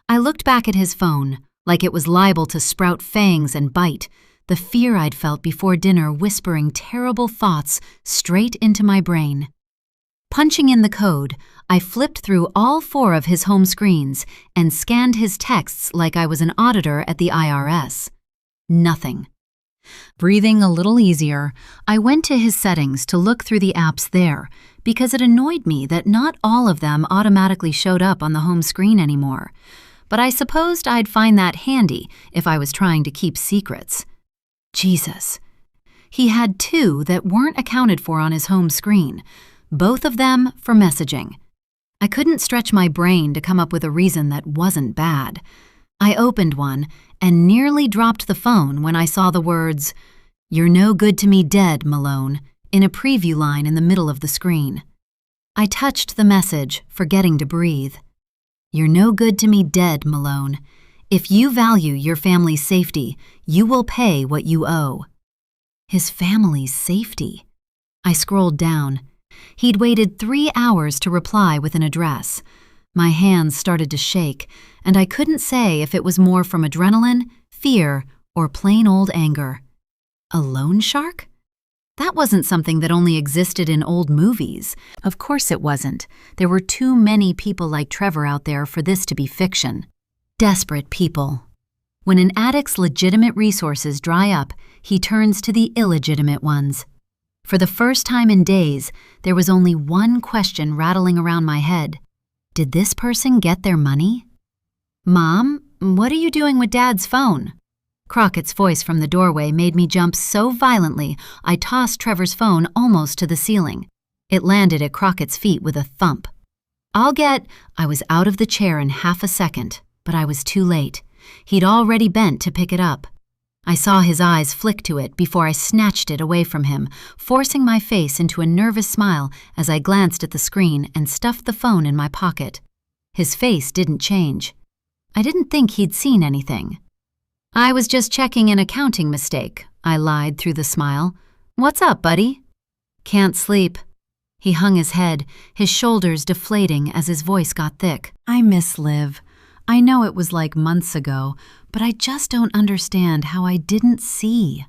S1: I looked back at his phone, like it was liable to sprout fangs and bite, the fear I'd felt before dinner whispering terrible thoughts straight into my brain. Punching in the code, I flipped through all 4 of his home screens and scanned his texts like I was an auditor at the IRS. Nothing. Breathing a little easier, I went to his settings to look through the apps there because it annoyed me that not all of them automatically showed up on the home screen anymore. But I supposed I'd find that handy if I was trying to keep secrets. Jesus. He had 2 that weren't accounted for on his home screen, both of them for messaging. I couldn't stretch my brain to come up with a reason that wasn't bad. I opened one and nearly dropped the phone when I saw the words, "You're no good to me dead, Malone," in a preview line in the middle of the screen. I touched the message, forgetting to breathe. "You're no good to me dead, Malone. If you value your family's safety, you will pay what you owe." His family's safety? I scrolled down. He'd waited 3 hours to reply with an address. My hands started to shake, and I couldn't say if it was more from adrenaline, fear, or plain old anger. A loan shark? That wasn't something that only existed in old movies. Of course it wasn't. There were too many people like Trevor out there for this to be fiction. Desperate people. When an addict's legitimate resources dry up, he turns to the illegitimate ones. For the first time in days, there was only one question rattling around my head. Did this person get their money? "Mom, what are you doing with Dad's phone?" Crockett's voice from the doorway made me jump so violently I tossed Trevor's phone almost to the ceiling. It landed at Crockett's feet with a thump. I was out of the chair in half a second, but I was too late. He'd already bent to pick it up. I saw his eyes flick to it before I snatched it away from him, forcing my face into a nervous smile as I glanced at the screen and stuffed the phone in my pocket. His face didn't change. I didn't think he'd seen anything. "I was just checking an accounting mistake," I lied through the smile. "What's up, buddy?" "Can't sleep." He hung his head, his shoulders deflating as his voice got thick. "I miss Liv. I know it was like months ago, but I just don't understand how I didn't see."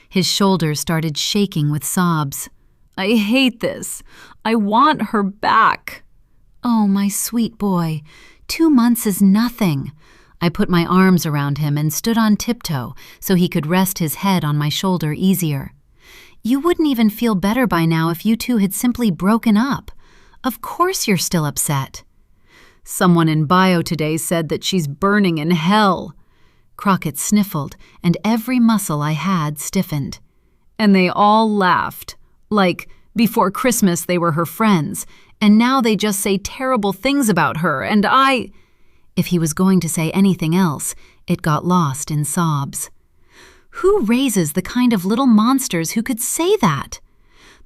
S1: His shoulders started shaking with sobs. "I hate this. I want her back." "Oh, my sweet boy, 2 months is nothing." I put my arms around him and stood on tiptoe so he could rest his head on my shoulder easier. "You wouldn't even feel better by now if you 2 had simply broken up. Of course you're still upset." "Someone in bio today said that she's burning in hell." Crockett sniffled, and every muscle I had stiffened. "And they all laughed. Like, before Christmas they were her friends, and now they just say terrible things about her, and I—" If he was going to say anything else, it got lost in sobs. Who raises the kind of little monsters who could say that?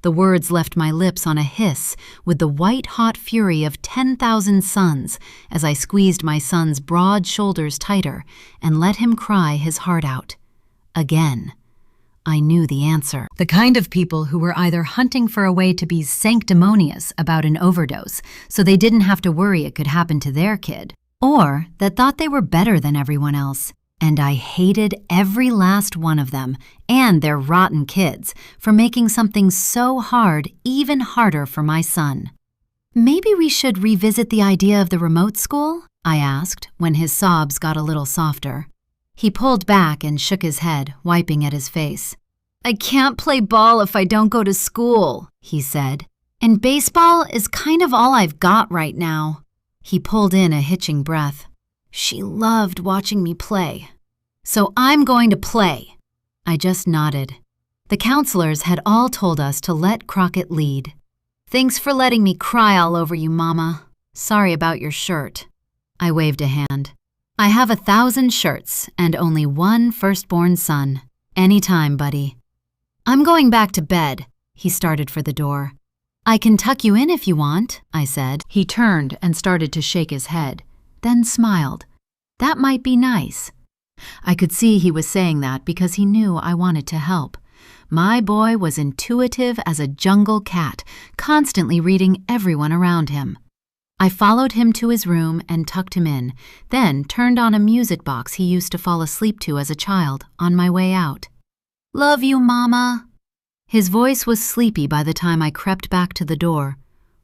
S1: The words left my lips on a hiss with the white-hot fury of 10,000 suns as I squeezed my son's broad shoulders tighter and let him cry his heart out. Again. I knew the answer. The kind of people who were either hunting for a way to be sanctimonious about an overdose so they didn't have to worry it could happen to their kid, or that thought they were better than everyone else. And I hated every last one of them and their rotten kids for making something so hard even harder for my son. Maybe we should revisit the idea of the remote school? I asked when his sobs got a little softer. He pulled back and shook his head, wiping at his face. I can't play ball if I don't go to school, he said. And baseball is kind of all I've got right now. He pulled in a hitching breath. She loved watching me play. So I'm going to play. I just nodded. The counselors had all told us to let Crockett lead. Thanks for letting me cry all over you, Mama. Sorry about your shirt. I waved a hand. I have 1,000 shirts and only one firstborn son. Anytime, buddy. I'm going back to bed. He started for the door. I can tuck you in if you want, I said. He turned and started to shake his head, then smiled. That might be nice. I could see he was saying that because he knew I wanted to help. My boy was intuitive as a jungle cat, constantly reading everyone around him. I followed him to his room and tucked him in, then turned on a music box he used to fall asleep to as a child on my way out. Love you, Mama. His voice was sleepy by the time I crept back to the door.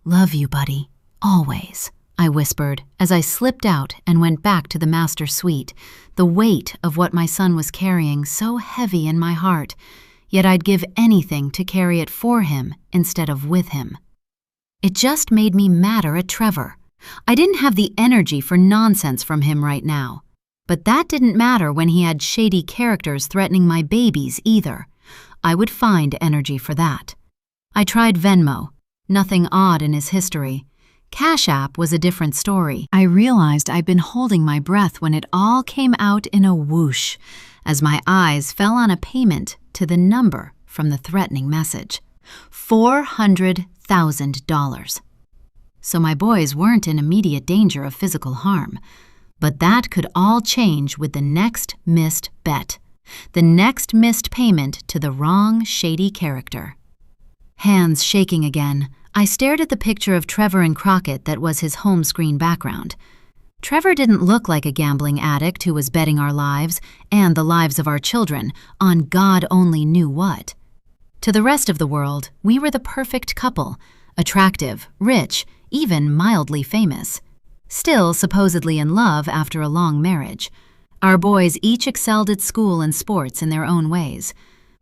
S1: Love you, buddy. Always, I whispered as I slipped out and went back to the master suite, the weight of what my son was carrying so heavy in my heart, yet I'd give anything to carry it for him instead of with him. It just made me madder at Trevor. I didn't have the energy for nonsense from him right now. But that didn't matter when he had shady characters threatening my babies either. I would find energy for that. I tried Venmo. Nothing odd in his history. Cash App was a different story. I realized I'd been holding my breath when it all came out in a whoosh, as my eyes fell on a payment to the number from the threatening message. $400,000. So my boys weren't in immediate danger of physical harm. But that could all change with the next missed bet. The next missed payment to the wrong, shady character. Hands shaking again, I stared at the picture of Trevor and Crockett that was his home screen background. Trevor didn't look like a gambling addict who was betting our lives and the lives of our children on God only knew what. To the rest of the world, we were the perfect couple, attractive, rich, even mildly famous. Still supposedly in love after a long marriage. Our boys each excelled at school and sports in their own ways.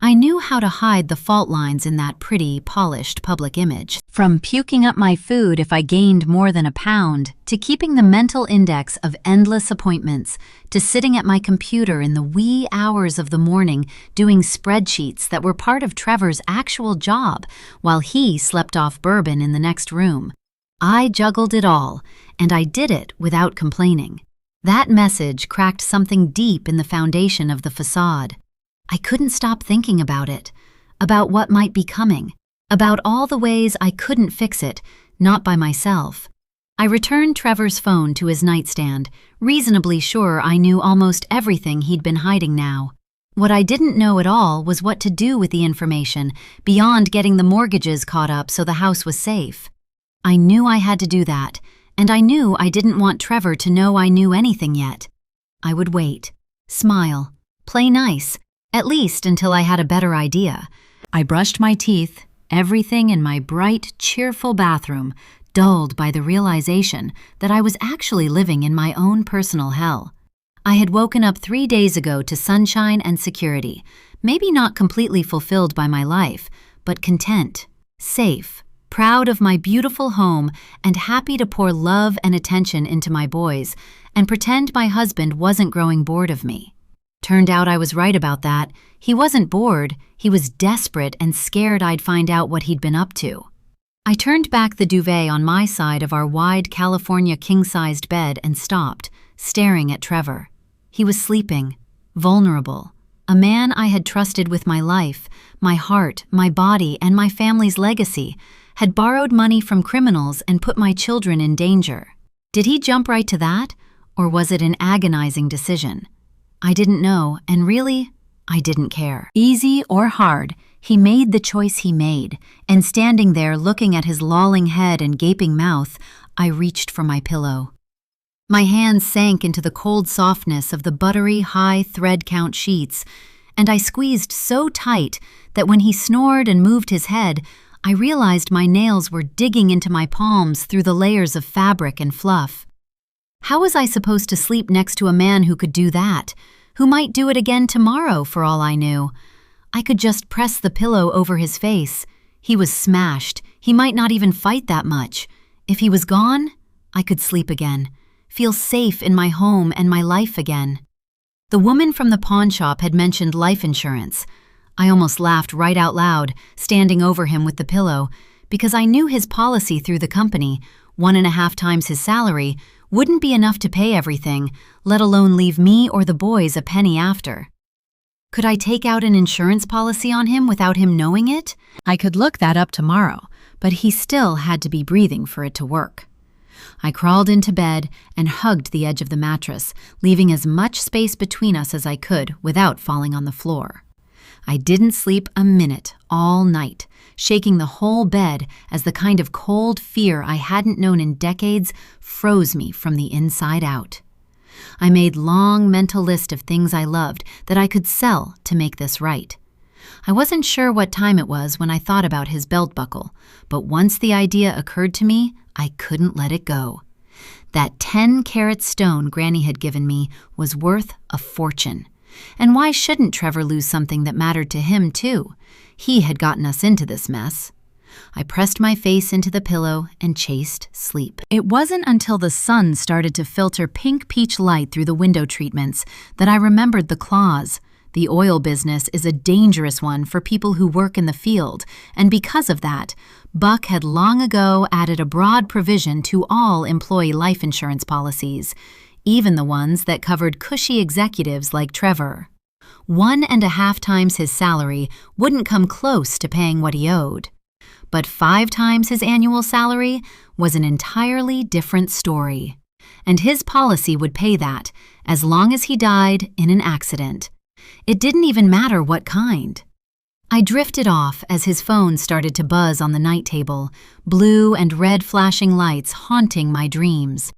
S1: I knew how to hide the fault lines in that pretty, polished public image. From puking up my food if I gained more than a pound, to keeping the mental index of endless appointments, to sitting at my computer in the wee hours of the morning doing spreadsheets that were part of Trevor's actual job while he slept off bourbon in the next room. I juggled it all, and I did it without complaining. That message cracked something deep in the foundation of the facade. I couldn't stop thinking about it, about what might be coming, about all the ways I couldn't fix it, not by myself. I returned Trevor's phone to his nightstand, reasonably sure I knew almost everything he'd been hiding now. What I didn't know at all was what to do with the information, beyond getting the mortgages caught up so the house was safe. I knew I had to do that, and I knew I didn't want Trevor to know I knew anything yet. I would wait, smile, play nice, at least until I had a better idea. I brushed my teeth, everything in my bright, cheerful bathroom, dulled by the realization that I was actually living in my own personal hell. I had woken up 3 days ago to sunshine and security, maybe not completely fulfilled by my life, but content, safe, proud of my beautiful home and happy to pour love and attention into my boys and pretend my husband wasn't growing bored of me. Turned out I was right about that. He wasn't bored, he was desperate and scared I'd find out what he'd been up to. I turned back the duvet on my side of our wide California king-sized bed and stopped, staring at Trevor. He was sleeping, vulnerable, A man I had trusted with my life, my heart, my body, and my family's legacy, had borrowed money from criminals and put my children in danger. Did he jump right to that, or was it an agonizing decision? I didn't know, and really, I didn't care. Easy or hard, he made the choice he made, and standing there looking at his lolling head and gaping mouth, I reached for my pillow. My hands sank into the cold softness of the buttery, high thread count sheets, and I squeezed so tight that when he snored and moved his head, I realized my nails were digging into my palms through the layers of fabric and fluff. How was I supposed to sleep next to a man who could do that, who might do it again tomorrow for all I knew? I could just press the pillow over his face. He was smashed. He might not even fight that much. If he was gone, I could sleep again, feel safe in my home and my life again. The woman from the pawn shop had mentioned life insurance. I almost laughed right out loud, standing over him with the pillow, because I knew his policy through the company, 1.5 times his salary, wouldn't be enough to pay everything, let alone leave me or the boys a penny after. Could I take out an insurance policy on him without him knowing it? I could look that up tomorrow, but he still had to be breathing for it to work. I crawled into bed and hugged the edge of the mattress, leaving as much space between us as I could without falling on the floor. I didn't sleep a minute all night, shaking the whole bed as the kind of cold fear I hadn't known in decades froze me from the inside out. I made long mental list of things I loved that I could sell to make this right. I wasn't sure what time it was when I thought about his belt buckle, but once the idea occurred to me, I couldn't let it go. That 10-carat stone Granny had given me was worth a fortune. And why shouldn't Trevor lose something that mattered to him, too? He had gotten us into this mess. I pressed my face into the pillow and chased sleep. It wasn't until the sun started to filter pink peach light through the window treatments that I remembered the clause. The oil business is a dangerous one for people who work in the field, and because of that, Buck had long ago added a broad provision to all employee life insurance policies, even the ones that covered cushy executives like Trevor. 1.5 times his salary wouldn't come close to paying what he owed. But 5 times his annual salary was an entirely different story. And his policy would pay that, as long as he died in an accident. It didn't even matter what kind. I drifted off as his phone started to buzz on the night table, blue and red flashing lights haunting my dreams.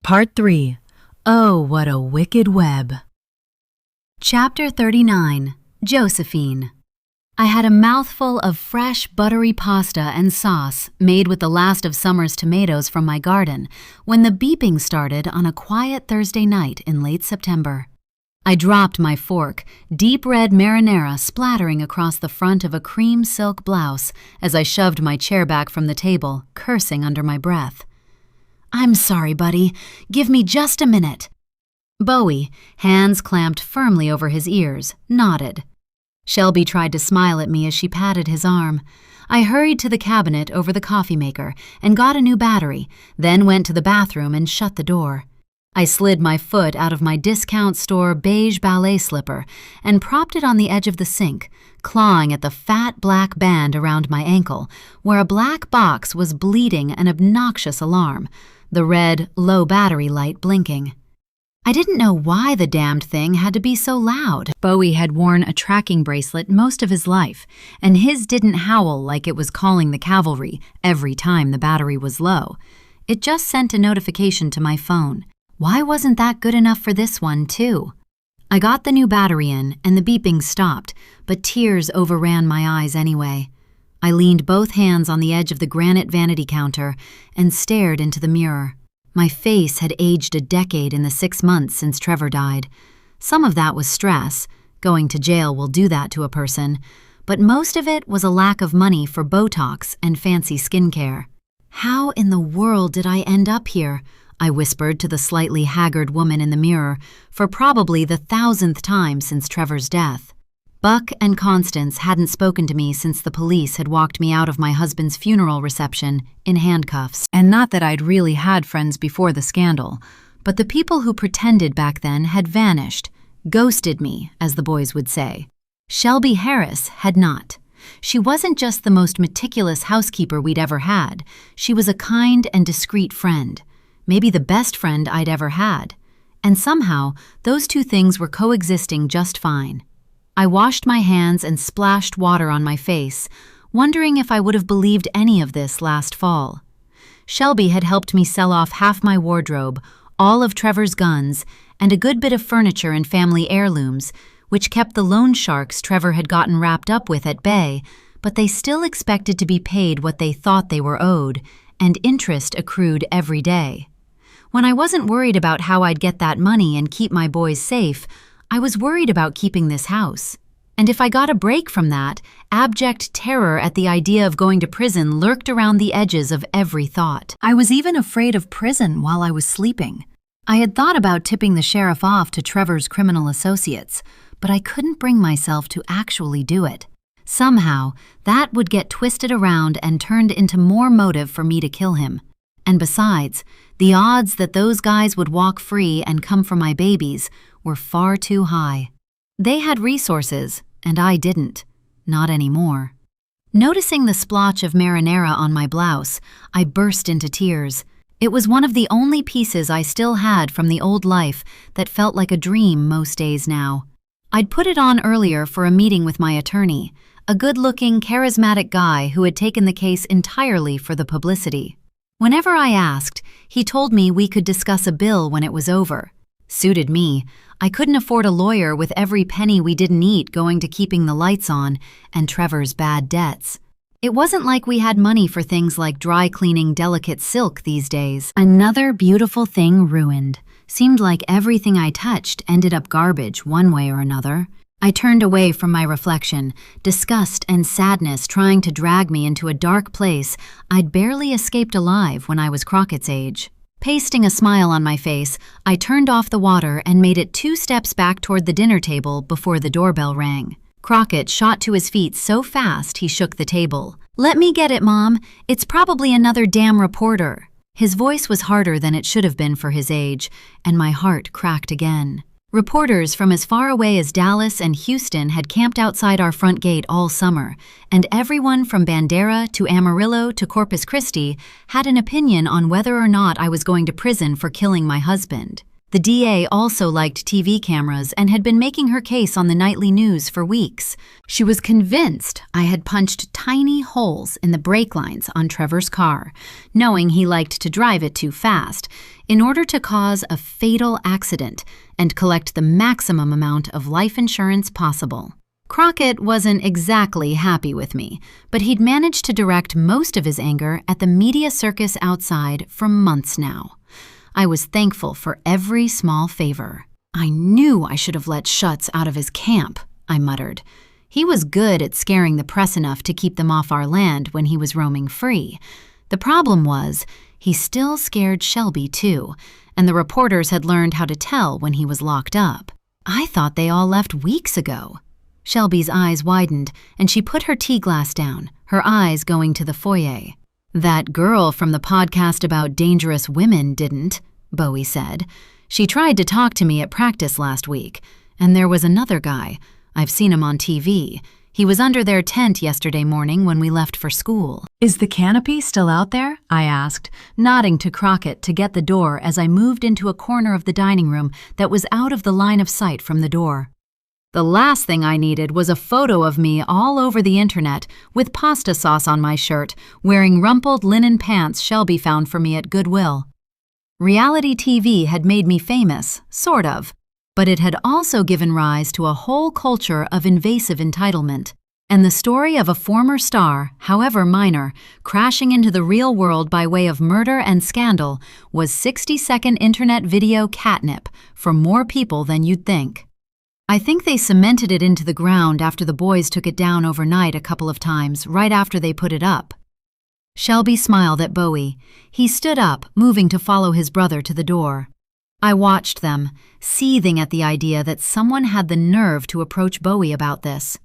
S1: Part 3. Oh, what a wicked web. Chapter 39. Josephine. I had a mouthful of fresh, buttery pasta and sauce made with the last of summer's tomatoes from my garden when the beeping started on a quiet Thursday night in late September. I dropped my fork, deep red marinara splattering across the front of a cream silk blouse as I shoved my chair back from the table, cursing under my breath. "I'm sorry, buddy. Give me just a minute." Bowie, hands clamped firmly over his ears, nodded. Shelby tried to smile at me as she patted his arm. I hurried to the cabinet over the coffee maker and got a new battery, then went to the bathroom and shut the door. I slid my foot out of my discount store beige ballet slipper and propped it on the edge of the sink, clawing at the fat black band around my ankle, where a black box was bleeding an obnoxious alarm, the red, low battery light blinking. I didn't know why the damned thing had to be so loud. Bowie had worn a tracking bracelet most of his life, and his didn't howl like it was calling the cavalry every time the battery was low. It just sent a notification to my phone. Why wasn't that good enough for this one, too? I got the new battery in, and the beeping stopped, but tears overran my eyes anyway. I leaned both hands on the edge of the granite vanity counter and stared into the mirror. My face had aged a decade in the 6 months since Trevor died. Some of that was stress. Going to jail will do that to a person. But most of it was a lack of money for Botox and fancy skincare. How in the world did I end up here? I whispered to the slightly haggard woman in the mirror for probably the 1,000th time since Trevor's death. Buck and Constance hadn't spoken to me since the police had walked me out of my husband's funeral reception in handcuffs. And not that I'd really had friends before the scandal, but the people who pretended back then had vanished, ghosted me, as the boys would say. Shelby Harris had not. She wasn't just the most meticulous housekeeper we'd ever had. She was a kind and discreet friend, maybe the best friend I'd ever had. And somehow, those two things were coexisting just fine. I washed my hands and splashed water on my face, wondering if I would have believed any of this last fall. Shelby had helped me sell off half my wardrobe, all of Trevor's guns, and a good bit of furniture and family heirlooms, which kept the loan sharks Trevor had gotten wrapped up with at bay, but they still expected to be paid what they thought they were owed, and interest accrued every day. When I wasn't worried about how I'd get that money and keep my boys safe, I was worried about keeping this house. And if I got a break from that, abject terror at the idea of going to prison lurked around the edges of every thought. I was even afraid of prison while I was sleeping. I had thought about tipping the sheriff off to Trevor's criminal associates, but I couldn't bring myself to actually do it. Somehow, that would get twisted around and turned into more motive for me to kill him. And besides, the odds that those guys would walk free and come for my babies were far too high. They had resources, and I didn't. Not anymore. Noticing the splotch of marinara on my blouse, I burst into tears. It was one of the only pieces I still had from the old life that felt like a dream most days now. I'd put it on earlier for a meeting with my attorney, a good-looking, charismatic guy who had taken the case entirely for the publicity. Whenever I asked, he told me we could discuss a bill when it was over. Suited me. I couldn't afford a lawyer with every penny we didn't eat going to keeping the lights on and Trevor's bad debts. It wasn't like we had money for things like dry cleaning delicate silk these days. Another beautiful thing ruined. Seemed like everything I touched ended up garbage one way or another. I turned away from my reflection, disgust and sadness trying to drag me into a dark place I'd barely escaped alive when I was Crockett's age. Pasting a smile on my face, I turned off the water and made it 2 steps back toward the dinner table before the doorbell rang. Crockett shot to his feet so fast he shook the table. "Let me get it, Mom. It's probably another damn reporter." His voice was harder than it should have been for his age, and my heart cracked again. Reporters from as far away as Dallas and Houston had camped outside our front gate all summer, and everyone from Bandera to Amarillo to Corpus Christi had an opinion on whether or not I was going to prison for killing my husband. The DA also liked TV cameras and had been making her case on the nightly news for weeks. She was convinced I had punched tiny holes in the brake lines on Trevor's car, knowing he liked to drive it too fast, in order to cause a fatal accident and collect the maximum amount of life insurance possible. Crockett wasn't exactly happy with me, but he'd managed to direct most of his anger at the media circus outside for months now. I was thankful for every small favor. "I knew I should have let Schutz out of his camp," I muttered. He was good at scaring the press enough to keep them off our land when he was roaming free. The problem was, he still scared Shelby too, and the reporters had learned how to tell when he was locked up. I thought they all left weeks ago. Shelby's eyes widened, and she put her tea glass down, her eyes going to the foyer. "That girl from the podcast about dangerous women didn't," Bowie said. "She tried to talk to me at practice last week, and there was another guy. I've seen him on TV. He was under their tent yesterday morning when we left for school." "Is the canopy still out there?" I asked, nodding to Crockett to get the door as I moved into a corner of the dining room that was out of the line of sight from the door. The last thing I needed was a photo of me all over the internet with pasta sauce on my shirt, wearing rumpled linen pants Shelby found for me at Goodwill. Reality TV had made me famous, sort of, but it had also given rise to a whole culture of invasive entitlement. And the story of a former star, however minor, crashing into the real world by way of murder and scandal was 60-second internet video catnip for more people than you'd think. I think they cemented it into the ground after the boys took it down overnight a couple of times, right after they put it up. Shelby smiled at Bowie. He stood up, moving to follow his brother to the door. I watched them, seething at the idea that someone had the nerve to approach Bowie about this.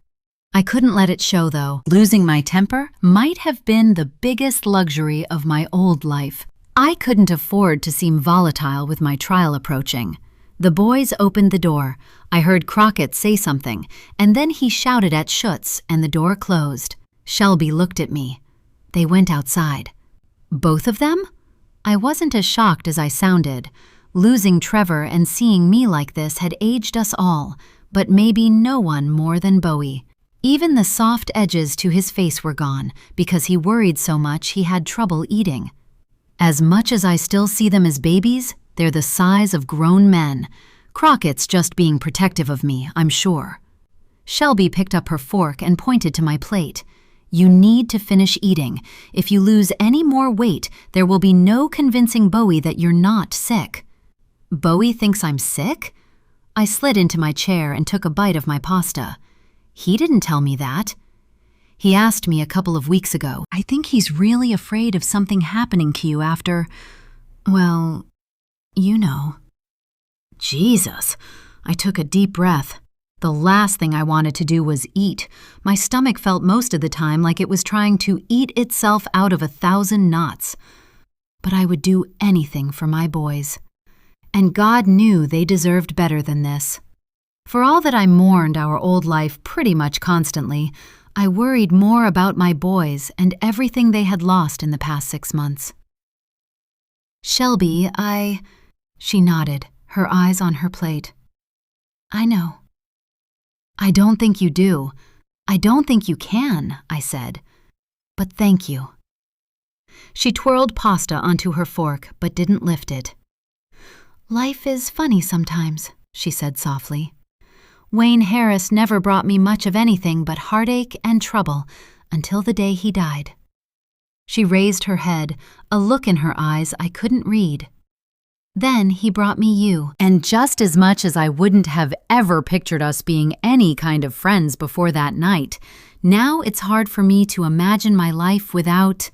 S1: I couldn't let it show, though. Losing my temper might have been the biggest luxury of my old life. I couldn't afford to seem volatile with my trial approaching. The boys opened the door. I heard Crockett say something, and then he shouted at Schutz, and the door closed. Shelby looked at me. They went outside. Both of them? I wasn't as shocked as I sounded. Losing Trevor and seeing me like this had aged us all, but maybe no one more than Bowie. Even the soft edges to his face were gone, because he worried so much he had trouble eating. As much as I still see them as babies, they're the size of grown men. Crockett's just being protective of me, I'm sure. Shelby picked up her fork and pointed to my plate. You need to finish eating. If you lose any more weight, there will be no convincing Bowie that you're not sick. Bowie thinks I'm sick? I slid into my chair and took a bite of my pasta. He didn't tell me that. He asked me a couple of weeks ago. I think he's really afraid of something happening to you after, well, you know. Jesus. I took a deep breath. The last thing I wanted to do was eat. My stomach felt most of the time like it was trying to eat itself out of 1,000 knots. But I would do anything for my boys. And God knew they deserved better than this. For all that I mourned our old life pretty much constantly, I worried more about my boys and everything they had lost in the past 6 months. Shelby, She nodded, her eyes on her plate. I know. I don't think you do. I don't think you can, I said. But thank you. She twirled pasta onto her fork, but didn't lift it. Life is funny sometimes, she said softly. Wayne Harris never brought me much of anything but heartache and trouble until the day he died. She raised her head, a look in her eyes I couldn't read. Then he brought me you, and just as much as I wouldn't have ever pictured us being any kind of friends before that night, now it's hard for me to imagine my life without—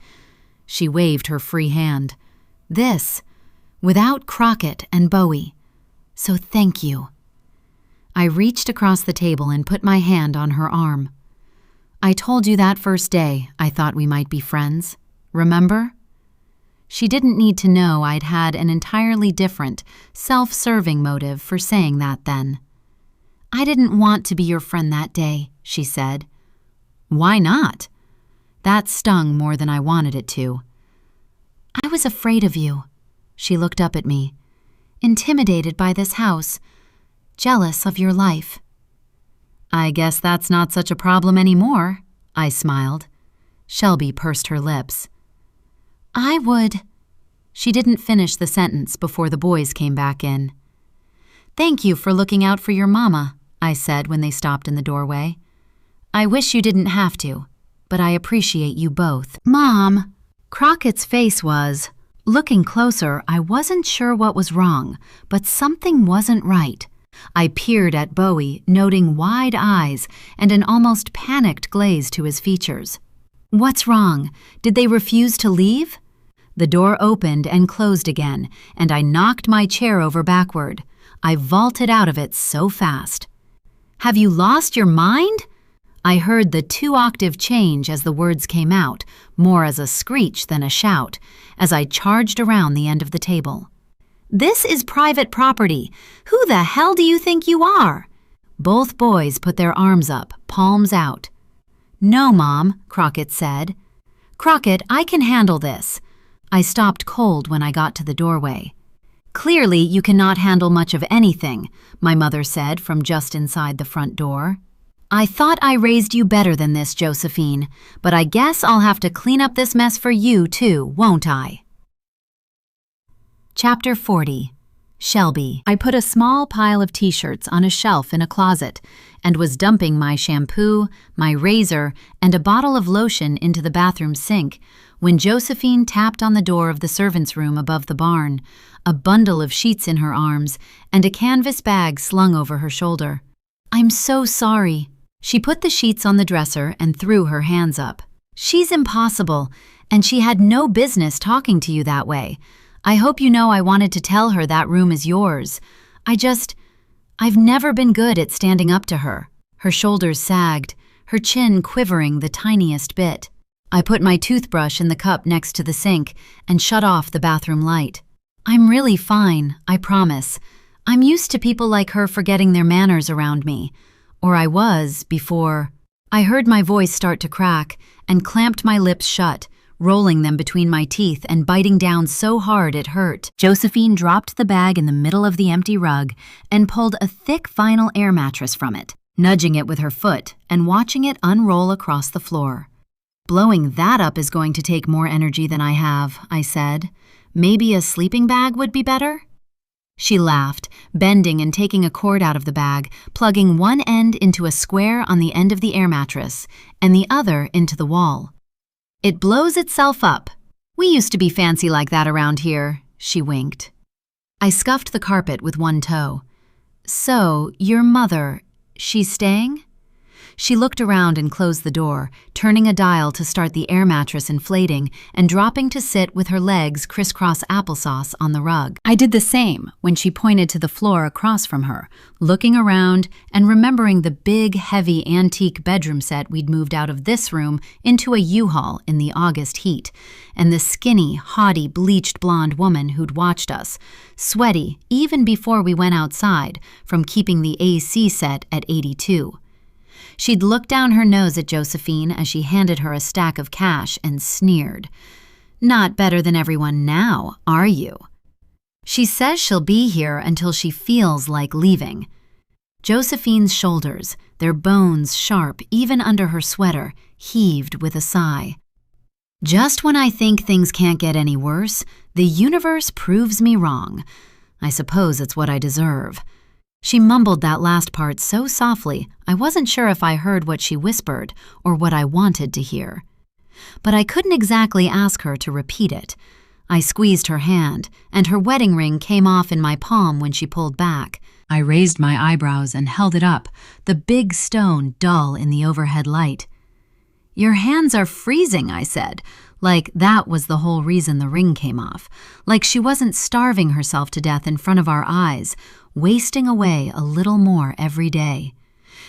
S1: She waved her free hand. Without Crockett and Bowie. So thank you. I reached across the table and put my hand on her arm. I told you that first day I thought we might be friends. Remember? She didn't need to know I'd had an entirely different, self-serving motive for saying that then. I didn't want to be your friend that day, she said. Why not? That stung more than I wanted it to. I was afraid of you. She looked up at me, intimidated by this house, jealous of your life. I guess that's not such a problem anymore, I smiled. Shelby pursed her lips. I would— She didn't finish the sentence before the boys came back in. Thank you for looking out for your mama, I said when they stopped in the doorway. I wish you didn't have to, but I appreciate you both. Mom! Crockett's face was— Looking closer, I wasn't sure what was wrong, but something wasn't right. I peered at Bowie, noting wide eyes and an almost panicked glaze to his features. What's wrong? Did they refuse to leave? The door opened and closed again, and I knocked my chair over backward. I vaulted out of it so fast. Have you lost your mind? I heard the 2-octave change as the words came out, more as a screech than a shout, as I charged around the end of the table. This is private property. Who the hell do you think you are? Both boys put their arms up, palms out. No, Mom, Crockett said. Crockett, I can handle this. I stopped cold when I got to the doorway. Clearly, you cannot handle much of anything, my mother said from just inside the front door. I thought I raised you better than this, Josephine, but I guess I'll have to clean up this mess for you, too, won't I? Chapter 40. Shelby. I put a small pile of t-shirts on a shelf in a closet and was dumping my shampoo, my razor, and a bottle of lotion into the bathroom sink when Josephine tapped on the door of the servants' room above the barn, a bundle of sheets in her arms and a canvas bag slung over her shoulder. I'm so sorry. She put the sheets on the dresser and threw her hands up. She's impossible, And she had no business talking to you that way. I hope you know I wanted to tell her that room is yours. I've never been good at standing up to her. Her shoulders sagged, her chin quivering the tiniest bit. I put my toothbrush in the cup next to the sink and shut off the bathroom light. I'm really fine, I promise. I'm used to people like her forgetting their manners around me. Or I was, before. I heard my voice start to crack and clamped my lips shut, rolling them between my teeth and biting down so hard it hurt. Josephine dropped the bag in the middle of the empty rug and pulled a thick vinyl air mattress from it, nudging it with her foot and watching it unroll across the floor. Blowing that up is going to take more energy than I have, I said. Maybe a sleeping bag would be better? She laughed, bending and taking a cord out of the bag, plugging one end into a square on the end of the air mattress and the other into the wall. It blows itself up. We used to be fancy like that around here, she winked. I scuffed the carpet with one toe. So, your mother, she's staying? She looked around and closed the door, turning a dial to start the air mattress inflating and dropping to sit with her legs crisscross applesauce on the rug. I did the same when she pointed to the floor across from her, looking around and remembering the big, heavy antique bedroom set we'd moved out of this room into a U-Haul in the August heat, and the skinny, haughty, bleached blonde woman who'd watched us, sweaty even before we went outside from keeping the AC set at 82. She'd looked down her nose at Josephine as she handed her a stack of cash and sneered. Not better than everyone now, are you? She says she'll be here until she feels like leaving. Josephine's shoulders, their bones sharp even under her sweater, heaved with a sigh. Just when I think things can't get any worse, the universe proves me wrong. I suppose it's what I deserve. She mumbled that last part so softly, I wasn't sure if I heard what she whispered or what I wanted to hear. But I couldn't exactly ask her to repeat it. I squeezed her hand, and her wedding ring came off in my palm when she pulled back. I raised my eyebrows and held it up, the big stone dull in the overhead light. Your hands are freezing, I said, like that was the whole reason the ring came off, like she wasn't starving herself to death in front of our eyes, wasting away a little more every day.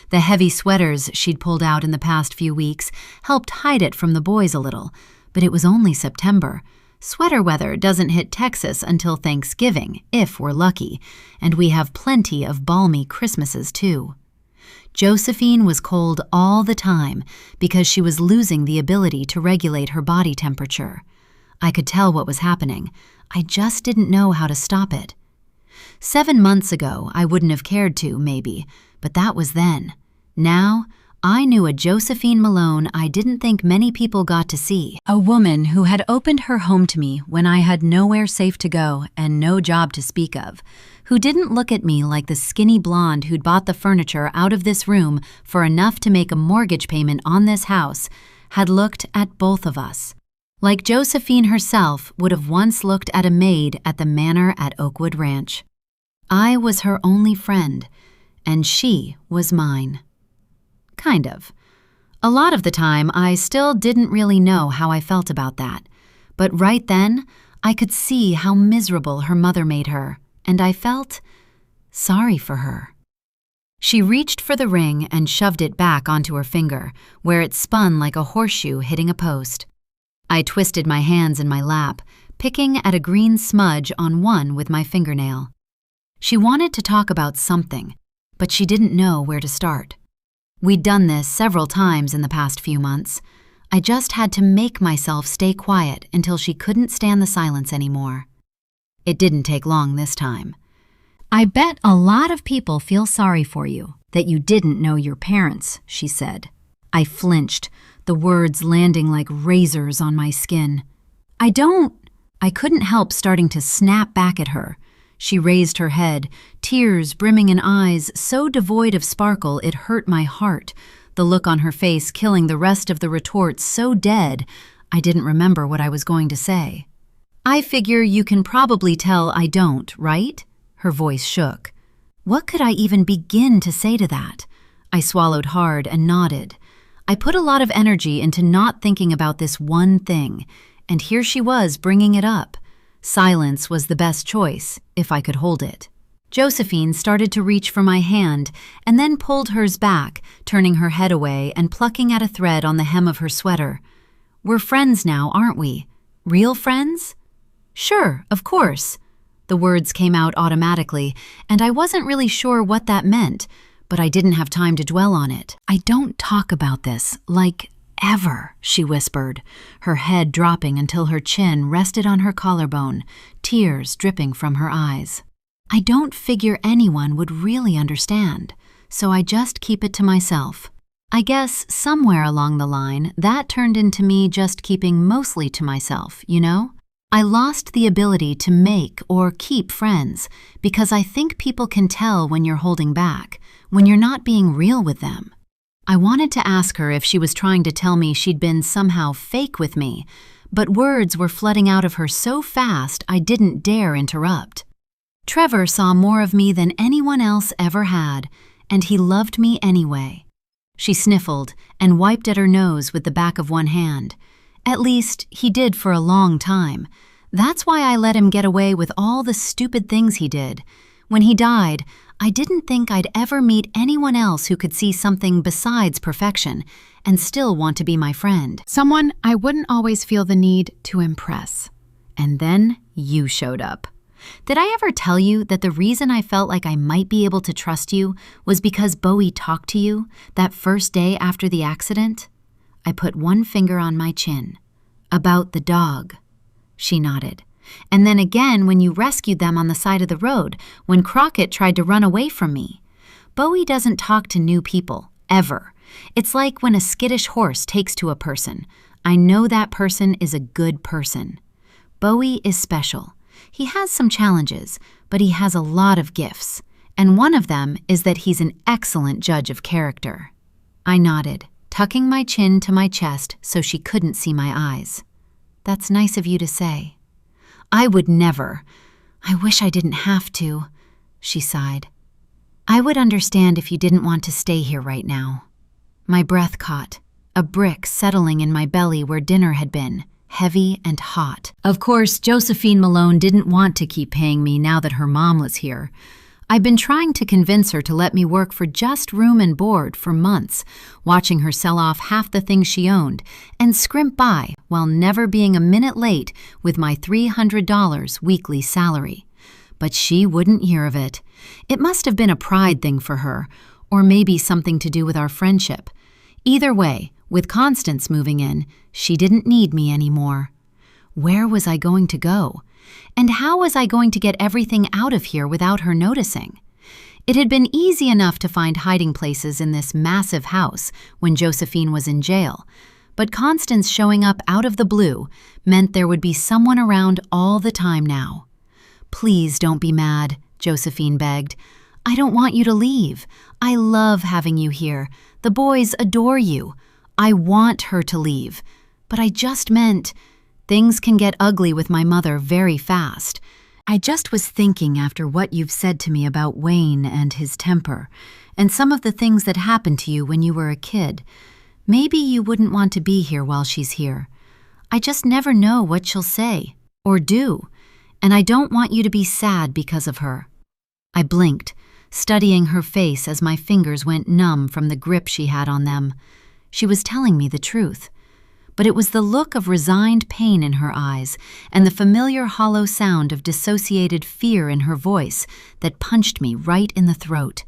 S1: The heavy sweaters she'd pulled out in the past few weeks helped hide it from the boys a little, but it was only September. Sweater weather doesn't hit Texas until Thanksgiving, if we're lucky, and we have plenty of balmy Christmases too. Josephine was cold all the time because she was losing the ability to regulate her body temperature. I could tell what was happening. I just didn't know how to stop it. 7 months ago, I wouldn't have cared to, maybe, but that was then. Now, I knew a Josephine Malone I didn't think many people got to see. A woman who had opened her home to me when I had nowhere safe to go and no job to speak of, who didn't look at me like the skinny blonde who'd bought the furniture out of this room for enough to make a mortgage payment on this house, had looked at both of us. Like Josephine herself would have once looked at a maid at the manor at Oakwood Ranch. I was her only friend, and she was mine. Kind of. A lot of the time, I still didn't really know how I felt about that. But right then, I could see how miserable her mother made her, and I felt sorry for her. She reached for the ring and shoved it back onto her finger, where it spun like a horseshoe hitting a post. I twisted my hands in my lap, picking at a green smudge on one with my fingernail. She wanted to talk about something, but she didn't know where to start. We'd done this several times in the past few months. I just had to make myself stay quiet until she couldn't stand the silence anymore. It didn't take long this time. I bet a lot of people feel sorry for you, that you didn't know your parents, she said. I flinched, the words landing like razors on my skin. I couldn't help starting to snap back at her. She raised her head, tears brimming in eyes so devoid of sparkle it hurt my heart, the look on her face killing the rest of the retort so dead I didn't remember what I was going to say. I figure you can probably tell I don't, right? Her voice shook. What could I even begin to say to that? I swallowed hard and nodded. I put a lot of energy into not thinking about this one thing, and here she was bringing it up. Silence was the best choice, if I could hold it. Josephine started to reach for my hand and then pulled hers back, turning her head away and plucking at a thread on the hem of her sweater. "We're friends now, aren't we? Real friends?" "Sure, of course." The words came out automatically, and I wasn't really sure what that meant, but I didn't have time to dwell on it. "I don't talk about this, like, ever," she whispered, her head dropping until her chin rested on her collarbone, tears dripping from her eyes. "I don't figure anyone would really understand, so I just keep it to myself." I guess somewhere along the line, that turned into me just keeping mostly to myself, you know? I lost the ability to make or keep friends because I think people can tell when you're holding back, when you're not being real with them. I wanted to ask her if she was trying to tell me she'd been somehow fake with me, but words were flooding out of her so fast I didn't dare interrupt. Trevor saw more of me than anyone else ever had, and he loved me anyway. She sniffled and wiped at her nose with the back of one hand. At least, he did for a long time. That's why I let him get away with all the stupid things he did. When he died, I didn't think I'd ever meet anyone else who could see something besides perfection and still want to be my friend. Someone I wouldn't always feel the need to impress. And then you showed up. Did I ever tell you that the reason I felt like I might be able to trust you was because Bowie talked to you that first day after the accident? I put one finger on my chin. "About the dog." She nodded. "And then again when you rescued them on the side of the road, when Crockett tried to run away from me. Bowie doesn't talk to new people, ever. It's like when a skittish horse takes to a person. I know that person is a good person. Bowie is special. He has some challenges, but he has a lot of gifts, and one of them is that he's an excellent judge of character." I nodded, tucking my chin to my chest so she couldn't see my eyes. "That's nice of you to say." "I would never. I wish I didn't have to," she sighed. "I would understand if you didn't want to stay here right now." My breath caught, a brick settling in my belly where dinner had been, heavy and hot. Of course, Josephine Malone didn't want to keep paying me now that her mom was here. I'd been trying to convince her to let me work for just room and board for months, watching her sell off half the things she owned and scrimp by while never being a minute late with my $300 weekly salary. But she wouldn't hear of it. It must have been a pride thing for her, or maybe something to do with our friendship. Either way, with Constance moving in, she didn't need me anymore. Where was I going to go? And how was I going to get everything out of here without her noticing? It had been easy enough to find hiding places in this massive house when Josephine was in jail, but Constance showing up out of the blue meant there would be someone around all the time now. "Please don't be mad," Josephine begged. "I don't want you to leave. I love having you here. The boys adore you. I want her to leave. But I just meant things can get ugly with my mother very fast. I just was thinking after what you've said to me about Wayne and his temper, and some of the things that happened to you when you were a kid. Maybe you wouldn't want to be here while she's here. I just never know what she'll say or do, and I don't want you to be sad because of her." I blinked, studying her face as my fingers went numb from the grip she had on them. She was telling me the truth. But it was the look of resigned pain in her eyes and the familiar hollow sound of dissociated fear in her voice that punched me right in the throat.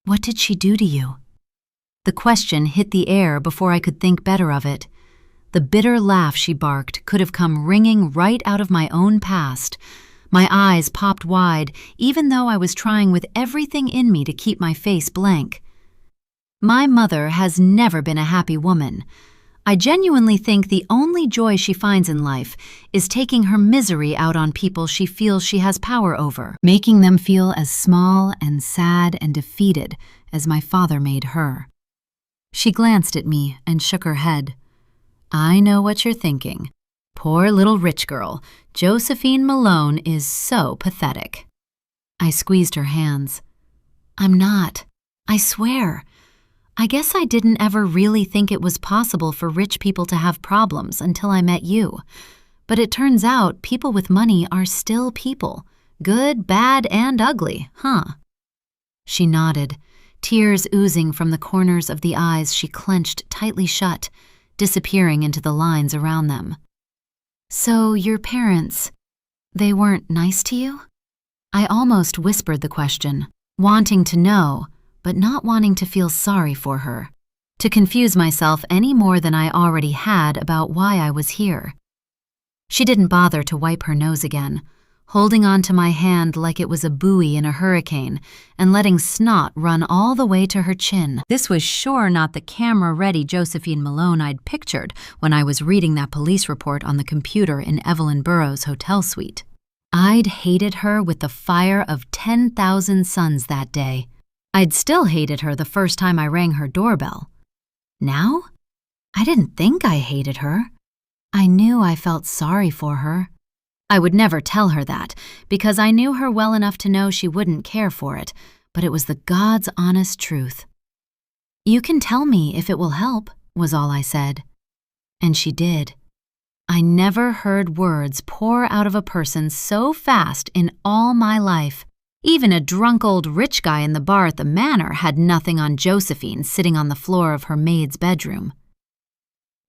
S1: "What did she do to you?" The question hit the air before I could think better of it. The bitter laugh she barked could have come ringing right out of my own past. My eyes popped wide, even though I was trying with everything in me to keep my face blank. My mother has never been a happy woman. I genuinely think the only joy she finds in life is taking her misery out on people she feels she has power over, making them feel as small and sad and defeated as my father made her. She glanced at me and shook her head. "I know what you're thinking. Poor little rich girl. Josephine Malone is so pathetic." I squeezed her hands. "I'm not. I swear. I guess I didn't ever really think it was possible for rich people to have problems until I met you. But it turns out people with money are still people. Good, bad, and ugly, huh? She nodded, tears oozing from the corners of the eyes she clenched tightly shut, disappearing into the lines around them. So your parents, they weren't nice to you? I almost whispered the question, wanting to know, but not wanting to feel sorry for her, to confuse myself any more than I already had about why I was here. She didn't bother to wipe her nose again, holding on to my hand like it was a buoy in a hurricane and letting snot run all the way to her chin. This was sure not the camera-ready Josephine Malone I'd pictured when I was reading that police report on the computer in Evelyn Burroughs' hotel suite. I'd hated her with the fire of 10,000 suns that day. I'd still hated her the first time I rang her doorbell. Now? I didn't think I hated her. I knew I felt sorry for her. I would never tell her that, because I knew her well enough to know she wouldn't care for it, but it was the God's honest truth. You can tell me if it will help, was all I said. And she did. I never heard words pour out of a person so fast in all my life. Even a drunk old rich guy in the bar at the Manor had nothing on Josephine sitting on the floor of her maid's bedroom.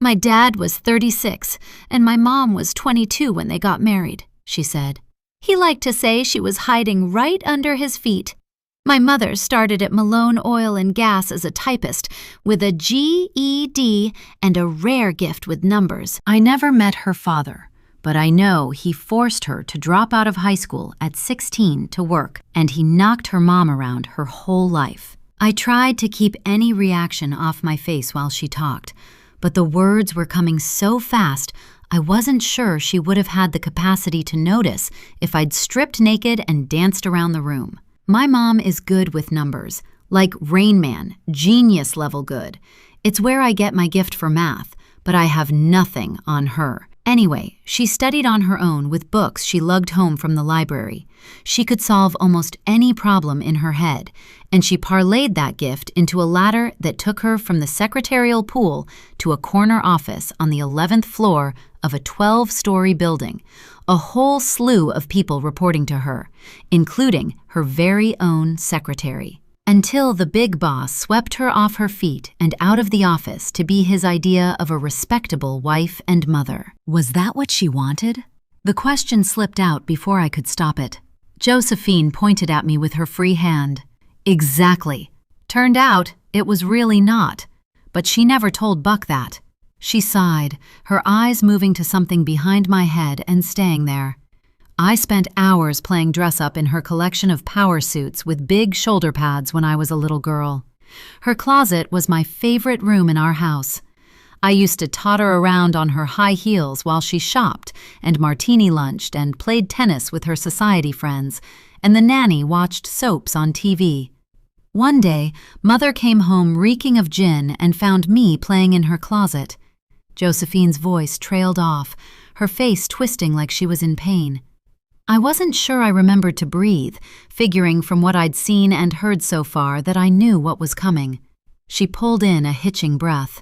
S1: My dad was 36, and my mom was 22 when they got married, she said. He liked to say she was hiding right under his feet. My mother started at Malone Oil and Gas as a typist with a GED and a rare gift with numbers. I never met her father, but I know he forced her to drop out of high school at 16 to work, and he knocked her mom around her whole life. I tried to keep any reaction off my face while she talked, but the words were coming so fast I wasn't sure she would have had the capacity to notice if I'd stripped naked and danced around the room. My mom is good with numbers, like Rain Man, genius level good. It's where I get my gift for math, but I have nothing on her. Anyway, she studied on her own with books she lugged home from the library. She could solve almost any problem in her head, and she parlayed that gift into a ladder that took her from the secretarial pool to a corner office on the 11th floor of a 12-story building, a whole slew of people reporting to her, including her very own secretary. Until the big boss swept her off her feet and out of the office to be his idea of a respectable wife and mother. Was that what she wanted? The question slipped out before I could stop it. Josephine pointed at me with her free hand. Exactly. Turned out it was really not. But she never told Buck that. She sighed, her eyes moving to something behind my head and staying there. I spent hours playing dress-up in her collection of power suits with big shoulder pads when I was a little girl. Her closet was my favorite room in our house. I used to totter around on her high heels while she shopped and martini lunched and played tennis with her society friends, and the nanny watched soaps on TV. One day, Mother came home reeking of gin and found me playing in her closet. Josephine's voice trailed off, her face twisting like she was in pain. I wasn't sure I remembered to breathe, figuring from what I'd seen and heard so far that I knew what was coming. She pulled in a hitching breath.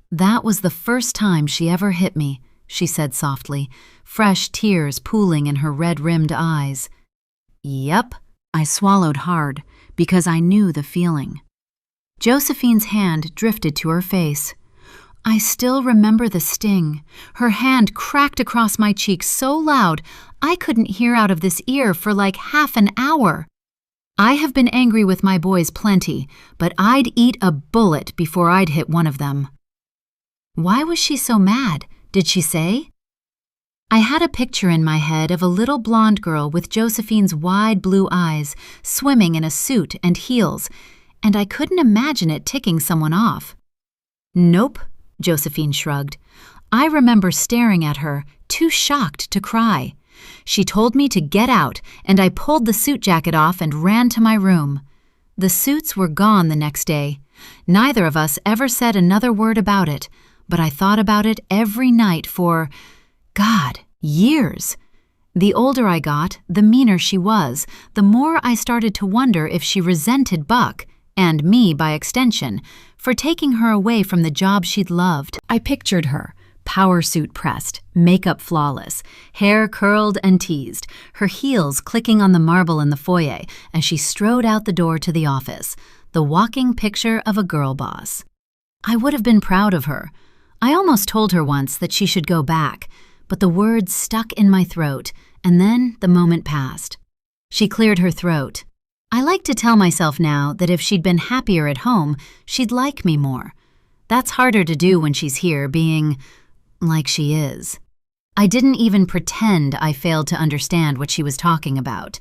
S1: That was the first time she ever hit me, she said softly, fresh tears pooling in her red-rimmed eyes. Yep, I swallowed hard, because I knew the feeling. Josephine's hand drifted to her face. I still remember the sting. Her hand cracked across my cheek so loud I couldn't hear out of this ear for like half an hour. I have been angry with my boys plenty, but I'd eat a bullet before I'd hit one of them. Why was she so mad? Did she say? I had a picture in my head of a little blonde girl with Josephine's wide blue eyes, swimming in a suit and heels, and I couldn't imagine it ticking someone off. Nope, Josephine shrugged. I remember staring at her, too shocked to cry. She told me to get out, and I pulled the suit jacket off and ran to my room. The suits were gone the next day. Neither of us ever said another word about it, but I thought about it every night for, God, years. The older I got, the meaner she was, the more I started to wonder if she resented Buck, and me by extension, for taking her away from the job she'd loved. I pictured her, power suit pressed, makeup flawless, hair curled and teased, her heels clicking on the marble in the foyer as she strode out the door to the office, the walking picture of a girl boss. I would have been proud of her. I almost told her once that she should go back, but the words stuck in my throat, and then the moment passed. She cleared her throat. I like to tell myself now that if she'd been happier at home, she'd like me more. That's harder to do when she's here being like she is. I didn't even pretend I failed to understand what she was talking about.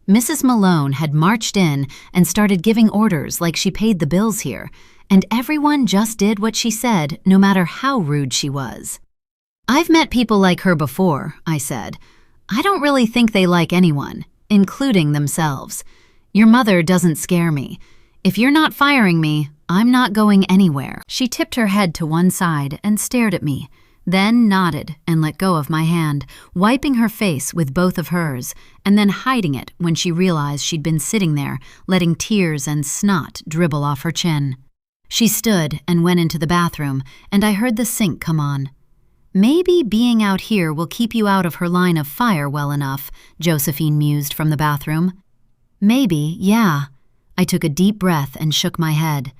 S1: Mrs. Malone had marched in and started giving orders like she paid the bills here, and everyone just did what she said, no matter how rude she was. I've met people like her before, I said. I don't really think they like anyone, including themselves. Your mother doesn't scare me. If you're not firing me, I'm not going anywhere. She tipped her head to one side and stared at me, then nodded and let go of my hand, wiping her face with both of hers, and then hiding it when she realized she'd been sitting there, letting tears and snot dribble off her chin. She stood and went into the bathroom, and I heard the sink come on. Maybe being out here will keep you out of her line of fire well enough, Josephine mused from the bathroom. Maybe, yeah. I took a deep breath and shook my head.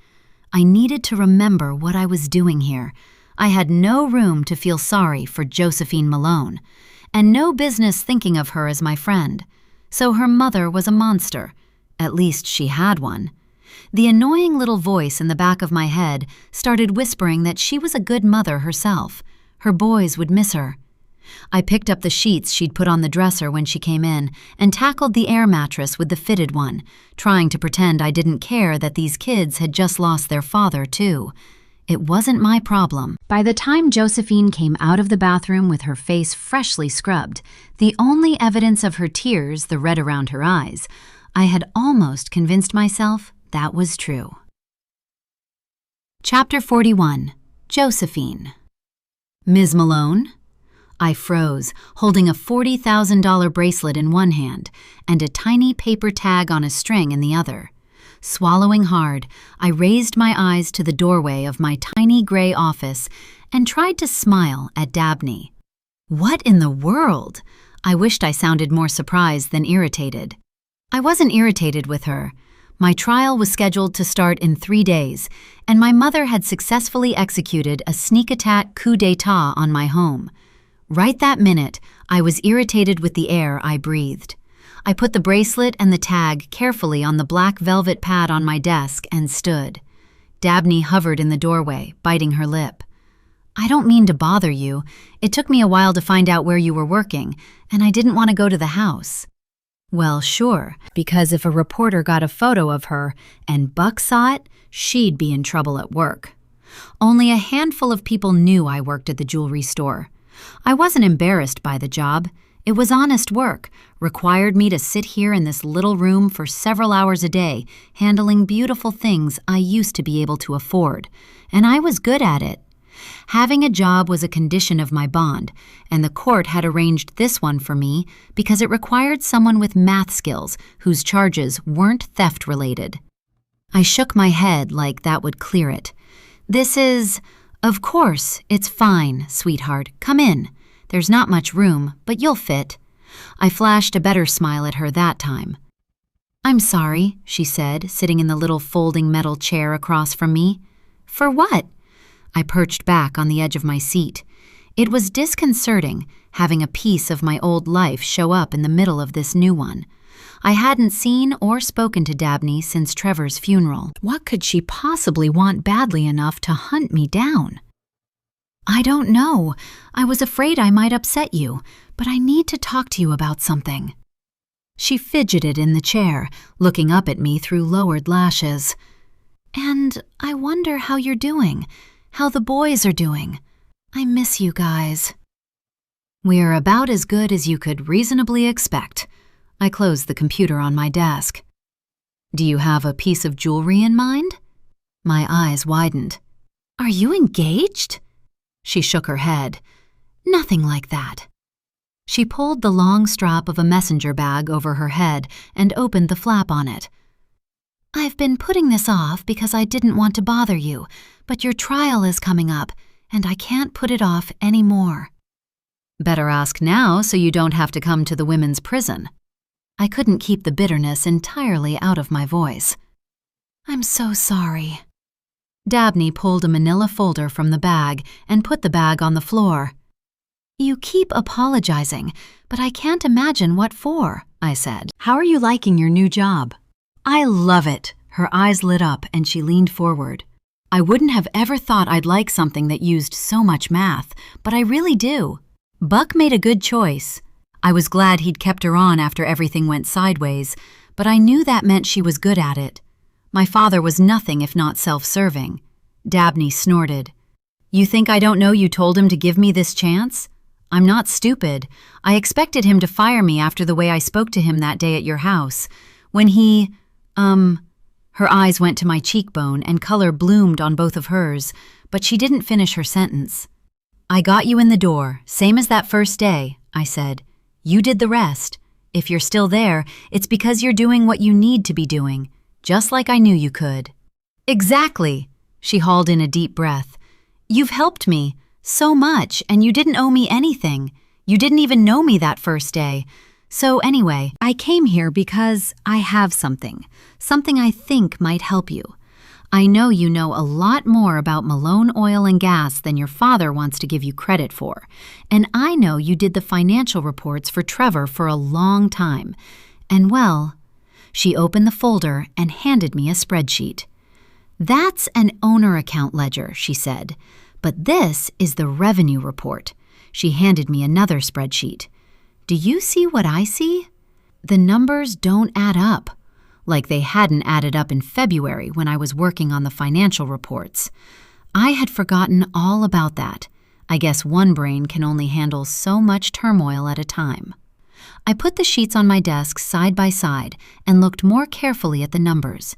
S1: I needed to remember what I was doing here. I had no room to feel sorry for Josephine Malone, and no business thinking of her as my friend. So her mother was a monster. At least she had one. The annoying little voice in the back of my head started whispering that she was a good mother herself. Her boys would miss her. I picked up the sheets she'd put on the dresser when she came in and tackled the air mattress with the fitted one, trying to pretend I didn't care that these kids had just lost their father, too. It wasn't my problem. By the time Josephine came out of the bathroom with her face freshly scrubbed, the only evidence of her tears, the red around her eyes, I had almost convinced myself that was true. Chapter 41. Josephine. Ms. Malone? I froze, holding a $40,000 bracelet in one hand and a tiny paper tag on a string in the other. Swallowing hard, I raised my eyes to the doorway of my tiny gray office and tried to smile at Dabney. What in the world? I wished I sounded more surprised than irritated. I wasn't irritated with her. My trial was scheduled to start in 3 days, and my mother had successfully executed a sneak attack coup d'etat on my home. Right that minute, I was irritated with the air I breathed. I put the bracelet and the tag carefully on the black velvet pad on my desk and stood. Dabney hovered in the doorway, biting her lip. I don't mean to bother you. It took me a while to find out where you were working, and I didn't want to go to the house. Well, sure, because if a reporter got a photo of her and Buck saw it, she'd be in trouble at work. Only a handful of people knew I worked at the jewelry store. I wasn't embarrassed by the job. It was honest work, required me to sit here in this little room for several hours a day, handling beautiful things I used to be able to afford, and I was good at it. Having a job was a condition of my bond, and the court had arranged this one for me because it required someone with math skills whose charges weren't theft-related. I shook my head like that would clear it. Of course, it's fine, sweetheart. Come in. There's not much room, but you'll fit. I flashed a better smile at her that time. I'm sorry, she said, sitting in the little folding metal chair across from me. For what? I perched back on the edge of my seat. It was disconcerting, having a piece of my old life show up in the middle of this new one. I hadn't seen or spoken to Dabney since Trevor's funeral. What could she possibly want badly enough to hunt me down? I don't know. I was afraid I might upset you, but I need to talk to you about something. She fidgeted in the chair, looking up at me through lowered lashes. And I wonder how you're doing, how the boys are doing. I miss you guys. We're about as good as you could reasonably expect. I closed the computer on my desk. Do you have a piece of jewelry in mind? My eyes widened. Are you engaged? She shook her head. Nothing like that. She pulled the long strap of a messenger bag over her head and opened the flap on it. I've been putting this off because I didn't want to bother you, but your trial is coming up, and I can't put it off anymore. Better ask now so you don't have to come to the women's prison. I couldn't keep the bitterness entirely out of my voice. I'm so sorry. Dabney pulled a manila folder from the bag and put the bag on the floor. You keep apologizing, but I can't imagine what for, I said. How are you liking your new job? I love it. Her eyes lit up and she leaned forward. I wouldn't have ever thought I'd like something that used so much math, but I really do. Buck made a good choice. I was glad he'd kept her on after everything went sideways, but I knew that meant she was good at it. My father was nothing if not self-serving. Dabney snorted. You think I don't know you told him to give me this chance? I'm not stupid. I expected him to fire me after the way I spoke to him that day at your house. When he, Her eyes went to my cheekbone and color bloomed on both of hers, but she didn't finish her sentence. I got you in the door, same as that first day, I said. You did the rest. If you're still there, it's because you're doing what you need to be doing, just like I knew you could. Exactly. She hauled in a deep breath. You've helped me so much, and you didn't owe me anything. You didn't even know me that first day. So anyway, I came here because I have something I think might help you. I know you know a lot more about Malone Oil and Gas than your father wants to give you credit for, and I know you did the financial reports for Trevor for a long time. And well, she opened the folder and handed me a spreadsheet. That's an owner account ledger, she said, but this is the revenue report. She handed me another spreadsheet. Do you see what I see? The numbers don't add up, like they hadn't added up in February when I was working on the financial reports. I had forgotten all about that. I guess one brain can only handle so much turmoil at a time. I put the sheets on my desk side by side and looked more carefully at the numbers.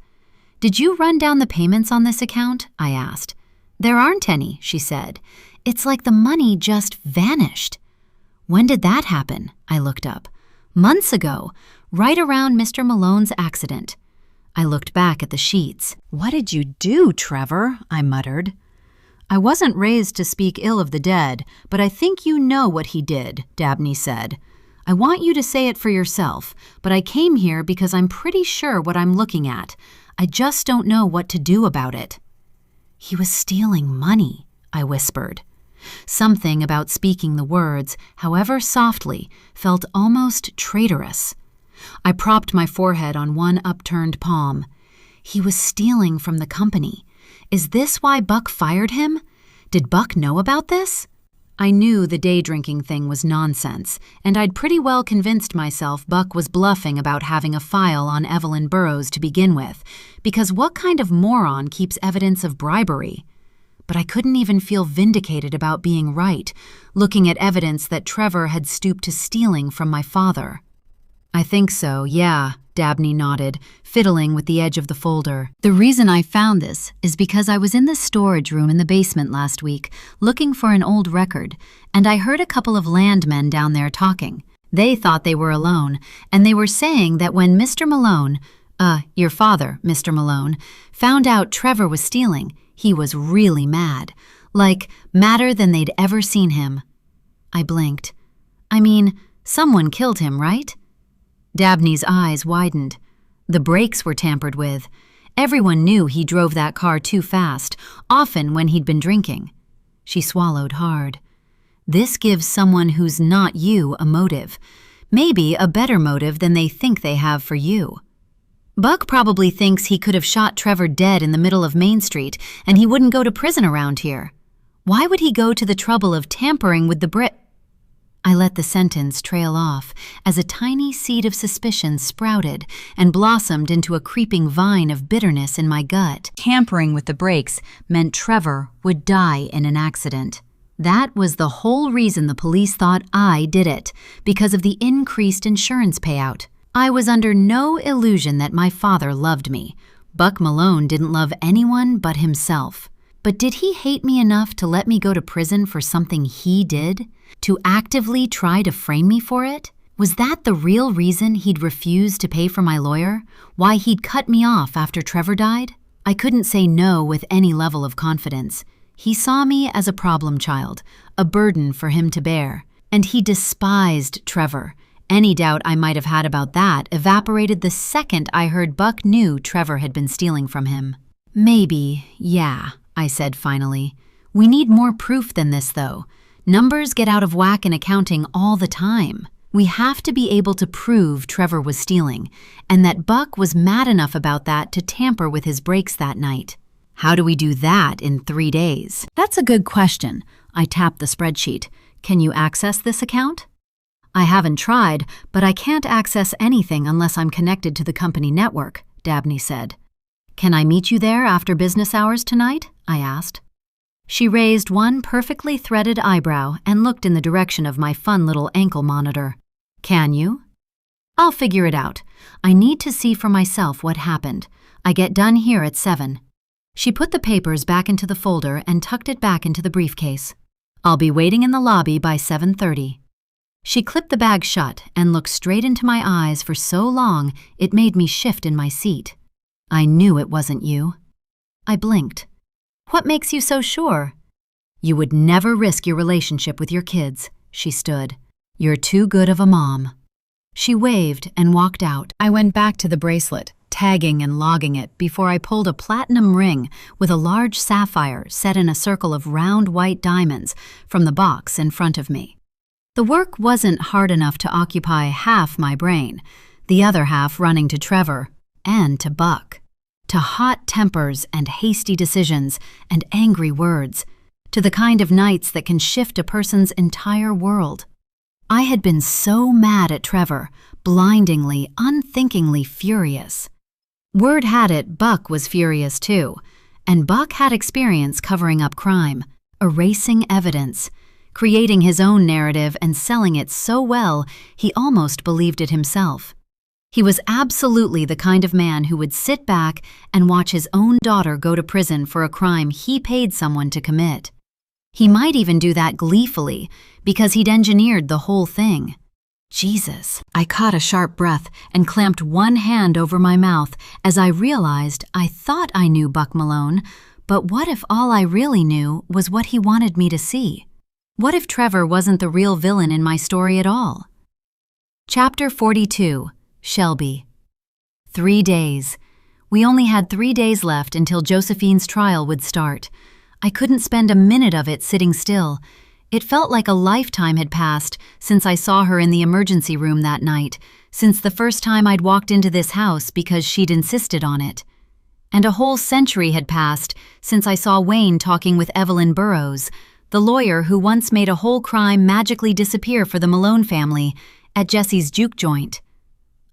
S1: Did you run down the payments on this account? I asked. There aren't any, she said. It's like the money just vanished. When did that happen? I looked up. Months ago, right around Mr. Malone's accident. I looked back at the sheets. What did you do, Trevor? I muttered. I wasn't raised to speak ill of the dead, but I think you know what he did, Dabney said. I want you to say it for yourself, but I came here because I'm pretty sure what I'm looking at. I just don't know what to do about it. He was stealing money, I whispered. Something about speaking the words, however softly, felt almost traitorous. I propped my forehead on one upturned palm. He was stealing from the company. Is this why Buck fired him? Did Buck know about this? I knew the day drinking thing was nonsense, and I'd pretty well convinced myself Buck was bluffing about having a file on Evelyn Burrows to begin with, because what kind of moron keeps evidence of bribery? But I couldn't even feel vindicated about being right, looking at evidence that Trevor had stooped to stealing from my father. I think so, yeah, Dabney nodded, fiddling with the edge of the folder. The reason I found this is because I was in the storage room in the basement last week, looking for an old record, and I heard a couple of landmen down there talking. They thought they were alone, and they were saying that when Mr. Malone, your father, Mr. Malone, found out Trevor was stealing, he was really mad, like madder than they'd ever seen him. I blinked. I mean, someone killed him, right? Dabney's eyes widened. The brakes were tampered with. Everyone knew he drove that car too fast, often when he'd been drinking. She swallowed hard. This gives someone who's not you a motive, maybe a better motive than they think they have for you. Buck probably thinks he could have shot Trevor dead in the middle of Main Street and he wouldn't go to prison around here. Why would he go to the trouble of tampering with the I let the sentence trail off as a tiny seed of suspicion sprouted and blossomed into a creeping vine of bitterness in my gut. Tampering with the brakes meant Trevor would die in an accident. That was the whole reason the police thought I did it, because of the increased insurance payout. I was under no illusion that my father loved me. Buck Malone didn't love anyone but himself. But did he hate me enough to let me go to prison for something he did? To actively try to frame me for it? Was that the real reason he'd refused to pay for my lawyer? Why he'd cut me off after Trevor died? I couldn't say no with any level of confidence. He saw me as a problem child, a burden for him to bear, and he despised Trevor. Any doubt I might have had about that evaporated the second I heard Buck knew Trevor had been stealing from him. Maybe, yeah, I said finally. We need more proof than this, though. Numbers get out of whack in accounting all the time. We have to be able to prove Trevor was stealing, and that Buck was mad enough about that to tamper with his brakes that night. How do we do that in 3 days? That's a good question. I tapped the spreadsheet. Can you access this account? I haven't tried, but I can't access anything unless I'm connected to the company network, Dabney said. Can I meet you there after business hours tonight? I asked. She raised one perfectly threaded eyebrow and looked in the direction of my fun little ankle monitor. Can you? I'll figure it out. I need to see for myself what happened. I get done here at 7. She put the papers back into the folder and tucked it back into the briefcase. I'll be waiting in the lobby by 7:30. She clipped the bag shut and looked straight into my eyes for so long it made me shift in my seat. I knew it wasn't you. I blinked. What makes you so sure? You would never risk your relationship with your kids, she stood. You're too good of a mom. She waved and walked out. I went back to the bracelet, tagging and logging it before I pulled a platinum ring with a large sapphire set in a circle of round white diamonds from the box in front of me. The work wasn't hard enough to occupy half my brain, the other half running to Trevor and to Buck, to hot tempers and hasty decisions and angry words, to the kind of nights that can shift a person's entire world. I had been so mad at Trevor, blindingly, unthinkingly furious. Word had it Buck was furious too, and Buck had experience covering up crime, erasing evidence, creating his own narrative and selling it so well he almost believed it himself. He was absolutely the kind of man who would sit back and watch his own daughter go to prison for a crime he paid someone to commit. He might even do that gleefully because he'd engineered the whole thing. Jesus, I caught a sharp breath and clamped one hand over my mouth as I realized I thought I knew Buck Malone, but what if all I really knew was what he wanted me to see? What if Trevor wasn't the real villain in my story at all? Chapter 42, Shelby. 3 days. We only had 3 days left until Josephine's trial would start. I couldn't spend a minute of it sitting still. It felt like a lifetime had passed since I saw her in the emergency room that night, since the first time I'd walked into this house because she'd insisted on it. And a whole century had passed since I saw Wayne talking with Evelyn Burrows, the lawyer who once made a whole crime magically disappear for the Malone family at Jesse's juke joint.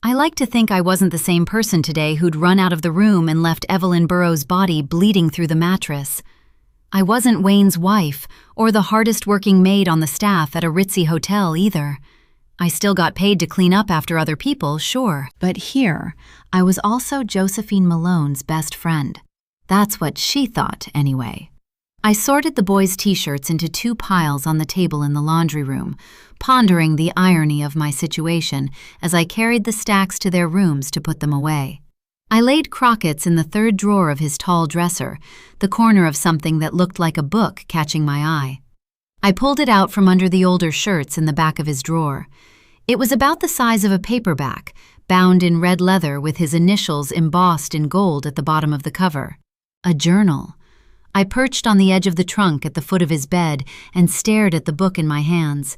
S1: I like to think I wasn't the same person today who'd run out of the room and left Evelyn Burrows' body bleeding through the mattress. I wasn't Wayne's wife or the hardest-working maid on the staff at a ritzy hotel either. I still got paid to clean up after other people, sure, but here I was also Josephine Malone's best friend. That's what she thought, anyway. I sorted the boys' t-shirts into 2 piles on the table in the laundry room, pondering the irony of my situation as I carried the stacks to their rooms to put them away. I laid Crockett's in the 3rd drawer of his tall dresser, the corner of something that looked like a book catching my eye. I pulled it out from under the older shirts in the back of his drawer. It was about the size of a paperback, bound in red leather with his initials embossed in gold at the bottom of the cover. A journal. I perched on the edge of the trunk at the foot of his bed and stared at the book in my hands.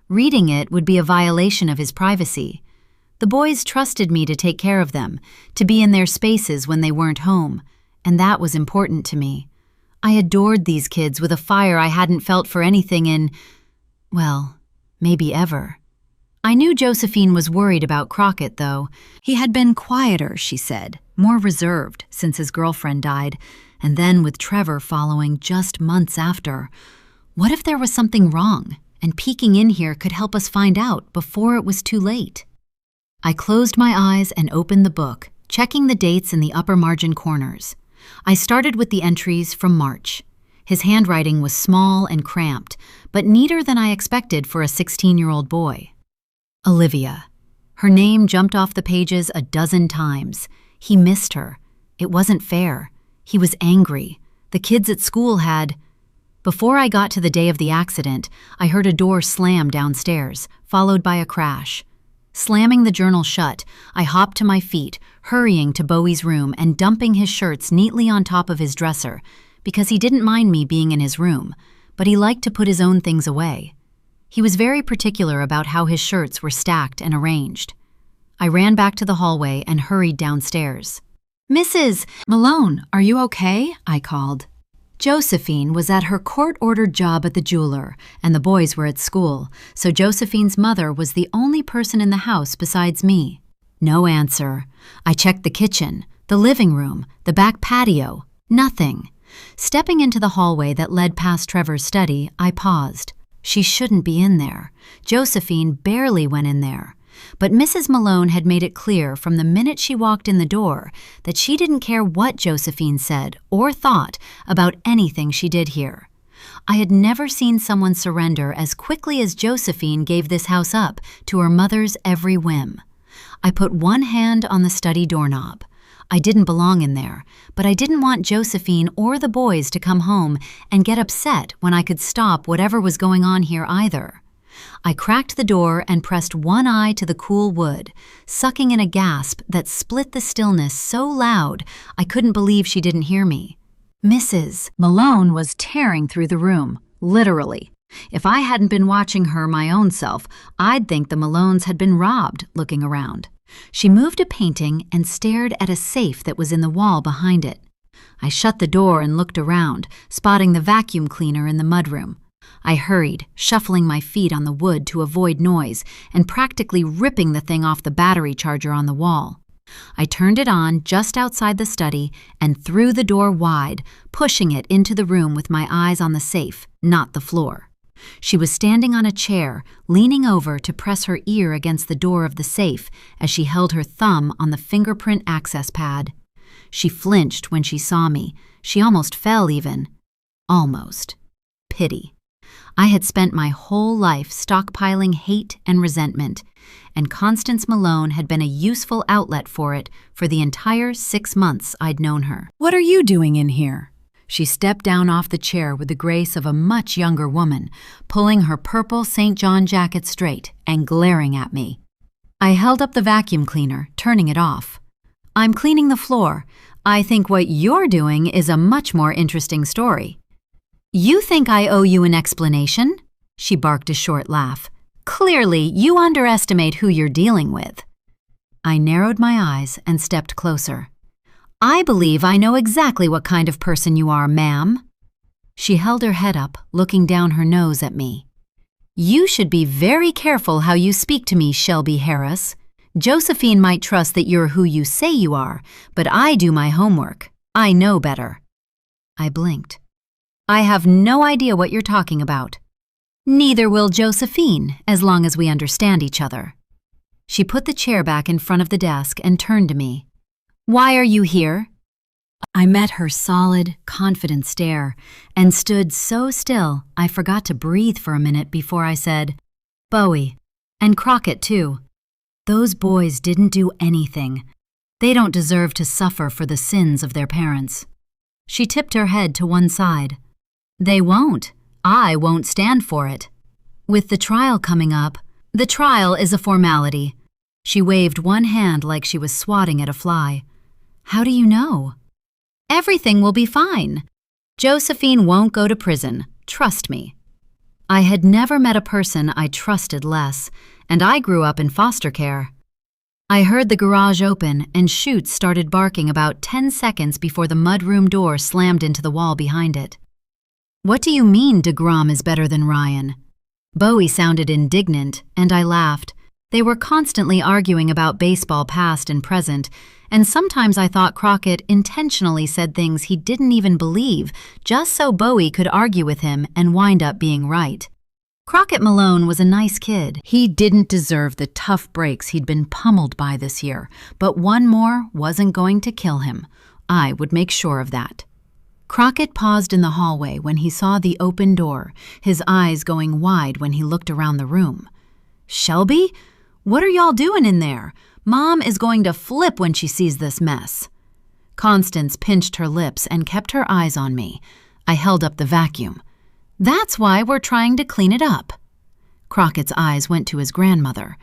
S1: Reading it would be a violation of his privacy. The boys trusted me to take care of them, to be in their spaces when they weren't home, and that was important to me. I adored these kids with a fire I hadn't felt for anything in, well, maybe ever. I knew Josephine was worried about Crockett, though. He had been quieter, she said, more reserved since his girlfriend died, and then with Trevor following just months after. What if there was something wrong, and peeking in here could help us find out before it was too late? I closed my eyes and opened the book, checking the dates in the upper margin corners. I started with the entries from March. His handwriting was small and cramped, but neater than I expected for a 16-year-old boy. Olivia. Her name jumped off the pages a dozen times. He missed her. It wasn't fair. He was angry. The kids at school had... Before I got to the day of the accident, I heard a door slam downstairs, followed by a crash. Slamming the journal shut, I hopped to my feet, hurrying to Bowie's room and dumping his shirts neatly on top of his dresser, because he didn't mind me being in his room, but he liked to put his own things away. He was very particular about how his shirts were stacked and arranged. I ran back to the hallway and hurried downstairs. "Mrs. Malone, are you okay?" I called. Josephine was at her court-ordered job at the jeweler, and the boys were at school, so Josephine's mother was the only person in the house besides me. No answer. I checked the kitchen, the living room, the back patio. Nothing. Stepping into the hallway that led past Trevor's study, I paused. She shouldn't be in there. Josephine barely went in there. But Mrs. Malone had made it clear from the minute she walked in the door that she didn't care what Josephine said or thought about anything she did here. I had never seen someone surrender as quickly as Josephine gave this house up to her mother's every whim. I put one hand on the study doorknob. I didn't belong in there, but I didn't want Josephine or the boys to come home and get upset when I could stop whatever was going on here either. I cracked the door and pressed one eye to the cool wood, sucking in a gasp that split the stillness so loud I couldn't believe she didn't hear me. Mrs. Malone was tearing through the room, literally. If I hadn't been watching her my own self, I'd think the Malones had been robbed looking around. She moved a painting and stared at a safe that was in the wall behind it. I shut the door and looked around, spotting the vacuum cleaner in the mudroom. I hurried, shuffling my feet on the wood to avoid noise and practically ripping the thing off the battery charger on the wall. I turned it on just outside the study and threw the door wide, pushing it into the room with my eyes on the safe, not the floor. She was standing on a chair, leaning over to press her ear against the door of the safe as she held her thumb on the fingerprint access pad. She flinched when she saw me. She almost fell even. Almost. Pity. I had spent my whole life stockpiling hate and resentment, and Constance Malone had been a useful outlet for it for the entire 6 months I'd known her. "What are you doing in here?" She stepped down off the chair with the grace of a much younger woman, pulling her purple St. John jacket straight and glaring at me. I held up the vacuum cleaner, turning it off. "I'm cleaning the floor. I think what you're doing is a much more interesting story." "You think I owe you an explanation?" She barked a short laugh. "Clearly, you underestimate who you're dealing with." I narrowed my eyes and stepped closer. "I believe I know exactly what kind of person you are, ma'am." She held her head up, looking down her nose at me. "You should be very careful how you speak to me, Shelby Harris. Josephine might trust that you're who you say you are, but I do my homework. I know better." I blinked. "I have no idea what you're talking about." "Neither will Josephine, as long as we understand each other." She put the chair back in front of the desk and turned to me. "Why are you here?" I met her solid, confident stare and stood so still I forgot to breathe for a minute before I said, "Bowie. And Crockett, too. Those boys didn't do anything. They don't deserve to suffer for the sins of their parents." She tipped her head to one side. "They won't. I won't stand for it. With the trial coming up, the trial is a formality." She waved one hand like she was swatting at a fly. "How do you know?" "Everything will be fine. Josephine won't go to prison. Trust me." I had never met a person I trusted less, and I grew up in foster care. I heard the garage open and Shoots started barking about 10 seconds before the mudroom door slammed into the wall behind it. "What do you mean DeGrom is better than Ryan?" Bowie sounded indignant, and I laughed. They were constantly arguing about baseball past and present, and sometimes I thought Crockett intentionally said things he didn't even believe just so Bowie could argue with him and wind up being right. Crockett Malone was a nice kid. He didn't deserve the tough breaks he'd been pummeled by this year, but one more wasn't going to kill him. I would make sure of that. Crockett paused in the hallway when he saw the open door, his eyes going wide when he looked around the room. "Shelby? What are y'all doing in there? Mom is going to flip when she sees this mess." Constance pinched her lips and kept her eyes on me. I held up the vacuum. "That's why we're trying to clean it up." Crockett's eyes went to his grandmother.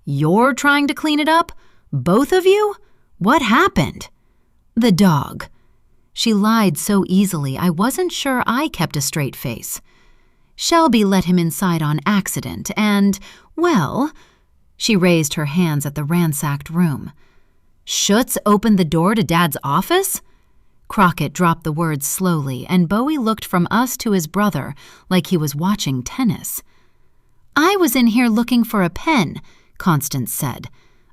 S1: "You're trying to clean it up? Both of you? What happened?" "The dog." She lied so easily I wasn't sure I kept a straight face. "Shelby let him inside on accident and, well," she raised her hands at the ransacked room. "Schutz opened the door to Dad's office?" Crockett dropped the words slowly, and Bowie looked from us to his brother like he was watching tennis. "I was in here looking for a pen," Constance said.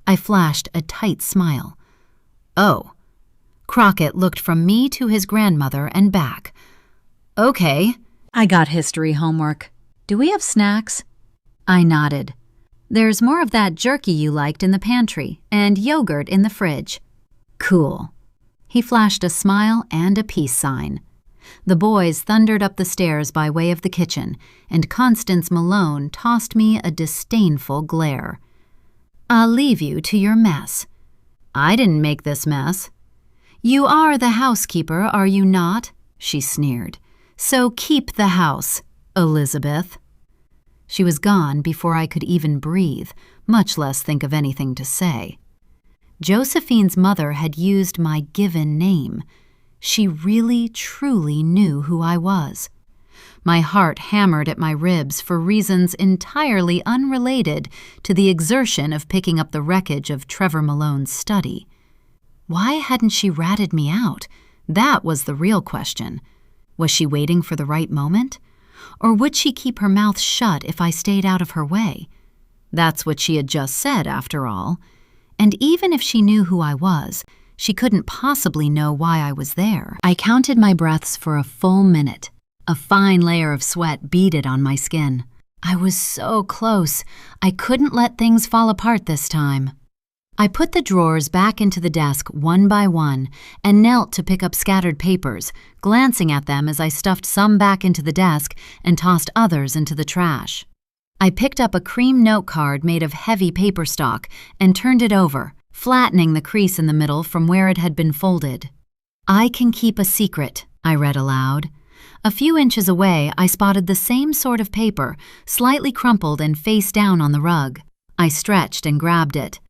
S1: I flashed a tight smile. "Oh." Crockett looked from me to his grandmother and back. "Okay." "I got history homework. Do we have snacks?" I nodded. "There's more of that jerky you liked in the pantry, and yogurt in the fridge." "Cool." He flashed a smile and a peace sign. The boys thundered up the stairs by way of the kitchen, and Constance Malone tossed me a disdainful glare. "I'll leave you to your mess." "I didn't make this mess." "You are the housekeeper, are you not?" she sneered. "So keep the house, Elizabeth." She was gone before I could even breathe, much less think of anything to say. Josephine's mother had used my given name. She really, truly knew who I was. My heart hammered at my ribs for reasons entirely unrelated to the exertion of picking up the wreckage of Trevor Malone's study. Why hadn't she ratted me out? That was the real question. Was she waiting for the right moment? Or would she keep her mouth shut if I stayed out of her way? That's what she had just said, after all. And even if she knew who I was, she couldn't possibly know why I was there. I counted my breaths for a full minute. A fine layer of sweat beaded on my skin. I was so close. I couldn't let things fall apart this time. I put the drawers back into the desk one by one and knelt to pick up scattered papers, glancing at them as I stuffed some back into the desk and tossed others into the trash. I picked up a cream note card made of heavy paper stock and turned it over, flattening the crease in the middle from where it had been folded. "I can keep a secret," I read aloud. A few inches away, I spotted the same sort of paper, slightly crumpled and face down on the rug. I stretched and grabbed it.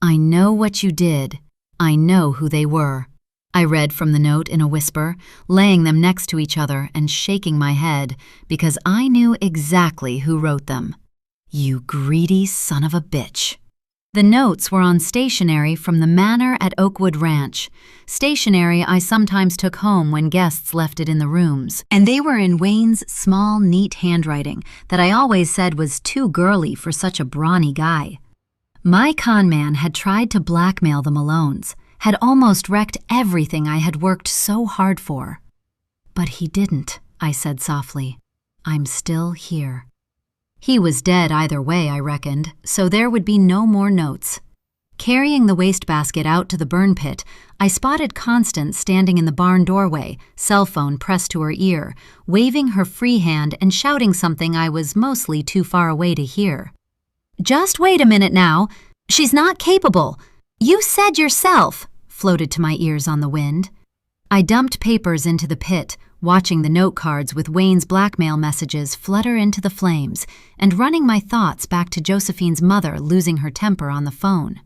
S1: "I know what you did. I know who they were." I read from the note in a whisper, laying them next to each other and shaking my head because I knew exactly who wrote them. "You greedy son of a bitch." The notes were on stationery from the manor at Oakwood Ranch, stationery I sometimes took home when guests left it in the rooms, and they were in Wayne's small, neat handwriting that I always said was too girly for such a brawny guy. My con man had tried to blackmail the Malones, had almost wrecked everything I had worked so hard for. "But he didn't," I said softly. "I'm still here." He was dead either way, I reckoned, so there would be no more notes. Carrying the wastebasket out to the burn pit, I spotted Constance standing in the barn doorway, cell phone pressed to her ear, waving her free hand and shouting something I was mostly too far away to hear. "Just wait a minute now. She's not capable. You said yourself," floated to my ears on the wind. I dumped papers into the pit, watching the note cards with Wayne's blackmail messages flutter into the flames and running my thoughts back to Josephine's mother losing her temper on the phone.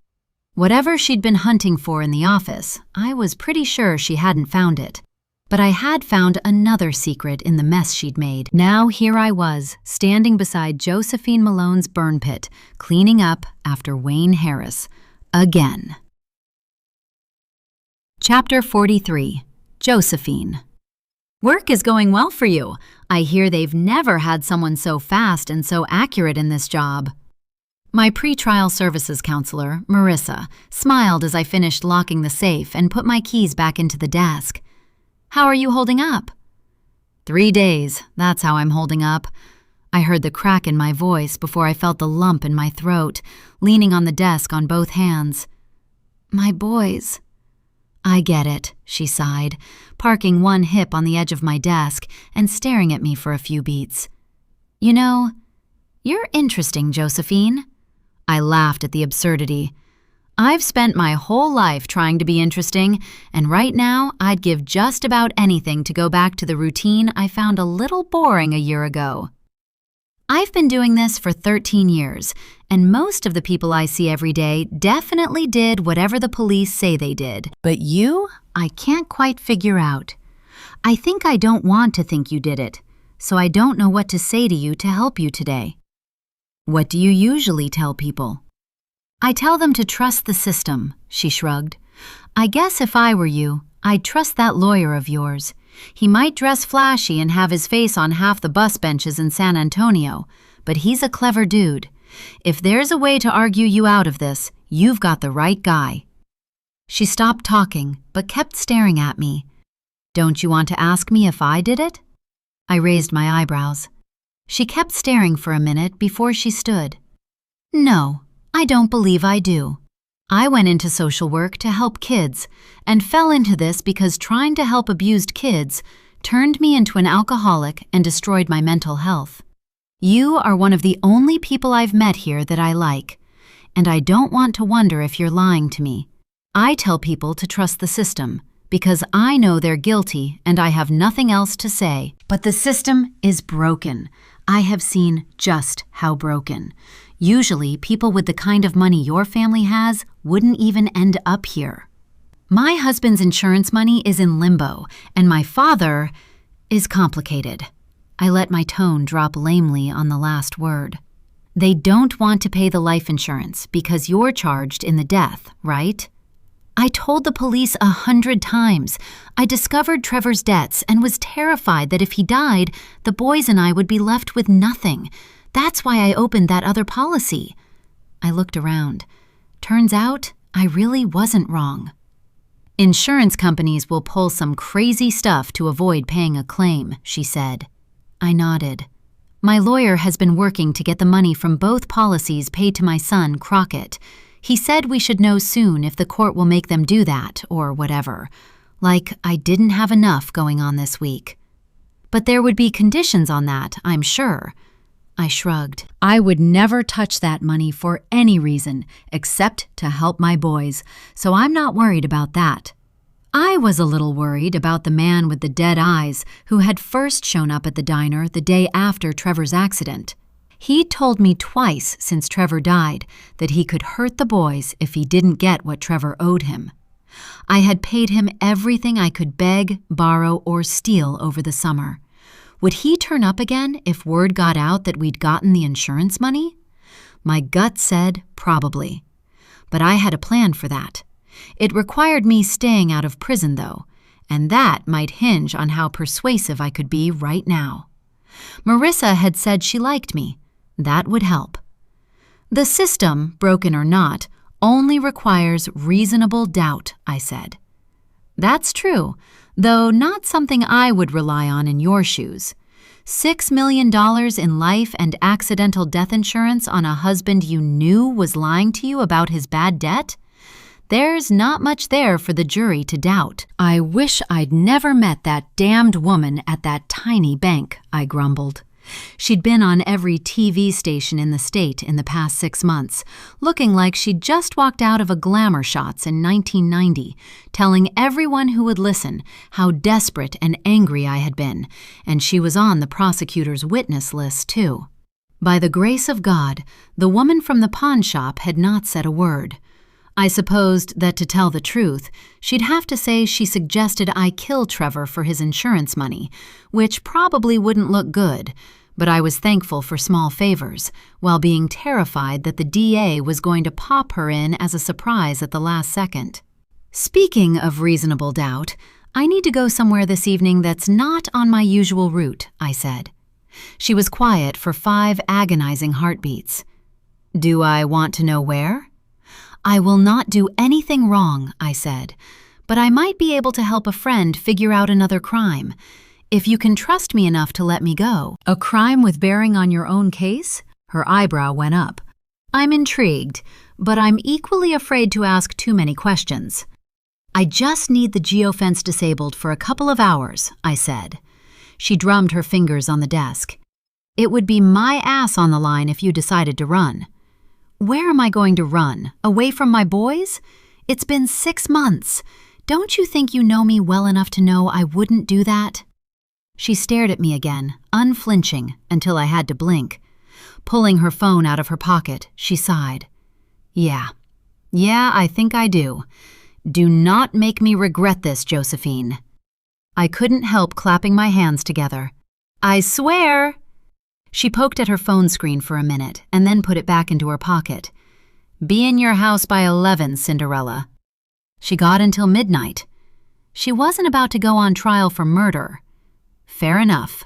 S1: Whatever she'd been hunting for in the office, I was pretty sure she hadn't found it. But I had found another secret in the mess she'd made. Now here I was, standing beside Josephine Malone's burn pit, cleaning up after Wayne Harris. Again. Chapter 43. Josephine. "Work is going well for you. I hear they've never had someone so fast and so accurate in this job." My pretrial services counselor, Marissa, smiled as I finished locking the safe and put my keys back into the desk. "How are you holding up?" 3 days, that's how I'm holding up." I heard the crack in my voice before I felt the lump in my throat, leaning on the desk on both hands. "My boys." "I get it," she sighed, parking one hip on the edge of my desk and staring at me for a few beats. "You know, you're interesting, Josephine." I laughed at the absurdity. I've spent my whole life trying to be interesting, and right now I'd give just about anything to go back to the routine I found a little boring a year ago. I've been doing this for 13 years, and most of the people I see every day definitely did whatever the police say they did. But you, I can't quite figure out. I think I don't want to think you did it, so I don't know what to say to you to help you today. What do you usually tell people? I tell them to trust the system, she shrugged. I guess if I were you, I'd trust that lawyer of yours. He might dress flashy and have his face on half the bus benches in San Antonio, but he's a clever dude. If there's a way to argue you out of this, you've got the right guy. She stopped talking, but kept staring at me. Don't you want to ask me if I did it? I raised my eyebrows. She kept staring for a minute before she stood. No, I don't believe I do. I went into social work to help kids and fell into this because trying to help abused kids turned me into an alcoholic and destroyed my mental health. You are one of the only people I've met here that I like, and I don't want to wonder if you're lying to me. I tell people to trust the system because I know they're guilty and I have nothing else to say. But the system is broken. I have seen just how broken. Usually, people with the kind of money your family has wouldn't even end up here. My husband's insurance money is in limbo, and my father is complicated. I let my tone drop lamely on the last word. They don't want to pay the life insurance because you're charged in the death, right? I told the police 100 times. I discovered Trevor's debts and was terrified that if he died, the boys and I would be left with nothing. That's why I opened that other policy. I looked around. Turns out, I really wasn't wrong. Insurance companies will pull some crazy stuff to avoid paying a claim, she said. I nodded. My lawyer has been working to get the money from both policies paid to my son, Crockett. He said we should know soon if the court will make them do that, or whatever. Like I didn't have enough going on this week. But there would be conditions on that, I'm sure. I shrugged. I would never touch that money for any reason except to help my boys, so I'm not worried about that. I was a little worried about the man with the dead eyes who had first shown up at the diner the day after Trevor's accident. He'd told me twice since Trevor died that he could hurt the boys if he didn't get what Trevor owed him. I had paid him everything I could beg, borrow, or steal over the summer. Would he turn up again if word got out that we'd gotten the insurance money? My gut said probably. But I had a plan for that. It required me staying out of prison, though, and that might hinge on how persuasive I could be right now. Marissa had said she liked me. That would help. The system, broken or not, only requires reasonable doubt, I said. That's true, though not something I would rely on in your shoes. $6 million in life and accidental death insurance on a husband you knew was lying to you about his bad debt? There's not much there for the jury to doubt. I wish I'd never met that damned woman at that tiny bank, I grumbled. She'd been on every TV station in the state in the past 6 months, looking like she'd just walked out of a Glamour Shots in 1990, telling everyone who would listen how desperate and angry I had been, and she was on the prosecutor's witness list, too. By the grace of God, the woman from the pawn shop had not said a word. I supposed that to tell the truth, she'd have to say she suggested I kill Trevor for his insurance money, which probably wouldn't look good, but I was thankful for small favors, while being terrified that the DA was going to pop her in as a surprise at the last second. Speaking of reasonable doubt, I need to go somewhere this evening that's not on my usual route, I said. She was quiet for 5 agonizing heartbeats. Do I want to know where? I will not do anything wrong, I said, but I might be able to help a friend figure out another crime. If you can trust me enough to let me go. A crime with bearing on your own case? Her eyebrow went up. I'm intrigued, but I'm equally afraid to ask too many questions. I just need the geofence disabled for a couple of hours, I said. She drummed her fingers on the desk. It would be my ass on the line if you decided to run. Where am I going to run? Away from my boys? It's been 6 months. Don't you think you know me well enough to know I wouldn't do that?" She stared at me again, unflinching, until I had to blink. Pulling her phone out of her pocket, she sighed. Yeah, I think I do. Do not make me regret this, Josephine." I couldn't help clapping my hands together. "I swear!" She poked at her phone screen for a minute and then put it back into her pocket. "Be in your house by 11, Cinderella." She got until midnight. She wasn't about to go on trial for murder. Fair enough.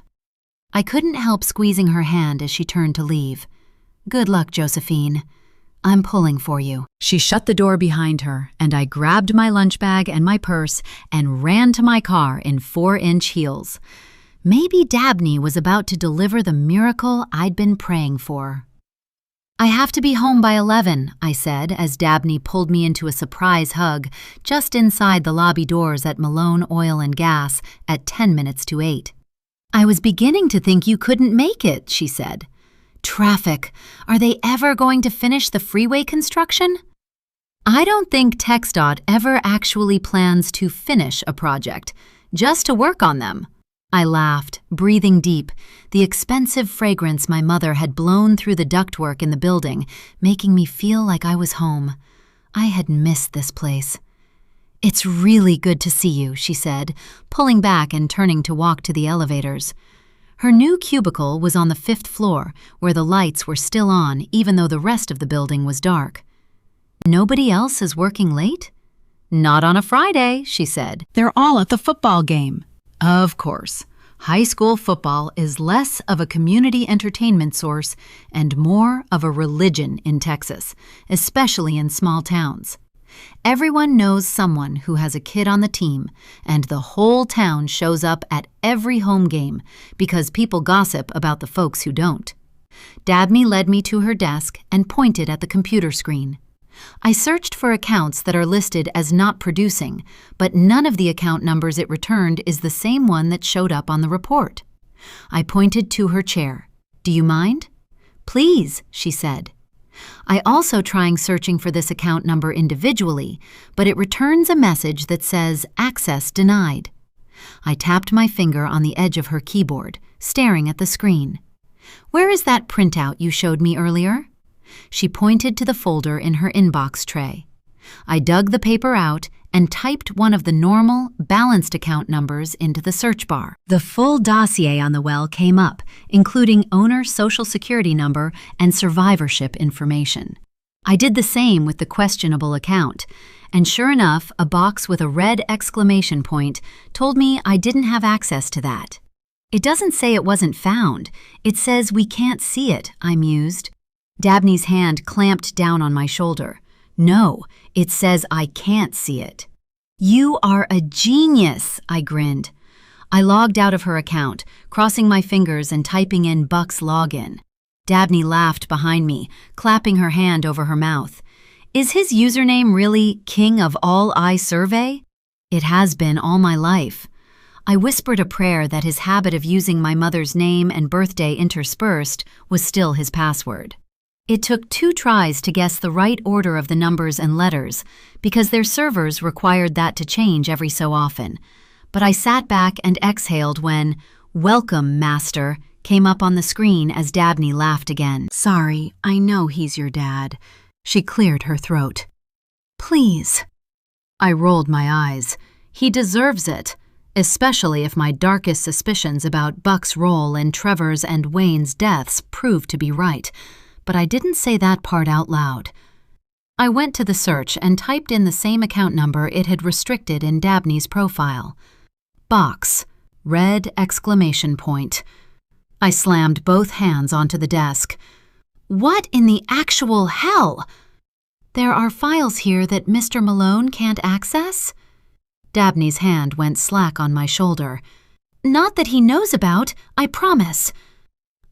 S1: I couldn't help squeezing her hand as she turned to leave. "Good luck, Josephine. I'm pulling for you." She shut the door behind her, and I grabbed my lunch bag and my purse and ran to my car in 4-inch heels. Maybe Dabney was about to deliver the miracle I'd been praying for. "I have to be home by 11, I said as Dabney pulled me into a surprise hug just inside the lobby doors at Malone Oil and Gas at 10 minutes to 8. "I was beginning to think you couldn't make it," she said. "Traffic. Are they ever going to finish the freeway construction?" I don't think TxDOT ever actually plans to finish a project, just to work on them. I laughed, breathing deep, the expensive fragrance my mother had blown through the ductwork in the building, making me feel like I was home. I had missed this place. "It's really good to see you," she said, pulling back and turning to walk to the elevators. Her new cubicle was on the 5th floor, where the lights were still on even though the rest of the building was dark. "Nobody else is working late?" "Not on a Friday," she said. "They're all at the football game." Of course, high school football is less of a community entertainment source and more of a religion in Texas, especially in small towns. Everyone knows someone who has a kid on the team, and the whole town shows up at every home game because people gossip about the folks who don't. Dabney led me to her desk and pointed at the computer screen. I searched for accounts that are listed as not producing, but none of the account numbers it returned is the same one that showed up on the report. I pointed to her chair. "Do you mind?" "Please," she said. I also tried searching for this account number individually, but it returns a message that says access denied. I tapped my finger on the edge of her keyboard, staring at the screen. "Where is that printout you showed me earlier?" She pointed to the folder in her inbox tray. I dug the paper out and typed one of the normal, balanced account numbers into the search bar. The full dossier on the well came up, including owner's social security number and survivorship information. I did the same with the questionable account, and sure enough, a box with a red exclamation point told me I didn't have access to that. "It doesn't say it wasn't found. It says we can't see it," I mused. Dabney's hand clamped down on my shoulder. "No, it says I can't see it." "You are a genius," I grinned. I logged out of her account, crossing my fingers and typing in Buck's login. Dabney laughed behind me, clapping her hand over her mouth. "Is his username really King of All I Survey?" "It has been all my life." I whispered a prayer that his habit of using my mother's name and birthday interspersed was still his password. It took 2 tries to guess the right order of the numbers and letters, because their servers required that to change every so often. But I sat back and exhaled when "Welcome, Master" came up on the screen as Dabney laughed again. "Sorry, I know he's your dad." She cleared her throat. "Please." I rolled my eyes. He deserves it, especially if my darkest suspicions about Buck's role in Trevor's and Wayne's deaths proved to be right. But I didn't say that part out loud. I went to the search and typed in the same account number it had restricted in Dabney's profile. Box, red exclamation point. I slammed both hands onto the desk. "What in the actual hell?" "There are files here that Mr. Malone can't access?" Dabney's hand went slack on my shoulder. "Not that he knows about, I promise."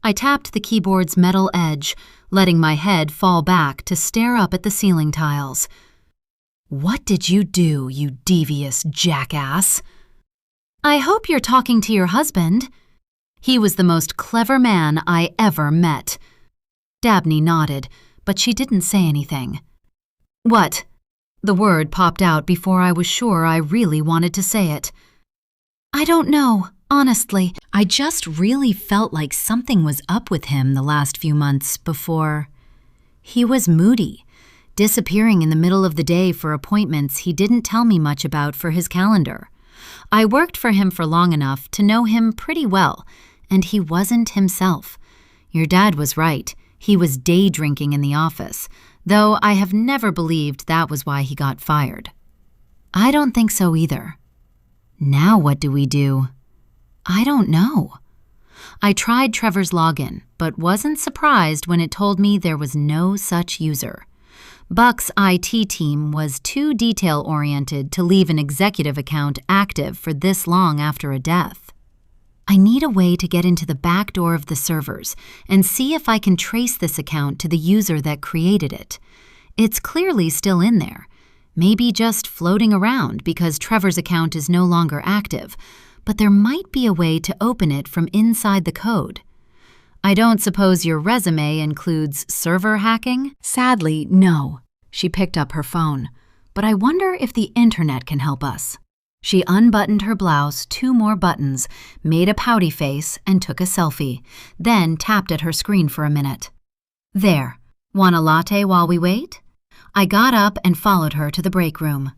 S1: I tapped the keyboard's metal edge, letting my head fall back to stare up at the ceiling tiles. "What did you do, you devious jackass?" "I hope you're talking to your husband." He was the most clever man I ever met. Dabney nodded, but she didn't say anything. "What?" The word popped out before I was sure I really wanted to say it. "I don't know, honestly. I just really felt like something was up with him the last few months before. He was moody, disappearing in the middle of the day for appointments he didn't tell me much about for his calendar. I worked for him for long enough to know him pretty well, and he wasn't himself. Your dad was right. He was day drinking in the office, though I have never believed that was why he got fired." "I don't think so either." "Now what do we do?" "I don't know." I tried Trevor's login, but wasn't surprised when it told me there was no such user. Buck's IT team was too detail-oriented to leave an executive account active for this long after a death. I need a way to get into the back door of the servers and see if I can trace this account to the user that created it. It's clearly still in there, maybe just floating around because Trevor's account is no longer active, but there might be a way to open it from inside the code. I don't suppose your resume includes server hacking? Sadly, no. She picked up her phone. But I wonder if the internet can help us. She unbuttoned her blouse 2 more buttons, made a pouty face, and took a selfie, then tapped at her screen for a minute. "There. Want a latte while we wait?" I got up and followed her to the break room.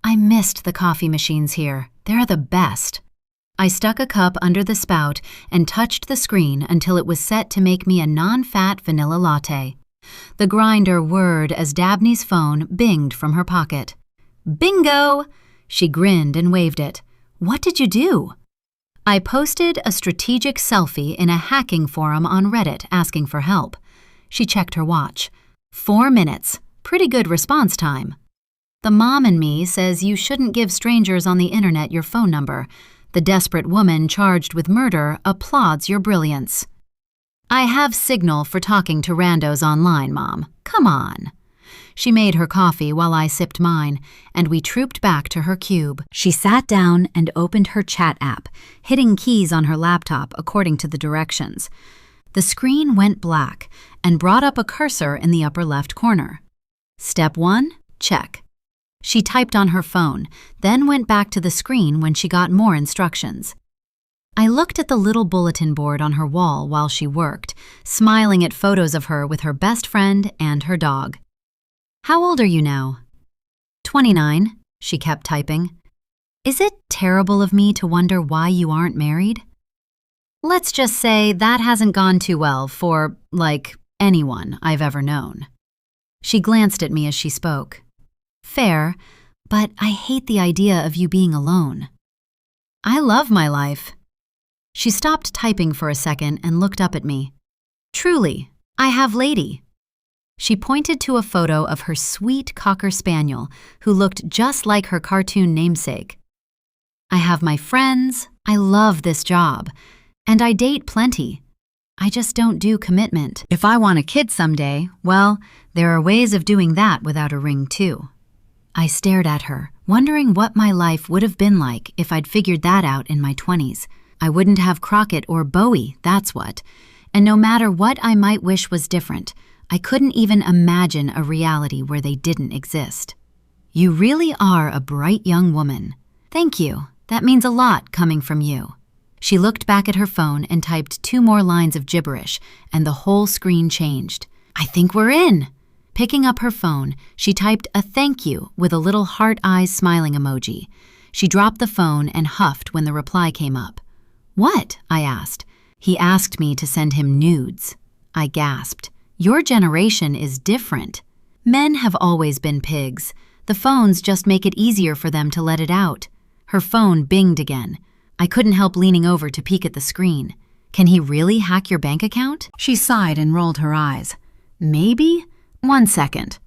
S1: I missed the coffee machines here. They're the best. I stuck a cup under the spout and touched the screen until it was set to make me a non-fat vanilla latte. The grinder whirred as Dabney's phone binged from her pocket. "Bingo!" She grinned and waved it. "What did you do?" I posted a strategic selfie in a hacking forum on Reddit asking for help. She checked her watch. 4 minutes. Pretty good response time. "The mom in me says you shouldn't give strangers on the internet your phone number. The desperate woman charged with murder applauds your brilliance." "I have signal for talking to randos online, Mom. Come on." She made her coffee while I sipped mine, and we trooped back to her cube. She sat down and opened her chat app, hitting keys on her laptop according to the directions. The screen went black and brought up a cursor in the upper left corner. Step 1, check. She typed on her phone, then went back to the screen when she got more instructions. I looked at the little bulletin board on her wall while she worked, smiling at photos of her with her best friend and her dog. "How old are you now?" 29, she kept typing. "Is it terrible of me to wonder why you aren't married?" "Let's just say that hasn't gone too well for, anyone I've ever known." She glanced at me as she spoke. "Fair, but I hate the idea of you being alone." "I love my life." She stopped typing for a second and looked up at me. "Truly, I have Lady." She pointed to a photo of her sweet Cocker Spaniel, who looked just like her cartoon namesake. "I have my friends, I love this job, and I date plenty. I just don't do commitment. If I want a kid someday, well, there are ways of doing that without a ring too." I stared at her, wondering what my life would have been like if I'd figured that out in my 20s. I wouldn't have Crockett or Bowie, that's what. And no matter what I might wish was different, I couldn't even imagine a reality where they didn't exist. "You really are a bright young woman." "Thank you. That means a lot coming from you." She looked back at her phone and typed 2 more lines of gibberish, and the whole screen changed. "I think we're in." Picking up her phone, she typed a thank you with a little heart eyes smiling emoji. She dropped the phone and huffed when the reply came up. "What?" I asked. "He asked me to send him nudes." I gasped. "Your generation is different. Men have always been pigs. The phones just make it easier for them to let it out." Her phone binged again. I couldn't help leaning over to peek at the screen. "Can he really hack your bank account?" She sighed and rolled her eyes. "Maybe? 1 second."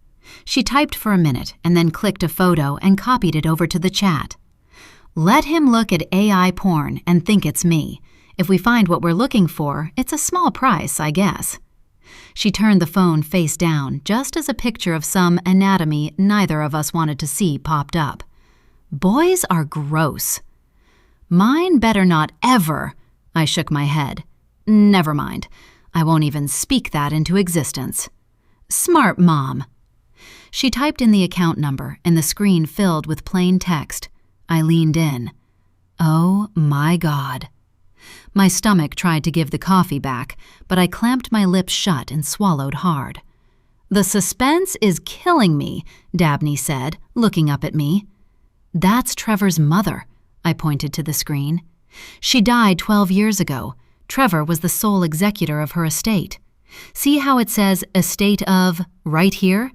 S1: She typed for a minute and then clicked a photo and copied it over to the chat. "Let him look at AI porn and think it's me. If we find what we're looking for, it's a small price, I guess." She turned the phone face down just as a picture of some anatomy neither of us wanted to see popped up. "Boys are gross." "Mine better not ever." I shook my head. "Never mind. I won't even speak that into existence." Smart mom. She typed in the account number and the screen filled with plain text. I leaned in. Oh my God. My stomach tried to give the coffee back, but I clamped my lips shut and swallowed hard. The suspense is killing me, Dabney said, looking up at me. That's Trevor's mother, I pointed to the screen. She died 12 years ago. Trevor was the sole executor of her estate. See how it says estate of right here?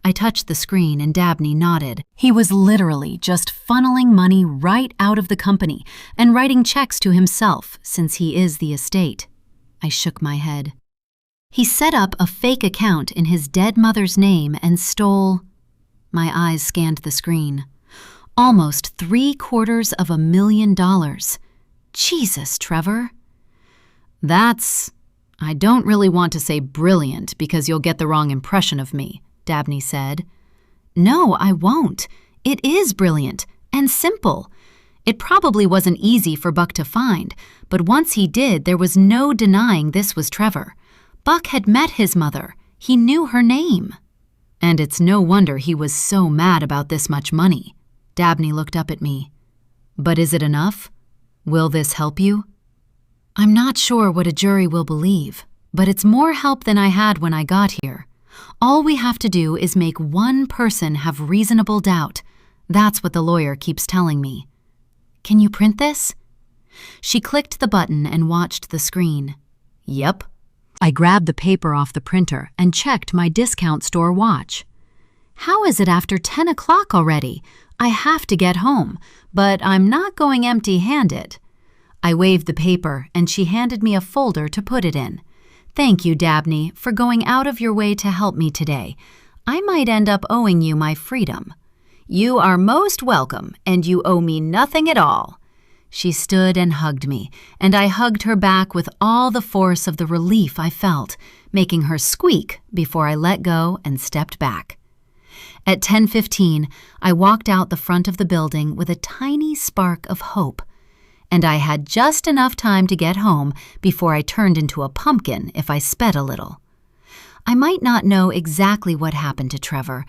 S1: I touched the screen and Dabney nodded. He was literally just funneling money right out of the company and writing checks to himself since he is the estate. I shook my head. He set up a fake account in his dead mother's name and stole... My eyes scanned the screen. Almost $750,000. Jesus, Trevor. I don't really want to say brilliant because you'll get the wrong impression of me, Dabney said. No, I won't. It is brilliant and simple. It probably wasn't easy for Buck to find, but once he did, there was no denying this was Trevor. Buck had met his mother. He knew her name. And it's no wonder he was so mad about this much money. Dabney looked up at me. But is it enough? Will this help you? I'm not sure what a jury will believe, but it's more help than I had when I got here. All we have to do is make one person have reasonable doubt. That's what the lawyer keeps telling me. Can you print this? She clicked the button and watched the screen. Yep. I grabbed the paper off the printer and checked my discount store watch. How is it after 10 o'clock already? I have to get home, but I'm not going empty-handed. I waved the paper and she handed me a folder to put it in. Thank you, Dabney, for going out of your way to help me today. I might end up owing you my freedom. You are most welcome, and you owe me nothing at all. She stood and hugged me, and I hugged her back with all the force of the relief I felt, making her squeak before I let go and stepped back. At 10:15, I walked out the front of the building with a tiny spark of hope. And I had just enough time to get home before I turned into a pumpkin if I sped a little. I might not know exactly what happened to Trevor,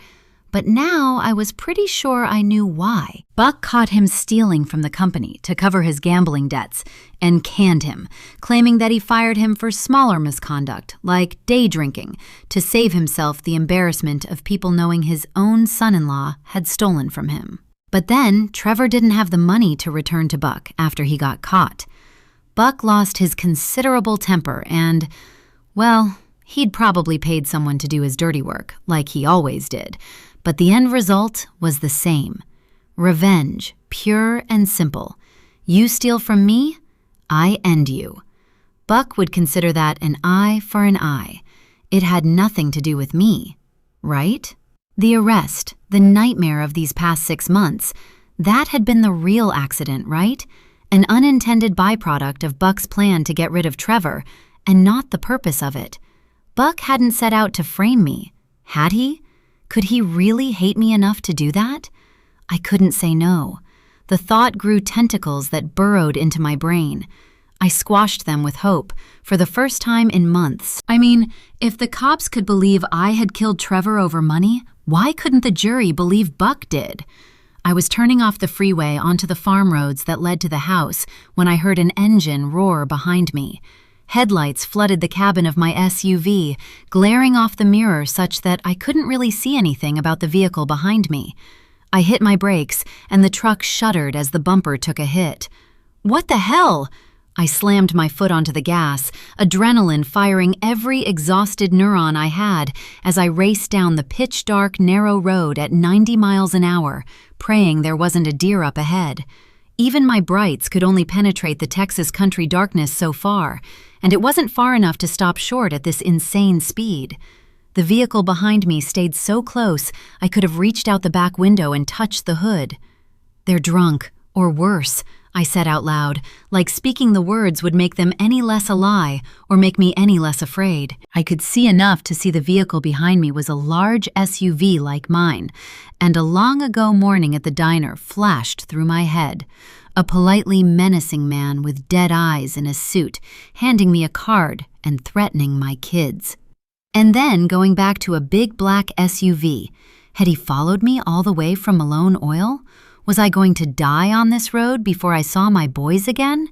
S1: but now I was pretty sure I knew why. Buck caught him stealing from the company to cover his gambling debts and canned him, claiming that he fired him for smaller misconduct, like day drinking, to save himself the embarrassment of people knowing his own son-in-law had stolen from him. But then, Trevor didn't have the money to return to Buck after he got caught. Buck lost his considerable temper and, well, he'd probably paid someone to do his dirty work, like he always did. But the end result was the same. Revenge, pure and simple. You steal from me, I end you. Buck would consider that an eye for an eye. It had nothing to do with me, right? The arrest, the nightmare of these past 6 months, that had been the real accident, right? An unintended byproduct of Buck's plan to get rid of Trevor, and not the purpose of it. Buck hadn't set out to frame me, had he? Could he really hate me enough to do that? I couldn't say no. The thought grew tentacles that burrowed into my brain. I squashed them with hope, for the first time in months. I mean, if the cops could believe I had killed Trevor over money, why couldn't the jury believe Buck did? I was turning off the freeway onto the farm roads that led to the house when I heard an engine roar behind me. Headlights flooded the cabin of my SUV, glaring off the mirror such that I couldn't really see anything about the vehicle behind me. I hit my brakes, and the truck shuddered as the bumper took a hit. What the hell? I slammed my foot onto the gas, adrenaline firing every exhausted neuron I had as I raced down the pitch-dark, narrow road at 90 miles an hour, praying there wasn't a deer up ahead. Even my brights could only penetrate the Texas country darkness so far, and it wasn't far enough to stop short at this insane speed. The vehicle behind me stayed so close I could have reached out the back window and touched the hood. They're drunk, or worse, I said out loud, like speaking the words would make them any less a lie or make me any less afraid. I could see enough to see the vehicle behind me was a large SUV like mine, and a long-ago morning at the diner flashed through my head. A politely menacing man with dead eyes in a suit, handing me a card and threatening my kids. And then going back to a big black SUV. Had he followed me all the way from Malone Oil? Was I going to die on this road before I saw my boys again?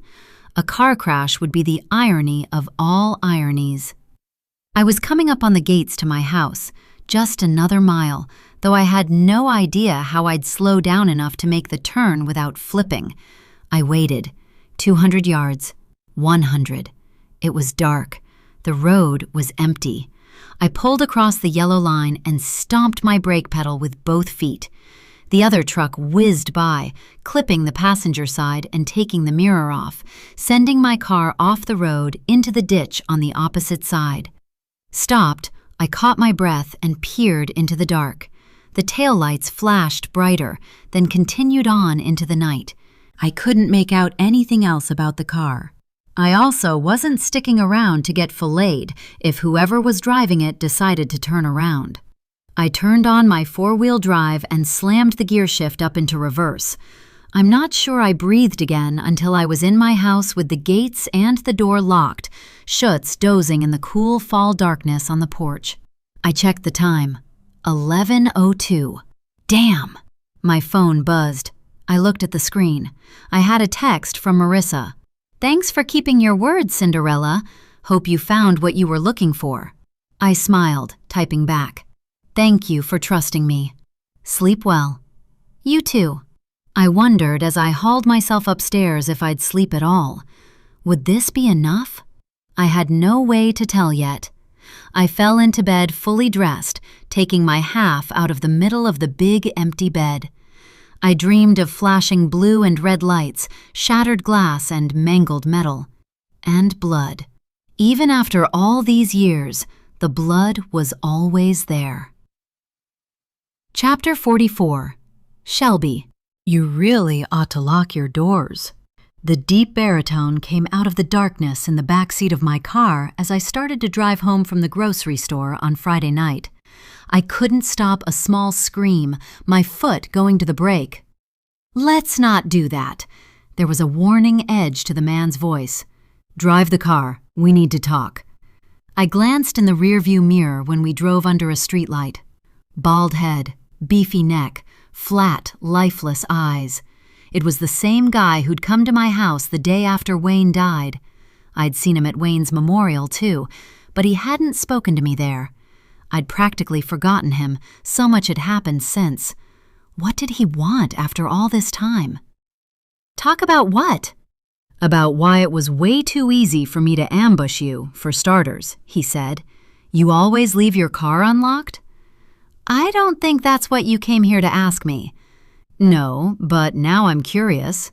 S1: A car crash would be the irony of all ironies. I was coming up on the gates to my house, just another mile, though I had no idea how I'd slow down enough to make the turn without flipping. I waited. 200 yards. 100. It was dark. The road was empty. I pulled across the yellow line and stomped my brake pedal with both feet. The other truck whizzed by, clipping the passenger side and taking the mirror off, sending my car off the road into the ditch on the opposite side. Stopped, I caught my breath and peered into the dark. The taillights flashed brighter, then continued on into the night. I couldn't make out anything else about the car. I also wasn't sticking around to get filleted if whoever was driving it decided to turn around. I turned on my four-wheel drive and slammed the gear shift up into reverse. I'm not sure I breathed again until I was in my house with the gates and the door locked, Schutz dozing in the cool fall darkness on the porch. I checked the time. 11:02. Damn! My phone buzzed. I looked at the screen. I had a text from Marissa. "Thanks for keeping your word, Cinderella. Hope you found what you were looking for." I smiled, typing back. "Thank you for trusting me. Sleep well." "You too." I wondered as I hauled myself upstairs if I'd sleep at all. Would this be enough? I had no way to tell yet. I fell into bed fully dressed, taking my half out of the middle of the big empty bed. I dreamed of flashing blue and red lights, shattered glass and mangled metal. And blood. Even after all these years, the blood was always there. Chapter 44. Shelby. "You really ought to lock your doors." The deep baritone came out of the darkness in the back seat of my car as I started to drive home from the grocery store on Friday night. I couldn't stop a small scream, my foot going to the brake. "Let's not do that." There was a warning edge to the man's voice. "Drive the car. We need to talk." I glanced in the rearview mirror when we drove under a streetlight. Bald head, beefy neck, flat, lifeless eyes. It was the same guy who'd come to my house the day after Wayne died. I'd seen him at Wayne's memorial, too, but he hadn't spoken to me there. I'd practically forgotten him, so much had happened since. What did he want after all this time? "Talk about what?" "About why it was way too easy for me to ambush you, for starters," he said. "You always leave your car unlocked?" "I don't think that's what you came here to ask me." "No, but now I'm curious."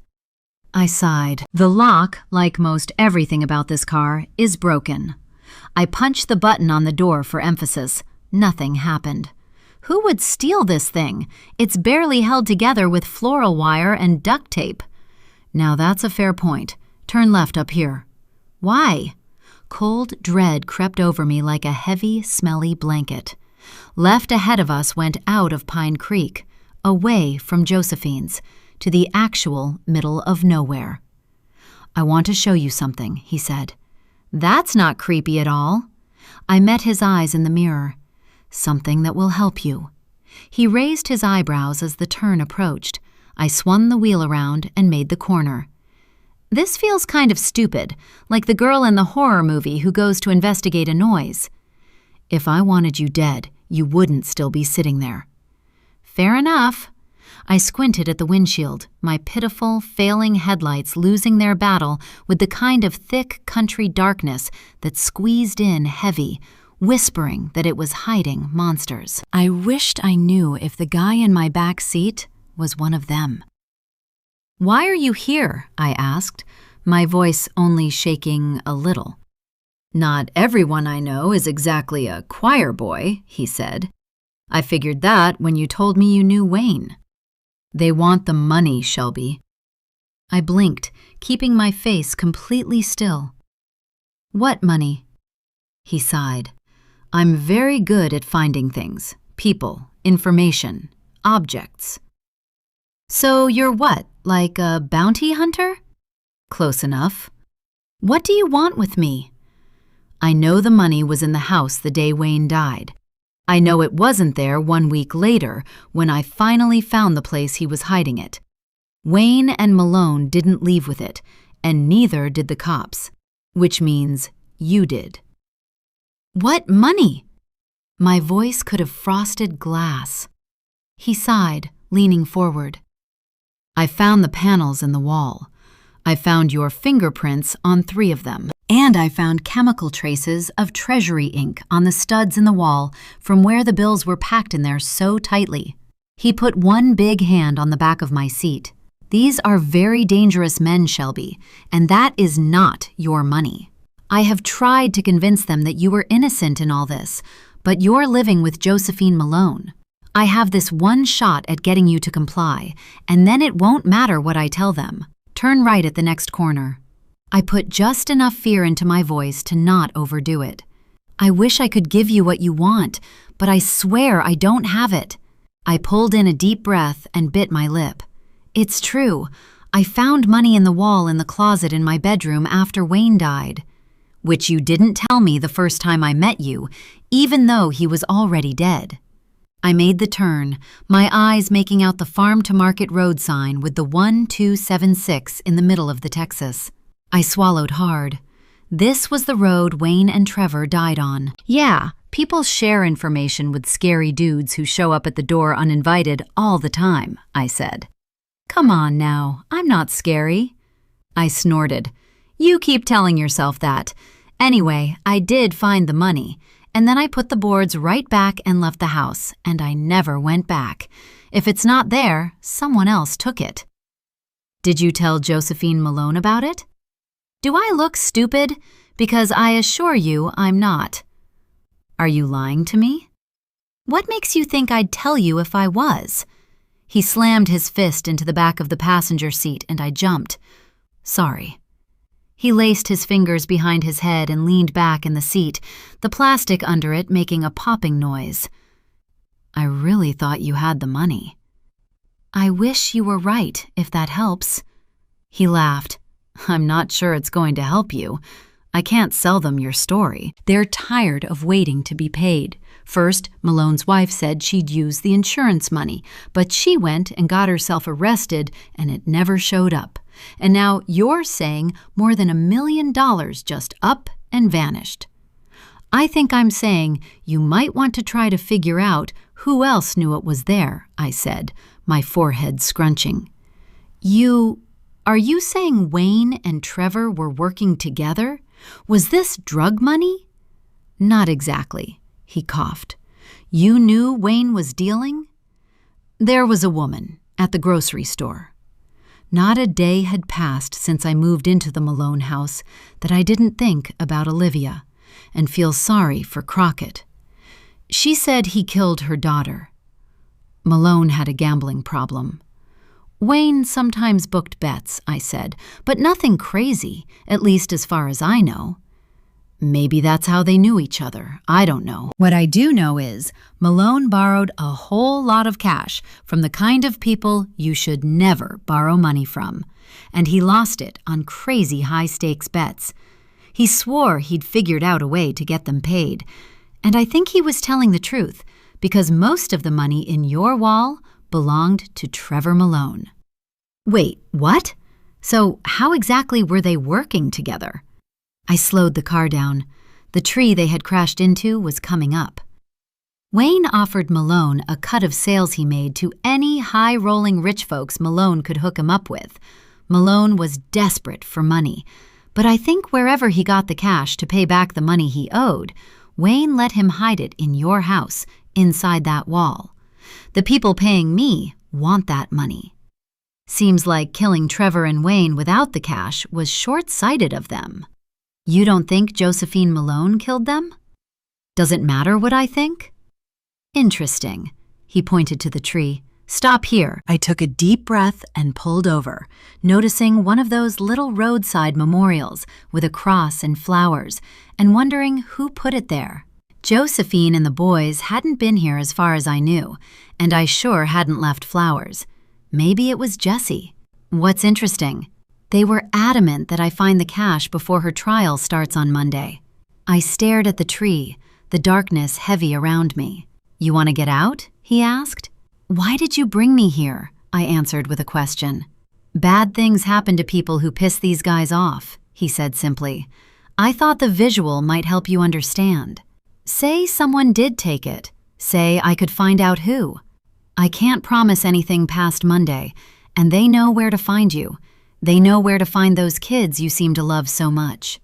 S1: I sighed. The lock, like most everything about this car, is broken. I punched the button on the door for emphasis. Nothing happened. Who would steal this thing? It's barely held together with floral wire and duct tape. Now that's a fair point. Turn left up here. Why? Cold dread crept over me like a heavy, smelly blanket. Left ahead of us went out of Pine Creek, away from Josephine's, to the actual middle of nowhere. "I want to show you something," he said. "That's not creepy at all." I met his eyes in the mirror. "Something that will help you." He raised his eyebrows as the turn approached. I swung the wheel around and made the corner. "This feels kind of stupid, like the girl in the horror movie who goes to investigate a noise." "If I wanted you dead, you wouldn't still be sitting there." "Fair enough." I squinted at the windshield, my pitiful, failing headlights losing their battle with the kind of thick country darkness that squeezed in heavy, whispering that it was hiding monsters. I wished I knew if the guy in my back seat was one of them. "Why are you here?" I asked, my voice only shaking a little. "Not everyone I know is exactly a choir boy," he said. "I figured that when you told me you knew Wayne." "They want the money, Shelby." I blinked, keeping my face completely still. "What money?" He sighed. "I'm very good at finding things, people, information, objects." "So you're what, like a bounty hunter?" "Close enough." "What do you want with me?" I know the money was in the house the day Wayne died. I know it wasn't there 1 week later when I finally found the place he was hiding it. Wayne and Malone didn't leave with it, and neither did the cops, which means you did. What money? My voice could have frosted glass. He sighed, leaning forward. I found the panels in the wall. I found your fingerprints on 3 of them. And I found chemical traces of Treasury ink on the studs in the wall from where the bills were packed in there so tightly. He put one big hand on the back of my seat. These are very dangerous men, Shelby, and that is not your money. I have tried to convince them that you were innocent in all this, but you're living with Josephine Malone. I have this one shot at getting you to comply, and then it won't matter what I tell them. Turn right at the next corner. I put just enough fear into my voice to not overdo it. I wish I could give you what you want, but I swear I don't have it. I pulled in a deep breath and bit my lip. It's true. I found money in the wall in the closet in my bedroom after Wayne died, which you didn't tell me the first time I met you, even though he was already dead. I made the turn, my eyes making out the farm-to-market road sign with the 1276 in the middle of the Texas. I swallowed hard. This was the road Wayne and Trevor died on. Yeah, people share information with scary dudes who show up at the door uninvited all the time, I said. Come on now, I'm not scary. I snorted. You keep telling yourself that. Anyway, I did find the money, and then I put the boards right back and left the house, and I never went back. If it's not there, someone else took it. Did you tell Josephine Malone about it? Do I look stupid? Because I assure you I'm not. Are you lying to me? What makes you think I'd tell you if I was? He slammed his fist into the back of the passenger seat and I jumped. Sorry. He laced his fingers behind his head and leaned back in the seat, the plastic under it making a popping noise. I really thought you had the money. I wish you were right, if that helps. He laughed. I'm not sure it's going to help you. I can't sell them your story. They're tired of waiting to be paid. First, Malone's wife said she'd use the insurance money, but she went and got herself arrested and it never showed up. And now you're saying more than $1 million just up and vanished. I think I'm saying you might want to try to figure out who else knew it was there, I said, my forehead scrunching. Are you saying Wayne and Trevor were working together? Was this drug money? Not exactly, he coughed. You knew Wayne was dealing? There was a woman at the grocery store. Not a day had passed since I moved into the Malone house that I didn't think about Olivia and feel sorry for Crockett. She said he killed her daughter. Malone had a gambling problem. Wayne sometimes booked bets, I said, but nothing crazy, at least as far as I know. Maybe that's how they knew each other. I don't know. What I do know is Malone borrowed a whole lot of cash from the kind of people you should never borrow money from, and he lost it on crazy high-stakes bets. He swore he'd figured out a way to get them paid, and I think he was telling the truth, because most of the money in your wall belonged to Trevor Malone. Wait, what? So how exactly were they working together? I slowed the car down. The tree they had crashed into was coming up. Wayne offered Malone a cut of sales he made to any high-rolling rich folks Malone could hook him up with. Malone was desperate for money, but I think wherever he got the cash to pay back the money he owed, Wayne let him hide it in your house, inside that wall. The people paying me want that money. Seems like killing Trevor and Wayne without the cash was short-sighted of them. You don't think Josephine Malone killed them? Does it matter what I think? Interesting. He pointed to the tree. Stop here. I took a deep breath and pulled over, noticing one of those little roadside memorials with a cross and flowers, and wondering who put it there. Josephine and the boys hadn't been here as far as I knew, and I sure hadn't left flowers. Maybe it was Jessie. What's interesting? They were adamant that I find the cash before her trial starts on Monday. I stared at the tree, the darkness heavy around me. "You want to get out?" he asked. "Why did you bring me here?" I answered with a question. "Bad things happen to people who piss these guys off," he said simply. "I thought the visual might help you understand. Say someone did take it. Say I could find out who. I can't promise anything past Monday, and they know where to find you. They know where to find those kids you seem to love so much.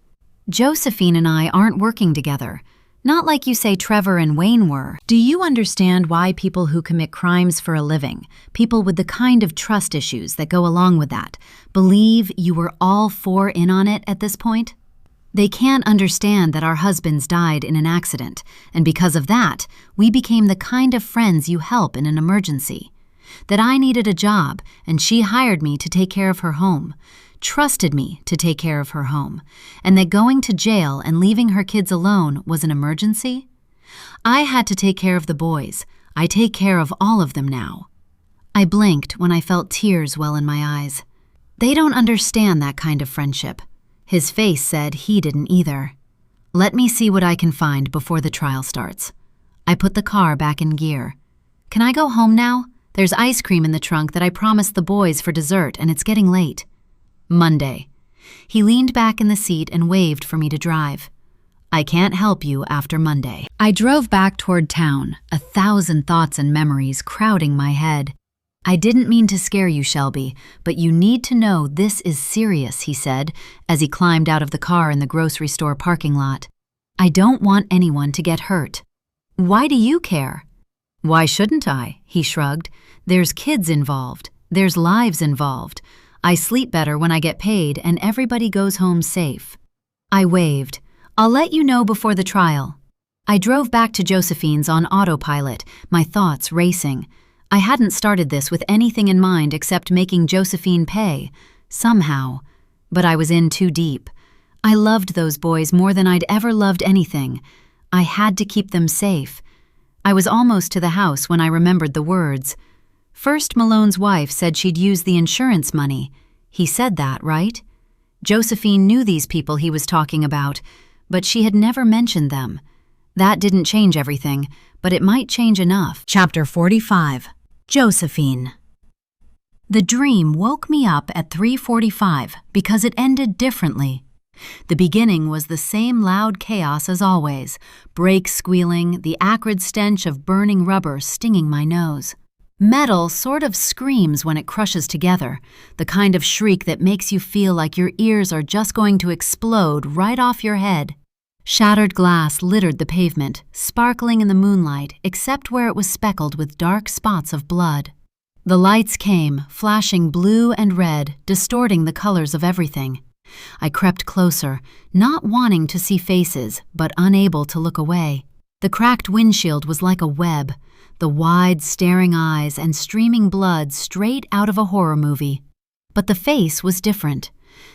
S1: Josephine and I aren't working together. Not like you say Trevor and Wayne were. Do you understand why people who commit crimes for a living, people with the kind of trust issues that go along with that, believe you were all four in on it at this point? They can't understand that our husbands died in an accident, and because of that, we became the kind of friends you help in an emergency. That I needed a job, and she hired me to take care of her home, trusted me to take care of her home, and that going to jail and leaving her kids alone was an emergency? I had to take care of the boys. I take care of all of them now. I blinked when I felt tears well in my eyes. They don't understand that kind of friendship. His face said he didn't either. Let me see what I can find before the trial starts. I put the car back in gear. Can I go home now? There's ice cream in the trunk that I promised the boys for dessert, and it's getting late. Monday. He leaned back in the seat and waved for me to drive. I can't help you after Monday. I drove back toward town, 1,000 thoughts and memories crowding my head. I didn't mean to scare you, Shelby, but you need to know this is serious, he said, as he climbed out of the car in the grocery store parking lot. I don't want anyone to get hurt. Why do you care? Why shouldn't I? He shrugged. There's kids involved. There's lives involved. I sleep better when I get paid and everybody goes home safe. I waved. I'll let you know before the trial. I drove back to Josephine's on autopilot, my thoughts racing. I hadn't started this with anything in mind except making Josephine pay, somehow. But I was in too deep. I loved those boys more than I'd ever loved anything. I had to keep them safe. I was almost to the house when I remembered the words. First, Malone's wife said she'd use the insurance money. He said that, right? Josephine knew these people he was talking about, but she had never mentioned them. That didn't change everything, but it might change enough. Chapter 45. Josephine. The dream woke me up at 3:45 because it ended differently. The beginning was the same loud chaos as always, brakes squealing, the acrid stench of burning rubber stinging my nose. Metal sort of screams when it crushes together, the kind of shriek that makes you feel like your ears are just going to explode right off your head. Shattered glass littered the pavement, sparkling in the moonlight except where it was speckled with dark spots of blood. The lights came, flashing blue and red, distorting the colors of everything. I crept closer, not wanting to see faces, but unable to look away. The cracked windshield was like a web, the wide, staring eyes and streaming blood straight out of a horror movie. But the face was different.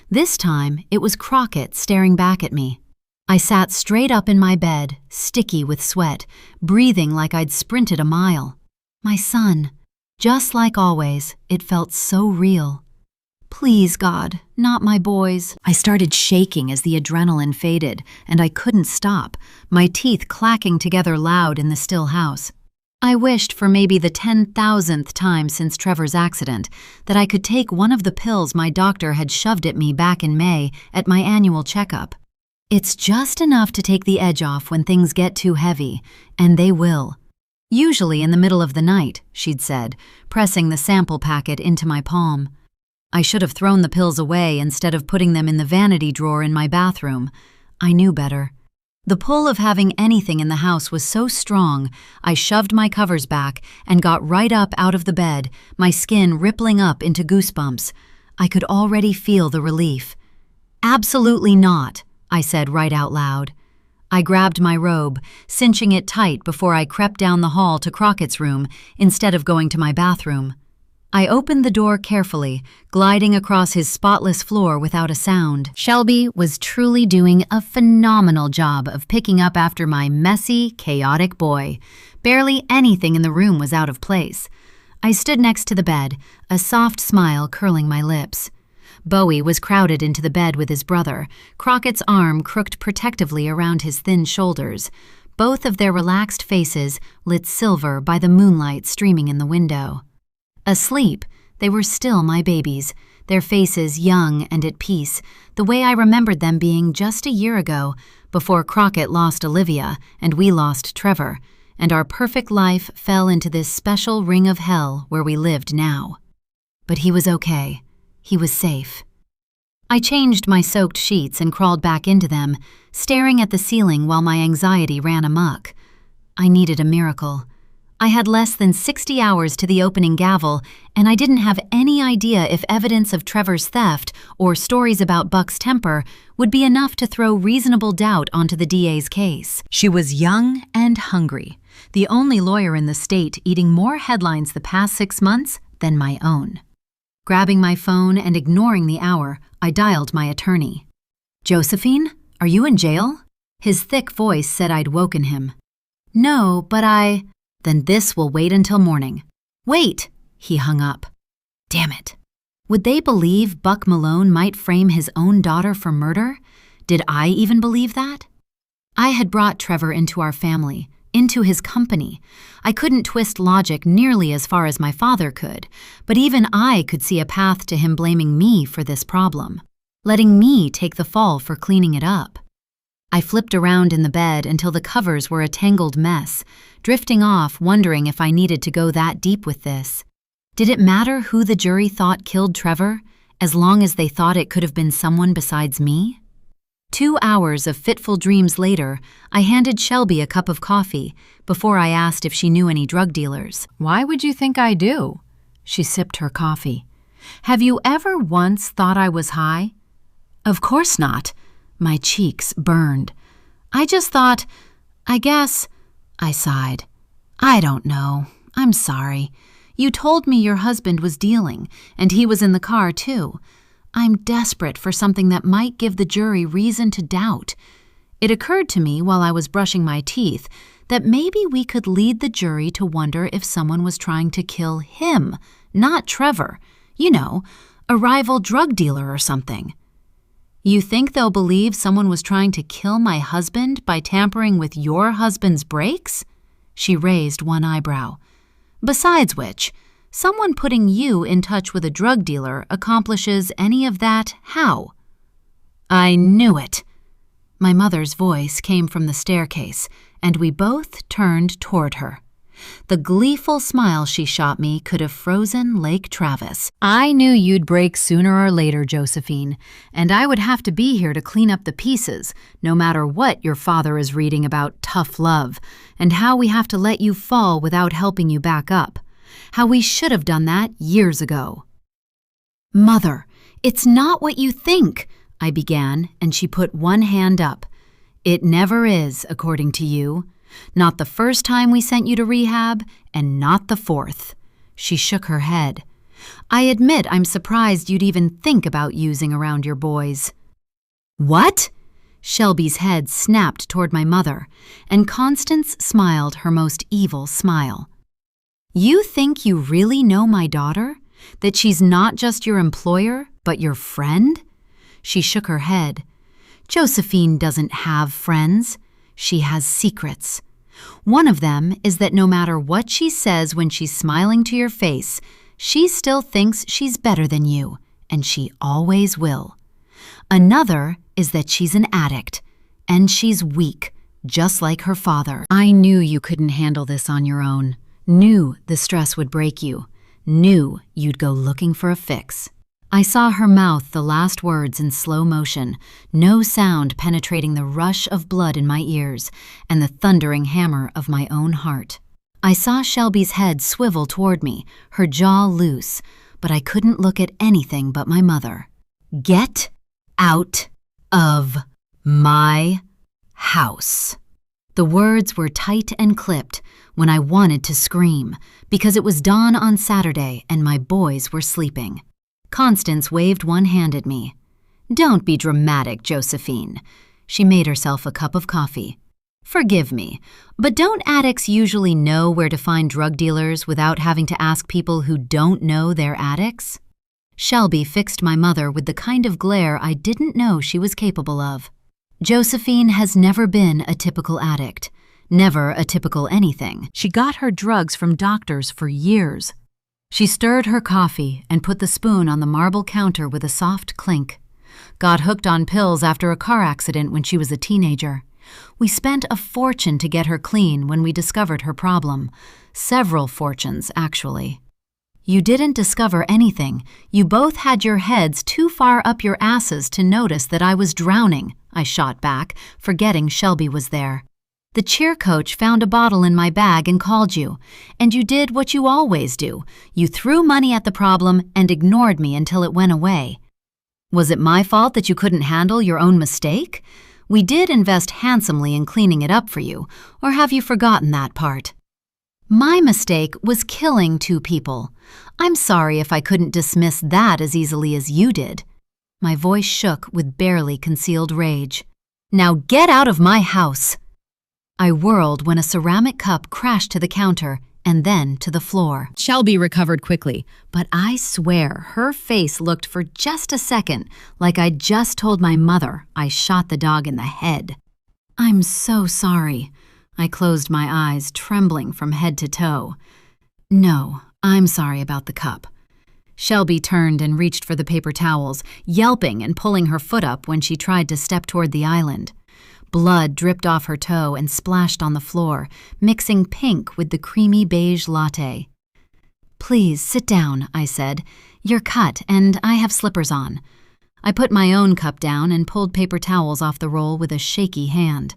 S1: This time, it was Crockett staring back at me. I sat straight up in my bed, sticky with sweat, breathing like I'd sprinted a mile. My son. Just like always, it felt so real. Please, God, not my boys. I started shaking as the adrenaline faded, and I couldn't stop, my teeth clacking together loud in the still house. I wished for maybe the 10,000th time since Trevor's accident that I could take one of the pills my doctor had shoved at me back in May at my annual checkup. It's just enough to take the edge off when things get too heavy, and they will. Usually in the middle of the night, she'd said, pressing the sample packet into my palm. I should have thrown the pills away instead of putting them in the vanity drawer in my bathroom. I knew better. The pull of having anything in the house was so strong, I shoved my covers back and got right up out of the bed, my skin rippling up into goosebumps. I could already feel the relief. Absolutely not, I said right out loud. I grabbed my robe, cinching it tight before I crept down the hall to Crockett's room instead of going to my bathroom. I opened the door carefully, gliding across his spotless floor without a sound. Shelby was truly doing a phenomenal job of picking up after my messy, chaotic boy. Barely anything in the room was out of place. I stood next to the bed, a soft smile curling my lips. Bowie was crowded into the bed with his brother, Crockett's arm crooked protectively around his thin shoulders, both of their relaxed faces lit silver by the moonlight streaming in the window. Asleep, they were still my babies, their faces young and at peace, the way I remembered them being just a year ago, before Crockett lost Olivia and we lost Trevor, and our perfect life fell into this special ring of hell where we lived now. But he was okay. He was safe. I changed my soaked sheets and crawled back into them, staring at the ceiling while my anxiety ran amok. I needed a miracle. I had less than 60 hours to the opening gavel, and I didn't have any idea if evidence of Trevor's theft or stories about Buck's temper would be enough to throw reasonable doubt onto the DA's case. She was young and hungry, the only lawyer in the state eating more headlines the past 6 months than my own. Grabbing my phone and ignoring the hour, I dialed my attorney. "Josephine, are you in jail?" His thick voice said I'd woken him. "No, but Then this will wait until morning." "Wait!" He hung up. Damn it. Would they believe Buck Malone might frame his own daughter for murder? Did I even believe that? I had brought Trevor into our family, into his company. I couldn't twist logic nearly as far as my father could, but even I could see a path to him blaming me for this problem, letting me take the fall for cleaning it up. I flipped around in the bed until the covers were a tangled mess, drifting off, wondering if I needed to go that deep with this. Did it matter who the jury thought killed Trevor, as long as they thought it could have been someone besides me? 2 hours of fitful dreams later, I handed Shelby a cup of coffee before I asked if she knew any drug dealers. "Why would you think I do?" She sipped her coffee. "Have you ever once thought I was high?" "Of course not." My cheeks burned. "I just thought, I guess," I sighed. "I don't know. I'm sorry. You told me your husband was dealing, and he was in the car too. I'm desperate for something that might give the jury reason to doubt. It occurred to me while I was brushing my teeth that maybe we could lead the jury to wonder if someone was trying to kill him, not Trevor. You know, a rival drug dealer or something." "You think they'll believe someone was trying to kill my husband by tampering with your husband's brakes?" She raised one eyebrow. "Besides which, someone putting you in touch with a drug dealer accomplishes any of that how?" "I knew it." My mother's voice came from the staircase, and we both turned toward her. The gleeful smile she shot me could have frozen Lake Travis. "I knew you'd break sooner or later, Josephine, and I would have to be here to clean up the pieces, no matter what your father is reading about tough love, and how we have to let you fall without helping you back up. How we should have done that years ago." "Mother, it's not what you think," I began, and she put one hand up. "It never is, according to you. Not the first time we sent you to rehab, and not the fourth." She shook her head. "I admit I'm surprised you'd even think about using around your boys." "What?" Shelby's head snapped toward my mother, and Constance smiled her most evil smile. "You think you really know my daughter? That she's not just your employer, but your friend?" She shook her head. "Josephine doesn't have friends. She has secrets. One of them is that no matter what she says when she's smiling to your face, she still thinks she's better than you, and she always will. Another is that she's an addict, and she's weak, just like her father. I knew you couldn't handle this on your own, knew the stress would break you, knew you'd go looking for a fix." I saw her mouth the last words in slow motion, no sound penetrating the rush of blood in my ears and the thundering hammer of my own heart. I saw Shelby's head swivel toward me, her jaw loose, but I couldn't look at anything but my mother. "Get out of my house." The words were tight and clipped when I wanted to scream, because it was dawn on Saturday and my boys were sleeping. Constance waved one hand at me. "Don't be dramatic, Josephine." She made herself a cup of coffee. "Forgive me, but don't addicts usually know where to find drug dealers without having to ask people who don't know they're addicts?" Shelby fixed my mother with the kind of glare I didn't know she was capable of. Josephine has never been a typical addict, never a typical anything. She got her drugs from doctors for years. She stirred her coffee and put the spoon on the marble counter with a soft clink. Got hooked on pills after a car accident when she was a teenager. We spent a fortune to get her clean when we discovered her problem. Several fortunes, actually. You didn't discover anything. You both had your heads too far up your asses to notice that I was drowning, I shot back, forgetting Shelby was there. The cheer coach found a bottle in my bag and called you, and you did what you always do. You threw money at the problem and ignored me until it went away. Was it my fault that you couldn't handle your own mistake? We did invest handsomely in cleaning it up for you, or have you forgotten that part? My mistake was killing 2 people. I'm sorry if I couldn't dismiss that as easily as you did. My voice shook with barely concealed rage. Now get out of my house! I whirled when a ceramic cup crashed to the counter and then to the floor. Shelby recovered quickly, but I swear her face looked for just a second like I'd just told my mother I shot the dog in the head. I'm so sorry. I closed my eyes, trembling from head to toe. No, I'm sorry about the cup. Shelby turned and reached for the paper towels, yelping and pulling her foot up when she tried to step toward the island. Blood dripped off her toe and splashed on the floor, mixing pink with the creamy beige latte. Please, sit down, I said. You're cut, and I have slippers on. I put my own cup down and pulled paper towels off the roll with a shaky hand.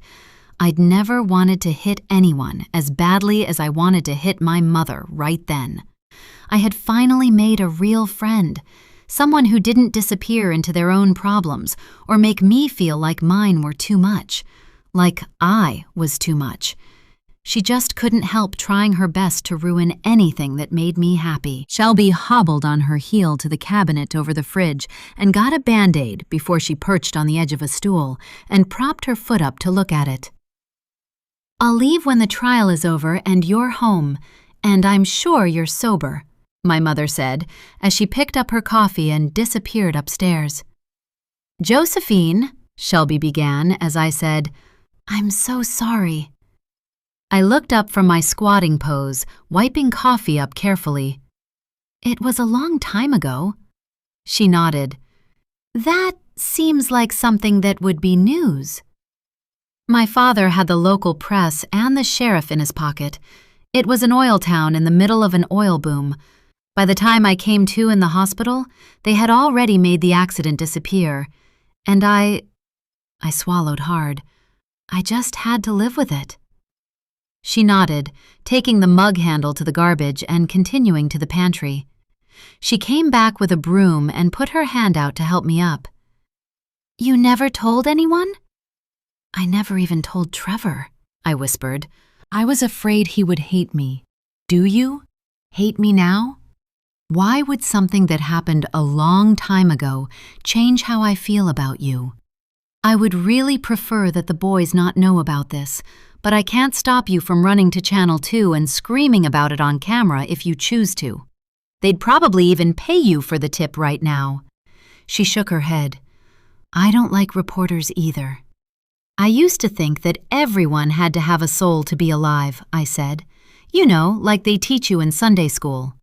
S1: I'd never wanted to hit anyone as badly as I wanted to hit my mother right then. I had finally made a real friend, someone who didn't disappear into their own problems or make me feel like mine were too much, like I was too much. She just couldn't help trying her best to ruin anything that made me happy. Shelby hobbled on her heel to the cabinet over the fridge and got a Band-Aid before she perched on the edge of a stool and propped her foot up to look at it. I'll leave when the trial is over and you're home, and I'm sure you're sober, my mother said as she picked up her coffee and disappeared upstairs. Josephine, Shelby began as I said, I'm so sorry. I looked up from my squatting pose, wiping coffee up carefully. It was a long time ago. She nodded. That seems like something that would be news. My father had the local press and the sheriff in his pocket. It was an oil town in the middle of an oil boom. By the time I came to in the hospital, they had already made the accident disappear, and I swallowed hard. I just had to live with it. She nodded, taking the mug handle to the garbage and continuing to the pantry. She came back with a broom and put her hand out to help me up. You never told anyone? I never even told Trevor, I whispered. I was afraid he would hate me. Do you? Hate me now? Why would something that happened a long time ago change how I feel about you? I would really prefer that the boys not know about this, but I can't stop you from running to Channel 2 and screaming about it on camera if you choose to. They'd probably even pay you for the tip right now. She shook her head. I don't like reporters either. I used to think that everyone had to have a soul to be alive, I said. You know, like they teach you in Sunday school.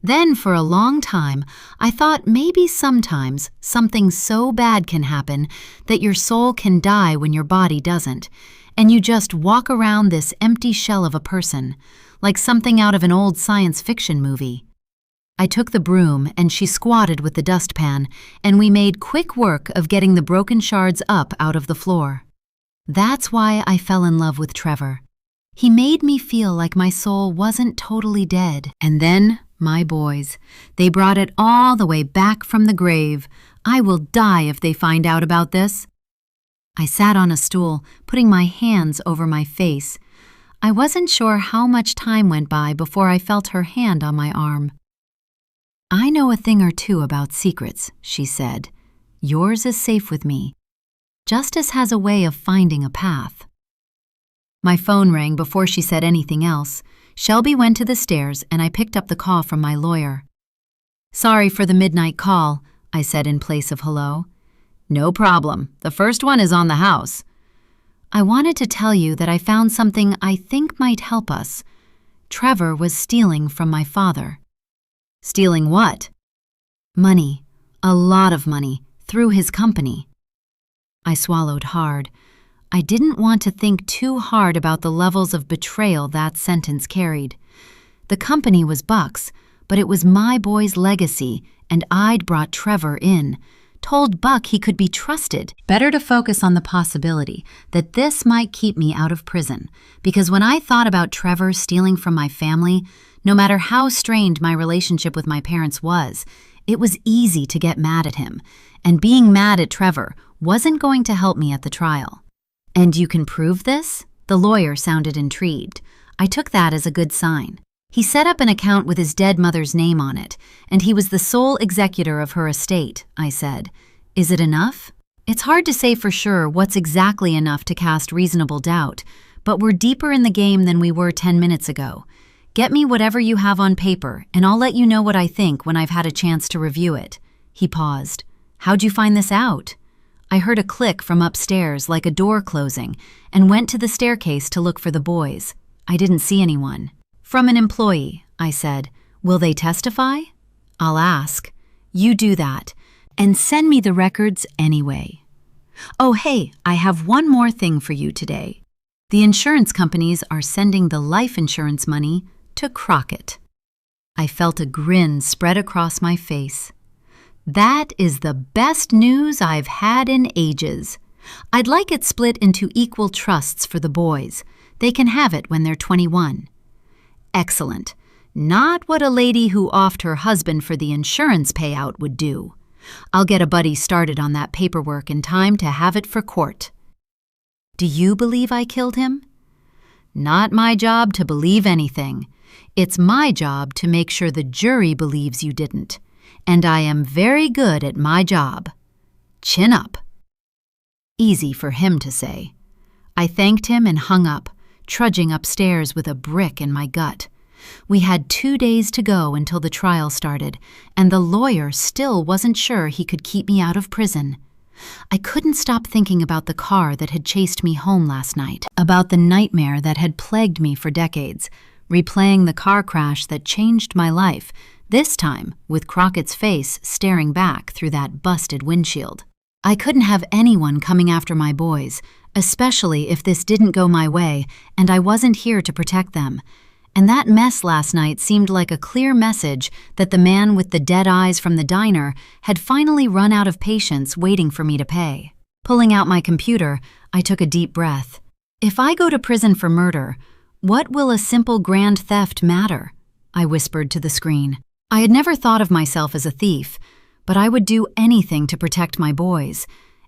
S1: Then for a long time, I thought maybe sometimes something so bad can happen that your soul can die when your body doesn't, and you just walk around this empty shell of a person, like something out of an old science fiction movie. I took the broom and she squatted with the dustpan, and we made quick work of getting the broken shards up out of the floor. That's why I fell in love with Trevor. He made me feel like my soul wasn't totally dead. And then, my boys, they brought it all the way back from the grave. I will die if they find out about this. I sat on a stool, putting my hands over my face. I wasn't sure how much time went by before I felt her hand on my arm. I know a thing or two about secrets, she said. Yours is safe with me. Justice has a way of finding a path. My phone rang before she said anything else. Shelby went to the stairs and I picked up the call from my lawyer. Sorry for the midnight call, I said in place of hello. No problem. The first one is on the house. I wanted to tell you that I found something I think might help us. Trevor was stealing from my father. Stealing what? Money. A lot of money. Through his company. I swallowed hard. I didn't want to think too hard about the levels of betrayal that sentence carried. The company was Buck's, but it was my boy's legacy, and I'd brought Trevor in, told Buck he could be trusted. Better to focus on the possibility that this might keep me out of prison, because when I thought about Trevor stealing from my family, no matter how strained my relationship with my parents was, it was easy to get mad at him, and being mad at Trevor wasn't going to help me at the trial. And you can prove this? The lawyer sounded intrigued. I took that as a good sign. He set up an account with his dead mother's name on it, and he was the sole executor of her estate, I said. Is it enough? It's hard to say for sure what's exactly enough to cast reasonable doubt, but we're deeper in the game than we were 10 minutes ago. Get me whatever you have on paper, and I'll let you know what I think when I've had a chance to review it. He paused. How'd you find this out? I heard a click from upstairs like a door closing and went to the staircase to look for the boys. I didn't see anyone. From an employee, I said. Will they testify? I'll ask. You do that, and send me the records anyway. Oh, hey, I have one more thing for you today. The insurance companies are sending the life insurance money to Crockett. I felt a grin spread across my face. That is the best news I've had in ages. I'd like it split into equal trusts for the boys. They can have it when they're 21. Excellent. Not what a lady who offed her husband for the insurance payout would do. I'll get a buddy started on that paperwork in time to have it for court. Do you believe I killed him? Not my job to believe anything. It's my job to make sure the jury believes you didn't. And I am very good at my job. Chin up. Easy for him to say. I thanked him and hung up, trudging upstairs with a brick in my gut. We had 2 days to go until the trial started, and the lawyer still wasn't sure he could keep me out of prison. I couldn't stop thinking about the car that had chased me home last night, about the nightmare that had plagued me for decades, replaying the car crash that changed my life, this time with Crockett's face staring back through that busted windshield. I couldn't have anyone coming after my boys, especially if this didn't go my way and I wasn't here to protect them. And that mess last night seemed like a clear message that the man with the dead eyes from the diner had finally run out of patience waiting for me to pay. Pulling out my computer, I took a deep breath. If I go to prison for murder, what will a simple grand theft matter? I whispered to the screen. I had never thought of myself as a thief, but I would do anything to protect my boys.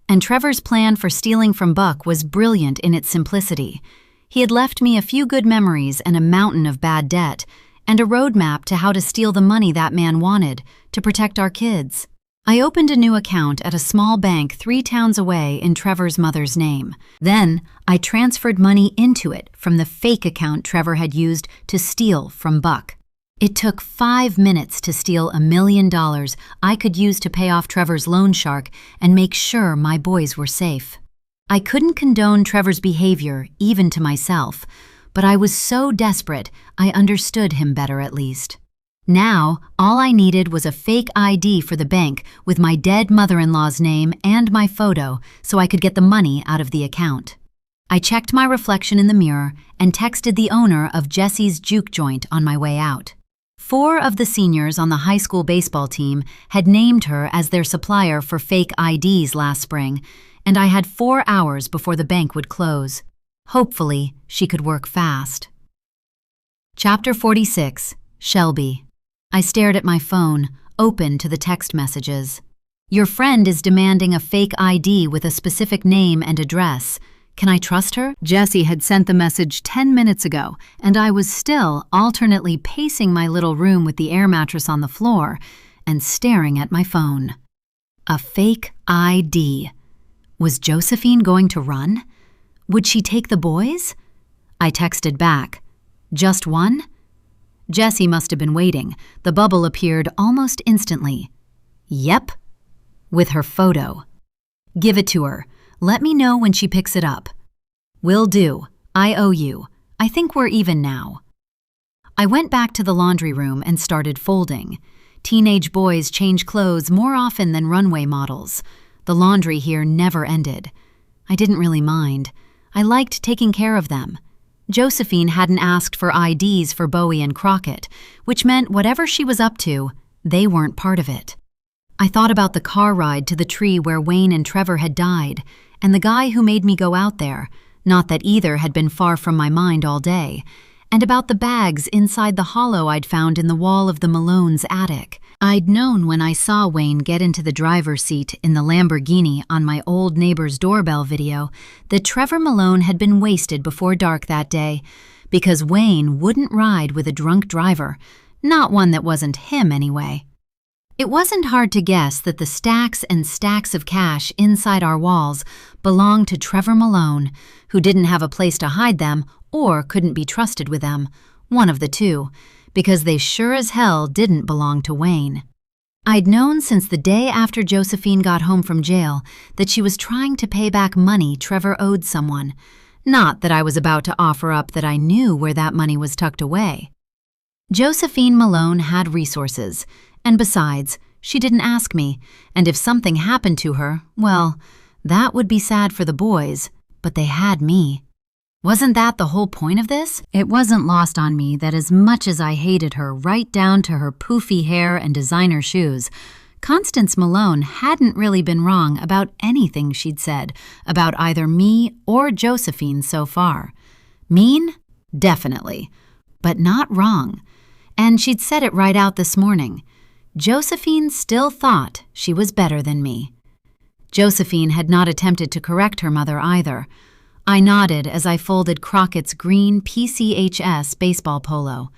S1: And Trevor's plan for stealing from Buck was brilliant in its simplicity. He had left me a few good memories and a mountain of bad debt, and a roadmap to how to steal the money that man wanted to protect our kids. I opened a new account at a small bank 3 towns away in Trevor's mother's name. Then, I transferred money into it from the fake account Trevor had used to steal from Buck. It took 5 minutes to steal $1 million I could use to pay off Trevor's loan shark and make sure my boys were safe. I couldn't condone Trevor's behavior, even to myself, but I was so desperate I understood him better at least. Now, all I needed was a fake ID for the bank with my dead mother-in-law's name and my photo so I could get the money out of the account. I checked my reflection in the mirror and texted the owner of Jesse's juke joint on my way out. 4 of the seniors on the high school baseball team had named her as their supplier for fake IDs last spring, and I had 4 hours before the bank would close. Hopefully, she could work fast. Chapter 46, Shelby. I stared at my phone, open to the text messages. Your friend is demanding a fake ID with a specific name and address. Can I trust her? Jesse had sent the message 10 minutes ago, and I was still alternately pacing my little room with the air mattress on the floor and staring at my phone. A fake ID. Was Josephine going to run? Would she take the boys? I texted back. Just one? Jessie must have been waiting. The bubble appeared almost instantly. Yep, with her photo. Give it to her. Let me know when she picks it up. Will do. I owe you. I think we're even now. I went back to the laundry room and started folding. Teenage boys change clothes more often than runway models. The laundry here never ended. I didn't really mind. I liked taking care of them. Josephine hadn't asked for IDs for Bowie and Crockett, which meant whatever she was up to, they weren't part of it. I thought about the car ride to the tree where Wayne and Trevor had died, and the guy who made me go out there, not that either had been far from my mind all day, and about the bags inside the hollow I'd found in the wall of the Malone's attic. I'd known when I saw Wayne get into the driver's seat in the Lamborghini on my old neighbor's doorbell video that Trevor Malone had been wasted before dark that day, because Wayne wouldn't ride with a drunk driver, not one that wasn't him anyway. It wasn't hard to guess that the stacks and stacks of cash inside our walls belonged to Trevor Malone, who didn't have a place to hide them or couldn't be trusted with them, one of the two, because they sure as hell didn't belong to Wayne. I'd known since the day after Josephine got home from jail that she was trying to pay back money Trevor owed someone, not that I was about to offer up that I knew where that money was tucked away. Josephine Malone had resources, and besides, she didn't ask me, and if something happened to her, well, that would be sad for the boys, but they had me. Wasn't that the whole point of this? It wasn't lost on me that as much as I hated her right down to her poofy hair and designer shoes, Constance Malone hadn't really been wrong about anything she'd said about either me or Josephine so far. Mean? Definitely. But not wrong. And she'd said it right out this morning. Josephine still thought she was better than me. Josephine had not attempted to correct her mother either. I nodded as I folded Crockett's green PCHS baseball polo.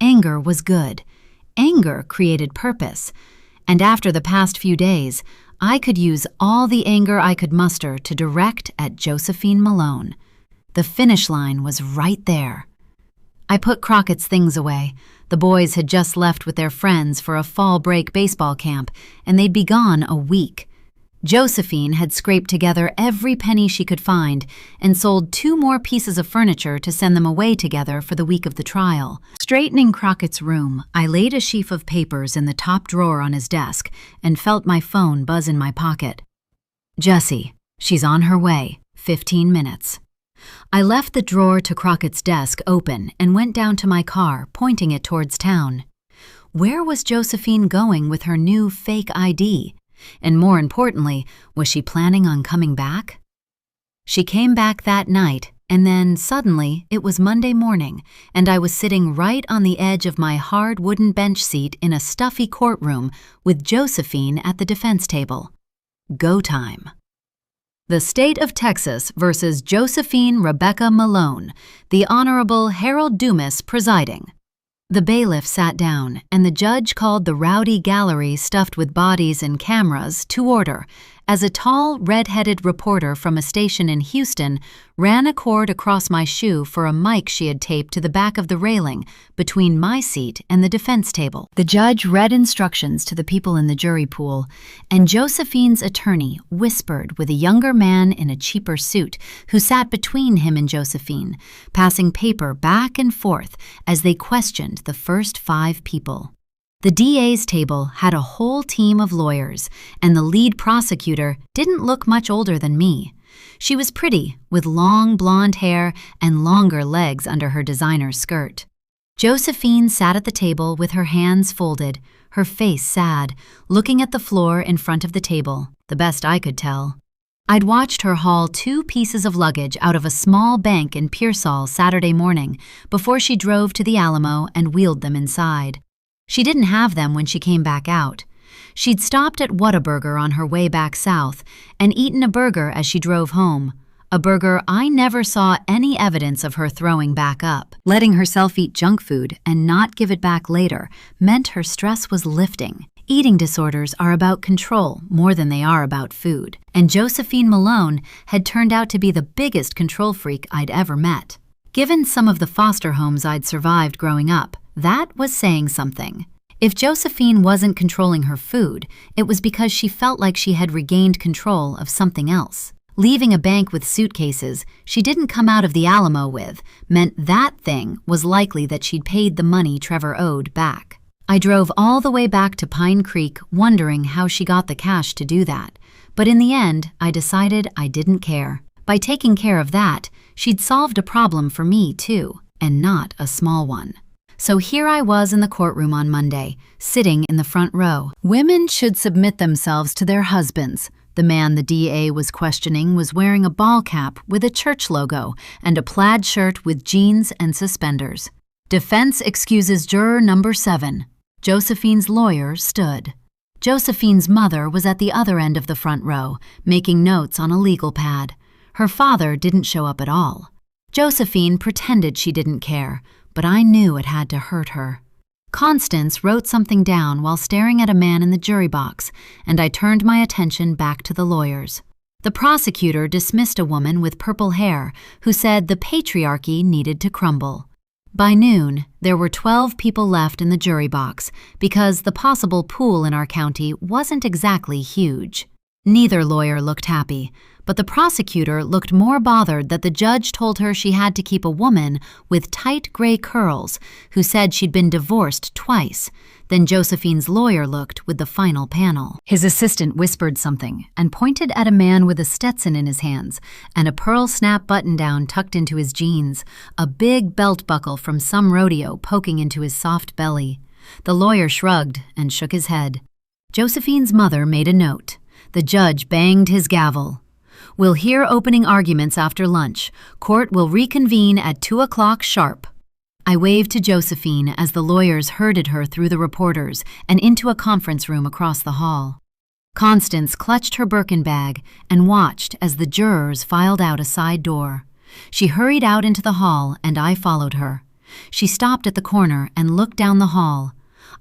S1: Anger was good. Anger created purpose. And after the past few days, I could use all the anger I could muster to direct at Josephine Malone. The finish line was right there. I put Crockett's things away. The boys had just left with their friends for a fall break baseball camp, and they'd be gone a week. Josephine had scraped together every penny she could find and sold 2 more pieces of furniture to send them away together for the week of the trial. Straightening Crockett's room, I laid a sheaf of papers in the top drawer on his desk and felt my phone buzz in my pocket. Jessie, she's on her way, 15 minutes. I left the drawer to Crockett's desk open and went down to my car, pointing it towards town. Where was Josephine going with her new fake ID? And more importantly, was she planning on coming back? She came back that night, and then suddenly it was Monday morning, and I was sitting right on the edge of my hard wooden bench seat in a stuffy courtroom with Josephine at the defense table. Go time. The State of Texas versus Josephine Rebecca Malone, the Honorable Harold Dumas presiding. The bailiff sat down, and the judge called the rowdy gallery stuffed with bodies and cameras to order, as a tall, red-headed reporter from a station in Houston ran a cord across my shoe for a mic she had taped to the back of the railing between my seat and the defense table. The judge read instructions to the people in the jury pool, and Josephine's attorney whispered with a younger man in a cheaper suit who sat between him and Josephine, passing paper back and forth as they questioned the first 5 people. The DA's table had a whole team of lawyers, and the lead prosecutor didn't look much older than me. She was pretty, with long blonde hair and longer legs under her designer skirt. Josephine sat at the table with her hands folded, her face sad, looking at the floor in front of the table, the best I could tell. I'd watched her haul 2 pieces of luggage out of a small bank in Pearsall Saturday morning before she drove to the Alamo and wheeled them inside. She didn't have them when she came back out. She'd stopped at Whataburger on her way back south and eaten a burger as she drove home, a burger I never saw any evidence of her throwing back up. Letting herself eat junk food and not give it back later meant her stress was lifting. Eating disorders are about control more than they are about food, and Josephine Malone had turned out to be the biggest control freak I'd ever met. Given some of the foster homes I'd survived growing up, that was saying something. If Josephine wasn't controlling her food, it was because she felt like she had regained control of something else. Leaving a bank with suitcases she didn't come out of the Alamo with meant that thing was likely that she'd paid the money Trevor owed back. I drove all the way back to Pine Creek wondering how she got the cash to do that. But in the end, I decided I didn't care. By taking care of that, she'd solved a problem for me too, and not a small one. So here I was in the courtroom on Monday, sitting in the front row. Women should submit themselves to their husbands. The man the DA was questioning was wearing a ball cap with a church logo and a plaid shirt with jeans and suspenders. Defense excuses juror number 7. Josephine's lawyer stood. Josephine's mother was at the other end of the front row, making notes on a legal pad. Her father didn't show up at all. Josephine pretended she didn't care, but I knew it had to hurt her. Constance wrote something down while staring at a man in the jury box, and I turned my attention back to the lawyers. The prosecutor dismissed a woman with purple hair who said the patriarchy needed to crumble. By noon, there were 12 people left in the jury box because the possible pool in our county wasn't exactly huge. Neither lawyer looked happy, but the prosecutor looked more bothered that the judge told her she had to keep a woman with tight gray curls who said she'd been divorced twice than Josephine's lawyer looked with the final panel. His assistant whispered something and pointed at a man with a Stetson in his hands and a pearl snap button-down tucked into his jeans, a big belt buckle from some rodeo poking into his soft belly. The lawyer shrugged and shook his head. Josephine's mother made a note. The judge banged his gavel. "We'll hear opening arguments after lunch. Court will reconvene at 2 o'clock sharp." I waved to Josephine as the lawyers herded her through the reporters and into a conference room across the hall. Constance clutched her Birkin bag and watched as the jurors filed out a side door. She hurried out into the hall and I followed her. She stopped at the corner and looked down the hall.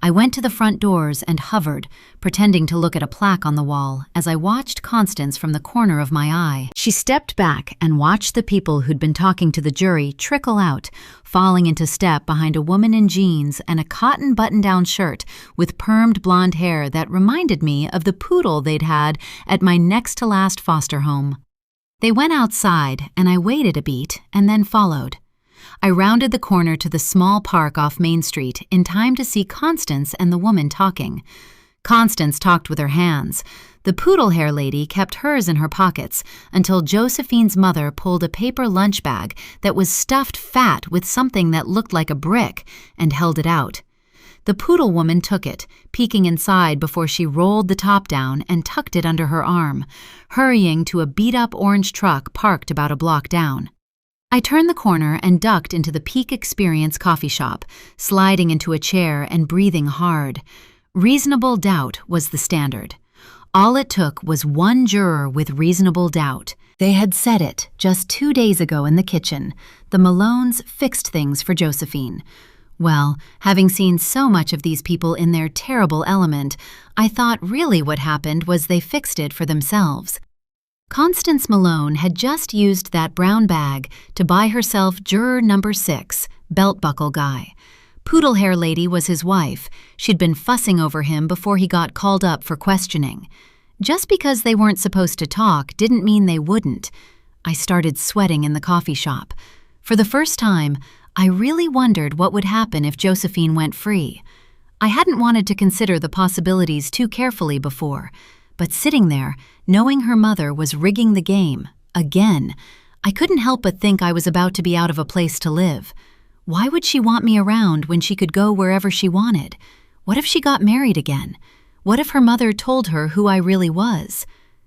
S1: I went to the front doors and hovered, pretending to look at a plaque on the wall as I watched Constance from the corner of my eye. She stepped back and watched the people who'd been talking to the jury trickle out, falling into step behind a woman in jeans and a cotton button-down shirt with permed blonde hair that reminded me of the poodle they'd had at my next-to-last foster home. They went outside and I waited a beat and then followed. I rounded the corner to the small park off Main Street in time to see Constance and the woman talking. Constance talked with her hands. The poodle hair lady kept hers in her pockets until Josephine's mother pulled a paper lunch bag that was stuffed fat with something that looked like a brick and held it out. The poodle woman took it, peeking inside before she rolled the top down and tucked it under her arm, hurrying to a beat-up orange truck parked about a block down. I turned the corner and ducked into the Peak Experience coffee shop, sliding into a chair and breathing hard. Reasonable doubt was the standard. All it took was one juror with reasonable doubt. They had said it just 2 days ago in the kitchen. The Malones fixed things for Josephine. Well, having seen so much of these people in their terrible element, I thought really what happened was they fixed it for themselves. Constance Malone had just used that brown bag to buy herself juror number 6, belt buckle guy. Poodle hair lady was his wife. She'd been fussing over him before he got called up for questioning. Just because they weren't supposed to talk didn't mean they wouldn't. I started sweating in the coffee shop. For the first time, I really wondered what would happen if Josephine went free. I hadn't wanted to consider the possibilities too carefully before. But sitting there, knowing her mother was rigging the game, again, I couldn't help but think I was about to be out of a place to live. Why would she want me around when she could go wherever she wanted? What if she got married again? What if her mother told her who I really was?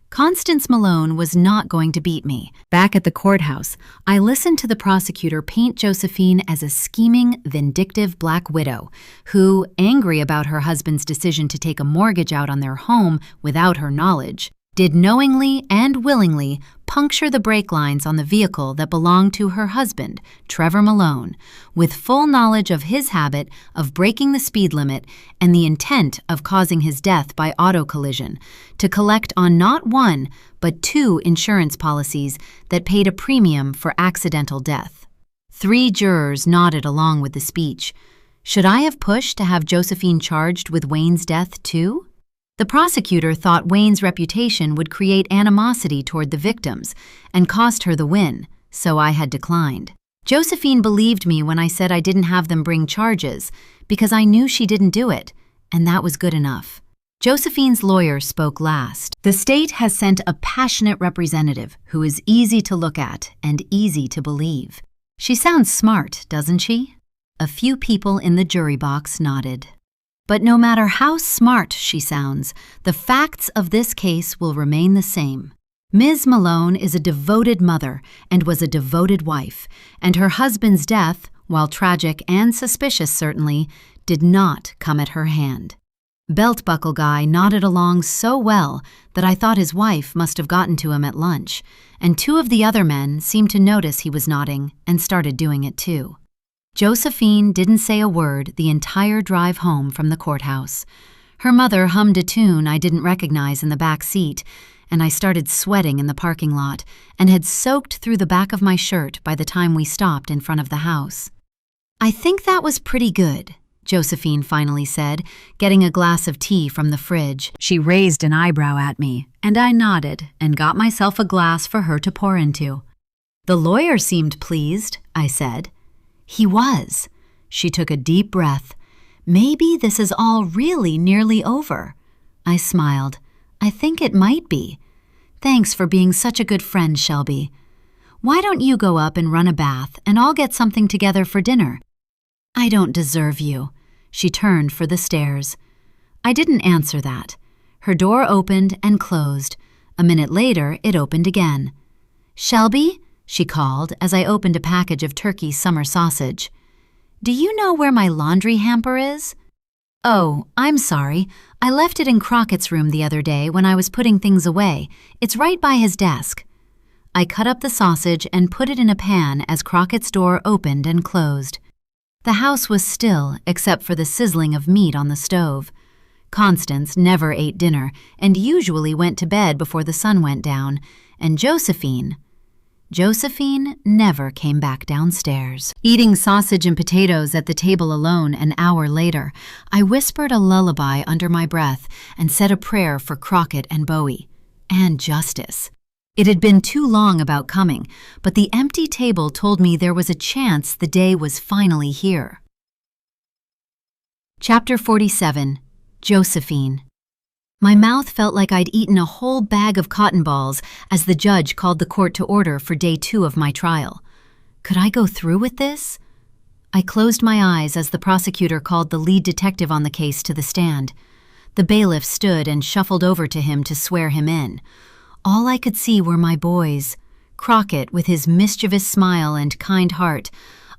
S1: Constance Malone was not going to beat me. Back at the courthouse, I listened to the prosecutor paint Josephine as a scheming, vindictive black widow who, angry about her husband's decision to take a mortgage out on their home without her knowledge, did knowingly and willingly puncture the brake lines on the vehicle that belonged to her husband, Trevor Malone, with full knowledge of his habit of breaking the speed limit and the intent of causing his death by auto collision, to collect on not one, but 2 insurance policies that paid a premium for accidental death. 3 jurors nodded along with the speech. Should I have pushed to have Josephine charged with Wayne's death too? The prosecutor thought Wayne's reputation would create animosity toward the victims and cost her the win, so I had declined. Josephine believed me when I said I didn't have them bring charges because I knew she didn't do it, and that was good enough. Josephine's lawyer spoke last. The state has sent a passionate representative who is easy to look at and easy to believe. She sounds smart, doesn't she? A few people in the jury box nodded. But no matter how smart she sounds, the facts of this case will remain the same. Ms. Malone is a devoted mother and was a devoted wife, and her husband's death, while tragic and suspicious certainly, did not come at her hand. Belt Buckle Guy nodded along so well that I thought his wife must have gotten to him at lunch, and two of the other men seemed to notice he was nodding and started doing it too. Josephine didn't say a word the entire drive home from the courthouse. Her mother hummed a tune I didn't recognize in the back seat, and I started sweating in the parking lot and had soaked through the back of my shirt by the time we stopped in front of the house. "I think that was pretty good," Josephine finally said, getting a glass of tea from the fridge. She raised an eyebrow at me, and I nodded and got myself a glass for her to pour into. "The lawyer seemed pleased," I said. "He was." She took a deep breath. "Maybe this is all really nearly over." I smiled. "I think it might be. Thanks for being such a good friend, Shelby. Why don't you go up and run a bath, and I'll get something together for dinner?" "I don't deserve you." She turned for the stairs. I didn't answer that. Her door opened and closed. A minute later, it opened again. "Shelby?" she called as I opened a package of turkey summer sausage. "Do you know where my laundry hamper is?" "Oh, I'm sorry. I left it in Crockett's room the other day when I was putting things away. It's right by his desk." I cut up the sausage and put it in a pan as Crockett's door opened and closed. The house was still except for the sizzling of meat on the stove. Constance never ate dinner and usually went to bed before the sun went down, and Josephine never came back downstairs. Eating sausage and potatoes at the table alone an hour later, I whispered a lullaby under my breath and said a prayer for Crockett and Bowie, and justice. It had been too long about coming, but the empty table told me there was a chance the day was finally here. Chapter 47. Josephine. My mouth felt like I'd eaten a whole bag of cotton balls as the judge called the court to order for day 2 of my trial. Could I go through with this? I closed my eyes as the prosecutor called the lead detective on the case to the stand. The bailiff stood and shuffled over to him to swear him in. All I could see were my boys, Crockett with his mischievous smile and kind heart,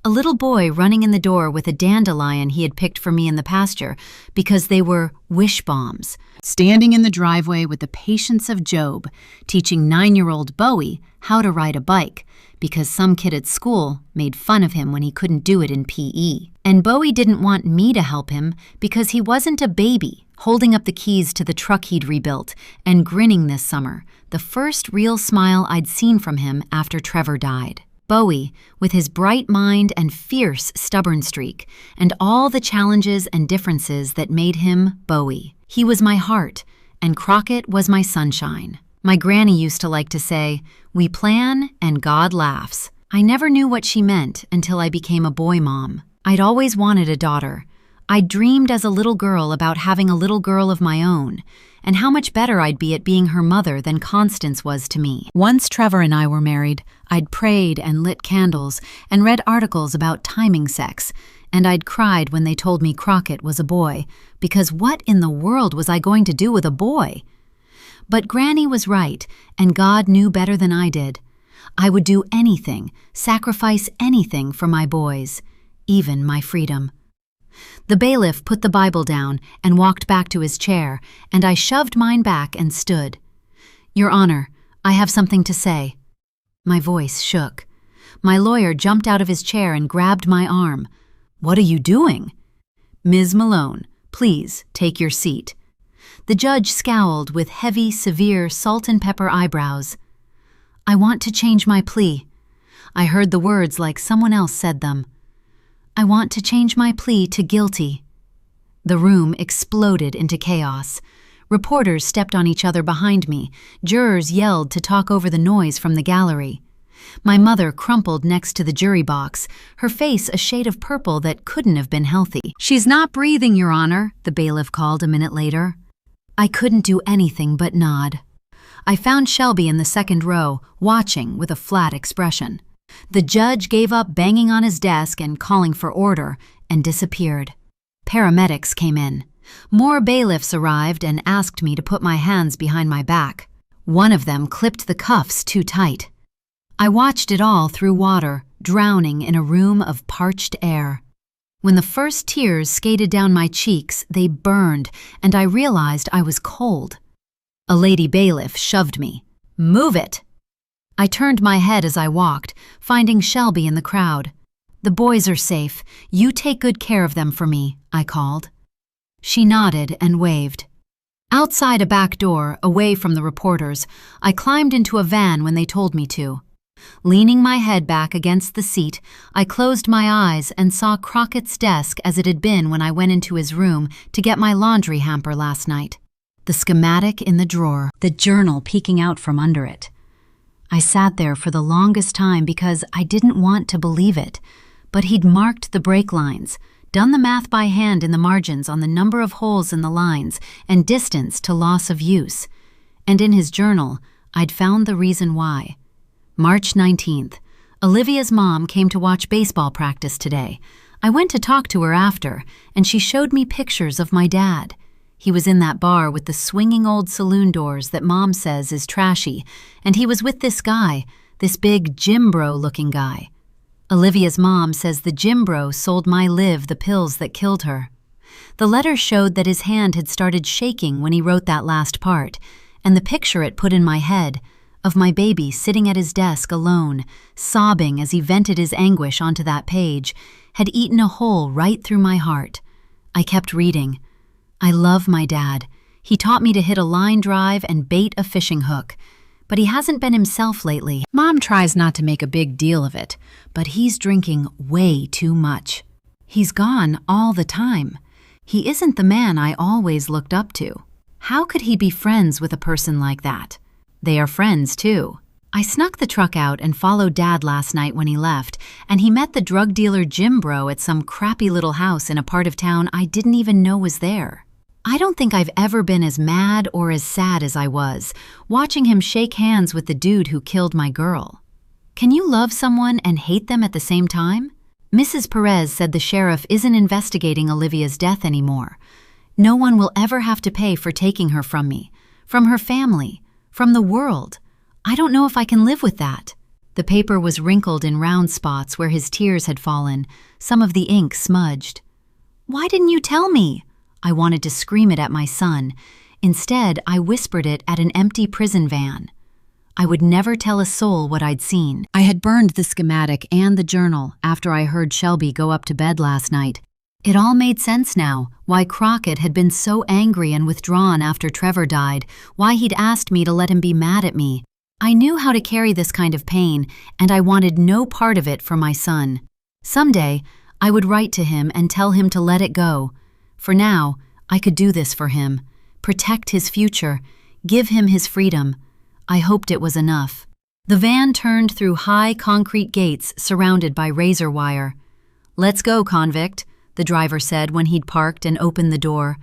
S1: a little boy running in the door with a dandelion he had picked for me in the pasture because they were wish bombs, standing in the driveway with the patience of Job, teaching 9-year-old Bowie how to ride a bike because some kid at school made fun of him when he couldn't do it in PE. And Bowie didn't want me to help him because he wasn't a baby, holding up the keys to the truck he'd rebuilt and grinning this summer, the first real smile I'd seen from him after Trevor died. Bowie, with his bright mind and fierce, stubborn streak, and all the challenges and differences that made him Bowie. He was my heart, and Crockett was my sunshine. My granny used to like to say, "We plan and God laughs." I never knew what she meant until I became a boy mom. I'd always wanted a daughter. I'd dreamed as a little girl about having a little girl of my own, and how much better I'd be at being her mother than Constance was to me. Once Trevor and I were married, I'd prayed and lit candles and read articles about timing sex, and I'd cried when they told me Crockett was a boy, because what in the world was I going to do with a boy? But Granny was right, and God knew better than I did. I would do anything, sacrifice anything for my boys, even my freedom. The bailiff put the Bible down and walked back to his chair, and I shoved mine back and stood. "Your Honor, I have something to say." My voice shook. My lawyer jumped out of his chair and grabbed my arm. "What are you doing?" "Ms. Malone, please take your seat." The judge scowled with heavy, severe, salt and pepper eyebrows. "I want to change my plea." I heard the words like someone else said them. I want to change my plea to guilty." The room exploded into chaos. Reporters stepped on each other behind me. Jurors yelled to talk over the noise from the gallery. My mother crumpled next to the jury box, her face a shade of purple that couldn't have been healthy. "She's not breathing, Your Honor," the bailiff called a minute later. I couldn't do anything but nod. I found Shelby in the second row, watching with a flat expression. The judge gave up banging on his desk and calling for order, and disappeared. Paramedics came in. More bailiffs arrived and asked me to put my hands behind my back. One of them clipped the cuffs too tight. I watched it all through water, drowning in a room of parched air. When the first tears skated down my cheeks, they burned, and I realized I was cold. A lady bailiff shoved me. "Move it!" I turned my head as I walked, finding Shelby in the crowd. "The boys are safe. You take good care of them for me," I called. She nodded and waved. Outside a back door, away from the reporters, I climbed into a van when they told me to. Leaning my head back against the seat, I closed my eyes and saw Crockett's desk as it had been when I went into his room to get my laundry hamper last night. The schematic in the drawer, the journal peeking out from under it. I sat there for the longest time because I didn't want to believe it, but he'd marked the break lines, done the math by hand in the margins on the number of holes in the lines and distance to loss of use. And in his journal, I'd found the reason why. March 19th. Olivia's mom came to watch baseball practice today. I went to talk to her after, and she showed me pictures of my dad. He was in that bar with the swinging old saloon doors that Mom says is trashy, and he was with this guy, this big gym bro-looking guy. Olivia's mom says the gym bro sold my Liv the pills that killed her. The letter showed that his hand had started shaking when he wrote that last part, and the picture it put in my head of my baby sitting at his desk alone, sobbing as he vented his anguish onto that page, had eaten a hole right through my heart. I kept reading. I love my dad. He taught me to hit a line drive and bait a fishing hook. But he hasn't been himself lately. Mom tries not to make a big deal of it, but he's drinking way too much. He's gone all the time. He isn't the man I always looked up to. How could he be friends with a person like that? They are friends, too. I snuck the truck out and followed Dad last night when he left, and he met the drug dealer Jim Bro at some crappy little house in a part of town I didn't even know was there. I don't think I've ever been as mad or as sad as I was, watching him shake hands with the dude who killed my girl. Can you love someone and hate them at the same time? Mrs. Perez said the sheriff isn't investigating Olivia's death anymore. No one will ever have to pay for taking her from me, from her family, from the world. I don't know if I can live with that. The paper was wrinkled in round spots where his tears had fallen, some of the ink smudged. Why didn't you tell me? I wanted to scream it at my son. Instead, I whispered it at an empty prison van. I would never tell a soul what I'd seen. I had burned the schematic and the journal after I heard Shelby go up to bed last night. It all made sense now, why Crockett had been so angry and withdrawn after Trevor died, why he'd asked me to let him be mad at me. I knew how to carry this kind of pain, and I wanted no part of it for my son. Someday, I would write to him and tell him to let it go. For now, I could do this for him, protect his future, give him his freedom. I hoped it was enough. The van turned through high concrete gates surrounded by razor wire. "Let's go, convict," the driver said when he'd parked and opened the door.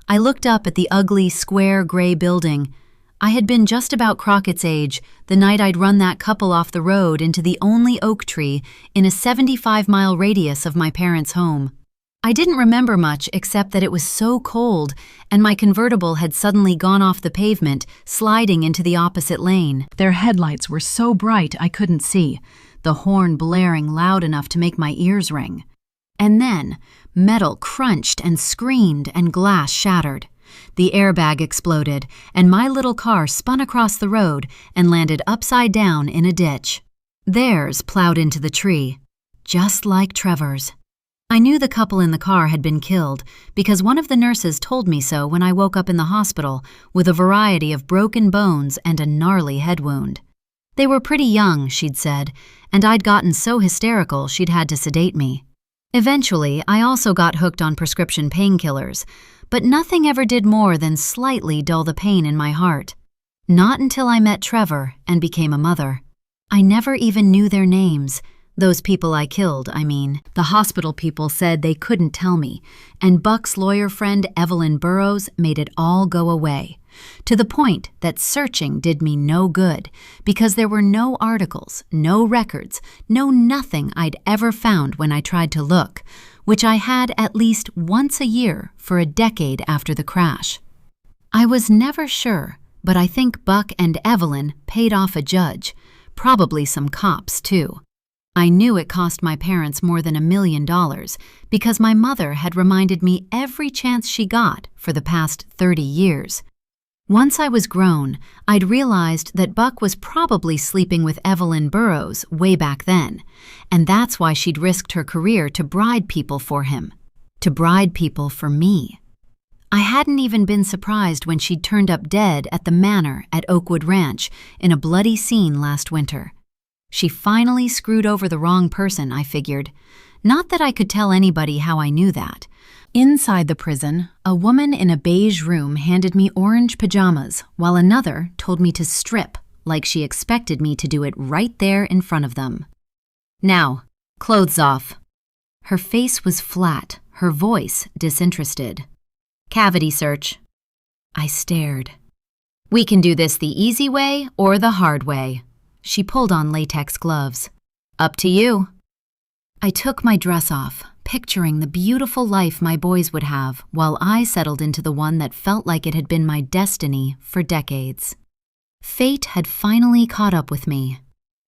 S1: I looked up at the ugly, square gray building. I had been just about Crockett's age the night I'd run that couple off the road into the only oak tree in a 75-mile radius of my parents' home. I didn't remember much except that it was so cold and my convertible had suddenly gone off the pavement, sliding into the opposite lane. Their headlights were so bright I couldn't see, the horn blaring loud enough to make my ears ring. And then, metal crunched and screamed and glass shattered. The airbag exploded, and my little car spun across the road and landed upside down in a ditch. Theirs plowed into the tree, just like Trevor's. I knew the couple in the car had been killed because one of the nurses told me so when I woke up in the hospital with a variety of broken bones and a gnarly head wound. They were pretty young, she'd said, and I'd gotten so hysterical she'd had to sedate me. Eventually, I also got hooked on prescription painkillers, but nothing ever did more than slightly dull the pain in my heart. Not until I met Trevor and became a mother. I never even knew their names. Those people I killed, I mean. The hospital people said they couldn't tell me, and Buck's lawyer friend Evelyn Burrows made it all go away, to the point that searching did me no good because there were no articles, no records, no nothing I'd ever found when I tried to look, which I had at least once a year for a decade after the crash. I was never sure, but I think Buck and Evelyn paid off a judge, probably some cops too. I knew it cost my parents more than $1 million because my mother had reminded me every chance she got for the past 30 years. Once I was grown, I'd realized that Buck was probably sleeping with Evelyn Burrows way back then, and that's why she'd risked her career to bride people for him, to bride people for me. I hadn't even been surprised when she'd turned up dead at the manor at Oakwood Ranch in a bloody scene last winter. She finally screwed over the wrong person, I figured. Not that I could tell anybody how I knew that. Inside the prison, a woman in a beige room handed me orange pajamas, while another told me to strip, like she expected me to do it right there in front of them. Now, clothes off. Her face was flat, her voice disinterested. Cavity search. I stared. We can do this the easy way or the hard way. She pulled on latex gloves. Up to you. I took my dress off, picturing the beautiful life my boys would have while I settled into the one that felt like it had been my destiny for decades. Fate had finally caught up with me.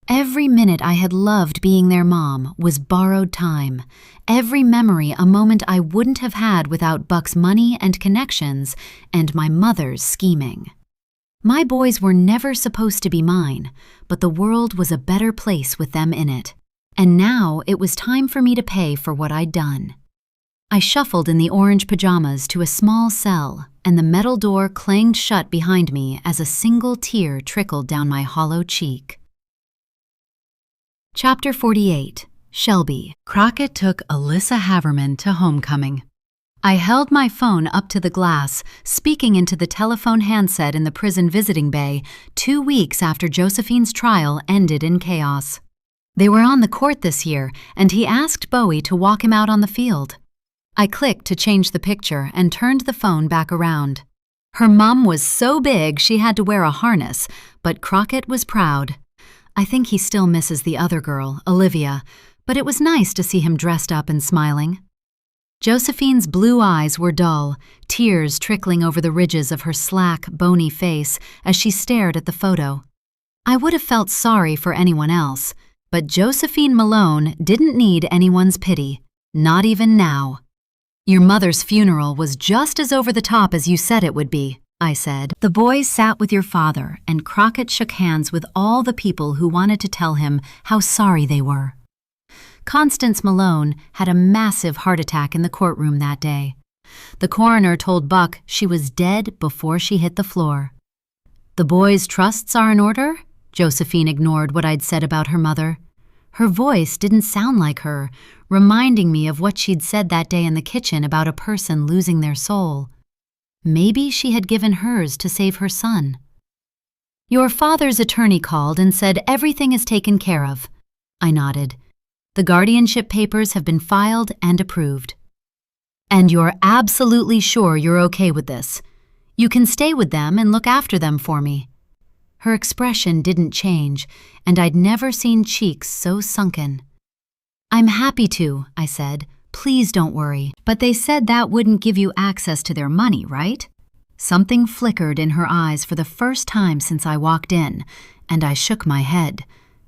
S1: Every minute I had loved being their mom was borrowed time. Every memory a moment I wouldn't have had without Buck's money and connections and my mother's scheming. My boys were never supposed to be mine, but the world was a better place with them in it. And now it was time for me to pay for what I'd done. I shuffled in the orange pajamas to a small cell, and the metal door clanged shut behind me as a single tear trickled down my hollow cheek. Chapter 48. Shelby. Crockett took Alyssa Haverman to homecoming. I held my phone up to the glass, speaking into the telephone handset in the prison visiting bay 2 weeks after Josephine's trial ended in chaos. They were on the court this year, and he asked Bowie to walk him out on the field. I clicked to change the picture and turned the phone back around. Her mom was so big she had to wear a harness, but Crockett was proud. I think he still misses the other girl, Olivia, but it was nice to see him dressed up and smiling. Josephine's blue eyes were dull, tears trickling over the ridges of her slack, bony face as she stared at the photo. I would have felt sorry for anyone else, but Josephine Malone didn't need anyone's pity, not even now. Your mother's funeral was just as over the top as you said it would be, I said. The boys sat with your father, and Crockett shook hands with all the people who wanted to tell him how sorry they were. Constance Malone had a massive heart attack in the courtroom that day. The coroner told Buck she was dead before she hit the floor. The boys' trusts are in order? Josephine ignored what I'd said about her mother. Her voice didn't sound like her, reminding me of what she'd said that day in the kitchen about a person losing their soul. Maybe she had given hers to save her son. Your father's attorney called and said everything is taken care of. I nodded. The guardianship papers have been filed and approved. And you're absolutely sure you're okay with this? You can stay with them and look after them for me. Her expression didn't change, and I'd never seen cheeks so sunken. I'm happy to, I said. Please don't worry. But they said that wouldn't give you access to their money, right? Something flickered in her eyes for the first time since I walked in, and I shook my head.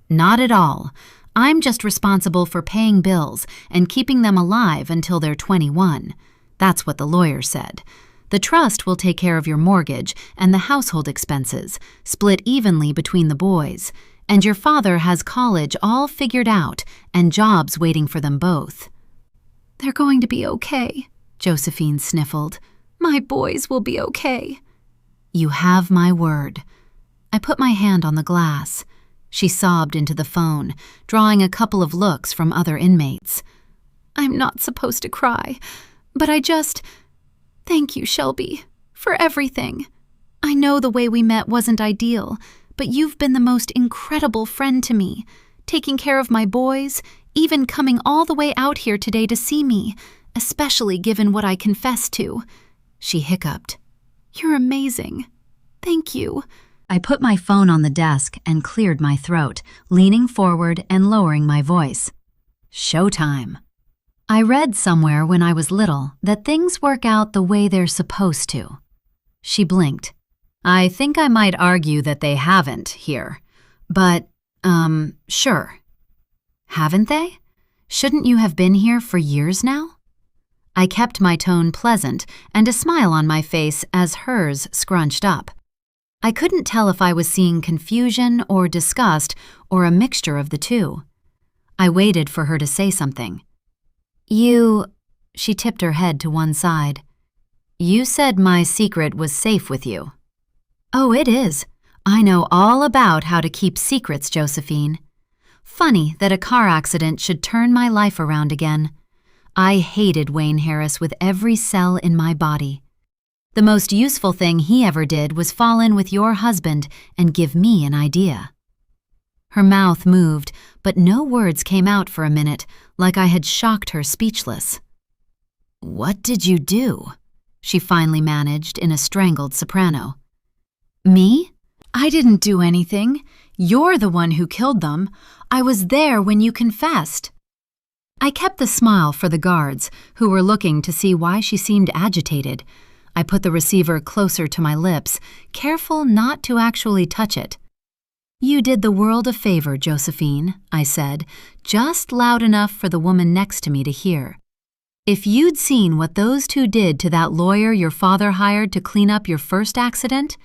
S1: Not at all. I'm just responsible for paying bills and keeping them alive until they're 21. That's what the lawyer said. The trust will take care of your mortgage and the household expenses, split evenly between the boys, and your father has college all figured out and jobs waiting for them both. They're going to be okay, Josephine sniffled. My boys will be okay. You have my word. I put my hand on the glass. She sobbed into the phone, drawing a couple of looks from other inmates. I'm not supposed to cry, but Thank you, Shelby, for everything. I know the way we met wasn't ideal, but you've been the most incredible friend to me, taking care of my boys, even coming all the way out here today to see me, especially given what I confessed to. She hiccuped. You're amazing. Thank you. I put my phone on the desk and cleared my throat, leaning forward and lowering my voice. Showtime. I read somewhere when I was little that things work out the way they're supposed to. She blinked. I think I might argue that they haven't here. But, sure. Haven't they? Shouldn't you have been here for years now? I kept my tone pleasant and a smile on my face as hers scrunched up. I couldn't tell if I was seeing confusion or disgust or a mixture of the two. I waited for her to say something. She tipped her head to one side. You said my secret was safe with you. Oh, it is. I know all about how to keep secrets, Josephine. Funny that a car accident should turn my life around again. I hated Wayne Harris with every cell in my body. The most useful thing he ever did was fall in with your husband and give me an idea. Her mouth moved, but no words came out for a minute, like I had shocked her speechless. What did you do? She finally managed in a strangled soprano. Me? I didn't do anything. You're the one who killed them. I was there when you confessed. I kept the smile for the guards, who were looking to see why she seemed agitated. I put the receiver closer to my lips, careful not to actually touch it. You did the world a favor, Josephine, I said, just loud enough for the woman next to me to hear. If you'd seen what those two did to that lawyer your father hired to clean up your first accident,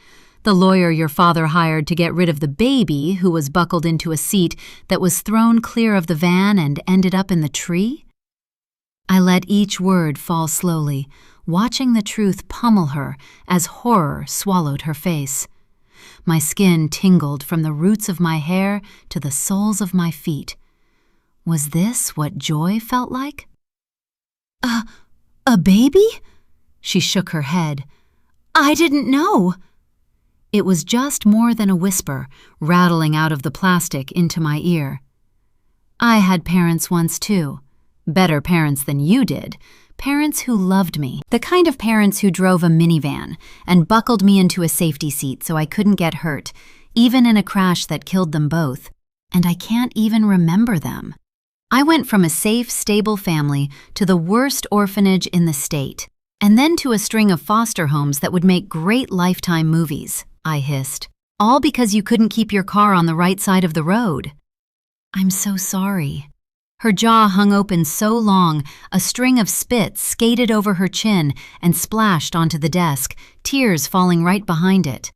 S1: the lawyer your father hired to get rid of the baby who was buckled into a seat that was thrown clear of the van and ended up in the tree? I let each word fall slowly, watching the truth pummel her as horror swallowed her face. My skin tingled from the roots of my hair to the soles of my feet. Was this what joy felt like? A baby? She shook her head. I didn't know. It was just more than a whisper, rattling out of the plastic into my ear. I had parents once too. Better parents than you did. Parents who loved me. The kind of parents who drove a minivan and buckled me into a safety seat so I couldn't get hurt, even in a crash that killed them both. And I can't even remember them. I went from a safe, stable family to the worst orphanage in the state, and then to a string of foster homes that would make great Lifetime movies, I hissed. All because you couldn't keep your car on the right side of the road. I'm so sorry. Her jaw hung open so long, a string of spit skated over her chin and splashed onto the desk, tears falling right behind it.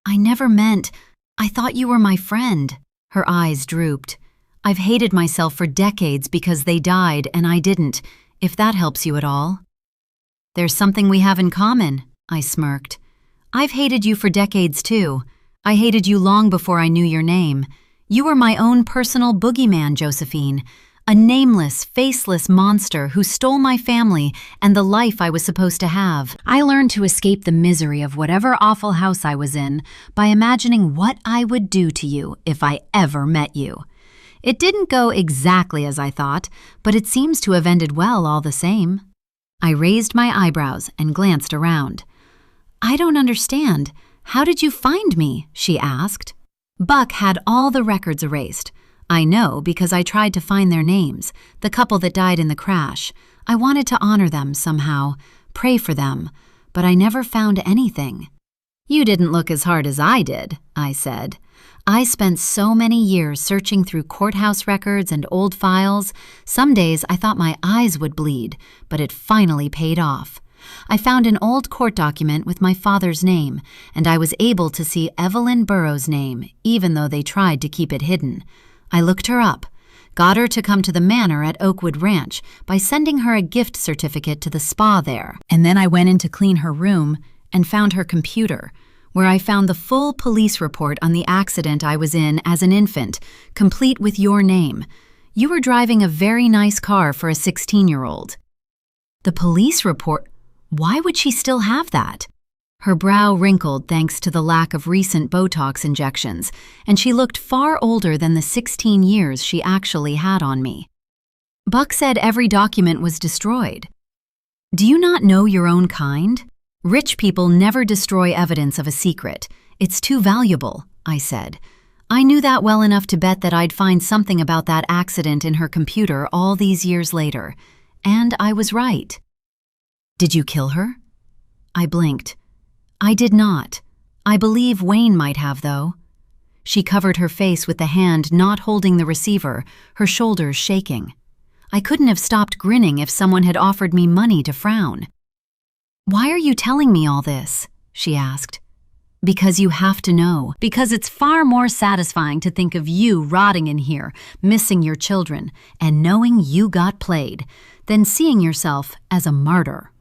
S1: I never meant. I thought you were my friend. Her eyes drooped. I've hated myself for decades because they died and I didn't, if that helps you at all. There's something we have in common, I smirked. I've hated you for decades too. I hated you long before I knew your name. You were my own personal boogeyman, Josephine. A nameless, faceless monster who stole my family and the life I was supposed to have. I learned to escape the misery of whatever awful house I was in by imagining what I would do to you if I ever met you. It didn't go exactly as I thought, but it seems to have ended well all the same. I raised my eyebrows and glanced around. I don't understand. How did you find me? She asked. Buck had all the records erased. I know because I tried to find their names, the couple that died in the crash. I wanted to honor them somehow, pray for them, but I never found anything. You didn't look as hard as I did, I said. I spent so many years searching through courthouse records and old files. Some days I thought my eyes would bleed, but it finally paid off. I found an old court document with my father's name, and I was able to see Evelyn Burrows' name, even though they tried to keep it hidden. I looked her up, got her to come to the manor at Oakwood Ranch by sending her a gift certificate to the spa there. And then I went in to clean her room and found her computer, where I found the full police report on the accident I was in as an infant, complete with your name. You were driving a very nice car for a 16-year-old. The police report? Why would she still have that? Her brow wrinkled thanks to the lack of recent Botox injections, and she looked far older than the 16 years she actually had on me. Buck said every document was destroyed. Do you not know your own kind? Rich people never destroy evidence of a secret. It's too valuable, I said. I knew that well enough to bet that I'd find something about that accident in her computer all these years later. And I was right. Did you kill her? I blinked. I did not. I believe Wayne might have, though. She covered her face with the hand not holding the receiver, her shoulders shaking. I couldn't have stopped grinning if someone had offered me money to frown. Why are you telling me all this? She asked. Because you have to know. Because it's far more satisfying to think of you rotting in here, missing your children, and knowing you got played, than seeing yourself as a martyr.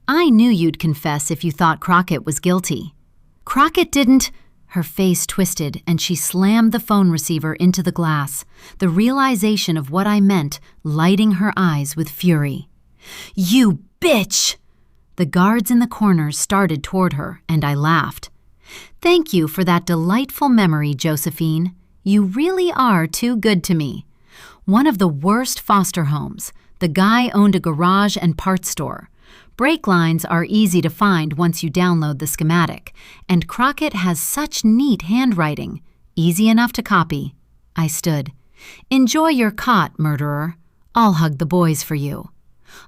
S1: I knew you'd confess if you thought Crockett was guilty. Crockett didn't. Her face twisted and she slammed the phone receiver into the glass, the realization of what I meant lighting her eyes with fury. You bitch! The guards in the corners started toward her, and I laughed. Thank you for that delightful memory, Josephine. You really are too good to me. One of the worst foster homes. The guy owned a garage and parts store. Brake lines are easy to find once you download the schematic, and Crockett has such neat handwriting. Easy enough to copy. I stood. Enjoy your cot, murderer. I'll hug the boys for you.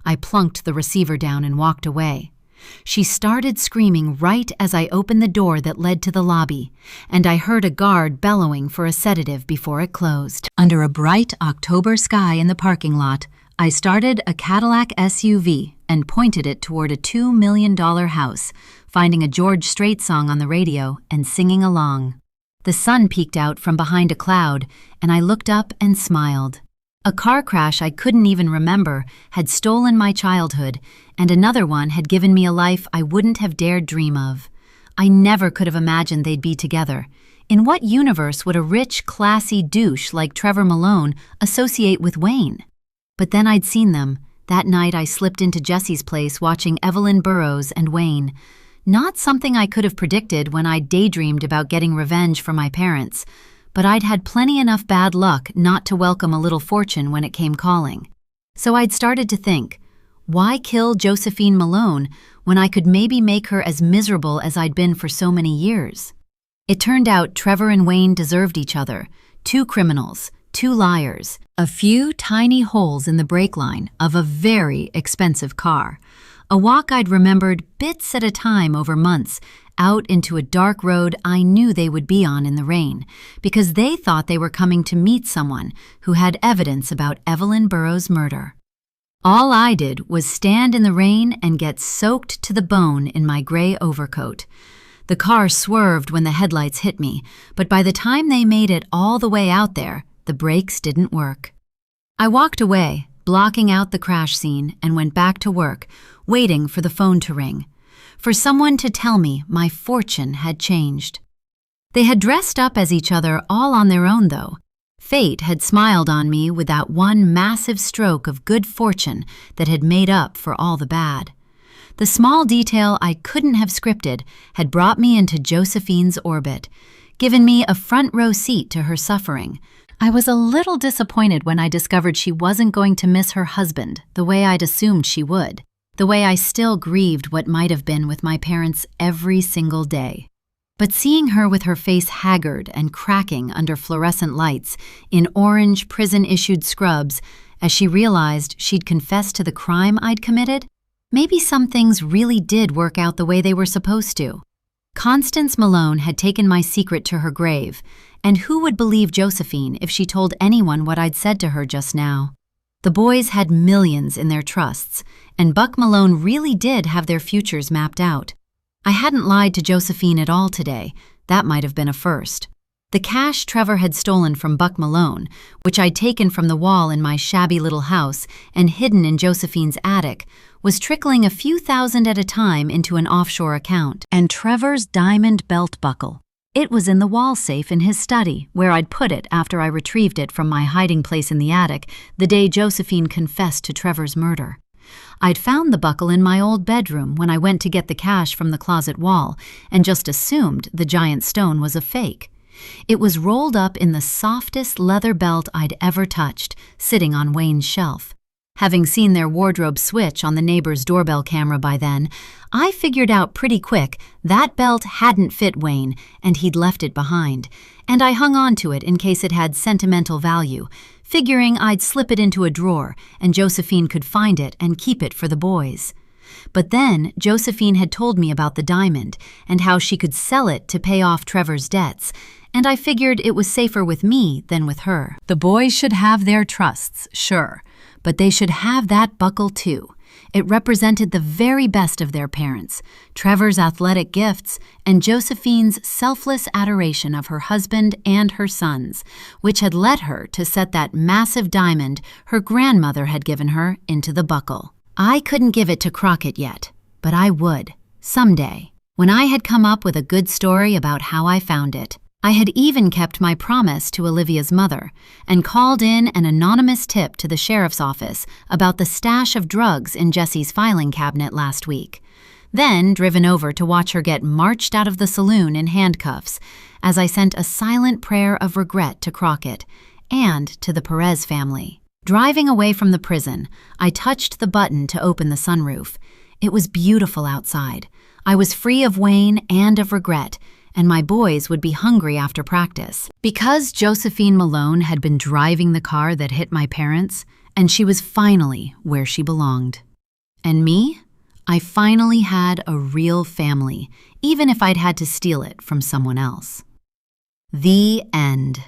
S1: I plunked the receiver down and walked away. She started screaming right as I opened the door that led to the lobby, and I heard a guard bellowing for a sedative before it closed. Under a bright October sky in the parking lot, I started a Cadillac SUV and pointed it toward a $2 million house, finding a George Strait song on the radio and singing along. The sun peeked out from behind a cloud, and I looked up and smiled. A car crash I couldn't even remember had stolen my childhood, and another one had given me a life I wouldn't have dared dream of. I never could have imagined they'd be together. In what universe would a rich, classy douche like Trevor Malone associate with Wayne? But then I'd seen them. That night I slipped into Jesse's place watching Evelyn Burrows and Wayne. Not something I could have predicted when I'd daydreamed about getting revenge for my parents, but I'd had plenty enough bad luck not to welcome a little fortune when it came calling. So I'd started to think, why kill Josephine Malone when I could maybe make her as miserable as I'd been for so many years? It turned out Trevor and Wayne deserved each other. Two criminals, two liars, a few tiny holes in the brake line of a very expensive car. A walk I'd remembered bits at a time over months, out into a dark road I knew they would be on in the rain, because they thought they were coming to meet someone who had evidence about Evelyn Burrows' murder. All I did was stand in the rain and get soaked to the bone in my gray overcoat. The car swerved when the headlights hit me, but by the time they made it all the way out there, the brakes didn't work. I walked away, blocking out the crash scene, and went back to work, waiting for the phone to ring, for someone to tell me my fortune had changed. They had dressed up as each other all on their own, though. Fate had smiled on me with that one massive stroke of good fortune that had made up for all the bad. The small detail I couldn't have scripted had brought me into Josephine's orbit, given me a front-row seat to her suffering. I was a little disappointed when I discovered she wasn't going to miss her husband the way I'd assumed she would, the way I still grieved what might have been with my parents every single day. But seeing her with her face haggard and cracking under fluorescent lights in orange prison-issued scrubs as she realized she'd confessed to the crime I'd committed, maybe some things really did work out the way they were supposed to. Constance Malone had taken my secret to her grave, and who would believe Josephine if she told anyone what I'd said to her just now? The boys had millions in their trusts, and Buck Malone really did have their futures mapped out. I hadn't lied to Josephine at all today. That might have been a first. The cash Trevor had stolen from Buck Malone, which I'd taken from the wall in my shabby little house and hidden in Josephine's attic, was trickling a few thousand at a time into an offshore account. And Trevor's diamond belt buckle. It was in the wall safe in his study, where I'd put it after I retrieved it from my hiding place in the attic the day Josephine confessed to Trevor's murder. I'd found the buckle in my old bedroom when I went to get the cash from the closet wall and just assumed the giant stone was a fake. It was rolled up in the softest leather belt I'd ever touched, sitting on Wayne's shelf. Having seen their wardrobe switch on the neighbor's doorbell camera by then, I figured out pretty quick that belt hadn't fit Wayne and he'd left it behind, and I hung on to it in case it had sentimental value, figuring I'd slip it into a drawer and Josephine could find it and keep it for the boys. But then Josephine had told me about the diamond and how she could sell it to pay off Trevor's debts, and I figured it was safer with me than with her. The boys should have their trusts, sure, but they should have that buckle too. It represented the very best of their parents, Trevor's athletic gifts, and Josephine's selfless adoration of her husband and her sons, which had led her to set that massive diamond her grandmother had given her into the buckle. I couldn't give it to Crockett yet, but I would, someday, when I had come up with a good story about how I found it. I had even kept my promise to Olivia's mother and called in an anonymous tip to the sheriff's office about the stash of drugs in Jessie's filing cabinet last week, then driven over to watch her get marched out of the saloon in handcuffs as I sent a silent prayer of regret to Crockett and to the Perez family. Driving away from the prison, I touched the button to open the sunroof. It was beautiful outside. I was free of Wayne and of regret, and my boys would be hungry after practice. Because Josephine Malone had been driving the car that hit my parents, and she was finally where she belonged. And me? I finally had a real family, even if I'd had to steal it from someone else. The end.